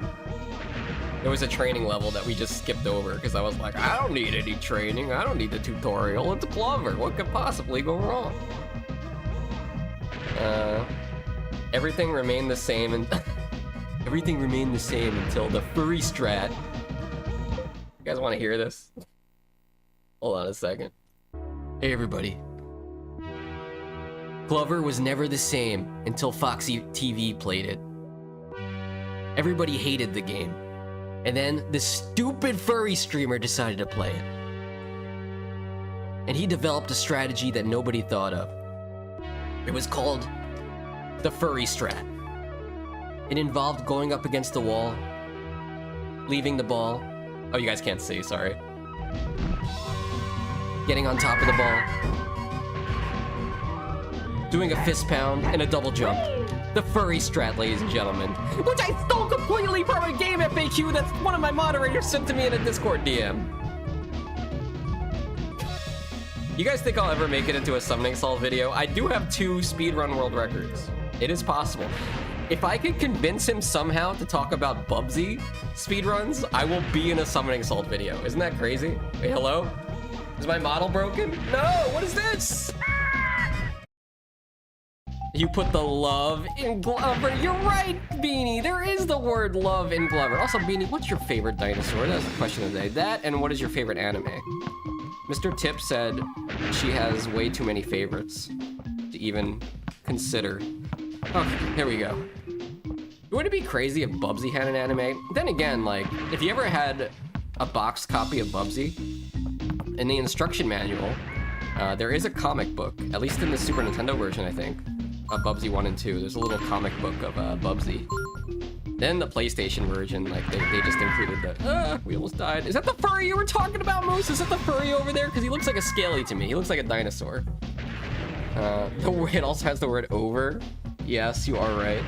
There was a training level that we just skipped over because I was like, I don't need any training. I don't need the tutorial. It's GLOVER. What could possibly go wrong? Everything remained the same and everything remained the same until the furry strat. You guys want to hear this? Hold on a second. Hey everybody. GLOVER was never the same until Foxxy TV played it. Everybody hated the game. And then the stupid furry streamer decided to play it. And he developed a strategy that nobody thought of. It was called the furry strat. It involved going up against the wall, leaving the ball. Oh, you guys can't see, sorry. Getting on top of the ball, doing a fist pound and a double jump. The furry strat, ladies and gentlemen. Which I stole completely from a game FAQ that's one of my moderators sent to me in a Discord DM. You guys think I'll ever make it into a summoning salt video? I do have 2 speedrun world records. It is possible. If I could convince him somehow to talk about Bubsy speedruns, I will be in a summoning salt video. Isn't that crazy? Wait, hello? Is my model broken? No, what is this? You put the love in GLOVER. You're right, Beanie. There is the word love in GLOVER. Also, Beanie, what's your favorite dinosaur? That's the question of the day. That, and what is your favorite anime? Mr. Tip said she has way too many favorites to even consider. Okay, here we go. Wouldn't it be crazy if Bubsy had an anime? Then again, like, if you ever had a boxed copy of Bubsy, in the instruction manual, there is a comic book, at least in the Super Nintendo version, I think, of Bubsy 1 and 2. There's a little comic book of Bubsy. Then the PlayStation version, like, they just included the, we almost died. Is that the furry you were talking about, Moose? Is that the furry over there? Because he looks like a scaly to me. He looks like a dinosaur. It also has the word over. Yes, you are right.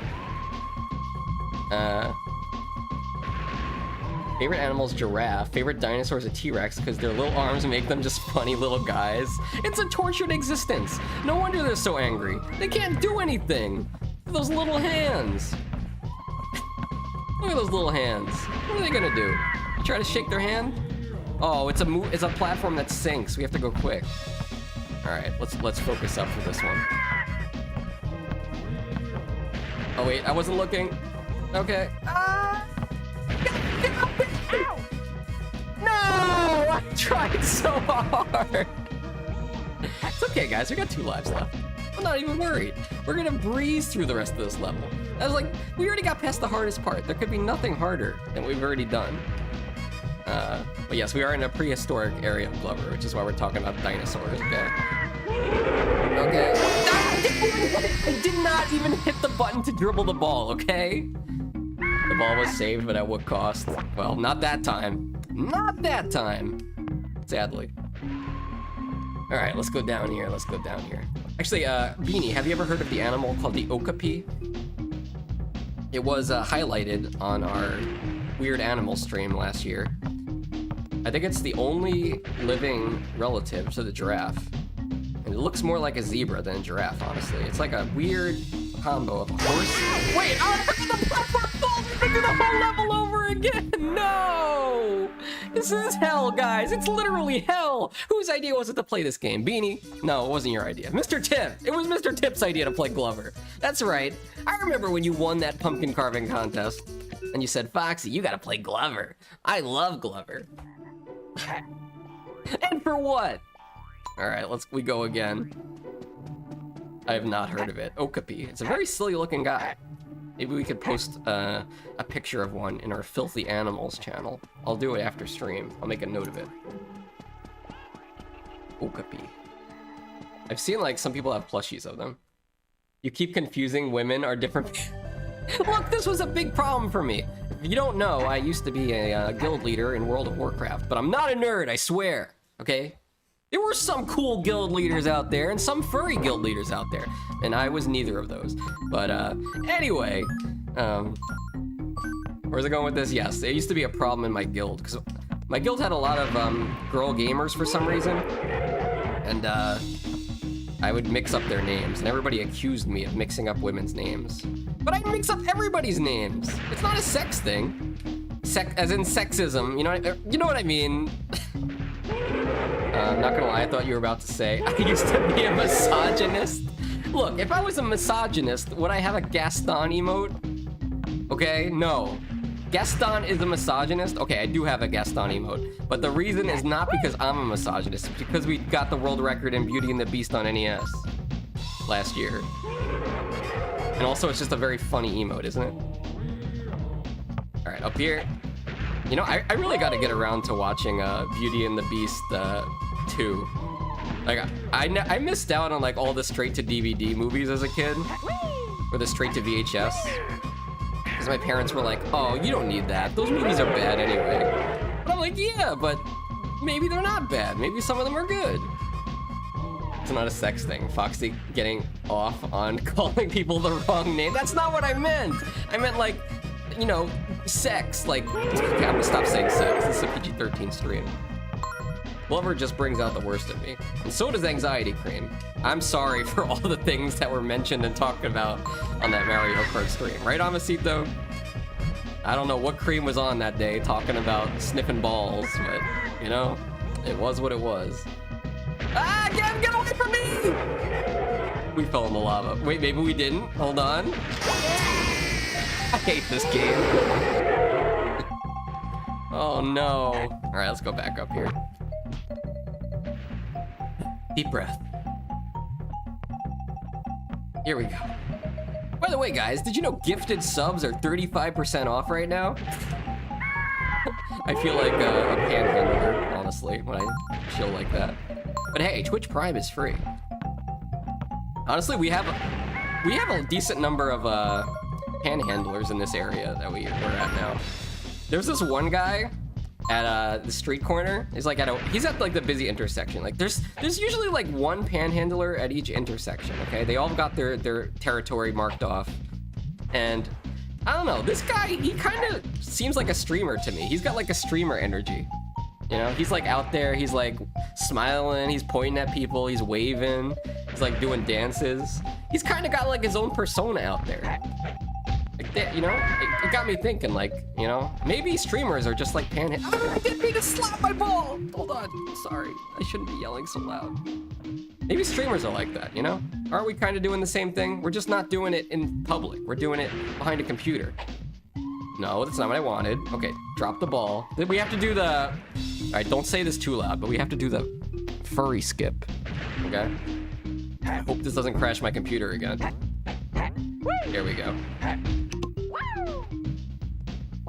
Favorite animal's giraffe. Favorite dinosaur is a T-Rex because their little arms make them just funny little guys. It's a tortured existence. No wonder they're so angry. They can't do anything. Those little hands. Look at those little hands. What are they gonna do? You try to shake their hand? Oh, it's a platform that sinks. We have to go quick. All right, let's focus up for this one. Oh wait, I wasn't looking. Okay. Ow! No! I tried so hard. It's okay, guys. We got 2 lives left. I'm not even worried. We're gonna breeze through the rest of this level. I was like, we already got past the hardest part. There could be nothing harder than we've already done. But yes, we are in a prehistoric area of GLOVER, which is why we're talking about dinosaurs. Okay. Okay. I did not even hit the button to dribble the ball, okay? The ball was saved, but at what cost? Well, not that time. Not that time. Sadly. All right, let's go down here. Let's go down here. Actually, Beanie, have you ever heard of the animal called the okapi? It was highlighted on our Weird Animal stream last year. I think it's the only living relative to the giraffe. And it looks more like a zebra than a giraffe, honestly. It's like a weird combo of a horse. Wait, the platform falls! We do the whole level over again! No! This is hell, guys. It's literally hell. Whose idea was it to play this game? Beanie? No, it wasn't your idea. Mr. Tip! It was Mr. Tip's idea to play Glover. That's right. I remember when you won that pumpkin carving contest. And you said, Foxy, you gotta play Glover. I love Glover. And for what? Alright, we go again. I have not heard of it. Okapi. It's a very silly looking guy. Maybe we could post a picture of one in our Filthy Animals channel. I'll do it after stream. I'll make a note of it. Okapi. I've seen like some people have plushies of them. You keep confusing women are different. Look, this was a big problem for me. If you don't know, I used to be a guild leader in World of Warcraft, but I'm not a nerd, I swear, okay? There were some cool guild leaders out there and some furry guild leaders out there, and I was neither of those. But anyway, where's it going with this? Yes, there used to be a problem in my guild, because my guild had a lot of girl gamers for some reason, and I would mix up their names, and everybody accused me of mixing up women's names. But I mix up everybody's names. It's not a sex thing. As in sexism, you know what I mean? I'm not gonna lie, I thought you were about to say, I used to be a misogynist. Look, if I was a misogynist, would I have a Gaston emote? Okay, no. Gaston is a misogynist? Okay, I do have a Gaston emote. But the reason is not because I'm a misogynist, it's because we got the world record in Beauty and the Beast on NES last year. And also, it's just a very funny emote, isn't it? All right, up here. You know, I really got to get around to watching Beauty and the Beast 2. Like, I missed out on like all the straight-to-DVD movies as a kid. Or the straight-to-VHS. Because my parents were like, oh, you don't need that. Those movies are bad anyway. But I'm like, yeah, but maybe they're not bad. Maybe some of them are good. It's not a sex thing. Foxy getting off on calling people the wrong name. That's not what I meant. I meant like, you know, sex. Like, okay, I'm gonna stop saying sex. This is a PG-13 stream. Glover just brings out the worst in me. And so does Anxiety Cream. I'm sorry for all the things that were mentioned and talked about on that Mario Kart stream. Right, Amasito? I don't know what Cream was on that day talking about sniffing balls, but, you know, it was what it was. Ah, get away from me! We fell in the lava. Wait, maybe we didn't? Hold on. I hate this game. Oh no. All right, let's go back up here. Deep breath. Here we go. By the way, guys, did you know gifted subs are 35% off right now? I feel like a panhandler, honestly, when I chill like that. But hey, Twitch Prime is free. Honestly, we have a decent number of panhandlers in this area that we're at now. There's this one guy at the street corner. He's at like the busy intersection. Like there's usually like one panhandler at each intersection. Okay, they all got their territory marked off, and I don't know. This guy, he kind of seems like a streamer to me. He's got like a streamer energy. You know, he's like out there. He's like smiling. He's pointing at people. He's waving. He's like doing dances. He's kind of got like his own persona out there. Like that, you know, it got me thinking, like, you know, maybe streamers are just like I didn't mean to slap my ball. Hold on, sorry. I shouldn't be yelling so loud. Maybe streamers are like that, you know? Aren't we kind of doing the same thing? We're just not doing it in public. We're doing it behind a computer. No, that's not what I wanted. Okay, drop the ball. Then we have to do the... All right, don't say this too loud, but we have to do the furry skip, okay? I hope this doesn't crash my computer again. There we go.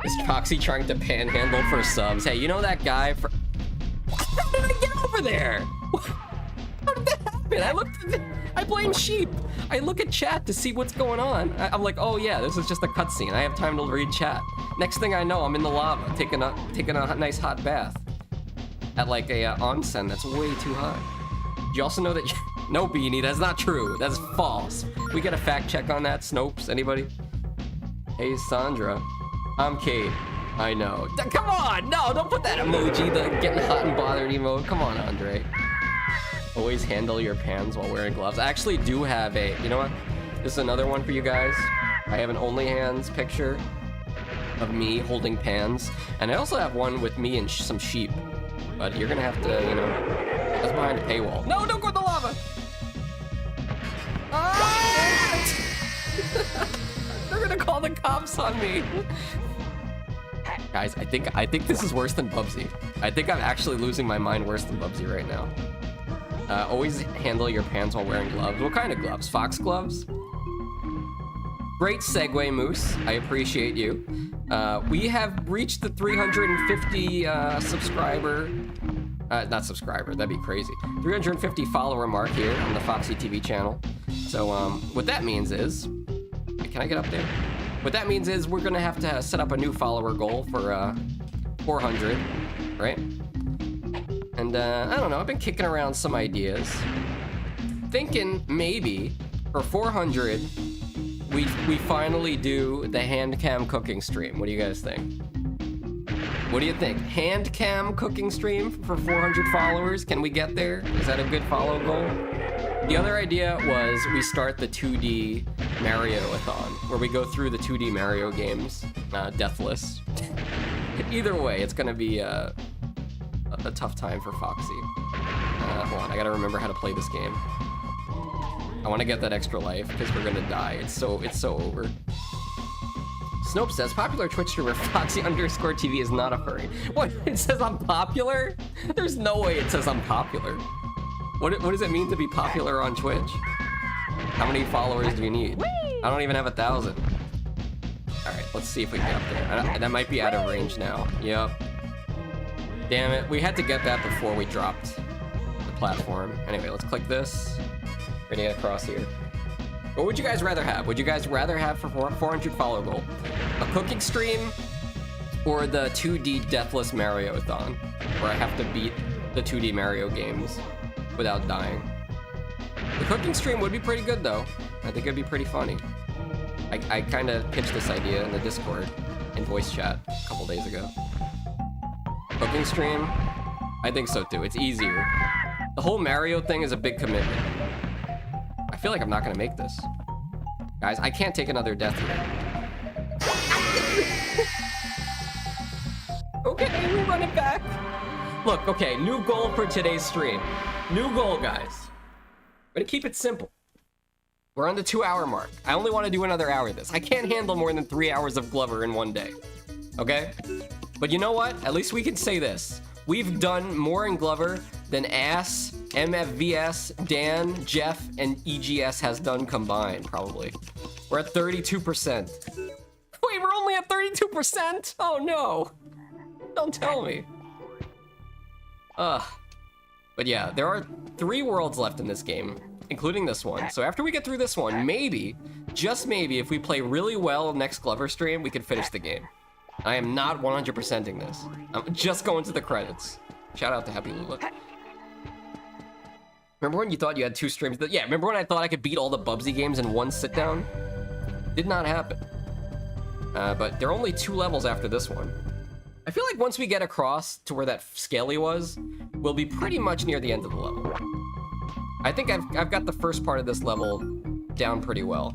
Is Foxy trying to panhandle for subs? Hey, you know that guy for... How did I get over there? How did that happen? I blame sheep. I look at chat to see what's going on. I'm like, oh yeah, this is just a cutscene. I have time to read chat. Next thing I know, I'm in the lava, taking a nice hot bath at like a onsen that's way too hot. Do you also know that... No, Beanie, that's not true. That's false. We get a fact check on that, Snopes? Anybody? Hey, Sandra. I'm Kate. I know. Come on! No, don't put that emoji, the getting hot and bothered emote. Come on, Andre. Always handle your pans while wearing gloves. I actually do have a... You know what? This is another one for you guys. I have an OnlyHands picture. of me holding pans, and I also have one with me and some sheep. But you're gonna have to, you know, that's behind a paywall. No, don't go in the lava! Ah! They're gonna call the cops on me. Guys, I think this is worse than Bubsy. I think I'm actually losing my mind worse than Bubsy right now. Always handle your pans while wearing gloves. What kind of gloves? Fox gloves? Great segue, Moose. I appreciate you. We have reached the 350 subscriber, not subscriber, that'd be crazy. 350 follower mark here on the Foxxy TV channel. So what that means is, can I get up there? What that means is we're gonna have to set up a new follower goal for 400, right? And I don't know, I've been kicking around some ideas. Thinking maybe for 400, we finally do the hand cam cooking stream. What do you guys think? What do you think? Hand cam cooking stream for 400 followers? Can we get there? Is that a good follow goal? The other idea was we start the 2D Mario-a-thon, where we go through the 2D Mario games, deathless. Either way, it's gonna be a tough time for Foxxy. Hold on, I gotta remember how to play this game. I want to get that extra life because we're gonna die. It's so over. Snope says popular Twitch streamer Foxy_TV is not a furry. What? It says I'm popular? There's no way it says I'm popular. What does it mean to be popular on Twitch? How many followers do you need? I don't even have 1,000. All right, let's see if we can get up there. That might be out of range now. Yep. Damn it, we had to get that before we dropped the platform. Anyway, let's click this. We're gonna get across here. What would you guys rather have? Would you guys rather have for 400 follower goal? A cooking stream or the 2D Deathless Mario-a-thon, where I have to beat the 2D Mario games without dying? The cooking stream would be pretty good though. I think it'd be pretty funny. I kind of pitched this idea in the Discord in voice chat a couple days ago. Cooking stream? I think so too. It's easier. The whole Mario thing is a big commitment. I feel like I'm not gonna make this. Guys, I can't take another death here. Okay, we run it back. Look, okay, new goal for today's stream. New goal, guys. I'm gonna keep it simple. We're on the 2-hour mark. I only want to do another hour of this. I can't handle more than 3 hours of Glover in one day. Okay? But you know what? At least we can say this. We've done more in Glover than Ass, MFVS, Dan, Jeff, and EGS has done combined, probably. We're at 32%. Wait, we're only at 32%? Oh no. Don't tell me. But yeah, there are 3 worlds left in this game, including this one. So after we get through this one, maybe, just maybe, if we play really well next Glover stream, we could finish the game. I am not 100%ing this. I'm just going to the credits. Shout out to Happy Lula. Remember when you thought you had 2 streams? Yeah, remember when I thought I could beat all the Bubsy games in one sit down? Did not happen. But there are only 2 levels after this one. I feel like once we get across to where that Scaly was, we'll be pretty much near the end of the level. I think I've got the first part of this level down pretty well.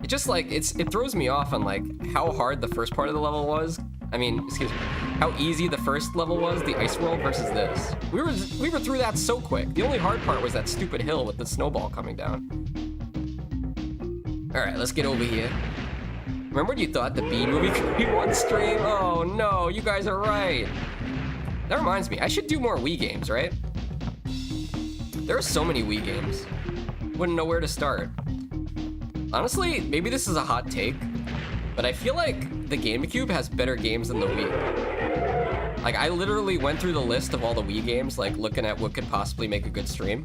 It just like, it throws me off on like how hard the first part of the level was. I mean, excuse me, how easy the first level was, the ice world versus this. We were through that so quick. The only hard part was that stupid hill with the snowball coming down. All right, let's get over here. Remember when you thought the Bee movie could be one stream? Oh no, you guys are right. That reminds me, I should do more Wii games, right? There are so many Wii games. Wouldn't know where to start. Honestly, maybe this is a hot take, but I feel like the GameCube has better games than the Wii. Like, I literally went through the list of all the Wii games, like looking at what could possibly make a good stream.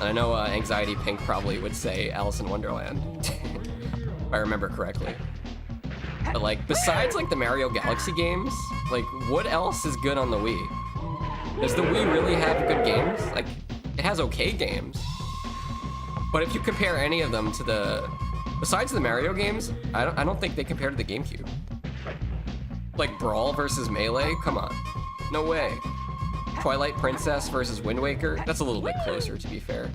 And I know Anxiety Pink probably would say Alice in Wonderland, if I remember correctly. But like, besides like the Mario Galaxy games, like what else is good on the Wii? Does the Wii really have good games? Like, it has okay games. But if you compare any of them to the, besides the Mario games, I don't think they compare to the GameCube. Like Brawl versus Melee, come on, no way. Twilight Princess versus Wind Waker, that's a little bit closer to be fair.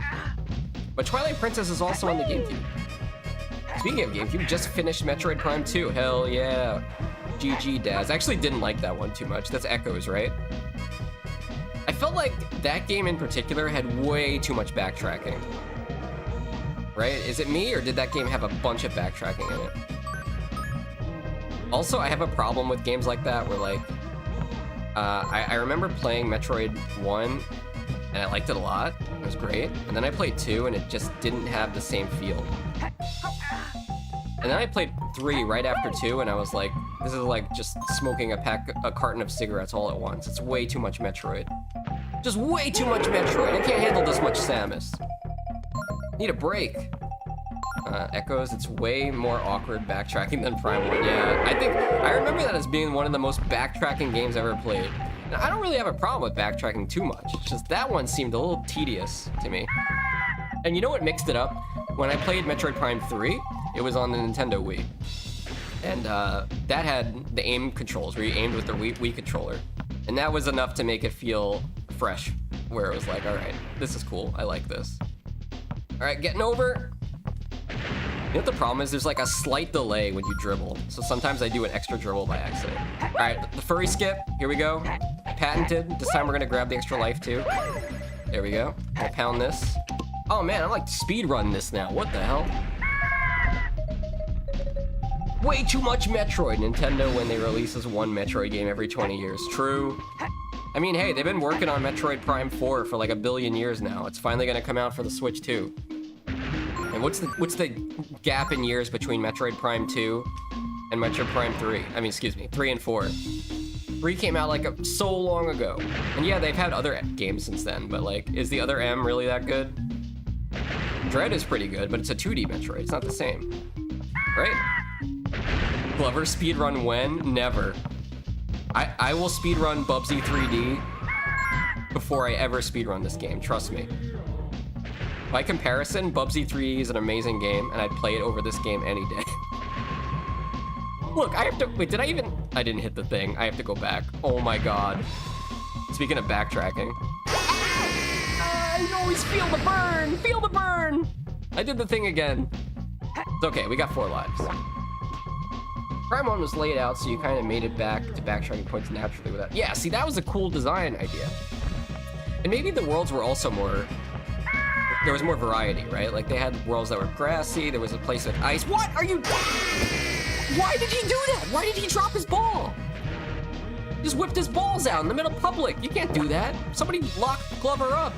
But Twilight Princess is also on the GameCube. Speaking of GameCube, just finished Metroid Prime 2, hell yeah. GG Daz. I actually didn't like that one too much. That's Echoes, right? I felt like that game in particular had way too much backtracking. Right? Is it me, or did that game have a bunch of backtracking in it? Also, I have a problem with games like that where, like, I remember playing Metroid 1, and I liked it a lot. It was great. And then I played 2, and it just didn't have the same feel. And then I played 3 right after 2, and I was like, this is like just smoking a carton of cigarettes all at once. It's way too much Metroid. Just way too much Metroid. I can't handle this much Samus. Need a break. Echoes, it's way more awkward backtracking than Prime 1. Yeah, I remember that as being one of the most backtracking games I've ever played. Now, I don't really have a problem with backtracking too much. It's just that one seemed a little tedious to me. And you know what mixed it up? When I played Metroid Prime 3, it was on the Nintendo Wii. And that had the aim controls where you aimed with the Wii controller. And that was enough to make it feel fresh, where it was like, all right, this is cool. I like this. All right, getting over. You know what the problem is? There's like a slight delay when you dribble. So sometimes I do an extra dribble by accident. All right, the furry skip. Here we go. Patented. This time we're gonna grab the extra life too. There we go. I'll pound this. Oh man, I'm like speed running this now. What the hell? Way too much Metroid. Nintendo, when they releases one Metroid game every 20 years. True. I mean, hey, they've been working on Metroid Prime 4 for like 1 billion years now. It's finally gonna come out for the Switch too. And what's the gap in years between Metroid Prime 2 and Metroid Prime 3? I mean, excuse me, 3 and 4. 3 came out like so long ago. And yeah, they've had other games since then, but like, is the other M really that good? Dread is pretty good, but it's a 2D Metroid. It's not the same. Right? Glover speedrun when? Never. I will speedrun Bubsy 3D before I ever speedrun this game, trust me. By comparison, Bubsy 3D is an amazing game, and I'd play it over this game any day. Look, I have to, wait, did I even, I didn't hit the thing. I have to go back. Oh my god. Speaking of backtracking. I always feel the burn, feel the burn. I did the thing again. It's okay, we got 4 lives. Prime 1 was laid out, so you kind of made it back to backtracking points naturally without, yeah, see, that was a cool design idea. And maybe the worlds were also more, there was more variety, right? Like they had worlds that were grassy, there was a place with ice. What are you? Why did he do that? Why did he drop his ball? He just whipped his balls out in the middle of public. You can't do that. Somebody lock Glover up.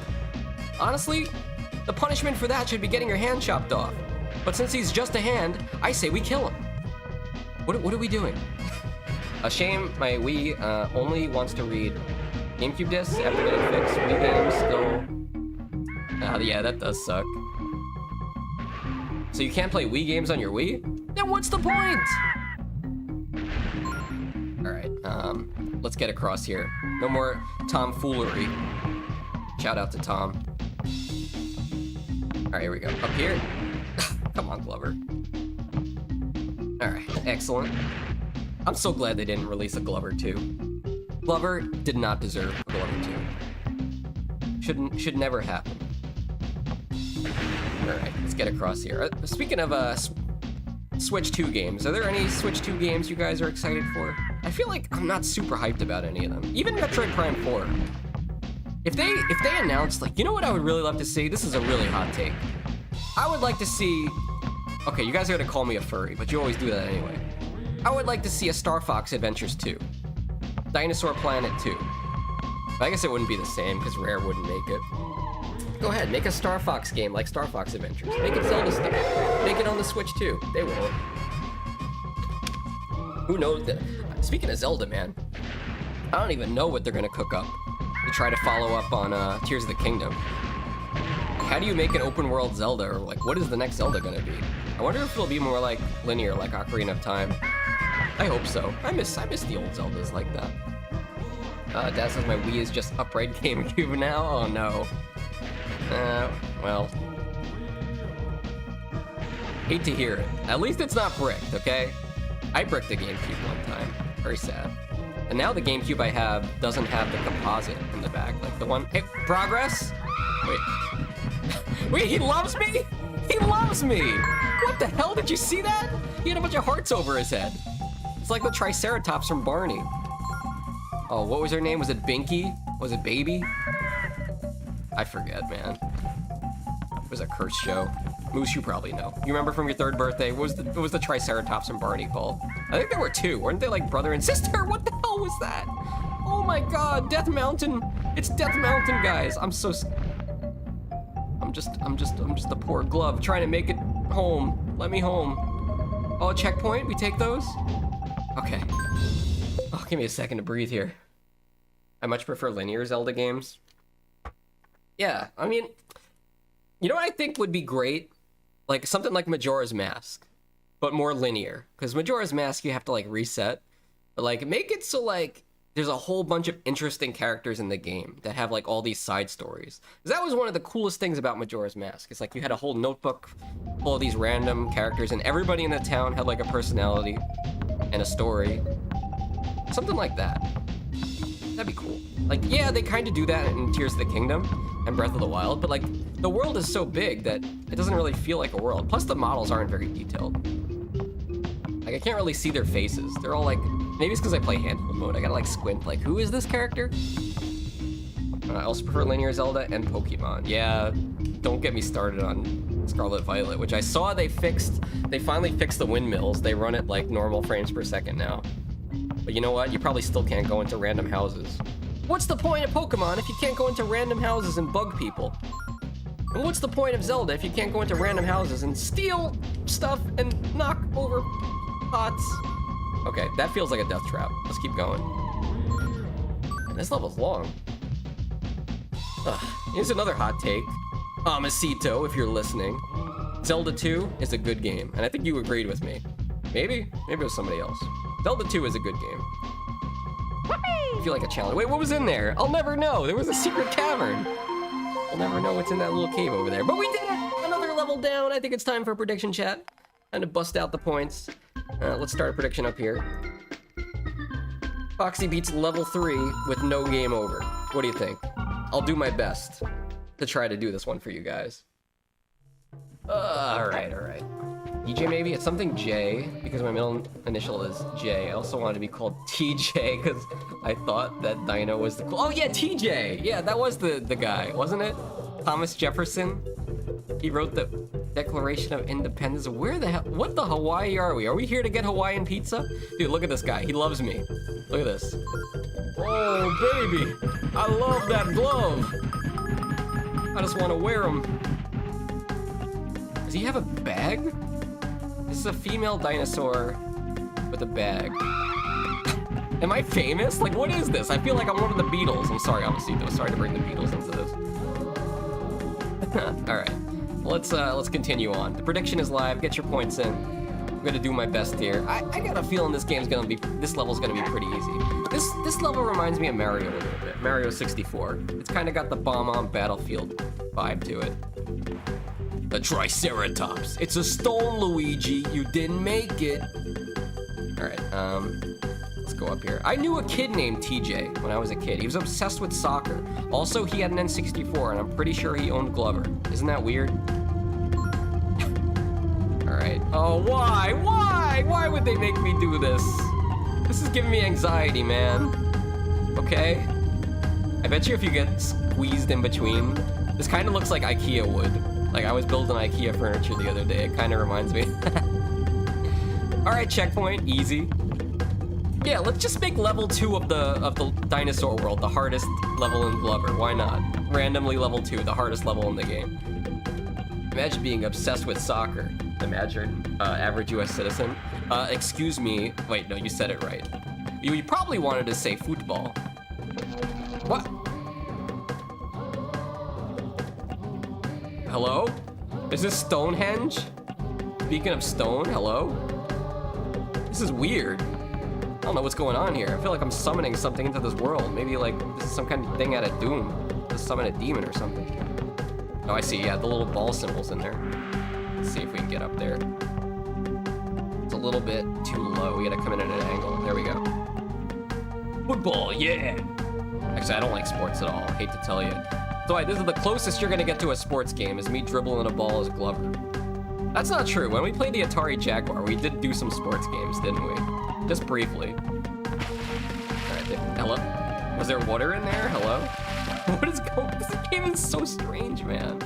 Honestly, the punishment for that should be getting your hand chopped off. But since he's just a hand, I say we kill him. What are we doing? A shame my Wii only wants to read GameCube discs after getting fixed. Wii games still... yeah, that does suck. So you can't play Wii games on your Wii? Then what's the point? Alright, let's get across here. No more tomfoolery. Shout out to Tom. Alright, here we go. Up here? Come on, Glover. Alright, excellent. I'm so glad they didn't release a Glover 2. Glover did not deserve a Glover 2. Should never happen. Alright, let's get across here. Speaking of Switch 2 games, are there any Switch 2 games you guys are excited for? I feel like I'm not super hyped about any of them. Even Metroid Prime 4. If they announced, like, you know what I would really love to see? This is a really hot take. I would like to see... Okay, you guys are gonna call me a furry, but you always do that anyway. I would like to see a Star Fox Adventures 2. Dinosaur Planet 2. But I guess it wouldn't be the same, because Rare wouldn't make it. Go ahead, make a Star Fox game like Star Fox Adventures. Make it Zelda style. Make it on the Switch too. They won't. Who knows that? Speaking of Zelda, man, I don't even know what they're gonna cook up to try to follow up on Tears of the Kingdom. How do you make an open world Zelda, or like, what is the next Zelda gonna be? I wonder if it'll be more like linear, like Ocarina of Time. I hope so. I miss the old Zeldas like that. Dad says my Wii is just upright GameCube now. Oh no. Well. Hate to hear it. At least it's not bricked, okay? I bricked the GameCube one time. Very sad. And now the GameCube I have doesn't have the composite in the back. Like the one... Hey, progress? Wait. Wait, he loves me? He loves me! What the hell? Did you see that? He had a bunch of hearts over his head. It's like the Triceratops from Barney. Oh, what was her name? Was it Binky? Was it Baby? I forget, man. It was a curse show. Moose, you probably know. You remember from your 3rd birthday? What was the Triceratops and Barney called? I think there were 2. Weren't they like brother and sister? What the hell was that? Oh my god, Death Mountain. It's Death Mountain, guys. I'm just a poor glove trying to make it home. Let me home. Oh, a checkpoint? We take those? Okay. Oh, give me a second to breathe here. I much prefer linear Zelda games. Yeah, I mean, you know what I think would be great? Like something like Majora's Mask, but more linear. Because Majora's Mask, you have to like reset. But like make it so like there's a whole bunch of interesting characters in the game that have like all these side stories. Because that was one of the coolest things about Majora's Mask. It's like you had a whole notebook full of these random characters and everybody in the town had like a personality and a story. Something like that. That'd be cool. Like, yeah, they kind of do that in Tears of the Kingdom and Breath of the Wild, but like the world is so big that it doesn't really feel like a world. Plus the models aren't very detailed. Like I can't really see their faces. They're all like, maybe it's because I play handheld mode. I gotta like squint, like who is this character? I also prefer linear Zelda and Pokemon. Yeah, don't get me started on Scarlet Violet, which I saw they finally fixed the windmills. They run at like normal frames per second now. But you know what? You probably still can't go into random houses. What's the point of Pokemon if you can't go into random houses and bug people? And what's the point of Zelda if you can't go into random houses and steal stuff and knock over pots? Okay, that feels like a death trap. Let's keep going. This level's long. Ugh, here's another hot take. Amacito, if you're listening. Zelda 2 is a good game, and I think you agreed with me. Maybe it was somebody else. Zelda 2 is a good game. I feel like a challenge. Wait, what was in there? I'll never know. There was a secret cavern. I'll never know what's in that little cave over there. But we did it! Another level down. I think it's time for a prediction chat. Time to bust out the points. Let's start a prediction up here. Foxxy beats level 3 with no game over. What do you think? I'll do my best to try to do this one for you guys. Alright. DJ maybe? It's something J, because my middle initial is J. I also wanted to be called TJ, because I thought that Dino was the cool... Oh yeah, TJ! Yeah, that was the guy, wasn't it? Thomas Jefferson? He wrote the Declaration of Independence. Where the hell... What the Hawaii are we? Are we here to get Hawaiian pizza? Dude, look at this guy. He loves me. Look at this. Oh, baby! I love that glove! I just want to wear him. Does he have a bag? This is a female dinosaur with a bag. Am I famous? Like, what is this? I feel like I'm one of the Beatles. I'm sorry, Amacito. Sorry to bring the Beatles into this. All right, let's continue on. The prediction is live. Get your points in. I'm gonna do my best here. I got a feeling this level's gonna be pretty easy. This level reminds me of Mario a little bit. Mario 64. It's kind of got the Bomb on Battlefield vibe to it. The Triceratops. It's a stone, Luigi. You didn't make it. All right, let's go up here. I knew a kid named TJ when I was a kid. He was obsessed with soccer. Also, he had an N64, and I'm pretty sure he owned Glover. Isn't that weird? All right. Oh, why? Why would they make me do this? This is giving me anxiety, man. Okay. I bet you if you get squeezed in between, this kind of looks like IKEA wood. Like, I was building IKEA furniture the other day. It kind of reminds me. All right, checkpoint, easy. Yeah, let's just make level 2 of the dinosaur world the hardest level in Glover. Why not? Randomly level 2, the hardest level in the game. Imagine being obsessed with soccer. Imagine average U.S. citizen. Excuse me. Wait, no, you said it right. You probably wanted to say football. What? Hello? Is this Stonehenge? Speaking of stone, hello? This is weird. I don't know what's going on here. I feel like I'm summoning something into this world. Maybe like this is some kind of thing out of Doom. To summon a demon or something. Oh, I see. Yeah, the little ball symbols in there. Let's see if we can get up there. It's a little bit too low. We gotta come in at an angle. There we go. Football, yeah! Actually, I don't like sports at all. I hate to tell you. So this is the closest you're gonna get to a sports game is me dribbling a ball as Glover. That's not true. When we played the Atari Jaguar, we did do some sports games, didn't we? Just briefly. Alright, hello? Was there water in there? Hello? What is going? This game is so strange, man.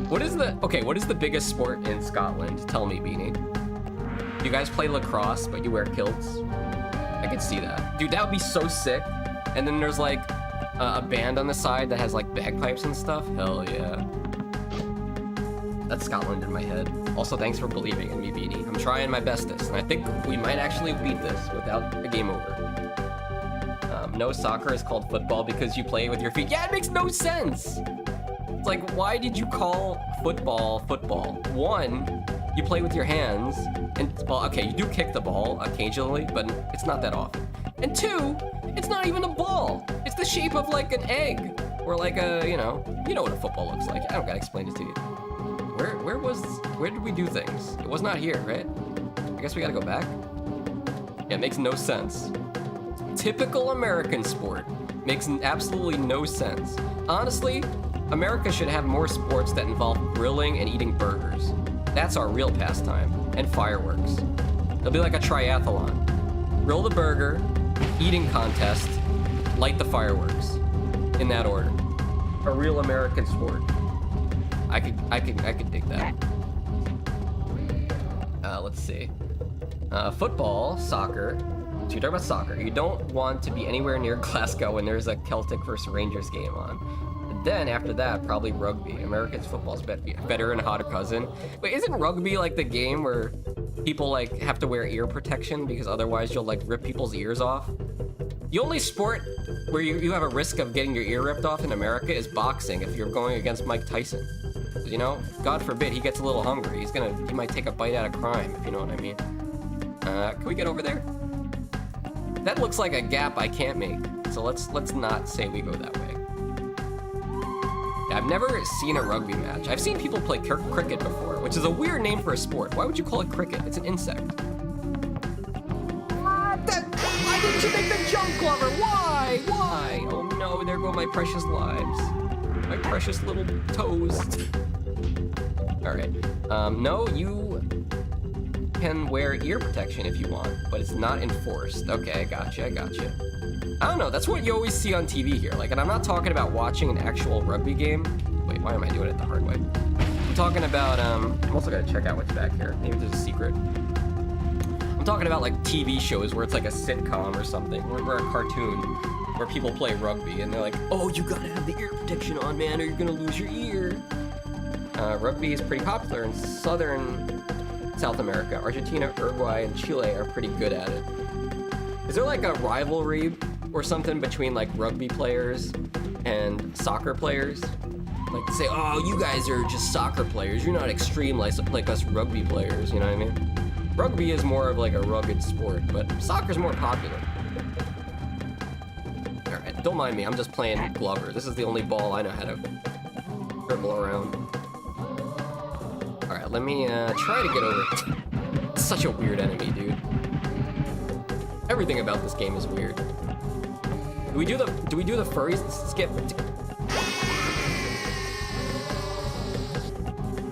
What is the biggest sport in Scotland? Tell me, Beanie. You guys play lacrosse, but you wear kilts? I could see that. Dude, that would be so sick. And then there's like a band on the side that has like bagpipes and stuff. Hell yeah. That's Scotland in my head. Also, thanks for believing in me, Beanie. I'm trying my bestest, and I think we might actually beat this without a game over. No, soccer is called football because you play with your feet. Yeah, it makes no sense. It's like, why did you call football football? One, you play with your hands, and well, okay, you do kick the ball occasionally, but it's not that often. And two, it's not even a ball. It's the shape of like an egg, or like a, you know what a football looks like. I don't gotta explain it to you. Where did we do things? It was not here, right? I guess we gotta go back. Yeah, it makes no sense. Typical American sport. Makes absolutely no sense. Honestly, America should have more sports that involve grilling and eating burgers. That's our real pastime. And fireworks. It'll be like a triathlon. Grill the burger, eating contest, light the fireworks. In that order. A real American sport. I could dig that. Let's see. Football, soccer. So you're talking about soccer. You don't want to be anywhere near Glasgow when there's a Celtic versus Rangers game on. And then after that, probably rugby. Americans football's better and hotter cousin. Wait, isn't rugby like the game where people like have to wear ear protection because otherwise you'll like rip people's ears off? The only sport where you have a risk of getting your ear ripped off in America is boxing if you're going against Mike Tyson. You know, God forbid he gets a little hungry. He might take a bite out of crime, if you know what I mean. Can we get over there? That looks like a gap I can't make. So let's not say we go that way. Yeah, I've never seen a rugby match. I've seen people play cricket before, which is a weird name for a sport. Why would you call it cricket? It's an insect. Why didn't you make the jump, Glover? Why? Why? Oh no, there go my precious lives. My precious little toes. Alright. No, you can wear ear protection if you want, but it's not enforced. Okay, I gotcha. I don't know, that's what you always see on TV here. Like, and I'm not talking about watching an actual rugby game. Wait, why am I doing it the hard way? I'm talking about, I'm also gonna check out what's back here. Maybe there's a secret. I'm talking about like TV shows where it's like a sitcom or something, or a cartoon where people play rugby and they're like, oh, you gotta have the ear protection on, man, or you're gonna lose your ear. Rugby is pretty popular in southern South America. Argentina, Uruguay, and Chile are pretty good at it. Is there like a rivalry or something between like rugby players and soccer players? Like say, oh, you guys are just soccer players. You're not extreme like us rugby players, you know what I mean? Rugby is more of like a rugged sport, but soccer's more popular. Alright, don't mind me, I'm just playing Glover. This is the only ball I know how to dribble around. Alright, let me try to get over it. It's such a weird enemy, dude. Everything about this game is weird. Do we do the furry skip?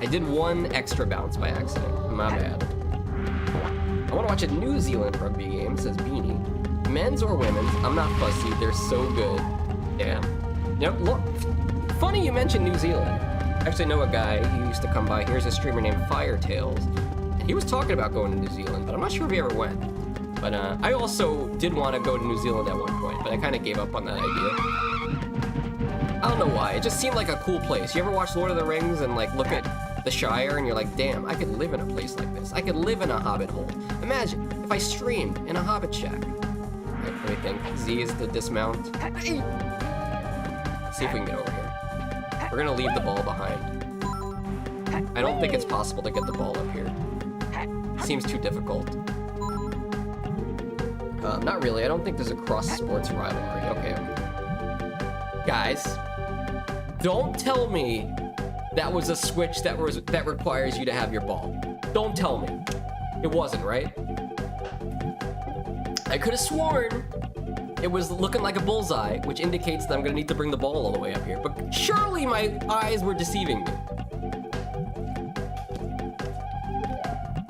I did one extra bounce by accident. My bad. I want to watch a New Zealand rugby game, says Beanie. Men's or women's, I'm not fussy, they're so good. Damn. You know, look, funny you mentioned New Zealand. I actually know a guy who used to come by. Here's a streamer named Firetails. And he was talking about going to New Zealand, but I'm not sure if he ever went. But I also did want to go to New Zealand at one point, but I kind of gave up on that idea. I don't know why, it just seemed like a cool place. You ever watch Lord of the Rings and like look at the Shire and you're like, damn, I could live in a place like this. I could live in a hobbit hole. Imagine if I streamed in a hobbit shack. Right, let me think. Z is the dismount. Let's see if we can get over here. We're gonna leave the ball behind. I don't think it's possible to get the ball up here. Seems too difficult. Not really. I don't think there's a cross-sports rivalry. Okay. Guys, don't tell me that was a switch that requires you to have your ball. Don't tell me. It wasn't, right? I could have sworn it was looking like a bullseye, which indicates that I'm gonna need to bring the ball all the way up here. But surely my eyes were deceiving me.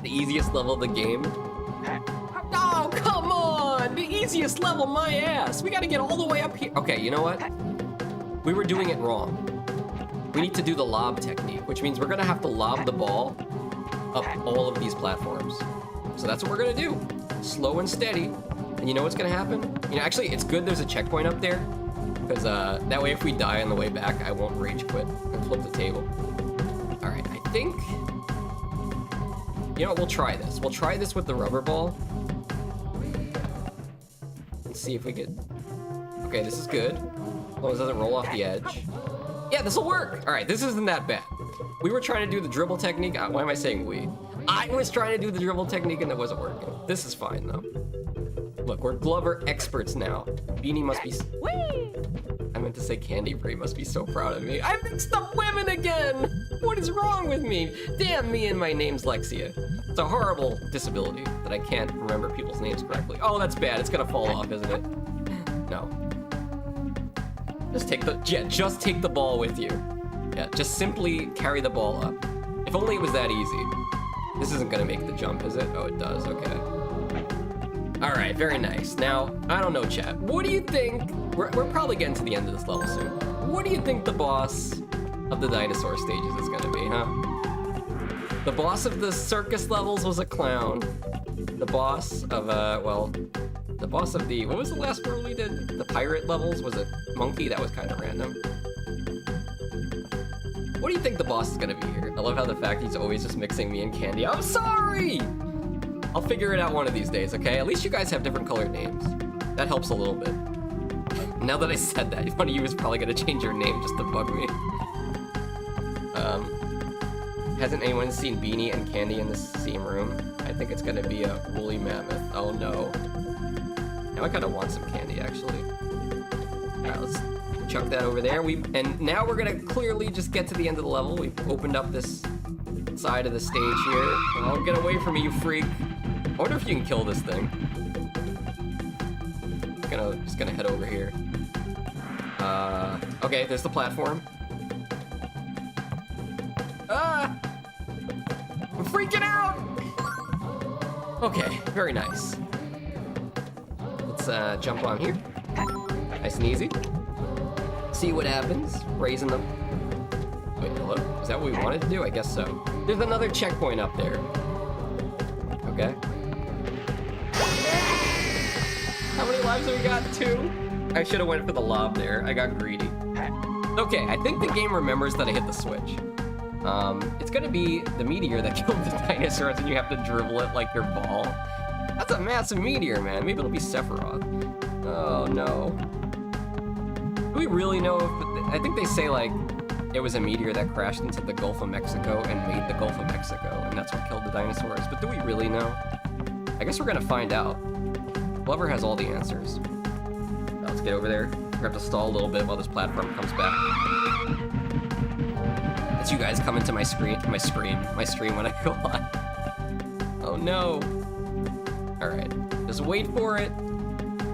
The easiest level of the game. god, the easiest level, my ass. We gotta get all the way up here. Okay, you know what? We were doing it wrong. We need to do the lob technique, which means we're gonna have to lob the ball up all of these platforms. So that's what we're gonna do. Slow and steady. And you know what's gonna happen? You know, actually, it's good there's a checkpoint up there, because that way if we die on the way back, I won't rage quit and flip the table. All right, I think, you know what, we'll try this. We'll try this with the rubber ball. Let's see if we could, okay, this is good. As long as it doesn't roll off the edge. Yeah, this'll work. All right, this isn't that bad. We were trying to do the dribble technique. Why am I saying we? I was trying to do the dribble technique and it wasn't working. This is fine though. Look, we're Glover experts now. Beanie must be, I meant to say Candy Brie must be so proud of me. I mixed up women again! What is wrong with me? Damn me and my name's Lexia. It's a horrible disability that I can't remember people's names correctly. Oh, that's bad. It's gonna fall off, isn't it? No. Just take the ball with you. Yeah, just simply carry the ball up. If only it was that easy. This isn't gonna make the jump, is it? Oh, it does, okay. All right, very nice. Now, I don't know, chat. What do you think? We're probably getting to the end of this level soon. What do you think the boss of the dinosaur stages is gonna be, huh? The boss of the circus levels was a clown. The boss of, the boss of the, what was the last one we did? The pirate levels was a monkey. That was kind of random. What do you think the boss is gonna be here? I love how the fact he's always just mixing me and Candy. I'm sorry! I'll figure it out one of these days, okay? At least you guys have different colored names. That helps a little bit. Now that I said that, one of you is probably gonna change your name just to bug me. Hasn't anyone seen Beanie and Candy in the same room? I think it's gonna be a woolly mammoth. Oh no. Now I kinda want some candy, actually. Alright, let's chuck that over there. And now we're gonna clearly just get to the end of the level. We've opened up this side of the stage here. Oh, get away from me, you freak. I wonder if you can kill this thing. Just gonna head over here. Okay, there's the platform. Ah! I'm freaking out! Okay, very nice. Let's jump on here. Nice and easy. See what happens. Raising them. Wait, hello? Is that what we wanted to do? I guess so. There's another checkpoint up there. Okay. How many lives have we got? 2? I should have went for the lob there. I got greedy. Okay, I think the game remembers that I hit the switch. It's gonna be the meteor that killed the dinosaurs and you have to dribble it like your ball. That's a massive meteor, man. Maybe it'll be Sephiroth. Oh, no. Do we really know if... I think they say, like, it was a meteor that crashed into the Gulf of Mexico and made the Gulf of Mexico, and that's what killed the dinosaurs. But do we really know? I guess we're gonna find out. Glover has all the answers. Now let's get over there. We have to stall a little bit while this platform comes back. That's you guys coming to my stream when I go on. Oh no. Alright, just wait for it.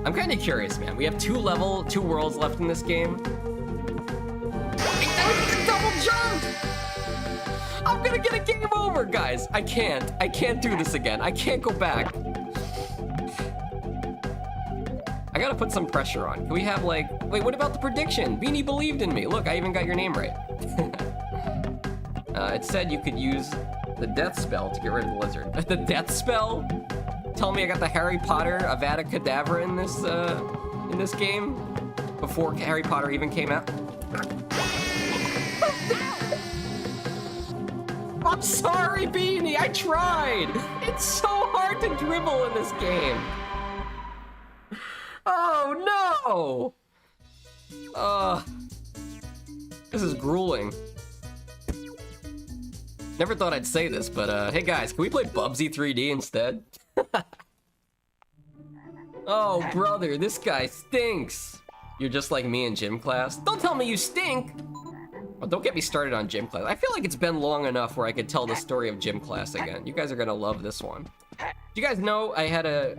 I'm kind of curious, man. We have 2 worlds left in this game. Double jump! I'm gonna get a game over, guys. I can't do this again. I can't go back. I gotta put some pressure on. Can we have like, wait, what about the prediction? Beanie believed in me. Look, I even got your name right. It said you could use the death spell to get rid of the lizard. The death spell? Tell me I got the Harry Potter Avada Kedavra in this game before Harry Potter even came out. I'm sorry, Beanie. I tried. It's so hard to dribble in this game. Oh no! This is grueling. Never thought I'd say this, but hey guys, can we play Bubsy 3D instead? Oh brother, this guy stinks. You're just like me in gym class. Don't tell me you stink. Well, don't get me started on gym class. I feel like it's been long enough where I could tell the story of gym class again. You guys are gonna love this one. Do you guys know I had a...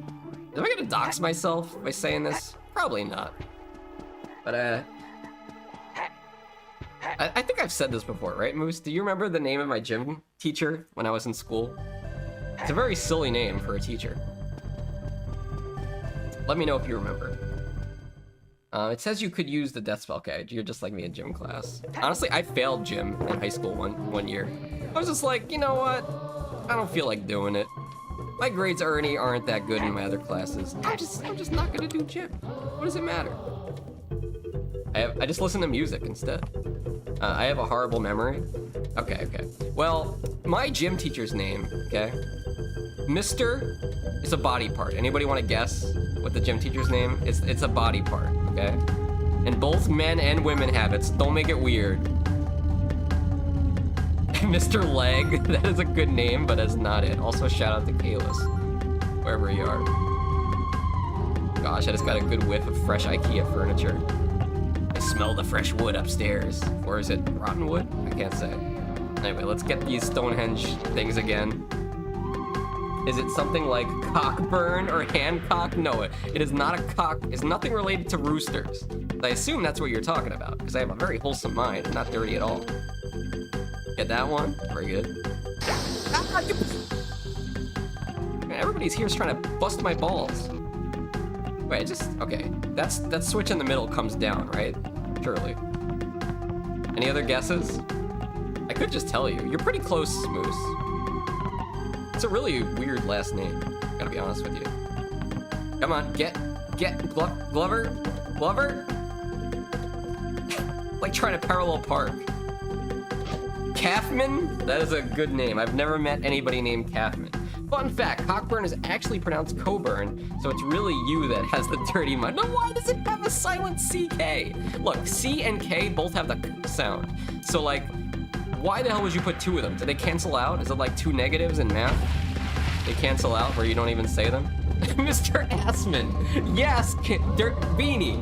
Am I gonna dox myself by saying this? Probably not. But I think I've said this before, right, Moose? Do you remember the name of my gym teacher when I was in school? It's a very silly name for a teacher. Let me know if you remember. It says you could use the death spell guide. You're just like me in gym class. Honestly, I failed gym in high school one year. I was just like, you know what? I don't feel like doing it. My grades already aren't that good in my other classes. I'm just not gonna do gym. What does it matter? I just listen to music instead. I have a horrible memory. Okay. Well, my gym teacher's name, okay? Mr. is a body part. Anybody want to guess what the gym teacher's name is? It's a body part, okay? And both men and women have it, so don't make it weird. Mr. Leg, that is a good name, but that's not it. Also, shout out to Kalis, wherever you are. Gosh, I just got a good whiff of fresh IKEA furniture. I smell the fresh wood upstairs. Or is it rotten wood? I can't say. Anyway, let's get these Stonehenge things again. Is it something like cockburn or Hancock? No, it is not a cock. It's nothing related to roosters. I assume that's what you're talking about, because I have a very wholesome mind and not dirty at all. Get that one? Very good. Man, everybody's here is trying to bust my balls. Wait, okay. That switch in the middle comes down, right? Surely. Any other guesses? I could just tell you. You're pretty close, Moose. It's a really weird last name. Gotta be honest with you. Come on, get Glover? Like trying to parallel park. Kaufman? That is a good name. I've never met anybody named Kaufman. Fun fact, Cockburn is actually pronounced Coburn, so it's really you that has the dirty mind. No, why does it have a silent CK? Look, C and K both have the K sound. So like, why the hell would you put two of them? Do they cancel out? Is it like two negatives in math? They cancel out where you don't even say them? Mr. Assman. Yes, Dirt Beanie.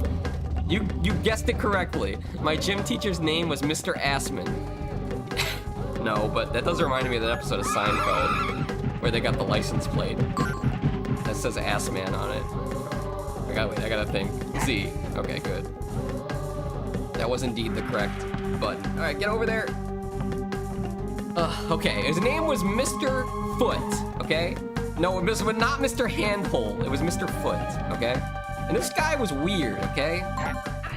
You guessed it correctly. My gym teacher's name was Mr. Assman. No, but that does remind me of that episode of Seinfeld where they got the license plate that says Assman on it. I gotta think. Z. Okay, good. That was indeed the correct button. All right, get over there. Okay, his name was Mr. Foot, okay? No, it was not Mr. Handhole. It was Mr. Foot, okay? And this guy was weird, okay?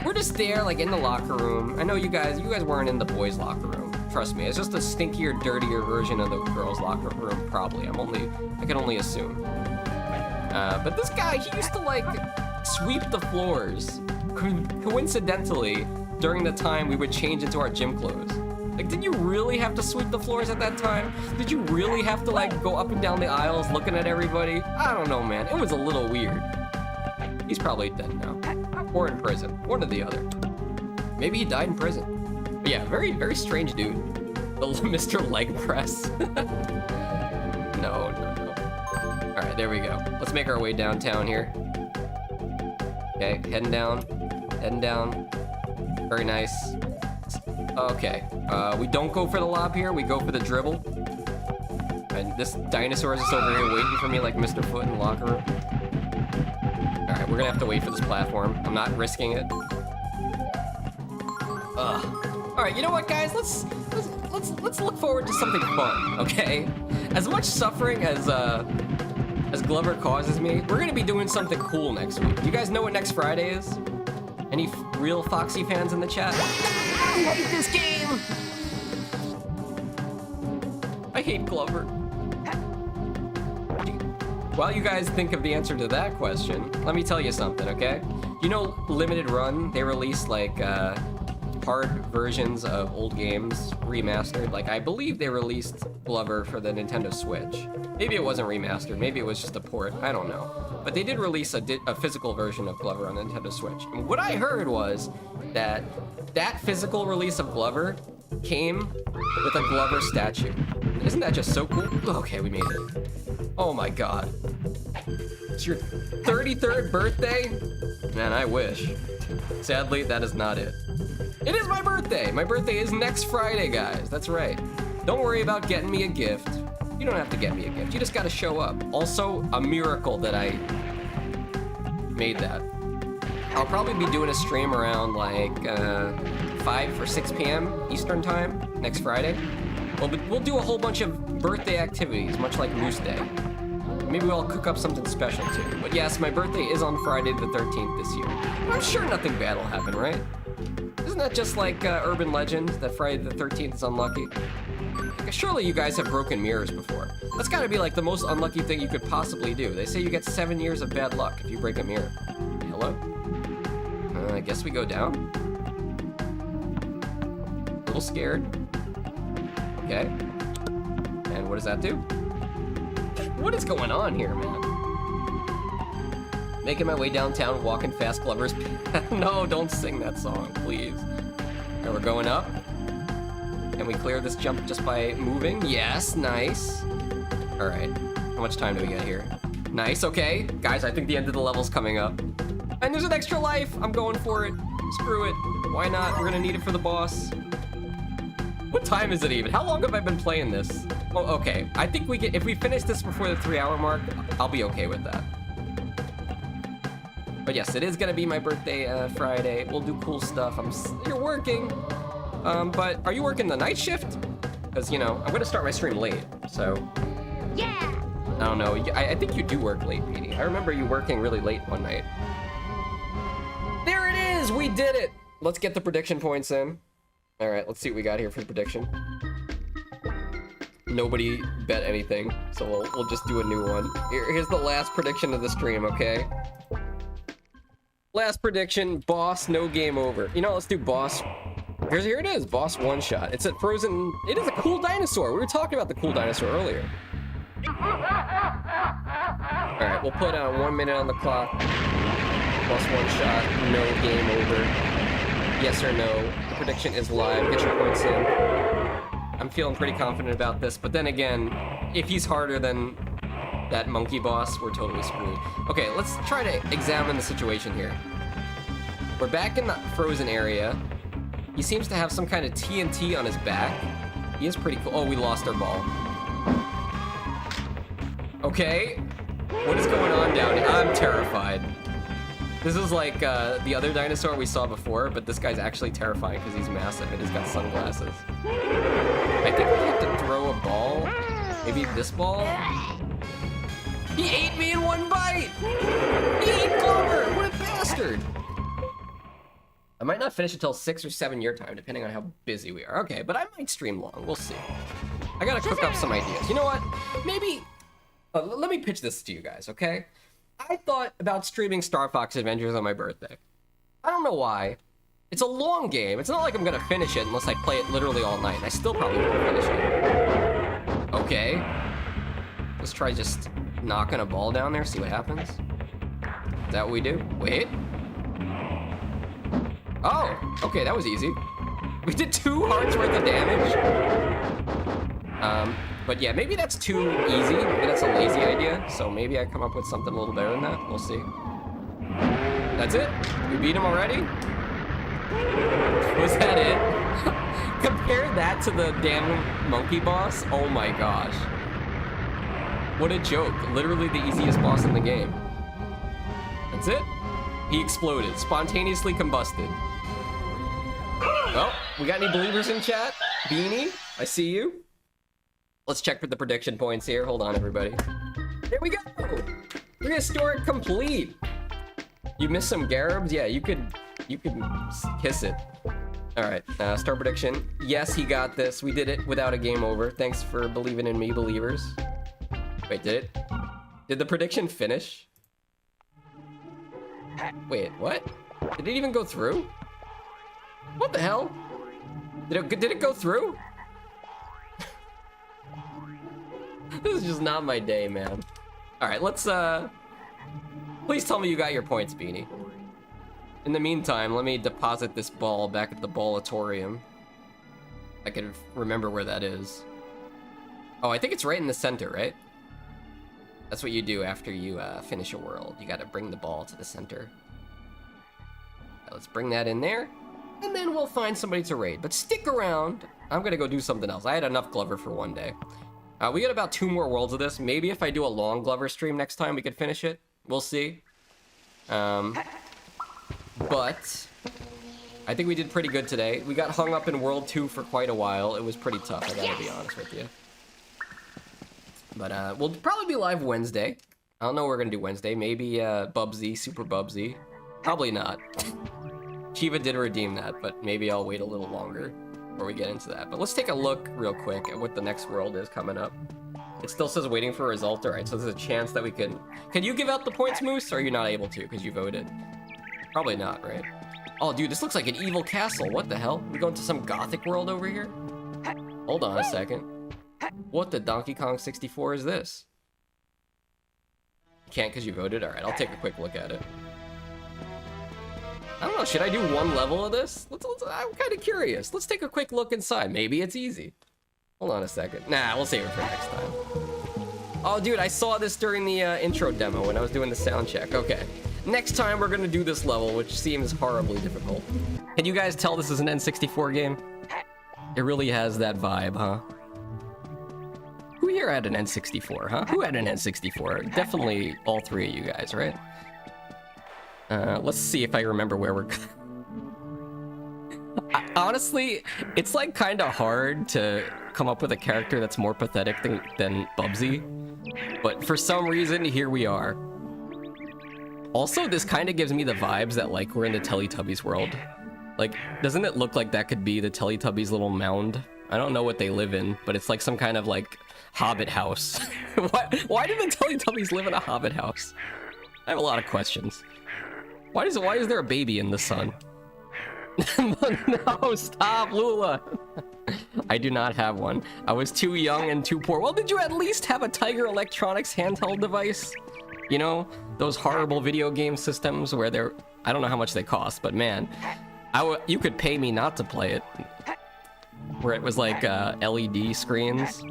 We're just there, like, in the locker room. I know you guys weren't in the boys' locker room. Trust me, it's just a stinkier, dirtier version of the girls' locker room, probably. I can only assume. But this guy, he used to, like, sweep the floors, coincidentally, during the time we would change into our gym clothes. Like, did you really have to sweep the floors at that time? Did you really have to, like, go up and down the aisles looking at everybody? I don't know, man. It was a little weird. He's probably dead now. Or in prison. One or the other. Maybe he died in prison. But yeah, very, very strange dude. The Mr. Leg Press. No. Alright, there we go. Let's make our way downtown here. Okay, heading down. Very nice. Okay, we don't go for the lob here, we go for the dribble. And this dinosaur is just over here waiting for me like Mr. Foot in the locker room. Alright, we're gonna have to wait for this platform. I'm not risking it. Alright, you know what, guys? Let's look forward to something fun, okay? As much suffering as Glover causes me, we're gonna be doing something cool next week. Do you guys know what next Friday is? Any real Foxxy fans in the chat? I hate this game! I hate Glover. While you guys think of the answer to that question, let me tell you something, okay? You know, Limited Run, they released like hard versions of old games remastered. Like, I believe they released Glover for the Nintendo Switch. Maybe it wasn't remastered, maybe it was just a port, I don't know. But they did release a physical version of Glover on Nintendo Switch. And what I heard was that physical release of Glover came with a Glover statue. Isn't that just so cool? Okay, we made it. Oh my god. It's your 33rd birthday? Man, I wish. Sadly, that is not it. It is my birthday! My birthday is next Friday, guys. That's right. Don't worry about getting me a gift. You don't have to get me a gift. You just gotta show up. Also, a miracle that I made that. I'll probably be doing a stream around like 5 or 6 p.m. Eastern time next Friday. We'll do a whole bunch of birthday activities, much like Moose Day. Maybe we'll cook up something special too. But yes, my birthday is on Friday the 13th this year. I'm sure nothing bad will happen, right? Isn't that just like urban legend that Friday the 13th is unlucky? Surely you guys have broken mirrors before. That's gotta be like the most unlucky thing you could possibly do. They say you get 7 years of bad luck if you break a mirror. Hello? I guess we go down. A little scared. Okay. And what does that do? What is going on here, man? Making my way downtown, walking fast, Glover's. No, don't sing that song, please. And we're going up. Can we clear this jump just by moving? Yes, nice. All right, how much time do we get here? Nice, okay. Guys, I think the end of the level's coming up. And there's an extra life. I'm going for it. Screw it. Why not? We're gonna need it for the boss. What time is it even? How long have I been playing this? Oh, okay. I think we get, if we finish this before the 3-hour mark, I'll be okay with that. But yes, it is gonna be my birthday Friday. We'll do cool stuff. You're working. But are you working the night shift? Because, you know, I'm gonna start my stream late, so. Yeah! I don't know. I think you do work late, Petey. I remember you working really late one night. There it is! We did it! Let's get the prediction points in. All right, let's see what we got here for the prediction. Nobody bet anything, so we'll just do a new one. Here's the last prediction of the stream, okay? Last prediction, boss, no game over. You know, let's do boss. Here it is, boss one shot. It's a frozen, it is a cool dinosaur. We were talking about the cool dinosaur earlier. All right, we'll put 1 minute on the clock. Boss one shot, no game over. Yes or no, the prediction is live, get your points in. I'm feeling pretty confident about this, but then again, if he's harder than that monkey boss, we're totally screwed. Okay, let's try to examine the situation here. We're back in the frozen area. He seems to have some kind of TNT on his back. He is pretty cool. Oh, we lost our ball. Okay, what is going on down here? I'm terrified. This is like the other dinosaur we saw before, but this guy's actually terrifying because he's massive and he's got sunglasses. I think we have to throw a ball. Maybe this ball? He ate me in one bite! He ate Glover! What a bastard! I might not finish until 6 or 7 your time, depending on how busy we are. Okay, but I might stream long. We'll see. I gotta cook up some ideas. You know what? Maybe... let me pitch this to you guys, okay? I thought about streaming Star Fox Adventures on my birthday. I don't know why. It's a long game. It's not like I'm gonna finish it unless I play it literally all night. I still probably won't finish it. Okay. Let's try just knocking a ball down there, see what happens. Is that what we do? Wait. Oh, okay, that was easy. We did 2 hearts worth of damage. But yeah, maybe that's too easy. Maybe that's a lazy idea. So maybe I come up with something a little better than that. We'll see. That's it? We beat him already? Was that it? Compare that to the damn monkey boss. Oh my gosh. What a joke. Literally the easiest boss in the game. That's it? He exploded. Spontaneously combusted. Oh, we got any believers in chat? Beanie, I see you. Let's check for the prediction points here. Hold on, everybody. There we go. Prehistoric complete. You missed some Garabs? Yeah, you could kiss it. All right, star prediction. Yes, he got this. We did it without a game over. Thanks for believing in me, believers. Wait, did it? Did the prediction finish? Wait, what? Did it even go through? What the hell? Did it go through? This is just not my day, man. All right, let's, please tell me you got your points, Beanie. In the meantime, let me deposit this ball back at the ballatorium. I can remember where that is. Oh, I think it's right in the center, right? That's what you do after you finish a world. You gotta bring the ball to the center. Right, let's bring that in there, and then we'll find somebody to raid. But stick around. I'm gonna go do something else. I had enough Glover for one day. We got about 2 more worlds of this. Maybe if I do a long Glover stream next time, we could finish it. We'll see. But I think we did pretty good today. We got hung up in World 2 for quite a while. It was pretty tough, I gotta be honest with you. But we'll probably be live Wednesday. I don't know what we're gonna do Wednesday. Maybe Bubsy, Super Bubsy. Probably not. Chiva did redeem that, but maybe I'll wait a little longer before we get into that. But let's take a look real quick at what the next world is coming up. It still says waiting for a result. All right, so there's a chance that we can you give out the points, Moose, or are you not able to because you voted? Probably not, right? Oh, dude, this looks like an evil castle. What the hell? We going to some gothic world over here? Hold on a second. What the Donkey Kong 64 is this? You can't because you voted? All right, I'll take a quick look at it. I don't know, should I do one level of this? I'm kind of curious. Let's take a quick look inside. Maybe it's easy. Hold on a second. Nah, we'll save it for next time. Oh, dude, I saw this during the intro demo when I was doing the sound check. Okay. Next time, we're gonna do this level, which seems horribly difficult. Can you guys tell this is an N64 game? It really has that vibe, huh? Who here had an N64, huh? Who had an N64? Definitely all three of you guys, right? Let's see if I remember where we're... Honestly, it's like kind of hard to come up with a character that's more pathetic than Bubsy. But for some reason, here we are. Also, this kind of gives me the vibes that like we're in the Teletubbies world. Like, doesn't it look like that could be the Teletubbies little mound? I don't know what they live in, but it's like some kind of like hobbit house. Why do the Teletubbies live in a hobbit house? I have a lot of questions. Why is there a baby in the sun? No, stop, Lula. I do not have one. I was too young and too poor. Well, did you at least have a Tiger Electronics handheld device? You know, those horrible video game systems where they're... I don't know how much they cost, but man, you could pay me not to play it. Where it was like LED screens.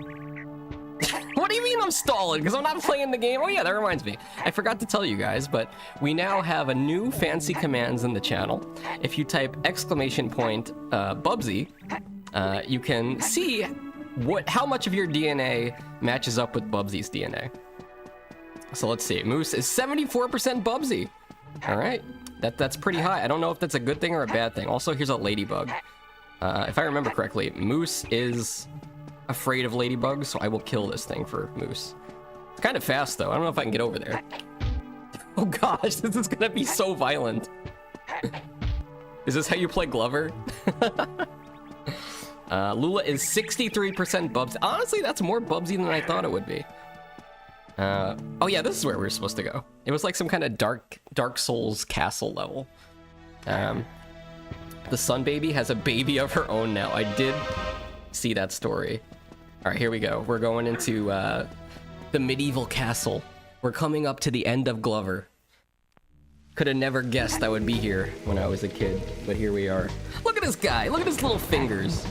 What do you mean I'm stalling? Because I'm not playing the game? Oh yeah, that reminds me. I forgot to tell you guys, but we now have a new fancy commands in the channel. If you type Bubsy, you can see how much of your DNA matches up with Bubsy's DNA. So let's see. Moose is 74% Bubsy. All right, that's pretty high. I don't know if that's a good thing or a bad thing. Also, here's a ladybug. If I remember correctly, Moose is afraid of ladybugs, so I will kill this thing for Moose. It's kind of fast, though. I don't know if I can get over there. Oh gosh, this is gonna be so violent. Is this how you play Glover? Lula is 63% Bubsy. Honestly, that's more Bubsy than I thought it would be. Oh yeah, this is where we were supposed to go. It was like some kind of Dark Souls castle level. The Sun Baby has a baby of her own now. I did see that story. All right, here we go. We're going into the medieval castle. We're coming up to the end of Glover. Could have never guessed I would be here when I was a kid, but here we are. Look at this guy. Look at his little fingers.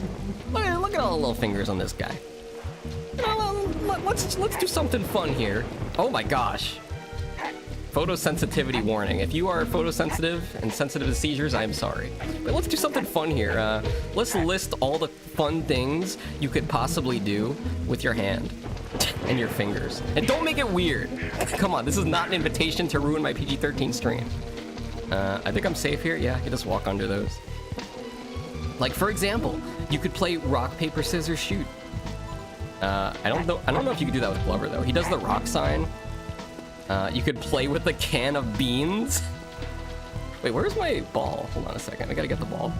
Look at all the little fingers on this guy. Let's do something fun here. Oh my gosh. Photosensitivity warning. If you are photosensitive and sensitive to seizures, I am sorry. But let's do something fun here. Let's list all the fun things you could possibly do with your hand and your fingers. And don't make it weird. Come on, this is not an invitation to ruin my PG-13 stream. I think I'm safe here. Yeah, I can just walk under those. Like, for example, you could play rock, paper, scissors, shoot. I don't know if you could do that with Glover, though. He does the rock sign. You could play with a can of beans. Wait, where's my ball? Hold on a second. I gotta get the ball.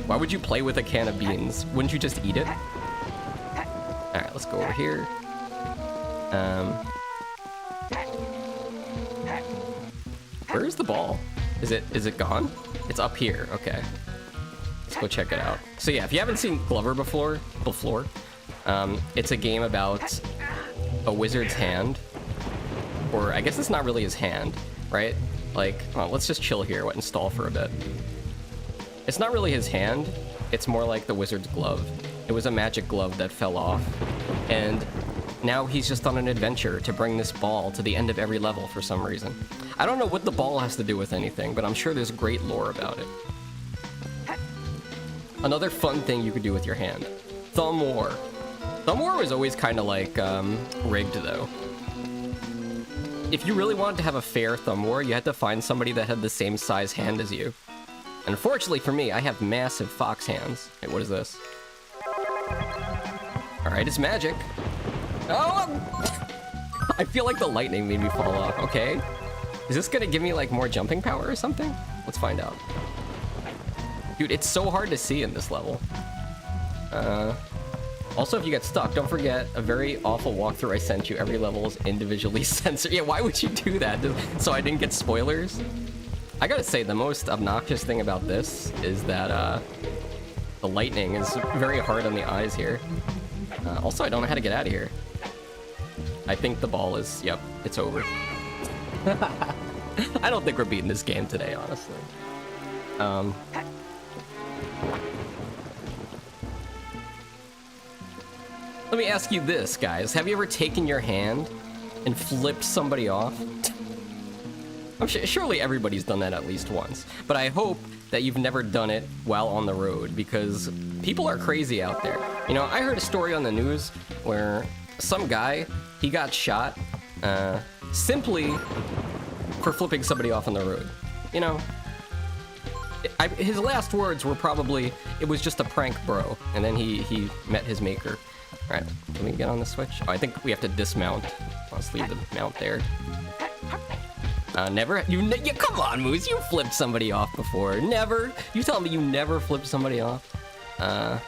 Why would you play with a can of beans? Wouldn't you just eat it? All right, let's go over here. Where is the ball? Is it gone? It's up here. Okay. Let's go check it out. So yeah, if you haven't seen Glover before, it's a game about a wizard's hand. Or I guess it's not really his hand, right? Like, let's just chill here and stall for a bit. It's not really his hand. It's more like the wizard's glove. It was a magic glove that fell off. And now he's just on an adventure to bring this ball to the end of every level for some reason. I don't know what the ball has to do with anything, but I'm sure there's great lore about it. Another fun thing you could do with your hand. Thumb war. Thumb war was always kind of like rigged, though. If you really wanted to have a fair thumb war, you had to find somebody that had the same size hand as you. And unfortunately for me, I have massive fox hands. Wait, what is this? Alright, it's magic. Oh! I feel like the lightning made me fall off. Okay. Is this gonna give me like more jumping power or something? Let's find out. Dude, it's so hard to see in this level. Also, if you get stuck, don't forget a very awful walkthrough I sent you. Every level is individually censored. Yeah, why would you do that? So I didn't get spoilers? I gotta say, the most obnoxious thing about this is that the lightning is very hard on the eyes here. Also, I don't know how to get out of here. I think the ball is... Yep, it's over. I don't think we're beating this game today, honestly. Let me ask you this, guys. Have you ever taken your hand and flipped somebody off? I'm surely everybody's done that at least once. But I hope that you've never done it while on the road, because people are crazy out there. You know, I heard a story on the news where some guy, he got shot simply for flipping somebody off on the road. You know, his last words were probably, "It was just a prank, bro." And then he met his maker. All right, can we get on the switch? Oh, I think we have to dismount. Let's leave the mount there. Never? You come on, Moose. You flipped somebody off before. Never? You tell me you never flipped somebody off? I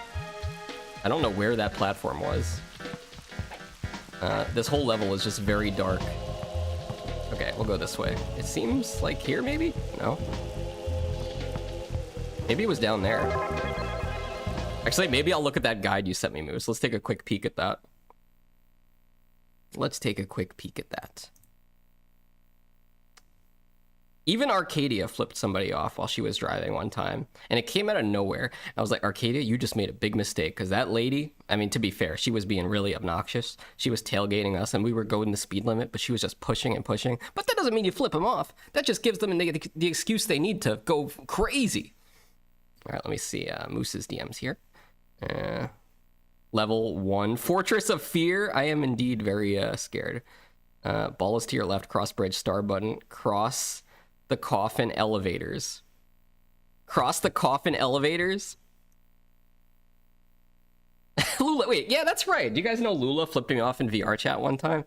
don't know where that platform was. This whole level is just very dark. Okay, we'll go this way. It seems like here, maybe? No? Maybe it was down there. Actually, maybe I'll look at that guide you sent me, Moose. Let's take a quick peek at that. Let's take a quick peek at that. Even Arcadia flipped somebody off while she was driving one time, and it came out of nowhere. I was like, Arcadia, you just made a big mistake, because that lady, I mean, to be fair, she was being really obnoxious. She was tailgating us, and we were going the speed limit, but she was just pushing and pushing. But that doesn't mean you flip them off. That just gives them the excuse they need to go crazy. All right, let me see Moose's DMs here. Level 1, Fortress of Fear. I am indeed very scared. Ball is to your left, cross bridge, star button, cross the coffin elevators. Cross the coffin elevators? Lula, wait, yeah, that's right. Do you guys know Lula flipped me off in VR chat one time?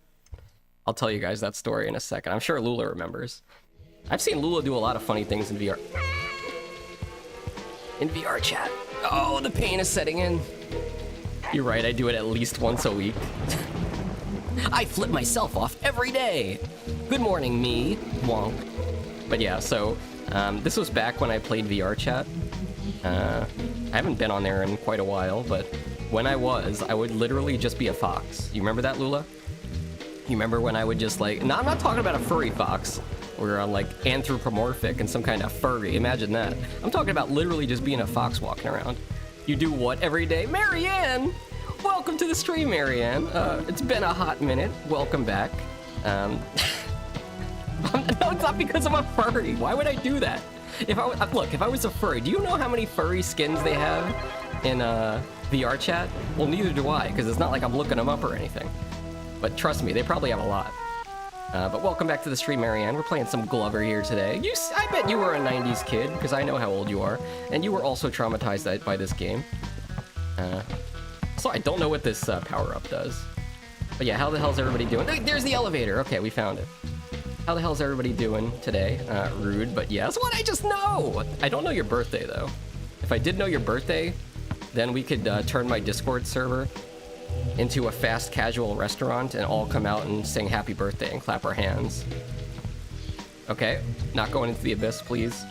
I'll tell you guys that story in a second. I'm sure Lula remembers. I've seen Lula do a lot of funny things in VR. In VR chat. Oh, the pain is setting in. You're right, I do it at least once a week. I flip myself off every day. Good morning, me. Wonk. But yeah, so this was back when I played VR chat. I haven't been on there in quite a while, but when I would literally just be a fox. You remember that, Lula? You remember when I would just like... No, I'm not talking about a furry fox. Where I'm like anthropomorphic and some kind of furry. Imagine that. I'm talking about literally just being a fox walking around. You do what every day? Marianne! Welcome to the stream, Marianne. It's been a hot minute. Welcome back. No, it's not because I'm a furry. Why would I do that? Look, if I was a furry, do you know how many furry skins they have in VR chat? Well, neither do I, because it's not like I'm looking them up or anything. But trust me, they probably have a lot. But welcome back to the stream, Marianne. We're playing some Glover here today. I bet you were a 90s kid, because I know how old you are. And you were also traumatized by this game. So I don't know what this power-up does. But yeah, how the hell's everybody doing? There's the elevator! Okay, we found it. How the hell's everybody doing today? Rude, but yes. What? I just know! I don't know your birthday, though. If I did know your birthday, then we could turn my Discord server into a fast casual restaurant and all come out and sing happy birthday and clap our hands. Okay, not going into the abyss, please.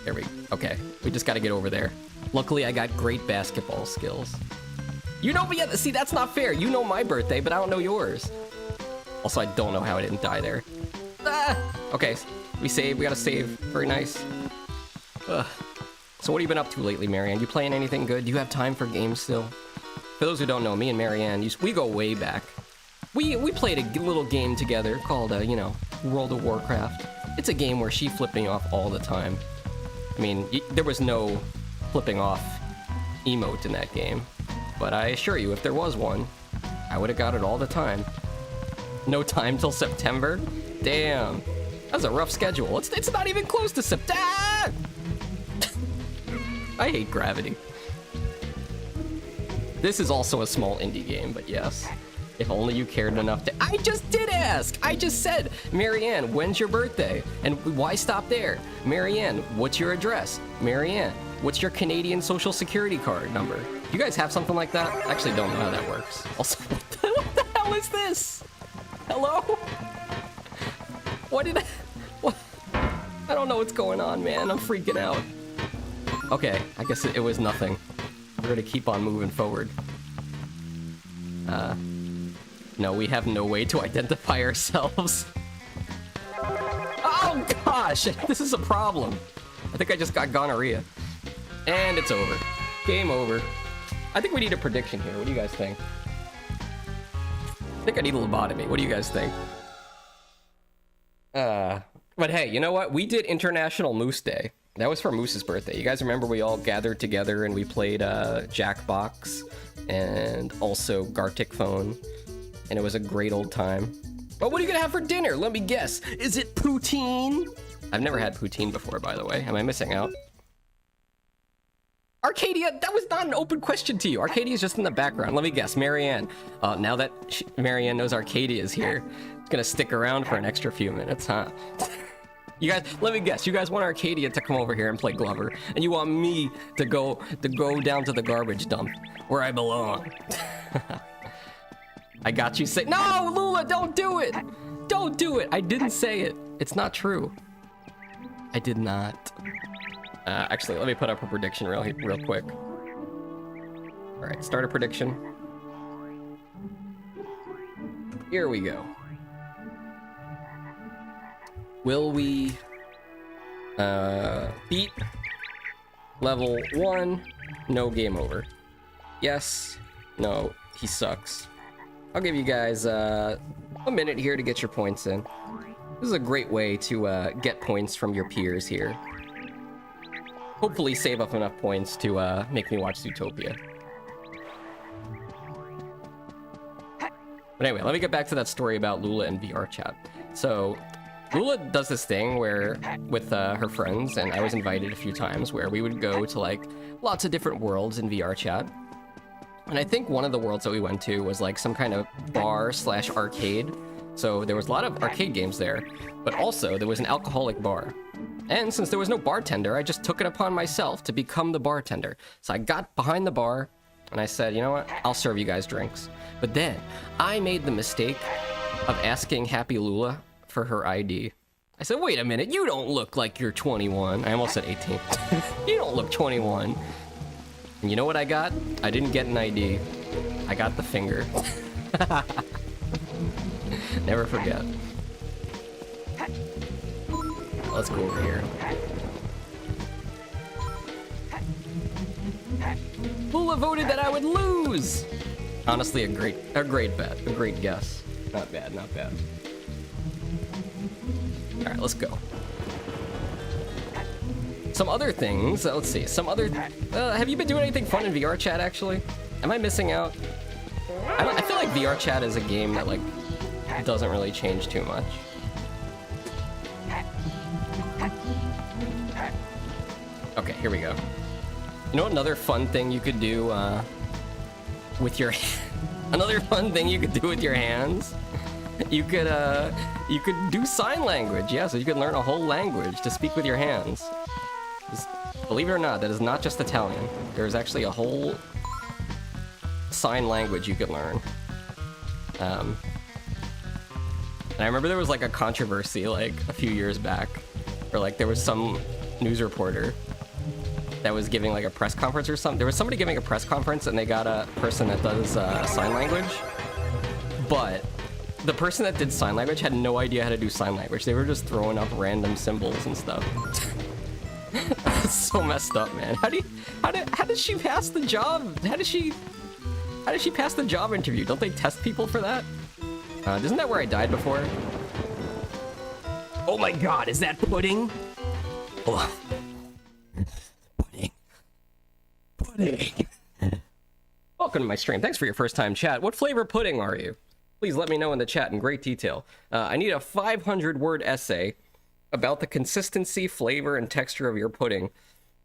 There we go. Okay, we just gotta get over there. Luckily, I got great basketball skills. You know, but yeah, see, that's not fair. You know my birthday, but I don't know yours. Also, I don't know how I didn't die there. Ah! Okay, we gotta save. Very nice. Ugh. So what have you been up to lately, Marianne? You playing anything good? Do you have time for games still? For those who don't know, me and Marianne, we go way back. We played a little game together called, you know, World of Warcraft. It's a game where she flipped me off all the time. I mean, there was no flipping off emote in that game. But I assure you, if there was one, I would have got it all the time. No time till September? Damn. That's a rough schedule. It's not even close to September. I hate gravity. This is also a small indie game, but yes. If only you cared enough to... I just did ask! I just said, Marianne, when's your birthday? And why stop there? Marianne, what's your address? Marianne, what's your Canadian Social Security card number? You guys have something like that? I actually don't know how that works. Also, what the hell is this? Hello? What did I... What? I don't know what's going on, man. I'm freaking out. Okay, I guess it was nothing. We're gonna keep on moving forward. No, we have no way to identify ourselves. Oh gosh, this is a problem. I think I just got gonorrhea. And it's over. Game over. I think we need a prediction here. What do you guys think? I think I need a lobotomy. What do you guys think? But hey, you know what? We did International Moose Day. That was for Moose's birthday. You guys remember we all gathered together and we played Jackbox and also Gartic Phone. And it was a great old time. But what are you gonna have for dinner? Let me guess. Is it poutine? I've never had poutine before, by the way. Am I missing out? Arcadia, that was not an open question to you. Arcadia's just in the background. Let me guess, Marianne. Now that Marianne knows Arcadia is here, it's gonna stick around for an extra few minutes, huh? You guys, let me guess. You guys want Arcadia to come over here and play Glover, and you want me to go down to the garbage dump where I belong. I got you. Say no, Lula, don't do it. Don't do it. I didn't say it. It's not true. I did not. Actually, let me put up a prediction real quick. All right, start a prediction. Here we go. Will we beat level 1? No, game over. Yes. No, he sucks. I'll give you guys a minute here to get your points in. This is a great way to get points from your peers here. Hopefully save up enough points to make me watch Zootopia. But anyway, let me get back to that story about Lula and VR chat. So Lula does this thing where with her friends, and I was invited a few times, where we would go to like lots of different worlds in VR chat. And I think one of the worlds that we went to was like some kind of bar/arcade. So there was a lot of arcade games there, but also there was an alcoholic bar. And since there was no bartender, I just took it upon myself to become the bartender. So I got behind the bar and I said, you know what? I'll serve you guys drinks. But then I made the mistake of asking Happy Lula for her ID. I said, wait a minute, you don't look like you're 21. I almost said 18. You don't look 21. And you know what I got? I didn't get an ID. I got the finger. Never forget. Let's go over here. Lula voted that I would lose! Honestly, a great bet. A great guess. Not bad, not bad. Alright, let's go. Some other things, let's see, have you been doing anything fun in VR chat, actually? Am I missing out? I feel like VR chat is a game that, like, doesn't really change too much. Okay, here we go. You know another fun thing you could do, with your... Another fun thing you could do with your hands? You could do sign language, yeah, so you could learn a whole language to speak with your hands. Believe it or not, that is not just Italian. There's actually a whole sign language you could learn. And I remember there was like a controversy like a few years back where like there was some news reporter that was giving like a press conference or something. There was somebody giving a press conference and they got a person that does sign language, but the person that did sign language had no idea how to do sign language. They were just throwing up random symbols and stuff. That's so messed up, man. How did she pass the job? How did she pass the job interview? Don't they test people for that? Isn't that where I died before? Oh my god, is that pudding? Oh. Pudding. Welcome to my stream. Thanks for your first time chat. What flavor pudding are you? Please let me know in the chat in great detail. I need a 500-word essay about the consistency, flavor, and texture of your pudding.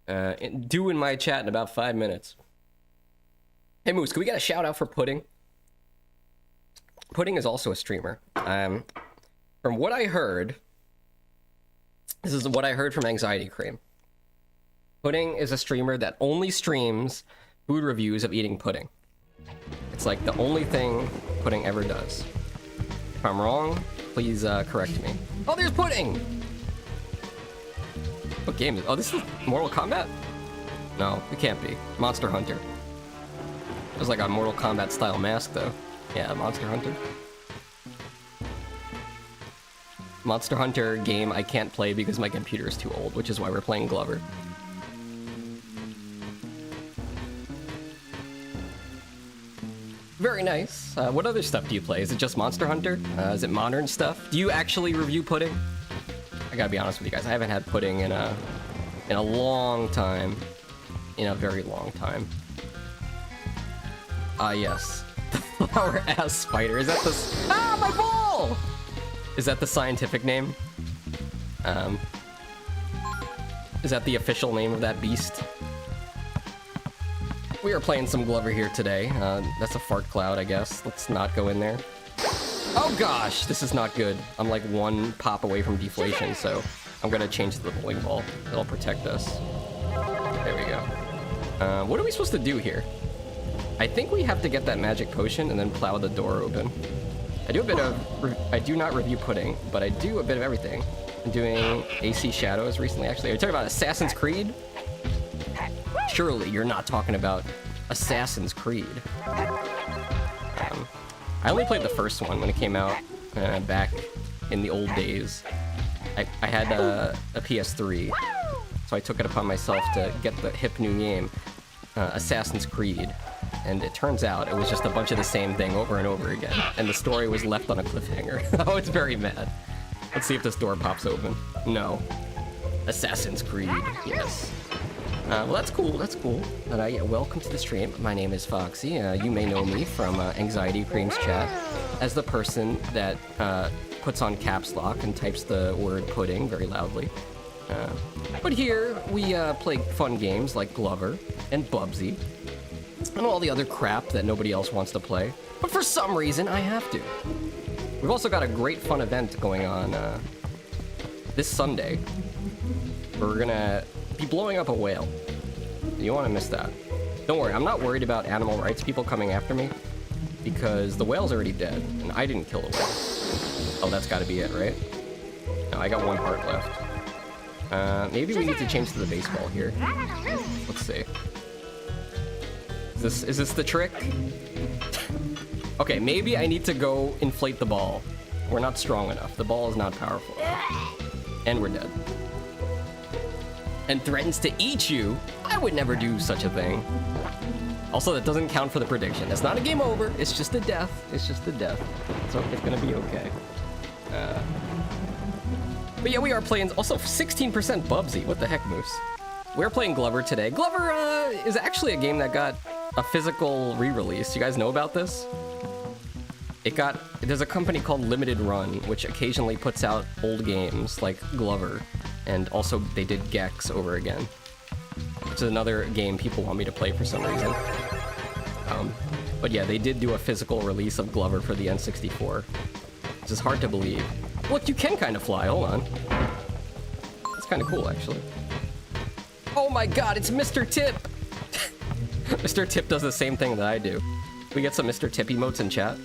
Due in my chat in about 5 minutes. Hey Moose, can we get a shout out for Pudding? Pudding is also a streamer. From what I heard, this is what I heard from Anxiety Cream. Pudding is a streamer that only streams food reviews of eating pudding. It's like the only thing Pudding ever does. If I'm wrong, please correct me. Oh, there's Pudding! What game is... Oh, this is Mortal Kombat? No, it can't be. Monster Hunter. There's like a Mortal Kombat style mask, though. Yeah, Monster Hunter. Monster Hunter game I can't play because my computer is too old, which is why we're playing Glover. Very nice. What other stuff do you play? Is it just Monster Hunter? Is it modern stuff? Do you actually review Pudding? I gotta be honest with you guys, I haven't had Pudding in a long time. In a very long time. Yes. The flower ass spider. Is that the... Ah, my ball! Is that the scientific name? Is that the official name of that beast? We are playing some Glover here today. That's a fart cloud, I guess. Let's not go in there. Oh gosh, this is not good. I'm like one pop away from deflation, so I'm gonna change the bowling ball. It'll protect us. There we go. What are we supposed to do here? I think we have to get that magic potion and then plow the door open. I do a bit of... I do not review Pudding, but I do a bit of everything. I'm doing AC Shadows recently, actually. Are you talking about Assassin's Creed? Surely you're not talking about Assassin's Creed. I only played the first one when it came out back in the old days. I had a PS3, so I took it upon myself to get the hip new game, Assassin's Creed. And it turns out it was just a bunch of the same thing over and over again. And the story was left on a cliffhanger. Oh, it's very mad. Let's see if this door pops open. No. Assassin's Creed, yes. Well, that's cool, that's cool. But welcome to the stream. My name is Foxxy. You may know me from Anxiety Cream's chat as the person that puts on caps lock and types the word pudding very loudly. But here, we play fun games like Glover and Bubsy and all the other crap that nobody else wants to play. But for some reason, I have to. We've also got a great fun event going on this Sunday. We're gonna be blowing up a whale. You want to miss that. Don't worry, I'm not worried about animal rights people coming after me because the whale's already dead and I didn't kill the whale. Oh, that's got to be it, right? No, I got one heart left. Maybe we need to change to the baseball here. Let's see. Is this the trick? Okay, maybe I need to go inflate the ball. We're not strong enough. The ball is not powerful enough. And we're dead. And threatens to eat you? I would never do such a thing. Also, that doesn't count for the prediction. It's not a game over. It's just a death. It's just a death. So it's gonna be okay. But yeah, we are playing also 16% Bubsy. What the heck, Moose? We're playing Glover today. Glover is actually a game that got a physical re-release. You guys know about this? There's a company called Limited Run, which occasionally puts out old games like Glover. And also they did Gex over again, which is another game people want me to play for some reason. But yeah, they did do a physical release of Glover for the N64, which is hard to believe. Look, you can kind of fly, hold on. It's kind of cool, actually. Oh my god, it's Mr. Tip! Mr. Tip does the same thing that I do. We get some Mr. Tip emotes in chat.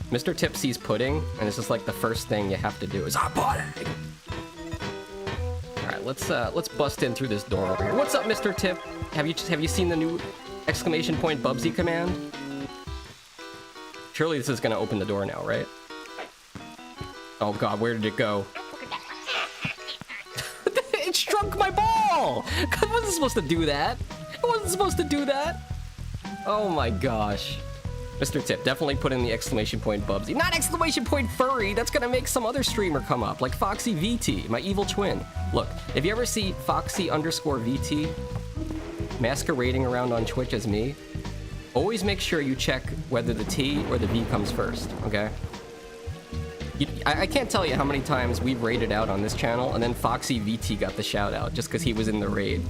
Mr. Tip sees pudding, and it's just like the first thing you have to do is pudding! Alright, let's bust in through this door over here. What's up, Mr. Tip? Have you seen the new exclamation point Bubsy command? Surely this is gonna open the door now, right? Oh god, where did it go? It shrunk my ball! I wasn't supposed to do that. I wasn't supposed to do that. Oh my gosh. Mr. Tip, definitely put in the exclamation point Bubsy. Not exclamation point furry! That's gonna make some other streamer come up, like Foxxy VT, my evil twin. Look, if you ever see Foxxy_VT masquerading around on Twitch as me, always make sure you check whether the T or the V comes first, okay? I can't tell you how many times we've raided out on this channel, and then Foxxy VT got the shout out just because he was in the raid.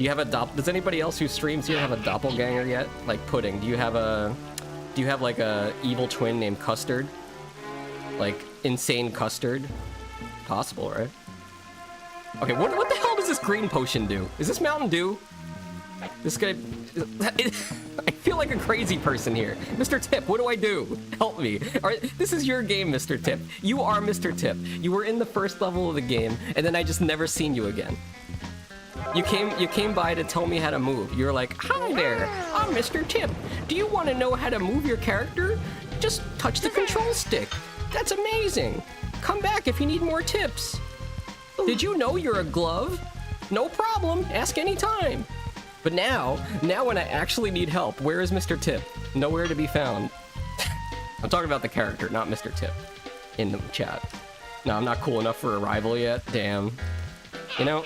Do you have a does anybody else who streams here have a doppelganger yet? Like Pudding, do you have like a evil twin named Custard? Like insane Custard? Possible, right? Okay, what the hell does this green potion do? Is this Mountain Dew? This guy... I feel like a crazy person here. Mr. Tip, what do I do? Help me. This is your game, Mr. Tip. You are Mr. Tip. You were in the first level of the game, and then I just never seen you again. You came by to tell me how to move. You were like, "Hi there, I'm Mr. Tip. Do you want to know how to move your character? Just touch the control stick. That's amazing. Come back if you need more tips. Did you know you're a glove? No problem, ask anytime." But now when I actually need help, where is Mr. Tip? Nowhere to be found. I'm talking about the character, not Mr. Tip. In the chat. No, I'm not cool enough for a rival yet. Damn. You know,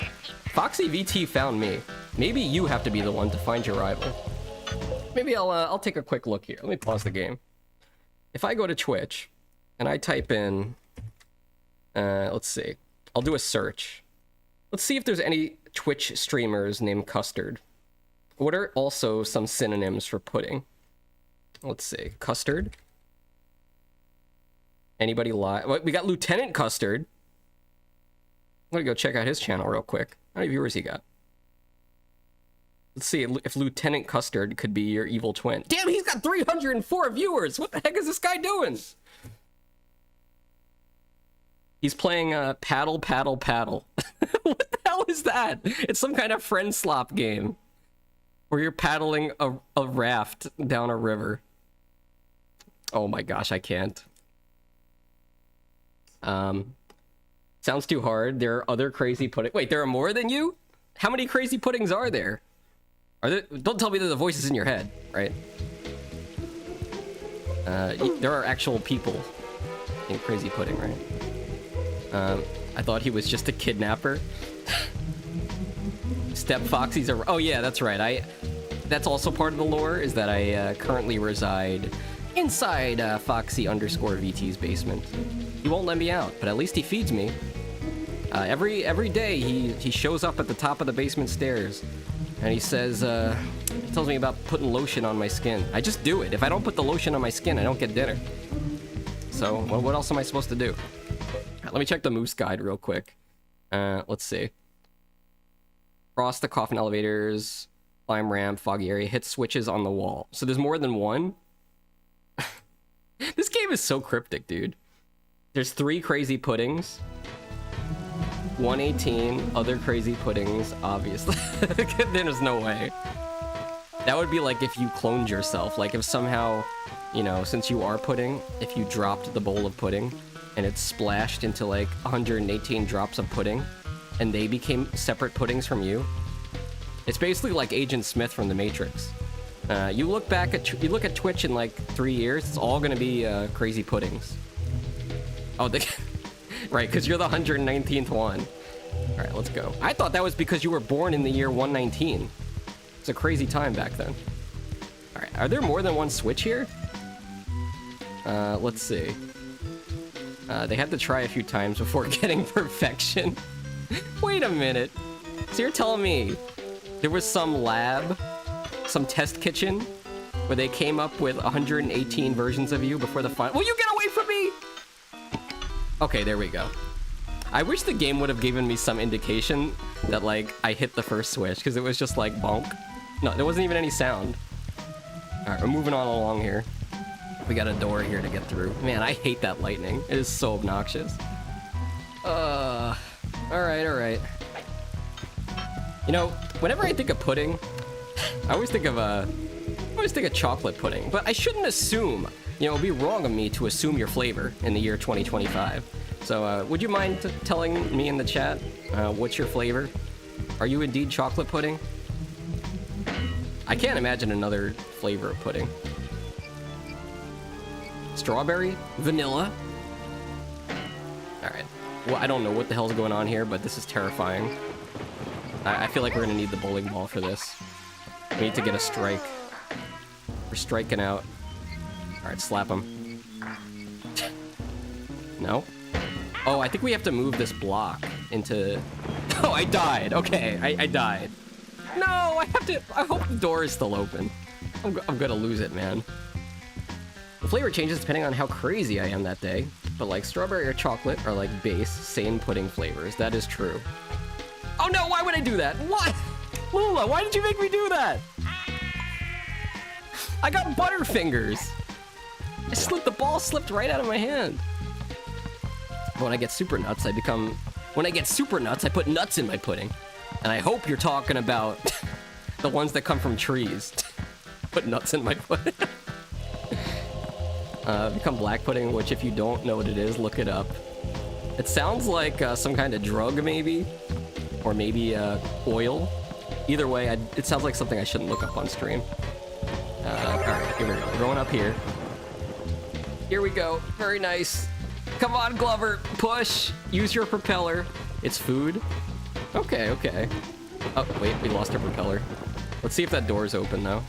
Foxxy VT found me. Maybe you have to be the one to find your rival. Maybe I'll take a quick look here. Let me pause the game. If I go to Twitch and I type in, let's see. I'll do a search. Let's see if there's any Twitch streamers named Custard. What are also some synonyms for pudding? Let's see. Custard. Anybody live? We got Lieutenant Custard. I'm gonna go check out his channel real quick. How many viewers he got? Let's see if Lieutenant Custard could be your evil twin. Damn, he's got 304 viewers! What the heck is this guy doing? He's playing Paddle, Paddle, Paddle. What the hell is that? It's some kind of friend slop game. Where you're paddling a raft down a river. Oh my gosh, I can't. Sounds too hard. There are other crazy pudding. Wait, there are more than you? How many crazy puddings are there? Don't tell me they're the voices in your head, right? There are actual people in Crazy Pudding, right? I thought he was just a kidnapper. Step Foxy's a... Oh yeah, that's right. That's also part of the lore, is that I currently reside inside Foxy_VT's basement. He won't let me out, but at least he feeds me. Every day he shows up at the top of the basement stairs, and he says, he tells me about putting lotion on my skin. I just do it. If I don't put the lotion on my skin, I don't get dinner. So, well, what else am I supposed to do? Let me check the moose guide real quick. Let's see. Cross the coffin elevators, climb ramp, foggy area, hit switches on the wall. So there's more than one? This game is so cryptic, dude. There's 3 crazy puddings. 118 other crazy puddings, obviously. There's no way. That would be like if you cloned yourself. Like if somehow, you know, since you are pudding, if you dropped the bowl of pudding and it splashed into like 118 drops of pudding, and they became separate puddings from you. It's basically like Agent Smith from The Matrix. You look at Twitch in like 3 years, it's all gonna be crazy puddings. Oh, right, because you're the 119th one. All right, let's go. I thought that was because you were born in the year 119. It's a crazy time back then. All right, are there more than one switch here? Let's see. They had to try a few times before getting perfection. Wait a minute. So you're telling me there was some lab, some test kitchen, where they came up with 118 versions of you before the final... Will you get away from me? Okay, there we go. I wish the game would have given me some indication that, like, I hit the first switch, because it was just like, bonk. No, there wasn't even any sound. Alright, we're moving on along here. We got a door here to get through. Man, I hate that lightning. It is so obnoxious. Alright. You know, whenever I think of pudding, I always think of chocolate pudding, but I shouldn't assume. You know, it would be wrong of me to assume your flavor in the year 2025. So, would you mind telling me in the chat, what's your flavor? Are you indeed chocolate pudding? I can't imagine another flavor of pudding. Strawberry? Vanilla? Alright. Well, I don't know what the hell's going on here, but this is terrifying. I feel like we're gonna need the bowling ball for this. We need to get a strike. We're striking out. Alright, slap him. No? Oh, I think we have to move this block into... Oh, I died! Okay, I died. No, I have to. I hope the door is still open. I'm gonna lose it, man. The flavor changes depending on how crazy I am that day, but like strawberry or chocolate are like base, sane pudding flavors. That is true. Oh no, why would I do that? What? Lula, why did you make me do that? I got Butterfingers. The ball slipped right out of my hand. When I get super nuts, when I get super nuts, I put nuts in my pudding. And I hope you're talking about the ones that come from trees. Put nuts in my pudding. Become black pudding, which if you don't know what it is, look it up. It sounds like some kind of drug, maybe. Or maybe oil. Either way, it sounds like something I shouldn't look up on stream. Alright, here we go. We're going up here. Here we go. Very nice. Come on, Glover. Push. Use your propeller. It's food. Okay, okay. Oh, wait. We lost our propeller. Let's see if that door's open, though.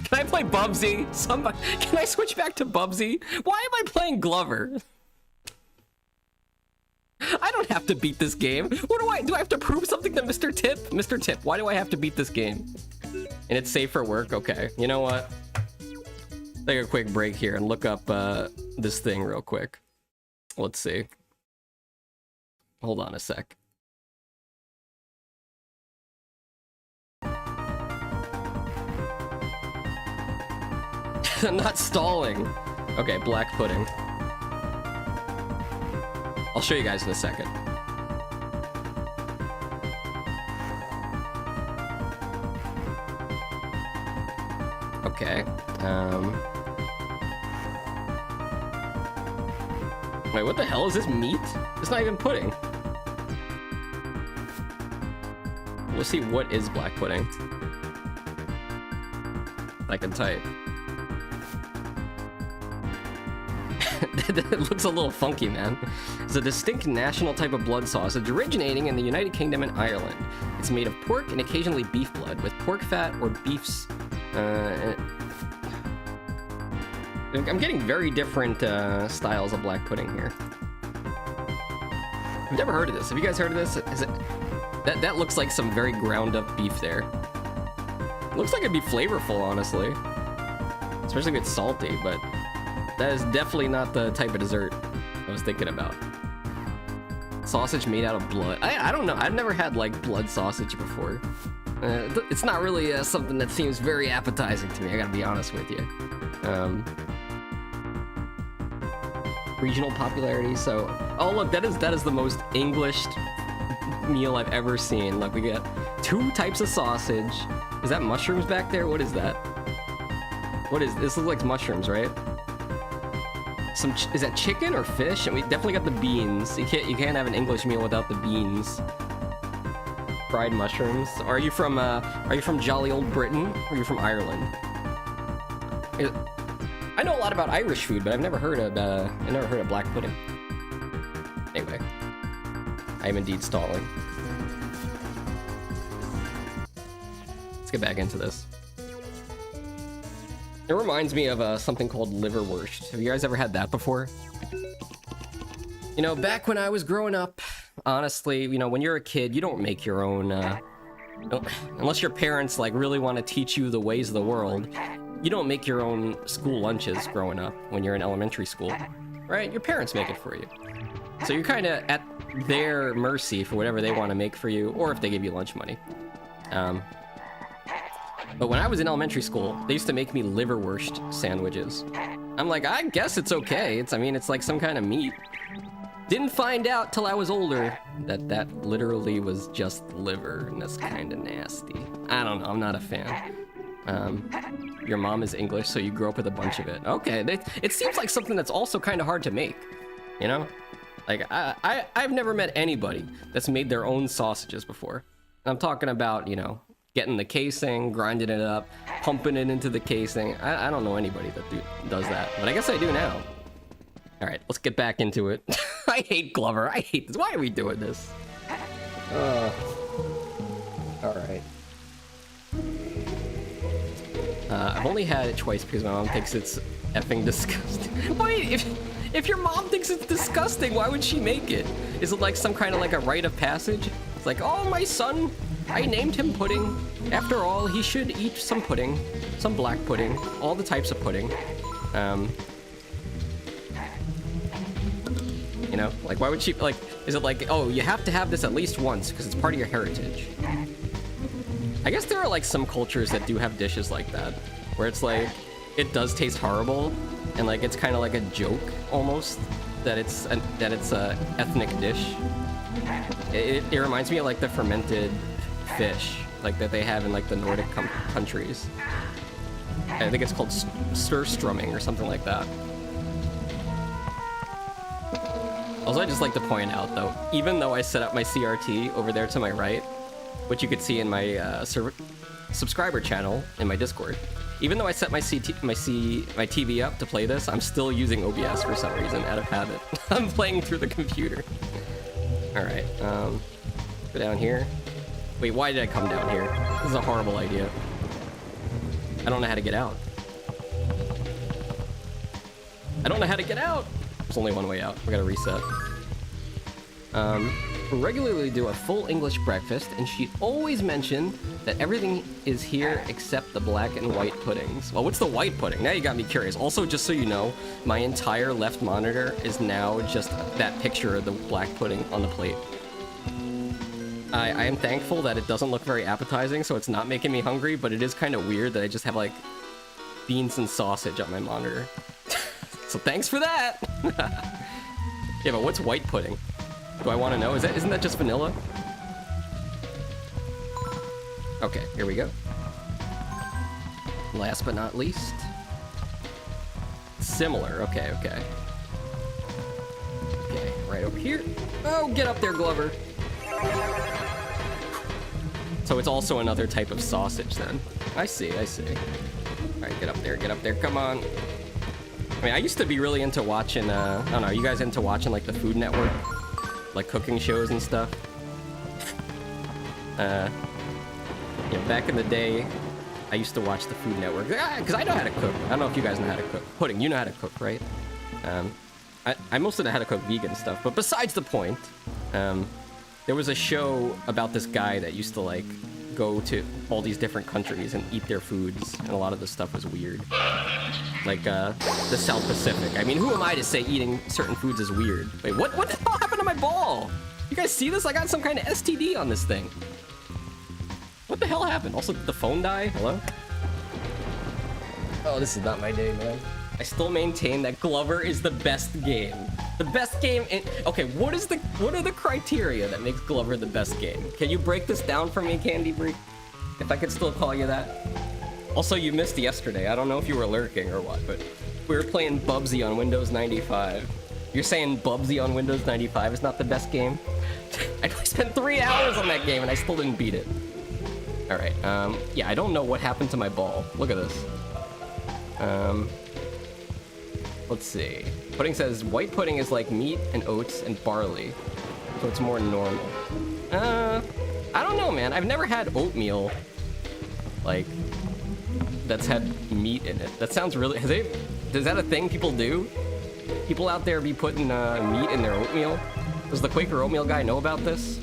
Can I play Bubsy? Somebody, can I switch back to Bubsy? Why am I playing Glover? I don't have to beat this game. What do I have to prove something to Mr. Tip? Mr. Tip, why do I have to beat this game? And it's safe for work? Okay. You know what? Take a quick break here and look up this thing real quick. Let's see. Hold on a sec. I'm not stalling. Okay, black pudding. I'll show you guys in a second. Okay. Wait, what the hell is this meat? It's not even pudding. We'll see what is black pudding. I can type. It looks a little funky, man. It's a distinct national type of blood sausage originating in the United Kingdom and Ireland. It's made of pork and occasionally beef blood with pork fat or beef's. I'm getting very different styles of black pudding here. I've never heard of this. Have you guys heard of this? That looks like some very ground up beef there. Looks like it'd be flavorful, honestly. Especially if it's salty, but that is definitely not the type of dessert I was thinking about. Sausage made out of blood. I don't know. I've never had like blood sausage before. It's not really something that seems very appetizing to me. I gotta be honest with you. Regional popularity. So, oh look, that is the most Englished meal I've ever seen. Look, we got 2 types of sausage. Is that mushrooms back there? What is that? What is this? Looks like mushrooms, right? Is that chicken or fish? And we definitely got the beans. You can't have an English meal without the beans. Fried mushrooms. Are you from jolly old Britain? Or are you from Ireland? I know a lot about Irish food, but I've never heard of black pudding. Anyway, I am indeed stalling. Let's get back into this. It reminds me of something called liverwurst. Have you guys ever had that before? You know, back when I was growing up, honestly, you know, when you're a kid, you don't make your own, unless your parents, like, really want to teach you the ways of the world, you don't make your own school lunches growing up when you're in elementary school, right? Your parents make it for you. So you're kind of at their mercy for whatever they want to make for you, or if they give you lunch money. But when I was in elementary school, they used to make me liverwurst sandwiches. I'm like, I guess it's okay. I mean, it's like some kind of meat. Didn't find out till I was older that literally was just liver, and that's kind of nasty. I don't know, I'm not a fan. Your mom is English, so you grew up with a bunch of it. Okay, it seems like something that's also kind of hard to make, you know? Like, I've never met anybody that's made their own sausages before. I'm talking about, you know, getting the casing, grinding it up, pumping it into the casing. I don't know anybody that does that, but I guess I do now. All right, let's get back into it. I hate Glover. I hate this. Why are we doing this? All right. I've only had it twice because my mom thinks it's effing disgusting. Wait, If your mom thinks it's disgusting, why would she make it? Is it like some kind of like a rite of passage? It's like, oh, my son, I named him Pudding. After all, he should eat some pudding, some black pudding, all the types of pudding. You know, like, why would she, like, is it like, oh, you have to have this at least once because it's part of your heritage? I guess there are like some cultures that do have dishes like that, where it's like, it does taste horrible, and like it's kind of like a joke almost that it's a ethnic dish. It reminds me of like the fermented fish like that they have in like the Nordic countries. I think it's called surströmming or something like that. Also, I just like to point out though, even though I set up my CRT over there to my right, which you could see in my subscriber channel in my Discord. Even though I set my TV up to play this, I'm still using OBS for some reason out of habit. I'm playing through the computer. All right, go down here. Wait, why did I come down here? This is a horrible idea. I don't know how to get out. I don't know how to get out. There's only one way out. We gotta reset. We regularly do a full English breakfast, and she always mentioned that everything is here except the black and white puddings. Well, what's the white pudding? Now you got me curious. Also, just so you know, my entire left monitor is now just that picture of the black pudding on the plate. I am thankful that it doesn't look very appetizing, so it's not making me hungry, but it is kind of weird that I just have, like, beans and sausage on my monitor. So thanks for that! Yeah, but what's white pudding? Do I want to know? Isn't that just vanilla? Okay, here we go. Last but not least. Similar, okay. Okay, right over here. Oh, get up there, Glover! So it's also another type of sausage then. I see. Alright, get up there, come on. I mean, I used to be really into watching, I don't know, you guys into watching like the Food Network? Like cooking shows and stuff? Yeah, back in the day, I used to watch the Food Network. Because I know how to cook. I don't know if you guys know how to cook. Pudding, you know how to cook, right? I mostly know how to cook vegan stuff, but besides the point, there was a show about this guy that used to like go to all these different countries and eat their foods, and a lot of the stuff was weird. Like the South Pacific. I mean, who am I to say eating certain foods is weird? Wait, what the hell happened to my ball? You guys see this? I got some kind of STD on this thing. What the hell happened? Also, did the phone die? Hello? Oh, this is not my day, man. I still maintain that Glover is the best game. The best game in... Okay, what are the criteria that makes Glover the best game? Can you break this down for me, Candy Break? If I could still call you that? Also, you missed yesterday. I don't know if you were lurking or what, but we were playing Bubsy on Windows 95. You're saying Bubsy on Windows 95 is not the best game? I spent 3 hours on that game and I still didn't beat it. Alright, yeah, I don't know what happened to my ball. Look at this. Let's see. Pudding says, white pudding is like meat and oats and barley, so it's more normal. I don't know, man. I've never had oatmeal, like, that's had meat in it. That sounds really... Is that a thing people do? People out there be putting meat in their oatmeal? Does the Quaker oatmeal guy know about this?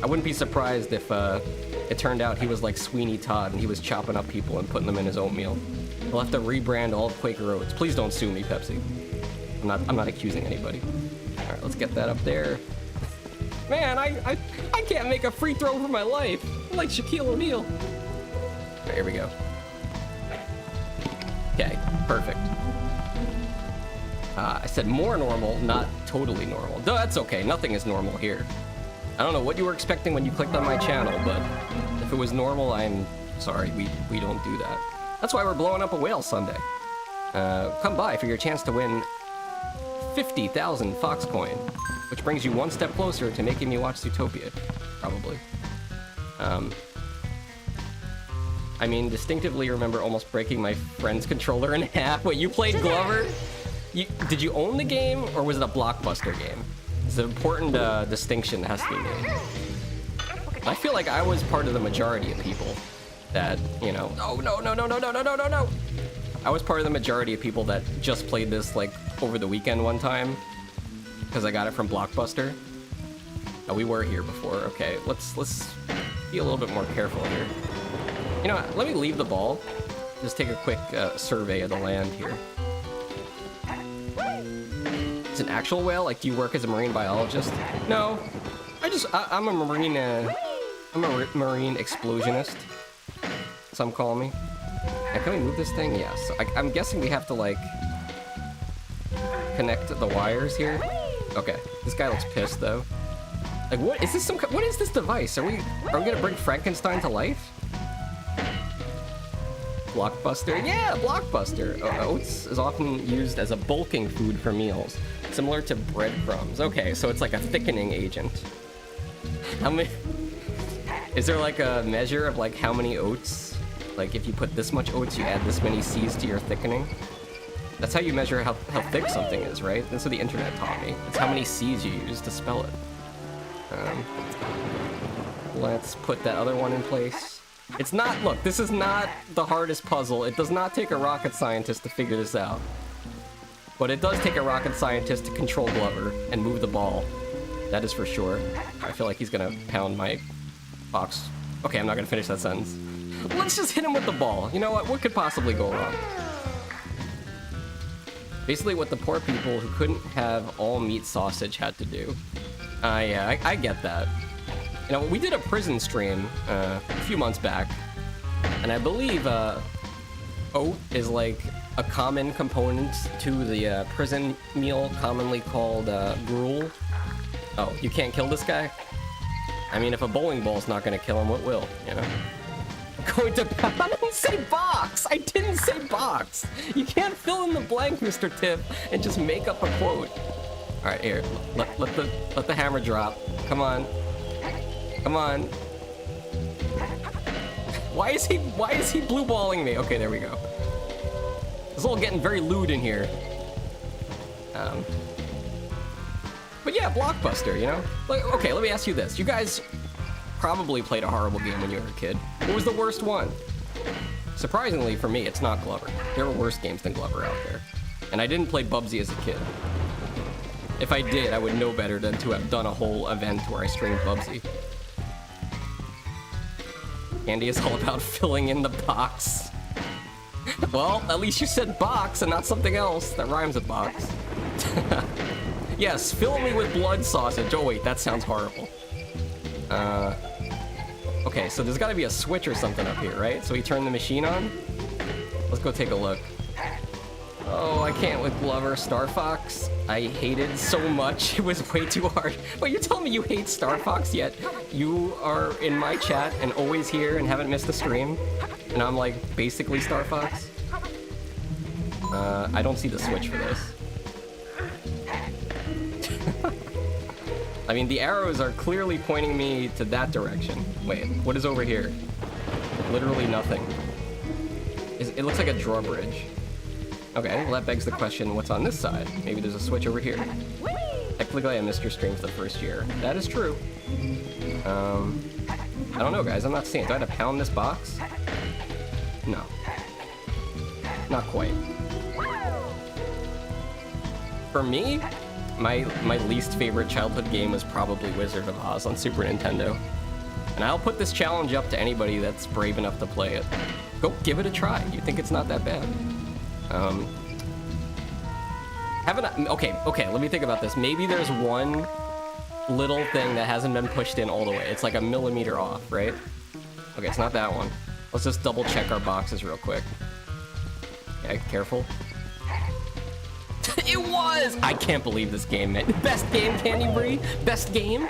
I wouldn't be surprised if it turned out he was like Sweeney Todd and he was chopping up people and putting them in his oatmeal. We'll have to rebrand all of Quaker Oats. Please don't sue me, Pepsi. I'm not accusing anybody. All right, let's get that up there. Man, I can't make a free throw for my life. I'm like Shaquille O'Neal. All right, here we go. Okay, perfect. I said more normal, not totally normal. No, that's okay. Nothing is normal here. I don't know what you were expecting when you clicked on my channel, but if it was normal, I'm sorry. We don't do that. That's why we're blowing up a whale Sunday. Come by for your chance to win 50,000 Fox coin, which brings you one step closer to making me watch Zootopia, probably. I mean, distinctively remember almost breaking my friend's controller in half. Wait, you played Glover? Did you own the game, or was it a Blockbuster game? It's an important distinction that has to be made. I feel like I was part of the majority of people that, you know... Oh, no. I was part of the majority of people that just played this like over the weekend one time because I got it from Blockbuster. Oh, we were here before. Okay, let's be a little bit more careful here. You know what? Let me leave the ball. Just take a quick survey of the land here. It's an actual whale? Like, do you work as a marine biologist? No, I'm a marine. I'm a marine explosionist. Some call me. And can we move this thing? Yes. So I'm guessing we have to like connect the wires here. Okay. This guy looks pissed though. Like, what is this? What is this device? Are we gonna bring Frankenstein to life? Blockbuster? Yeah, Blockbuster. Oats is often used as a bulking food for meals, similar to breadcrumbs. Okay, so it's like a thickening agent. How many? Is there like a measure of like how many oats? Like if you put this much oats, you add this many C's to your thickening? That's how you measure how thick something is, right? That's what the internet taught me. It's how many C's you use to spell it. Let's put that other one in place. It's not, look, this is not the hardest puzzle. It does not take a rocket scientist to figure this out. But it does take a rocket scientist to control Glover and move the ball. That is for sure. I feel like he's gonna pound my box. Okay, I'm not gonna finish that sentence. Let's just hit him with the ball. You know what? What could possibly go wrong? Basically what the poor people who couldn't have all meat sausage had to do. Yeah, I get that. You know, we did a prison stream a few months back, and I believe oat is like a common component to the prison meal commonly called gruel. Oh, you can't kill this guy? I mean, if a bowling ball's not gonna kill him, what will, you know? Going to... I didn't say box! I didn't say box! You can't fill in the blank, Mr. Tip, and just make up a quote. Alright, here. Let the hammer drop. Come on. Come on. Why is he blue balling me? Okay, there we go. It's all getting very lewd in here. But yeah, Blockbuster, you know? Like, okay, let me ask you this. You guys probably played a horrible game when you were a kid. What was the worst one? Surprisingly, for me, it's not Glover. There were worse games than Glover out there. And I didn't play Bubsy as a kid. If I did, I would know better than to have done a whole event where I streamed Bubsy. Candy is all about filling in the box. Well, at least you said box and not something else that rhymes with box. Yes, fill me with blood sausage. Oh wait, that sounds horrible. Okay, so there's gotta be a switch or something up here, right? So we turn the machine on? Let's go take a look. Oh, I can't with Glover. Star Fox, I hated so much. It was way too hard. Wait, you're telling me you hate Star Fox, yet you are in my chat and always here and haven't missed a stream? And I'm like, basically Star Fox? I don't see the switch for this. I mean, the arrows are clearly pointing me to that direction. Wait, what is over here? Literally nothing. It looks like a drawbridge. Okay, well that begs the question, what's on this side? Maybe there's a switch over here. Technically, I missed your stream for the first year. That is true. I don't know, guys. I'm not seeing it. Do I have to pound this box? No. Not quite. For me, my least favorite childhood game was probably Wizard of Oz on Super Nintendo. And I'll put this challenge up to anybody that's brave enough to play it. Go give it a try. You think it's not that bad. Okay, let me think about this. Maybe there's one little thing that hasn't been pushed in all the way. It's like a millimeter off, right? Okay, it's not that one. Let's just double check our boxes real quick. Okay, careful. It was! I can't believe this game, man. Best game, Candy Brie? Best game?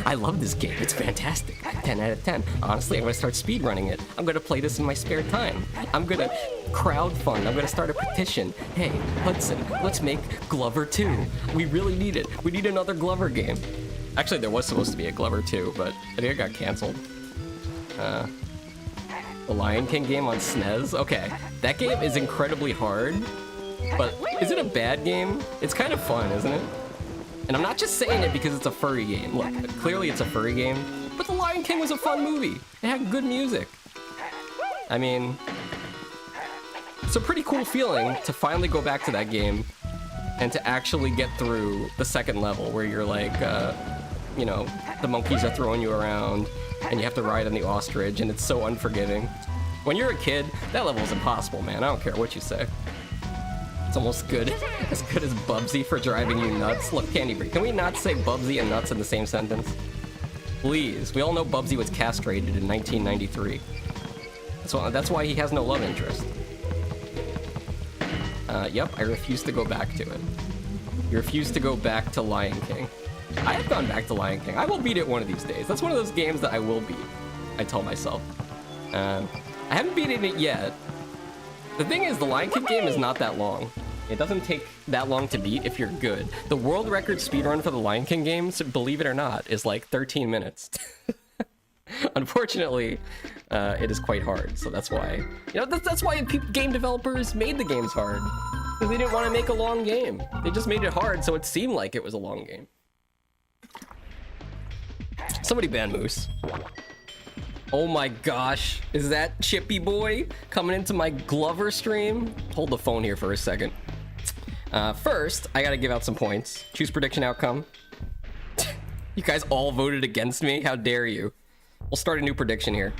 I love this game. It's fantastic. 10 out of 10. Honestly, I'm gonna start speedrunning it. I'm gonna play this in my spare time. I'm gonna crowdfund. I'm gonna start a petition. Hey, Hudson, let's make Glover 2. We really need it. We need another Glover game. Actually, there was supposed to be a Glover 2, but I think it got canceled. The Lion King game on SNES? Okay, that game is incredibly hard. But is it a bad game? It's kind of fun, isn't it? And I'm not just saying it because it's a furry game. Look, clearly it's a furry game, but The Lion King was a fun movie. It had good music. I mean, It's a pretty cool feeling to finally go back to that game and to actually get through the second level where you're like, you know, the monkeys are throwing you around and you have to ride on the ostrich and it's so unforgiving. When you're a kid, that level is impossible, man. I don't care what you say. It's almost good, as good as Bubsy for driving you nuts. Look, Candy Breed, can we not say Bubsy and nuts in the same sentence? Please. We all know Bubsy was castrated in 1993. That's why he has no love interest. Yep, I refuse to go back to it. You refuse to go back to Lion King. I have gone back to Lion King. I will beat it one of these days. That's one of those games that I will beat, I tell myself. I haven't beaten it yet. The thing is, the Lion King game is not that long. It doesn't take that long to beat if you're good. The world record speedrun for the Lion King games, believe it or not, is like 13 minutes. Unfortunately, it is quite hard, so that's why. You know, that's why game developers made the games hard. Because they didn't want to make a long game. They just made it hard so it seemed like it was a long game. Somebody ban Moose. Oh my gosh, is that Chippy Boy coming into my Glover stream? Hold the phone here for a second. First, I gotta give out some points. Choose prediction outcome. You guys all voted against me? How dare you? We'll start a new prediction here.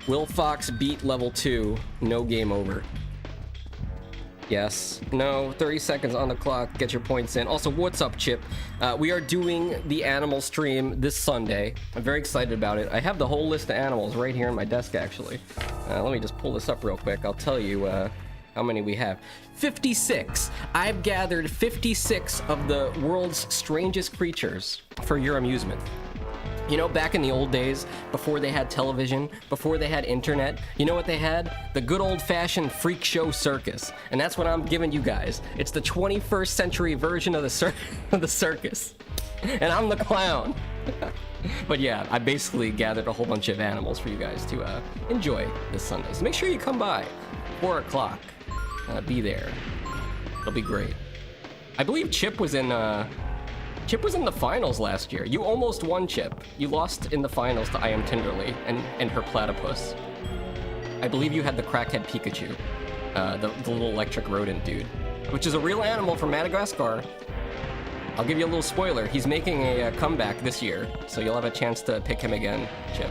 Will Fox beat level 2? No game over. Yes. No. 30 seconds on the clock. Get your points in. Also, what's up, Chip? We are doing the animal stream this Sunday. I'm very excited about it. I have the whole list of animals right here on my desk, actually. Let me just pull this up real quick. I'll tell you how many we have. 56. I've gathered 56 of the world's strangest creatures for your amusement. You know, back in the old days, before they had television, before they had internet, you know what they had? The good old-fashioned freak show circus. And that's what I'm giving you guys. It's the 21st century version of the circus. And I'm the clown. But yeah, I basically gathered a whole bunch of animals for you guys to enjoy this Sunday. So make sure you come by. 4 o'clock. Be there. It'll be great. I believe Chip was in the finals last year. You almost won, Chip. You lost in the finals to I Am Tinderly and her platypus. I believe you had the crackhead Pikachu, the little electric rodent dude, which is a real animal from Madagascar. I'll give you a little spoiler. He's making a comeback this year, so you'll have a chance to pick him again, Chip.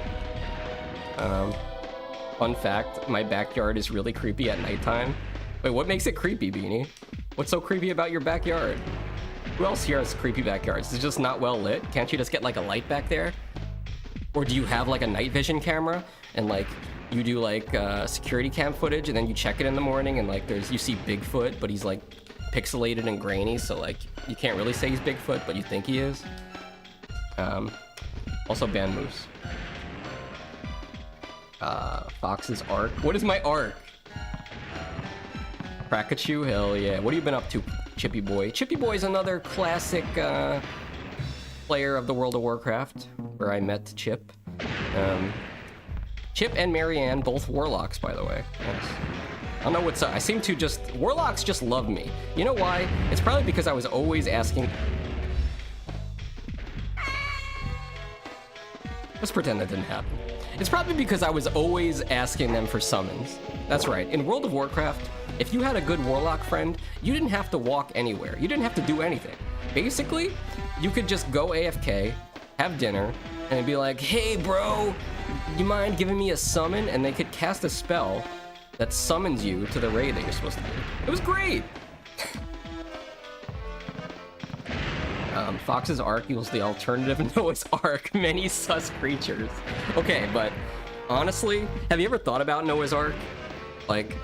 Fun fact, my backyard is really creepy at nighttime. Wait, what makes it creepy, Beanie? What's so creepy about your backyard? Who else here has creepy backyards? It's just not well lit? Can't you just get like a light back there? Or do you have like a night vision camera and like you do like security cam footage and then you check it in the morning and like you see Bigfoot, but he's like pixelated and grainy, so like you can't really say he's Bigfoot, but you think he is. Also ban Moose. Fox's arc. What is my arc? Krakachu? Hell yeah. What have you been up to, Chippy Boy? Chippy Boy is another classic player of the World of Warcraft, where I met Chip. Chip and Marianne, both warlocks, by the way. Yes. I don't know what's up. I seem to warlocks just love me. You know why? It's probably because I was always asking... Let's pretend that didn't happen. It's probably because I was always asking them for summons. That's right. In World of Warcraft, if you had a good warlock friend, you didn't have to walk anywhere. You didn't have to do anything. Basically, you could just go AFK, have dinner, and be like, hey bro, you mind giving me a summon? And they could cast a spell that summons you to the raid that you're supposed to do. It was great! Fox's Ark equals the alternative Noah's Ark. Many sus creatures. Okay, but honestly, have you ever thought about Noah's Ark? Like,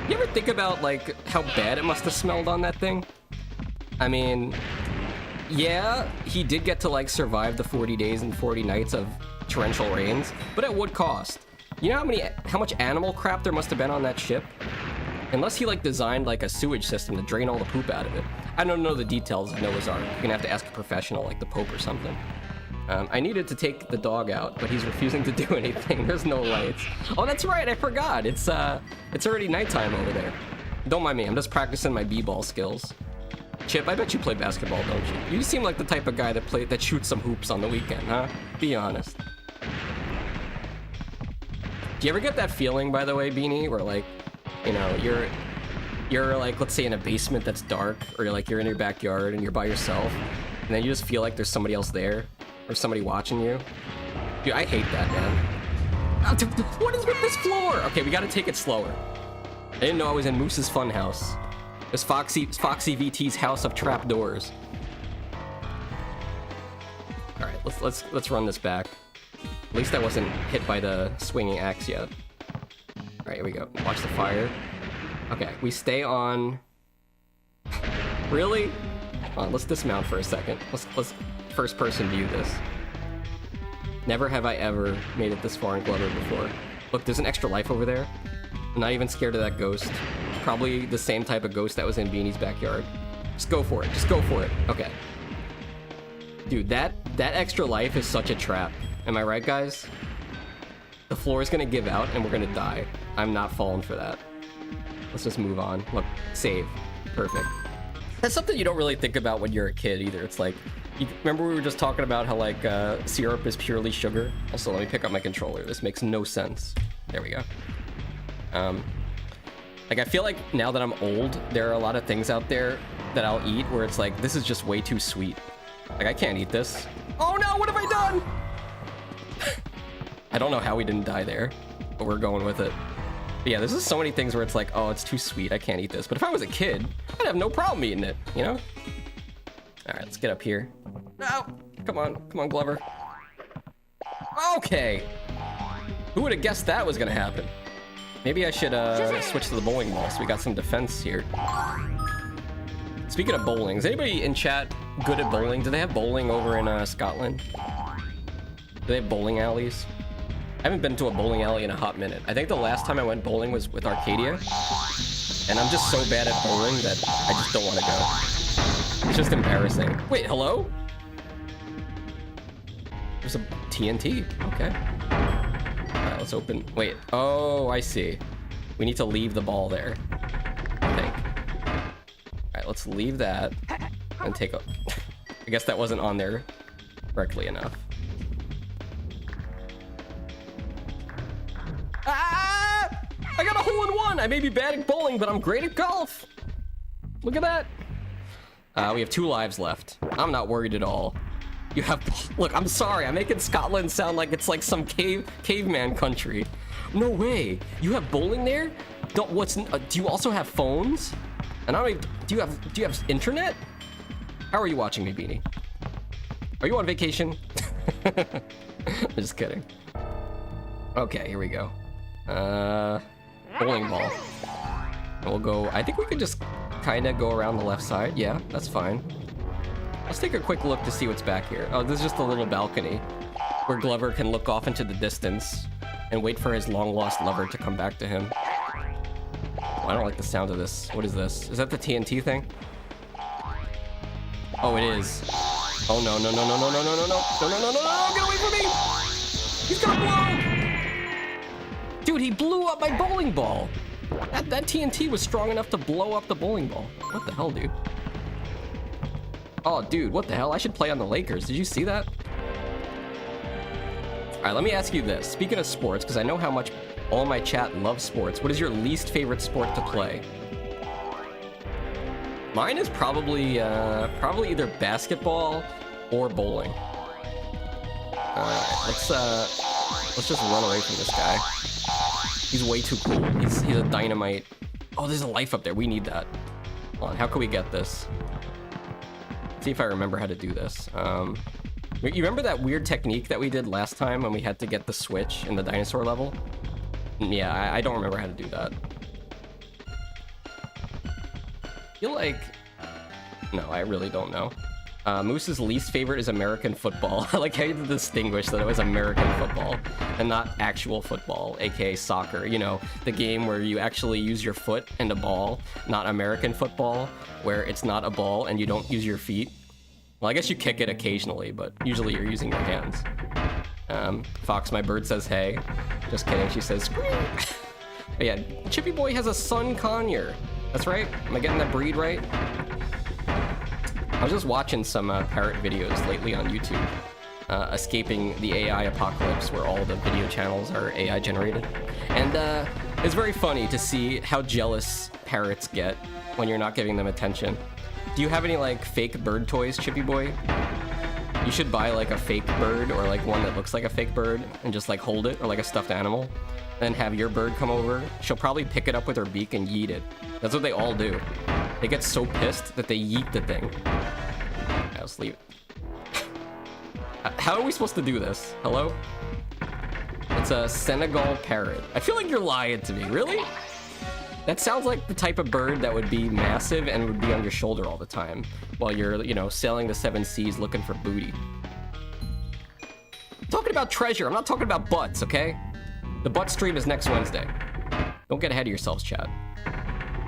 you ever think about, like, how bad it must have smelled on that thing? I mean, yeah, he did get to, like, survive the 40 days and 40 nights of torrential rains, but at what cost? You know how much animal crap there must have been on that ship? Unless he, like, designed, like, a sewage system to drain all the poop out of it. I don't know the details of Noah's Ark. You're gonna have to ask a professional, like the Pope or something. I needed to take the dog out, but he's refusing to do anything. There's no lights. Oh, that's right, I forgot. It's already nighttime over there. Don't mind me, I'm just practicing my b-ball skills. Chip, I bet you play basketball, don't you? You seem like the type of guy that shoots some hoops on the weekend, huh? Be honest. Do you ever get that feeling, by the way, Beanie, where like, you know, you're like, let's say in a basement that's dark, or you're in your backyard and you're by yourself, and then you just feel like there's somebody else there, or somebody watching you? Dude, I hate that, man. Oh, dude, what is with this floor? Okay, we gotta take it slower. I didn't know I was in Moose's Funhouse. It's Foxxy VT's House of Trapdoors. All right, let's run this back. At least I wasn't hit by the swinging axe yet. All right, here we go. Watch the fire. Okay, we stay on. Really? Let's dismount for a second. Let's first person view this. Never have I ever made it this far in Glover before. Look, there's an extra life over there. I'm not even scared of that ghost. It's probably the same type of ghost that was in Beanie's backyard. Just go for it. Just go for it. Okay. Dude, that extra life is such a trap. Am I right, guys? The floor is gonna give out and we're gonna die. I'm not falling for that. Let's just move on. Look, save. Perfect. That's something you don't really think about when you're a kid either. It's like, you remember we were just talking about how like syrup is purely sugar? Also, let me pick up my controller. This makes no sense. There we go. Like I feel like now that I'm old, there are a lot of things out there that I'll eat where it's like, this is just way too sweet. Like I can't eat this. Oh no, what have I done? I don't know how we didn't die there, but we're going with it. But yeah, there's just so many things where it's like, oh, it's too sweet, I can't eat this. But if I was a kid, I'd have no problem eating it, you know? All right, let's get up here. No, come on, Glover. Okay. Who would have guessed that was gonna happen? Maybe I should switch to the bowling ball so we got some defense here. Speaking of bowling, is anybody in chat good at bowling? Do they have bowling over in Scotland? Do they have bowling alleys? I haven't been to a bowling alley in a hot minute. I think the last time I went bowling was with Arcadia. And I'm just so bad at bowling that I just don't want to go. It's just embarrassing. Wait, hello? There's a TNT. Okay. Alright, let's open. Wait. Oh, I see. We need to leave the ball there, I think. Alright, let's leave that and take a... I guess that wasn't on there correctly enough. Ah! I got a hole-in-one! I may be bad at bowling, but I'm great at golf! Look at that! We have 2 lives left. I'm not worried at all. You have... Look, I'm sorry. I'm making Scotland sound like it's like some caveman country. No way. You have bowling there? Do you also have phones? And I don't even... Do you have internet? How are you watching me, Beanie? Are you on vacation? I'm just kidding. Okay, here we go. Bowling ball. And we'll go... I think we could just kind of go around the left side. Yeah, that's fine. Let's take a quick look to see what's back here. Oh, this is just a little balcony where Glover can look off into the distance and wait for his long-lost lover to come back to him. Oh, I don't like the sound of this. What is this? Is that the TNT thing? Oh, it is. Oh, no, no, no, no, no, no, no, no, no, no, no, no, no, no, get away from me! He's gonna blow! Dude, he blew up my bowling ball! That TNT was strong enough to blow up the bowling ball. What the hell, dude? Oh, dude, what the hell? I should play on the Lakers. Did you see that? All right, let me ask you this. Speaking of sports, because I know how much all my chat loves sports, what is your least favorite sport to play? Mine is probably either basketball or bowling. All right, let's just run away from this guy. He's way too cool. He's a dynamite. Oh, there's a life up there. We need that. Hold on, how can we get this? See if I remember how to do this. You remember that weird technique that we did last time when we had to get the switch in the dinosaur level? Yeah, I don't remember how to do that. I feel like... No, I really don't know. Moose's least favorite is American football. I like how you distinguish that it was American football and not actual football, aka soccer. You know, the game where you actually use your foot and a ball, not American football, where it's not a ball and you don't use your feet. Well, I guess you kick it occasionally, but usually you're using your hands. Fox, my bird says hey. Just kidding, she says scream. But yeah, Chippy Boy has a son conure. That's right? Am I getting that breed right? I was just watching some parrot videos lately on YouTube. escaping the AI apocalypse where all the video channels are AI generated. And it's very funny to see how jealous parrots get when you're not giving them attention. Do you have any like fake bird toys, Chippy Boy? You should buy like a fake bird or like one that looks like a fake bird and just like hold it, or like a stuffed animal. Then have your bird come over. She'll probably pick it up with her beak and yeet it. That's what they all do. They get so pissed that they yeet the thing. Yeah, let's leave it. How are we supposed to do this? Hello? It's a Senegal parrot. I feel like you're lying to me. Really? That sounds like the type of bird that would be massive and would be on your shoulder all the time while you're, you know, sailing the 7 seas looking for booty. I'm talking about treasure. I'm not talking about butts, okay? The butt stream is next Wednesday. Don't get ahead of yourselves, chat.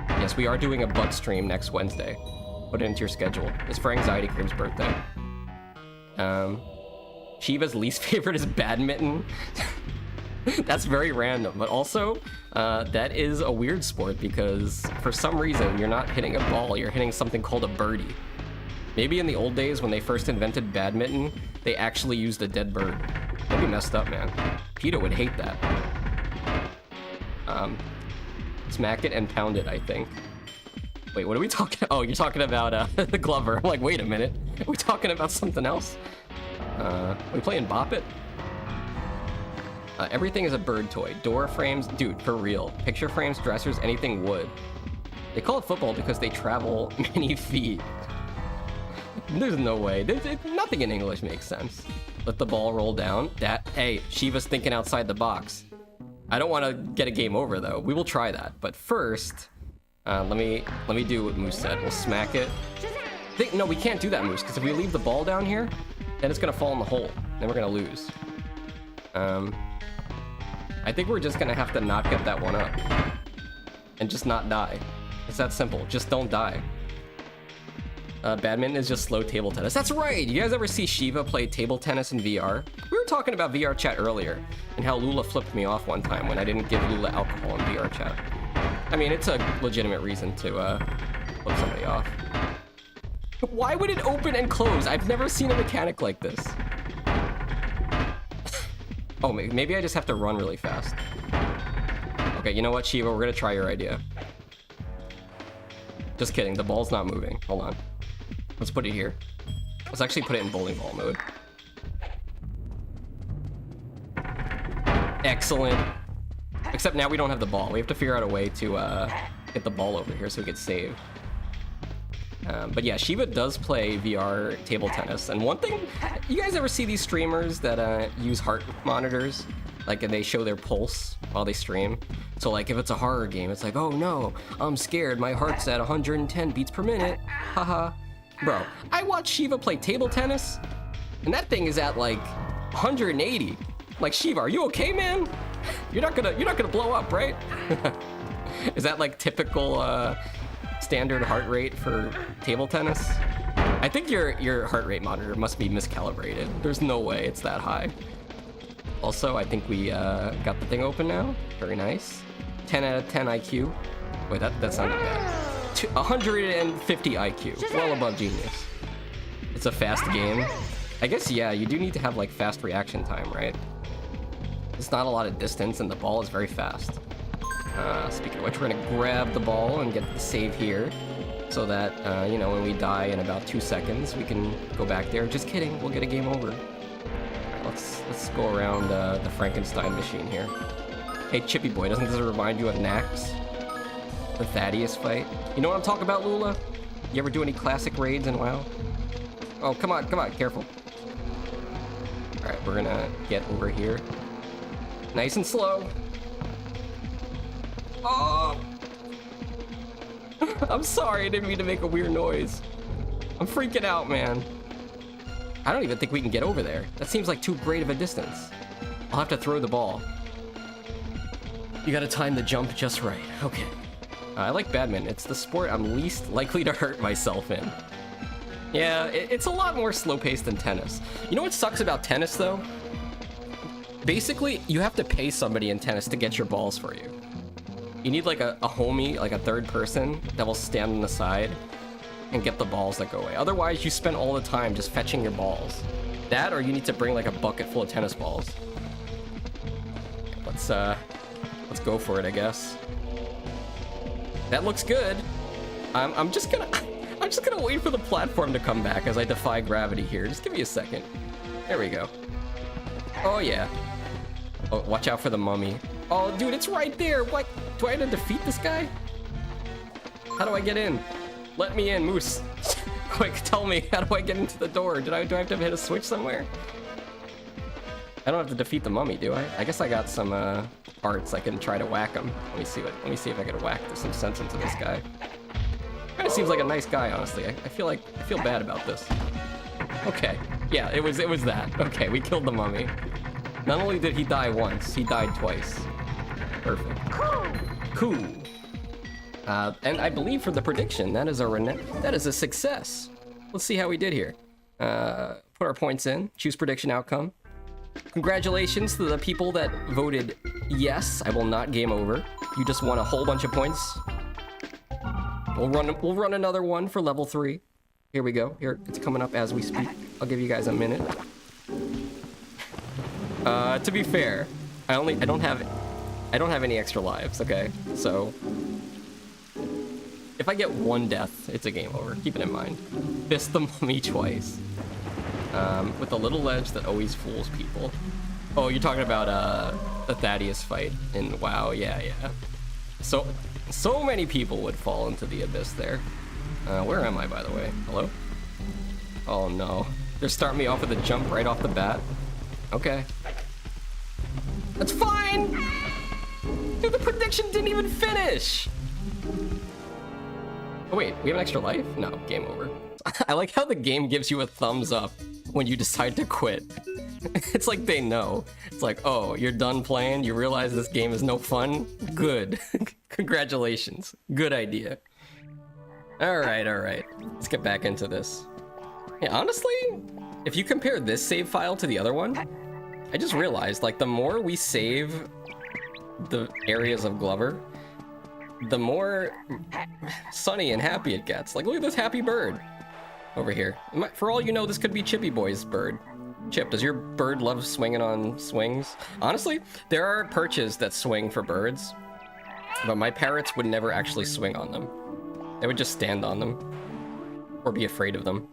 Yes, we are doing a butt stream next Wednesday. Put it into your schedule. It's for Anxiety Cream's birthday. Shiva's least favorite is badminton. That's very random, but also that is a weird sport because for some reason you're not hitting a ball, you're hitting something called a birdie. Maybe in the old days when they first invented badminton, they actually used a dead bird. That'd be messed up, man. PETA would hate that. Smack it and pound it, I think. Wait, what are we talking about? Oh, you're talking about the Glover. I'm like, wait a minute. Are we talking about something else? Are we playing Bop It? Everything is a bird toy. Door frames, dude, for real. Picture frames, dressers, anything wood. They call it football because they travel many feet. There's no way. Nothing in English makes sense. Let the ball roll down. Hey, Shiva's thinking outside the box. I don't want to get a game over though. We will try that. But first, let me do what Moose said. We'll smack it. No, we can't do that, Moose, because if we leave the ball down here, then it's gonna fall in the hole. Then we're gonna lose. I think we're just gonna have to not get that one up. And just not die. It's that simple. Just don't die. Badminton is just slow table tennis. That's right! You guys ever see Shiva play table tennis in VR? We were talking about VR chat earlier, and how Lula flipped me off one time when I didn't give Lula alcohol in VR chat. I mean, it's a legitimate reason to flip somebody off. Why would it open and close? I've never seen a mechanic like this. Oh, maybe I just have to run really fast. Okay, you know what, Shiva? We're gonna try your idea. Just kidding, the ball's not moving. Hold on. Let's put it here. Let's actually put it in bowling ball mode. Excellent. Except now we don't have the ball. We have to figure out a way to get the ball over here so we can save. But yeah, Shiva does play VR table tennis. And one thing, you guys ever see these streamers that use heart monitors? Like, and they show their pulse while they stream. So like, if it's a horror game, it's like, oh no, I'm scared. My heart's at 110 beats per minute. Haha. Bro, I watched Shiva play table tennis, and that thing is at like 180. Like, Shiva, are you okay, man? You're not gonna blow up, right? Is that like typical standard heart rate for table tennis? I think your heart rate monitor must be miscalibrated. There's no way it's that high. Also, I think we got the thing open now. Very nice. 10 out of 10 IQ. Wait, that sounded bad. 150 IQ. Well above genius. It's a fast game. I guess, yeah, you do need to have like fast reaction time, right? It's not a lot of distance and the ball is very fast. Speaking of which, we're gonna grab the ball and get the save here so that, you know, when we die in about 2 seconds, we can go back there. Just kidding, we'll get a game over. All right, let's go around the Frankenstein machine here. Hey, Chippy Boy, doesn't this remind you of Nax? The Thaddeus fight? You know what I'm talking about, Lula? You ever do any classic raids in WoW? Oh, come on, careful. All right, we're gonna get over here. Nice and slow. Oh! I'm sorry, I didn't mean to make a weird noise. I'm freaking out, man. I don't even think we can get over there. That seems like too great of a distance. I'll have to throw the ball. You gotta time the jump just right. Okay. I like badminton. It's the sport I'm least likely to hurt myself in. Yeah, it's a lot more slow-paced than tennis. You know what sucks about tennis, though? Basically, you have to pay somebody in tennis to get your balls for you. You need like a homie, like a third person that will stand on the side and get the balls that go away. Otherwise, you spend all the time just fetching your balls. That, or you need to bring like a bucket full of tennis balls. Let's go for it, I guess. That looks good. I'm just gonna wait for the platform to come back as I defy gravity here. Just give me a second. There we go. Oh yeah. Oh, watch out for the mummy. Oh, dude, it's right there. What? Do I have to defeat this guy? How do I get in? Let me in, Moose. Quick, tell me, how do I get into the door? Do I have to hit a switch somewhere? I don't have to defeat the mummy, do I? I guess I got some arts. I can try to whack him. Let me see if I can whack some sense into this guy. Kinda seems like a nice guy, honestly. I feel bad about this. Okay. Yeah, it was that. Okay, we killed the mummy. Not only did he die once, he died twice. Perfect. Cool. And I believe for the prediction, that is a success. Let's see how we did here. Put our points in, choose prediction outcome. Congratulations to the people that voted yes, I will not game over. You just won a whole bunch of points. We'll run another one for level 3. Here we go. Here, it's coming up as we speak. I'll give you guys a minute. To be fair, I don't have any extra lives, okay? So if I get one death, it's a game over. Keep it in mind. Fist the mummy twice. With the little ledge that always fools people. Oh, you're talking about the Thaddeus fight in WoW. Yeah. So many people would fall into the abyss there. Where am I, by the way? Hello? Oh no. They're starting me off with a jump right off the bat. Okay. That's fine! Dude, the prediction didn't even finish! Oh wait, we have an extra life? No, game over. I like how the game gives you a thumbs up when you decide to quit. It's like they know. It's like, oh, you're done playing? You realize this game is no fun? Good. Congratulations. Good idea. Alright. Let's get back into this. Yeah, honestly, if you compare this save file to the other one, I just realized, like, the more we save the areas of Glover, the more sunny and happy it gets. Like, look at this happy bird over here. For all you know, this could be Chippy Boy's bird. Chip, does your bird love swinging on swings? Honestly, there are perches that swing for birds, but my parrots would never actually swing on them. They would just stand on them or be afraid of them.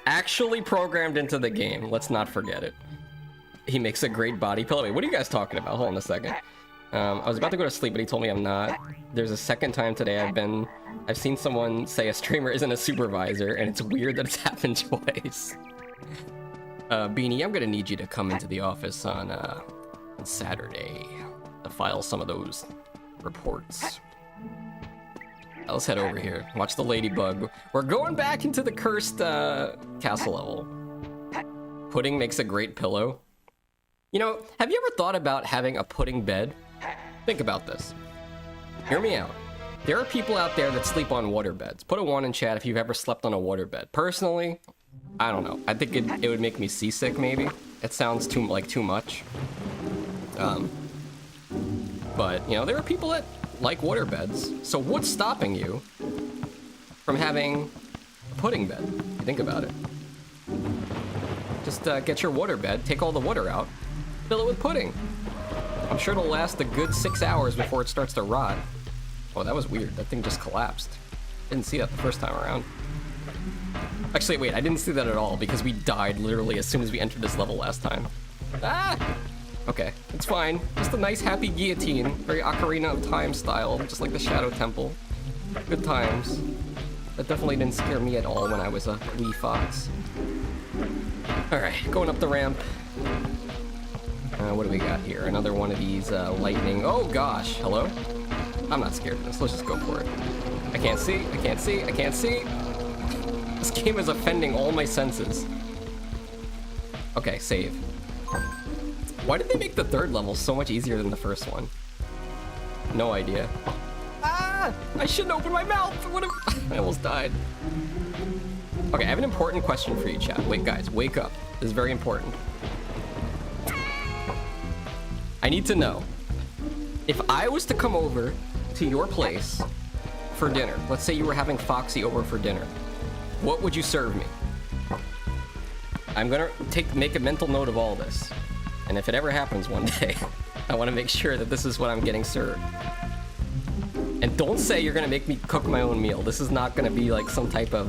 Actually programmed into the game, let's not forget it. He makes a great body pillow. Wait, what are you guys talking about? Hold on a second. I was about to go to sleep, but he told me I'm not. There's a second time today I've seen someone say a streamer isn't a supervisor, and it's weird that it's happened twice. Beanie, I'm gonna need you to come into the office on Saturday to file some of those reports. Let's head over here. Watch the ladybug. We're going back into the cursed castle level. Pudding makes a great pillow. You know, have you ever thought about having a pudding bed? Think about this. Hear me out. There are people out there that sleep on water beds. Put a 1 in chat if you've ever slept on a water bed. Personally, I don't know. I think it would make me seasick, maybe. It sounds too much. But, you know, there are people that like water beds. So what's stopping you from having a pudding bed? If you think about it. Just get your water bed, take all the water out, fill it with pudding. I'm sure it'll last a good 6 hours before it starts to rot. Oh, that was weird. That thing just collapsed. Didn't see that the first time around. Actually, wait, I didn't see that at all because we died literally as soon as we entered this level last time. Ah! Okay, it's fine. Just a nice happy guillotine. Very Ocarina of Time style, just like the Shadow Temple. Good times. That definitely didn't scare me at all when I was a wee fox. Alright, going up the ramp. What do we got here? Another one of these lightning. Oh gosh, hello? I'm not scared of this. Let's just go for it. I can't see. This game is offending all my senses. Okay, save. Why did they make the third level so much easier than the first one? No idea. Ah! I shouldn't open my mouth! What if... I almost died. Okay, I have an important question for you, chat. Wait, guys, wake up. This is very important. I need to know. If I was to come over to your place for dinner. Let's say you were having Foxxy over for dinner. What would you serve me? I'm gonna make a mental note of all this. And if it ever happens one day, I want to make sure that this is what I'm getting served. And don't say you're gonna make me cook my own meal. This is not gonna be like some type of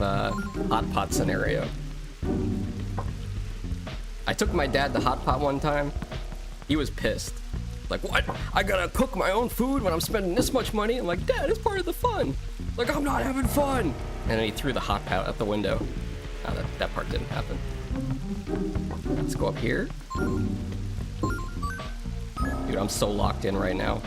hot pot scenario. I took my dad to hot pot one time. He was pissed. Like, what? I gotta cook my own food when I'm spending this much money? I'm like, Dad, it's part of the fun. Like, I'm not having fun. And then he threw the hot pot out the window. No, that part didn't happen. Let's go up here. Dude, I'm so locked in right now.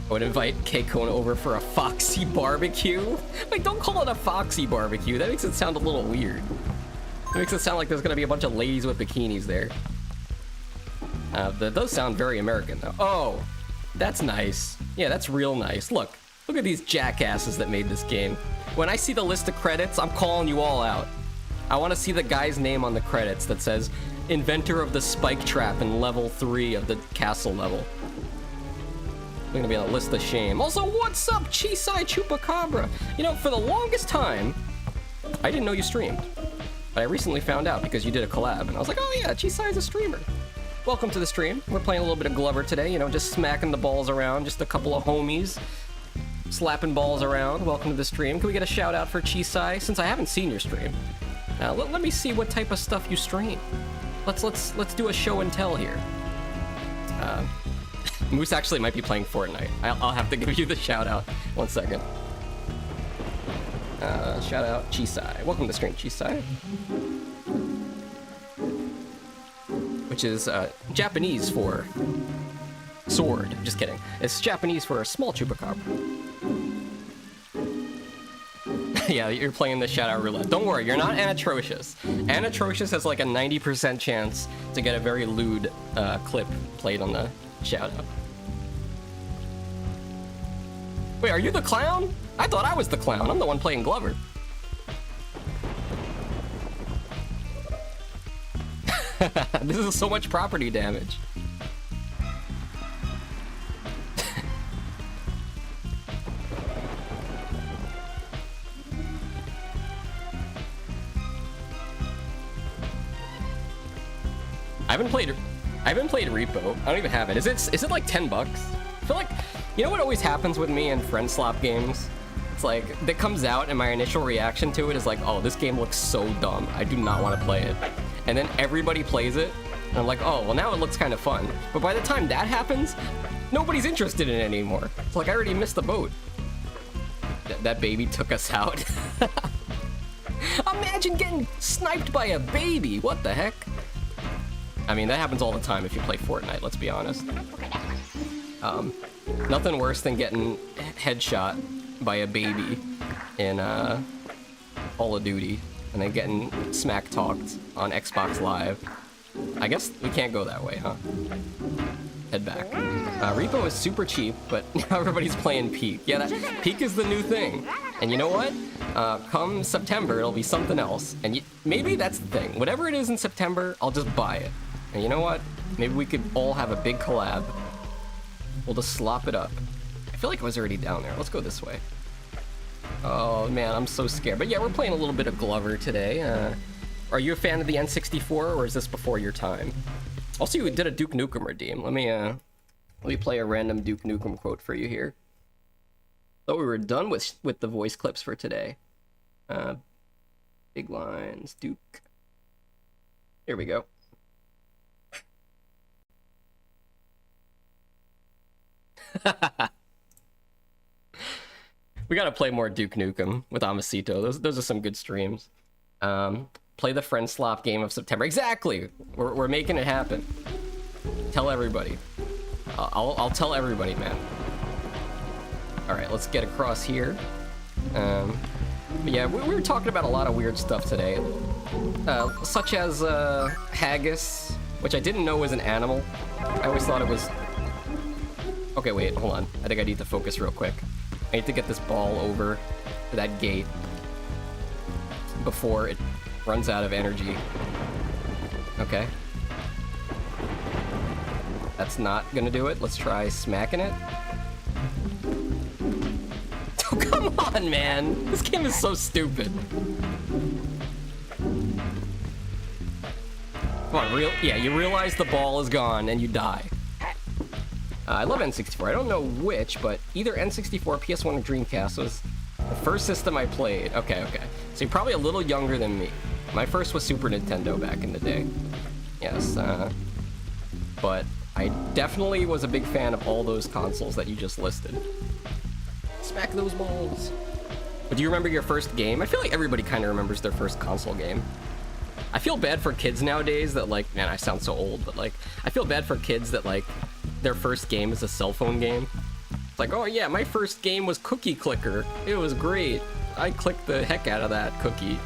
I would invite K-Kona over for a Foxxy barbecue. Wait, don't call it a Foxxy barbecue. That makes it sound a little weird. It makes it sound like there's gonna be a bunch of ladies with bikinis there. That does sound very American, though. Oh, that's nice. Yeah, that's real nice. Look at these jackasses that made this game. When I see the list of credits, I'm calling you all out. I want to see the guy's name on the credits that says, inventor of the spike trap in level 3 of the castle level. They're gonna be on a list of shame. Also, what's up, Chisai Chupacabra? You know, for the longest time, I didn't know you streamed. But I recently found out because you did a collab, and I was like, oh yeah, Chisai's a streamer. Welcome to the stream. We're playing a little bit of Glover today, you know, just smacking the balls around, just a couple of homies slapping balls around. Welcome to the stream. Can we get a shout out for Chisai? Since I haven't seen your stream, let me see what type of stuff you stream. Let's do a show and tell here. Moose actually might be playing Fortnite. I'll have to give you the shout out. 1 second. Shout out Chisai. Welcome to the stream, Chisai. Which is Japanese for sword. Just kidding. It's Japanese for a small chupacabra. Yeah, you're playing the shout out roulette. Don't worry, you're not Anatrocious. Anatrocious has like a 90% chance to get a very lewd clip played on the shout out. Wait, are you the clown? I thought I was the clown. I'm the one playing Glover. This is so much property damage. I haven't played Repo. I don't even have it. Is it like $10? I feel like, you know what always happens with me in friend slop games? It's like, that comes out and my initial reaction to it is like, oh, this game looks so dumb. I do not want to play it. And then everybody plays it, and I'm like, oh, well now it looks kind of fun. But by the time that happens, nobody's interested in it anymore. It's like I already missed the boat. That baby took us out. Imagine getting sniped by a baby. What the heck? I mean, that happens all the time if you play Fortnite, let's be honest. Nothing worse than getting headshot by a baby in Call of Duty and then getting smack talked on Xbox Live. I guess we can't go that way, huh? Head back. Repo is super cheap, but now everybody's playing Peak. Yeah, Peak is the new thing. And you know what? Come September, it'll be something else. And maybe that's the thing. Whatever it is in September, I'll just buy it. And you know what? Maybe we could all have a big collab. We'll just slop it up. I feel like I was already down there. Let's go this way. Oh man, I'm so scared. But yeah, we're playing a little bit of Glover today. Are you a fan of the N64, or is this before your time? Also, you did a Duke Nukem redeem. Let me play a random Duke Nukem quote for you here. Thought we were done with the voice clips for today. Big lines, Duke. Here we go. We gotta play more Duke Nukem with Amasito. Those are some good streams. Play the friend slop game of September. Exactly! We're making it happen. Tell everybody. I'll tell everybody, man. Alright, let's get across here. But yeah, we were talking about a lot of weird stuff today. Such as haggis, which I didn't know was an animal. I always thought it was... Okay, wait, hold on. I think I need to focus real quick. I need to get this ball over to that gate before it runs out of energy. Okay. That's not gonna do it. Let's try smacking it. on, man. This game is so stupid. Come on, yeah, you realize the ball is gone and you die. I love N64. I don't know which, but either N64, PS1, or Dreamcast was the first system I played. Okay. So you're probably a little younger than me. My first was Super Nintendo back in the day. Yes, but I definitely was a big fan of all those consoles that you just listed. Smack those balls. But do you remember your first game? I feel like everybody kind of remembers their first console game. I feel bad for kids nowadays that, like, man, I sound so old, but, like, I feel bad for kids that, like, their first game is a cell phone game. It's like, oh yeah, my first game was Cookie Clicker. It was great. I clicked the heck out of that cookie.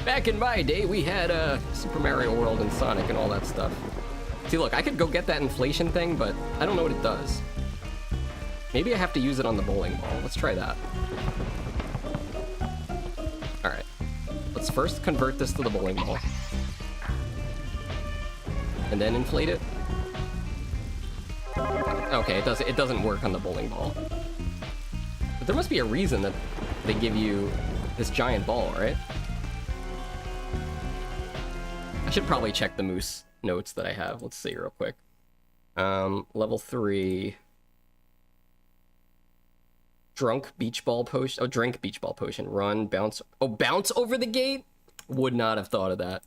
Back in my day, we had Super Mario World and Sonic and all that stuff. See, look, I could go get that inflation thing, but I don't know what it does. Maybe I have to use it on the bowling ball. Let's try that. Alright. Let's first convert this to the bowling ball. And then inflate it. Okay, it doesn't work on the bowling ball. But there must be a reason that they give you this giant ball, right? I should probably check the Moose notes that I have. Let's see real quick. Level 3. Drink beach ball potion. Run, bounce. Oh, bounce over the gate? Would not have thought of that.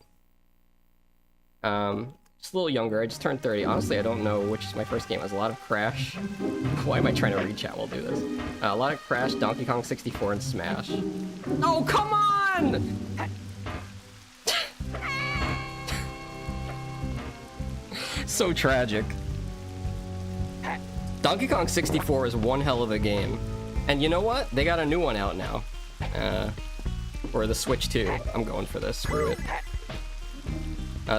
Just a little younger. I just turned 30. Honestly, I don't know which is my first game. It was a lot of Crash. Why am I trying to read chat while I'll do this? A lot of Crash, Donkey Kong 64, and Smash. Oh, come on! So tragic. Donkey Kong 64 is one hell of a game. And you know what? They got a new one out now. Or the Switch 2. I'm going for this. Screw it.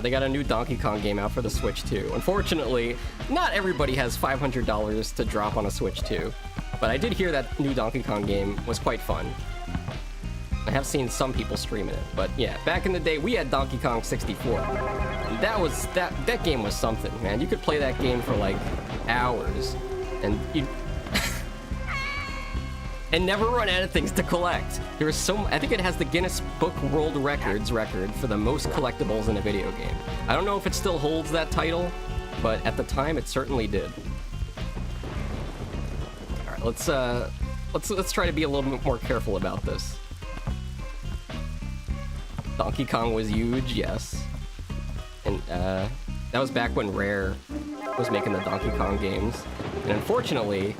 They got a new Donkey Kong game out for the Switch 2. Unfortunately, not everybody has $500 to drop on a Switch 2. But I did hear that new Donkey Kong game was quite fun. I have seen some people streaming it. But yeah, back in the day, we had Donkey Kong 64. And that game was something, man. You could play that game for like hours. And you and never run out of things to collect. There was I think it has the Guinness Book World Records record for the most collectibles in a video game. I don't know if it still holds that title, but at the time it certainly did. All right, let's try to be a little bit more careful about this. Donkey Kong was huge, yes. And that was back when Rare was making the Donkey Kong games. And unfortunately,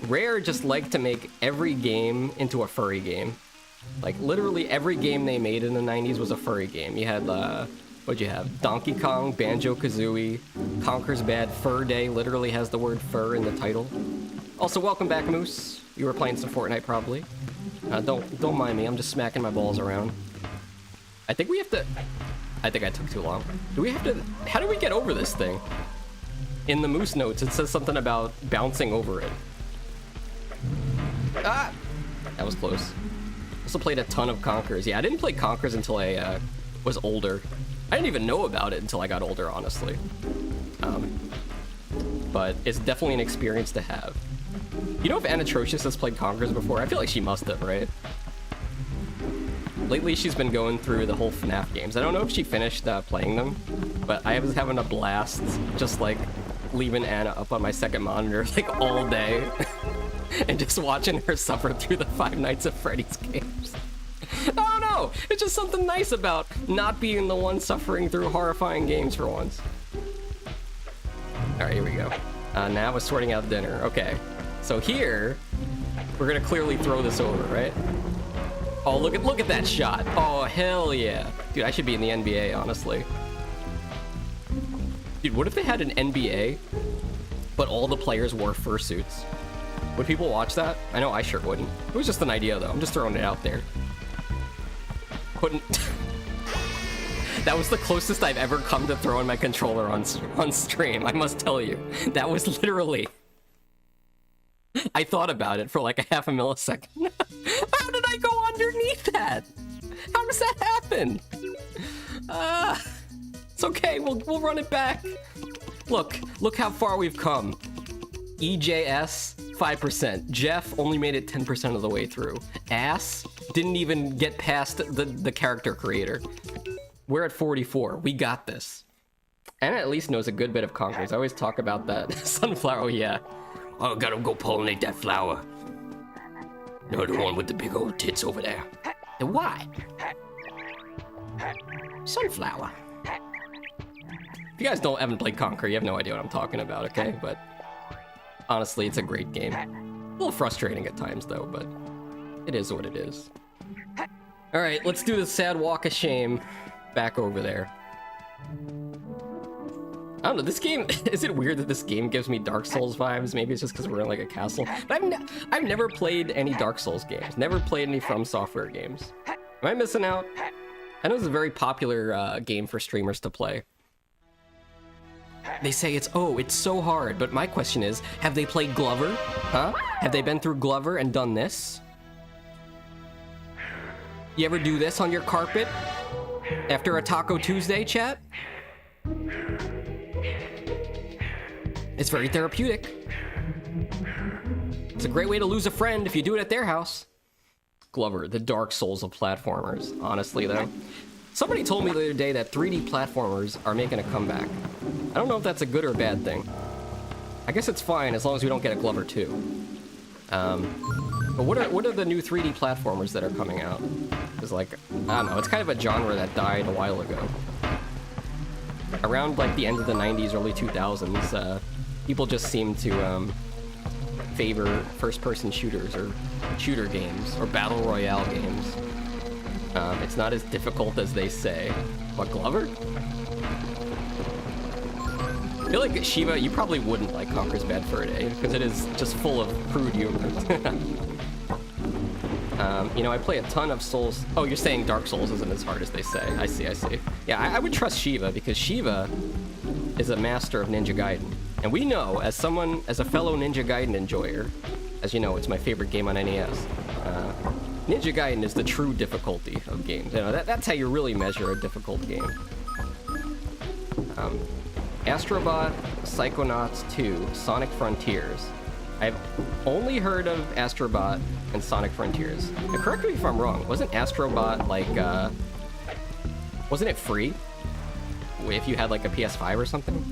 Rare just liked to make every game into a furry game. Like, literally every game they made in the 90s was a furry game. You had, what'd you have? Donkey Kong, Banjo-Kazooie, Conker's Bad Fur Day literally has the word fur in the title. Also, welcome back, Moose. You were playing some Fortnite, probably. Don't mind me, I'm just smacking my balls around. I think we have to... I think I took too long. Do we have to... How do we get over this thing? In the Moose notes, it says something about bouncing over it. Ah! That was close. Also played a ton of Conkers. Yeah, I didn't play Conkers until I was older. I didn't even know about it until I got older, honestly. But it's definitely an experience to have. You know if Anatrocious has played Conkers before? I feel like she must have, right? Lately, she's been going through the whole FNAF games. I don't know if she finished playing them, but I was having a blast just, like, leaving Anna up on my second monitor, like, all day. And just watching her suffer through the Five Nights at Freddy's games. I don't know! It's just something nice about not being the one suffering through horrifying games for once. Alright, here we go. Now we're sorting out dinner. Okay. So here, we're gonna clearly throw this over, right? Oh, look at that shot. Oh, hell yeah. Dude, I should be in the NBA, honestly. Dude, what if they had an NBA, but all the players wore fursuits? Would people watch that? I know I sure wouldn't. It was just an idea, though. I'm just throwing it out there. That was the closest I've ever come to throwing my controller on stream, I must tell you. That was literally... I thought about it for like a half a millisecond. How did I go underneath that? How does that happen? It's okay, we'll run it back. Look how far we've come. EJS 5%. Jeff only made it 10% of the way through. Ass didn't even get past the character creator. We're at 44. We got this. Anna at least knows a good bit of Conquerors. I always talk about that. Sunflower, yeah. Oh, gotta go pollinate that flower. No, the one with the big old tits over there. The what? Sunflower. If you guys haven't played Conquer, you have no idea what I'm talking about, okay? But honestly, it's a great game. A little frustrating at times, though, but it is what it is. All right, let's do the sad walk of shame back over there. I don't know, this game, is it weird that this game gives me Dark Souls vibes? Maybe it's just because we're in like a castle. But I've never played any Dark Souls games. Never played any From Software games. Am I missing out? I know it's a very popular game for streamers to play. They say it's so hard, but my question is, have they played Glover? Huh? Have they been through Glover and done this? You ever do this on your carpet? After a Taco Tuesday, chat? It's very therapeutic. It's a great way to lose a friend if you do it at their house. Glover, the Dark Souls of platformers. Honestly, though. Somebody told me the other day that 3D platformers are making a comeback. I don't know if that's a good or a bad thing. I guess it's fine as long as we don't get a Glover 2. But what are the new 3D platformers that are coming out? It's like, I don't know, it's kind of a genre that died a while ago. Around like the end of the 90s, early 2000s, people just seem to favor first-person shooters or shooter games or battle royale games. It's not as difficult as they say. What, Glover? I feel like Shiva, you probably wouldn't like Conker's Bad Fur Day because it is just full of crude humor. You know, I play a ton of Souls. Oh, you're saying Dark Souls isn't as hard as they say. I see. Yeah, I would trust Shiva because Shiva is a master of Ninja Gaiden. And we know, as a fellow Ninja Gaiden enjoyer, as you know, it's my favorite game on NES. Ninja Gaiden is the true difficulty of games. You know, that's how you really measure a difficult game. Astrobot, Psychonauts 2, Sonic Frontiers. I've only heard of Astrobot and Sonic Frontiers. Now, correct me if I'm wrong. Wasn't Astrobot like, wasn't it free? If you had like a PS5 or something?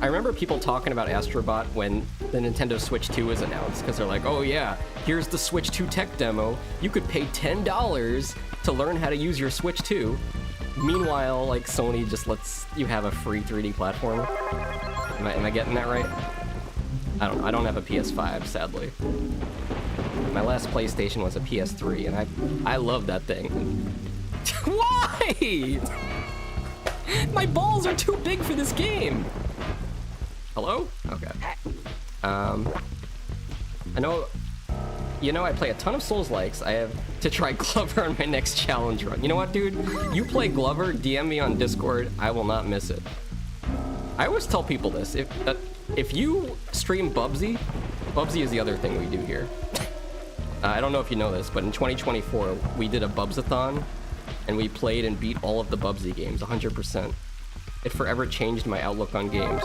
I remember people talking about Astrobot when the Nintendo Switch 2 was announced, because they're like, oh yeah, here's the Switch 2 tech demo. You could pay $10 to learn how to use your Switch 2. Meanwhile, like, Sony just lets you have a free 3D platformer. Am I getting that right? I don't know. I don't have a PS5, sadly. My last PlayStation was a PS3, and I love that thing. Why? My balls are too big for this game. Hello? Okay. I know... You know, I play a ton of Souls-likes. I have to try Glover on my next challenge run. You know what, dude? You play Glover, DM me on Discord. I will not miss it. I always tell people this. If you stream Bubsy is the other thing we do here. I don't know if you know this, but in 2024, we did a Bubsathon, and we played and beat all of the Bubsy games, 100%. It forever changed my outlook on games.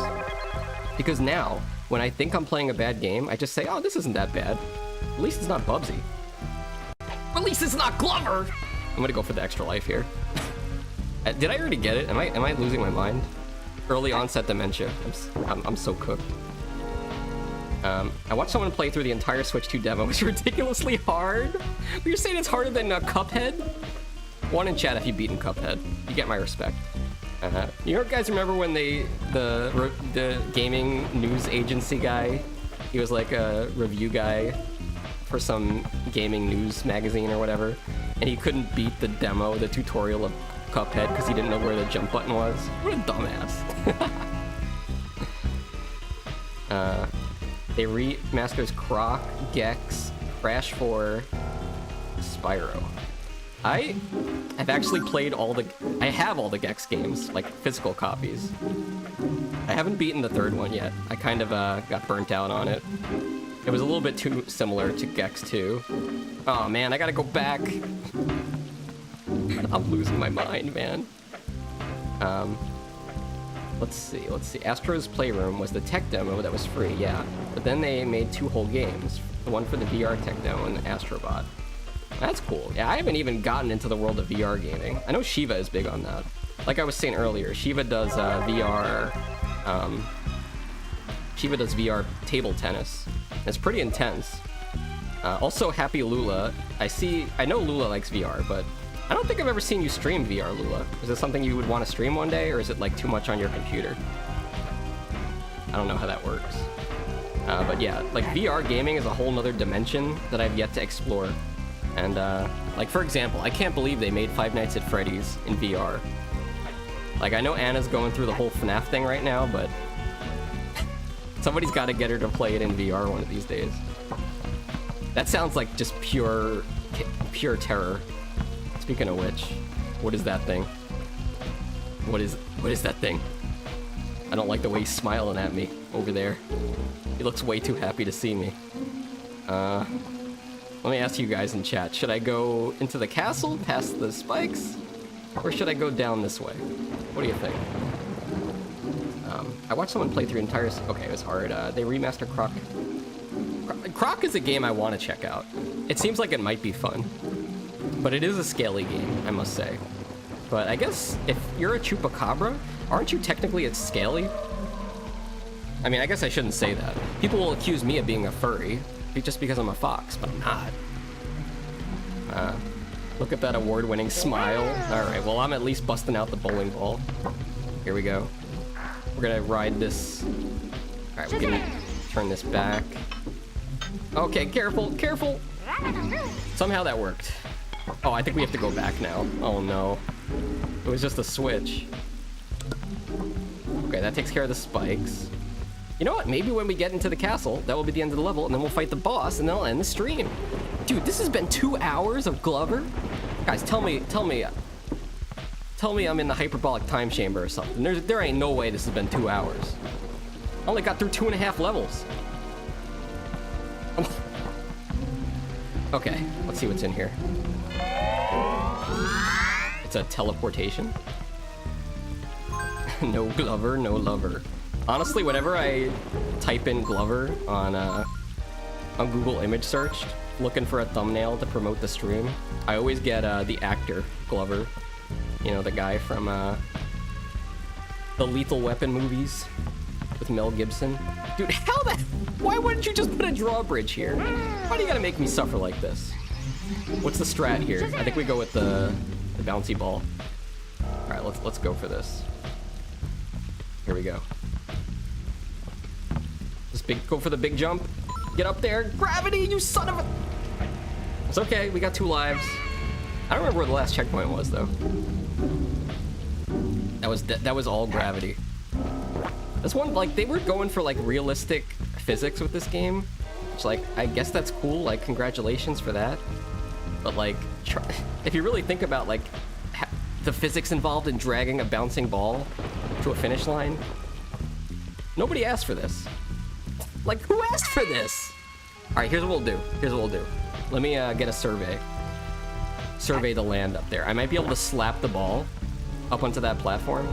Because now, when I think I'm playing a bad game, I just say, oh, this isn't that bad. At least it's not Bubsy. At least it's not Glover! I'm gonna go for the extra life here. Did I already get it? Am I losing my mind? Early onset dementia. I'm so cooked. I watched someone play through the entire Switch 2 demo. It's ridiculously hard. You're saying it's harder than Cuphead? One in chat if you've beaten Cuphead. You get my respect. You guys remember when the gaming news agency guy, he was like a review guy for some gaming news magazine or whatever, and he couldn't beat the demo, the tutorial of Cuphead because he didn't know where the jump button was? What a dumbass. They remasters Croc, Gex, Crash 4, Spyro. I have actually played I have all the Gex games, like physical copies. I haven't beaten the third one yet. I kind of got burnt out on it. It was a little bit too similar to Gex 2. Oh man, I gotta go back. I'm losing my mind, man. let's see. Astro's Playroom was the tech demo that was free, yeah. But then they made 2 whole games. The one for the VR tech demo and Astrobot. That's cool. Yeah, I haven't even gotten into the world of VR gaming. I know Shiva is big on that. Like I was saying earlier, Shiva does VR table tennis. It's pretty intense. Also, Happy Lula. I know Lula likes VR, but I don't think I've ever seen you stream VR, Lula. Is this something you would want to stream one day, or is it like too much on your computer? I don't know how that works. But yeah, like VR gaming is a whole nother dimension that I've yet to explore. And like for example, I can't believe they made Five Nights at Freddy's in VR. Like I know Anna's going through the whole FNAF thing right now, but somebody's got to get her to play it in VR one of these days. That sounds like just pure terror. Speaking of which, what is that thing? What is that thing? I don't like the way he's smiling at me over there. He looks way too happy to see me. Let me ask you guys in chat. Should I go into the castle, past the spikes? Or should I go down this way? What do you think? I watched someone play through entire... Okay, it was hard. They remastered Croc. Croc is a game I want to check out. It seems like it might be fun. But it is a scaly game, I must say. But I guess if you're a Chupacabra, aren't you technically a scaly? I mean, I guess I shouldn't say that. People will accuse me of being a furry just because I'm a fox, but I'm not. Look at that award-winning smile. Alright, well, I'm at least busting out the bowling ball. Here we go. We're gonna ride this... Alright, we're gonna turn this back. Okay, careful, careful! Somehow that worked. Oh, I think we have to go back now. Oh no. It was just a switch. Okay, that takes care of the spikes. You know what? Maybe when we get into the castle, that will be the end of the level, and then we'll fight the boss, and then I'll end the stream. Dude, this has been 2 hours of Glover? Guys, tell me I'm in the hyperbolic time chamber or something. There ain't no way this has been 2 hours. I only got through 2.5 levels. Okay, let's see what's in here. It's a teleportation. No Glover, no lover. Honestly, whenever I type in Glover on Google image search, looking for a thumbnail to promote the stream, I always get the actor Glover. You know, the guy from the Lethal Weapon movies with Mel Gibson. Dude, why wouldn't you just put a drawbridge here? Why do you gotta make me suffer like this? What's the strat here? I think we go with the bouncy ball. All right, let's go for this. Here we go. Go for the big jump. Get up there. Gravity, you son of a... It's okay, we got 2 lives. I don't remember where the last checkpoint was, though. That was all gravity. This one, like, they were going for, like, realistic physics with this game. Which, like, I guess that's cool. Like, congratulations for that. But, like, if you really think about, like, the physics involved in dragging a bouncing ball to a finish line, nobody asked for this. Like, who asked for this? All right, here's what we'll do. Let me get a survey. Survey the land up there. I might be able to slap the ball up onto that platform.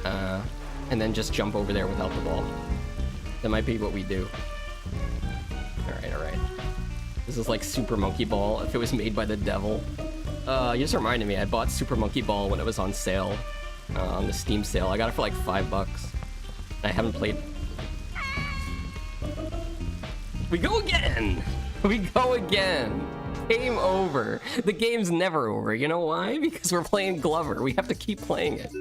And then just jump over there without the ball. That might be what we do. All right. This is like Super Monkey Ball if it was made by the devil. You just reminded me, I bought Super Monkey Ball when it was on sale. On the Steam sale. I got it for like $5. I haven't played. We go again! Game over. The game's never over. You know why? Because we're playing Glover. We have to keep playing it.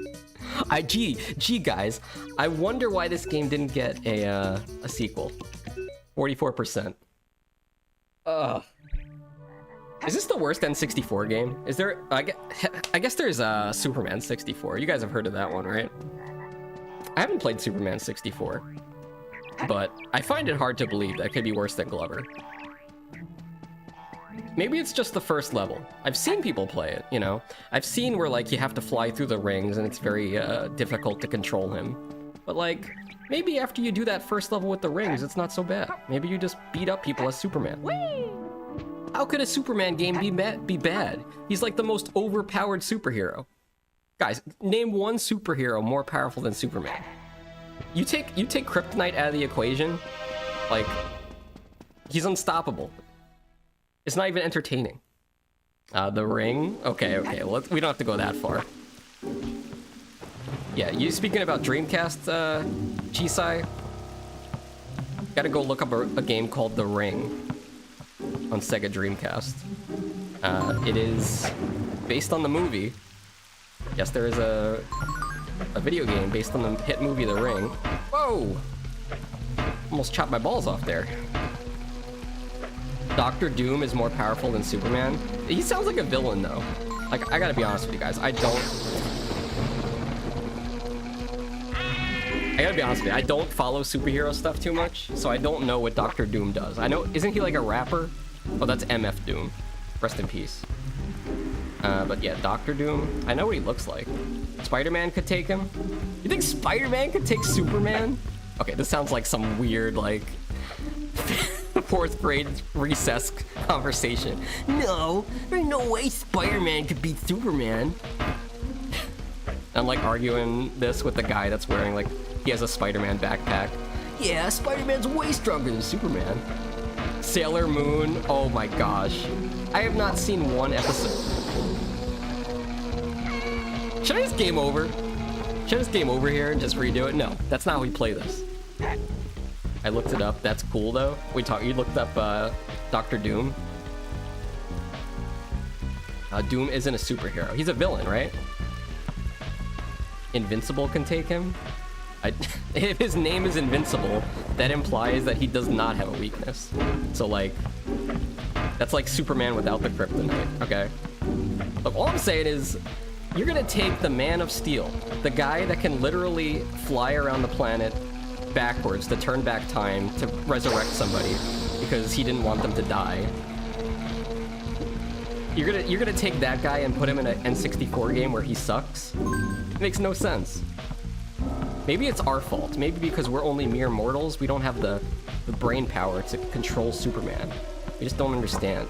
Gee, guys. I wonder why this game didn't get a sequel. 44%. Ugh. Is this the worst N64 game? Is there... I guess there's Superman 64. You guys have heard of that one, right? I haven't played Superman 64, but I find it hard to believe that could be worse than Glover. Maybe it's just the first level. I've seen people play it, you know? I've seen where, like, you have to fly through the rings and it's very difficult to control him. But, like, maybe after you do that first level with the rings, it's not so bad. Maybe you just beat up people as Superman. How could a Superman game be bad? He's like the most overpowered superhero. Guys, name one superhero more powerful than Superman. You take Kryptonite out of the equation, like, he's unstoppable. It's not even entertaining. The Ring? Okay, well, we don't have to go that far. Yeah, you speaking about Dreamcast, Chisai? Gotta go look up a game called The Ring on Sega Dreamcast. It is based on the movie. Yes, there is a video game based on the hit movie The Ring. Whoa! Almost chopped my balls off there. Dr. Doom is more powerful than Superman. He sounds like a villain, though. Like, I gotta be honest with you guys. I gotta be honest with you. I don't follow superhero stuff too much, so I don't know what Dr. Doom does. I know, isn't he like a rapper? Oh, that's MF Doom. Rest in peace. But yeah, Dr. Doom, I know what he looks like. Spider-Man could take him. You think Spider-Man could take Superman? Okay, this sounds like some weird, like, 4th grade recess conversation. No, there's no way Spider-Man could beat Superman. I'm like arguing this with the guy that's wearing, like, he has a Spider-Man backpack. Yeah, Spider-Man's way stronger than Superman. Sailor Moon, oh my gosh. I have not seen one episode. Should I just game over? Should I just game over here and just redo it? No, that's not how we play this. I looked it up. That's cool, though. You looked up Dr. Doom. Doom isn't a superhero. He's a villain, right? Invincible can take him? If his name is Invincible, that implies that he does not have a weakness. So, like, that's like Superman without the kryptonite, okay? Look, all I'm saying is, you're gonna take the Man of Steel, the guy that can literally fly around the planet backwards to turn back time to resurrect somebody because he didn't want them to die. You're gonna take that guy and put him in an N64 game where he sucks? It makes no sense. Maybe it's our fault. Maybe because we're only mere mortals, we don't have the brain power to control Superman. We just don't understand.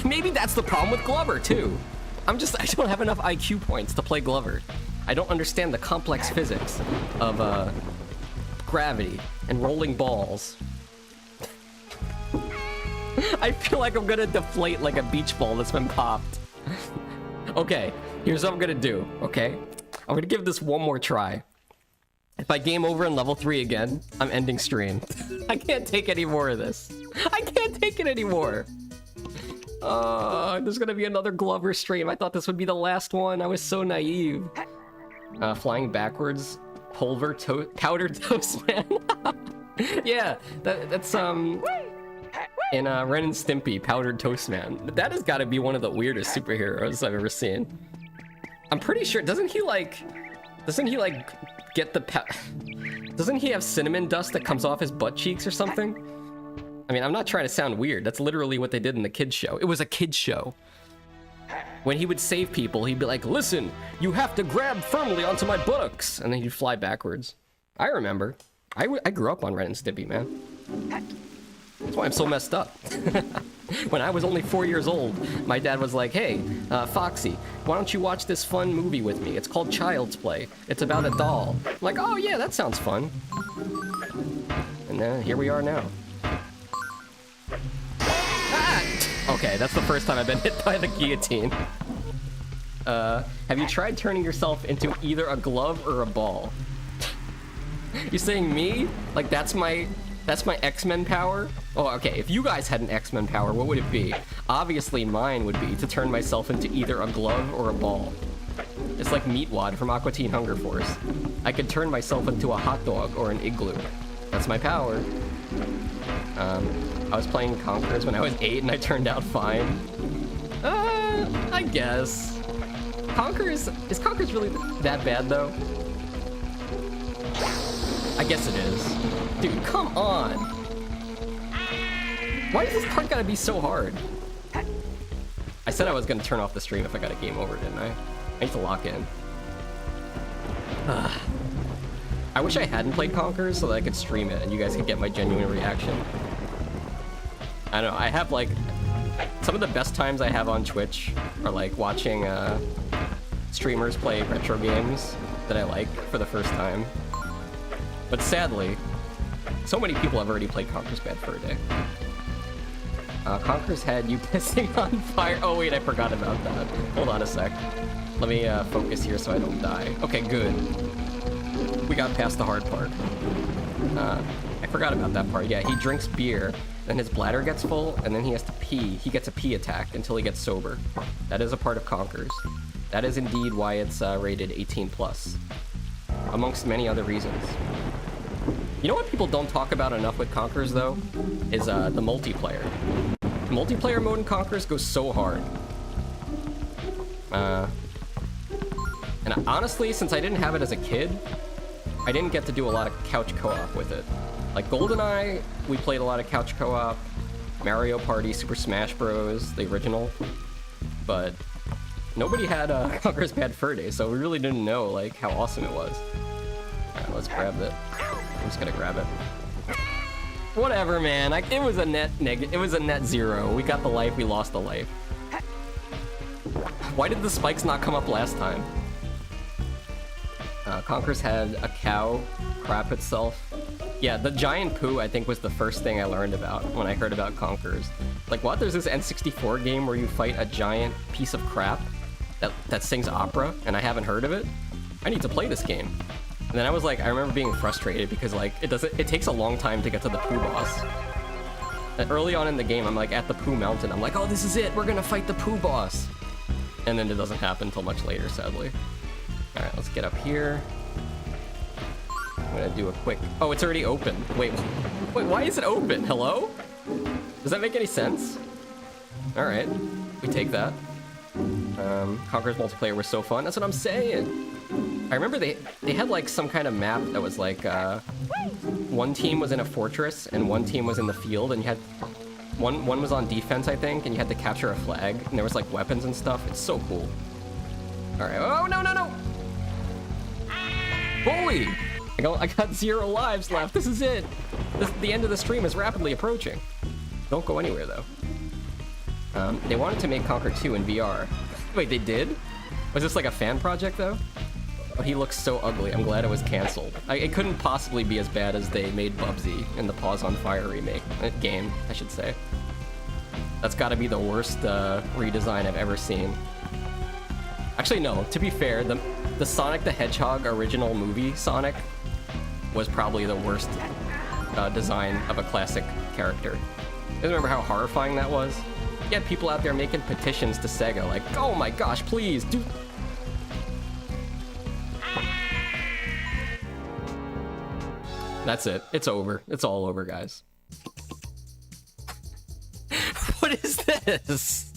Maybe that's the problem with Glover, too. I don't have enough IQ points to play Glover. I don't understand the complex physics of, gravity and rolling balls. I feel like I'm gonna deflate like a beach ball that's been popped. Okay, here's what I'm gonna do, okay? I'm gonna give this one more try. If I game over in level 3 again, I'm ending stream. I can't take any more of this. I can't take it anymore. There's gonna be another Glover stream. I thought this would be the last one. I was so naive. Flying backwards. Powdered toast man. Yeah, that's in Ren and Stimpy, Powdered Toast Man. That has got to be one of the weirdest superheroes I've ever seen. I'm pretty sure, doesn't he get the doesn't he have cinnamon dust that comes off his butt cheeks or something? I mean, I'm not trying to sound weird. That's literally what they did in the kids show. It was a kids show. When he would save people, he'd be like, listen, you have to grab firmly onto my buttocks. And then he'd fly backwards. I remember. I grew up on Ren and Stimpy, man. That's why I'm so messed up. When I was only 4 years old, my dad was like, hey, Foxy, why don't you watch this fun movie with me? It's called Child's Play. It's about a doll. I'm like, oh yeah, that sounds fun. And then here we are now. Ah! Okay, that's the first time I've been hit by the guillotine. Have you tried turning yourself into either a glove or a ball? You saying me? Like that's my X-Men power? Oh, okay, if you guys had an X-Men power, what would it be? Obviously mine would be to turn myself into either a glove or a ball. It's like Meatwad from Aqua Teen Hunger Force. I could turn myself into a hot dog or an igloo. That's my power. I was playing Conquerors when I was 8 and I turned out fine. I guess. Is Conquerors really that bad though? I guess it is. Dude, come on! Why does this part gotta be so hard? I said I was gonna turn off the stream if I got a game over, didn't I? I need to lock in. I wish I hadn't played Conquerors so that I could stream it and you guys could get my genuine reaction. I don't know, I have like... Some of the best times I have on Twitch are like watching streamers play retro games that I like for the first time. But sadly, so many people have already played Conker's Bad Fur Day. Conker's had you pissing on fire. Oh wait, I forgot about that. Hold on a sec. Let me focus here so I don't die. Okay, good. We got past the hard part. I forgot about that part. Yeah, he drinks beer, then his bladder gets full, and then he has to pee. He gets a pee attack until he gets sober. That is a part of Conker's. That is indeed why it's rated 18+, amongst many other reasons. You know what people don't talk about enough with Conker's, though? Is the multiplayer. The multiplayer mode in Conker's goes so hard. And honestly, since I didn't have it as a kid, I didn't get to do a lot of couch co-op with it. Like GoldenEye, we played a lot of couch co-op. Mario Party, Super Smash Bros, the original. But nobody had Conker's Bad Fur Day, so we really didn't know like how awesome it was. Alright, let's grab it. I'm just gonna grab it. Whatever, man. It was a net zero. We got the life, we lost the life. Why did the spikes not come up last time? Conker's had a cow crap itself. Yeah, the giant poo, I think, was the first thing I learned about when I heard about Conker's. Like, what? There's this N64 game where you fight a giant piece of crap that sings opera, and I haven't heard of it? I need to play this game. And then I was like, I remember being frustrated because, like, it takes a long time to get to the poo boss. And early on in the game, I'm like at the poo mountain. I'm like, oh, this is it. We're gonna fight the poo boss. And then it doesn't happen until much later, sadly. All right, let's get up here. I'm gonna do a quick... Oh, it's already open. Wait, why is it open? Hello? Does that make any sense? All right, we take that. Conker's multiplayer was so fun. That's what I'm saying. I remember they had like some kind of map that was like one team was in a fortress and one team was in the field, and you had one was on defense, I think, and you had to capture a flag, and there was like weapons and stuff. It's so cool. All right. Oh no! Bully! I got 0 lives left. This is it. The end of the stream is rapidly approaching. Don't go anywhere though. They wanted to make Conker 2 in VR. Wait, they did? Was this like a fan project though? Oh, he looks so ugly. I'm glad it was canceled. It couldn't possibly be as bad as they made Bubsy in the Paws on Fire remake. Game, I should say. That's gotta be the worst redesign I've ever seen. Actually, no. To be fair, the Sonic the Hedgehog original movie Sonic was probably the worst design of a classic character. You remember how horrifying that was? You had people out there making petitions to Sega like, oh my gosh, please, do... That's it. It's over. It's all over, guys. What is this?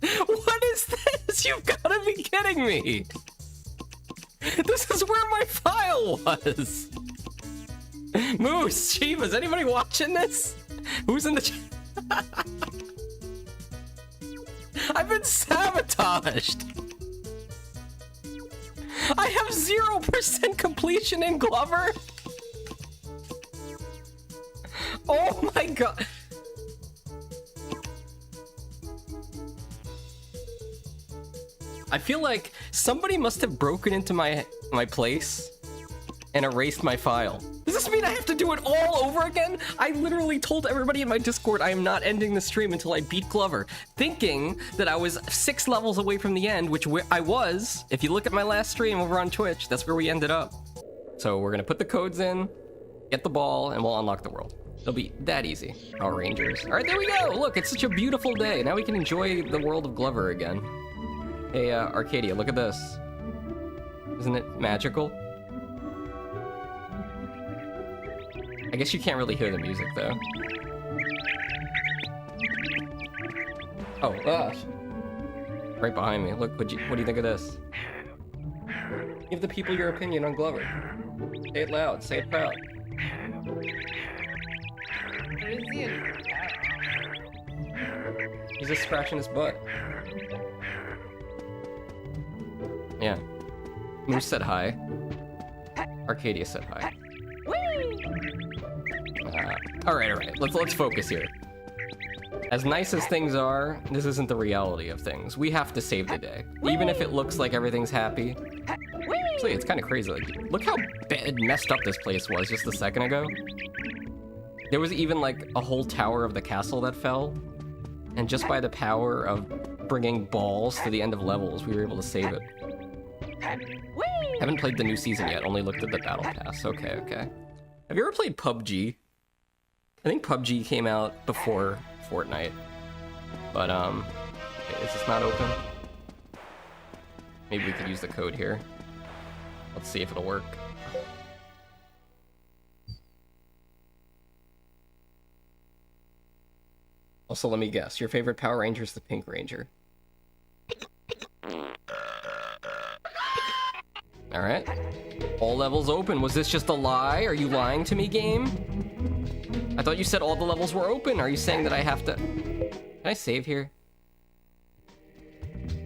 What is this? You've got to be kidding me. This is where my file was. Moose, Chief, is anybody watching this? Who's in the chat? I've been sabotaged. I have 0% completion in Glover. Oh my god. I feel like somebody must have broken into my place and erased my file. Does this mean I have to do it all over again? I literally told everybody in my Discord I am not ending the stream until I beat Glover, thinking that I was 6 levels away from the end, which I was. If you look at my last stream over on Twitch, that's where we ended up. So we're gonna put the codes in, get the ball, and we'll unlock the world. It'll be that easy. Power Rangers. All right, there we go. Look, it's such a beautiful day. Now we can enjoy the world of Glover again. Hey, Arcadia, look at this. Isn't it magical? I guess you can't really hear the music, though. Oh, gosh. Right behind me. Look, what do you think of this? Give the people your opinion on Glover. Say it loud. Say it proud. He's just scratching his butt. Yeah. Moose said hi. Arcadia said hi. All right. Let's focus here. As nice as things are, this isn't the reality of things. We have to save the day. Even if it looks like everything's happy. Actually, it's kind of crazy. Like, look how bad messed up this place was just a second ago. There was even like a whole tower of the castle that fell. And just by the power of bringing balls to the end of levels, we were able to save it. Haven't played the new season yet, only looked at the battle pass. Okay, okay. Have you ever played PUBG? I think PUBG came out before Fortnite. But, is this not open? Maybe we could use the code here. Let's see if it'll work. Also, let me guess. Your favorite Power Ranger is the Pink Ranger. Alright. All levels open. Was this just a lie? Are you lying to me, game? I thought you said all the levels were open. Are you saying that I have to... Can I save here?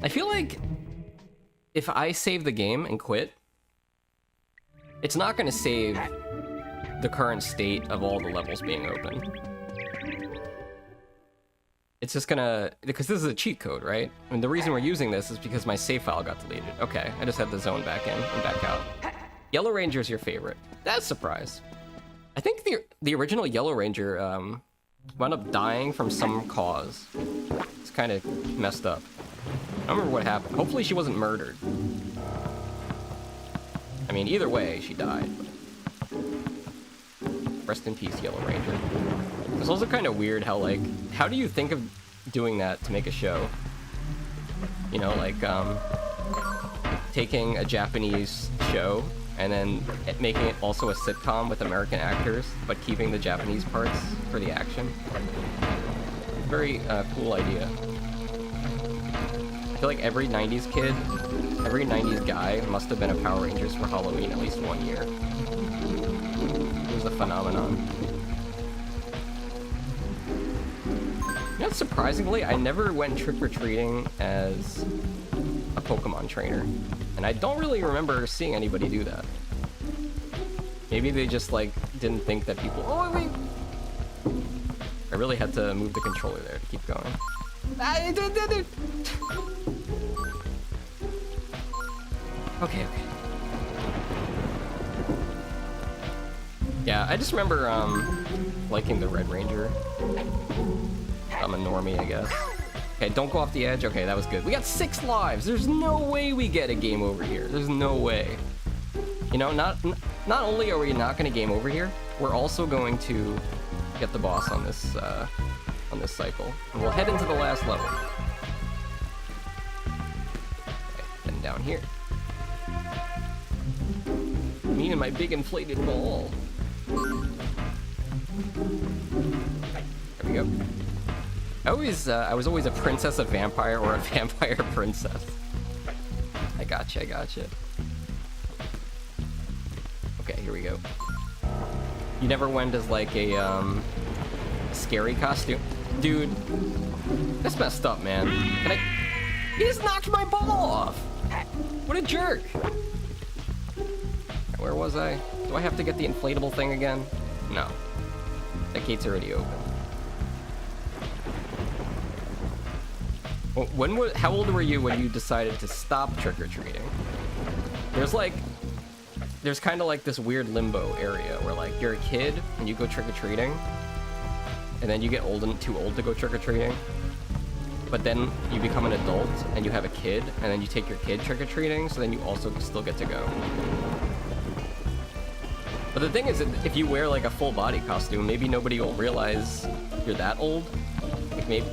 I feel like if I save the game and quit, it's not going to save the current state of all the levels being open. It's just gonna... Because this is a cheat code, right? I mean, the reason we're using this is because my save file got deleted. Okay, I just had the zone back in and back out. Yellow Ranger's your favorite. That's a surprise. I think the original Yellow Ranger wound up dying from some cause. It's kind of messed up. I don't remember what happened. Hopefully she wasn't murdered. I mean, either way, she died. Rest in peace, Yellow Ranger. It's also kind of weird how, like, how do you think of doing that to make a show? You know, like, taking a Japanese show and then making it also a sitcom with American actors, but keeping the Japanese parts for the action. Very cool idea. I feel like every 90s kid, every 90s guy must have been a Power Rangers for Halloween at least 1 year. It was a phenomenon. You know, surprisingly, I never went trick-or-treating as a Pokemon trainer. And I don't really remember seeing anybody do that. Maybe they just, like, didn't think that people... Oh, wait! I really had to move the controller there to keep going. Okay, okay. Yeah, I just remember, liking the Red Ranger. I'm a normie, I guess. Okay, don't go off the edge. Okay, that was good. We got 6 lives. There's no way we get a game over here. There's no way. You know, not only are we not going to game over here, we're also going to get the boss on this cycle. And we'll head into the last level. Okay, then down here. Me and my big inflated ball. There we go. I was always a princess, a vampire, or a vampire princess. I gotcha, I gotcha. Okay, here we go. You never went as like a scary costume? Dude, that's messed up, man. Can I... He just knocked my ball off! What a jerk! Where was I? Do I have to get the inflatable thing again? No. That gate's already open. How old were you when you decided to stop trick-or-treating? There's kind of like this weird limbo area where like you're a kid and you go trick-or-treating, and then you get too old to go trick-or-treating, but then you become an adult and you have a kid, and then you take your kid trick-or-treating, so then you also still get to go. But the thing is, if you wear like a full body costume, maybe nobody will realize you're that old. Like maybe...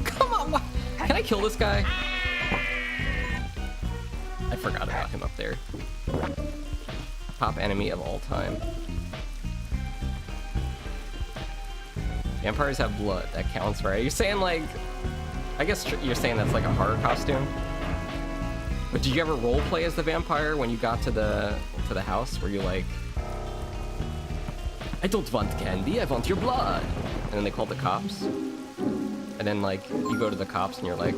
Come on, what? Can I kill this guy? I forgot about him up there. Top enemy of all time. Vampires have blood. That counts, right? Are you saying like... I guess you're saying that's like a horror costume? But did you ever roleplay as the vampire when you got to the house? Where you like... I don't want candy, I want your blood! And then they called the cops? And then, like, you go to the cops and you're like,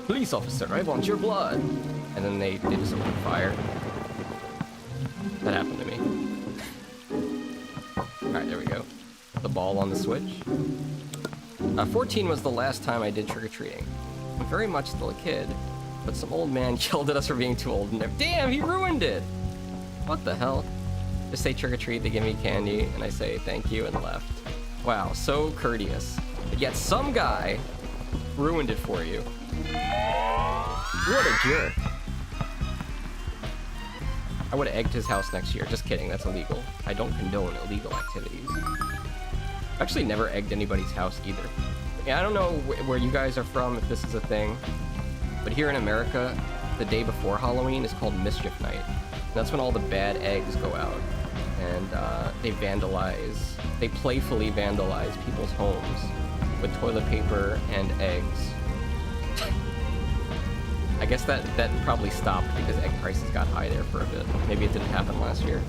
police officer, I want your blood. And then they just open fire. That happened to me. Alright, there we go. The ball on the switch. 14 was the last time I did trick-or-treating. I'm very much still a kid, but some old man yelled at us for being too old and damn, he ruined it! What the hell? Just say trick-or-treat, they give me candy, and I say thank you and left. Wow, so courteous. But yet some guy ruined it for you. What a jerk. I would have egged his house next year. Just kidding, that's illegal. I don't condone illegal activities. I've actually never egged anybody's house either. Yeah, I don't know where you guys are from, if this is a thing, but here in America, the day before Halloween is called Mischief Night. And that's when all the bad eggs go out, and they playfully vandalize people's homes with toilet paper and eggs. I guess that probably stopped because egg prices got high there for a bit. Maybe it didn't happen last year.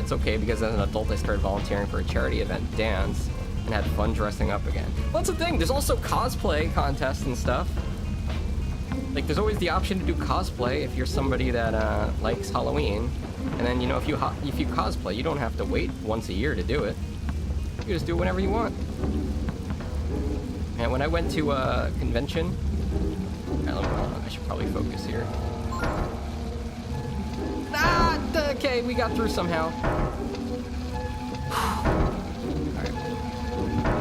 It's okay because as an adult I started volunteering for a charity event dance and had fun dressing up again. Well, that's the thing, there's also cosplay contests and stuff. Like, there's always the option to do cosplay if you're somebody that likes Halloween. And then, you know, if you cosplay, you don't have to wait once a year to do it. You just do it whenever you want. And when I went to a convention, I should probably focus here. Okay, we got through somehow. Alright.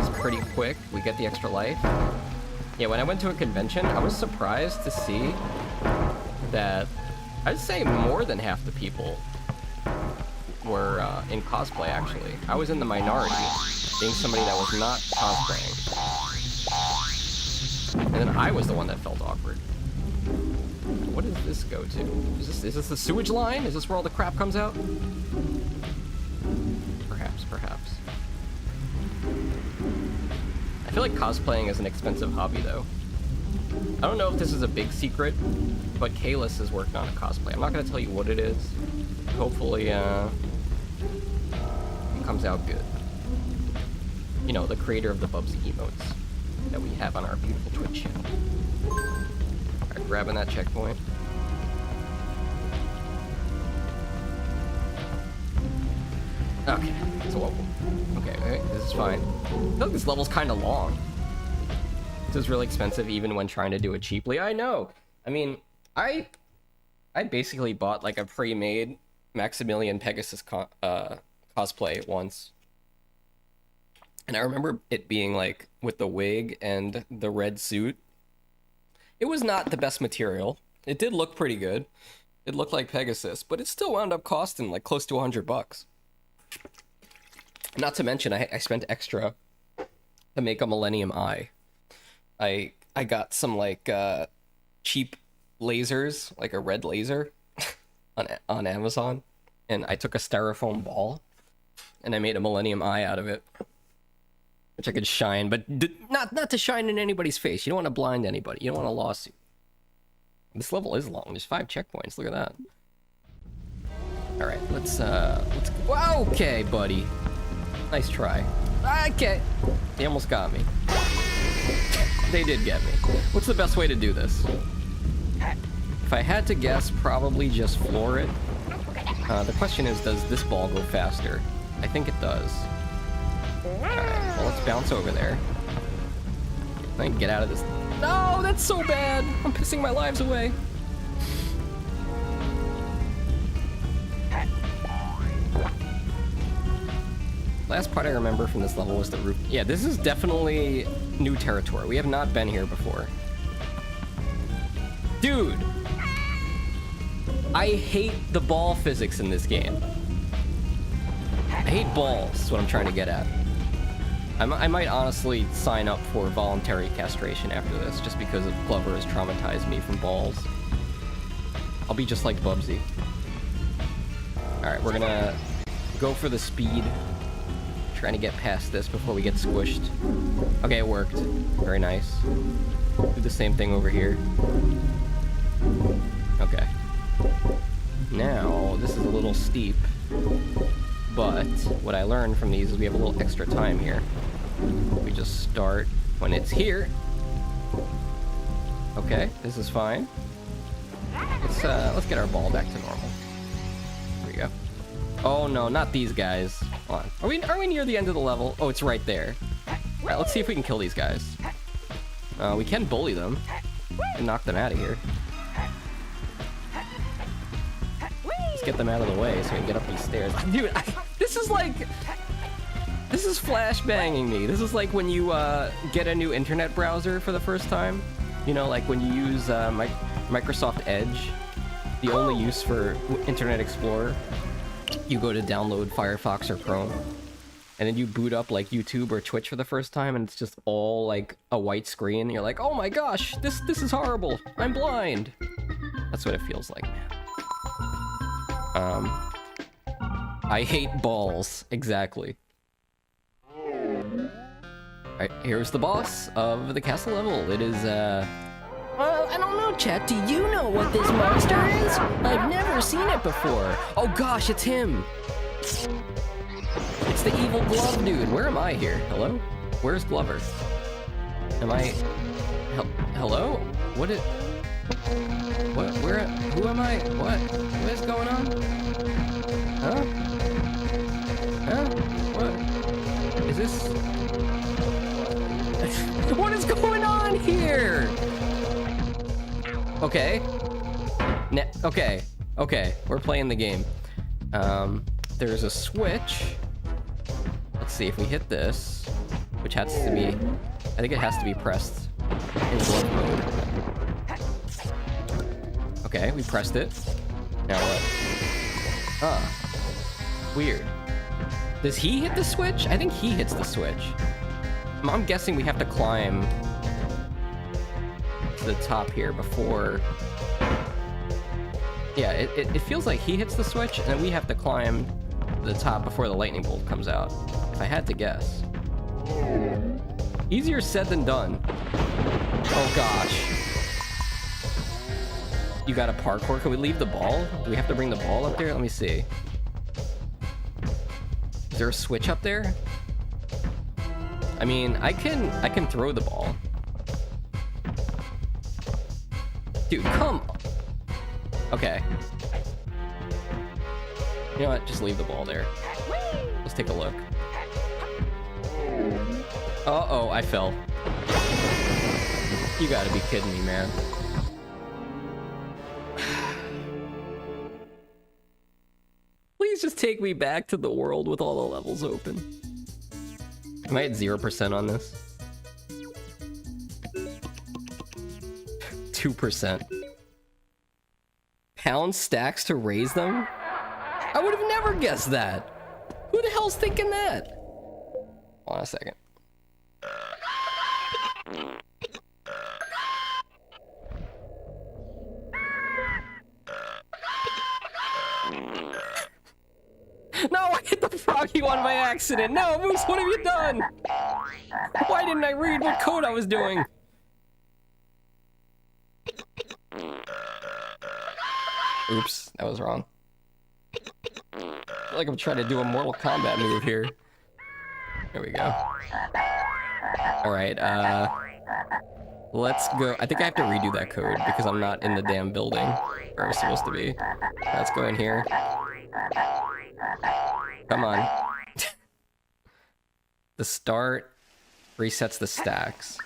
It's pretty quick. We get the extra life. Yeah, when I went to a convention, I was surprised to see that I'd say more than half the people were in cosplay, actually. I was in the minority, being somebody that was not cosplaying. And then I was the one that felt awkward. What does this go to? Is this the sewage line? Is this where all the crap comes out? Perhaps. I feel like cosplaying is an expensive hobby, though. I don't know if this is a big secret, but Kalis is working on a cosplay. I'm not going to tell you what it is. Hopefully, it comes out good. You know, the creator of the Bubsy emotes that we have on our beautiful Twitch channel. Alright, grabbing that checkpoint. Okay, so okay, this is fine. I feel like this level's kind of long. This is really expensive even when trying to do it cheaply. I know. I mean, I basically bought like a pre-made Maximilian Pegasus cosplay once. And I remember it being like with the wig and the red suit. It was not the best material. It did look pretty good. It looked like Pegasus, but it still wound up costing like close to $100. Not to mention, I spent extra to make a Millennium Eye. I got some like cheap lasers, like a red laser, on Amazon, and I took a styrofoam ball, and I made a Millennium Eye out of it, which I could shine, but not to shine in anybody's face. You don't want to blind anybody. You don't want a lawsuit. This level is long. There's 5 checkpoints. Look at that. All right, let's go. Okay, buddy. Nice try. Okay. They almost got me. They did get me. What's the best way to do this? If I had to guess, probably just floor it. The question is, does this ball go faster? I think it does. Alright, well, let's bounce over there. I can get out of this. No, that's so bad! I'm pissing my lives away. Last part I remember from this level was the roof. Yeah, this is definitely new territory. We have not been here before. Dude! I hate the ball physics in this game. I hate balls, is what I'm trying to get at. I might honestly sign up for voluntary castration after this, just because of GLOVER has traumatized me from balls. I'll be just like Bubsy. Alright, we're gonna go for the speed. Trying to get past this before we get squished. Okay, it worked. Very nice. Do the same thing over here. Okay. Now, this is a little steep, but what I learned from these is we have a little extra time here. We just start when it's here. Okay, this is fine. Let's get our ball back to normal. There we go. Oh no, not these guys. Hold on. Are we near the end of the level? Oh, it's right there. Alright, let's see if we can kill these guys. We can bully them and knock them out of here. Let's get them out of the way so we can get up these stairs. Dude, this is like... This is flashbanging me. This is like when you get a new internet browser for the first time. You know, like when you use Microsoft Edge, the only use for Internet Explorer. You go to download Firefox or Chrome, and then you boot up like YouTube or Twitch for the first time, and it's just all like a white screen. You're like, oh my gosh, this is horrible. I'm blind. That's what it feels like, man. I hate balls. Exactly. Alright, here's the boss of the castle level. It is, Well, I don't know, chat. Do you know what this monster is? I've never seen it before. oh gosh, it's him! It's the evil glove dude. Where am I here? Hello? Where's Glover? Am I... Hello? What is... What? Where... Who am I? What? What is going on? Huh? Huh? What? Is this... What is going on here? Okay. Okay. Okay. We're playing the game. There's a switch. Let's see if we hit this, which has to be... I think it has to be pressed in glove mode. Okay, we pressed it. Now what? Weird. Does he hit the switch? I think he hits the switch. I'm guessing we have to climb to the top here before... Yeah, it feels like he hits the switch, and then we have to climb to the top before the lightning bolt comes out. If I had to guess. Easier said than done. Oh gosh. You got a parkour? Can we leave the ball? Do we have to bring the ball up there? Let me see. Is there a switch up there? I mean, I can throw the ball. Dude, come on. Okay. You know what? Just leave the ball there. Let's take a look. Uh-oh, I fell. You gotta be kidding me, man. Please just take me back to the world with all the levels open. Am I at 0% on this? 2%. Pound stacks to raise them? I would have never guessed that. Who the hell's thinking that? Hold on a second. No, I hit the froggy one by accident. No, Moose, what have you done? Why didn't I read what code I was doing? Oops, that was wrong. I feel like I'm trying to do a Mortal Kombat move here. There we go. Alright, let's go. I think I have to redo that code because I'm not in the damn building where I'm supposed to be. Let's go in here. Come on. The start resets the stacks.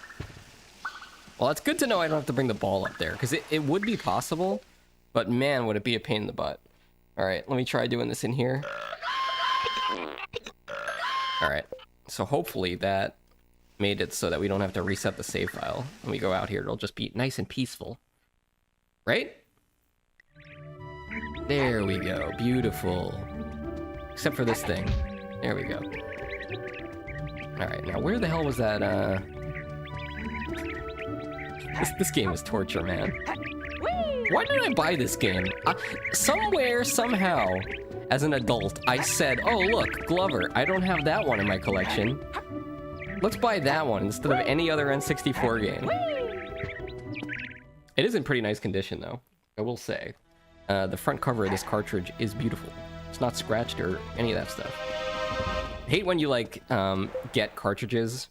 Well, it's good to know I don't have to bring the ball up there, because it would be possible, but man, would it be a pain in the butt. Alright, let me try doing this in here. Alright, so hopefully that made it so that we don't have to reset the save file. When we go out here, it'll just be nice and peaceful. Right? There we go, beautiful. Except for this thing. There we go. Alright, now where the hell was that, This game is torture, man. Why did I buy this game? Somewhere, somehow, as an adult, I said, oh look, Glover, I don't have that one in my collection. Let's buy that one instead of any other N64 game. It is in pretty nice condition, though, I will say. The front cover of this cartridge is beautiful. It's not scratched or any of that stuff. I hate when you, like, get cartridges,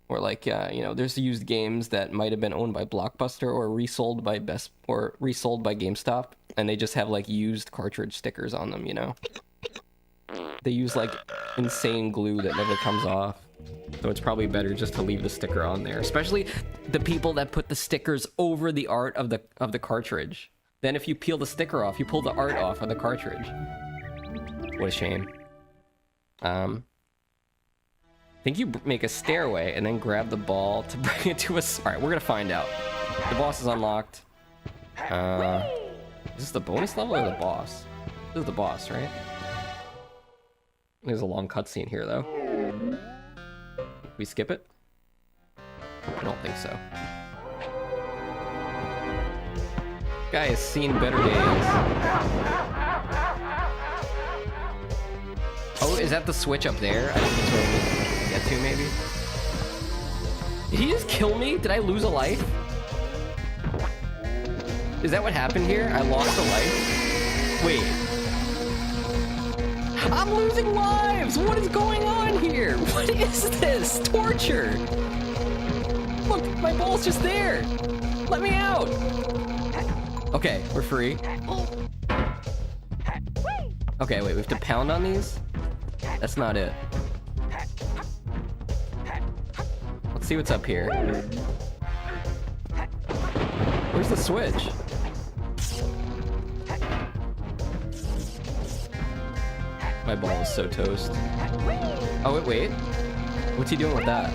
or like, you know, there's used games that might have been owned by Blockbuster or resold by resold by GameStop, and they just have, like, used cartridge stickers on them, you know? They use, like, insane glue that never comes off. So it's probably better just to leave the sticker on there, especially the people that put the stickers over the art of the cartridge. Then if you peel the sticker off, you pull the art off of the cartridge. What a shame. I think you make a stairway and then grab the ball to bring it to us. All right, we're gonna find out. The boss is unlocked. Is this the bonus level or the boss? This is the boss, right? There's a long cutscene here, though. We skip it? I don't think so. Guy has seen better days. Oh, is that the switch up there? I think that's where we get to, maybe? Did he just kill me? Did I lose a life? Is that what happened here? I lost a life? Wait. I'm losing lives! What is going on here? What is this? Torture! Look, my ball's just there! Let me out! Okay, we're free. Okay, wait, we have to pound on these? That's not it. Let's see what's up here. Where's the switch? My ball is so toast. Oh, wait. What's he doing with that?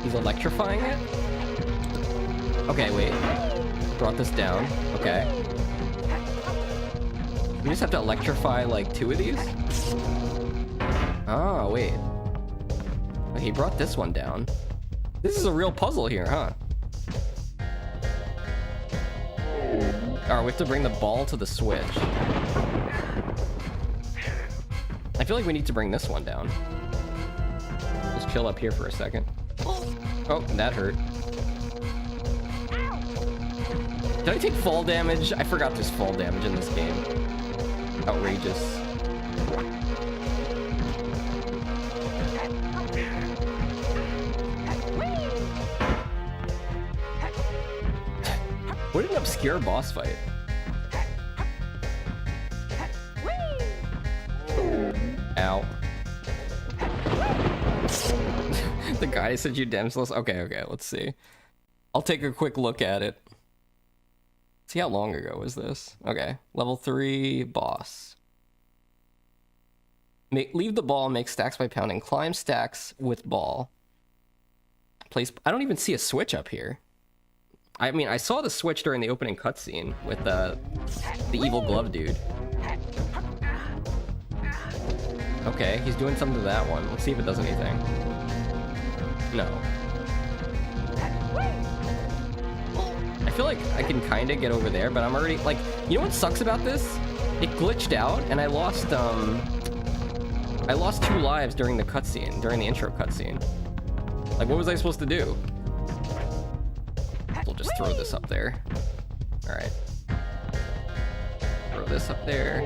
He's electrifying it? Okay, wait. Brought this down. Okay. We just have to electrify, like, 2 of these? Oh, wait. He brought this one down. This is a real puzzle here, huh? Alright, we have to bring the ball to the switch. I feel like we need to bring this one down. Just chill up here for a second. Oh, that hurt. Did I take fall damage? I forgot there's fall damage in this game. Outrageous. What an obscure boss fight. Ow. The guy said you damseless. Okay, let's see. I'll take a quick look at it. See how long ago was this? Okay, level 3 boss. Leave the ball, make stacks by pounding. Climb stacks with ball. Place. I don't even see a switch up here. I mean, I saw the switch during the opening cutscene with the evil glove dude. Okay, he's doing something to that one. Let's see if it does anything. No. I feel like I can kind of get over there, but I'm already, like, you know what sucks about this? It glitched out, and I lost 2 lives during the cutscene, during the intro cutscene. Like, what was I supposed to do? We'll just throw this up there. Alright. Throw this up there.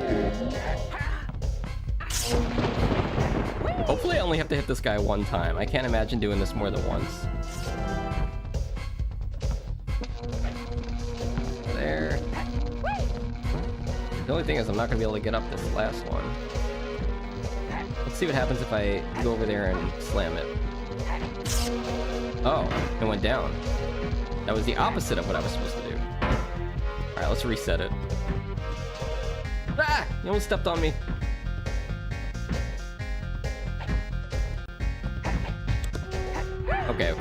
Hopefully I only have to hit this guy 1 time. I can't imagine doing this more than once. There. The only thing is I'm not going to be able to get up this last one. Let's see what happens if I go over there and slam it. Oh, it went down. That was the opposite of what I was supposed to do. Alright, let's reset it. Ah! You almost stepped on me. Okay.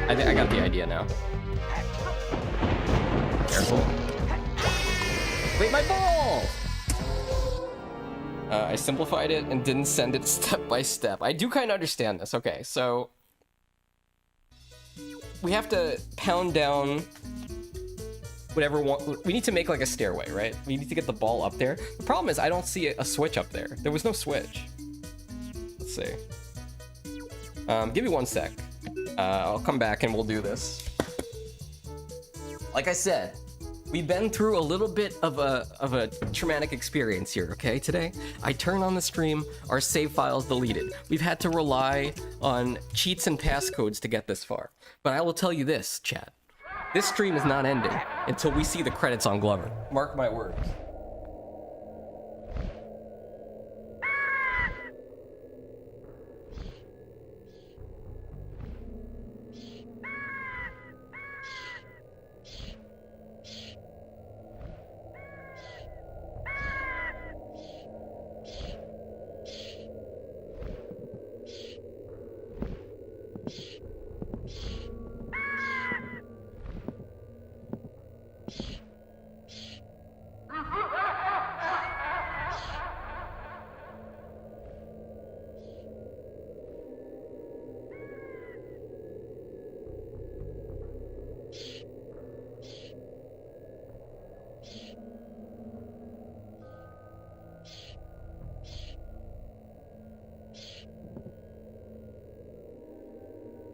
I think I got the idea now. Careful. Wait, my ball! I simplified it and didn't send it step by step. I do kind of understand this. Okay, so we have to pound down whatever we need to make, like a stairway, right? We need to get the ball up there. The problem is I don't see a switch up there. There was no switch. Let's see. Give me 1 sec. I'll come back and we'll do this. Like I said, we've been through a little bit of a traumatic experience here, okay, today? I turn on the stream, our save file's deleted. We've had to rely on cheats and passcodes to get this far. But I will tell you this, chat. This stream is not ending until we see the credits on Glover. Mark my words.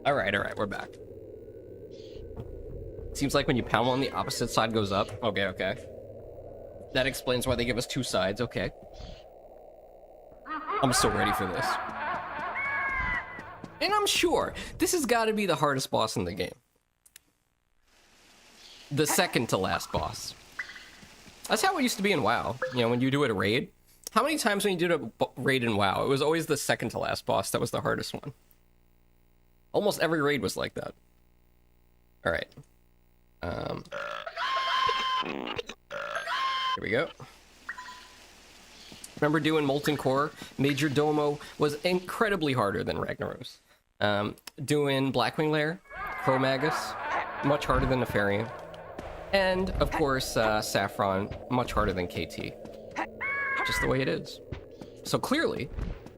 Alright, we're back. Seems like when you pound one, the opposite side goes up. Okay. That explains why they give us two sides, okay. I'm so ready for this. And I'm sure this has got to be the hardest boss in the game. The second to last boss. That's how it used to be in WoW. You know, when you do a raid. How many times when you did a raid in WoW, it was always the second to last boss that was the hardest one. Almost every raid was like that. Alright. Here we go. Remember doing Molten Core? Major Domo was incredibly harder than Ragnaros. Doing Blackwing Lair, Chromagus, much harder than Nefarian. And, of course, Saffron, much harder than KT. Just the way it is. So clearly...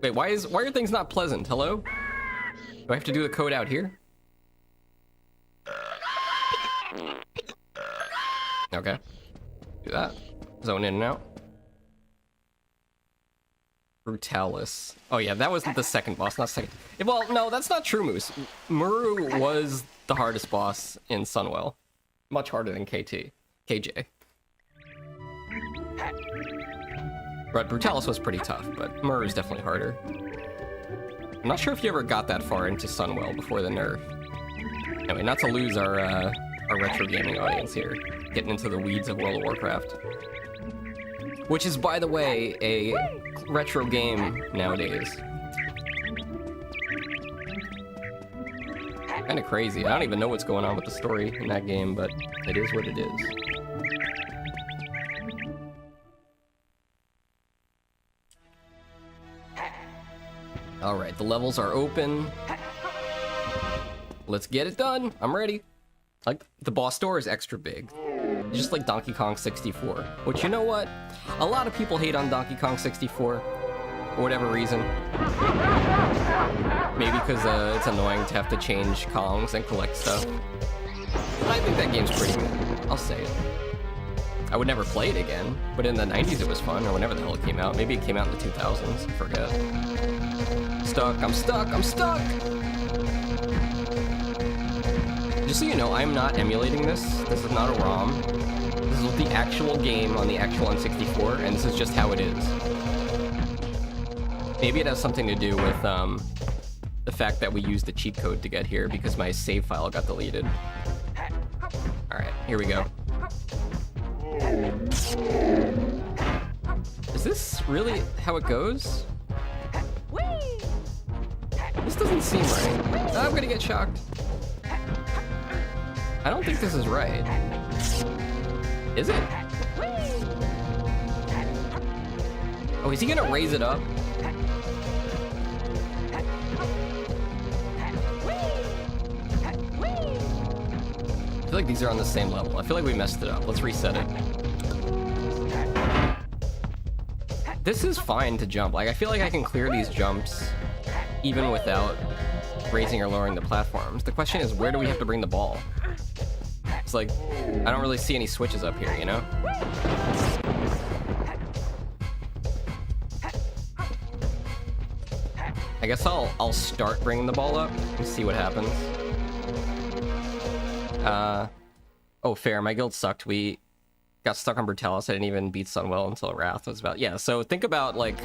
Wait, why are things not pleasant? Hello? Do I have to do the code out here? Okay. Do that. Zone in and out. Brutalis. Oh yeah, that was the second boss, not second. Well, no, that's not true, Moose. Muru was the hardest boss in Sunwell. Much harder than KJ. But Brutalis was pretty tough, but Muru is definitely harder. I'm not sure if you ever got that far into Sunwell before the nerf. Anyway, not to lose our retro gaming audience here, getting into the weeds of World of Warcraft. Which is, by the way, a retro game nowadays. Kinda crazy. I don't even know what's going on with the story in that game, but it is what it is. Alright, the levels are open. Let's get it done. I'm ready. Like, the boss door is extra big. Just like Donkey Kong 64. Which, you know what? A lot of people hate on Donkey Kong 64. For whatever reason. Maybe because it's annoying to have to change Kongs and collect stuff. But I think that game's pretty good. I'll say it. I would never play it again, but in the 90s it was fun, or whenever the hell it came out. Maybe it came out in the 2000s, I forget. I'm stuck! Just so you know, I'm not emulating this. This is not a ROM. This is the actual game on the actual N64, and this is just how it is. Maybe it has something to do with the fact that we used the cheat code to get here because my save file got deleted. Alright, here we go. Is this really how it goes? This doesn't seem right. I'm gonna get shocked. I don't think this is right. Is it? Oh, is he gonna raise it up? I feel like these are on the same level. I feel like we messed it up. Let's reset it. This is fine to jump. Like, I feel like I can clear these jumps even without raising or lowering the platforms. The question is, where do we have to bring the ball? It's like, I don't really see any switches up here, you know? I guess I'll start bringing the ball up and see what happens. Oh, fair. My guild sucked. We got stuck on Brutalis. I didn't even beat Sunwell until Wrath was about... Yeah, so think about, like,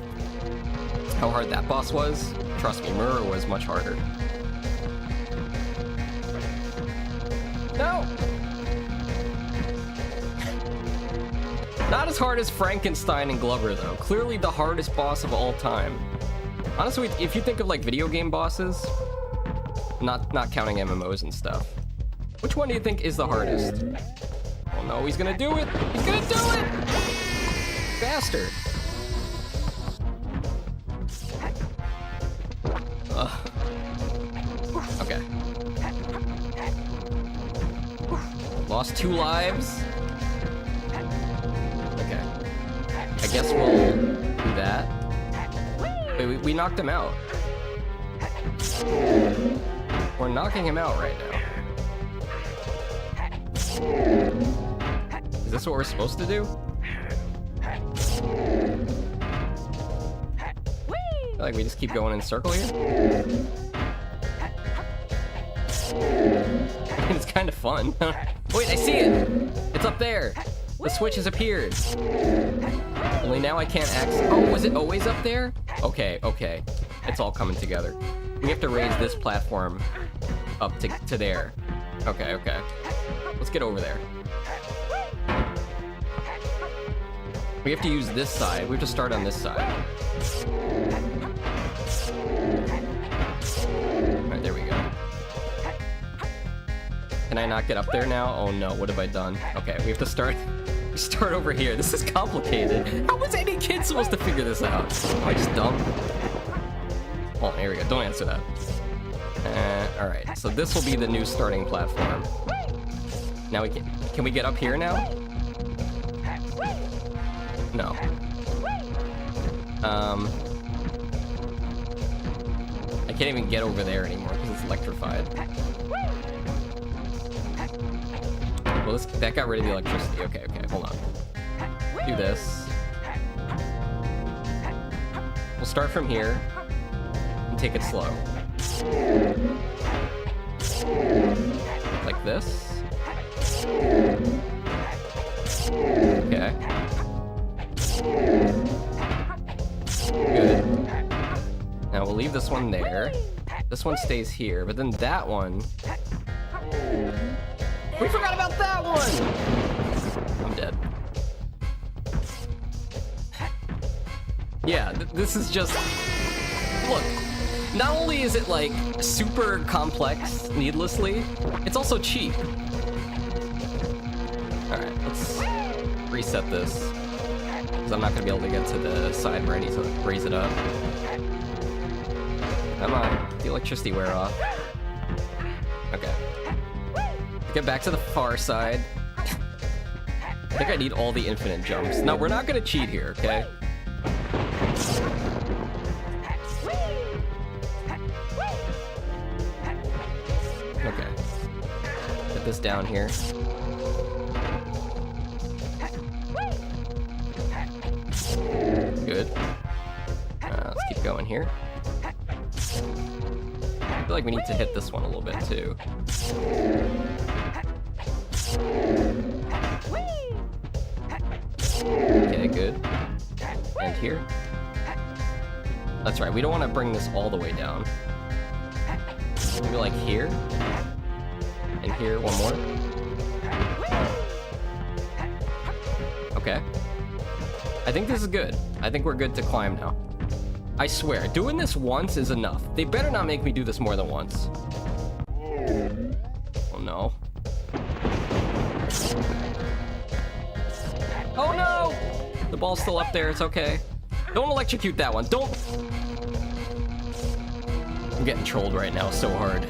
how hard that boss was. Trust me, Mura was much harder. No! Not as hard as Frankenstein and Glover, though. Clearly the hardest boss of all time. Honestly, if you think of, like, video game bosses, not counting MMOs and stuff, which one do you think is the hardest? Oh no, he's gonna do it! He's gonna do it! Bastard! Ugh. Okay. Lost 2 lives. Okay. I guess we'll do that. Wait, we knocked him out. We're knocking him out right now. Is this what we're supposed to do? I feel like we just keep going in a circle here. kind of fun. Wait, I see it! It's up there! The switch has appeared. Only now I can't access... Oh, was it always up there? Okay, okay. It's all coming together. We have to raise this platform up to there. Okay, okay. Let's get over there. We have to use this side. We have to start on this side. Alright, there we go. Can I not get up there now? Oh no, what have I done? Okay, we have to start over here. This is complicated. How was any kid supposed to figure this out? Am I just dumb? Oh, here we go. Don't answer that. Alright, so this will be the new starting platform. Now we can we get up here now? No. I can't even get over there anymore because it's electrified. Well, that got rid of the electricity. Okay, okay, hold on. Do this. We'll start from here and take it slow. Like this. Okay. Good. Now we'll leave this one there. This one stays here, but then that one... We forgot about that one! I'm dead. Yeah, this is just... Look, not only is it like super complex needlessly, it's also cheap. Alright, let's reset this. Because I'm not going to be able to get to the side where I need to raise it up. Come on, the electricity wear off. Okay. Get back to the far side. I think I need all the infinite jumps. No, we're not gonna cheat here, okay? Okay. Put this down here. Good. Let's keep going here. I feel like we need to hit this one a little bit too. Okay, good. And here. That's right, we don't want to bring this all the way down. Maybe like here. And here, one more. Okay. I think this is good. I think we're good to climb now. I swear, doing this once is enough. They better not make me do this more than once. Oh no. Oh no! The ball's still up there, it's okay. Don't electrocute that one, don't! I'm getting trolled right now so hard.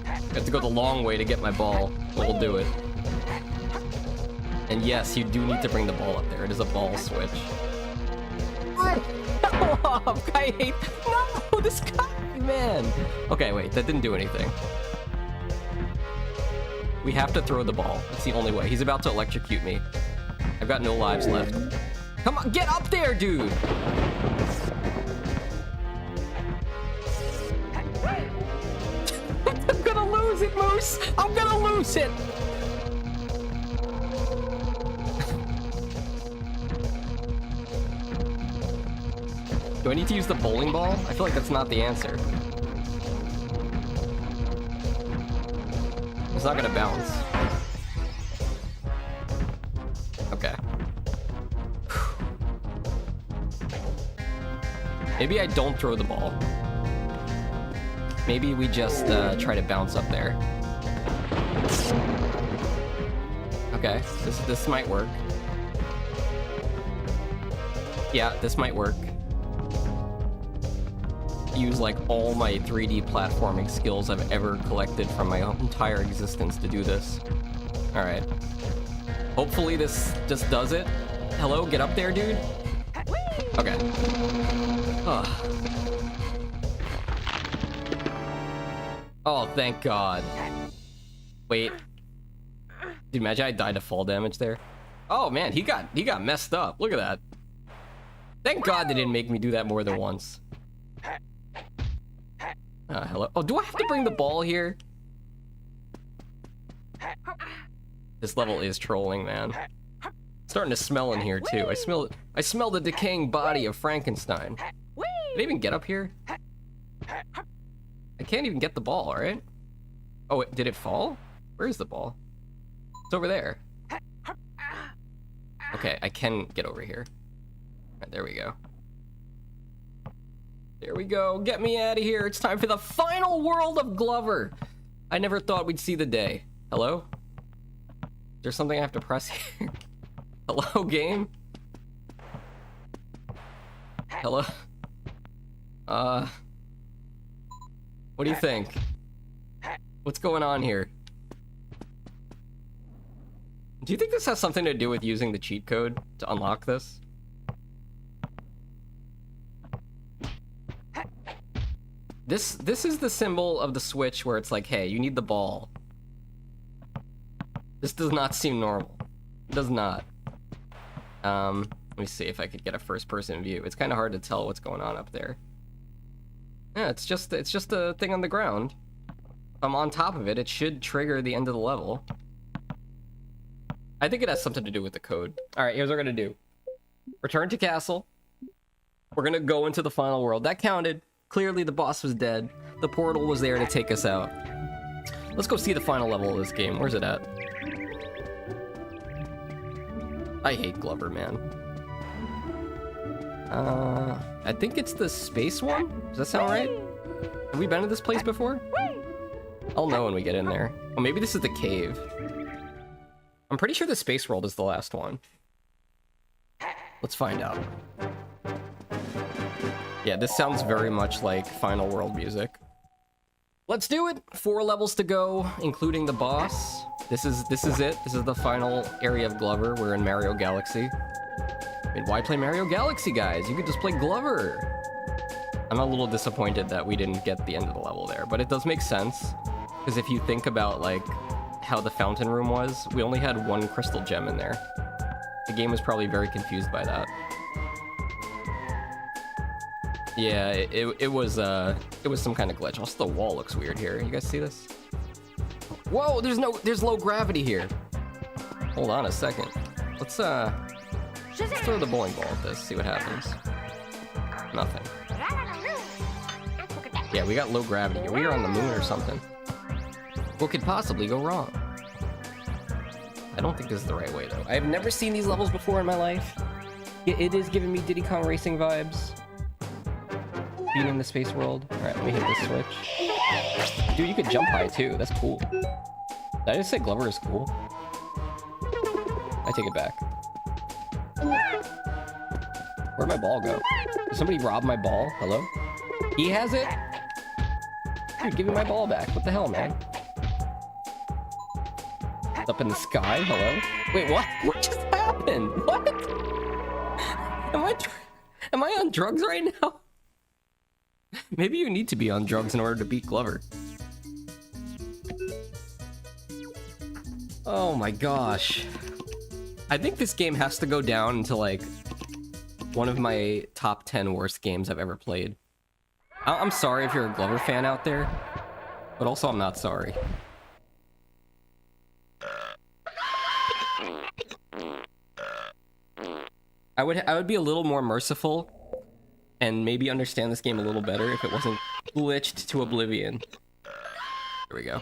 I have to go the long way to get my ball, but we'll do it. And yes, you do need to bring the ball up there. It is a ball switch. I hate... No! This guy, man! Okay, wait, that didn't do anything. We have to throw the ball. It's the only way. He's about to electrocute me. I've got no lives left. Come on, get up there, dude! I'm gonna lose it, Moose! I'm gonna lose it! Do I need to use the bowling ball? I feel like that's not the answer. It's not gonna bounce. Okay. Maybe I don't throw the ball. Maybe we just try to bounce up there. Okay, this might work. Yeah, this might work. Use like all my 3D platforming skills I've ever collected from my entire existence to do this. Alright. Hopefully this just does it. Hello, get up there, dude. Okay. Ugh. Oh, thank God. Wait. Dude, imagine I died to fall damage there. Oh man, he got messed up. Look at that. Thank God they didn't make me do that more than once. Hello. Oh, do I have to bring the ball here? This level is trolling, man. Starting to smell in here too. I smell the decaying body of Frankenstein. Did I even get up here? I can't even get the ball, right? Oh, did it fall? Where is the ball? It's over there. Okay, I can get over here. Right, there we go. There we go. Get me out of here. It's time for the final world of Glover. I never thought we'd see the day. Hello? Is there something I have to press here? Hello, game? Hello? What do you think? What's going on here? Do you think this has something to do with using the cheat code to unlock this? This is the symbol of the Switch where it's like, hey, you need the ball. This does not seem normal. It does not. Let me see if I could get a first-person view. It's kind of hard to tell what's going on up there. Yeah, it's just a thing on the ground. If I'm on top of it, it should trigger the end of the level. I think it has something to do with the code. Alright, here's what we're gonna do. Return to castle. We're gonna go into the final world. That counted. Clearly the boss was dead. The portal was there to take us out. Let's go see the final level of this game. Where's it at? I hate Glover, man. I think it's the space one? Does that sound right? Have we been to this place before? I'll know when we get in there. Oh, maybe this is the cave. I'm pretty sure the space world is the last one. Let's find out. Yeah, this sounds very much like Final World music. Let's do it! 4 levels to go, including the boss. This is it. This is the final area of Glover. We're in Mario Galaxy. I mean, why play Mario Galaxy, guys? You could just play Glover. I'm a little disappointed that we didn't get the end of the level there, but it does make sense. Because if you think about, like, how the fountain room was, we only had 1 crystal gem in there. The game was probably very confused by that. Yeah, it was some kind of glitch. Also, the wall looks weird here. You guys see this? Whoa, there's low gravity here. Hold on a second. Let's throw the bowling ball at this, see what happens. Nothing. Yeah, we got low gravity. We are on the moon or something. What could possibly go wrong? I don't think this is the right way, though. I've never seen these levels before in my life. It is giving me Diddy Kong Racing vibes. Being in the space world. Alright, let me hit this switch. Dude, you could jump high, too. That's cool. Did I just say Glover is cool? I take it back. Where'd my ball go? Did somebody rob my ball? Hello? He has it? Dude, give me my ball back. What the hell, man? It's up in the sky? Hello? Wait, what? What just happened? What? Am I on drugs right now? Maybe you need to be on drugs in order to beat Glover. Oh my gosh. I think this game has to go down into, like, one of my top 10 worst games I've ever played. I'm sorry if you're a Glover fan out there, but also I'm not sorry. I would be a little more merciful and maybe understand this game a little better if it wasn't glitched to oblivion. There we go.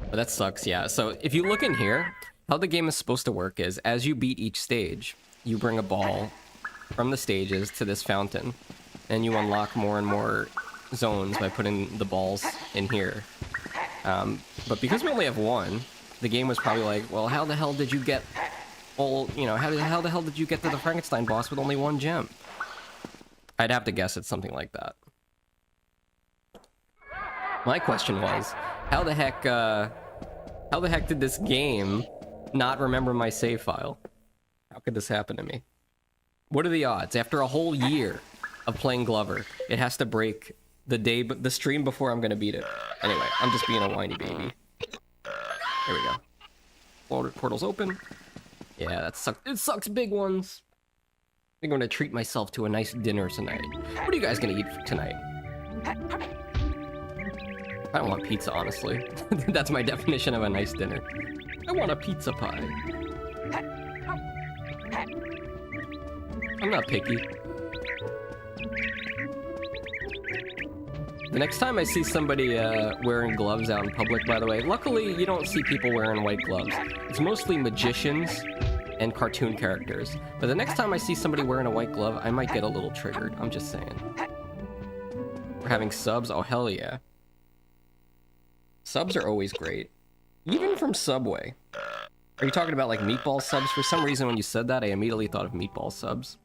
But that sucks, yeah. So if you look in here, how the game is supposed to work is, as you beat each stage, you bring a ball from the stages to this fountain, and you unlock more and more zones by putting the balls in here. But because we only have 1, the game was probably like, well, how the hell did you get all, you know, how the hell did you get to the Frankenstein boss with only 1 gem? I'd have to guess it's something like that. My question was, how the heck did this game not remember my save file? How could this happen to me? What are the odds? After a whole year of playing Glover, it has to break the stream before I'm gonna beat it. Anyway, I'm just being a whiny baby. There we go. Portal's open. Yeah, that sucks. It sucks, big ones. I think I'm gonna treat myself to a nice dinner tonight. What are you guys gonna eat tonight? I don't want pizza, honestly. That's my definition of a nice dinner. I want a pizza pie. I'm not picky. The next time I see somebody wearing gloves out in public, by the way, luckily you don't see people wearing white gloves. It's mostly magicians and cartoon characters. But the next time I see somebody wearing a white glove, I might get a little triggered. I'm just saying. We're having subs? Oh, hell yeah. Subs are always great. Even from Subway. Are you talking about like meatball subs? For some reason when you said that, I immediately thought of meatball subs.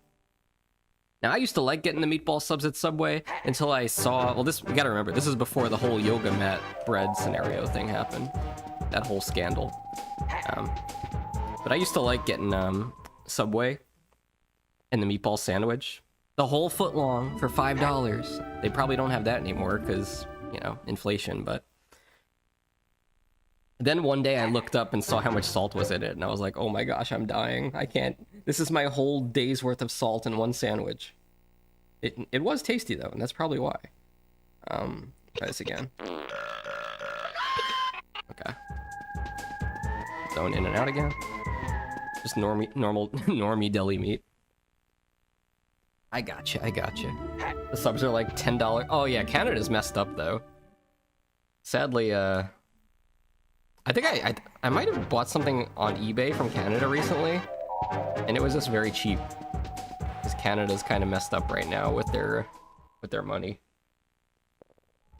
Now, I used to like getting the meatball subs at Subway until I saw... Well, this, you gotta remember, this is before the whole yoga mat bread scenario thing happened. That whole scandal. But I used to like getting Subway and the meatball sandwich. The whole foot long for $5. They probably don't have that anymore because, you know, inflation, but... Then one day I looked up and saw how much salt was in it, and I was like, oh my gosh, I'm dying. I can't... This is my whole day's worth of salt in one sandwich. It was tasty, though, and that's probably why. Try this again. Okay. Zone in and out again. Just normie deli meat. I gotcha. The subs are like $10. Oh yeah, Canada's messed up, though. Sadly, I think I might have bought something on eBay from Canada recently, and it was just very cheap. Because Canada's kind of messed up right now with their money.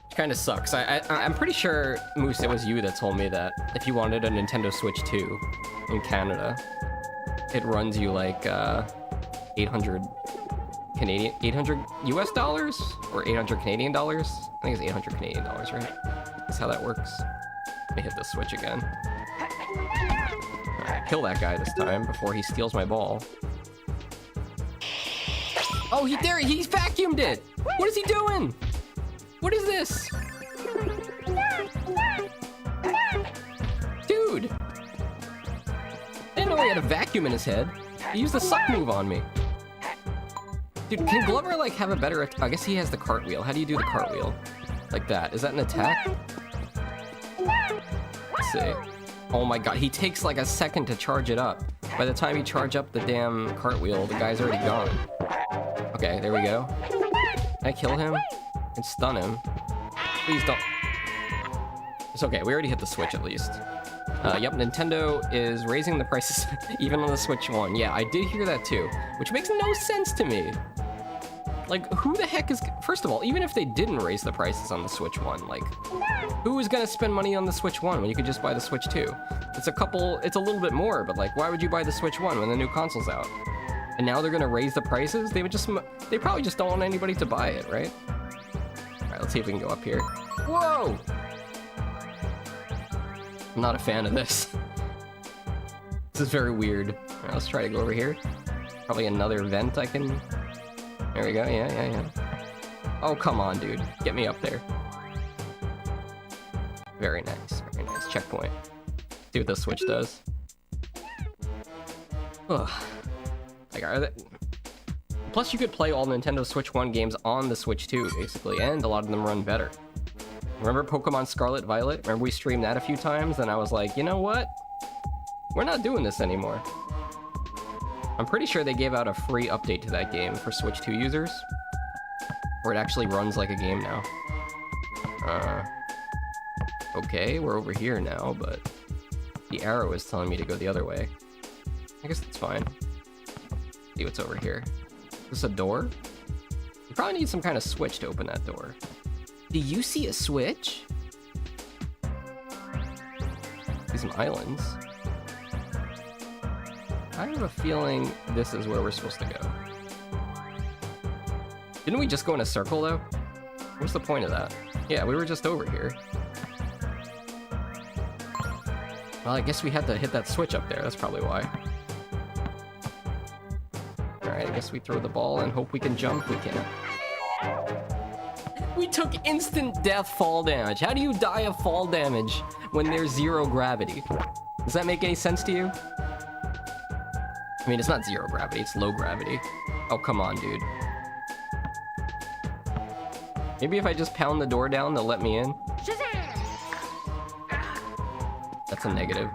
Which kind of sucks. I'm pretty sure, Moose, it was you that told me that if you wanted a Nintendo Switch 2 in Canada, it runs you like 800 US dollars? Or 800 Canadian dollars? I think it's 800 Canadian dollars, right? That's how that works. Let me hit the switch again. Alright, kill that guy this time before he steals my ball. Oh, he's vacuumed it! What is he doing? What is this? Dude! I didn't know he had a vacuum in his head. He used the suck move on me. Dude, can Glover, like, have a better... I guess he has the cartwheel. How do you do the cartwheel? Like that. Is that an attack? Let's see. Oh my god, he takes like a second to charge it up. By the time you charge up the damn cartwheel, the guy's already gone. Okay, there we go. Can I kill him? And stun him? Please don't. It's okay, we already hit the Switch at least. Yep, Nintendo is raising the prices even on the Switch 1. Yeah, I did hear that too, which makes no sense to me. Like, who the heck is... First of all, even if they didn't raise the prices on the Switch 1, like, who is gonna spend money on the Switch 1 when you could just buy the Switch 2? It's a little bit more, but like, why would you buy the Switch 1 when the new console's out? And now they're gonna raise the prices? They probably just don't want anybody to buy it, right? Alright, let's see if we can go up here. Whoa! I'm not a fan of this. This is very weird. Alright, let's try to go over here. Probably another vent I can... There we go, yeah. Oh, come on, dude. Get me up there. Very nice. Checkpoint. See what this Switch does. Ugh. Like, Plus, you could play all Nintendo Switch 1 games on the Switch 2, basically, and a lot of them run better. Remember Pokemon Scarlet Violet? Remember we streamed that a few times, and I was like, you know what? We're not doing this anymore. I'm pretty sure they gave out a free update to that game for Switch 2 users, where it actually runs like a game now. Okay, we're over here now, but the arrow is telling me to go the other way. I guess that's fine. See what's over here. Is this a door? You probably need some kind of switch to open that door. Do you see a switch? See some islands. I have a feeling this is where we're supposed to go. Didn't we just go in a circle, though? What's the point of that? Yeah, we were just over here. Well, I guess we had to hit that switch up there. That's probably why. Alright, I guess we throw the ball and hope we can jump. We can. We took instant death fall damage. How do you die of fall damage when there's 0 gravity? Does that make any sense to you? I mean, it's not 0 gravity, it's low gravity. Oh, come on, dude. Maybe if I just pound the door down, they'll let me in? Shazam! That's a negative.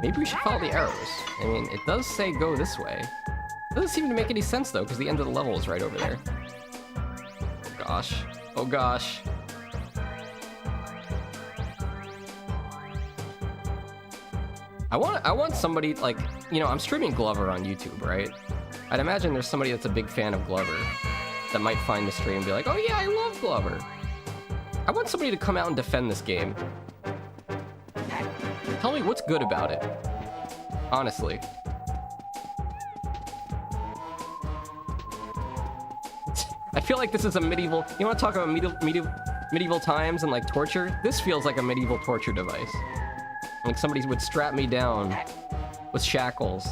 Maybe we should follow the arrows. I mean, it does say go this way. It doesn't seem to make any sense though, because the end of the level is right over there. Oh gosh. Oh gosh. I want somebody, like, you know, I'm streaming Glover on YouTube, right? I'd imagine there's somebody that's a big fan of Glover that might find the stream and be like, oh yeah, I love Glover. I want somebody to come out and defend this game. Tell me what's good about it. Honestly. I feel like this is a medieval... You want to talk about medieval times and, like, torture? This feels like a medieval torture device. Like somebody would strap me down with shackles,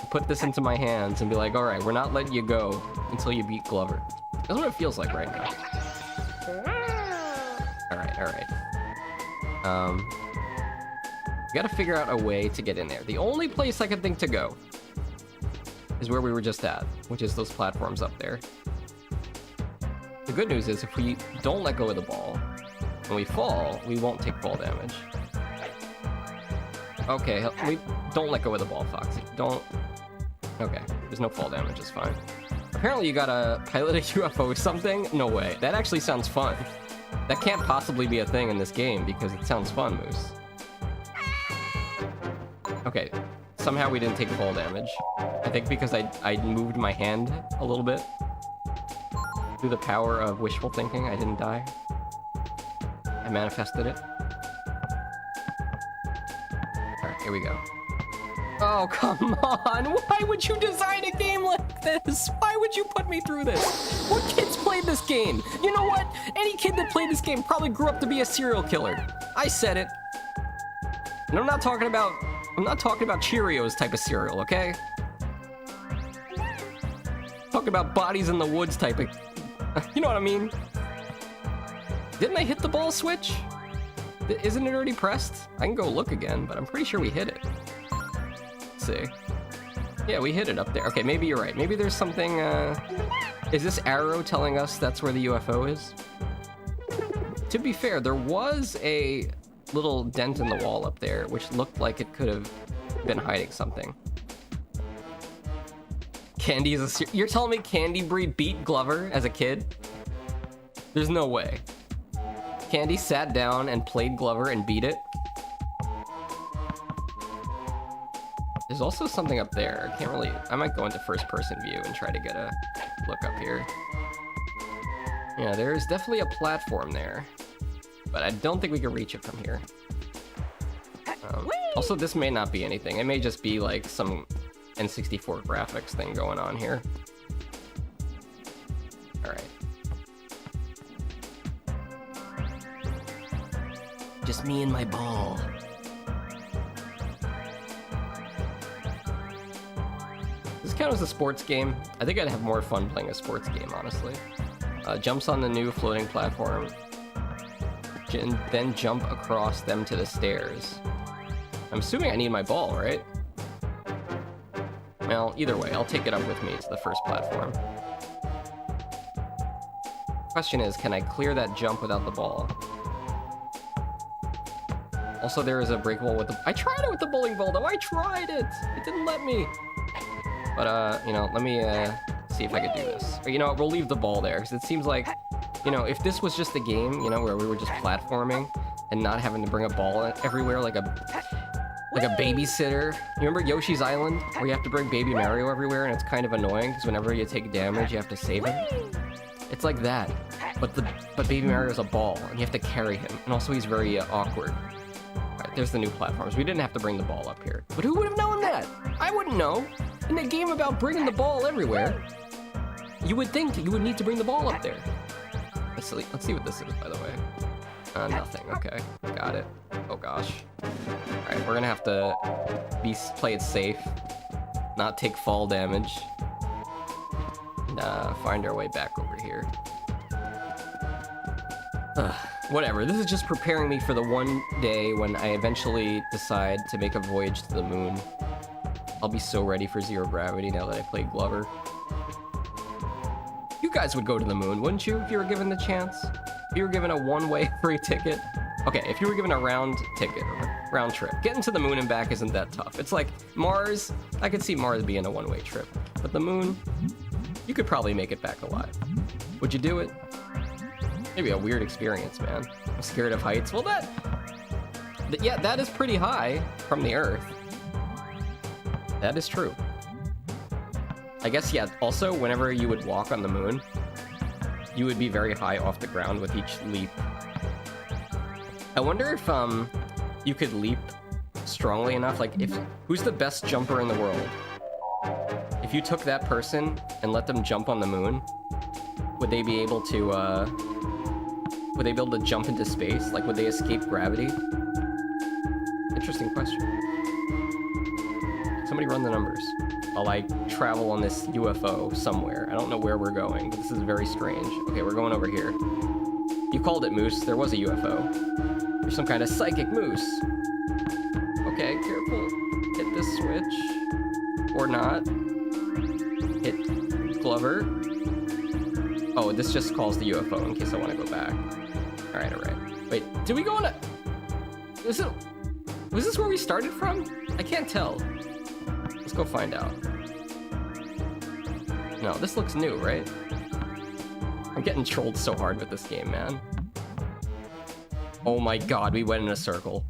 put this into my hands, and be like, alright, we're not letting you go until you beat Glover. That's what it feels like right now. Alright. We gotta figure out a way to get in there. The only place I can think to go is where we were just at, which is those platforms up there. The good news is if we don't let go of the ball, when we fall, we won't take fall damage. Okay, we don't let go of the ball, Foxy. Don't... Okay, there's no fall damage, it's fine. Apparently you gotta pilot a UFO or something? No way. That actually sounds fun. That can't possibly be a thing in this game because it sounds fun, Moose. Okay, somehow we didn't take fall damage. I think because I moved my hand a little bit. Through the power of wishful thinking, I didn't die. I manifested it. Alright, here we go. Oh, come on! Why would you design a game like this? Why would you put me through this? What kids played this game? You know what? Any kid that played this game probably grew up to be a serial killer. I said it. And I'm not talking about Cheerios type of cereal, okay? Talking about bodies in the woods type of... You know what I mean? Didn't I hit the ball switch? Isn't it already pressed? I can go look again, but I'm pretty sure we hit it. Let's see. Yeah, we hit it up there. Okay, maybe you're right. Maybe there's something, Is this arrow telling us that's where the UFO is? To be fair, there was a little dent in the wall up there, which looked like it could have been hiding something. Candy is a... You're telling me Candy beat Glover as a kid? There's no way. Candy sat down and played Glover and beat it? There's also something up there. I can't really... I might go into first-person view and try to get a look up here. Yeah, there's definitely a platform there. But I don't think we can reach it from here. Also, this may not be anything. It may just be like some N64 graphics thing going on here. Alright. Just me and my ball. Does this count as a sports game? I think I'd have more fun playing a sports game, honestly. Jumps on the new floating platform. And then jump across them to the stairs. I'm assuming I need my ball, right? Well, either way, I'll take it up with me to the first platform. Question is, can I clear that jump without the ball? Also, there is a break wall with the... I tried it with the bowling ball, though! I tried it! It didn't let me! But, you know, let me, see if I could do this. Or, you know, we'll leave the ball there, because it seems like... You know, if this was just a game, you know, where we were just platforming and not having to bring a ball everywhere like a babysitter. You remember Yoshi's Island, where you have to bring Baby Mario everywhere and it's kind of annoying because whenever you take damage, you have to save him? It's like that, but Baby Mario's a ball and you have to carry him, and also he's very awkward. Alright, there's the new platforms. We didn't have to bring the ball up here. But who would have known that? I wouldn't know. In a game about bringing the ball everywhere, you would think you would need to bring the ball up there. Let's see what this is, by the way. Nothing. Okay, got it. Oh gosh. Alright, we're gonna have to play it safe, not take fall damage, and find our way back over here. Whatever, this is just preparing me for the one day when I eventually decide to make a voyage to the moon. I'll be so ready for zero gravity now that I played Glover. You guys would go to the moon, wouldn't you, if you were given the chance? If you were given a one-way free ticket? Okay, if you were given a round ticket or round trip, getting to the moon and back isn't that tough. It's like Mars, I could see Mars being a one-way trip, but the moon, you could probably make it back alive. Would you do it? Maybe a weird experience, man. I'm scared of heights. Well, yeah, that is pretty high from the Earth. That is true. I guess, yeah, also, whenever you would walk on the moon, you would be very high off the ground with each leap. I wonder if you could leap strongly enough, like who's the best jumper in the world? If you took that person and let them jump on the moon, would they be able to jump into space? Like, would they escape gravity? Interesting question. Somebody run the numbers while I travel on this UFO somewhere. I don't know where we're going, but this is very strange. Okay, we're going over here. You called it Moose. There was a UFO. There's some kind of psychic moose. Okay, careful. Hit this switch. Or not. Hit Glover. Oh, this just calls the UFO in case I want to go back. Alright, alright. Wait, did we go on a... Was this where we started from? I can't tell. Let's go find out. No, this looks new, right? I'm getting trolled so hard with this game, man. Oh my god, we went in a circle.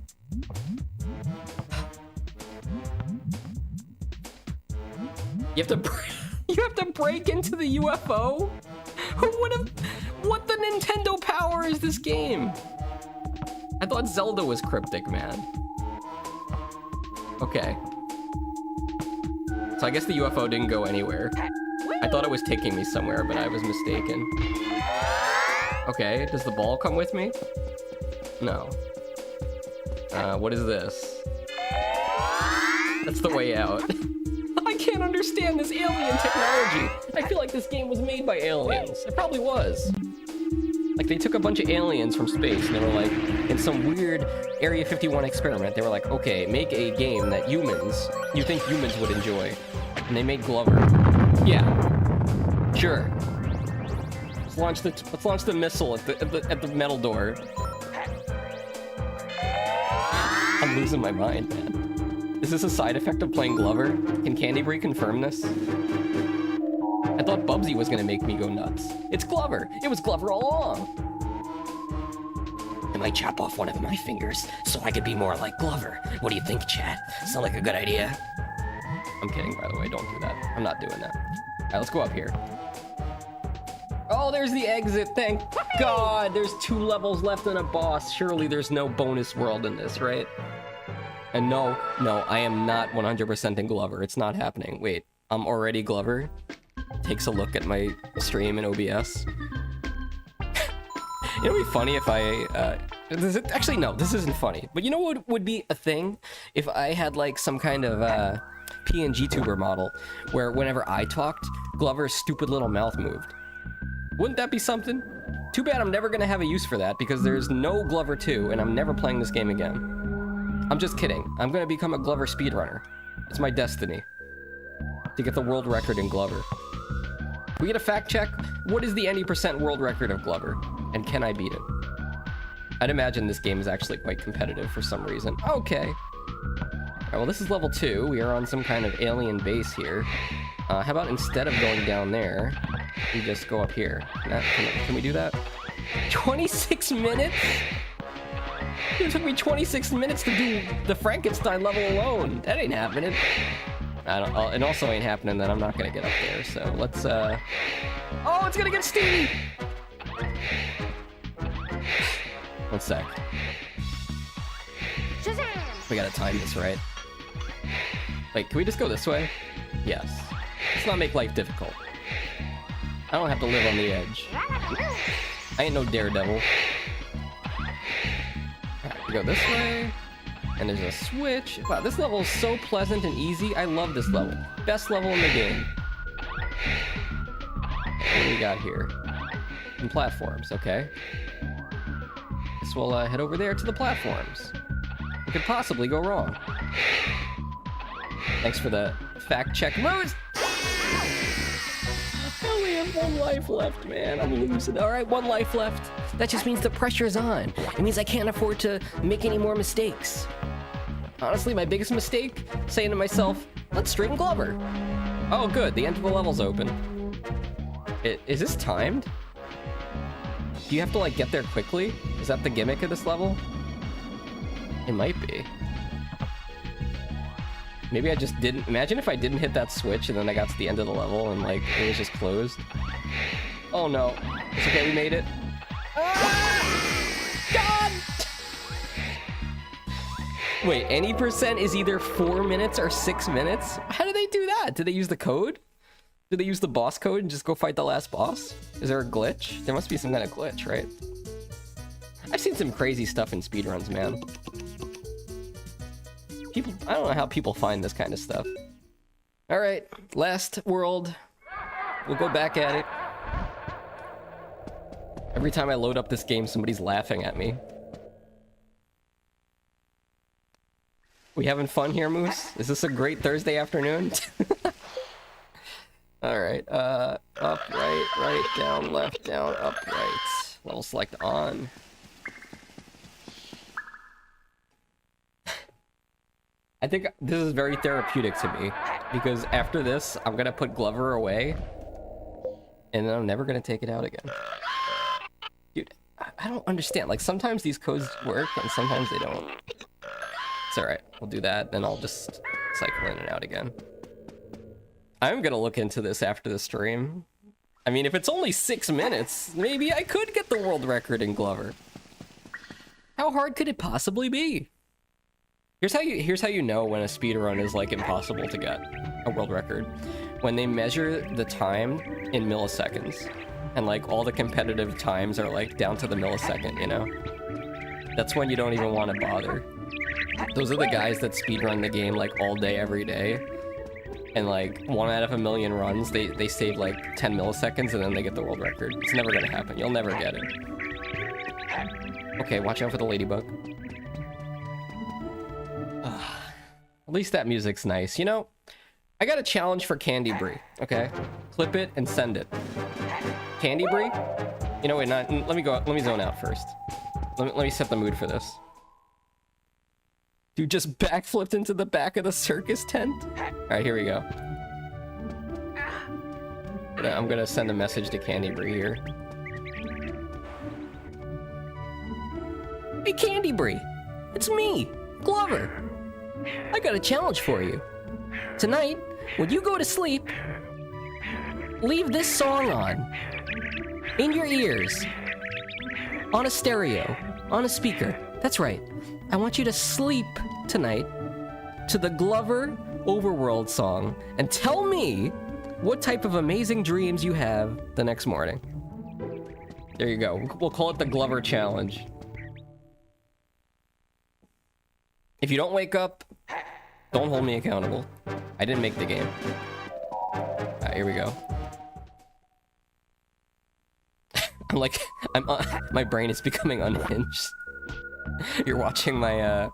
You have to break into the UFO? What the Nintendo power is this game? I thought Zelda was cryptic, man. Okay. So I guess the UFO didn't go anywhere. I thought it was taking me somewhere, but I was mistaken. Okay, does the ball come with me? No. What is this? That's the way out. I can't understand this alien technology. I feel like this game was made by aliens. It probably was. Like, they took a bunch of aliens from space and they were like, in some weird Area 51 experiment, they were like, okay, make a game that you think humans would enjoy. And they made Glover. Yeah. Sure. Let's launch the missile at the metal door. I'm losing my mind, man. Is this a side effect of playing Glover? Can Candybury confirm this? I thought Bubsy was gonna make me go nuts. It's Glover! It was Glover all along! I might chop off one of my fingers so I could be more like Glover. What do you think, chat? Sound like a good idea? I'm kidding, by the way. Don't do that. I'm not doing that. Alright, let's go up here. Oh, there's the exit. Thank God. There's 2 levels left on a boss. Surely there's no bonus world in this, right? And no, I am not 100% in Glover. It's not happening. Wait, I'm already Glover? Takes a look at my stream in OBS. It would be funny if actually, no, this isn't funny. But you know what would be a thing? If I had, like, some kind of, PNG tuber model, where whenever I talked, Glover's stupid little mouth moved. Wouldn't that be something? Too bad I'm never gonna have a use for that, because there's no Glover 2, and I'm never playing this game again. I'm just kidding. I'm gonna become a Glover speedrunner. It's my destiny. To get the world record in Glover. Can we get a fact check? What is the any % world record of Glover? And can I beat it? I'd imagine this game is actually quite competitive for some reason. Okay. Alright, well, this is level 2. We are on some kind of alien base here. How about instead of going down there, we just go up here? Can we do that? 26 minutes? It took me 26 minutes to do the Frankenstein level alone. That ain't happening. It also ain't happening that I'm not gonna get up there, so let's, Oh, it's gonna get steamy! 1 sec. We gotta time this, right? Wait, can we just go this way? Yes. Let's not make life difficult. I don't have to live on the edge. I ain't no daredevil. Alright, we go this way. And there's a switch. Wow, this level is so pleasant and easy. I love this level. Best level in the game. What do we got here? Some platforms, okay. Guess we'll head over there to the platforms. What could possibly go wrong? Thanks for the fact check. Moose! Oh, we have have 1 life left, man. I'm losing. All right, 1 life left. That just means the pressure's on. It means I can't afford to make any more mistakes. Honestly, my biggest mistake, saying to myself, let's stream Glover. Oh, good. The end of the level's open. Is this timed? Do you have to, like, get there quickly? Is that the gimmick of this level? It might be. Maybe I just didn't... Imagine if I didn't hit that switch and then I got to the end of the level and, like, it was just closed. Oh, no. It's okay, we made it. God! Wait, any percent is either 4 minutes or 6 minutes? How do they do that? Did they use the code? Did they use the boss code and just go fight the last boss? Is there a glitch? There must be some kind of glitch, right? I've seen some crazy stuff in speedruns, man. People, I don't know how people find this kind of stuff. All right, last world. We'll go back at it. Every time I load up this game, somebody's laughing at me. We having fun here, Moose? Is this a great Thursday afternoon? Alright, up, right, down, left, down, up, right. Level select on. I think this is very therapeutic to me, because after this, I'm gonna put Glover away, and then I'm never gonna take it out again. Dude, I don't understand. Like, sometimes these codes work, and sometimes they don't. It's alright, we'll do that, then I'll just cycle in and out again. I'm gonna look into this after the stream. I mean, if it's only 6 minutes, maybe I could get the world record in Glover. How hard could it possibly be? Here's how you know when a speedrun is, like, impossible to get a world record. When they measure the time in milliseconds, and, like, all the competitive times are, like, down to the millisecond, you know? That's when you don't even want to bother. Those are the guys that speedrun the game, like, all day, every day. And, like, 1 out of a million runs, they save, like, 10 milliseconds, and then they get the world record. It's never gonna happen. You'll never get it. Okay, watch out for the ladybug. At least that music's nice. You know, I got a challenge for Candy Brie, okay? Clip it and send it. Candy Brie? You know, wait, let me zone out first. Let me set the mood for this. Dude just backflipped into the back of the circus tent? Alright, here we go. I'm gonna send a message to Candy Brie here. Hey, Candy Brie! It's me, Glover! I got a challenge for you. Tonight, when you go to sleep, leave this song on. In your ears. On a stereo. On a speaker. That's right. I want you to sleep tonight to the Glover Overworld song and tell me what type of amazing dreams you have the next morning. There you go. We'll call it the Glover Challenge. If you don't wake up, don't hold me accountable. I didn't make the game. Alright, here we go. My brain is becoming unhinged. You're watching my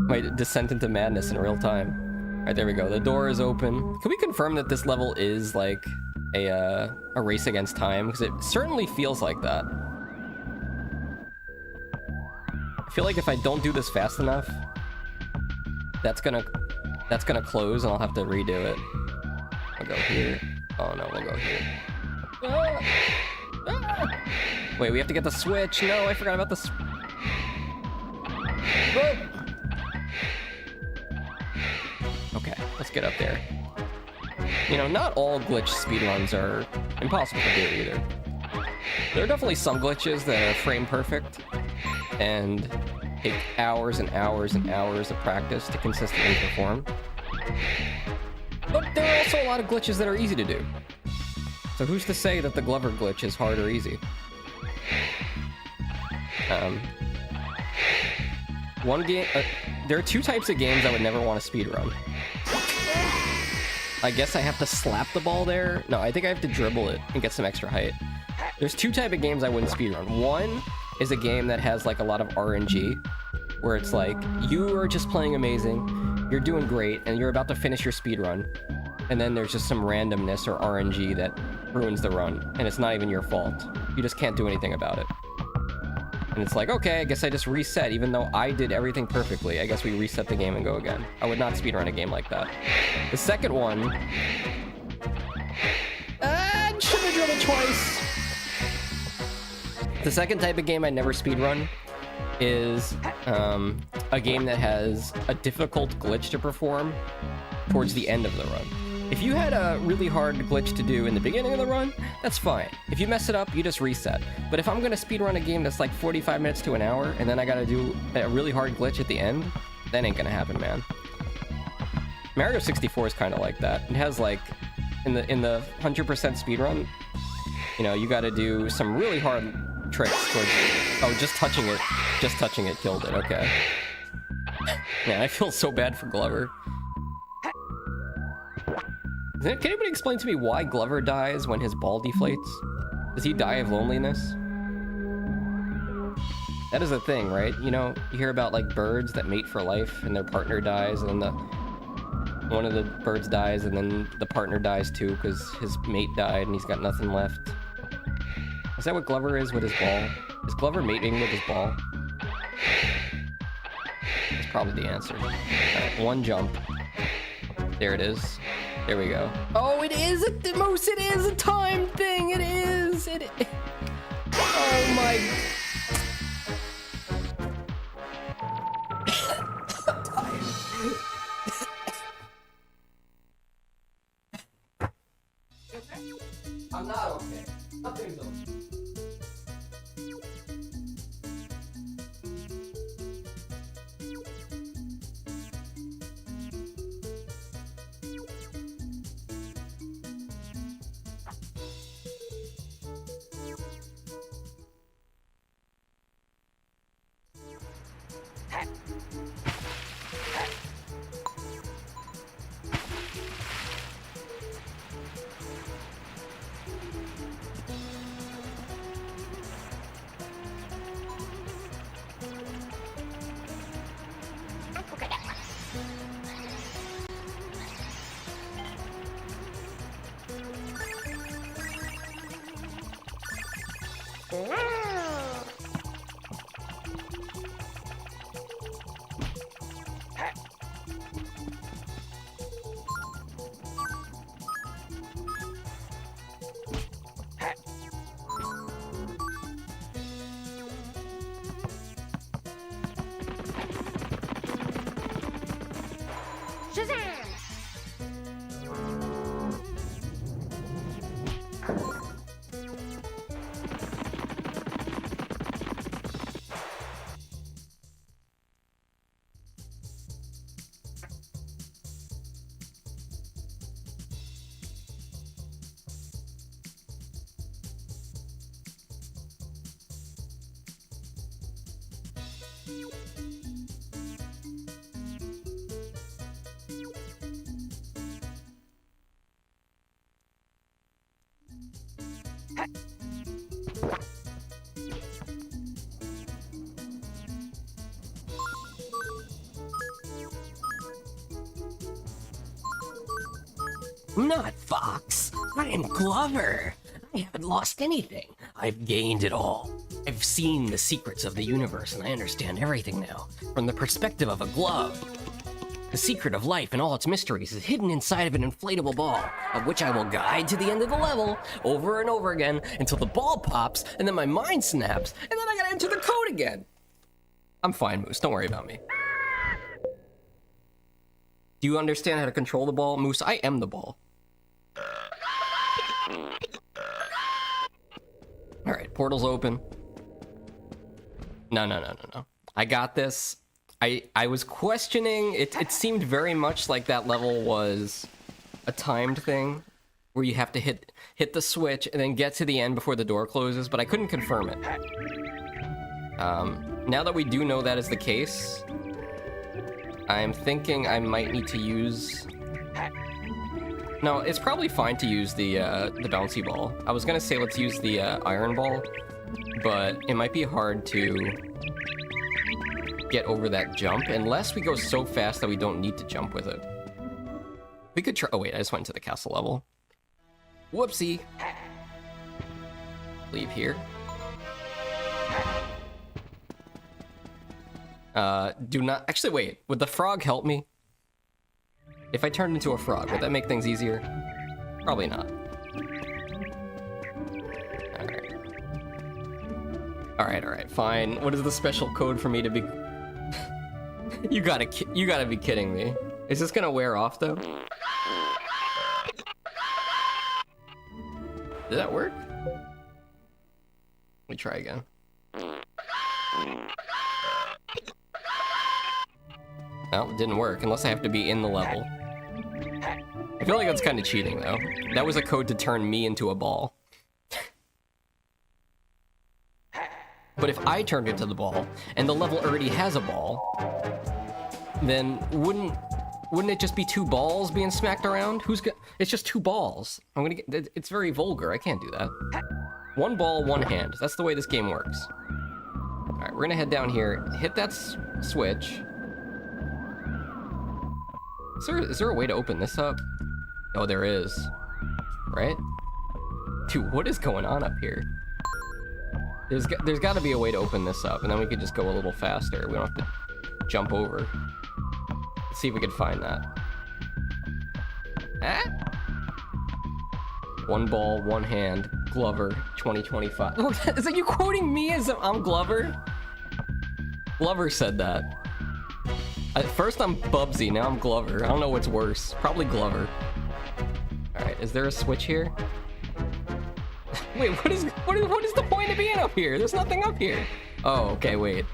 my descent into madness in real time. Alright, there we go. The door is open. Can we confirm that this level is like a race against time? Because it certainly feels like that. I feel like if I don't do this fast enough, that's gonna close and I'll have to redo it. I'll go here. Oh no, we'll go here. Ah! Ah! Wait, we have to get the switch. No, I forgot about the Okay, let's get up there. You know, not all glitch speedruns are impossible to do either. There are definitely some glitches that are frame perfect and take hours and hours and hours of practice to consistently perform. But there are also a lot of glitches that are easy to do. So who's to say that the Glover glitch is hard or easy? One game... there are 2 types of games I would never want to speedrun. I guess I have to slap the ball there? No, I think I have to dribble it and get some extra height. There's 2 types of games I wouldn't speedrun. One is a game that has like a lot of RNG, where it's like, you are just playing amazing, you're doing great, and you're about to finish your speedrun. And then there's just some randomness or RNG that ruins the run, and it's not even your fault. You just can't do anything about it. And it's like, okay, I guess I just reset, even though I did everything perfectly. I guess we reset the game and go again. I would not speedrun a game like that. The second one... should have done it twice. The second type of game I never speedrun is a game that has a difficult glitch to perform towards the end of the run. If you had a really hard glitch to do in the beginning of the run, that's fine. If you mess it up, you just reset. But if I'm gonna speedrun a game that's like 45 minutes to an hour, and then I gotta do a really hard glitch at the end, that ain't gonna happen, man. Mario 64 is kind of like that. It has like, in the 100% speedrun, you know, you gotta do some really hard tricks towards... Oh, just touching it killed it, okay. Man, I feel so bad for Glover. Can anybody explain to me why Glover dies when his ball deflates? Does he die of loneliness? That is a thing, right? You know, you hear about like birds that mate for life and their partner dies, and then one of the birds dies, and then the partner dies too because his mate died and he's got nothing left. Is that what Glover is with his ball? Is Glover mating with his ball? That's probably the answer. Alright, one jump. There it is. There we go. Oh, it is a Moose. It is a time thing. It is. Oh my. I'm not okay. Nothing's okay. I'm not Fox. I am Glover. I haven't lost anything. I've gained it all. I've seen the secrets of the universe and I understand everything now, from the perspective of a glove. The secret of life and all its mysteries is hidden inside of an inflatable ball, of which I will guide to the end of the level over and over again until the ball pops and then my mind snaps and then I gotta enter the code again. I'm fine, Moose. Don't worry about me. Do you understand how to control the ball, Moose? I am the ball. Alright, portal's open. No. I got this. I was questioning, it seemed very much like that level was a timed thing, where you have to hit the switch and then get to the end before the door closes, but I couldn't confirm it. Now that we do know that is the case, I'm thinking I might need to use... No, it's probably fine to use the bouncy ball. I was gonna say let's use the iron ball, but it might be hard to get over that jump unless we go so fast that we don't need to jump with it. We could try... Oh wait, I just went into the castle level. Whoopsie. Leave here. Do not... Actually, wait. Would the frog help me? If I turned into a frog, would that make things easier? Probably not. Alright, fine. What is the special code for me to be... You gotta be kidding me. Is this gonna wear off, though? Did that work? Let me try again. No, it didn't work, unless I have to be in the level. I feel like that's kind of cheating, though. That was a code to turn me into a ball. But if I turned into the ball, and the level already has a ball, then wouldn't it just be two balls being smacked around? It's just two balls. It's very vulgar, I can't do that. One ball, one hand. That's the way this game works. Alright, we're gonna head down here, hit that switch. Is there a way to open this up? Oh, there is. Right? Dude, what is going on up here? There's got to be a way to open this up, and then we could just go a little faster. We don't have to jump over. Let's see if we can find that. Ah? One ball, one hand. Glover, 2025. Oh, is that you quoting me as I'm Glover? Glover said that. At first I'm Bubsy, now I'm Glover. I don't know what's worse. Probably Glover. Alright, is there a switch here? Wait, what is the point of being up here? There's nothing up here. Oh, okay, wait.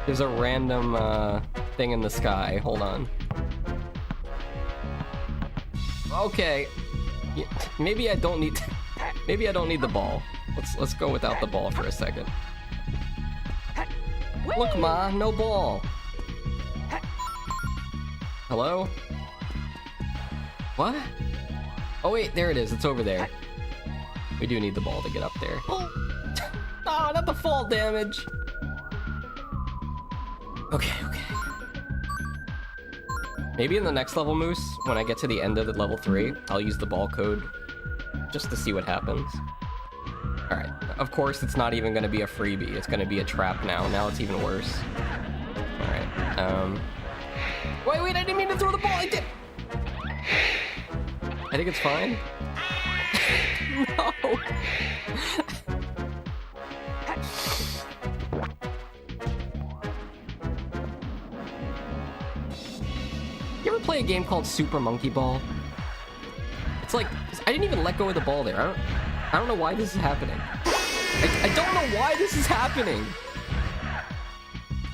There's a random thing in the sky. Hold on. Okay. Maybe I don't need the ball. Let's go without the ball for a second. Look, Ma, no ball. Hello? What? Oh wait, there it is. It's over there. We do need the ball to get up there. Oh, not the fall damage. Okay. Maybe in the next level, Moose, when I get to the end of the level 3, I'll use the ball code just to see what happens. Alright, of course it's not even gonna be a freebie. It's gonna be a trap now. Now it's even worse. Alright, Wait, I didn't mean to throw the ball. I did. I think it's fine. No. You ever play a game called Super Monkey Ball? It's like, I didn't even let go of the ball there. I don't know why this is happening. I don't know why this is happening.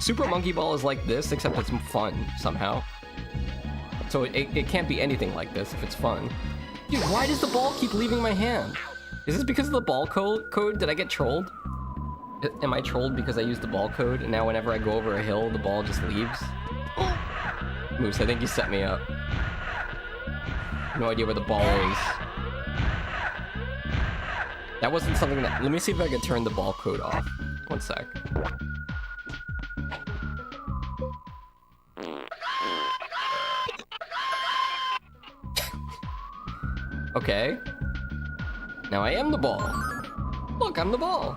Super Monkey Ball is like this, except it's fun somehow. So it can't be anything like this if it's fun. Dude, why does the ball keep leaving my hand? Is this because of the ball code? Did I get trolled? Am I trolled because I used the ball code and now whenever I go over a hill, the ball just leaves? Moose, I think you set me up. No idea where the ball is. That wasn't something that... Let me see if I can turn the ball code off. One sec. Okay. Now I am the ball. Look, I'm the ball.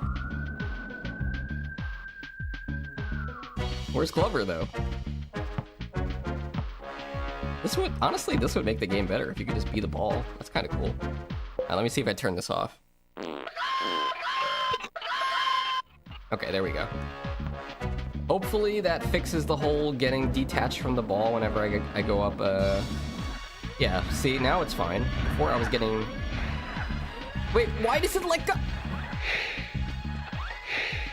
Where's Glover, though? Honestly, this would make the game better if you could just be the ball. That's kind of cool. Now, let me see if I turn this off. Okay, there we go. Hopefully that fixes the whole getting detached from the ball whenever I go up, Yeah, see, now it's fine. Before I was getting... Wait, why does it let go?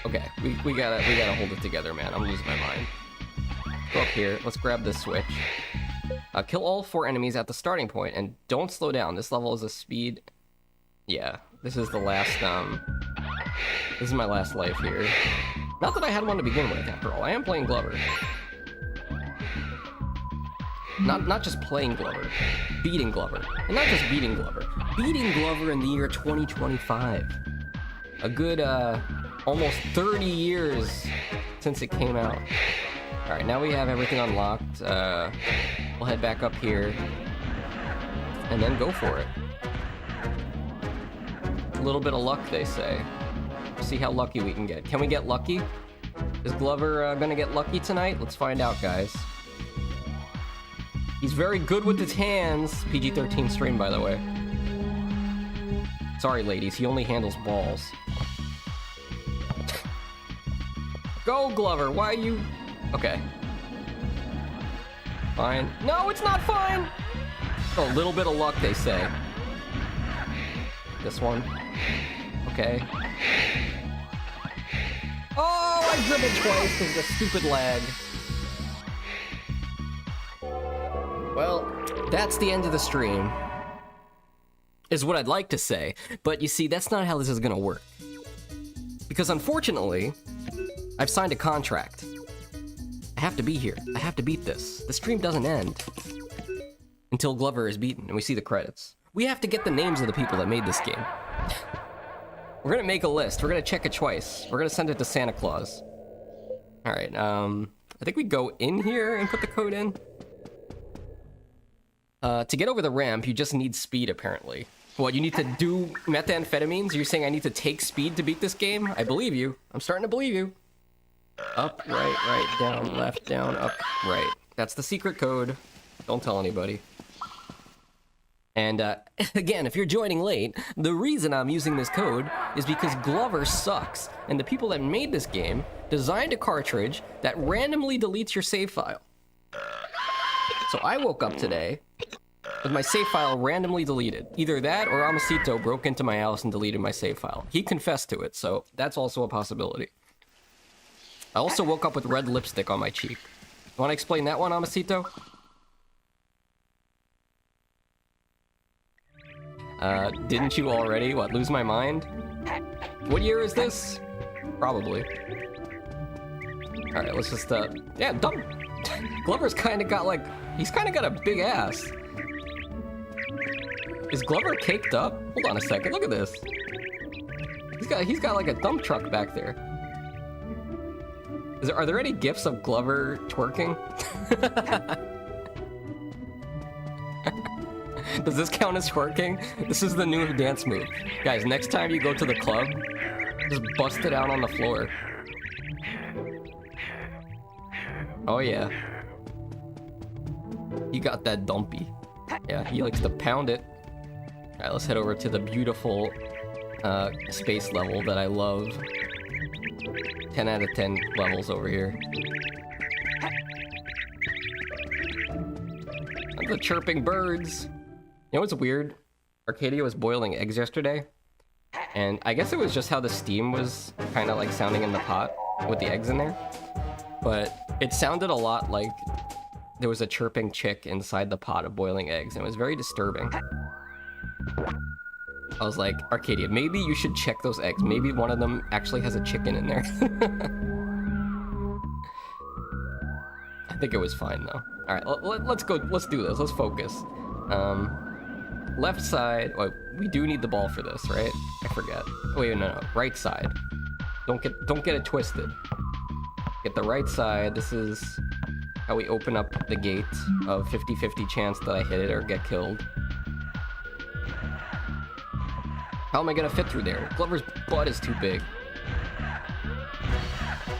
Okay, we gotta hold it together, man. I'm losing my mind. Go up here, let's grab this switch. Kill all 4 enemies at the starting point, and don't slow down. This level is a speed... Yeah, this is the last, This is my last life here. Not that I had one to begin with, after all. I am playing Glover. Not just playing Glover, beating Glover. And not just beating Glover. Beating Glover in the year 2025. A good, almost 30 years since it came out. Alright, now we have everything unlocked. We'll head back up here. And then go for it. A little bit of luck, they say. See how lucky we can get. Can we get lucky? Is Glover gonna get lucky tonight? Let's find out, guys. He's very good with his hands. PG-13 stream, by the way. Sorry, ladies. He only handles balls. Go, Glover. Why are you... Okay. Fine. No, it's not fine! A little bit of luck, they say. This one. Okay. Oh, I dribbled twice because of the stupid lag. Well, that's the end of the stream. Is what I'd like to say. But you see, that's not how this is gonna work. Because unfortunately, I've signed a contract. I have to be here. I have to beat this. The stream doesn't end until Glover is beaten and we see the credits. We have to get the names of the people that made this game. We're gonna make a list. We're gonna check it twice. We're gonna send it to Santa Claus. Alright, I think we go in here and put the code in. To get over the ramp, you just need speed, apparently. What, you need to do methamphetamines? You're saying I need to take speed to beat this game? I believe you. I'm starting to believe you. Up, right, down, left, down, up, right. That's the secret code. Don't tell anybody. And, again, if you're joining late, the reason I'm using this code is because Glover sucks, and the people that made this game designed a cartridge that randomly deletes your save file. So I woke up today with my save file randomly deleted. Either that or Amacito broke into my house and deleted my save file. He confessed to it, so that's also a possibility. I also woke up with red lipstick on my cheek. Want to explain that one, Amacito? Didn't you already? What, lose my mind? What year is this? Probably. Alright, let's just, yeah, dumb. Glover's kinda got, like, he's kinda got a big ass. Is Glover caked up? Hold on a second, look at this. He's got like a dump truck back there. Are there any gifs of Glover twerking? Does this count as twerking? This is the new dance move. Guys, next time you go to the club, just bust it out on the floor. Oh yeah. He got that dumpy. Yeah, he likes to pound it. Alright, let's head over to the beautiful space level that I love. 10 out of 10 levels over here. And the chirping birds. You know what's weird? Arcadia was boiling eggs yesterday. And I guess it was just how the steam was kind of like sounding in the pot with the eggs in there. But it sounded a lot like there was a chirping chick inside the pot of boiling eggs, and it was very disturbing. I was like, Arcadia, maybe you should check those eggs. Maybe one of them actually has a chicken in there. I think it was fine though. All right, let's go. Let's do this. Let's focus. Left side. Oh, we do need the ball for this, right? I forget. Oh, wait, no. Right side. Don't get it twisted. Get the right side. This is how we open up the gate of 50-50 chance that I hit it or get killed. How am I gonna fit through there? Glover's butt is too big.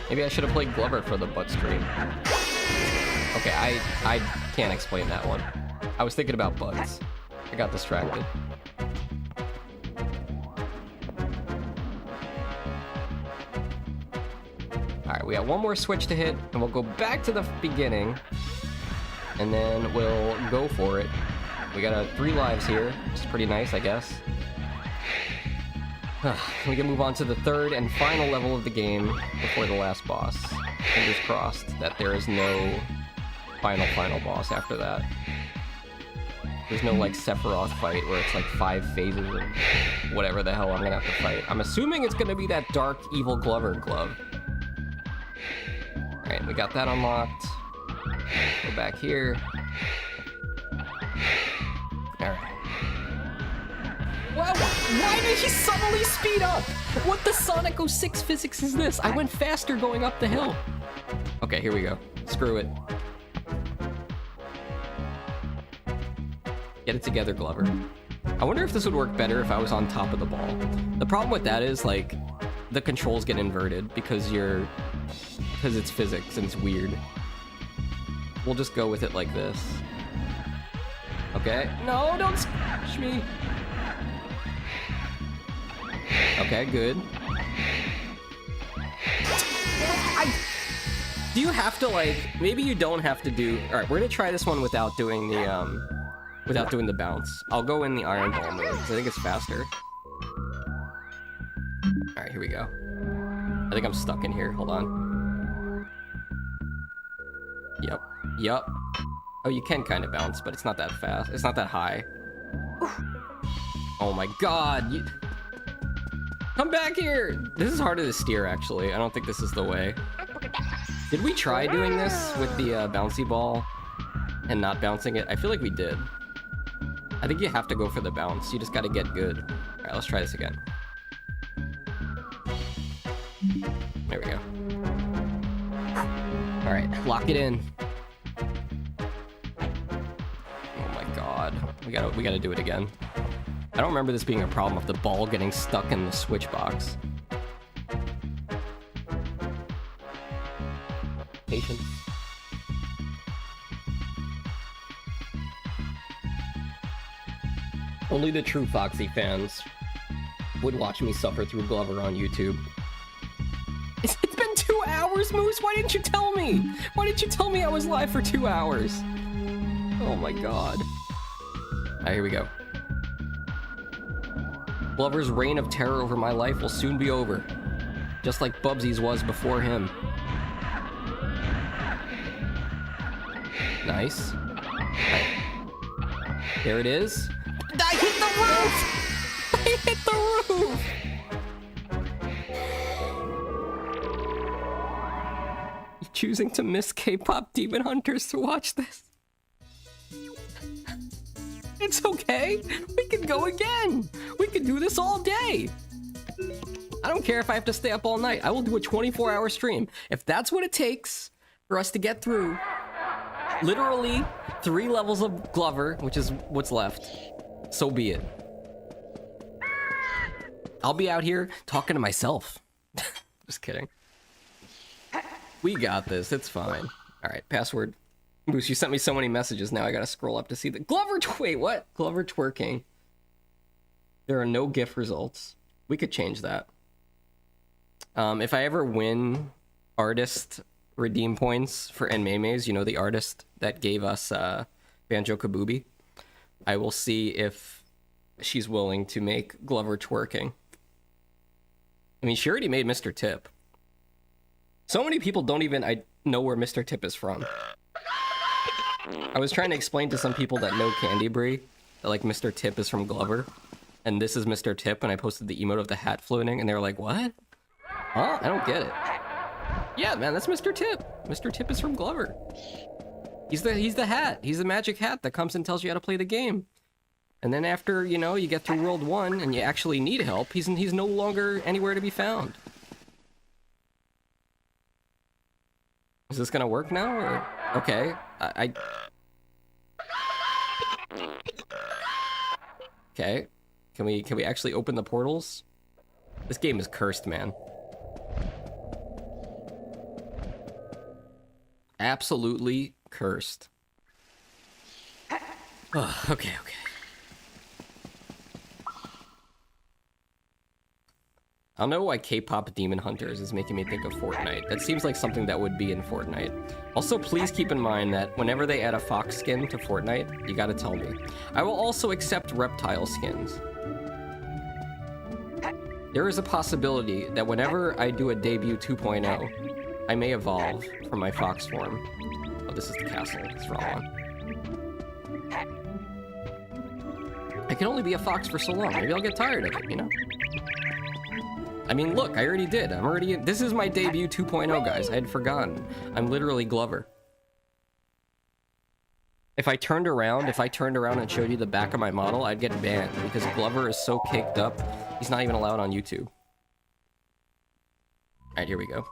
Maybe I should have played Glover for the butt stream. Okay, I can't explain that one. I was thinking about butts. I got distracted. Alright, we got one more switch to hit, and we'll go back to the beginning, and then we'll go for it. We got 3 lives here, which is pretty nice, I guess. We can move on to the 3rd and final level of the game before the last boss. Fingers crossed that there is no final boss after that. There's no like Sephiroth fight where it's like 5 phases of whatever the hell I'm gonna have to fight. I'm assuming it's gonna be that dark evil Glover glove. Alright, we got that unlocked. Go back here. Alright. Wow, why did he suddenly speed up? What the Sonic 06 physics is this? I went faster going up the hill. Okay, here we go. Screw it. Get it together, Glover. I wonder if this would work better if I was on top of the ball. The problem with that is, like, the controls get inverted because it's physics and it's weird. We'll just go with it like this. Okay. No, don't smash me. Okay, good. Do you have to, like, maybe you don't have to do... Alright, we're gonna try this one without doing the bounce. I'll go in the iron ball mode, because I think it's faster. Alright, here we go. I think I'm stuck in here. Hold on. Yep. Yep. Oh, you can kind of bounce, but it's not that fast. It's not that high. Oh my god! Come back here! This is harder to steer, actually. I don't think this is the way. Did we try doing this with the bouncy ball and not bouncing it? I feel like we did. I think you have to go for the bounce. You just gotta get good. Alright, let's try this again. There we go. Alright, lock it in. Oh my god. We gotta do it again. I don't remember this being a problem of the ball getting stuck in the switch box. Patience. Only the true Foxxy fans would watch me suffer through Glover on YouTube. It's been 2 hours, Moose! Why didn't you tell me? Why didn't you tell me I was live for 2 hours? Oh my god. Alright, here we go. Glover's reign of terror over my life will soon be over. Just like Bubsy's was before him. Nice. Right. There it is. I hit the roof! I hit the roof! You're choosing to miss K-pop demon hunters to watch this. It's okay. We can go again. We can do this all day. I don't care if I have to stay up all night. I will do a 24-hour stream. If that's what it takes for us to get through literally 3 levels of Glover, which is what's left, so be it. I'll be out here talking to myself. Just kidding. We got this. It's fine. All right, password. Moose, you sent me so many messages now. I gotta scroll up to see the Glover. Wait, what? Glover twerking. There are no GIF results. We could change that. If I ever win artist redeem points for Nmemes, you know, the artist that gave us Banjo Kabubi, I will see if she's willing to make Glover twerking. I mean, she already made Mr. Tip. So many people don't even know where Mr. Tip is from. I was trying to explain to some people that know Candy Brie that, like, Mr. Tip is from Glover, and this is Mr. Tip, and I posted the emote of the hat floating, and they were like, what? Huh? I don't get it. Yeah, man, that's Mr. Tip. Mr. Tip is from Glover. He's the hat. He's the magic hat that comes and tells you how to play the game. And then after, you know, you get through World 1 and you actually need help, he's no longer anywhere to be found. Is this gonna work now, or... Okay, Okay, can we actually open the portals? This game is cursed, man. Absolutely cursed. Oh, okay. I don't know why K-pop Demon Hunters is making me think of Fortnite. That seems like something that would be in Fortnite. Also, please keep in mind that whenever they add a fox skin to Fortnite, you gotta tell me. I will also accept reptile skins. There is a possibility that whenever I do a debut 2.0, I may evolve from my fox form. Oh, this is the castle. It's the wrong one. I can only be a fox for so long. Maybe I'll get tired of it, you know? I mean, look, I already did. This is my debut 2.0, guys. I had forgotten. I'm literally Glover. If I turned around and showed you the back of my model, I'd get banned because Glover is so caked up, he's not even allowed on YouTube. Alright, here we go.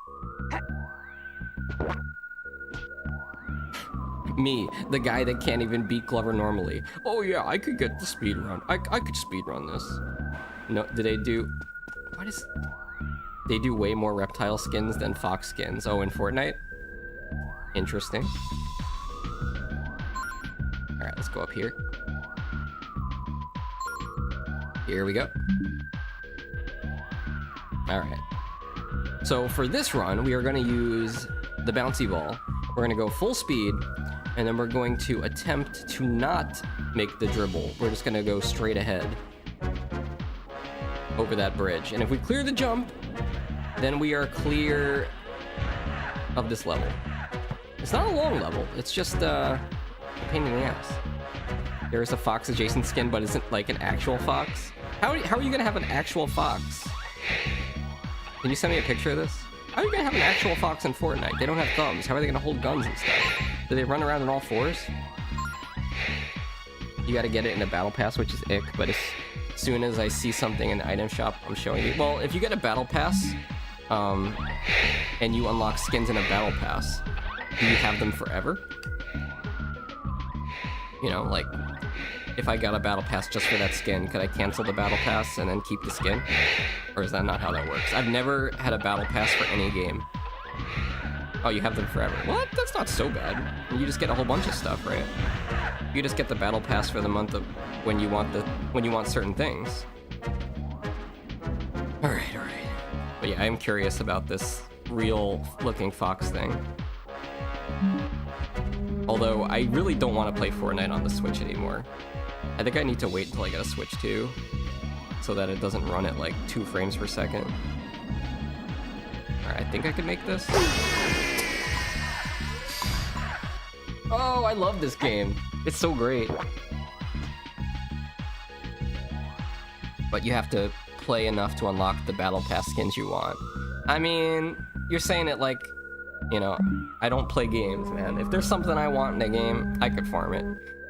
Me, the guy that can't even beat Glover normally. Oh yeah, I could get the speed run. I could speed run this. No, did they do... What is... they do way more reptile skins than fox skins. Oh, in Fortnite? Interesting. Alright, let's go up here. Here we go. Alright. So for this run, we are going to use the bouncy ball. We're going to go full speed, and then we're going to attempt to not make the dribble. We're just going to go straight ahead over that bridge. And if we clear the jump, then we are clear of this level. It's not a long level. It's just a pain in the ass. There is a fox adjacent skin, but isn't like an actual fox. How are you gonna have an actual fox? Can you send me a picture of this? How are you gonna have an actual fox in Fortnite? They don't have thumbs. How are they gonna hold guns and stuff? Do they run around on all fours? You gotta get it in a battle pass, which is ick, but as soon as I see something in the item shop, I'm showing you. Well, if you get a battle pass, and you unlock skins in a battle pass, do you have them forever? You know, like, if I got a battle pass just for that skin, could I cancel the battle pass and then keep the skin? Or is that not how that works? I've never had a battle pass for any game. Oh, you have them forever. What? That's not so bad. You just get a whole bunch of stuff, right? You just get the battle pass for the month of when you want certain things. Alright. But yeah, I am curious about this real looking fox thing. Although I really don't want to play Fortnite on the Switch anymore. I think I need to wait until I get a Switch 2 so that it doesn't run at like 2 frames per second. Alright, I think I can make this. Oh, I love this game. It's so great. But you have to play enough to unlock the battle pass skins you want. I mean, you're saying it like, you know, I don't play games, man. If there's something I want in a game, I could farm it.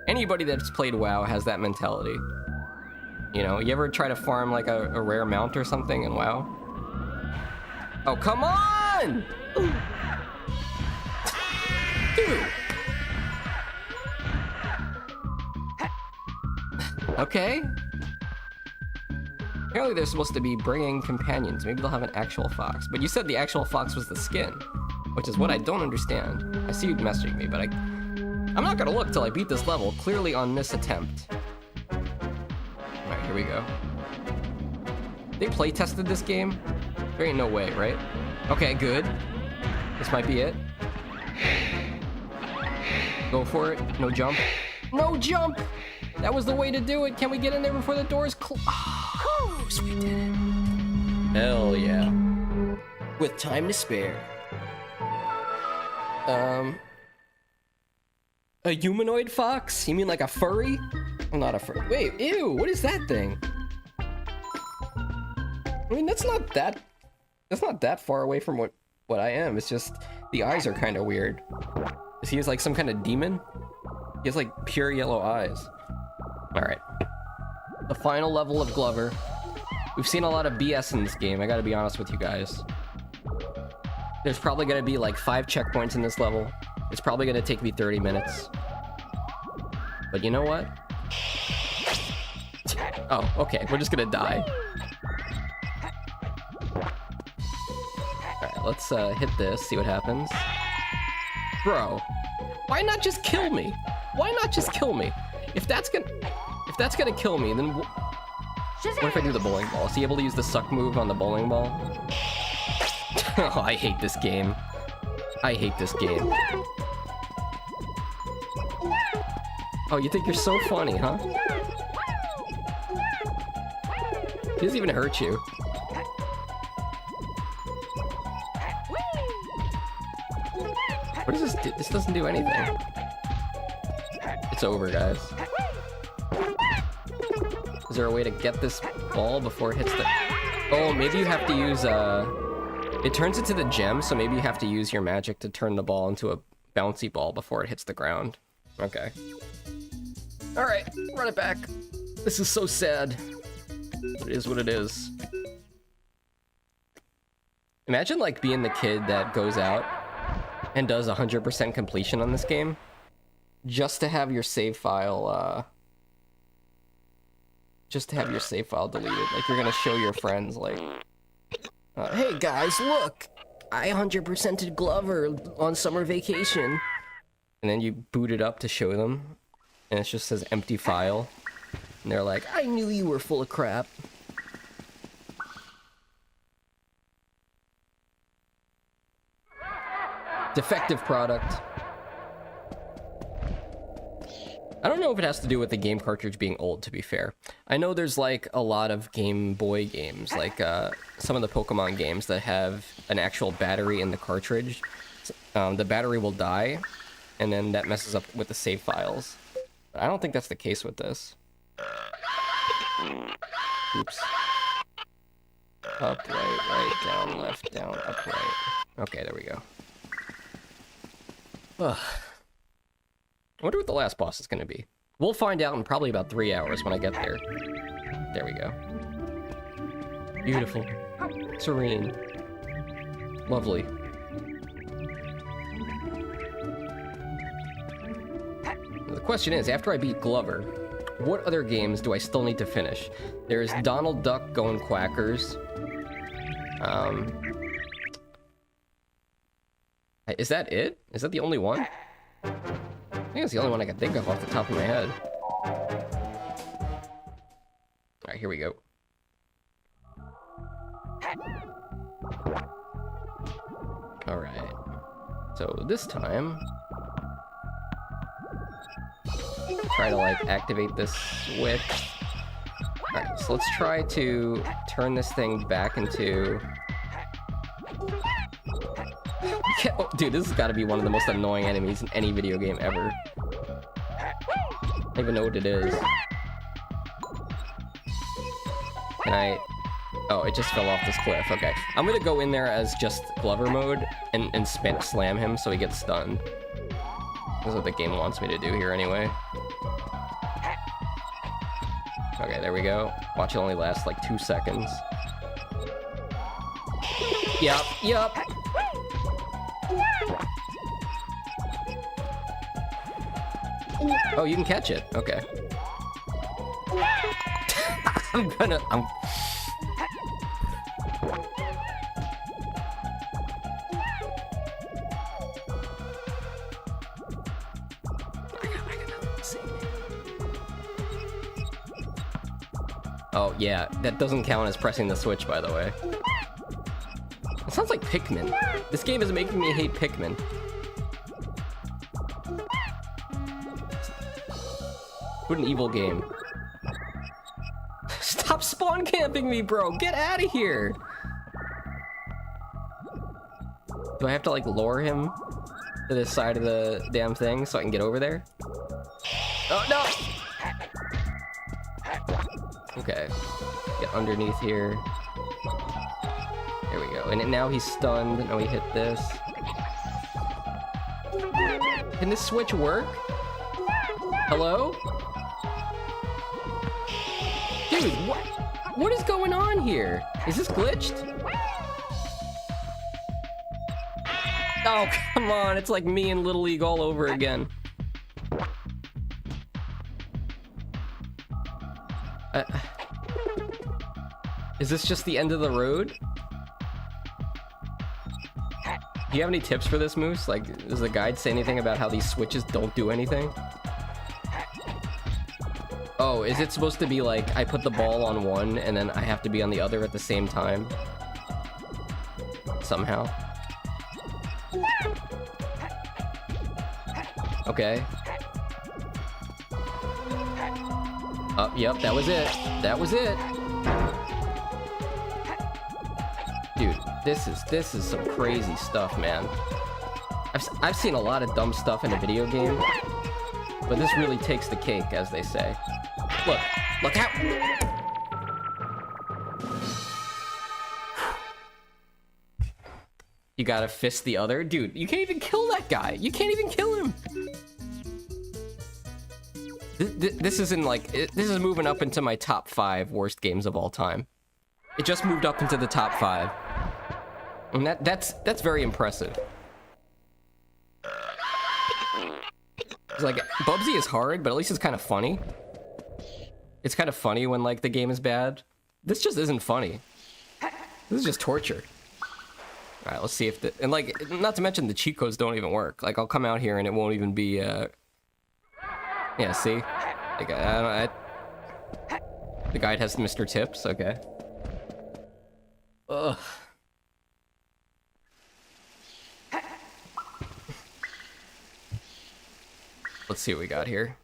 Anybody that's played WoW has that mentality. You know, you ever try to farm like a rare mount or something in WoW? Oh, come on! Dude! Okay. Apparently they're supposed to be bringing companions. Maybe they'll have an actual fox. But you said the actual fox was the skin, which is what I don't understand. I see you messaging me, but I'm not gonna look till I beat this level, clearly on this attempt. Alright, here we go. They play tested this game? There ain't no way, right? Okay, good. This might be it. Go for it. No jump. No jump! That was the way to do it. Can we get in there before the doors close? Oh, we did it. Hell yeah. With time to spare. A humanoid fox? You mean like a furry? I'm not a furry. Wait, ew, what is that thing? I mean, that's not that far away from what I am. It's just the eyes are kind of weird. Is he like some kind of demon? He has like pure yellow eyes. All right. The final level of Glover. We've seen a lot of BS in this game, I gotta be honest with you guys. There's probably gonna be like 5 checkpoints in this level. It's probably gonna take me 30 minutes. But you know what? Oh, okay, we're just gonna die. Alright, let's hit this, see what happens. Bro, why not just kill me? Why not just kill me? If that's gonna kill me, then what if I do the bowling ball? Is he able to use the suck move on the bowling ball? Oh, I hate this game. I hate this game. Oh, you think you're so funny, huh? He doesn't even hurt you. What does this do? This doesn't do anything. It's over, guys. Is there a way to get this ball before it hits the... Oh, maybe you have to use, It turns into the gem, so maybe you have to use your magic to turn the ball into a bouncy ball before it hits the ground. Okay. Alright, run it back. This is so sad. But it is what it is. Imagine, like, being the kid that goes out and does 100% completion on this game just to have your save file, deleted. Like, you're gonna show your friends, like, Hey guys, look! I 100%ed Glover on summer vacation. And then you boot it up to show them, and it just says empty file. And they're like, I knew you were full of crap. defective product. I don't know if it has to do with the game cartridge being old, to be fair. I know there's like a lot of Game Boy games, like some of the Pokemon games that have an actual battery in the cartridge. The battery will die, and then that messes up with the save files. But I don't think that's the case with this. Oops. Up, right, down, left, down, up, right. Okay, there we go. Ugh. I wonder what the last boss is going to be. We'll find out in probably about 3 hours when I get there. There we go. Beautiful. Serene. Lovely. The question is, after I beat Glover, what other games do I still need to finish? There's Donald Duck Going Quackers. Is that it? Is that the only one? I think it's the only one I can think of off the top of my head. Alright, here we go. Alright. So this time... try to, like, activate this switch. Alright, so let's try to turn this thing back into... Oh, dude, this has got to be one of the most annoying enemies in any video game ever. I don't even know what it is. Can I... Oh, it just fell off this cliff. Okay. I'm gonna go in there as just Glover mode and slam him so he gets stunned. That's what the game wants me to do here anyway. Okay, there we go. Watch it only last like 2 seconds. Yup. Oh, you can catch it. Okay. I'm... Oh, yeah. That doesn't count as pressing the switch, by the way. It sounds like Pikmin. This game is making me hate Pikmin. What an evil game. Stop spawn camping me, bro! Get out of here! Do I have to, like, lure him to this side of the damn thing so I can get over there? Oh, no! Okay. Get underneath here. There we go. And now he's stunned. Now we hit this. Can this switch work? Hello? Dude, what is going on here? Is this glitched? Oh, come on. It's like me in Little League all over again. Is this just the end of the road? Do you have any tips for this, Moose? Like, does the guide say anything about how these switches don't do anything? Oh, is it supposed to be like, I put the ball on one and then I have to be on the other at the same time? Somehow. Okay. Oh, yep, that was it. That was it. Dude, this is some crazy stuff, man. I've seen a lot of dumb stuff in a video game, but this really takes the cake, as they say. Look out! You gotta fist the other? Dude, you can't even kill that guy! You can't even kill him! This isn't like... This is moving up into my top 5 worst games of all time. It just moved up into the top 5. And that's very impressive. It's like, Bubsy is hard, but at least it's kind of funny. It's kind of funny when, like, the game is bad. This just isn't funny. This is just torture. All right, let's see if the... And, like, not to mention the cheat codes don't even work. Like, I'll come out here and it won't even be, Yeah, see? Like, the guide has Mr. Tips, okay. Ugh. Let's see what we got here.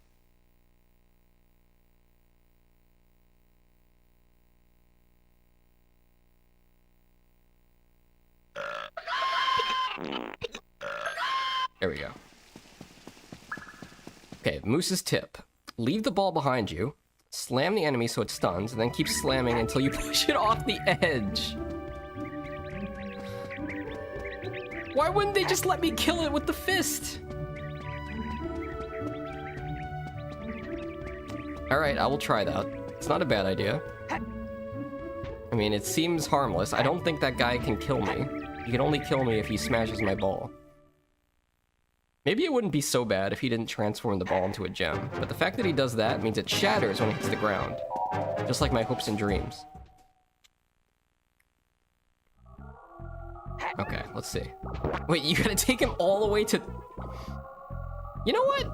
There we go. Okay, Moose's tip. Leave the ball behind you, slam the enemy so it stuns, and then keep slamming until you push it off the edge. Why wouldn't they just let me kill it with the fist? Alright, I will try that. It's not a bad idea. I mean, it seems harmless. I don't think that guy can kill me. He can only kill me if he smashes my ball. Maybe it wouldn't be so bad if he didn't transform the ball into a gem, but the fact that he does that means it shatters when it hits the ground. Just like my hopes and dreams. Okay, let's see. Wait, you gotta take him all the way to... You know what?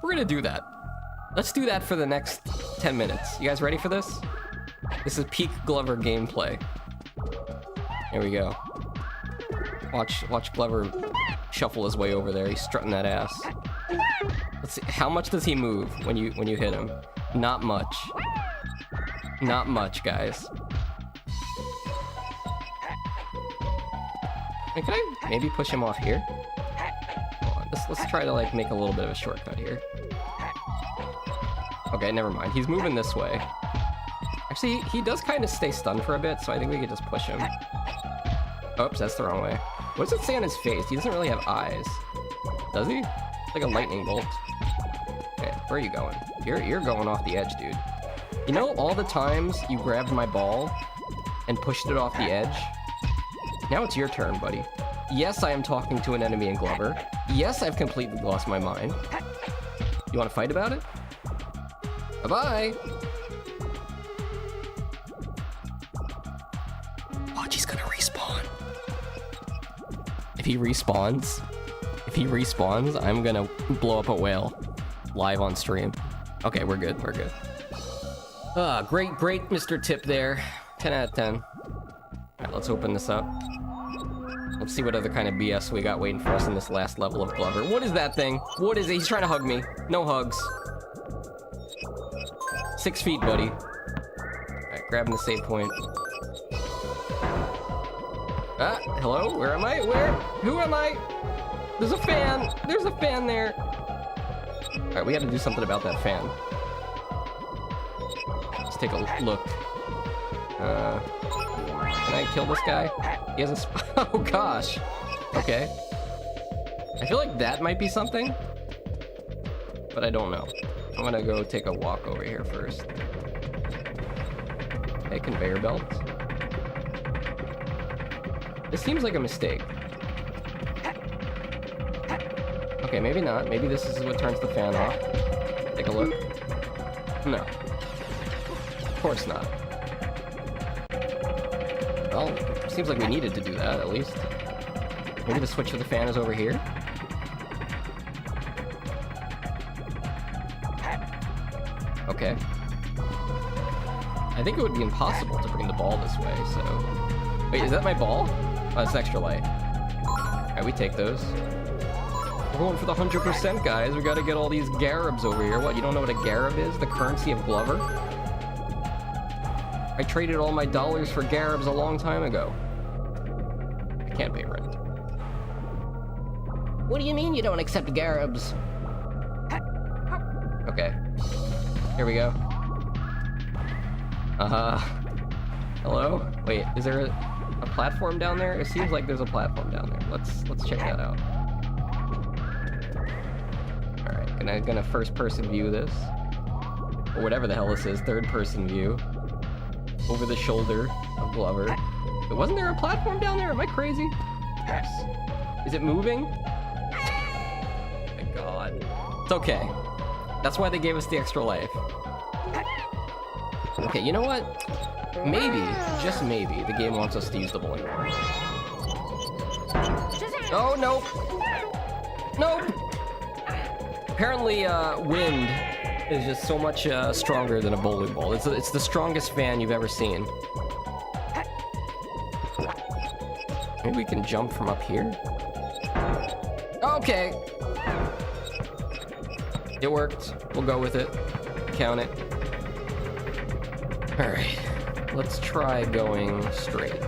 We're gonna do that. Let's do that for the next 10 minutes. You guys ready for this? This is peak Glover gameplay. Here we go. Watch Glover shuffle his way over there. He's strutting that ass. Let's see. How much does he move when you hit him? Not much. Not much, guys. Hey, can I maybe push him off here? Hold on. Let's try to like make a little bit of a shortcut here. Okay, never mind. He's moving this way. Actually, he does kind of stay stunned for a bit, so I think we could just push him. Oops, that's the wrong way. What does it say on his face? He doesn't really have eyes. Does he? It's like a lightning bolt. Okay, where are you going? You're going off the edge, dude. You know all the times you grabbed my ball and pushed it off the edge? Now it's your turn, buddy. Yes, I am talking to an enemy in Glover. Yes, I've completely lost my mind. You want to fight about it? Bye-bye! Watch, he's gonna respawn. If he respawns, I'm gonna blow up a whale live on stream. Okay, we're good. Great, Mr. Tip there. 10 out of 10. Alright, let's open this up. Let's see what other kind of BS we got waiting for us in this last level of Glover. What is that thing? What is it? He's trying to hug me. No hugs. 6 feet, buddy. Alright, grabbing the save point. Ah, hello? Where am I? Where? Who am I? There's a fan! There's a fan there! Alright, we gotta do something about that fan. Let's take a look. Can I kill this guy? He has a oh gosh! Okay. I feel like that might be something, but I don't know. I'm gonna go take a walk over here first. Okay, conveyor belt. This seems like a mistake. Okay, maybe not. Maybe this is what turns the fan off. Take a look. No. Of course not. Well, seems like we needed to do that, at least. Maybe the switch for the fan is over here? Okay. I think it would be impossible to bring the ball this way, so... Wait, is that my ball? Oh, that's extra light. Alright, we take those. We're going for the 100%, guys. We gotta get all these Garabs over here. What, you don't know what a Garab is? The currency of Glover? I traded all my dollars for Garabs a long time ago. I can't pay rent. What do you mean you don't accept Garabs? Okay. Here we go. Hello? Wait, is there a platform down there? It seems like there's a platform down there. Let's check that out. Alright, gonna first person view this. Or whatever the hell this is, third person view. Over the shoulder of Glover. But wasn't there a platform down there? Am I crazy? Yes. Is it moving? Oh my god. It's okay. That's why they gave us the extra life. Okay, you know what? Maybe, just maybe, the game wants us to use the bowling ball. Oh, nope. Nope! Apparently, wind is just so much stronger than a bowling ball. It's the strongest fan you've ever seen. Maybe we can jump from up here? Okay! It worked. We'll go with it. Count it. Alright. Let's try going straight.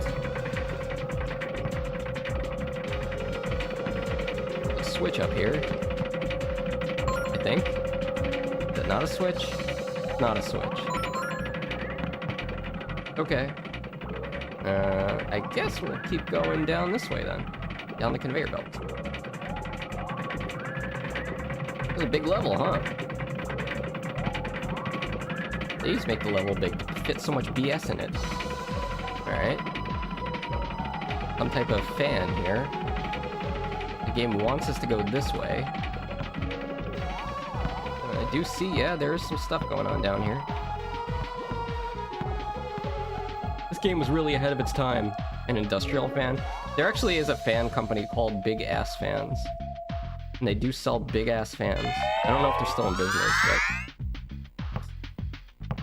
A switch up here. I think. Is that not a switch? Not a switch. Okay. I guess we'll keep going down this way then. Down the conveyor belt. It's a big level, huh? They used to make the level big to fit so much BS in it. Alright. Some type of fan here. The game wants us to go this way. I do see, yeah, there's some stuff going on down here. This game was really ahead of its time. An industrial fan. There actually is a fan company called Big Ass Fans. And they do sell big ass fans. I don't know if they're still in business, but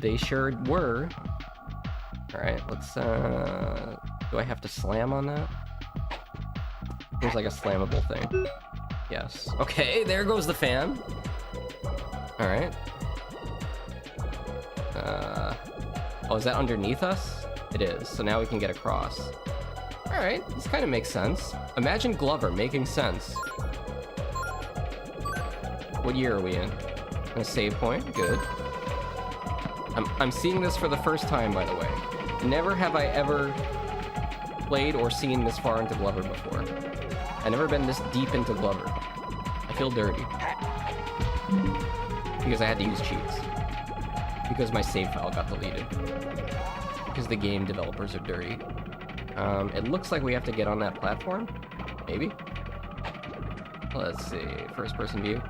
they sure were. Alright, let's do I have to slam on that? Seems like a slammable thing. Yes. Okay, there goes the fan. Alright. Oh, is that underneath us? It is, so now we can get across. Alright, this kind of makes sense. Imagine Glover making sense. What year are we in? A save point? Good. I'm seeing this for the first time, by the way. Never have I ever played or seen this far into Glover before. I've never been this deep into Glover. I feel dirty. Because I had to use cheats. Because my save file got deleted. Because the game developers are dirty. It looks like we have to get on that platform. Maybe? Let's see. First person view.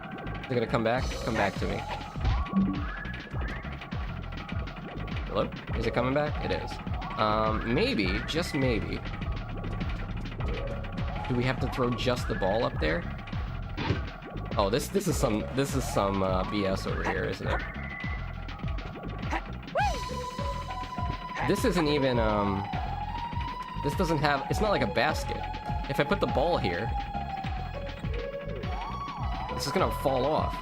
Is it gonna come back? Come back to me. Hello? Is it coming back? It is. Maybe, just maybe. Do we have to throw just the ball up there? Oh, this is some BS over here, isn't it? This isn't even this doesn't have, it's not like a basket. If I put the ball here, this is gonna fall off.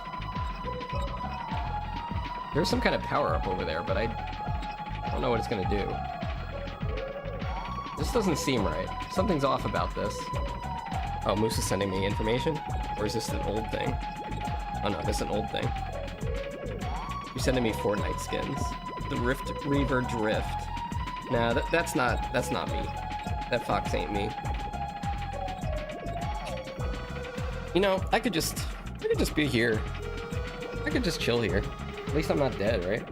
There's some kind of power up over there, but I don't know what it's gonna do. This doesn't seem right. Something's off about this. Oh, Moose is sending me information? Or is this an old thing? Oh no, this is an old thing. You're sending me Fortnite skins. The Rift Reaver Drift. Nah, that's not me. That Fox ain't me. You know, I could just be here. I could just chill here. At least I'm not dead, right?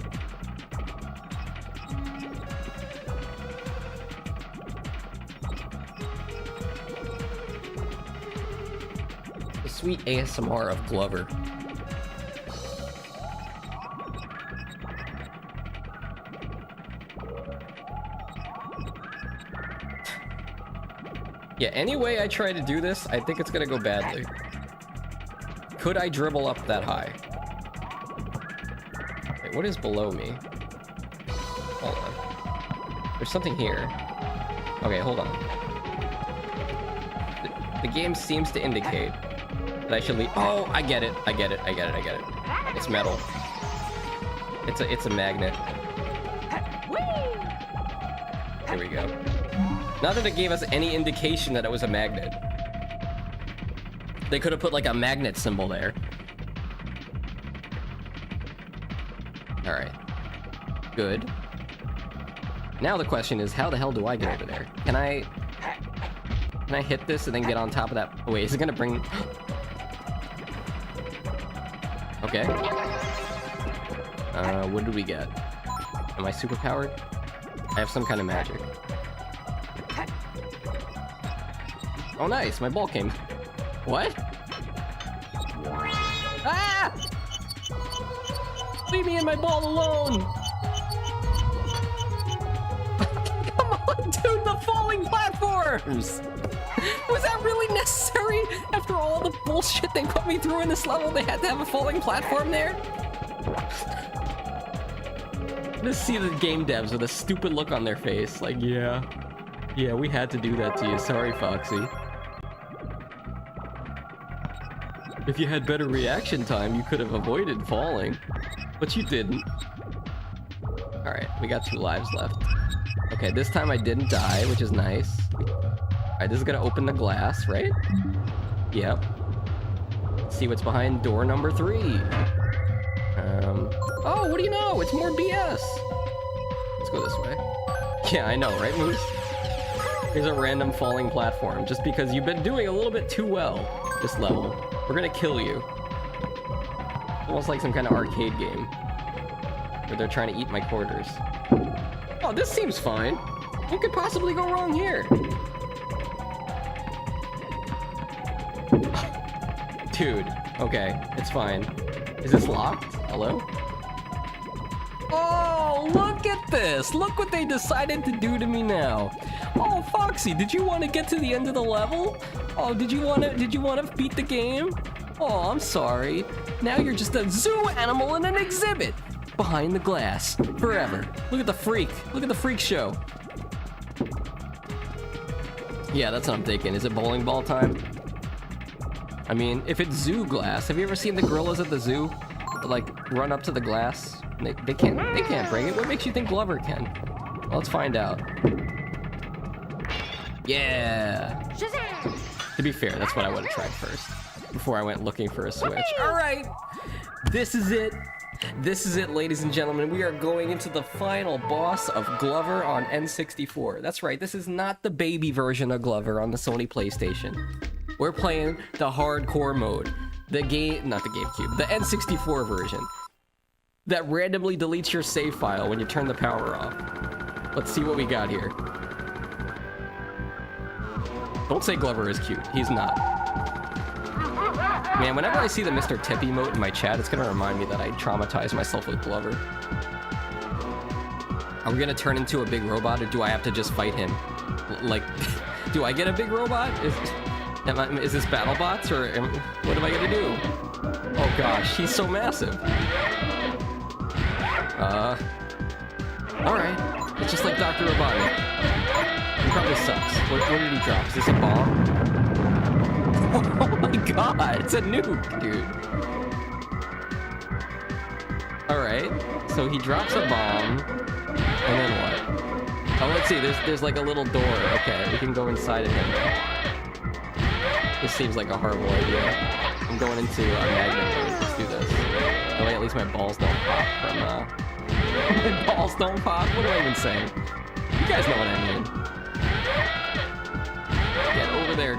The sweet ASMR of Glover. Yeah, any way I try to do this, I think it's gonna go badly. Could I dribble up that high? Wait, what is below me? Hold on. There's something here. Okay, hold on. The game seems to indicate that I should leave. Oh, I get it. I get it. It's metal. It's a magnet. Here we go. Not that it gave us any indication that it was a magnet. They could have put like a magnet symbol there. Alright. Good. Now the question is, how the hell do I get over there? Can I hit this and then get on top of that? Oh, wait, is it gonna bring... Okay. What did we get? Am I super powered? I have some kind of magic. Oh, nice. My ball came. What? Ah! Leave me and my ball alone! arms. Was that really necessary? After all the bullshit they put me through in this level, they had to have a falling platform there? Just see the game devs with a stupid look on their face, like, yeah, we had to do that to you. Sorry, Foxy. If you had better reaction time, you could have avoided falling, but you didn't. All right, we got 2 lives left. Okay, this time I didn't die, which is nice. All right, this is gonna open the glass, right? Yep. Let's see what's behind door number 3. Oh, what do you know? It's more BS. Let's go this way. Yeah, I know, right, Moose? Here's a random falling platform, just because you've been doing a little bit too well this level. We're gonna kill you. Almost like some kind of arcade game, where they're trying to eat my quarters. Oh, this seems fine. What could possibly go wrong here? Dude, okay, it's fine. Is this locked? Hello? Oh, look at this! Look what they decided to do to me now. Oh, Foxy, did you want to get to the end of the level? Oh, did you want to beat the game? Oh, I'm sorry. Now you're just a zoo animal in an exhibit. Behind the glass. Forever. Look at the freak. Look at the freak show. Yeah, that's what I'm thinking. Is it bowling ball time? I mean, if it's zoo glass, have you ever seen the gorillas at the zoo? Like, run up to the glass? They can't break it. What makes you think Glover can? Well, let's find out. Yeah. To be fair, that's what I would have tried first, before I went looking for a switch. All right, this is it. This is it, ladies and gentlemen. We are going into the final boss of Glover on N64. That's right, this is not the baby version of Glover on the Sony PlayStation. We're playing the hardcore mode. Not the GameCube, the N64 version. That randomly deletes your save file when you turn the power off. Let's see what we got here. Don't say Glover is cute. He's not. Man, whenever I see the Mr. Tip emote in my chat, it's gonna remind me that I traumatized myself with Glover. Are we gonna turn into a big robot, or do I have to just fight him? Like, do I get a big robot? Is this BattleBots, or what am I gonna do? Oh gosh, he's so massive. Alright. It's just like Dr. Robotnik. He probably sucks. What did he drop? Is this a bomb? Oh my god, it's a nuke, dude. Alright, so he drops a bomb, and then what? Oh, let's see, there's like a little door. Okay, we can go inside of him. This seems like a horrible idea. I'm going into magnet mode. Let's do this. That way at least my balls don't pop from, my balls don't pop? What am I even saying? You guys know what I mean. Get over there,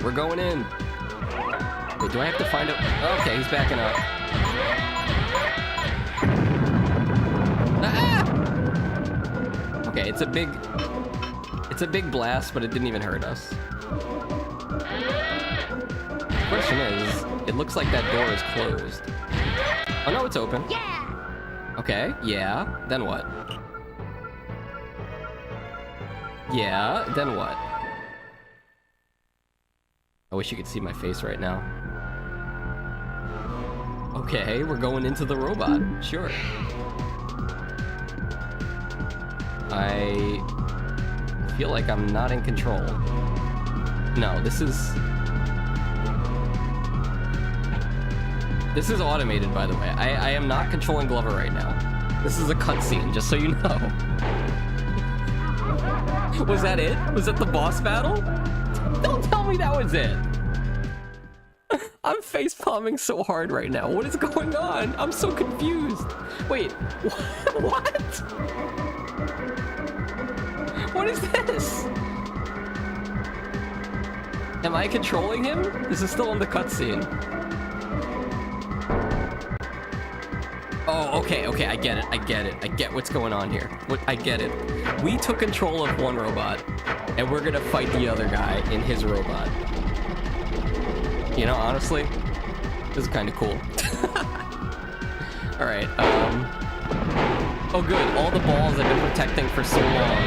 We're going in. Wait, do I have to find out? Oh, okay, he's backing up. Ah! Okay, it's a big blast, but it didn't even hurt us. The question is, it looks like that door is closed. Oh no, it's open. Yeah. Okay, yeah. Then what? Yeah, then what? I wish you could see my face right now. Okay, we're going into the robot. Sure. I feel like I'm not in control. No, this is automated, by the way. I am not controlling Glover right now. This is a cutscene, just so you know. Was that it? Was that the boss battle? Don't tell me that was it. I'm face palming so hard right now. What is going on? I'm so confused. Wait, what? What is this? Am I controlling him? This is still in the cutscene. Oh, okay, I get it. I get what's going on here. I get it. We took control of one robot, and we're gonna fight the other guy in his robot. You know, honestly, this is kind of cool. All right, Oh good, all the balls I've been protecting for so long.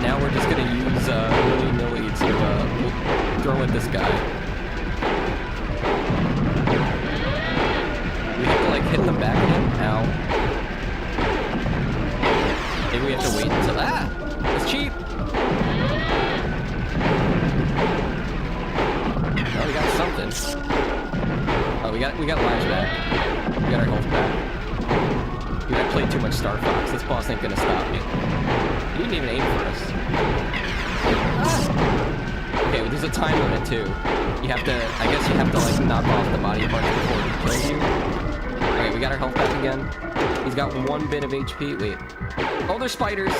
Now we're just gonna use willy-nilly to throw at this guy. We have to like hit the back of him. Ow. Maybe we have to wait until that's cheap. Oh, we got something. Oh, we got lives back. We got our health back. Dude, I played too much Star Fox. This boss ain't gonna stop me. He didn't even aim for us. Okay, well, there's a time limit too. You have to, I guess you have to like knock off the body parts before he kills you. Okay, we got our health back again. He's got 1 bit of HP. Wait. Oh, there's spiders.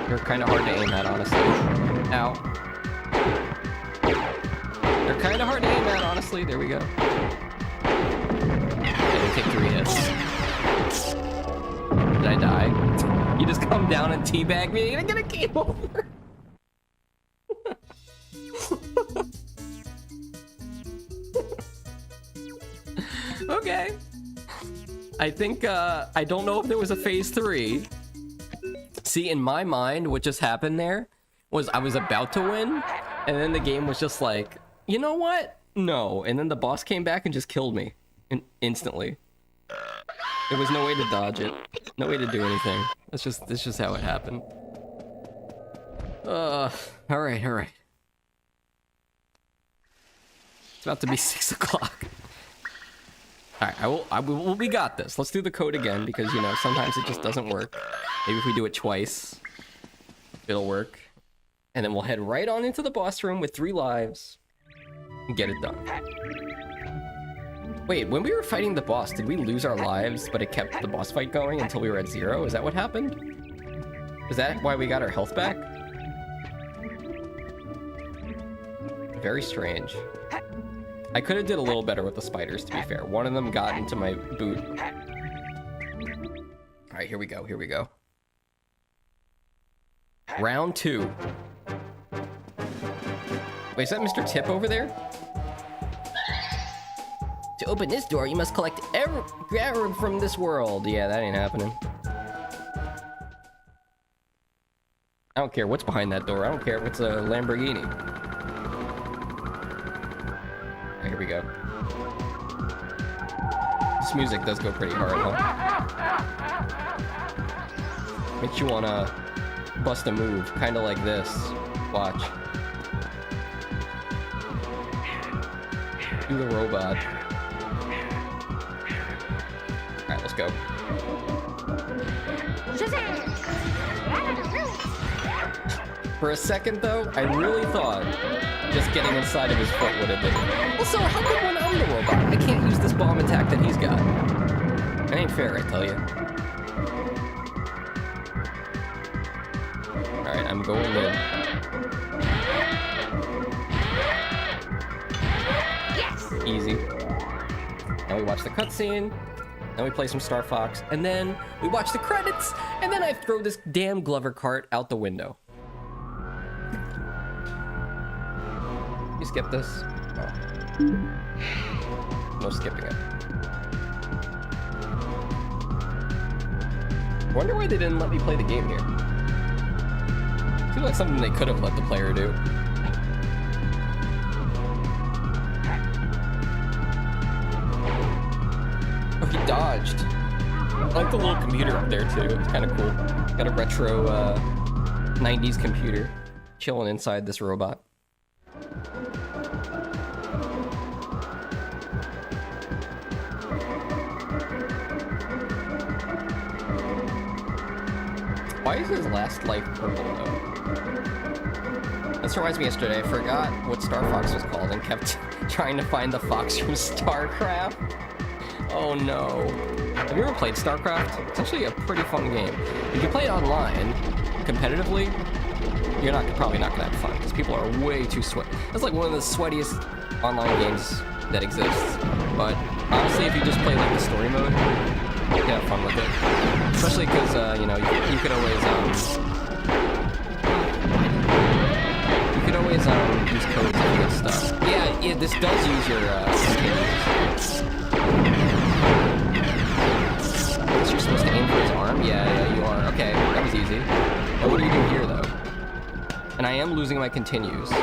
They're kind of hard to aim at, honestly. Ow. They're kind of hard to aim at, honestly. There we go. Okay, we take 3 hits. Did I die? You just come down and teabag me and I get a game over. Okay. I think, I don't know if there was a phase 3. See, in my mind, what just happened there was I was about to win, and then the game was just like, you know what? No. And then the boss came back and just killed me. Instantly. There was no way to dodge it. No way to do anything. That's just how it happened. Alright. It's about to be 6 o'clock. Alright, we got this. Let's do the code again, because, you know, sometimes it just doesn't work. Maybe if we do it twice, it'll work. And then we'll head right on into the boss room with 3 lives and get it done. Wait, when we were fighting the boss, did we lose our lives, but it kept the boss fight going until we were at 0? Is that what happened? Is that why we got our health back? Very strange. I could have did a little better with the spiders, to be fair. One of them got into my boot. Alright, here we go. Round 2. Wait, is that Mr. Tip over there? To open this door, you must collect every herb from this world. Yeah, that ain't happening. I don't care what's behind that door. I don't care if it's a Lamborghini. Here we go. This music does go pretty hard, huh? Makes you wanna bust a move, kinda like this. Watch. Do the robot. Alright, let's go. For a second, though, I really thought just getting inside of his foot would have been it. Well, so how come when I'm the robot, I can't use this bomb attack that he's got? That ain't fair, I tell you. Alright, I'm going in. Yes! Easy. Now we watch the cutscene, then we play some Star Fox, and then we watch the credits, and then I throw this damn Glover cart out the window. You skip this? No. No skipping it. I wonder why they didn't let me play the game here. Seems like something they could have let the player do. Oh, he dodged. I like the little computer up there too. It's kind of cool. Got a retro 90s computer chilling inside this robot. Why is his last life purple though? This reminds me yesterday, I forgot what Star Fox was called and kept trying to find the fox from StarCraft. Oh no. Have you ever played StarCraft? It's actually a pretty fun game. If you play it online, competitively, you're probably not gonna have fun, because people are way too sweaty. It's like one of the sweatiest online games that exists. But honestly, if you just play like the story mode, you can have fun with it. Especially because, you know, you could always, use codes and good stuff. Yeah, this does use your, continues. I guess you're supposed to aim arm? Yeah, you are. Okay, that was easy. Now what do you do here, though? And I am losing my continues. I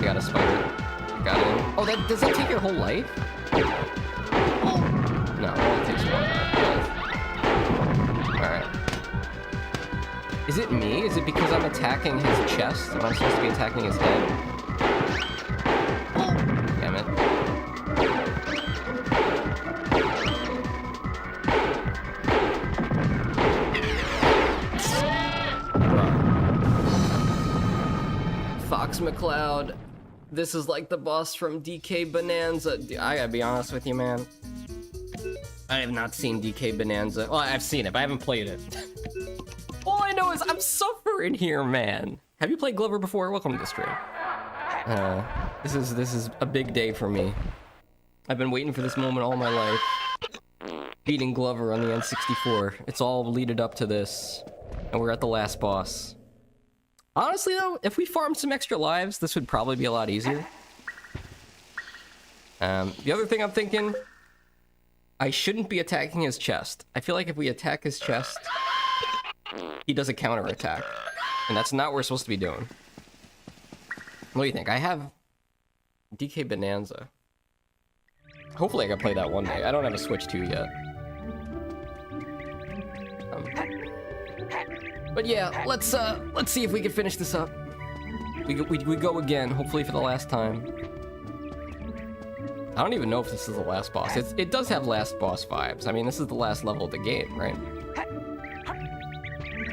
got a spider. Got it. Oh, does that take your whole life? No, it only takes one health. Alright. Is it me? Is it because I'm attacking his chest and I'm supposed to be attacking his head? Damn it. Fox McCloud. This is like the boss from DK Bonanza. I gotta be honest with you, man. I have not seen DK Bonanza. Well, I've seen it, but I haven't played it. All I know is I'm suffering here, man. Have you played Glover before? Welcome to the stream. This is a big day for me. I've been waiting for this moment all my life. Beating Glover on the N64. It's all leaded up to this. And we're at the last boss. Honestly, though, if we farmed some extra lives, this would probably be a lot easier. The other thing I'm thinking, I shouldn't be attacking his chest. I feel like if we attack his chest, he does a counterattack. And that's not what we're supposed to be doing. What do you think? I have DK Bonanza. Hopefully I can play that one day. I don't have a Switch 2 yet. But yeah, let's see if we can finish this up. We go again, hopefully for the last time. I don't even know if this is the last boss. It does have last boss vibes. I mean, this is the last level of the game, right?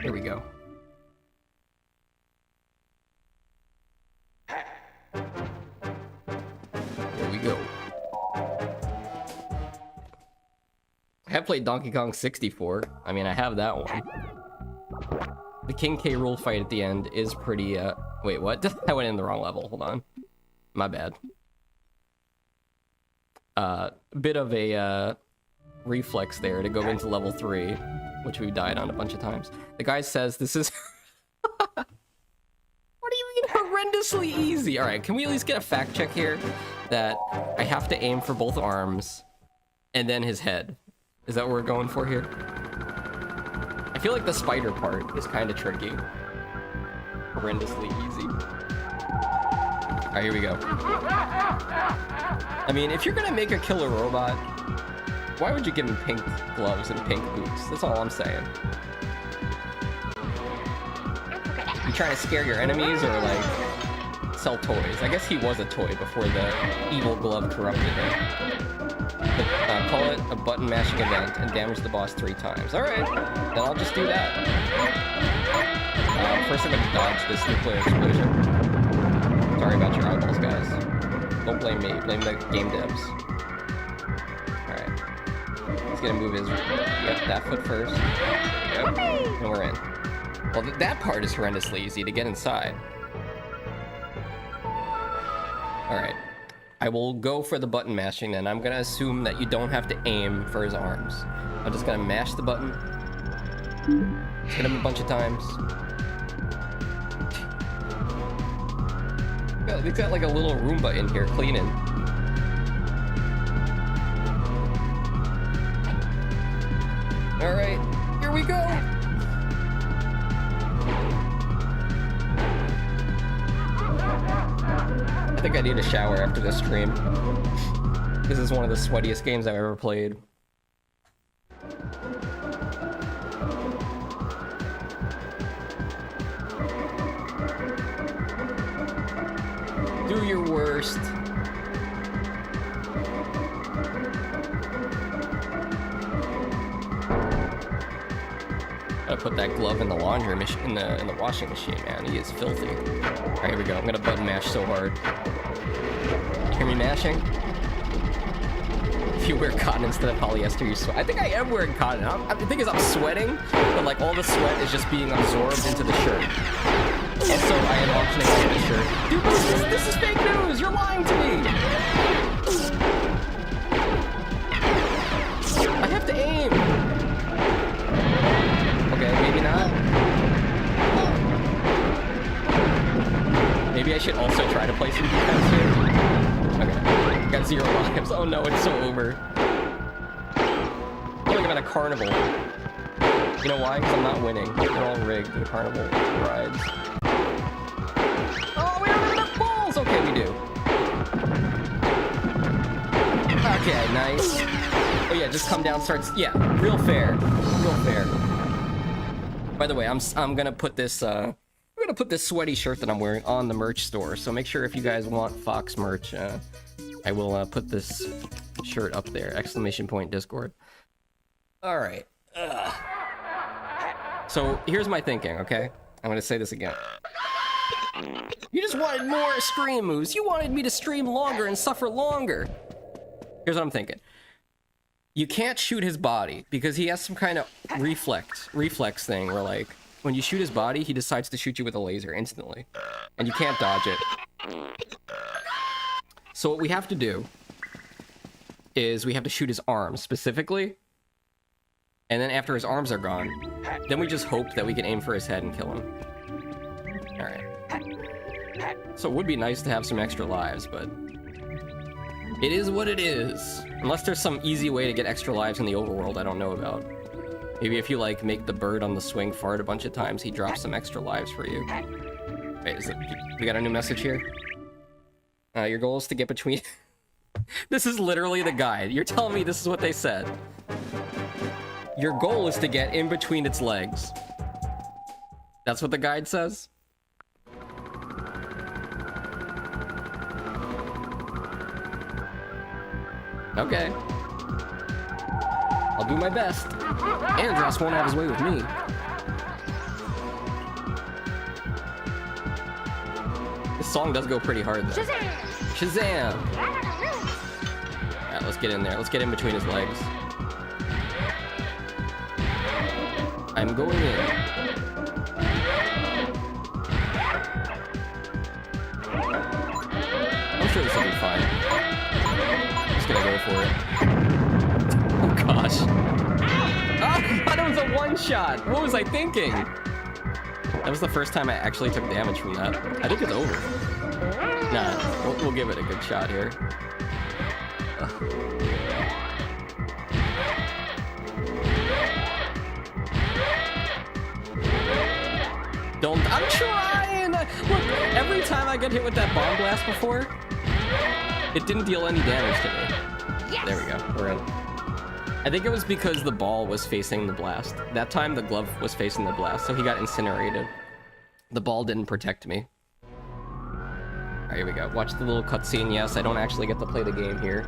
Here we go. Here we go. I have played Donkey Kong 64. I mean, I have that one. The King K. Rool fight at the end is pretty, wait, what? I went in the wrong level. Hold on. My bad. Bit of a, reflex there to go into level 3, which we died on a bunch of times. The guy says this is... What do you mean horrendously easy? Alright, can we at least get a fact check here? That I have to aim for both arms, and then his head. Is that what we're going for here? I feel like the spider part is kind of tricky. Horrendously easy. Alright, here we go. I mean, if you're gonna make a killer robot, why would you give him pink gloves and pink boots? That's all I'm saying. You trying to scare your enemies or, like, sell toys? I guess he was a toy before the evil glove corrupted him. But, call it a button mashing event and damage the boss 3 times. Alright, then I'll just do that. First I'm gonna dodge this nuclear explosion. Sorry about your eyeballs, guys. Don't blame me, blame the game devs. Alright. He's gonna move his... Yep, that foot first. Yep, and we're in. Well, that part is horrendously easy to get inside. Alright. I will go for the button mashing then. I'm gonna assume that you don't have to aim for his arms. I'm just gonna mash the button. Hit him a bunch of times. Yeah, they've got like a little Roomba in here cleaning. Alright, here we go! I think I need a shower after this stream. This is one of the sweatiest games I've ever played. Do your worst. Gotta put that glove in the laundry machine, in the washing machine, man. He is filthy. All right, here we go. I'm gonna button mash so hard. You hear me mashing? If you wear cotton instead of polyester, you sweat. I think I am wearing cotton. The thing is, I'm sweating, but like all the sweat is just being absorbed into the shirt. Also, I am auctioning off the shirt. Dude, this is fake news! You're lying to me! I have to aim! Okay, maybe not. Maybe I should also try to play some defense here. Okay, got 0 lives. Oh no, it's so over. like I'm at a carnival. You know why? Because I'm not winning. They're all rigged, the carnival rides. Oh, we don't have enough balls! Okay, we do. Okay, nice. Oh yeah, just come down, starts... Yeah, real fair. Real fair. By the way, I'm gonna put this, I'm gonna put this sweaty shirt that I'm wearing on the merch store, so make sure if you guys want Fox merch, I will put this shirt up there. ! Discord. Alright. So, here's my thinking, okay? I'm gonna say this again. You just wanted more stream moves. You wanted me to stream longer and suffer longer. Here's what I'm thinking. You can't shoot his body because he has some kind of reflex thing where, like, when you shoot his body, he decides to shoot you with a laser instantly. And you can't dodge it. So what we have to do is we have to shoot his arms specifically. And then after his arms are gone, then we just hope that we can aim for his head and kill him. Alright. So it would be nice to have some extra lives, but it is what it is. Unless there's some easy way to get extra lives in the overworld I don't know about. Maybe if you, like, make the bird on the swing fart a bunch of times, he drops some extra lives for you. Wait, we got a new message here? Your goal is to get between... This is literally the guide. You're telling me this is what they said. Your goal is to get in between its legs. That's what the guide says? Okay. I'll do my best. Andros won't have his way with me. This song does go pretty hard, though. Shazam! Alright, let's get in there. Let's get in between his legs. I'm going in. I'm sure this will be fine. Just gonna go for it. Oh gosh. Oh, I thought it was a one-shot! What was I thinking? That was the first time I actually took damage from that. I think it's over. Nah, we'll give it a good shot here. I'm trying! Look, every time I get hit with that bomb blast before, it didn't deal any damage to me. Yes! There we go, we're in. I think it was because the ball was facing the blast. That time the glove was facing the blast, so he got incinerated. The ball didn't protect me. Alright, here we go. Watch the little cutscene. Yes, I don't actually get to play the game here.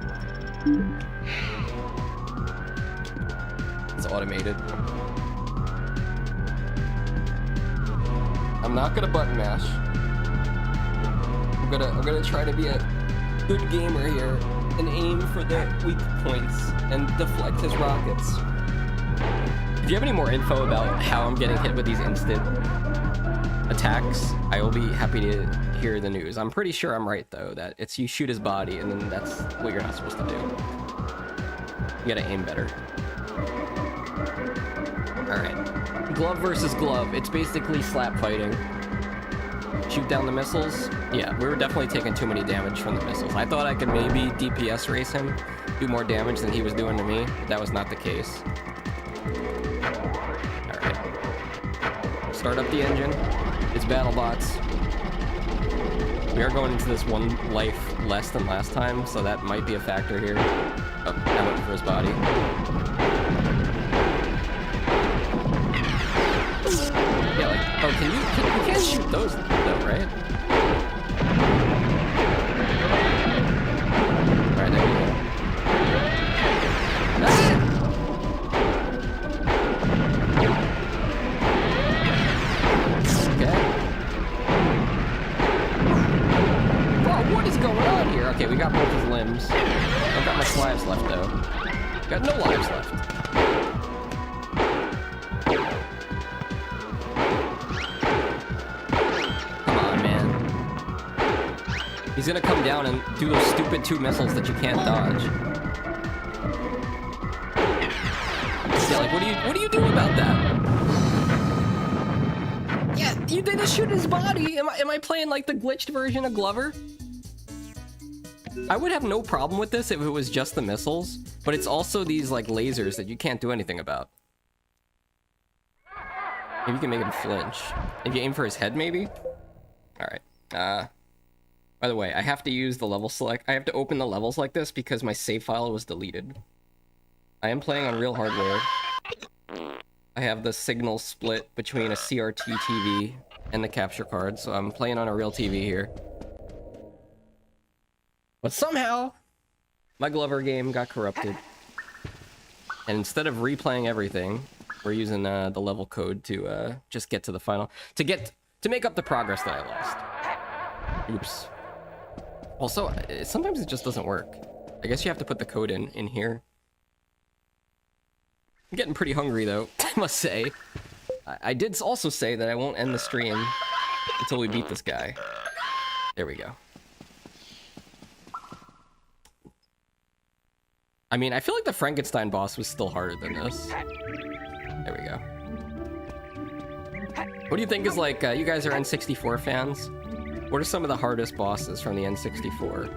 It's automated. I'm not gonna button mash. I'm gonna try to be a good gamer here and aim for the weak points and deflect his rockets. If you have any more info about how I'm getting hit with these instant attacks, I will be happy to hear the news. I'm pretty sure I'm right though, that it's you shoot his body and then that's what you're not supposed to do. You gotta aim better. Alright. Glove versus glove. It's basically slap fighting. Shoot down the missiles. Yeah, we were definitely taking too many damage from the missiles. I thought I could maybe DPS race him, do more damage than he was doing to me, but that was not the case. Alright. Start up the engine. It's battle bots. We are going into this one life less than last time, so that might be a factor here. Oh, I went for his body. Yeah, like, oh, you can't shoot those though, right? Alright, there we go. That's it! Okay. Whoa, what is going on here? Okay, we got both his limbs. I've got much lives left though. Got no lives left. He's gonna come down and do those stupid 2 missiles that you can't dodge. Yeah, like, what do you do about that? Yeah, you didn't shoot his body! Am I playing like the glitched version of GLOVER? I would have no problem with this if it was just the missiles, but it's also these like lasers that you can't do anything about. Maybe you can make him flinch. If you aim for his head, maybe? Alright. By the way, I have to use the level select. I have to open the levels like this because my save file was deleted. I am playing on real hardware. I have the signal split between a CRT TV and the capture card, so I'm playing on a real TV here. But somehow, my Glover game got corrupted. And instead of replaying everything, we're using the level code to just get to the final... To make up the progress that I lost. Oops. Also, sometimes it just doesn't work. I guess you have to put the code in here. I'm getting pretty hungry, though, I must say. I did also say that I won't end the stream until we beat this guy. There we go. I mean, I feel like the Frankenstein boss was still harder than this. There we go. What do you think is like, you guys are N64 fans? What are some of the hardest bosses from the N64?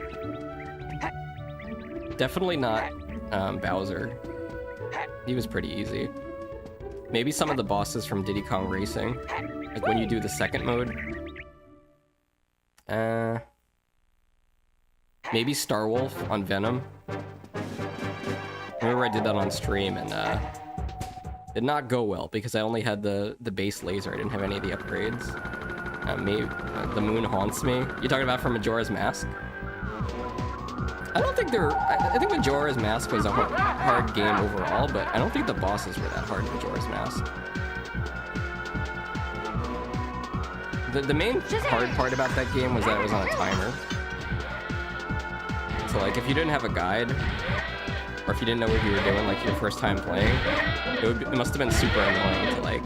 Definitely not Bowser. He was pretty easy. Maybe some of the bosses from Diddy Kong Racing. Like when you do the second mode. Maybe Starwolf on Venom. I remember I did that on stream and did not go well because I only had the base laser. I didn't have any of the upgrades. Maybe the moon haunts me. You talking about from Majora's Mask? I don't think I think Majora's Mask was a hard game overall, but I don't think the bosses were that hard in Majora's Mask. The main hard part about that game was that it was on a timer. So like if you didn't have a guide, or if you didn't know what you were doing, like your first time playing, it must have been super annoying to like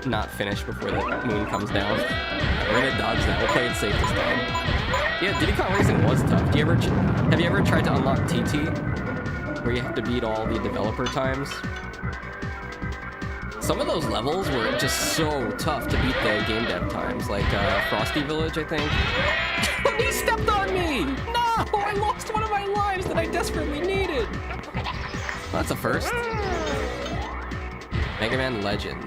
not finish before the moon comes down. We're gonna dodge that. We'll play it safe this time. Yeah, Diddy Kong Racing was tough. Have you ever tried to unlock TT, where you have to beat all the developer times? Some of those levels were just so tough to beat the game dev times, like Frosty Village, I think. He stepped on me! No! I lost one of my lives that I desperately needed! Well, that's a first. Mega Man Legend.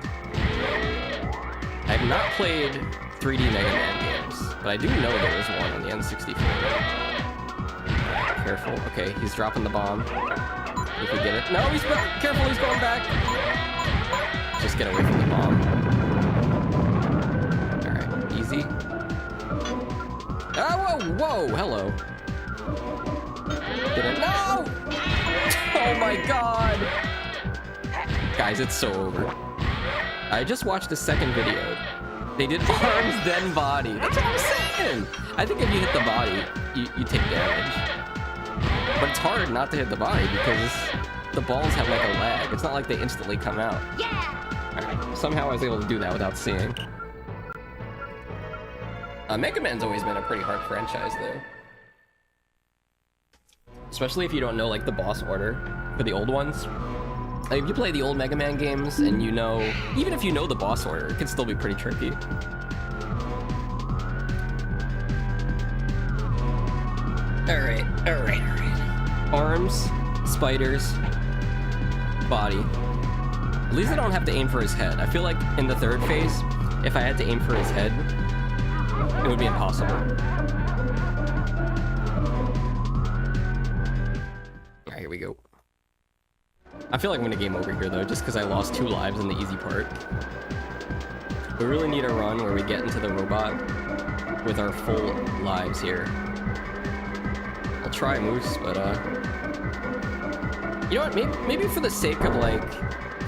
I have not played 3D Mega Man games, but I do know there was one on the N64. Careful. Okay, he's dropping the bomb. If we get it. No, he's careful, he's going back. Just get away from the bomb. Alright, easy. Oh, whoa, hello. Did it? No! Oh my god! Guys, it's so over. I just watched the second video. They did arms, then body. That's what I'm saying! I think if you hit the body, you take damage. But it's hard not to hit the body because the balls have like a lag. It's not like they instantly come out. Yeah! Alright, somehow I was able to do that without seeing. Mega Man's always been a pretty hard franchise, though. Especially if you don't know, like, the boss order for the old ones. Like, if you play the old Mega Man games and you know... Even if you know the boss order, it can still be pretty tricky. Alright. Arms, spiders, body. At least I don't have to aim for his head. I feel like in the third phase, if I had to aim for his head, it would be impossible. Alright, here we go. I feel like I'm gonna game over here though, just because I lost 2 lives in the easy part. We really need a run where we get into the robot with our full lives here. I'll try Moose, but you know what, maybe for the sake of like...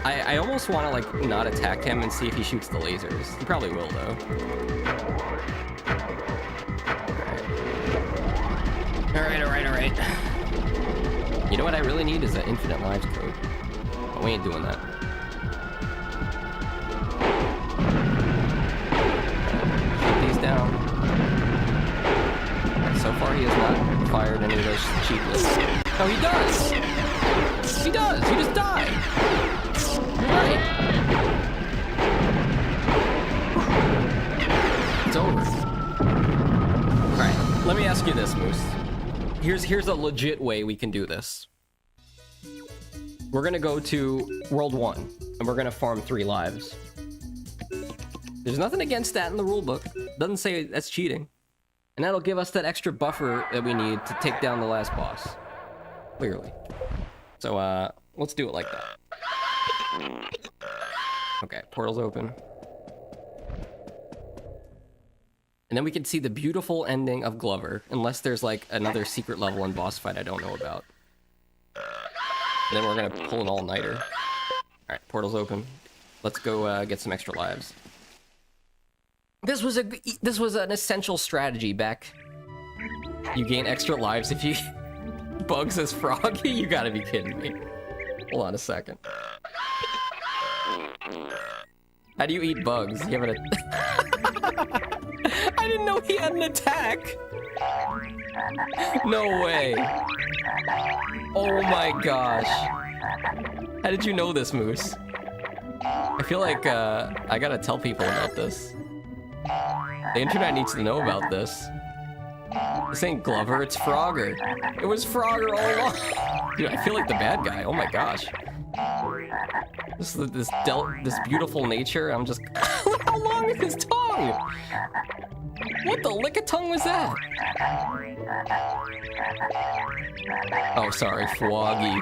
I almost want to like not attack him and see if he shoots the lasers. He probably will though. Alright. You know what I really need is an infinite lives code. But we ain't doing that. Shoot these down. So far he has not fired any of those cheap lists. Oh, he does! He does! He just died! You're right. It's over. Alright, let me ask you this, Moose. Here's a legit way we can do this. We're gonna go to World 1, and we're gonna farm 3 lives. There's nothing against that in the rulebook. Doesn't say that's cheating. And that'll give us that extra buffer that we need to take down the last boss. Clearly. So, let's do it like that. Okay, portal's open. And then we can see the beautiful ending of Glover, unless there's like another secret level and boss fight I don't know about. And then we're gonna pull an all-nighter. Alright, portal's open. Let's go get some extra lives. This was an essential strategy back. You gain extra lives if you bugs as Froggy? You gotta be kidding me. Hold on a second. How do you eat bugs? You have an I didn't know he had an attack! No way. Oh my gosh. How did you know this, Moose? I feel like I gotta tell people about this. The internet needs to know about this. This ain't Glover, it's Frogger. It was Frogger all along. Dude, I feel like the bad guy. Oh my gosh. This beautiful nature. I'm just. Look how long is his tongue! What the lick-a-tongue was that? Oh, sorry, Froggy.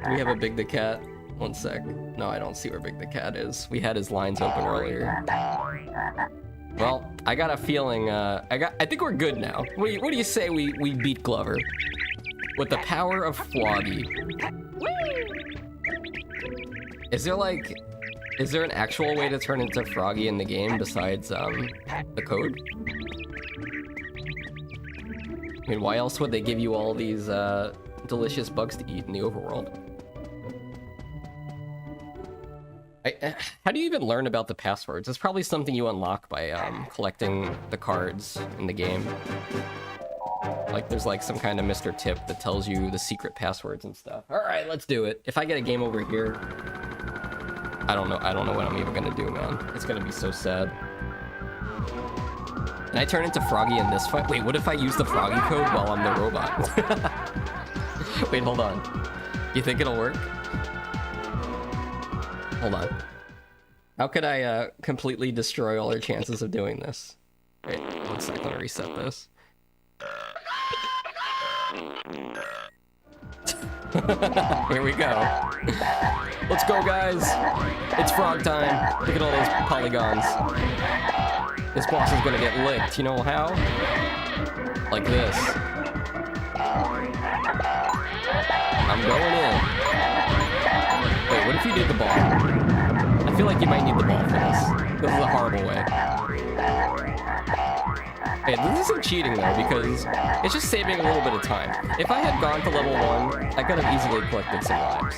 Do we have a Big the Cat? One sec. No, I don't see where Big the Cat is. We had his lines open earlier. Well, I got a feeling, I think we're good now. What do you say we beat Glover? With the power of Froggy. Is there an actual way to turn into Froggy in the game besides, the code? I mean, why else would they give you all these, delicious bugs to eat in the overworld? How do you even learn about the passwords? It's probably something you unlock by collecting the cards in the game. Like there's like some kind of Mr. Tip that tells you the secret passwords and stuff. All right, let's do it. If I get a game over here, I don't know what I'm even gonna do, man. It's gonna be so sad. Can I turn into Froggy in this fight? Wait, what if I use the Froggy code while I'm the robot? Wait, hold on. You think it'll work? Hold on. How could I completely destroy all our chances of doing this? Wait, one sec, let me reset this. Here we go. Let's go, guys. It's frog time. Look at all those polygons. This boss is gonna get licked. You know how? Like this. I'm going in. Wait, what if you did the ball? I feel like you might need the ball for this. This is a horrible way. Hey, this isn't cheating though, because it's just saving a little bit of time. If I had gone to level 1, I could have easily collected some lives.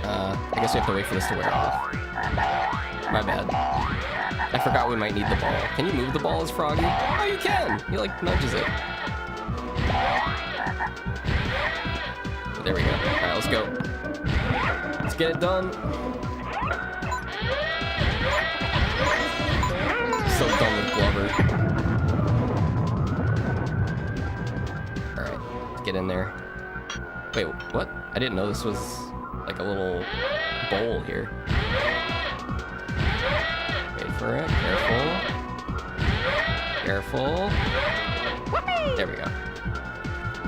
I guess we have to wait for this to wear off. My bad. I forgot we might need the ball. Can you move the ball as Froggy? Oh, you can! He like nudges it. There we go. Alright, let's go. Let's get it done. So done with Glover. Alright, let's get in there. Wait, what? I didn't know this was like a little bowl here. Wait for it. Careful. Careful. There we go.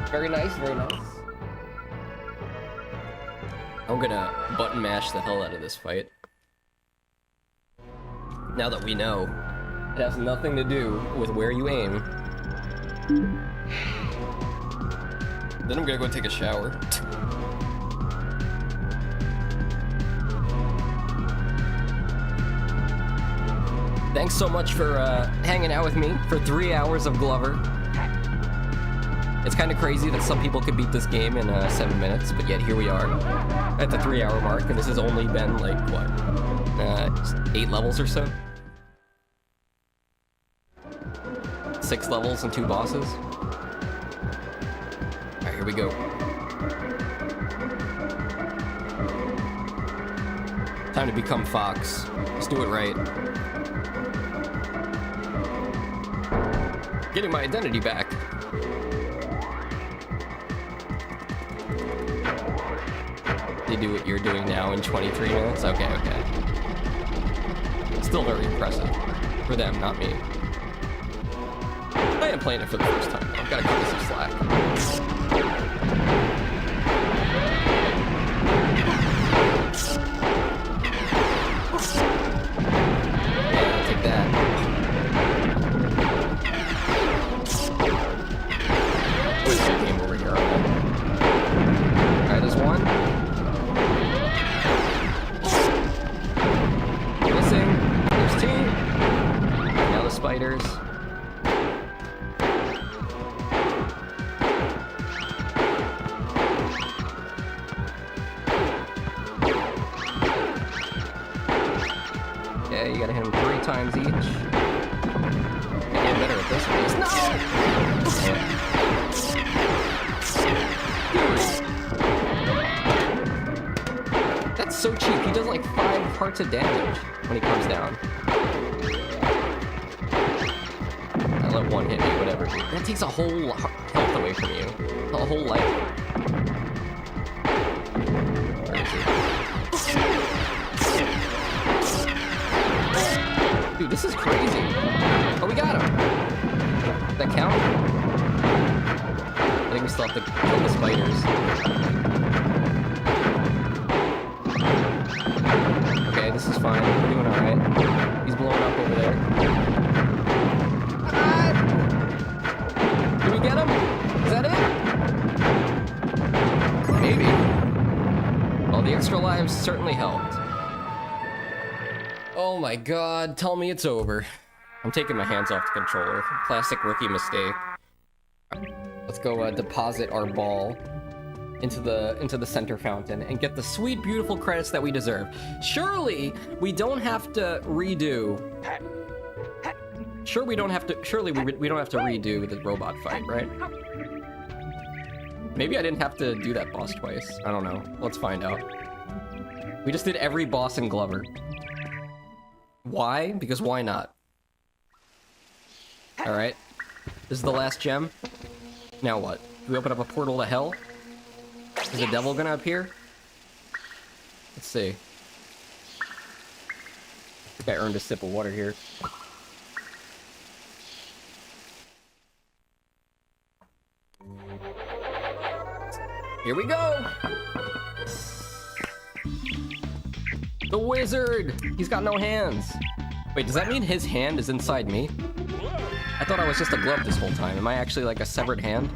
Very nice, very nice. I'm gonna button mash the hell out of this fight. Now that we know, it has nothing to do with where you aim. Then I'm gonna go take a shower. Thanks so much for hanging out with me for 3 hours of Glover. It's kind of crazy that some people could beat this game in 7 minutes, but yet here we are at the 3-hour mark, and this has only been like, what, 8 levels or so? 6 levels and 2 bosses. Alright, here we go. Time to become Fox. Let's do it right. Getting my identity back. You do what you're doing now in 23 minutes? Okay, okay. Still very impressive. For them, not me. I am playing it for the first time. I've got to cut some slack. Yeah, I'll take that. Where's the game over here? Alright, there's one. Missing. There's two. Now the spiders. Okay, you gotta hit them 3 times each. I'm getting better at this one. That's so cheap. He does like 5 parts of damage when he comes down. I let one hit me, whatever. That takes a whole health away from you. A whole life. Where is he? Dude, this is crazy. Oh, we got him. Does that count? I think we still have to kill the spiders. Okay, this is fine. We're doing alright. He's blowing up over there. Can we get him? Is that it? Maybe. Well, the extra lives certainly helped. Oh my god, tell me it's over. I'm taking my hands off the controller. Classic rookie mistake. Let's go deposit our ball into the center fountain and get the sweet, beautiful credits that we deserve. Surely we don't have to redo. Surely we don't have to redo the robot fight, right? Maybe I didn't have to do that boss twice. I don't know. Let's find out. We just did every boss in Glover. Why? Because why not? Alright. This is the last gem. Now what? Do we open up a portal to hell? Is the devil gonna appear? Let's see. I think I earned a sip of water here. Here we go! The wizard! He's got no hands. Wait, does that mean his hand is inside me? I thought I was just a glove this whole time. Am I actually like a severed hand?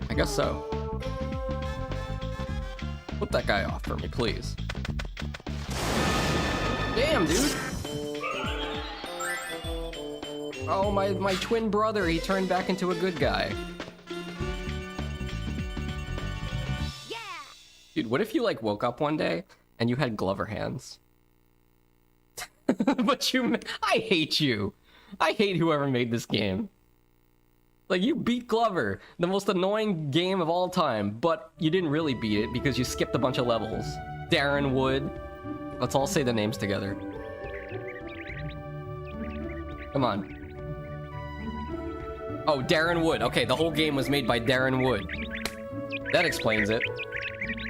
I guess so. Put that guy off for me, please. Damn, dude! Oh, my twin brother, he turned back into a good guy. Dude, what if you like woke up one day and you had Glover hands? But I hate you. I hate whoever made this game. Like, you beat Glover, the most annoying game of all time, but you didn't really beat it because you skipped a bunch of levels. Darren Wood. Let's all say the names together. Come on. Oh, Darren Wood. Okay, the whole game was made by Darren Wood. That explains it.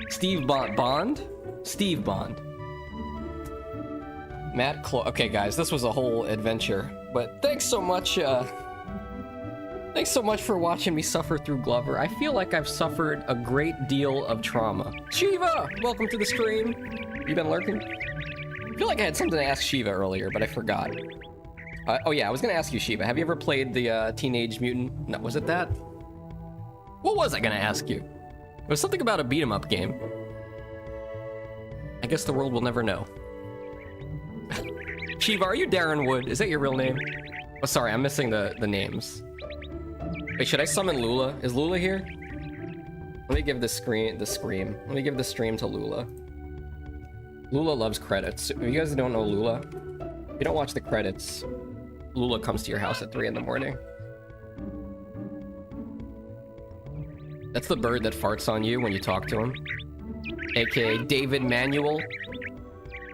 Steve Bond? Steve Bond. Matt okay, guys, this was a whole adventure. But thanks so much, thanks so much for watching me suffer through Glover. I feel like I've suffered a great deal of trauma. Shiva! Welcome to the stream. You been lurking? I feel like I had something to ask Shiva earlier, but I forgot. Oh yeah, I was gonna ask you, Shiva. Have you ever played the Teenage Mutant? No, was it that? What was I gonna ask you? It was something about a beat-em-up game. I guess the world will never know. Shiva, are you Darren Wood? Is that your real name? Oh, sorry, I'm missing the names. Wait, should I summon Lula? Is Lula here? Let me give the scream. Let me give the stream to Lula. Lula loves credits. If you guys don't know Lula, if you don't watch the credits, Lula comes to your house at 3 in the morning. That's the bird that farts on you when you talk to him. AKA David Manuel.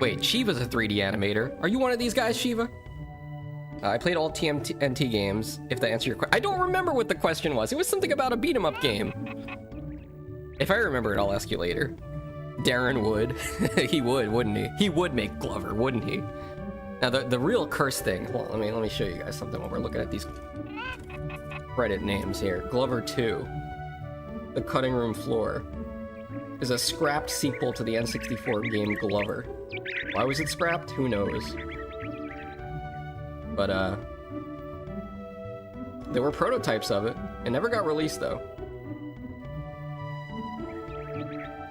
Wait, Shiva's a 3D animator. Are you one of these guys, Shiva? I played all TMNT games, if that answers your question. I don't remember what the question was. It was something about a beat-em-up game. If I remember it, I'll ask you later. Darren would. He would, wouldn't he? He would make Glover, wouldn't he? Now, the real curse thing... Hold on, let me show you guys something while we're looking at these credit names here. Glover 2. The Cutting Room Floor is a scrapped sequel to the N64 game Glover. Why was it scrapped? Who knows? But, there were prototypes of it. It never got released, though.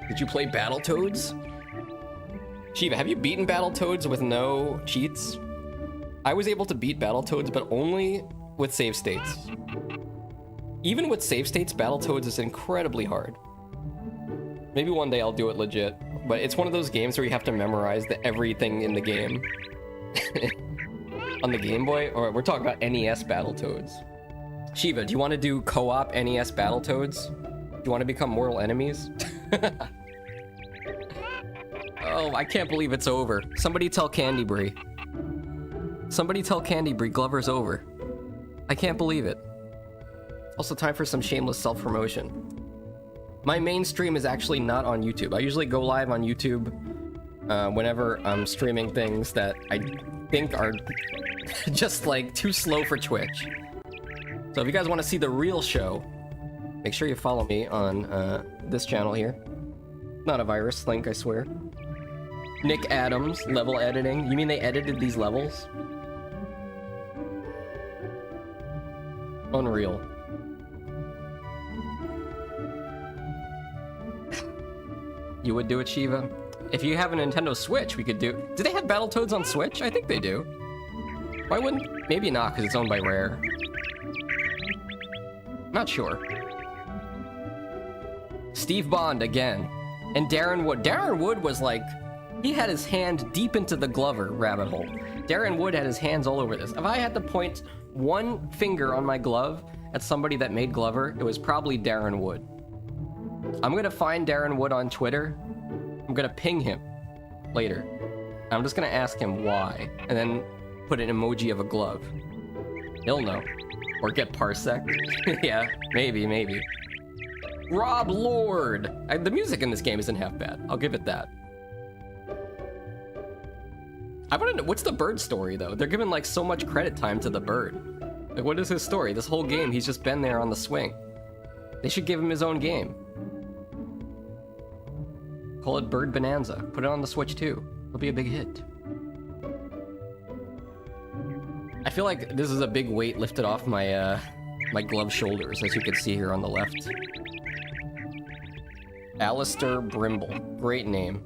Did you play Battletoads? Shiva, have you beaten Battletoads with no cheats? I was able to beat Battletoads, but only with save states. Even with save states, Battletoads is incredibly hard. Maybe one day I'll do it legit, but it's one of those games where you have to memorize everything in the game. On the Game Boy, or we're talking about NES Battletoads. Shiva, do you want to do co-op NES Battletoads? Do you want to become mortal enemies? Oh, I can't believe it's over. Somebody tell Candy Brie. Somebody tell Candy Brie Glover's over. I can't believe it. Also time for some shameless self-promotion. My main stream is actually not on YouTube. I usually go live on YouTube whenever I'm streaming things that I think are just like too slow for Twitch. So if you guys want to see the real show, make sure you follow me on this channel here. Not a virus link, I swear. Nick Adams, level editing. You mean they edited these levels? Unreal. You would do it, Shiva? If you have a Nintendo Switch, we could do... Do they have Battletoads on Switch? I think they do. Why wouldn't... Maybe not, because it's owned by Rare. Not sure. Steve Bond again. And Darren Wood. Darren Wood was like... He had his hand deep into the Glover rabbit hole. Darren Wood had his hands all over this. If I had to point one finger on my glove at somebody that made Glover, it was probably Darren Wood. I'm gonna find Darren Wood on Twitter. I'm gonna ping him later. I'm just gonna ask him why, and then put an emoji of a glove. He'll know. Or get Parsec. Yeah, maybe. Rob Lord! The music in this game isn't half bad. I'll give it that. I wanna know, what's the bird story, though? They're giving, like, so much credit time to the bird. Like, what is his story? This whole game, he's just been there on the swing. They should give him his own game. Call it Bird Bonanza. Put it on the Switch, too. It'll be a big hit. I feel like this is a big weight lifted off my, my glove shoulders, as you can see here on the left. Alistair Brimble. Great name.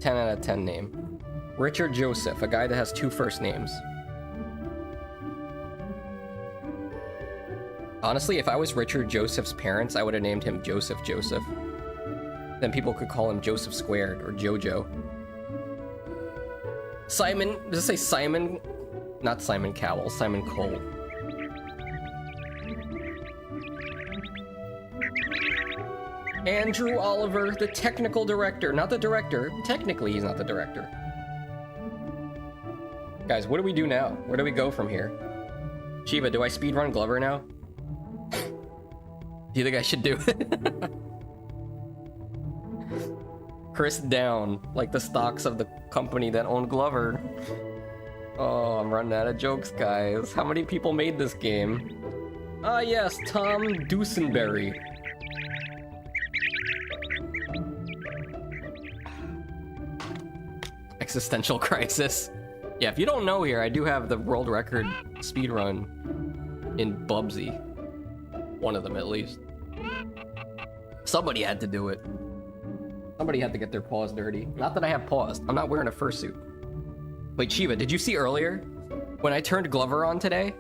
10 out of 10 name. Richard Joseph, a guy that has 2 first names. Honestly, if I was Richard Joseph's parents, I would have named him Joseph Joseph. Then people could call him Joseph Squared or Jojo. Simon, does it say Simon? Not Simon Cowell, Simon Cole. Andrew Oliver, the technical director. Not the director. Technically, he's not the director. Guys, what do we do now? Where do we go from here? Shiva, do I speedrun Glover now? Do you think I should do it? Chris down, like the stocks of the company that owned Glover. Oh, I'm running out of jokes, guys. How many people made this game? Ah, yes, Tom Dusenberry. Existential crisis. Yeah, if you don't know here, I do have the world record speedrun in Bubsy. One of them, at least. Somebody had to do it. Somebody had to get their paws dirty. Not that I have paws. I'm not wearing a fursuit. Wait, Shiva, did you see earlier? When I turned Glover on today,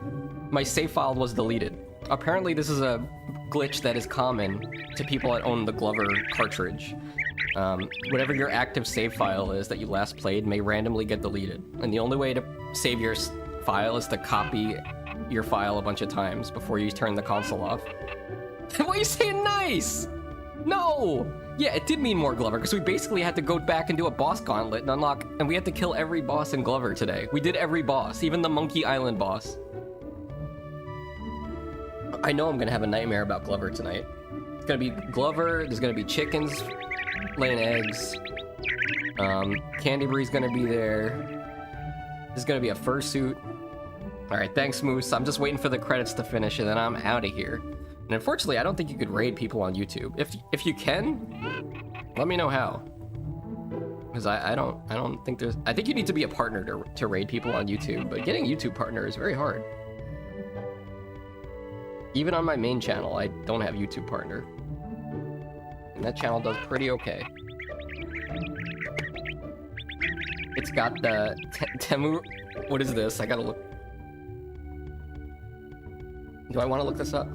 my save file was deleted. Apparently, this is a glitch that is common to people that own the Glover cartridge. Whatever your active save file is that you last played may randomly get deleted. And the only way to save your file is to copy your file a bunch of times before you turn the console off. Why are you saying nice? No! Yeah, it did mean more Glover, because we basically had to go back and do a boss gauntlet and unlock, and we had to kill every boss in Glover today. We did every boss, even the Monkey Island boss. I know I'm gonna have a nightmare about Glover tonight. It's gonna be Glover, there's gonna be chickens laying eggs. Candybury's gonna be there. There's gonna be a fursuit. Alright, thanks Moose. I'm just waiting for the credits to finish and then I'm out of here. And unfortunately, I don't think you could raid people on YouTube. If you can, let me know how. Because I don't think there's... I think you need to be a partner to raid people on YouTube, but getting a YouTube partner is very hard. Even on my main channel, I don't have YouTube partner. And that channel does pretty okay. It's got the Temu... What is this? I gotta look... Do I want to look this up?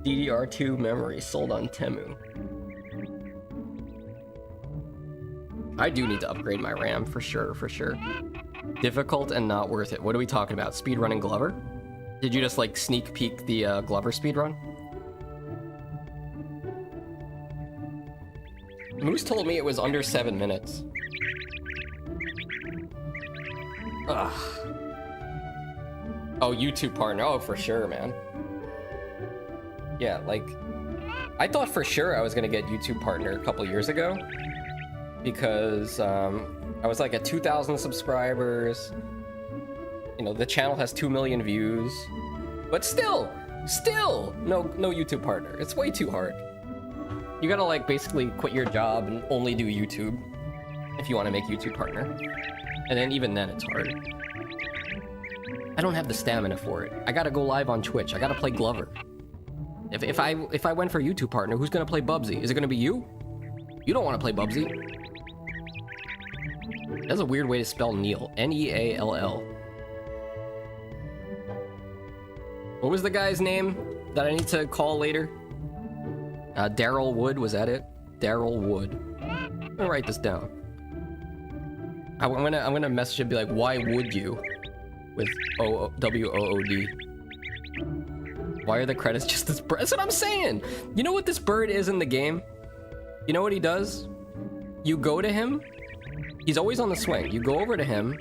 DDR2 memory sold on Temu. I do need to upgrade my RAM, for sure, for sure. Difficult and not worth it. What are we talking about? Speedrunning Glover? Did you just, like, sneak peek the Glover speedrun? Moose told me it was under 7 minutes. Ugh. Oh, YouTube partner. Oh, for sure, man. Yeah, like... I thought for sure I was gonna get YouTube partner a couple years ago. Because, I was like at 2,000 subscribers. You know, the channel has 2 million views. But still, no YouTube partner. It's way too hard. You gotta, like, basically quit your job and only do YouTube if you want to make YouTube partner. And then even then, it's hard. I don't have the stamina for it. I gotta go live on Twitch. I gotta play Glover. If I went for YouTube partner, who's gonna play Bubsy? Is it gonna be you? You don't want to play Bubsy. That's a weird way to spell Neal. N-E-A-L-L. What was the guy's name that I need to call later? Daryl Wood, was that it? Daryl Wood. I'm gonna write this down. I'm gonna message him and be like, why would you? With W-O-O-D. Why are the credits just this bird? That's what I'm saying! You know what this bird is in the game? You know what he does? You go to him, he's always on the swing. You go over to him,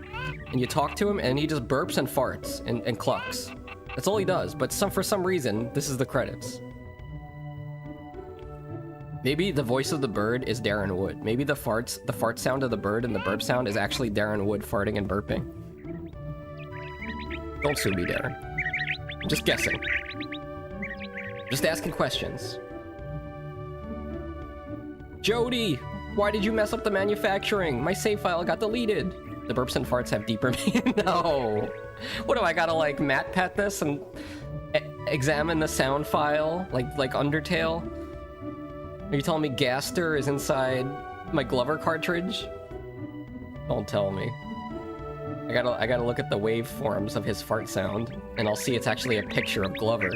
and you talk to him, and he just burps and farts and clucks. That's all he does, but for some reason, this is the credits. Maybe the voice of the bird is Darren Wood. Maybe the fart sound of the bird and the burp sound is actually Darren Wood farting and burping. Don't sue me, Darren. I'm just guessing. Just asking questions. Jody, why did you mess up the manufacturing? My save file got deleted. The burps and farts have deeper meaning. No. What do I gotta, like, matpat this and examine the sound file like Undertale? Are you telling me Gaster is inside my Glover cartridge? Don't tell me. I gotta look at the waveforms of his fart sound, and I'll see it's actually a picture of Glover.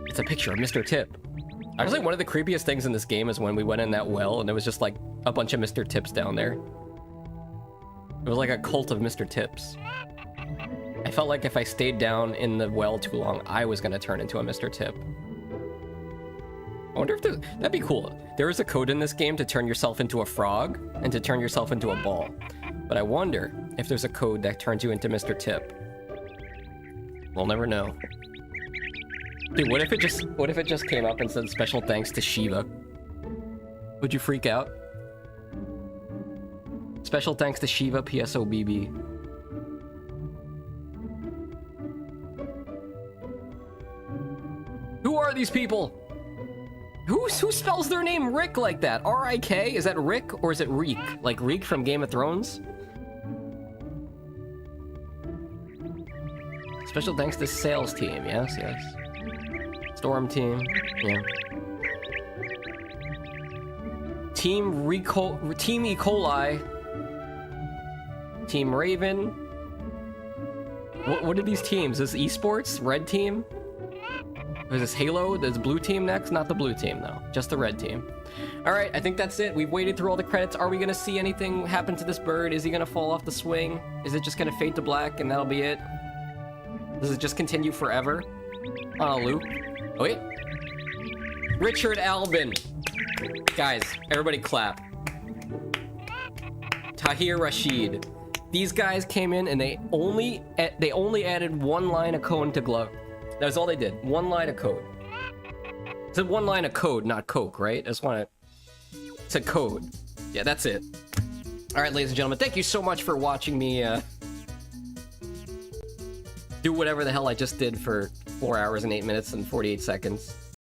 It's a picture of Mr. Tip. Actually, one of the creepiest things in this game is when we went in that well and there was just like a bunch of Mr. Tips down there. It was like a cult of Mr. Tips. I felt like if I stayed down in the well too long, I was gonna turn into a Mr. Tip. I wonder if that'd be cool. There is a code in this game to turn yourself into a frog and to turn yourself into a ball. But I wonder if there's a code that turns you into Mr. Tip. We'll never know. Dude, what if it just came up and said special thanks to Shiva? Would you freak out? Special thanks to Shiva PSOBB. Who are these people? Who spells their name Rick like that? R-I-K? Is that Rick or is it Reek? Like Reek from Game of Thrones? Special thanks to sales team. Yes, yes. Storm team. Yeah. Team E. coli. Team Raven. What are these teams? Is this esports? Red team? Is this Halo? There's blue team next? Not the blue team, though. Just the red team. Alright, I think that's it. We've waited through all the credits. Are we gonna see anything happen to this bird? Is he gonna fall off the swing? Is it just gonna fade to black and that'll be it? Does it just continue forever? Honolulu. Oh, wait. Richard Albin. Guys, everybody clap. Tahir Rashid. These guys came in and they only added one line of code to Glover. That's all they did. One line of code. It's a one line of code, not Coke, right? I just want to... It's a code. Yeah, that's it. Alright, ladies and gentlemen, thank you so much for watching me do whatever the hell I just did for 4 hours and 8 minutes and 48 seconds.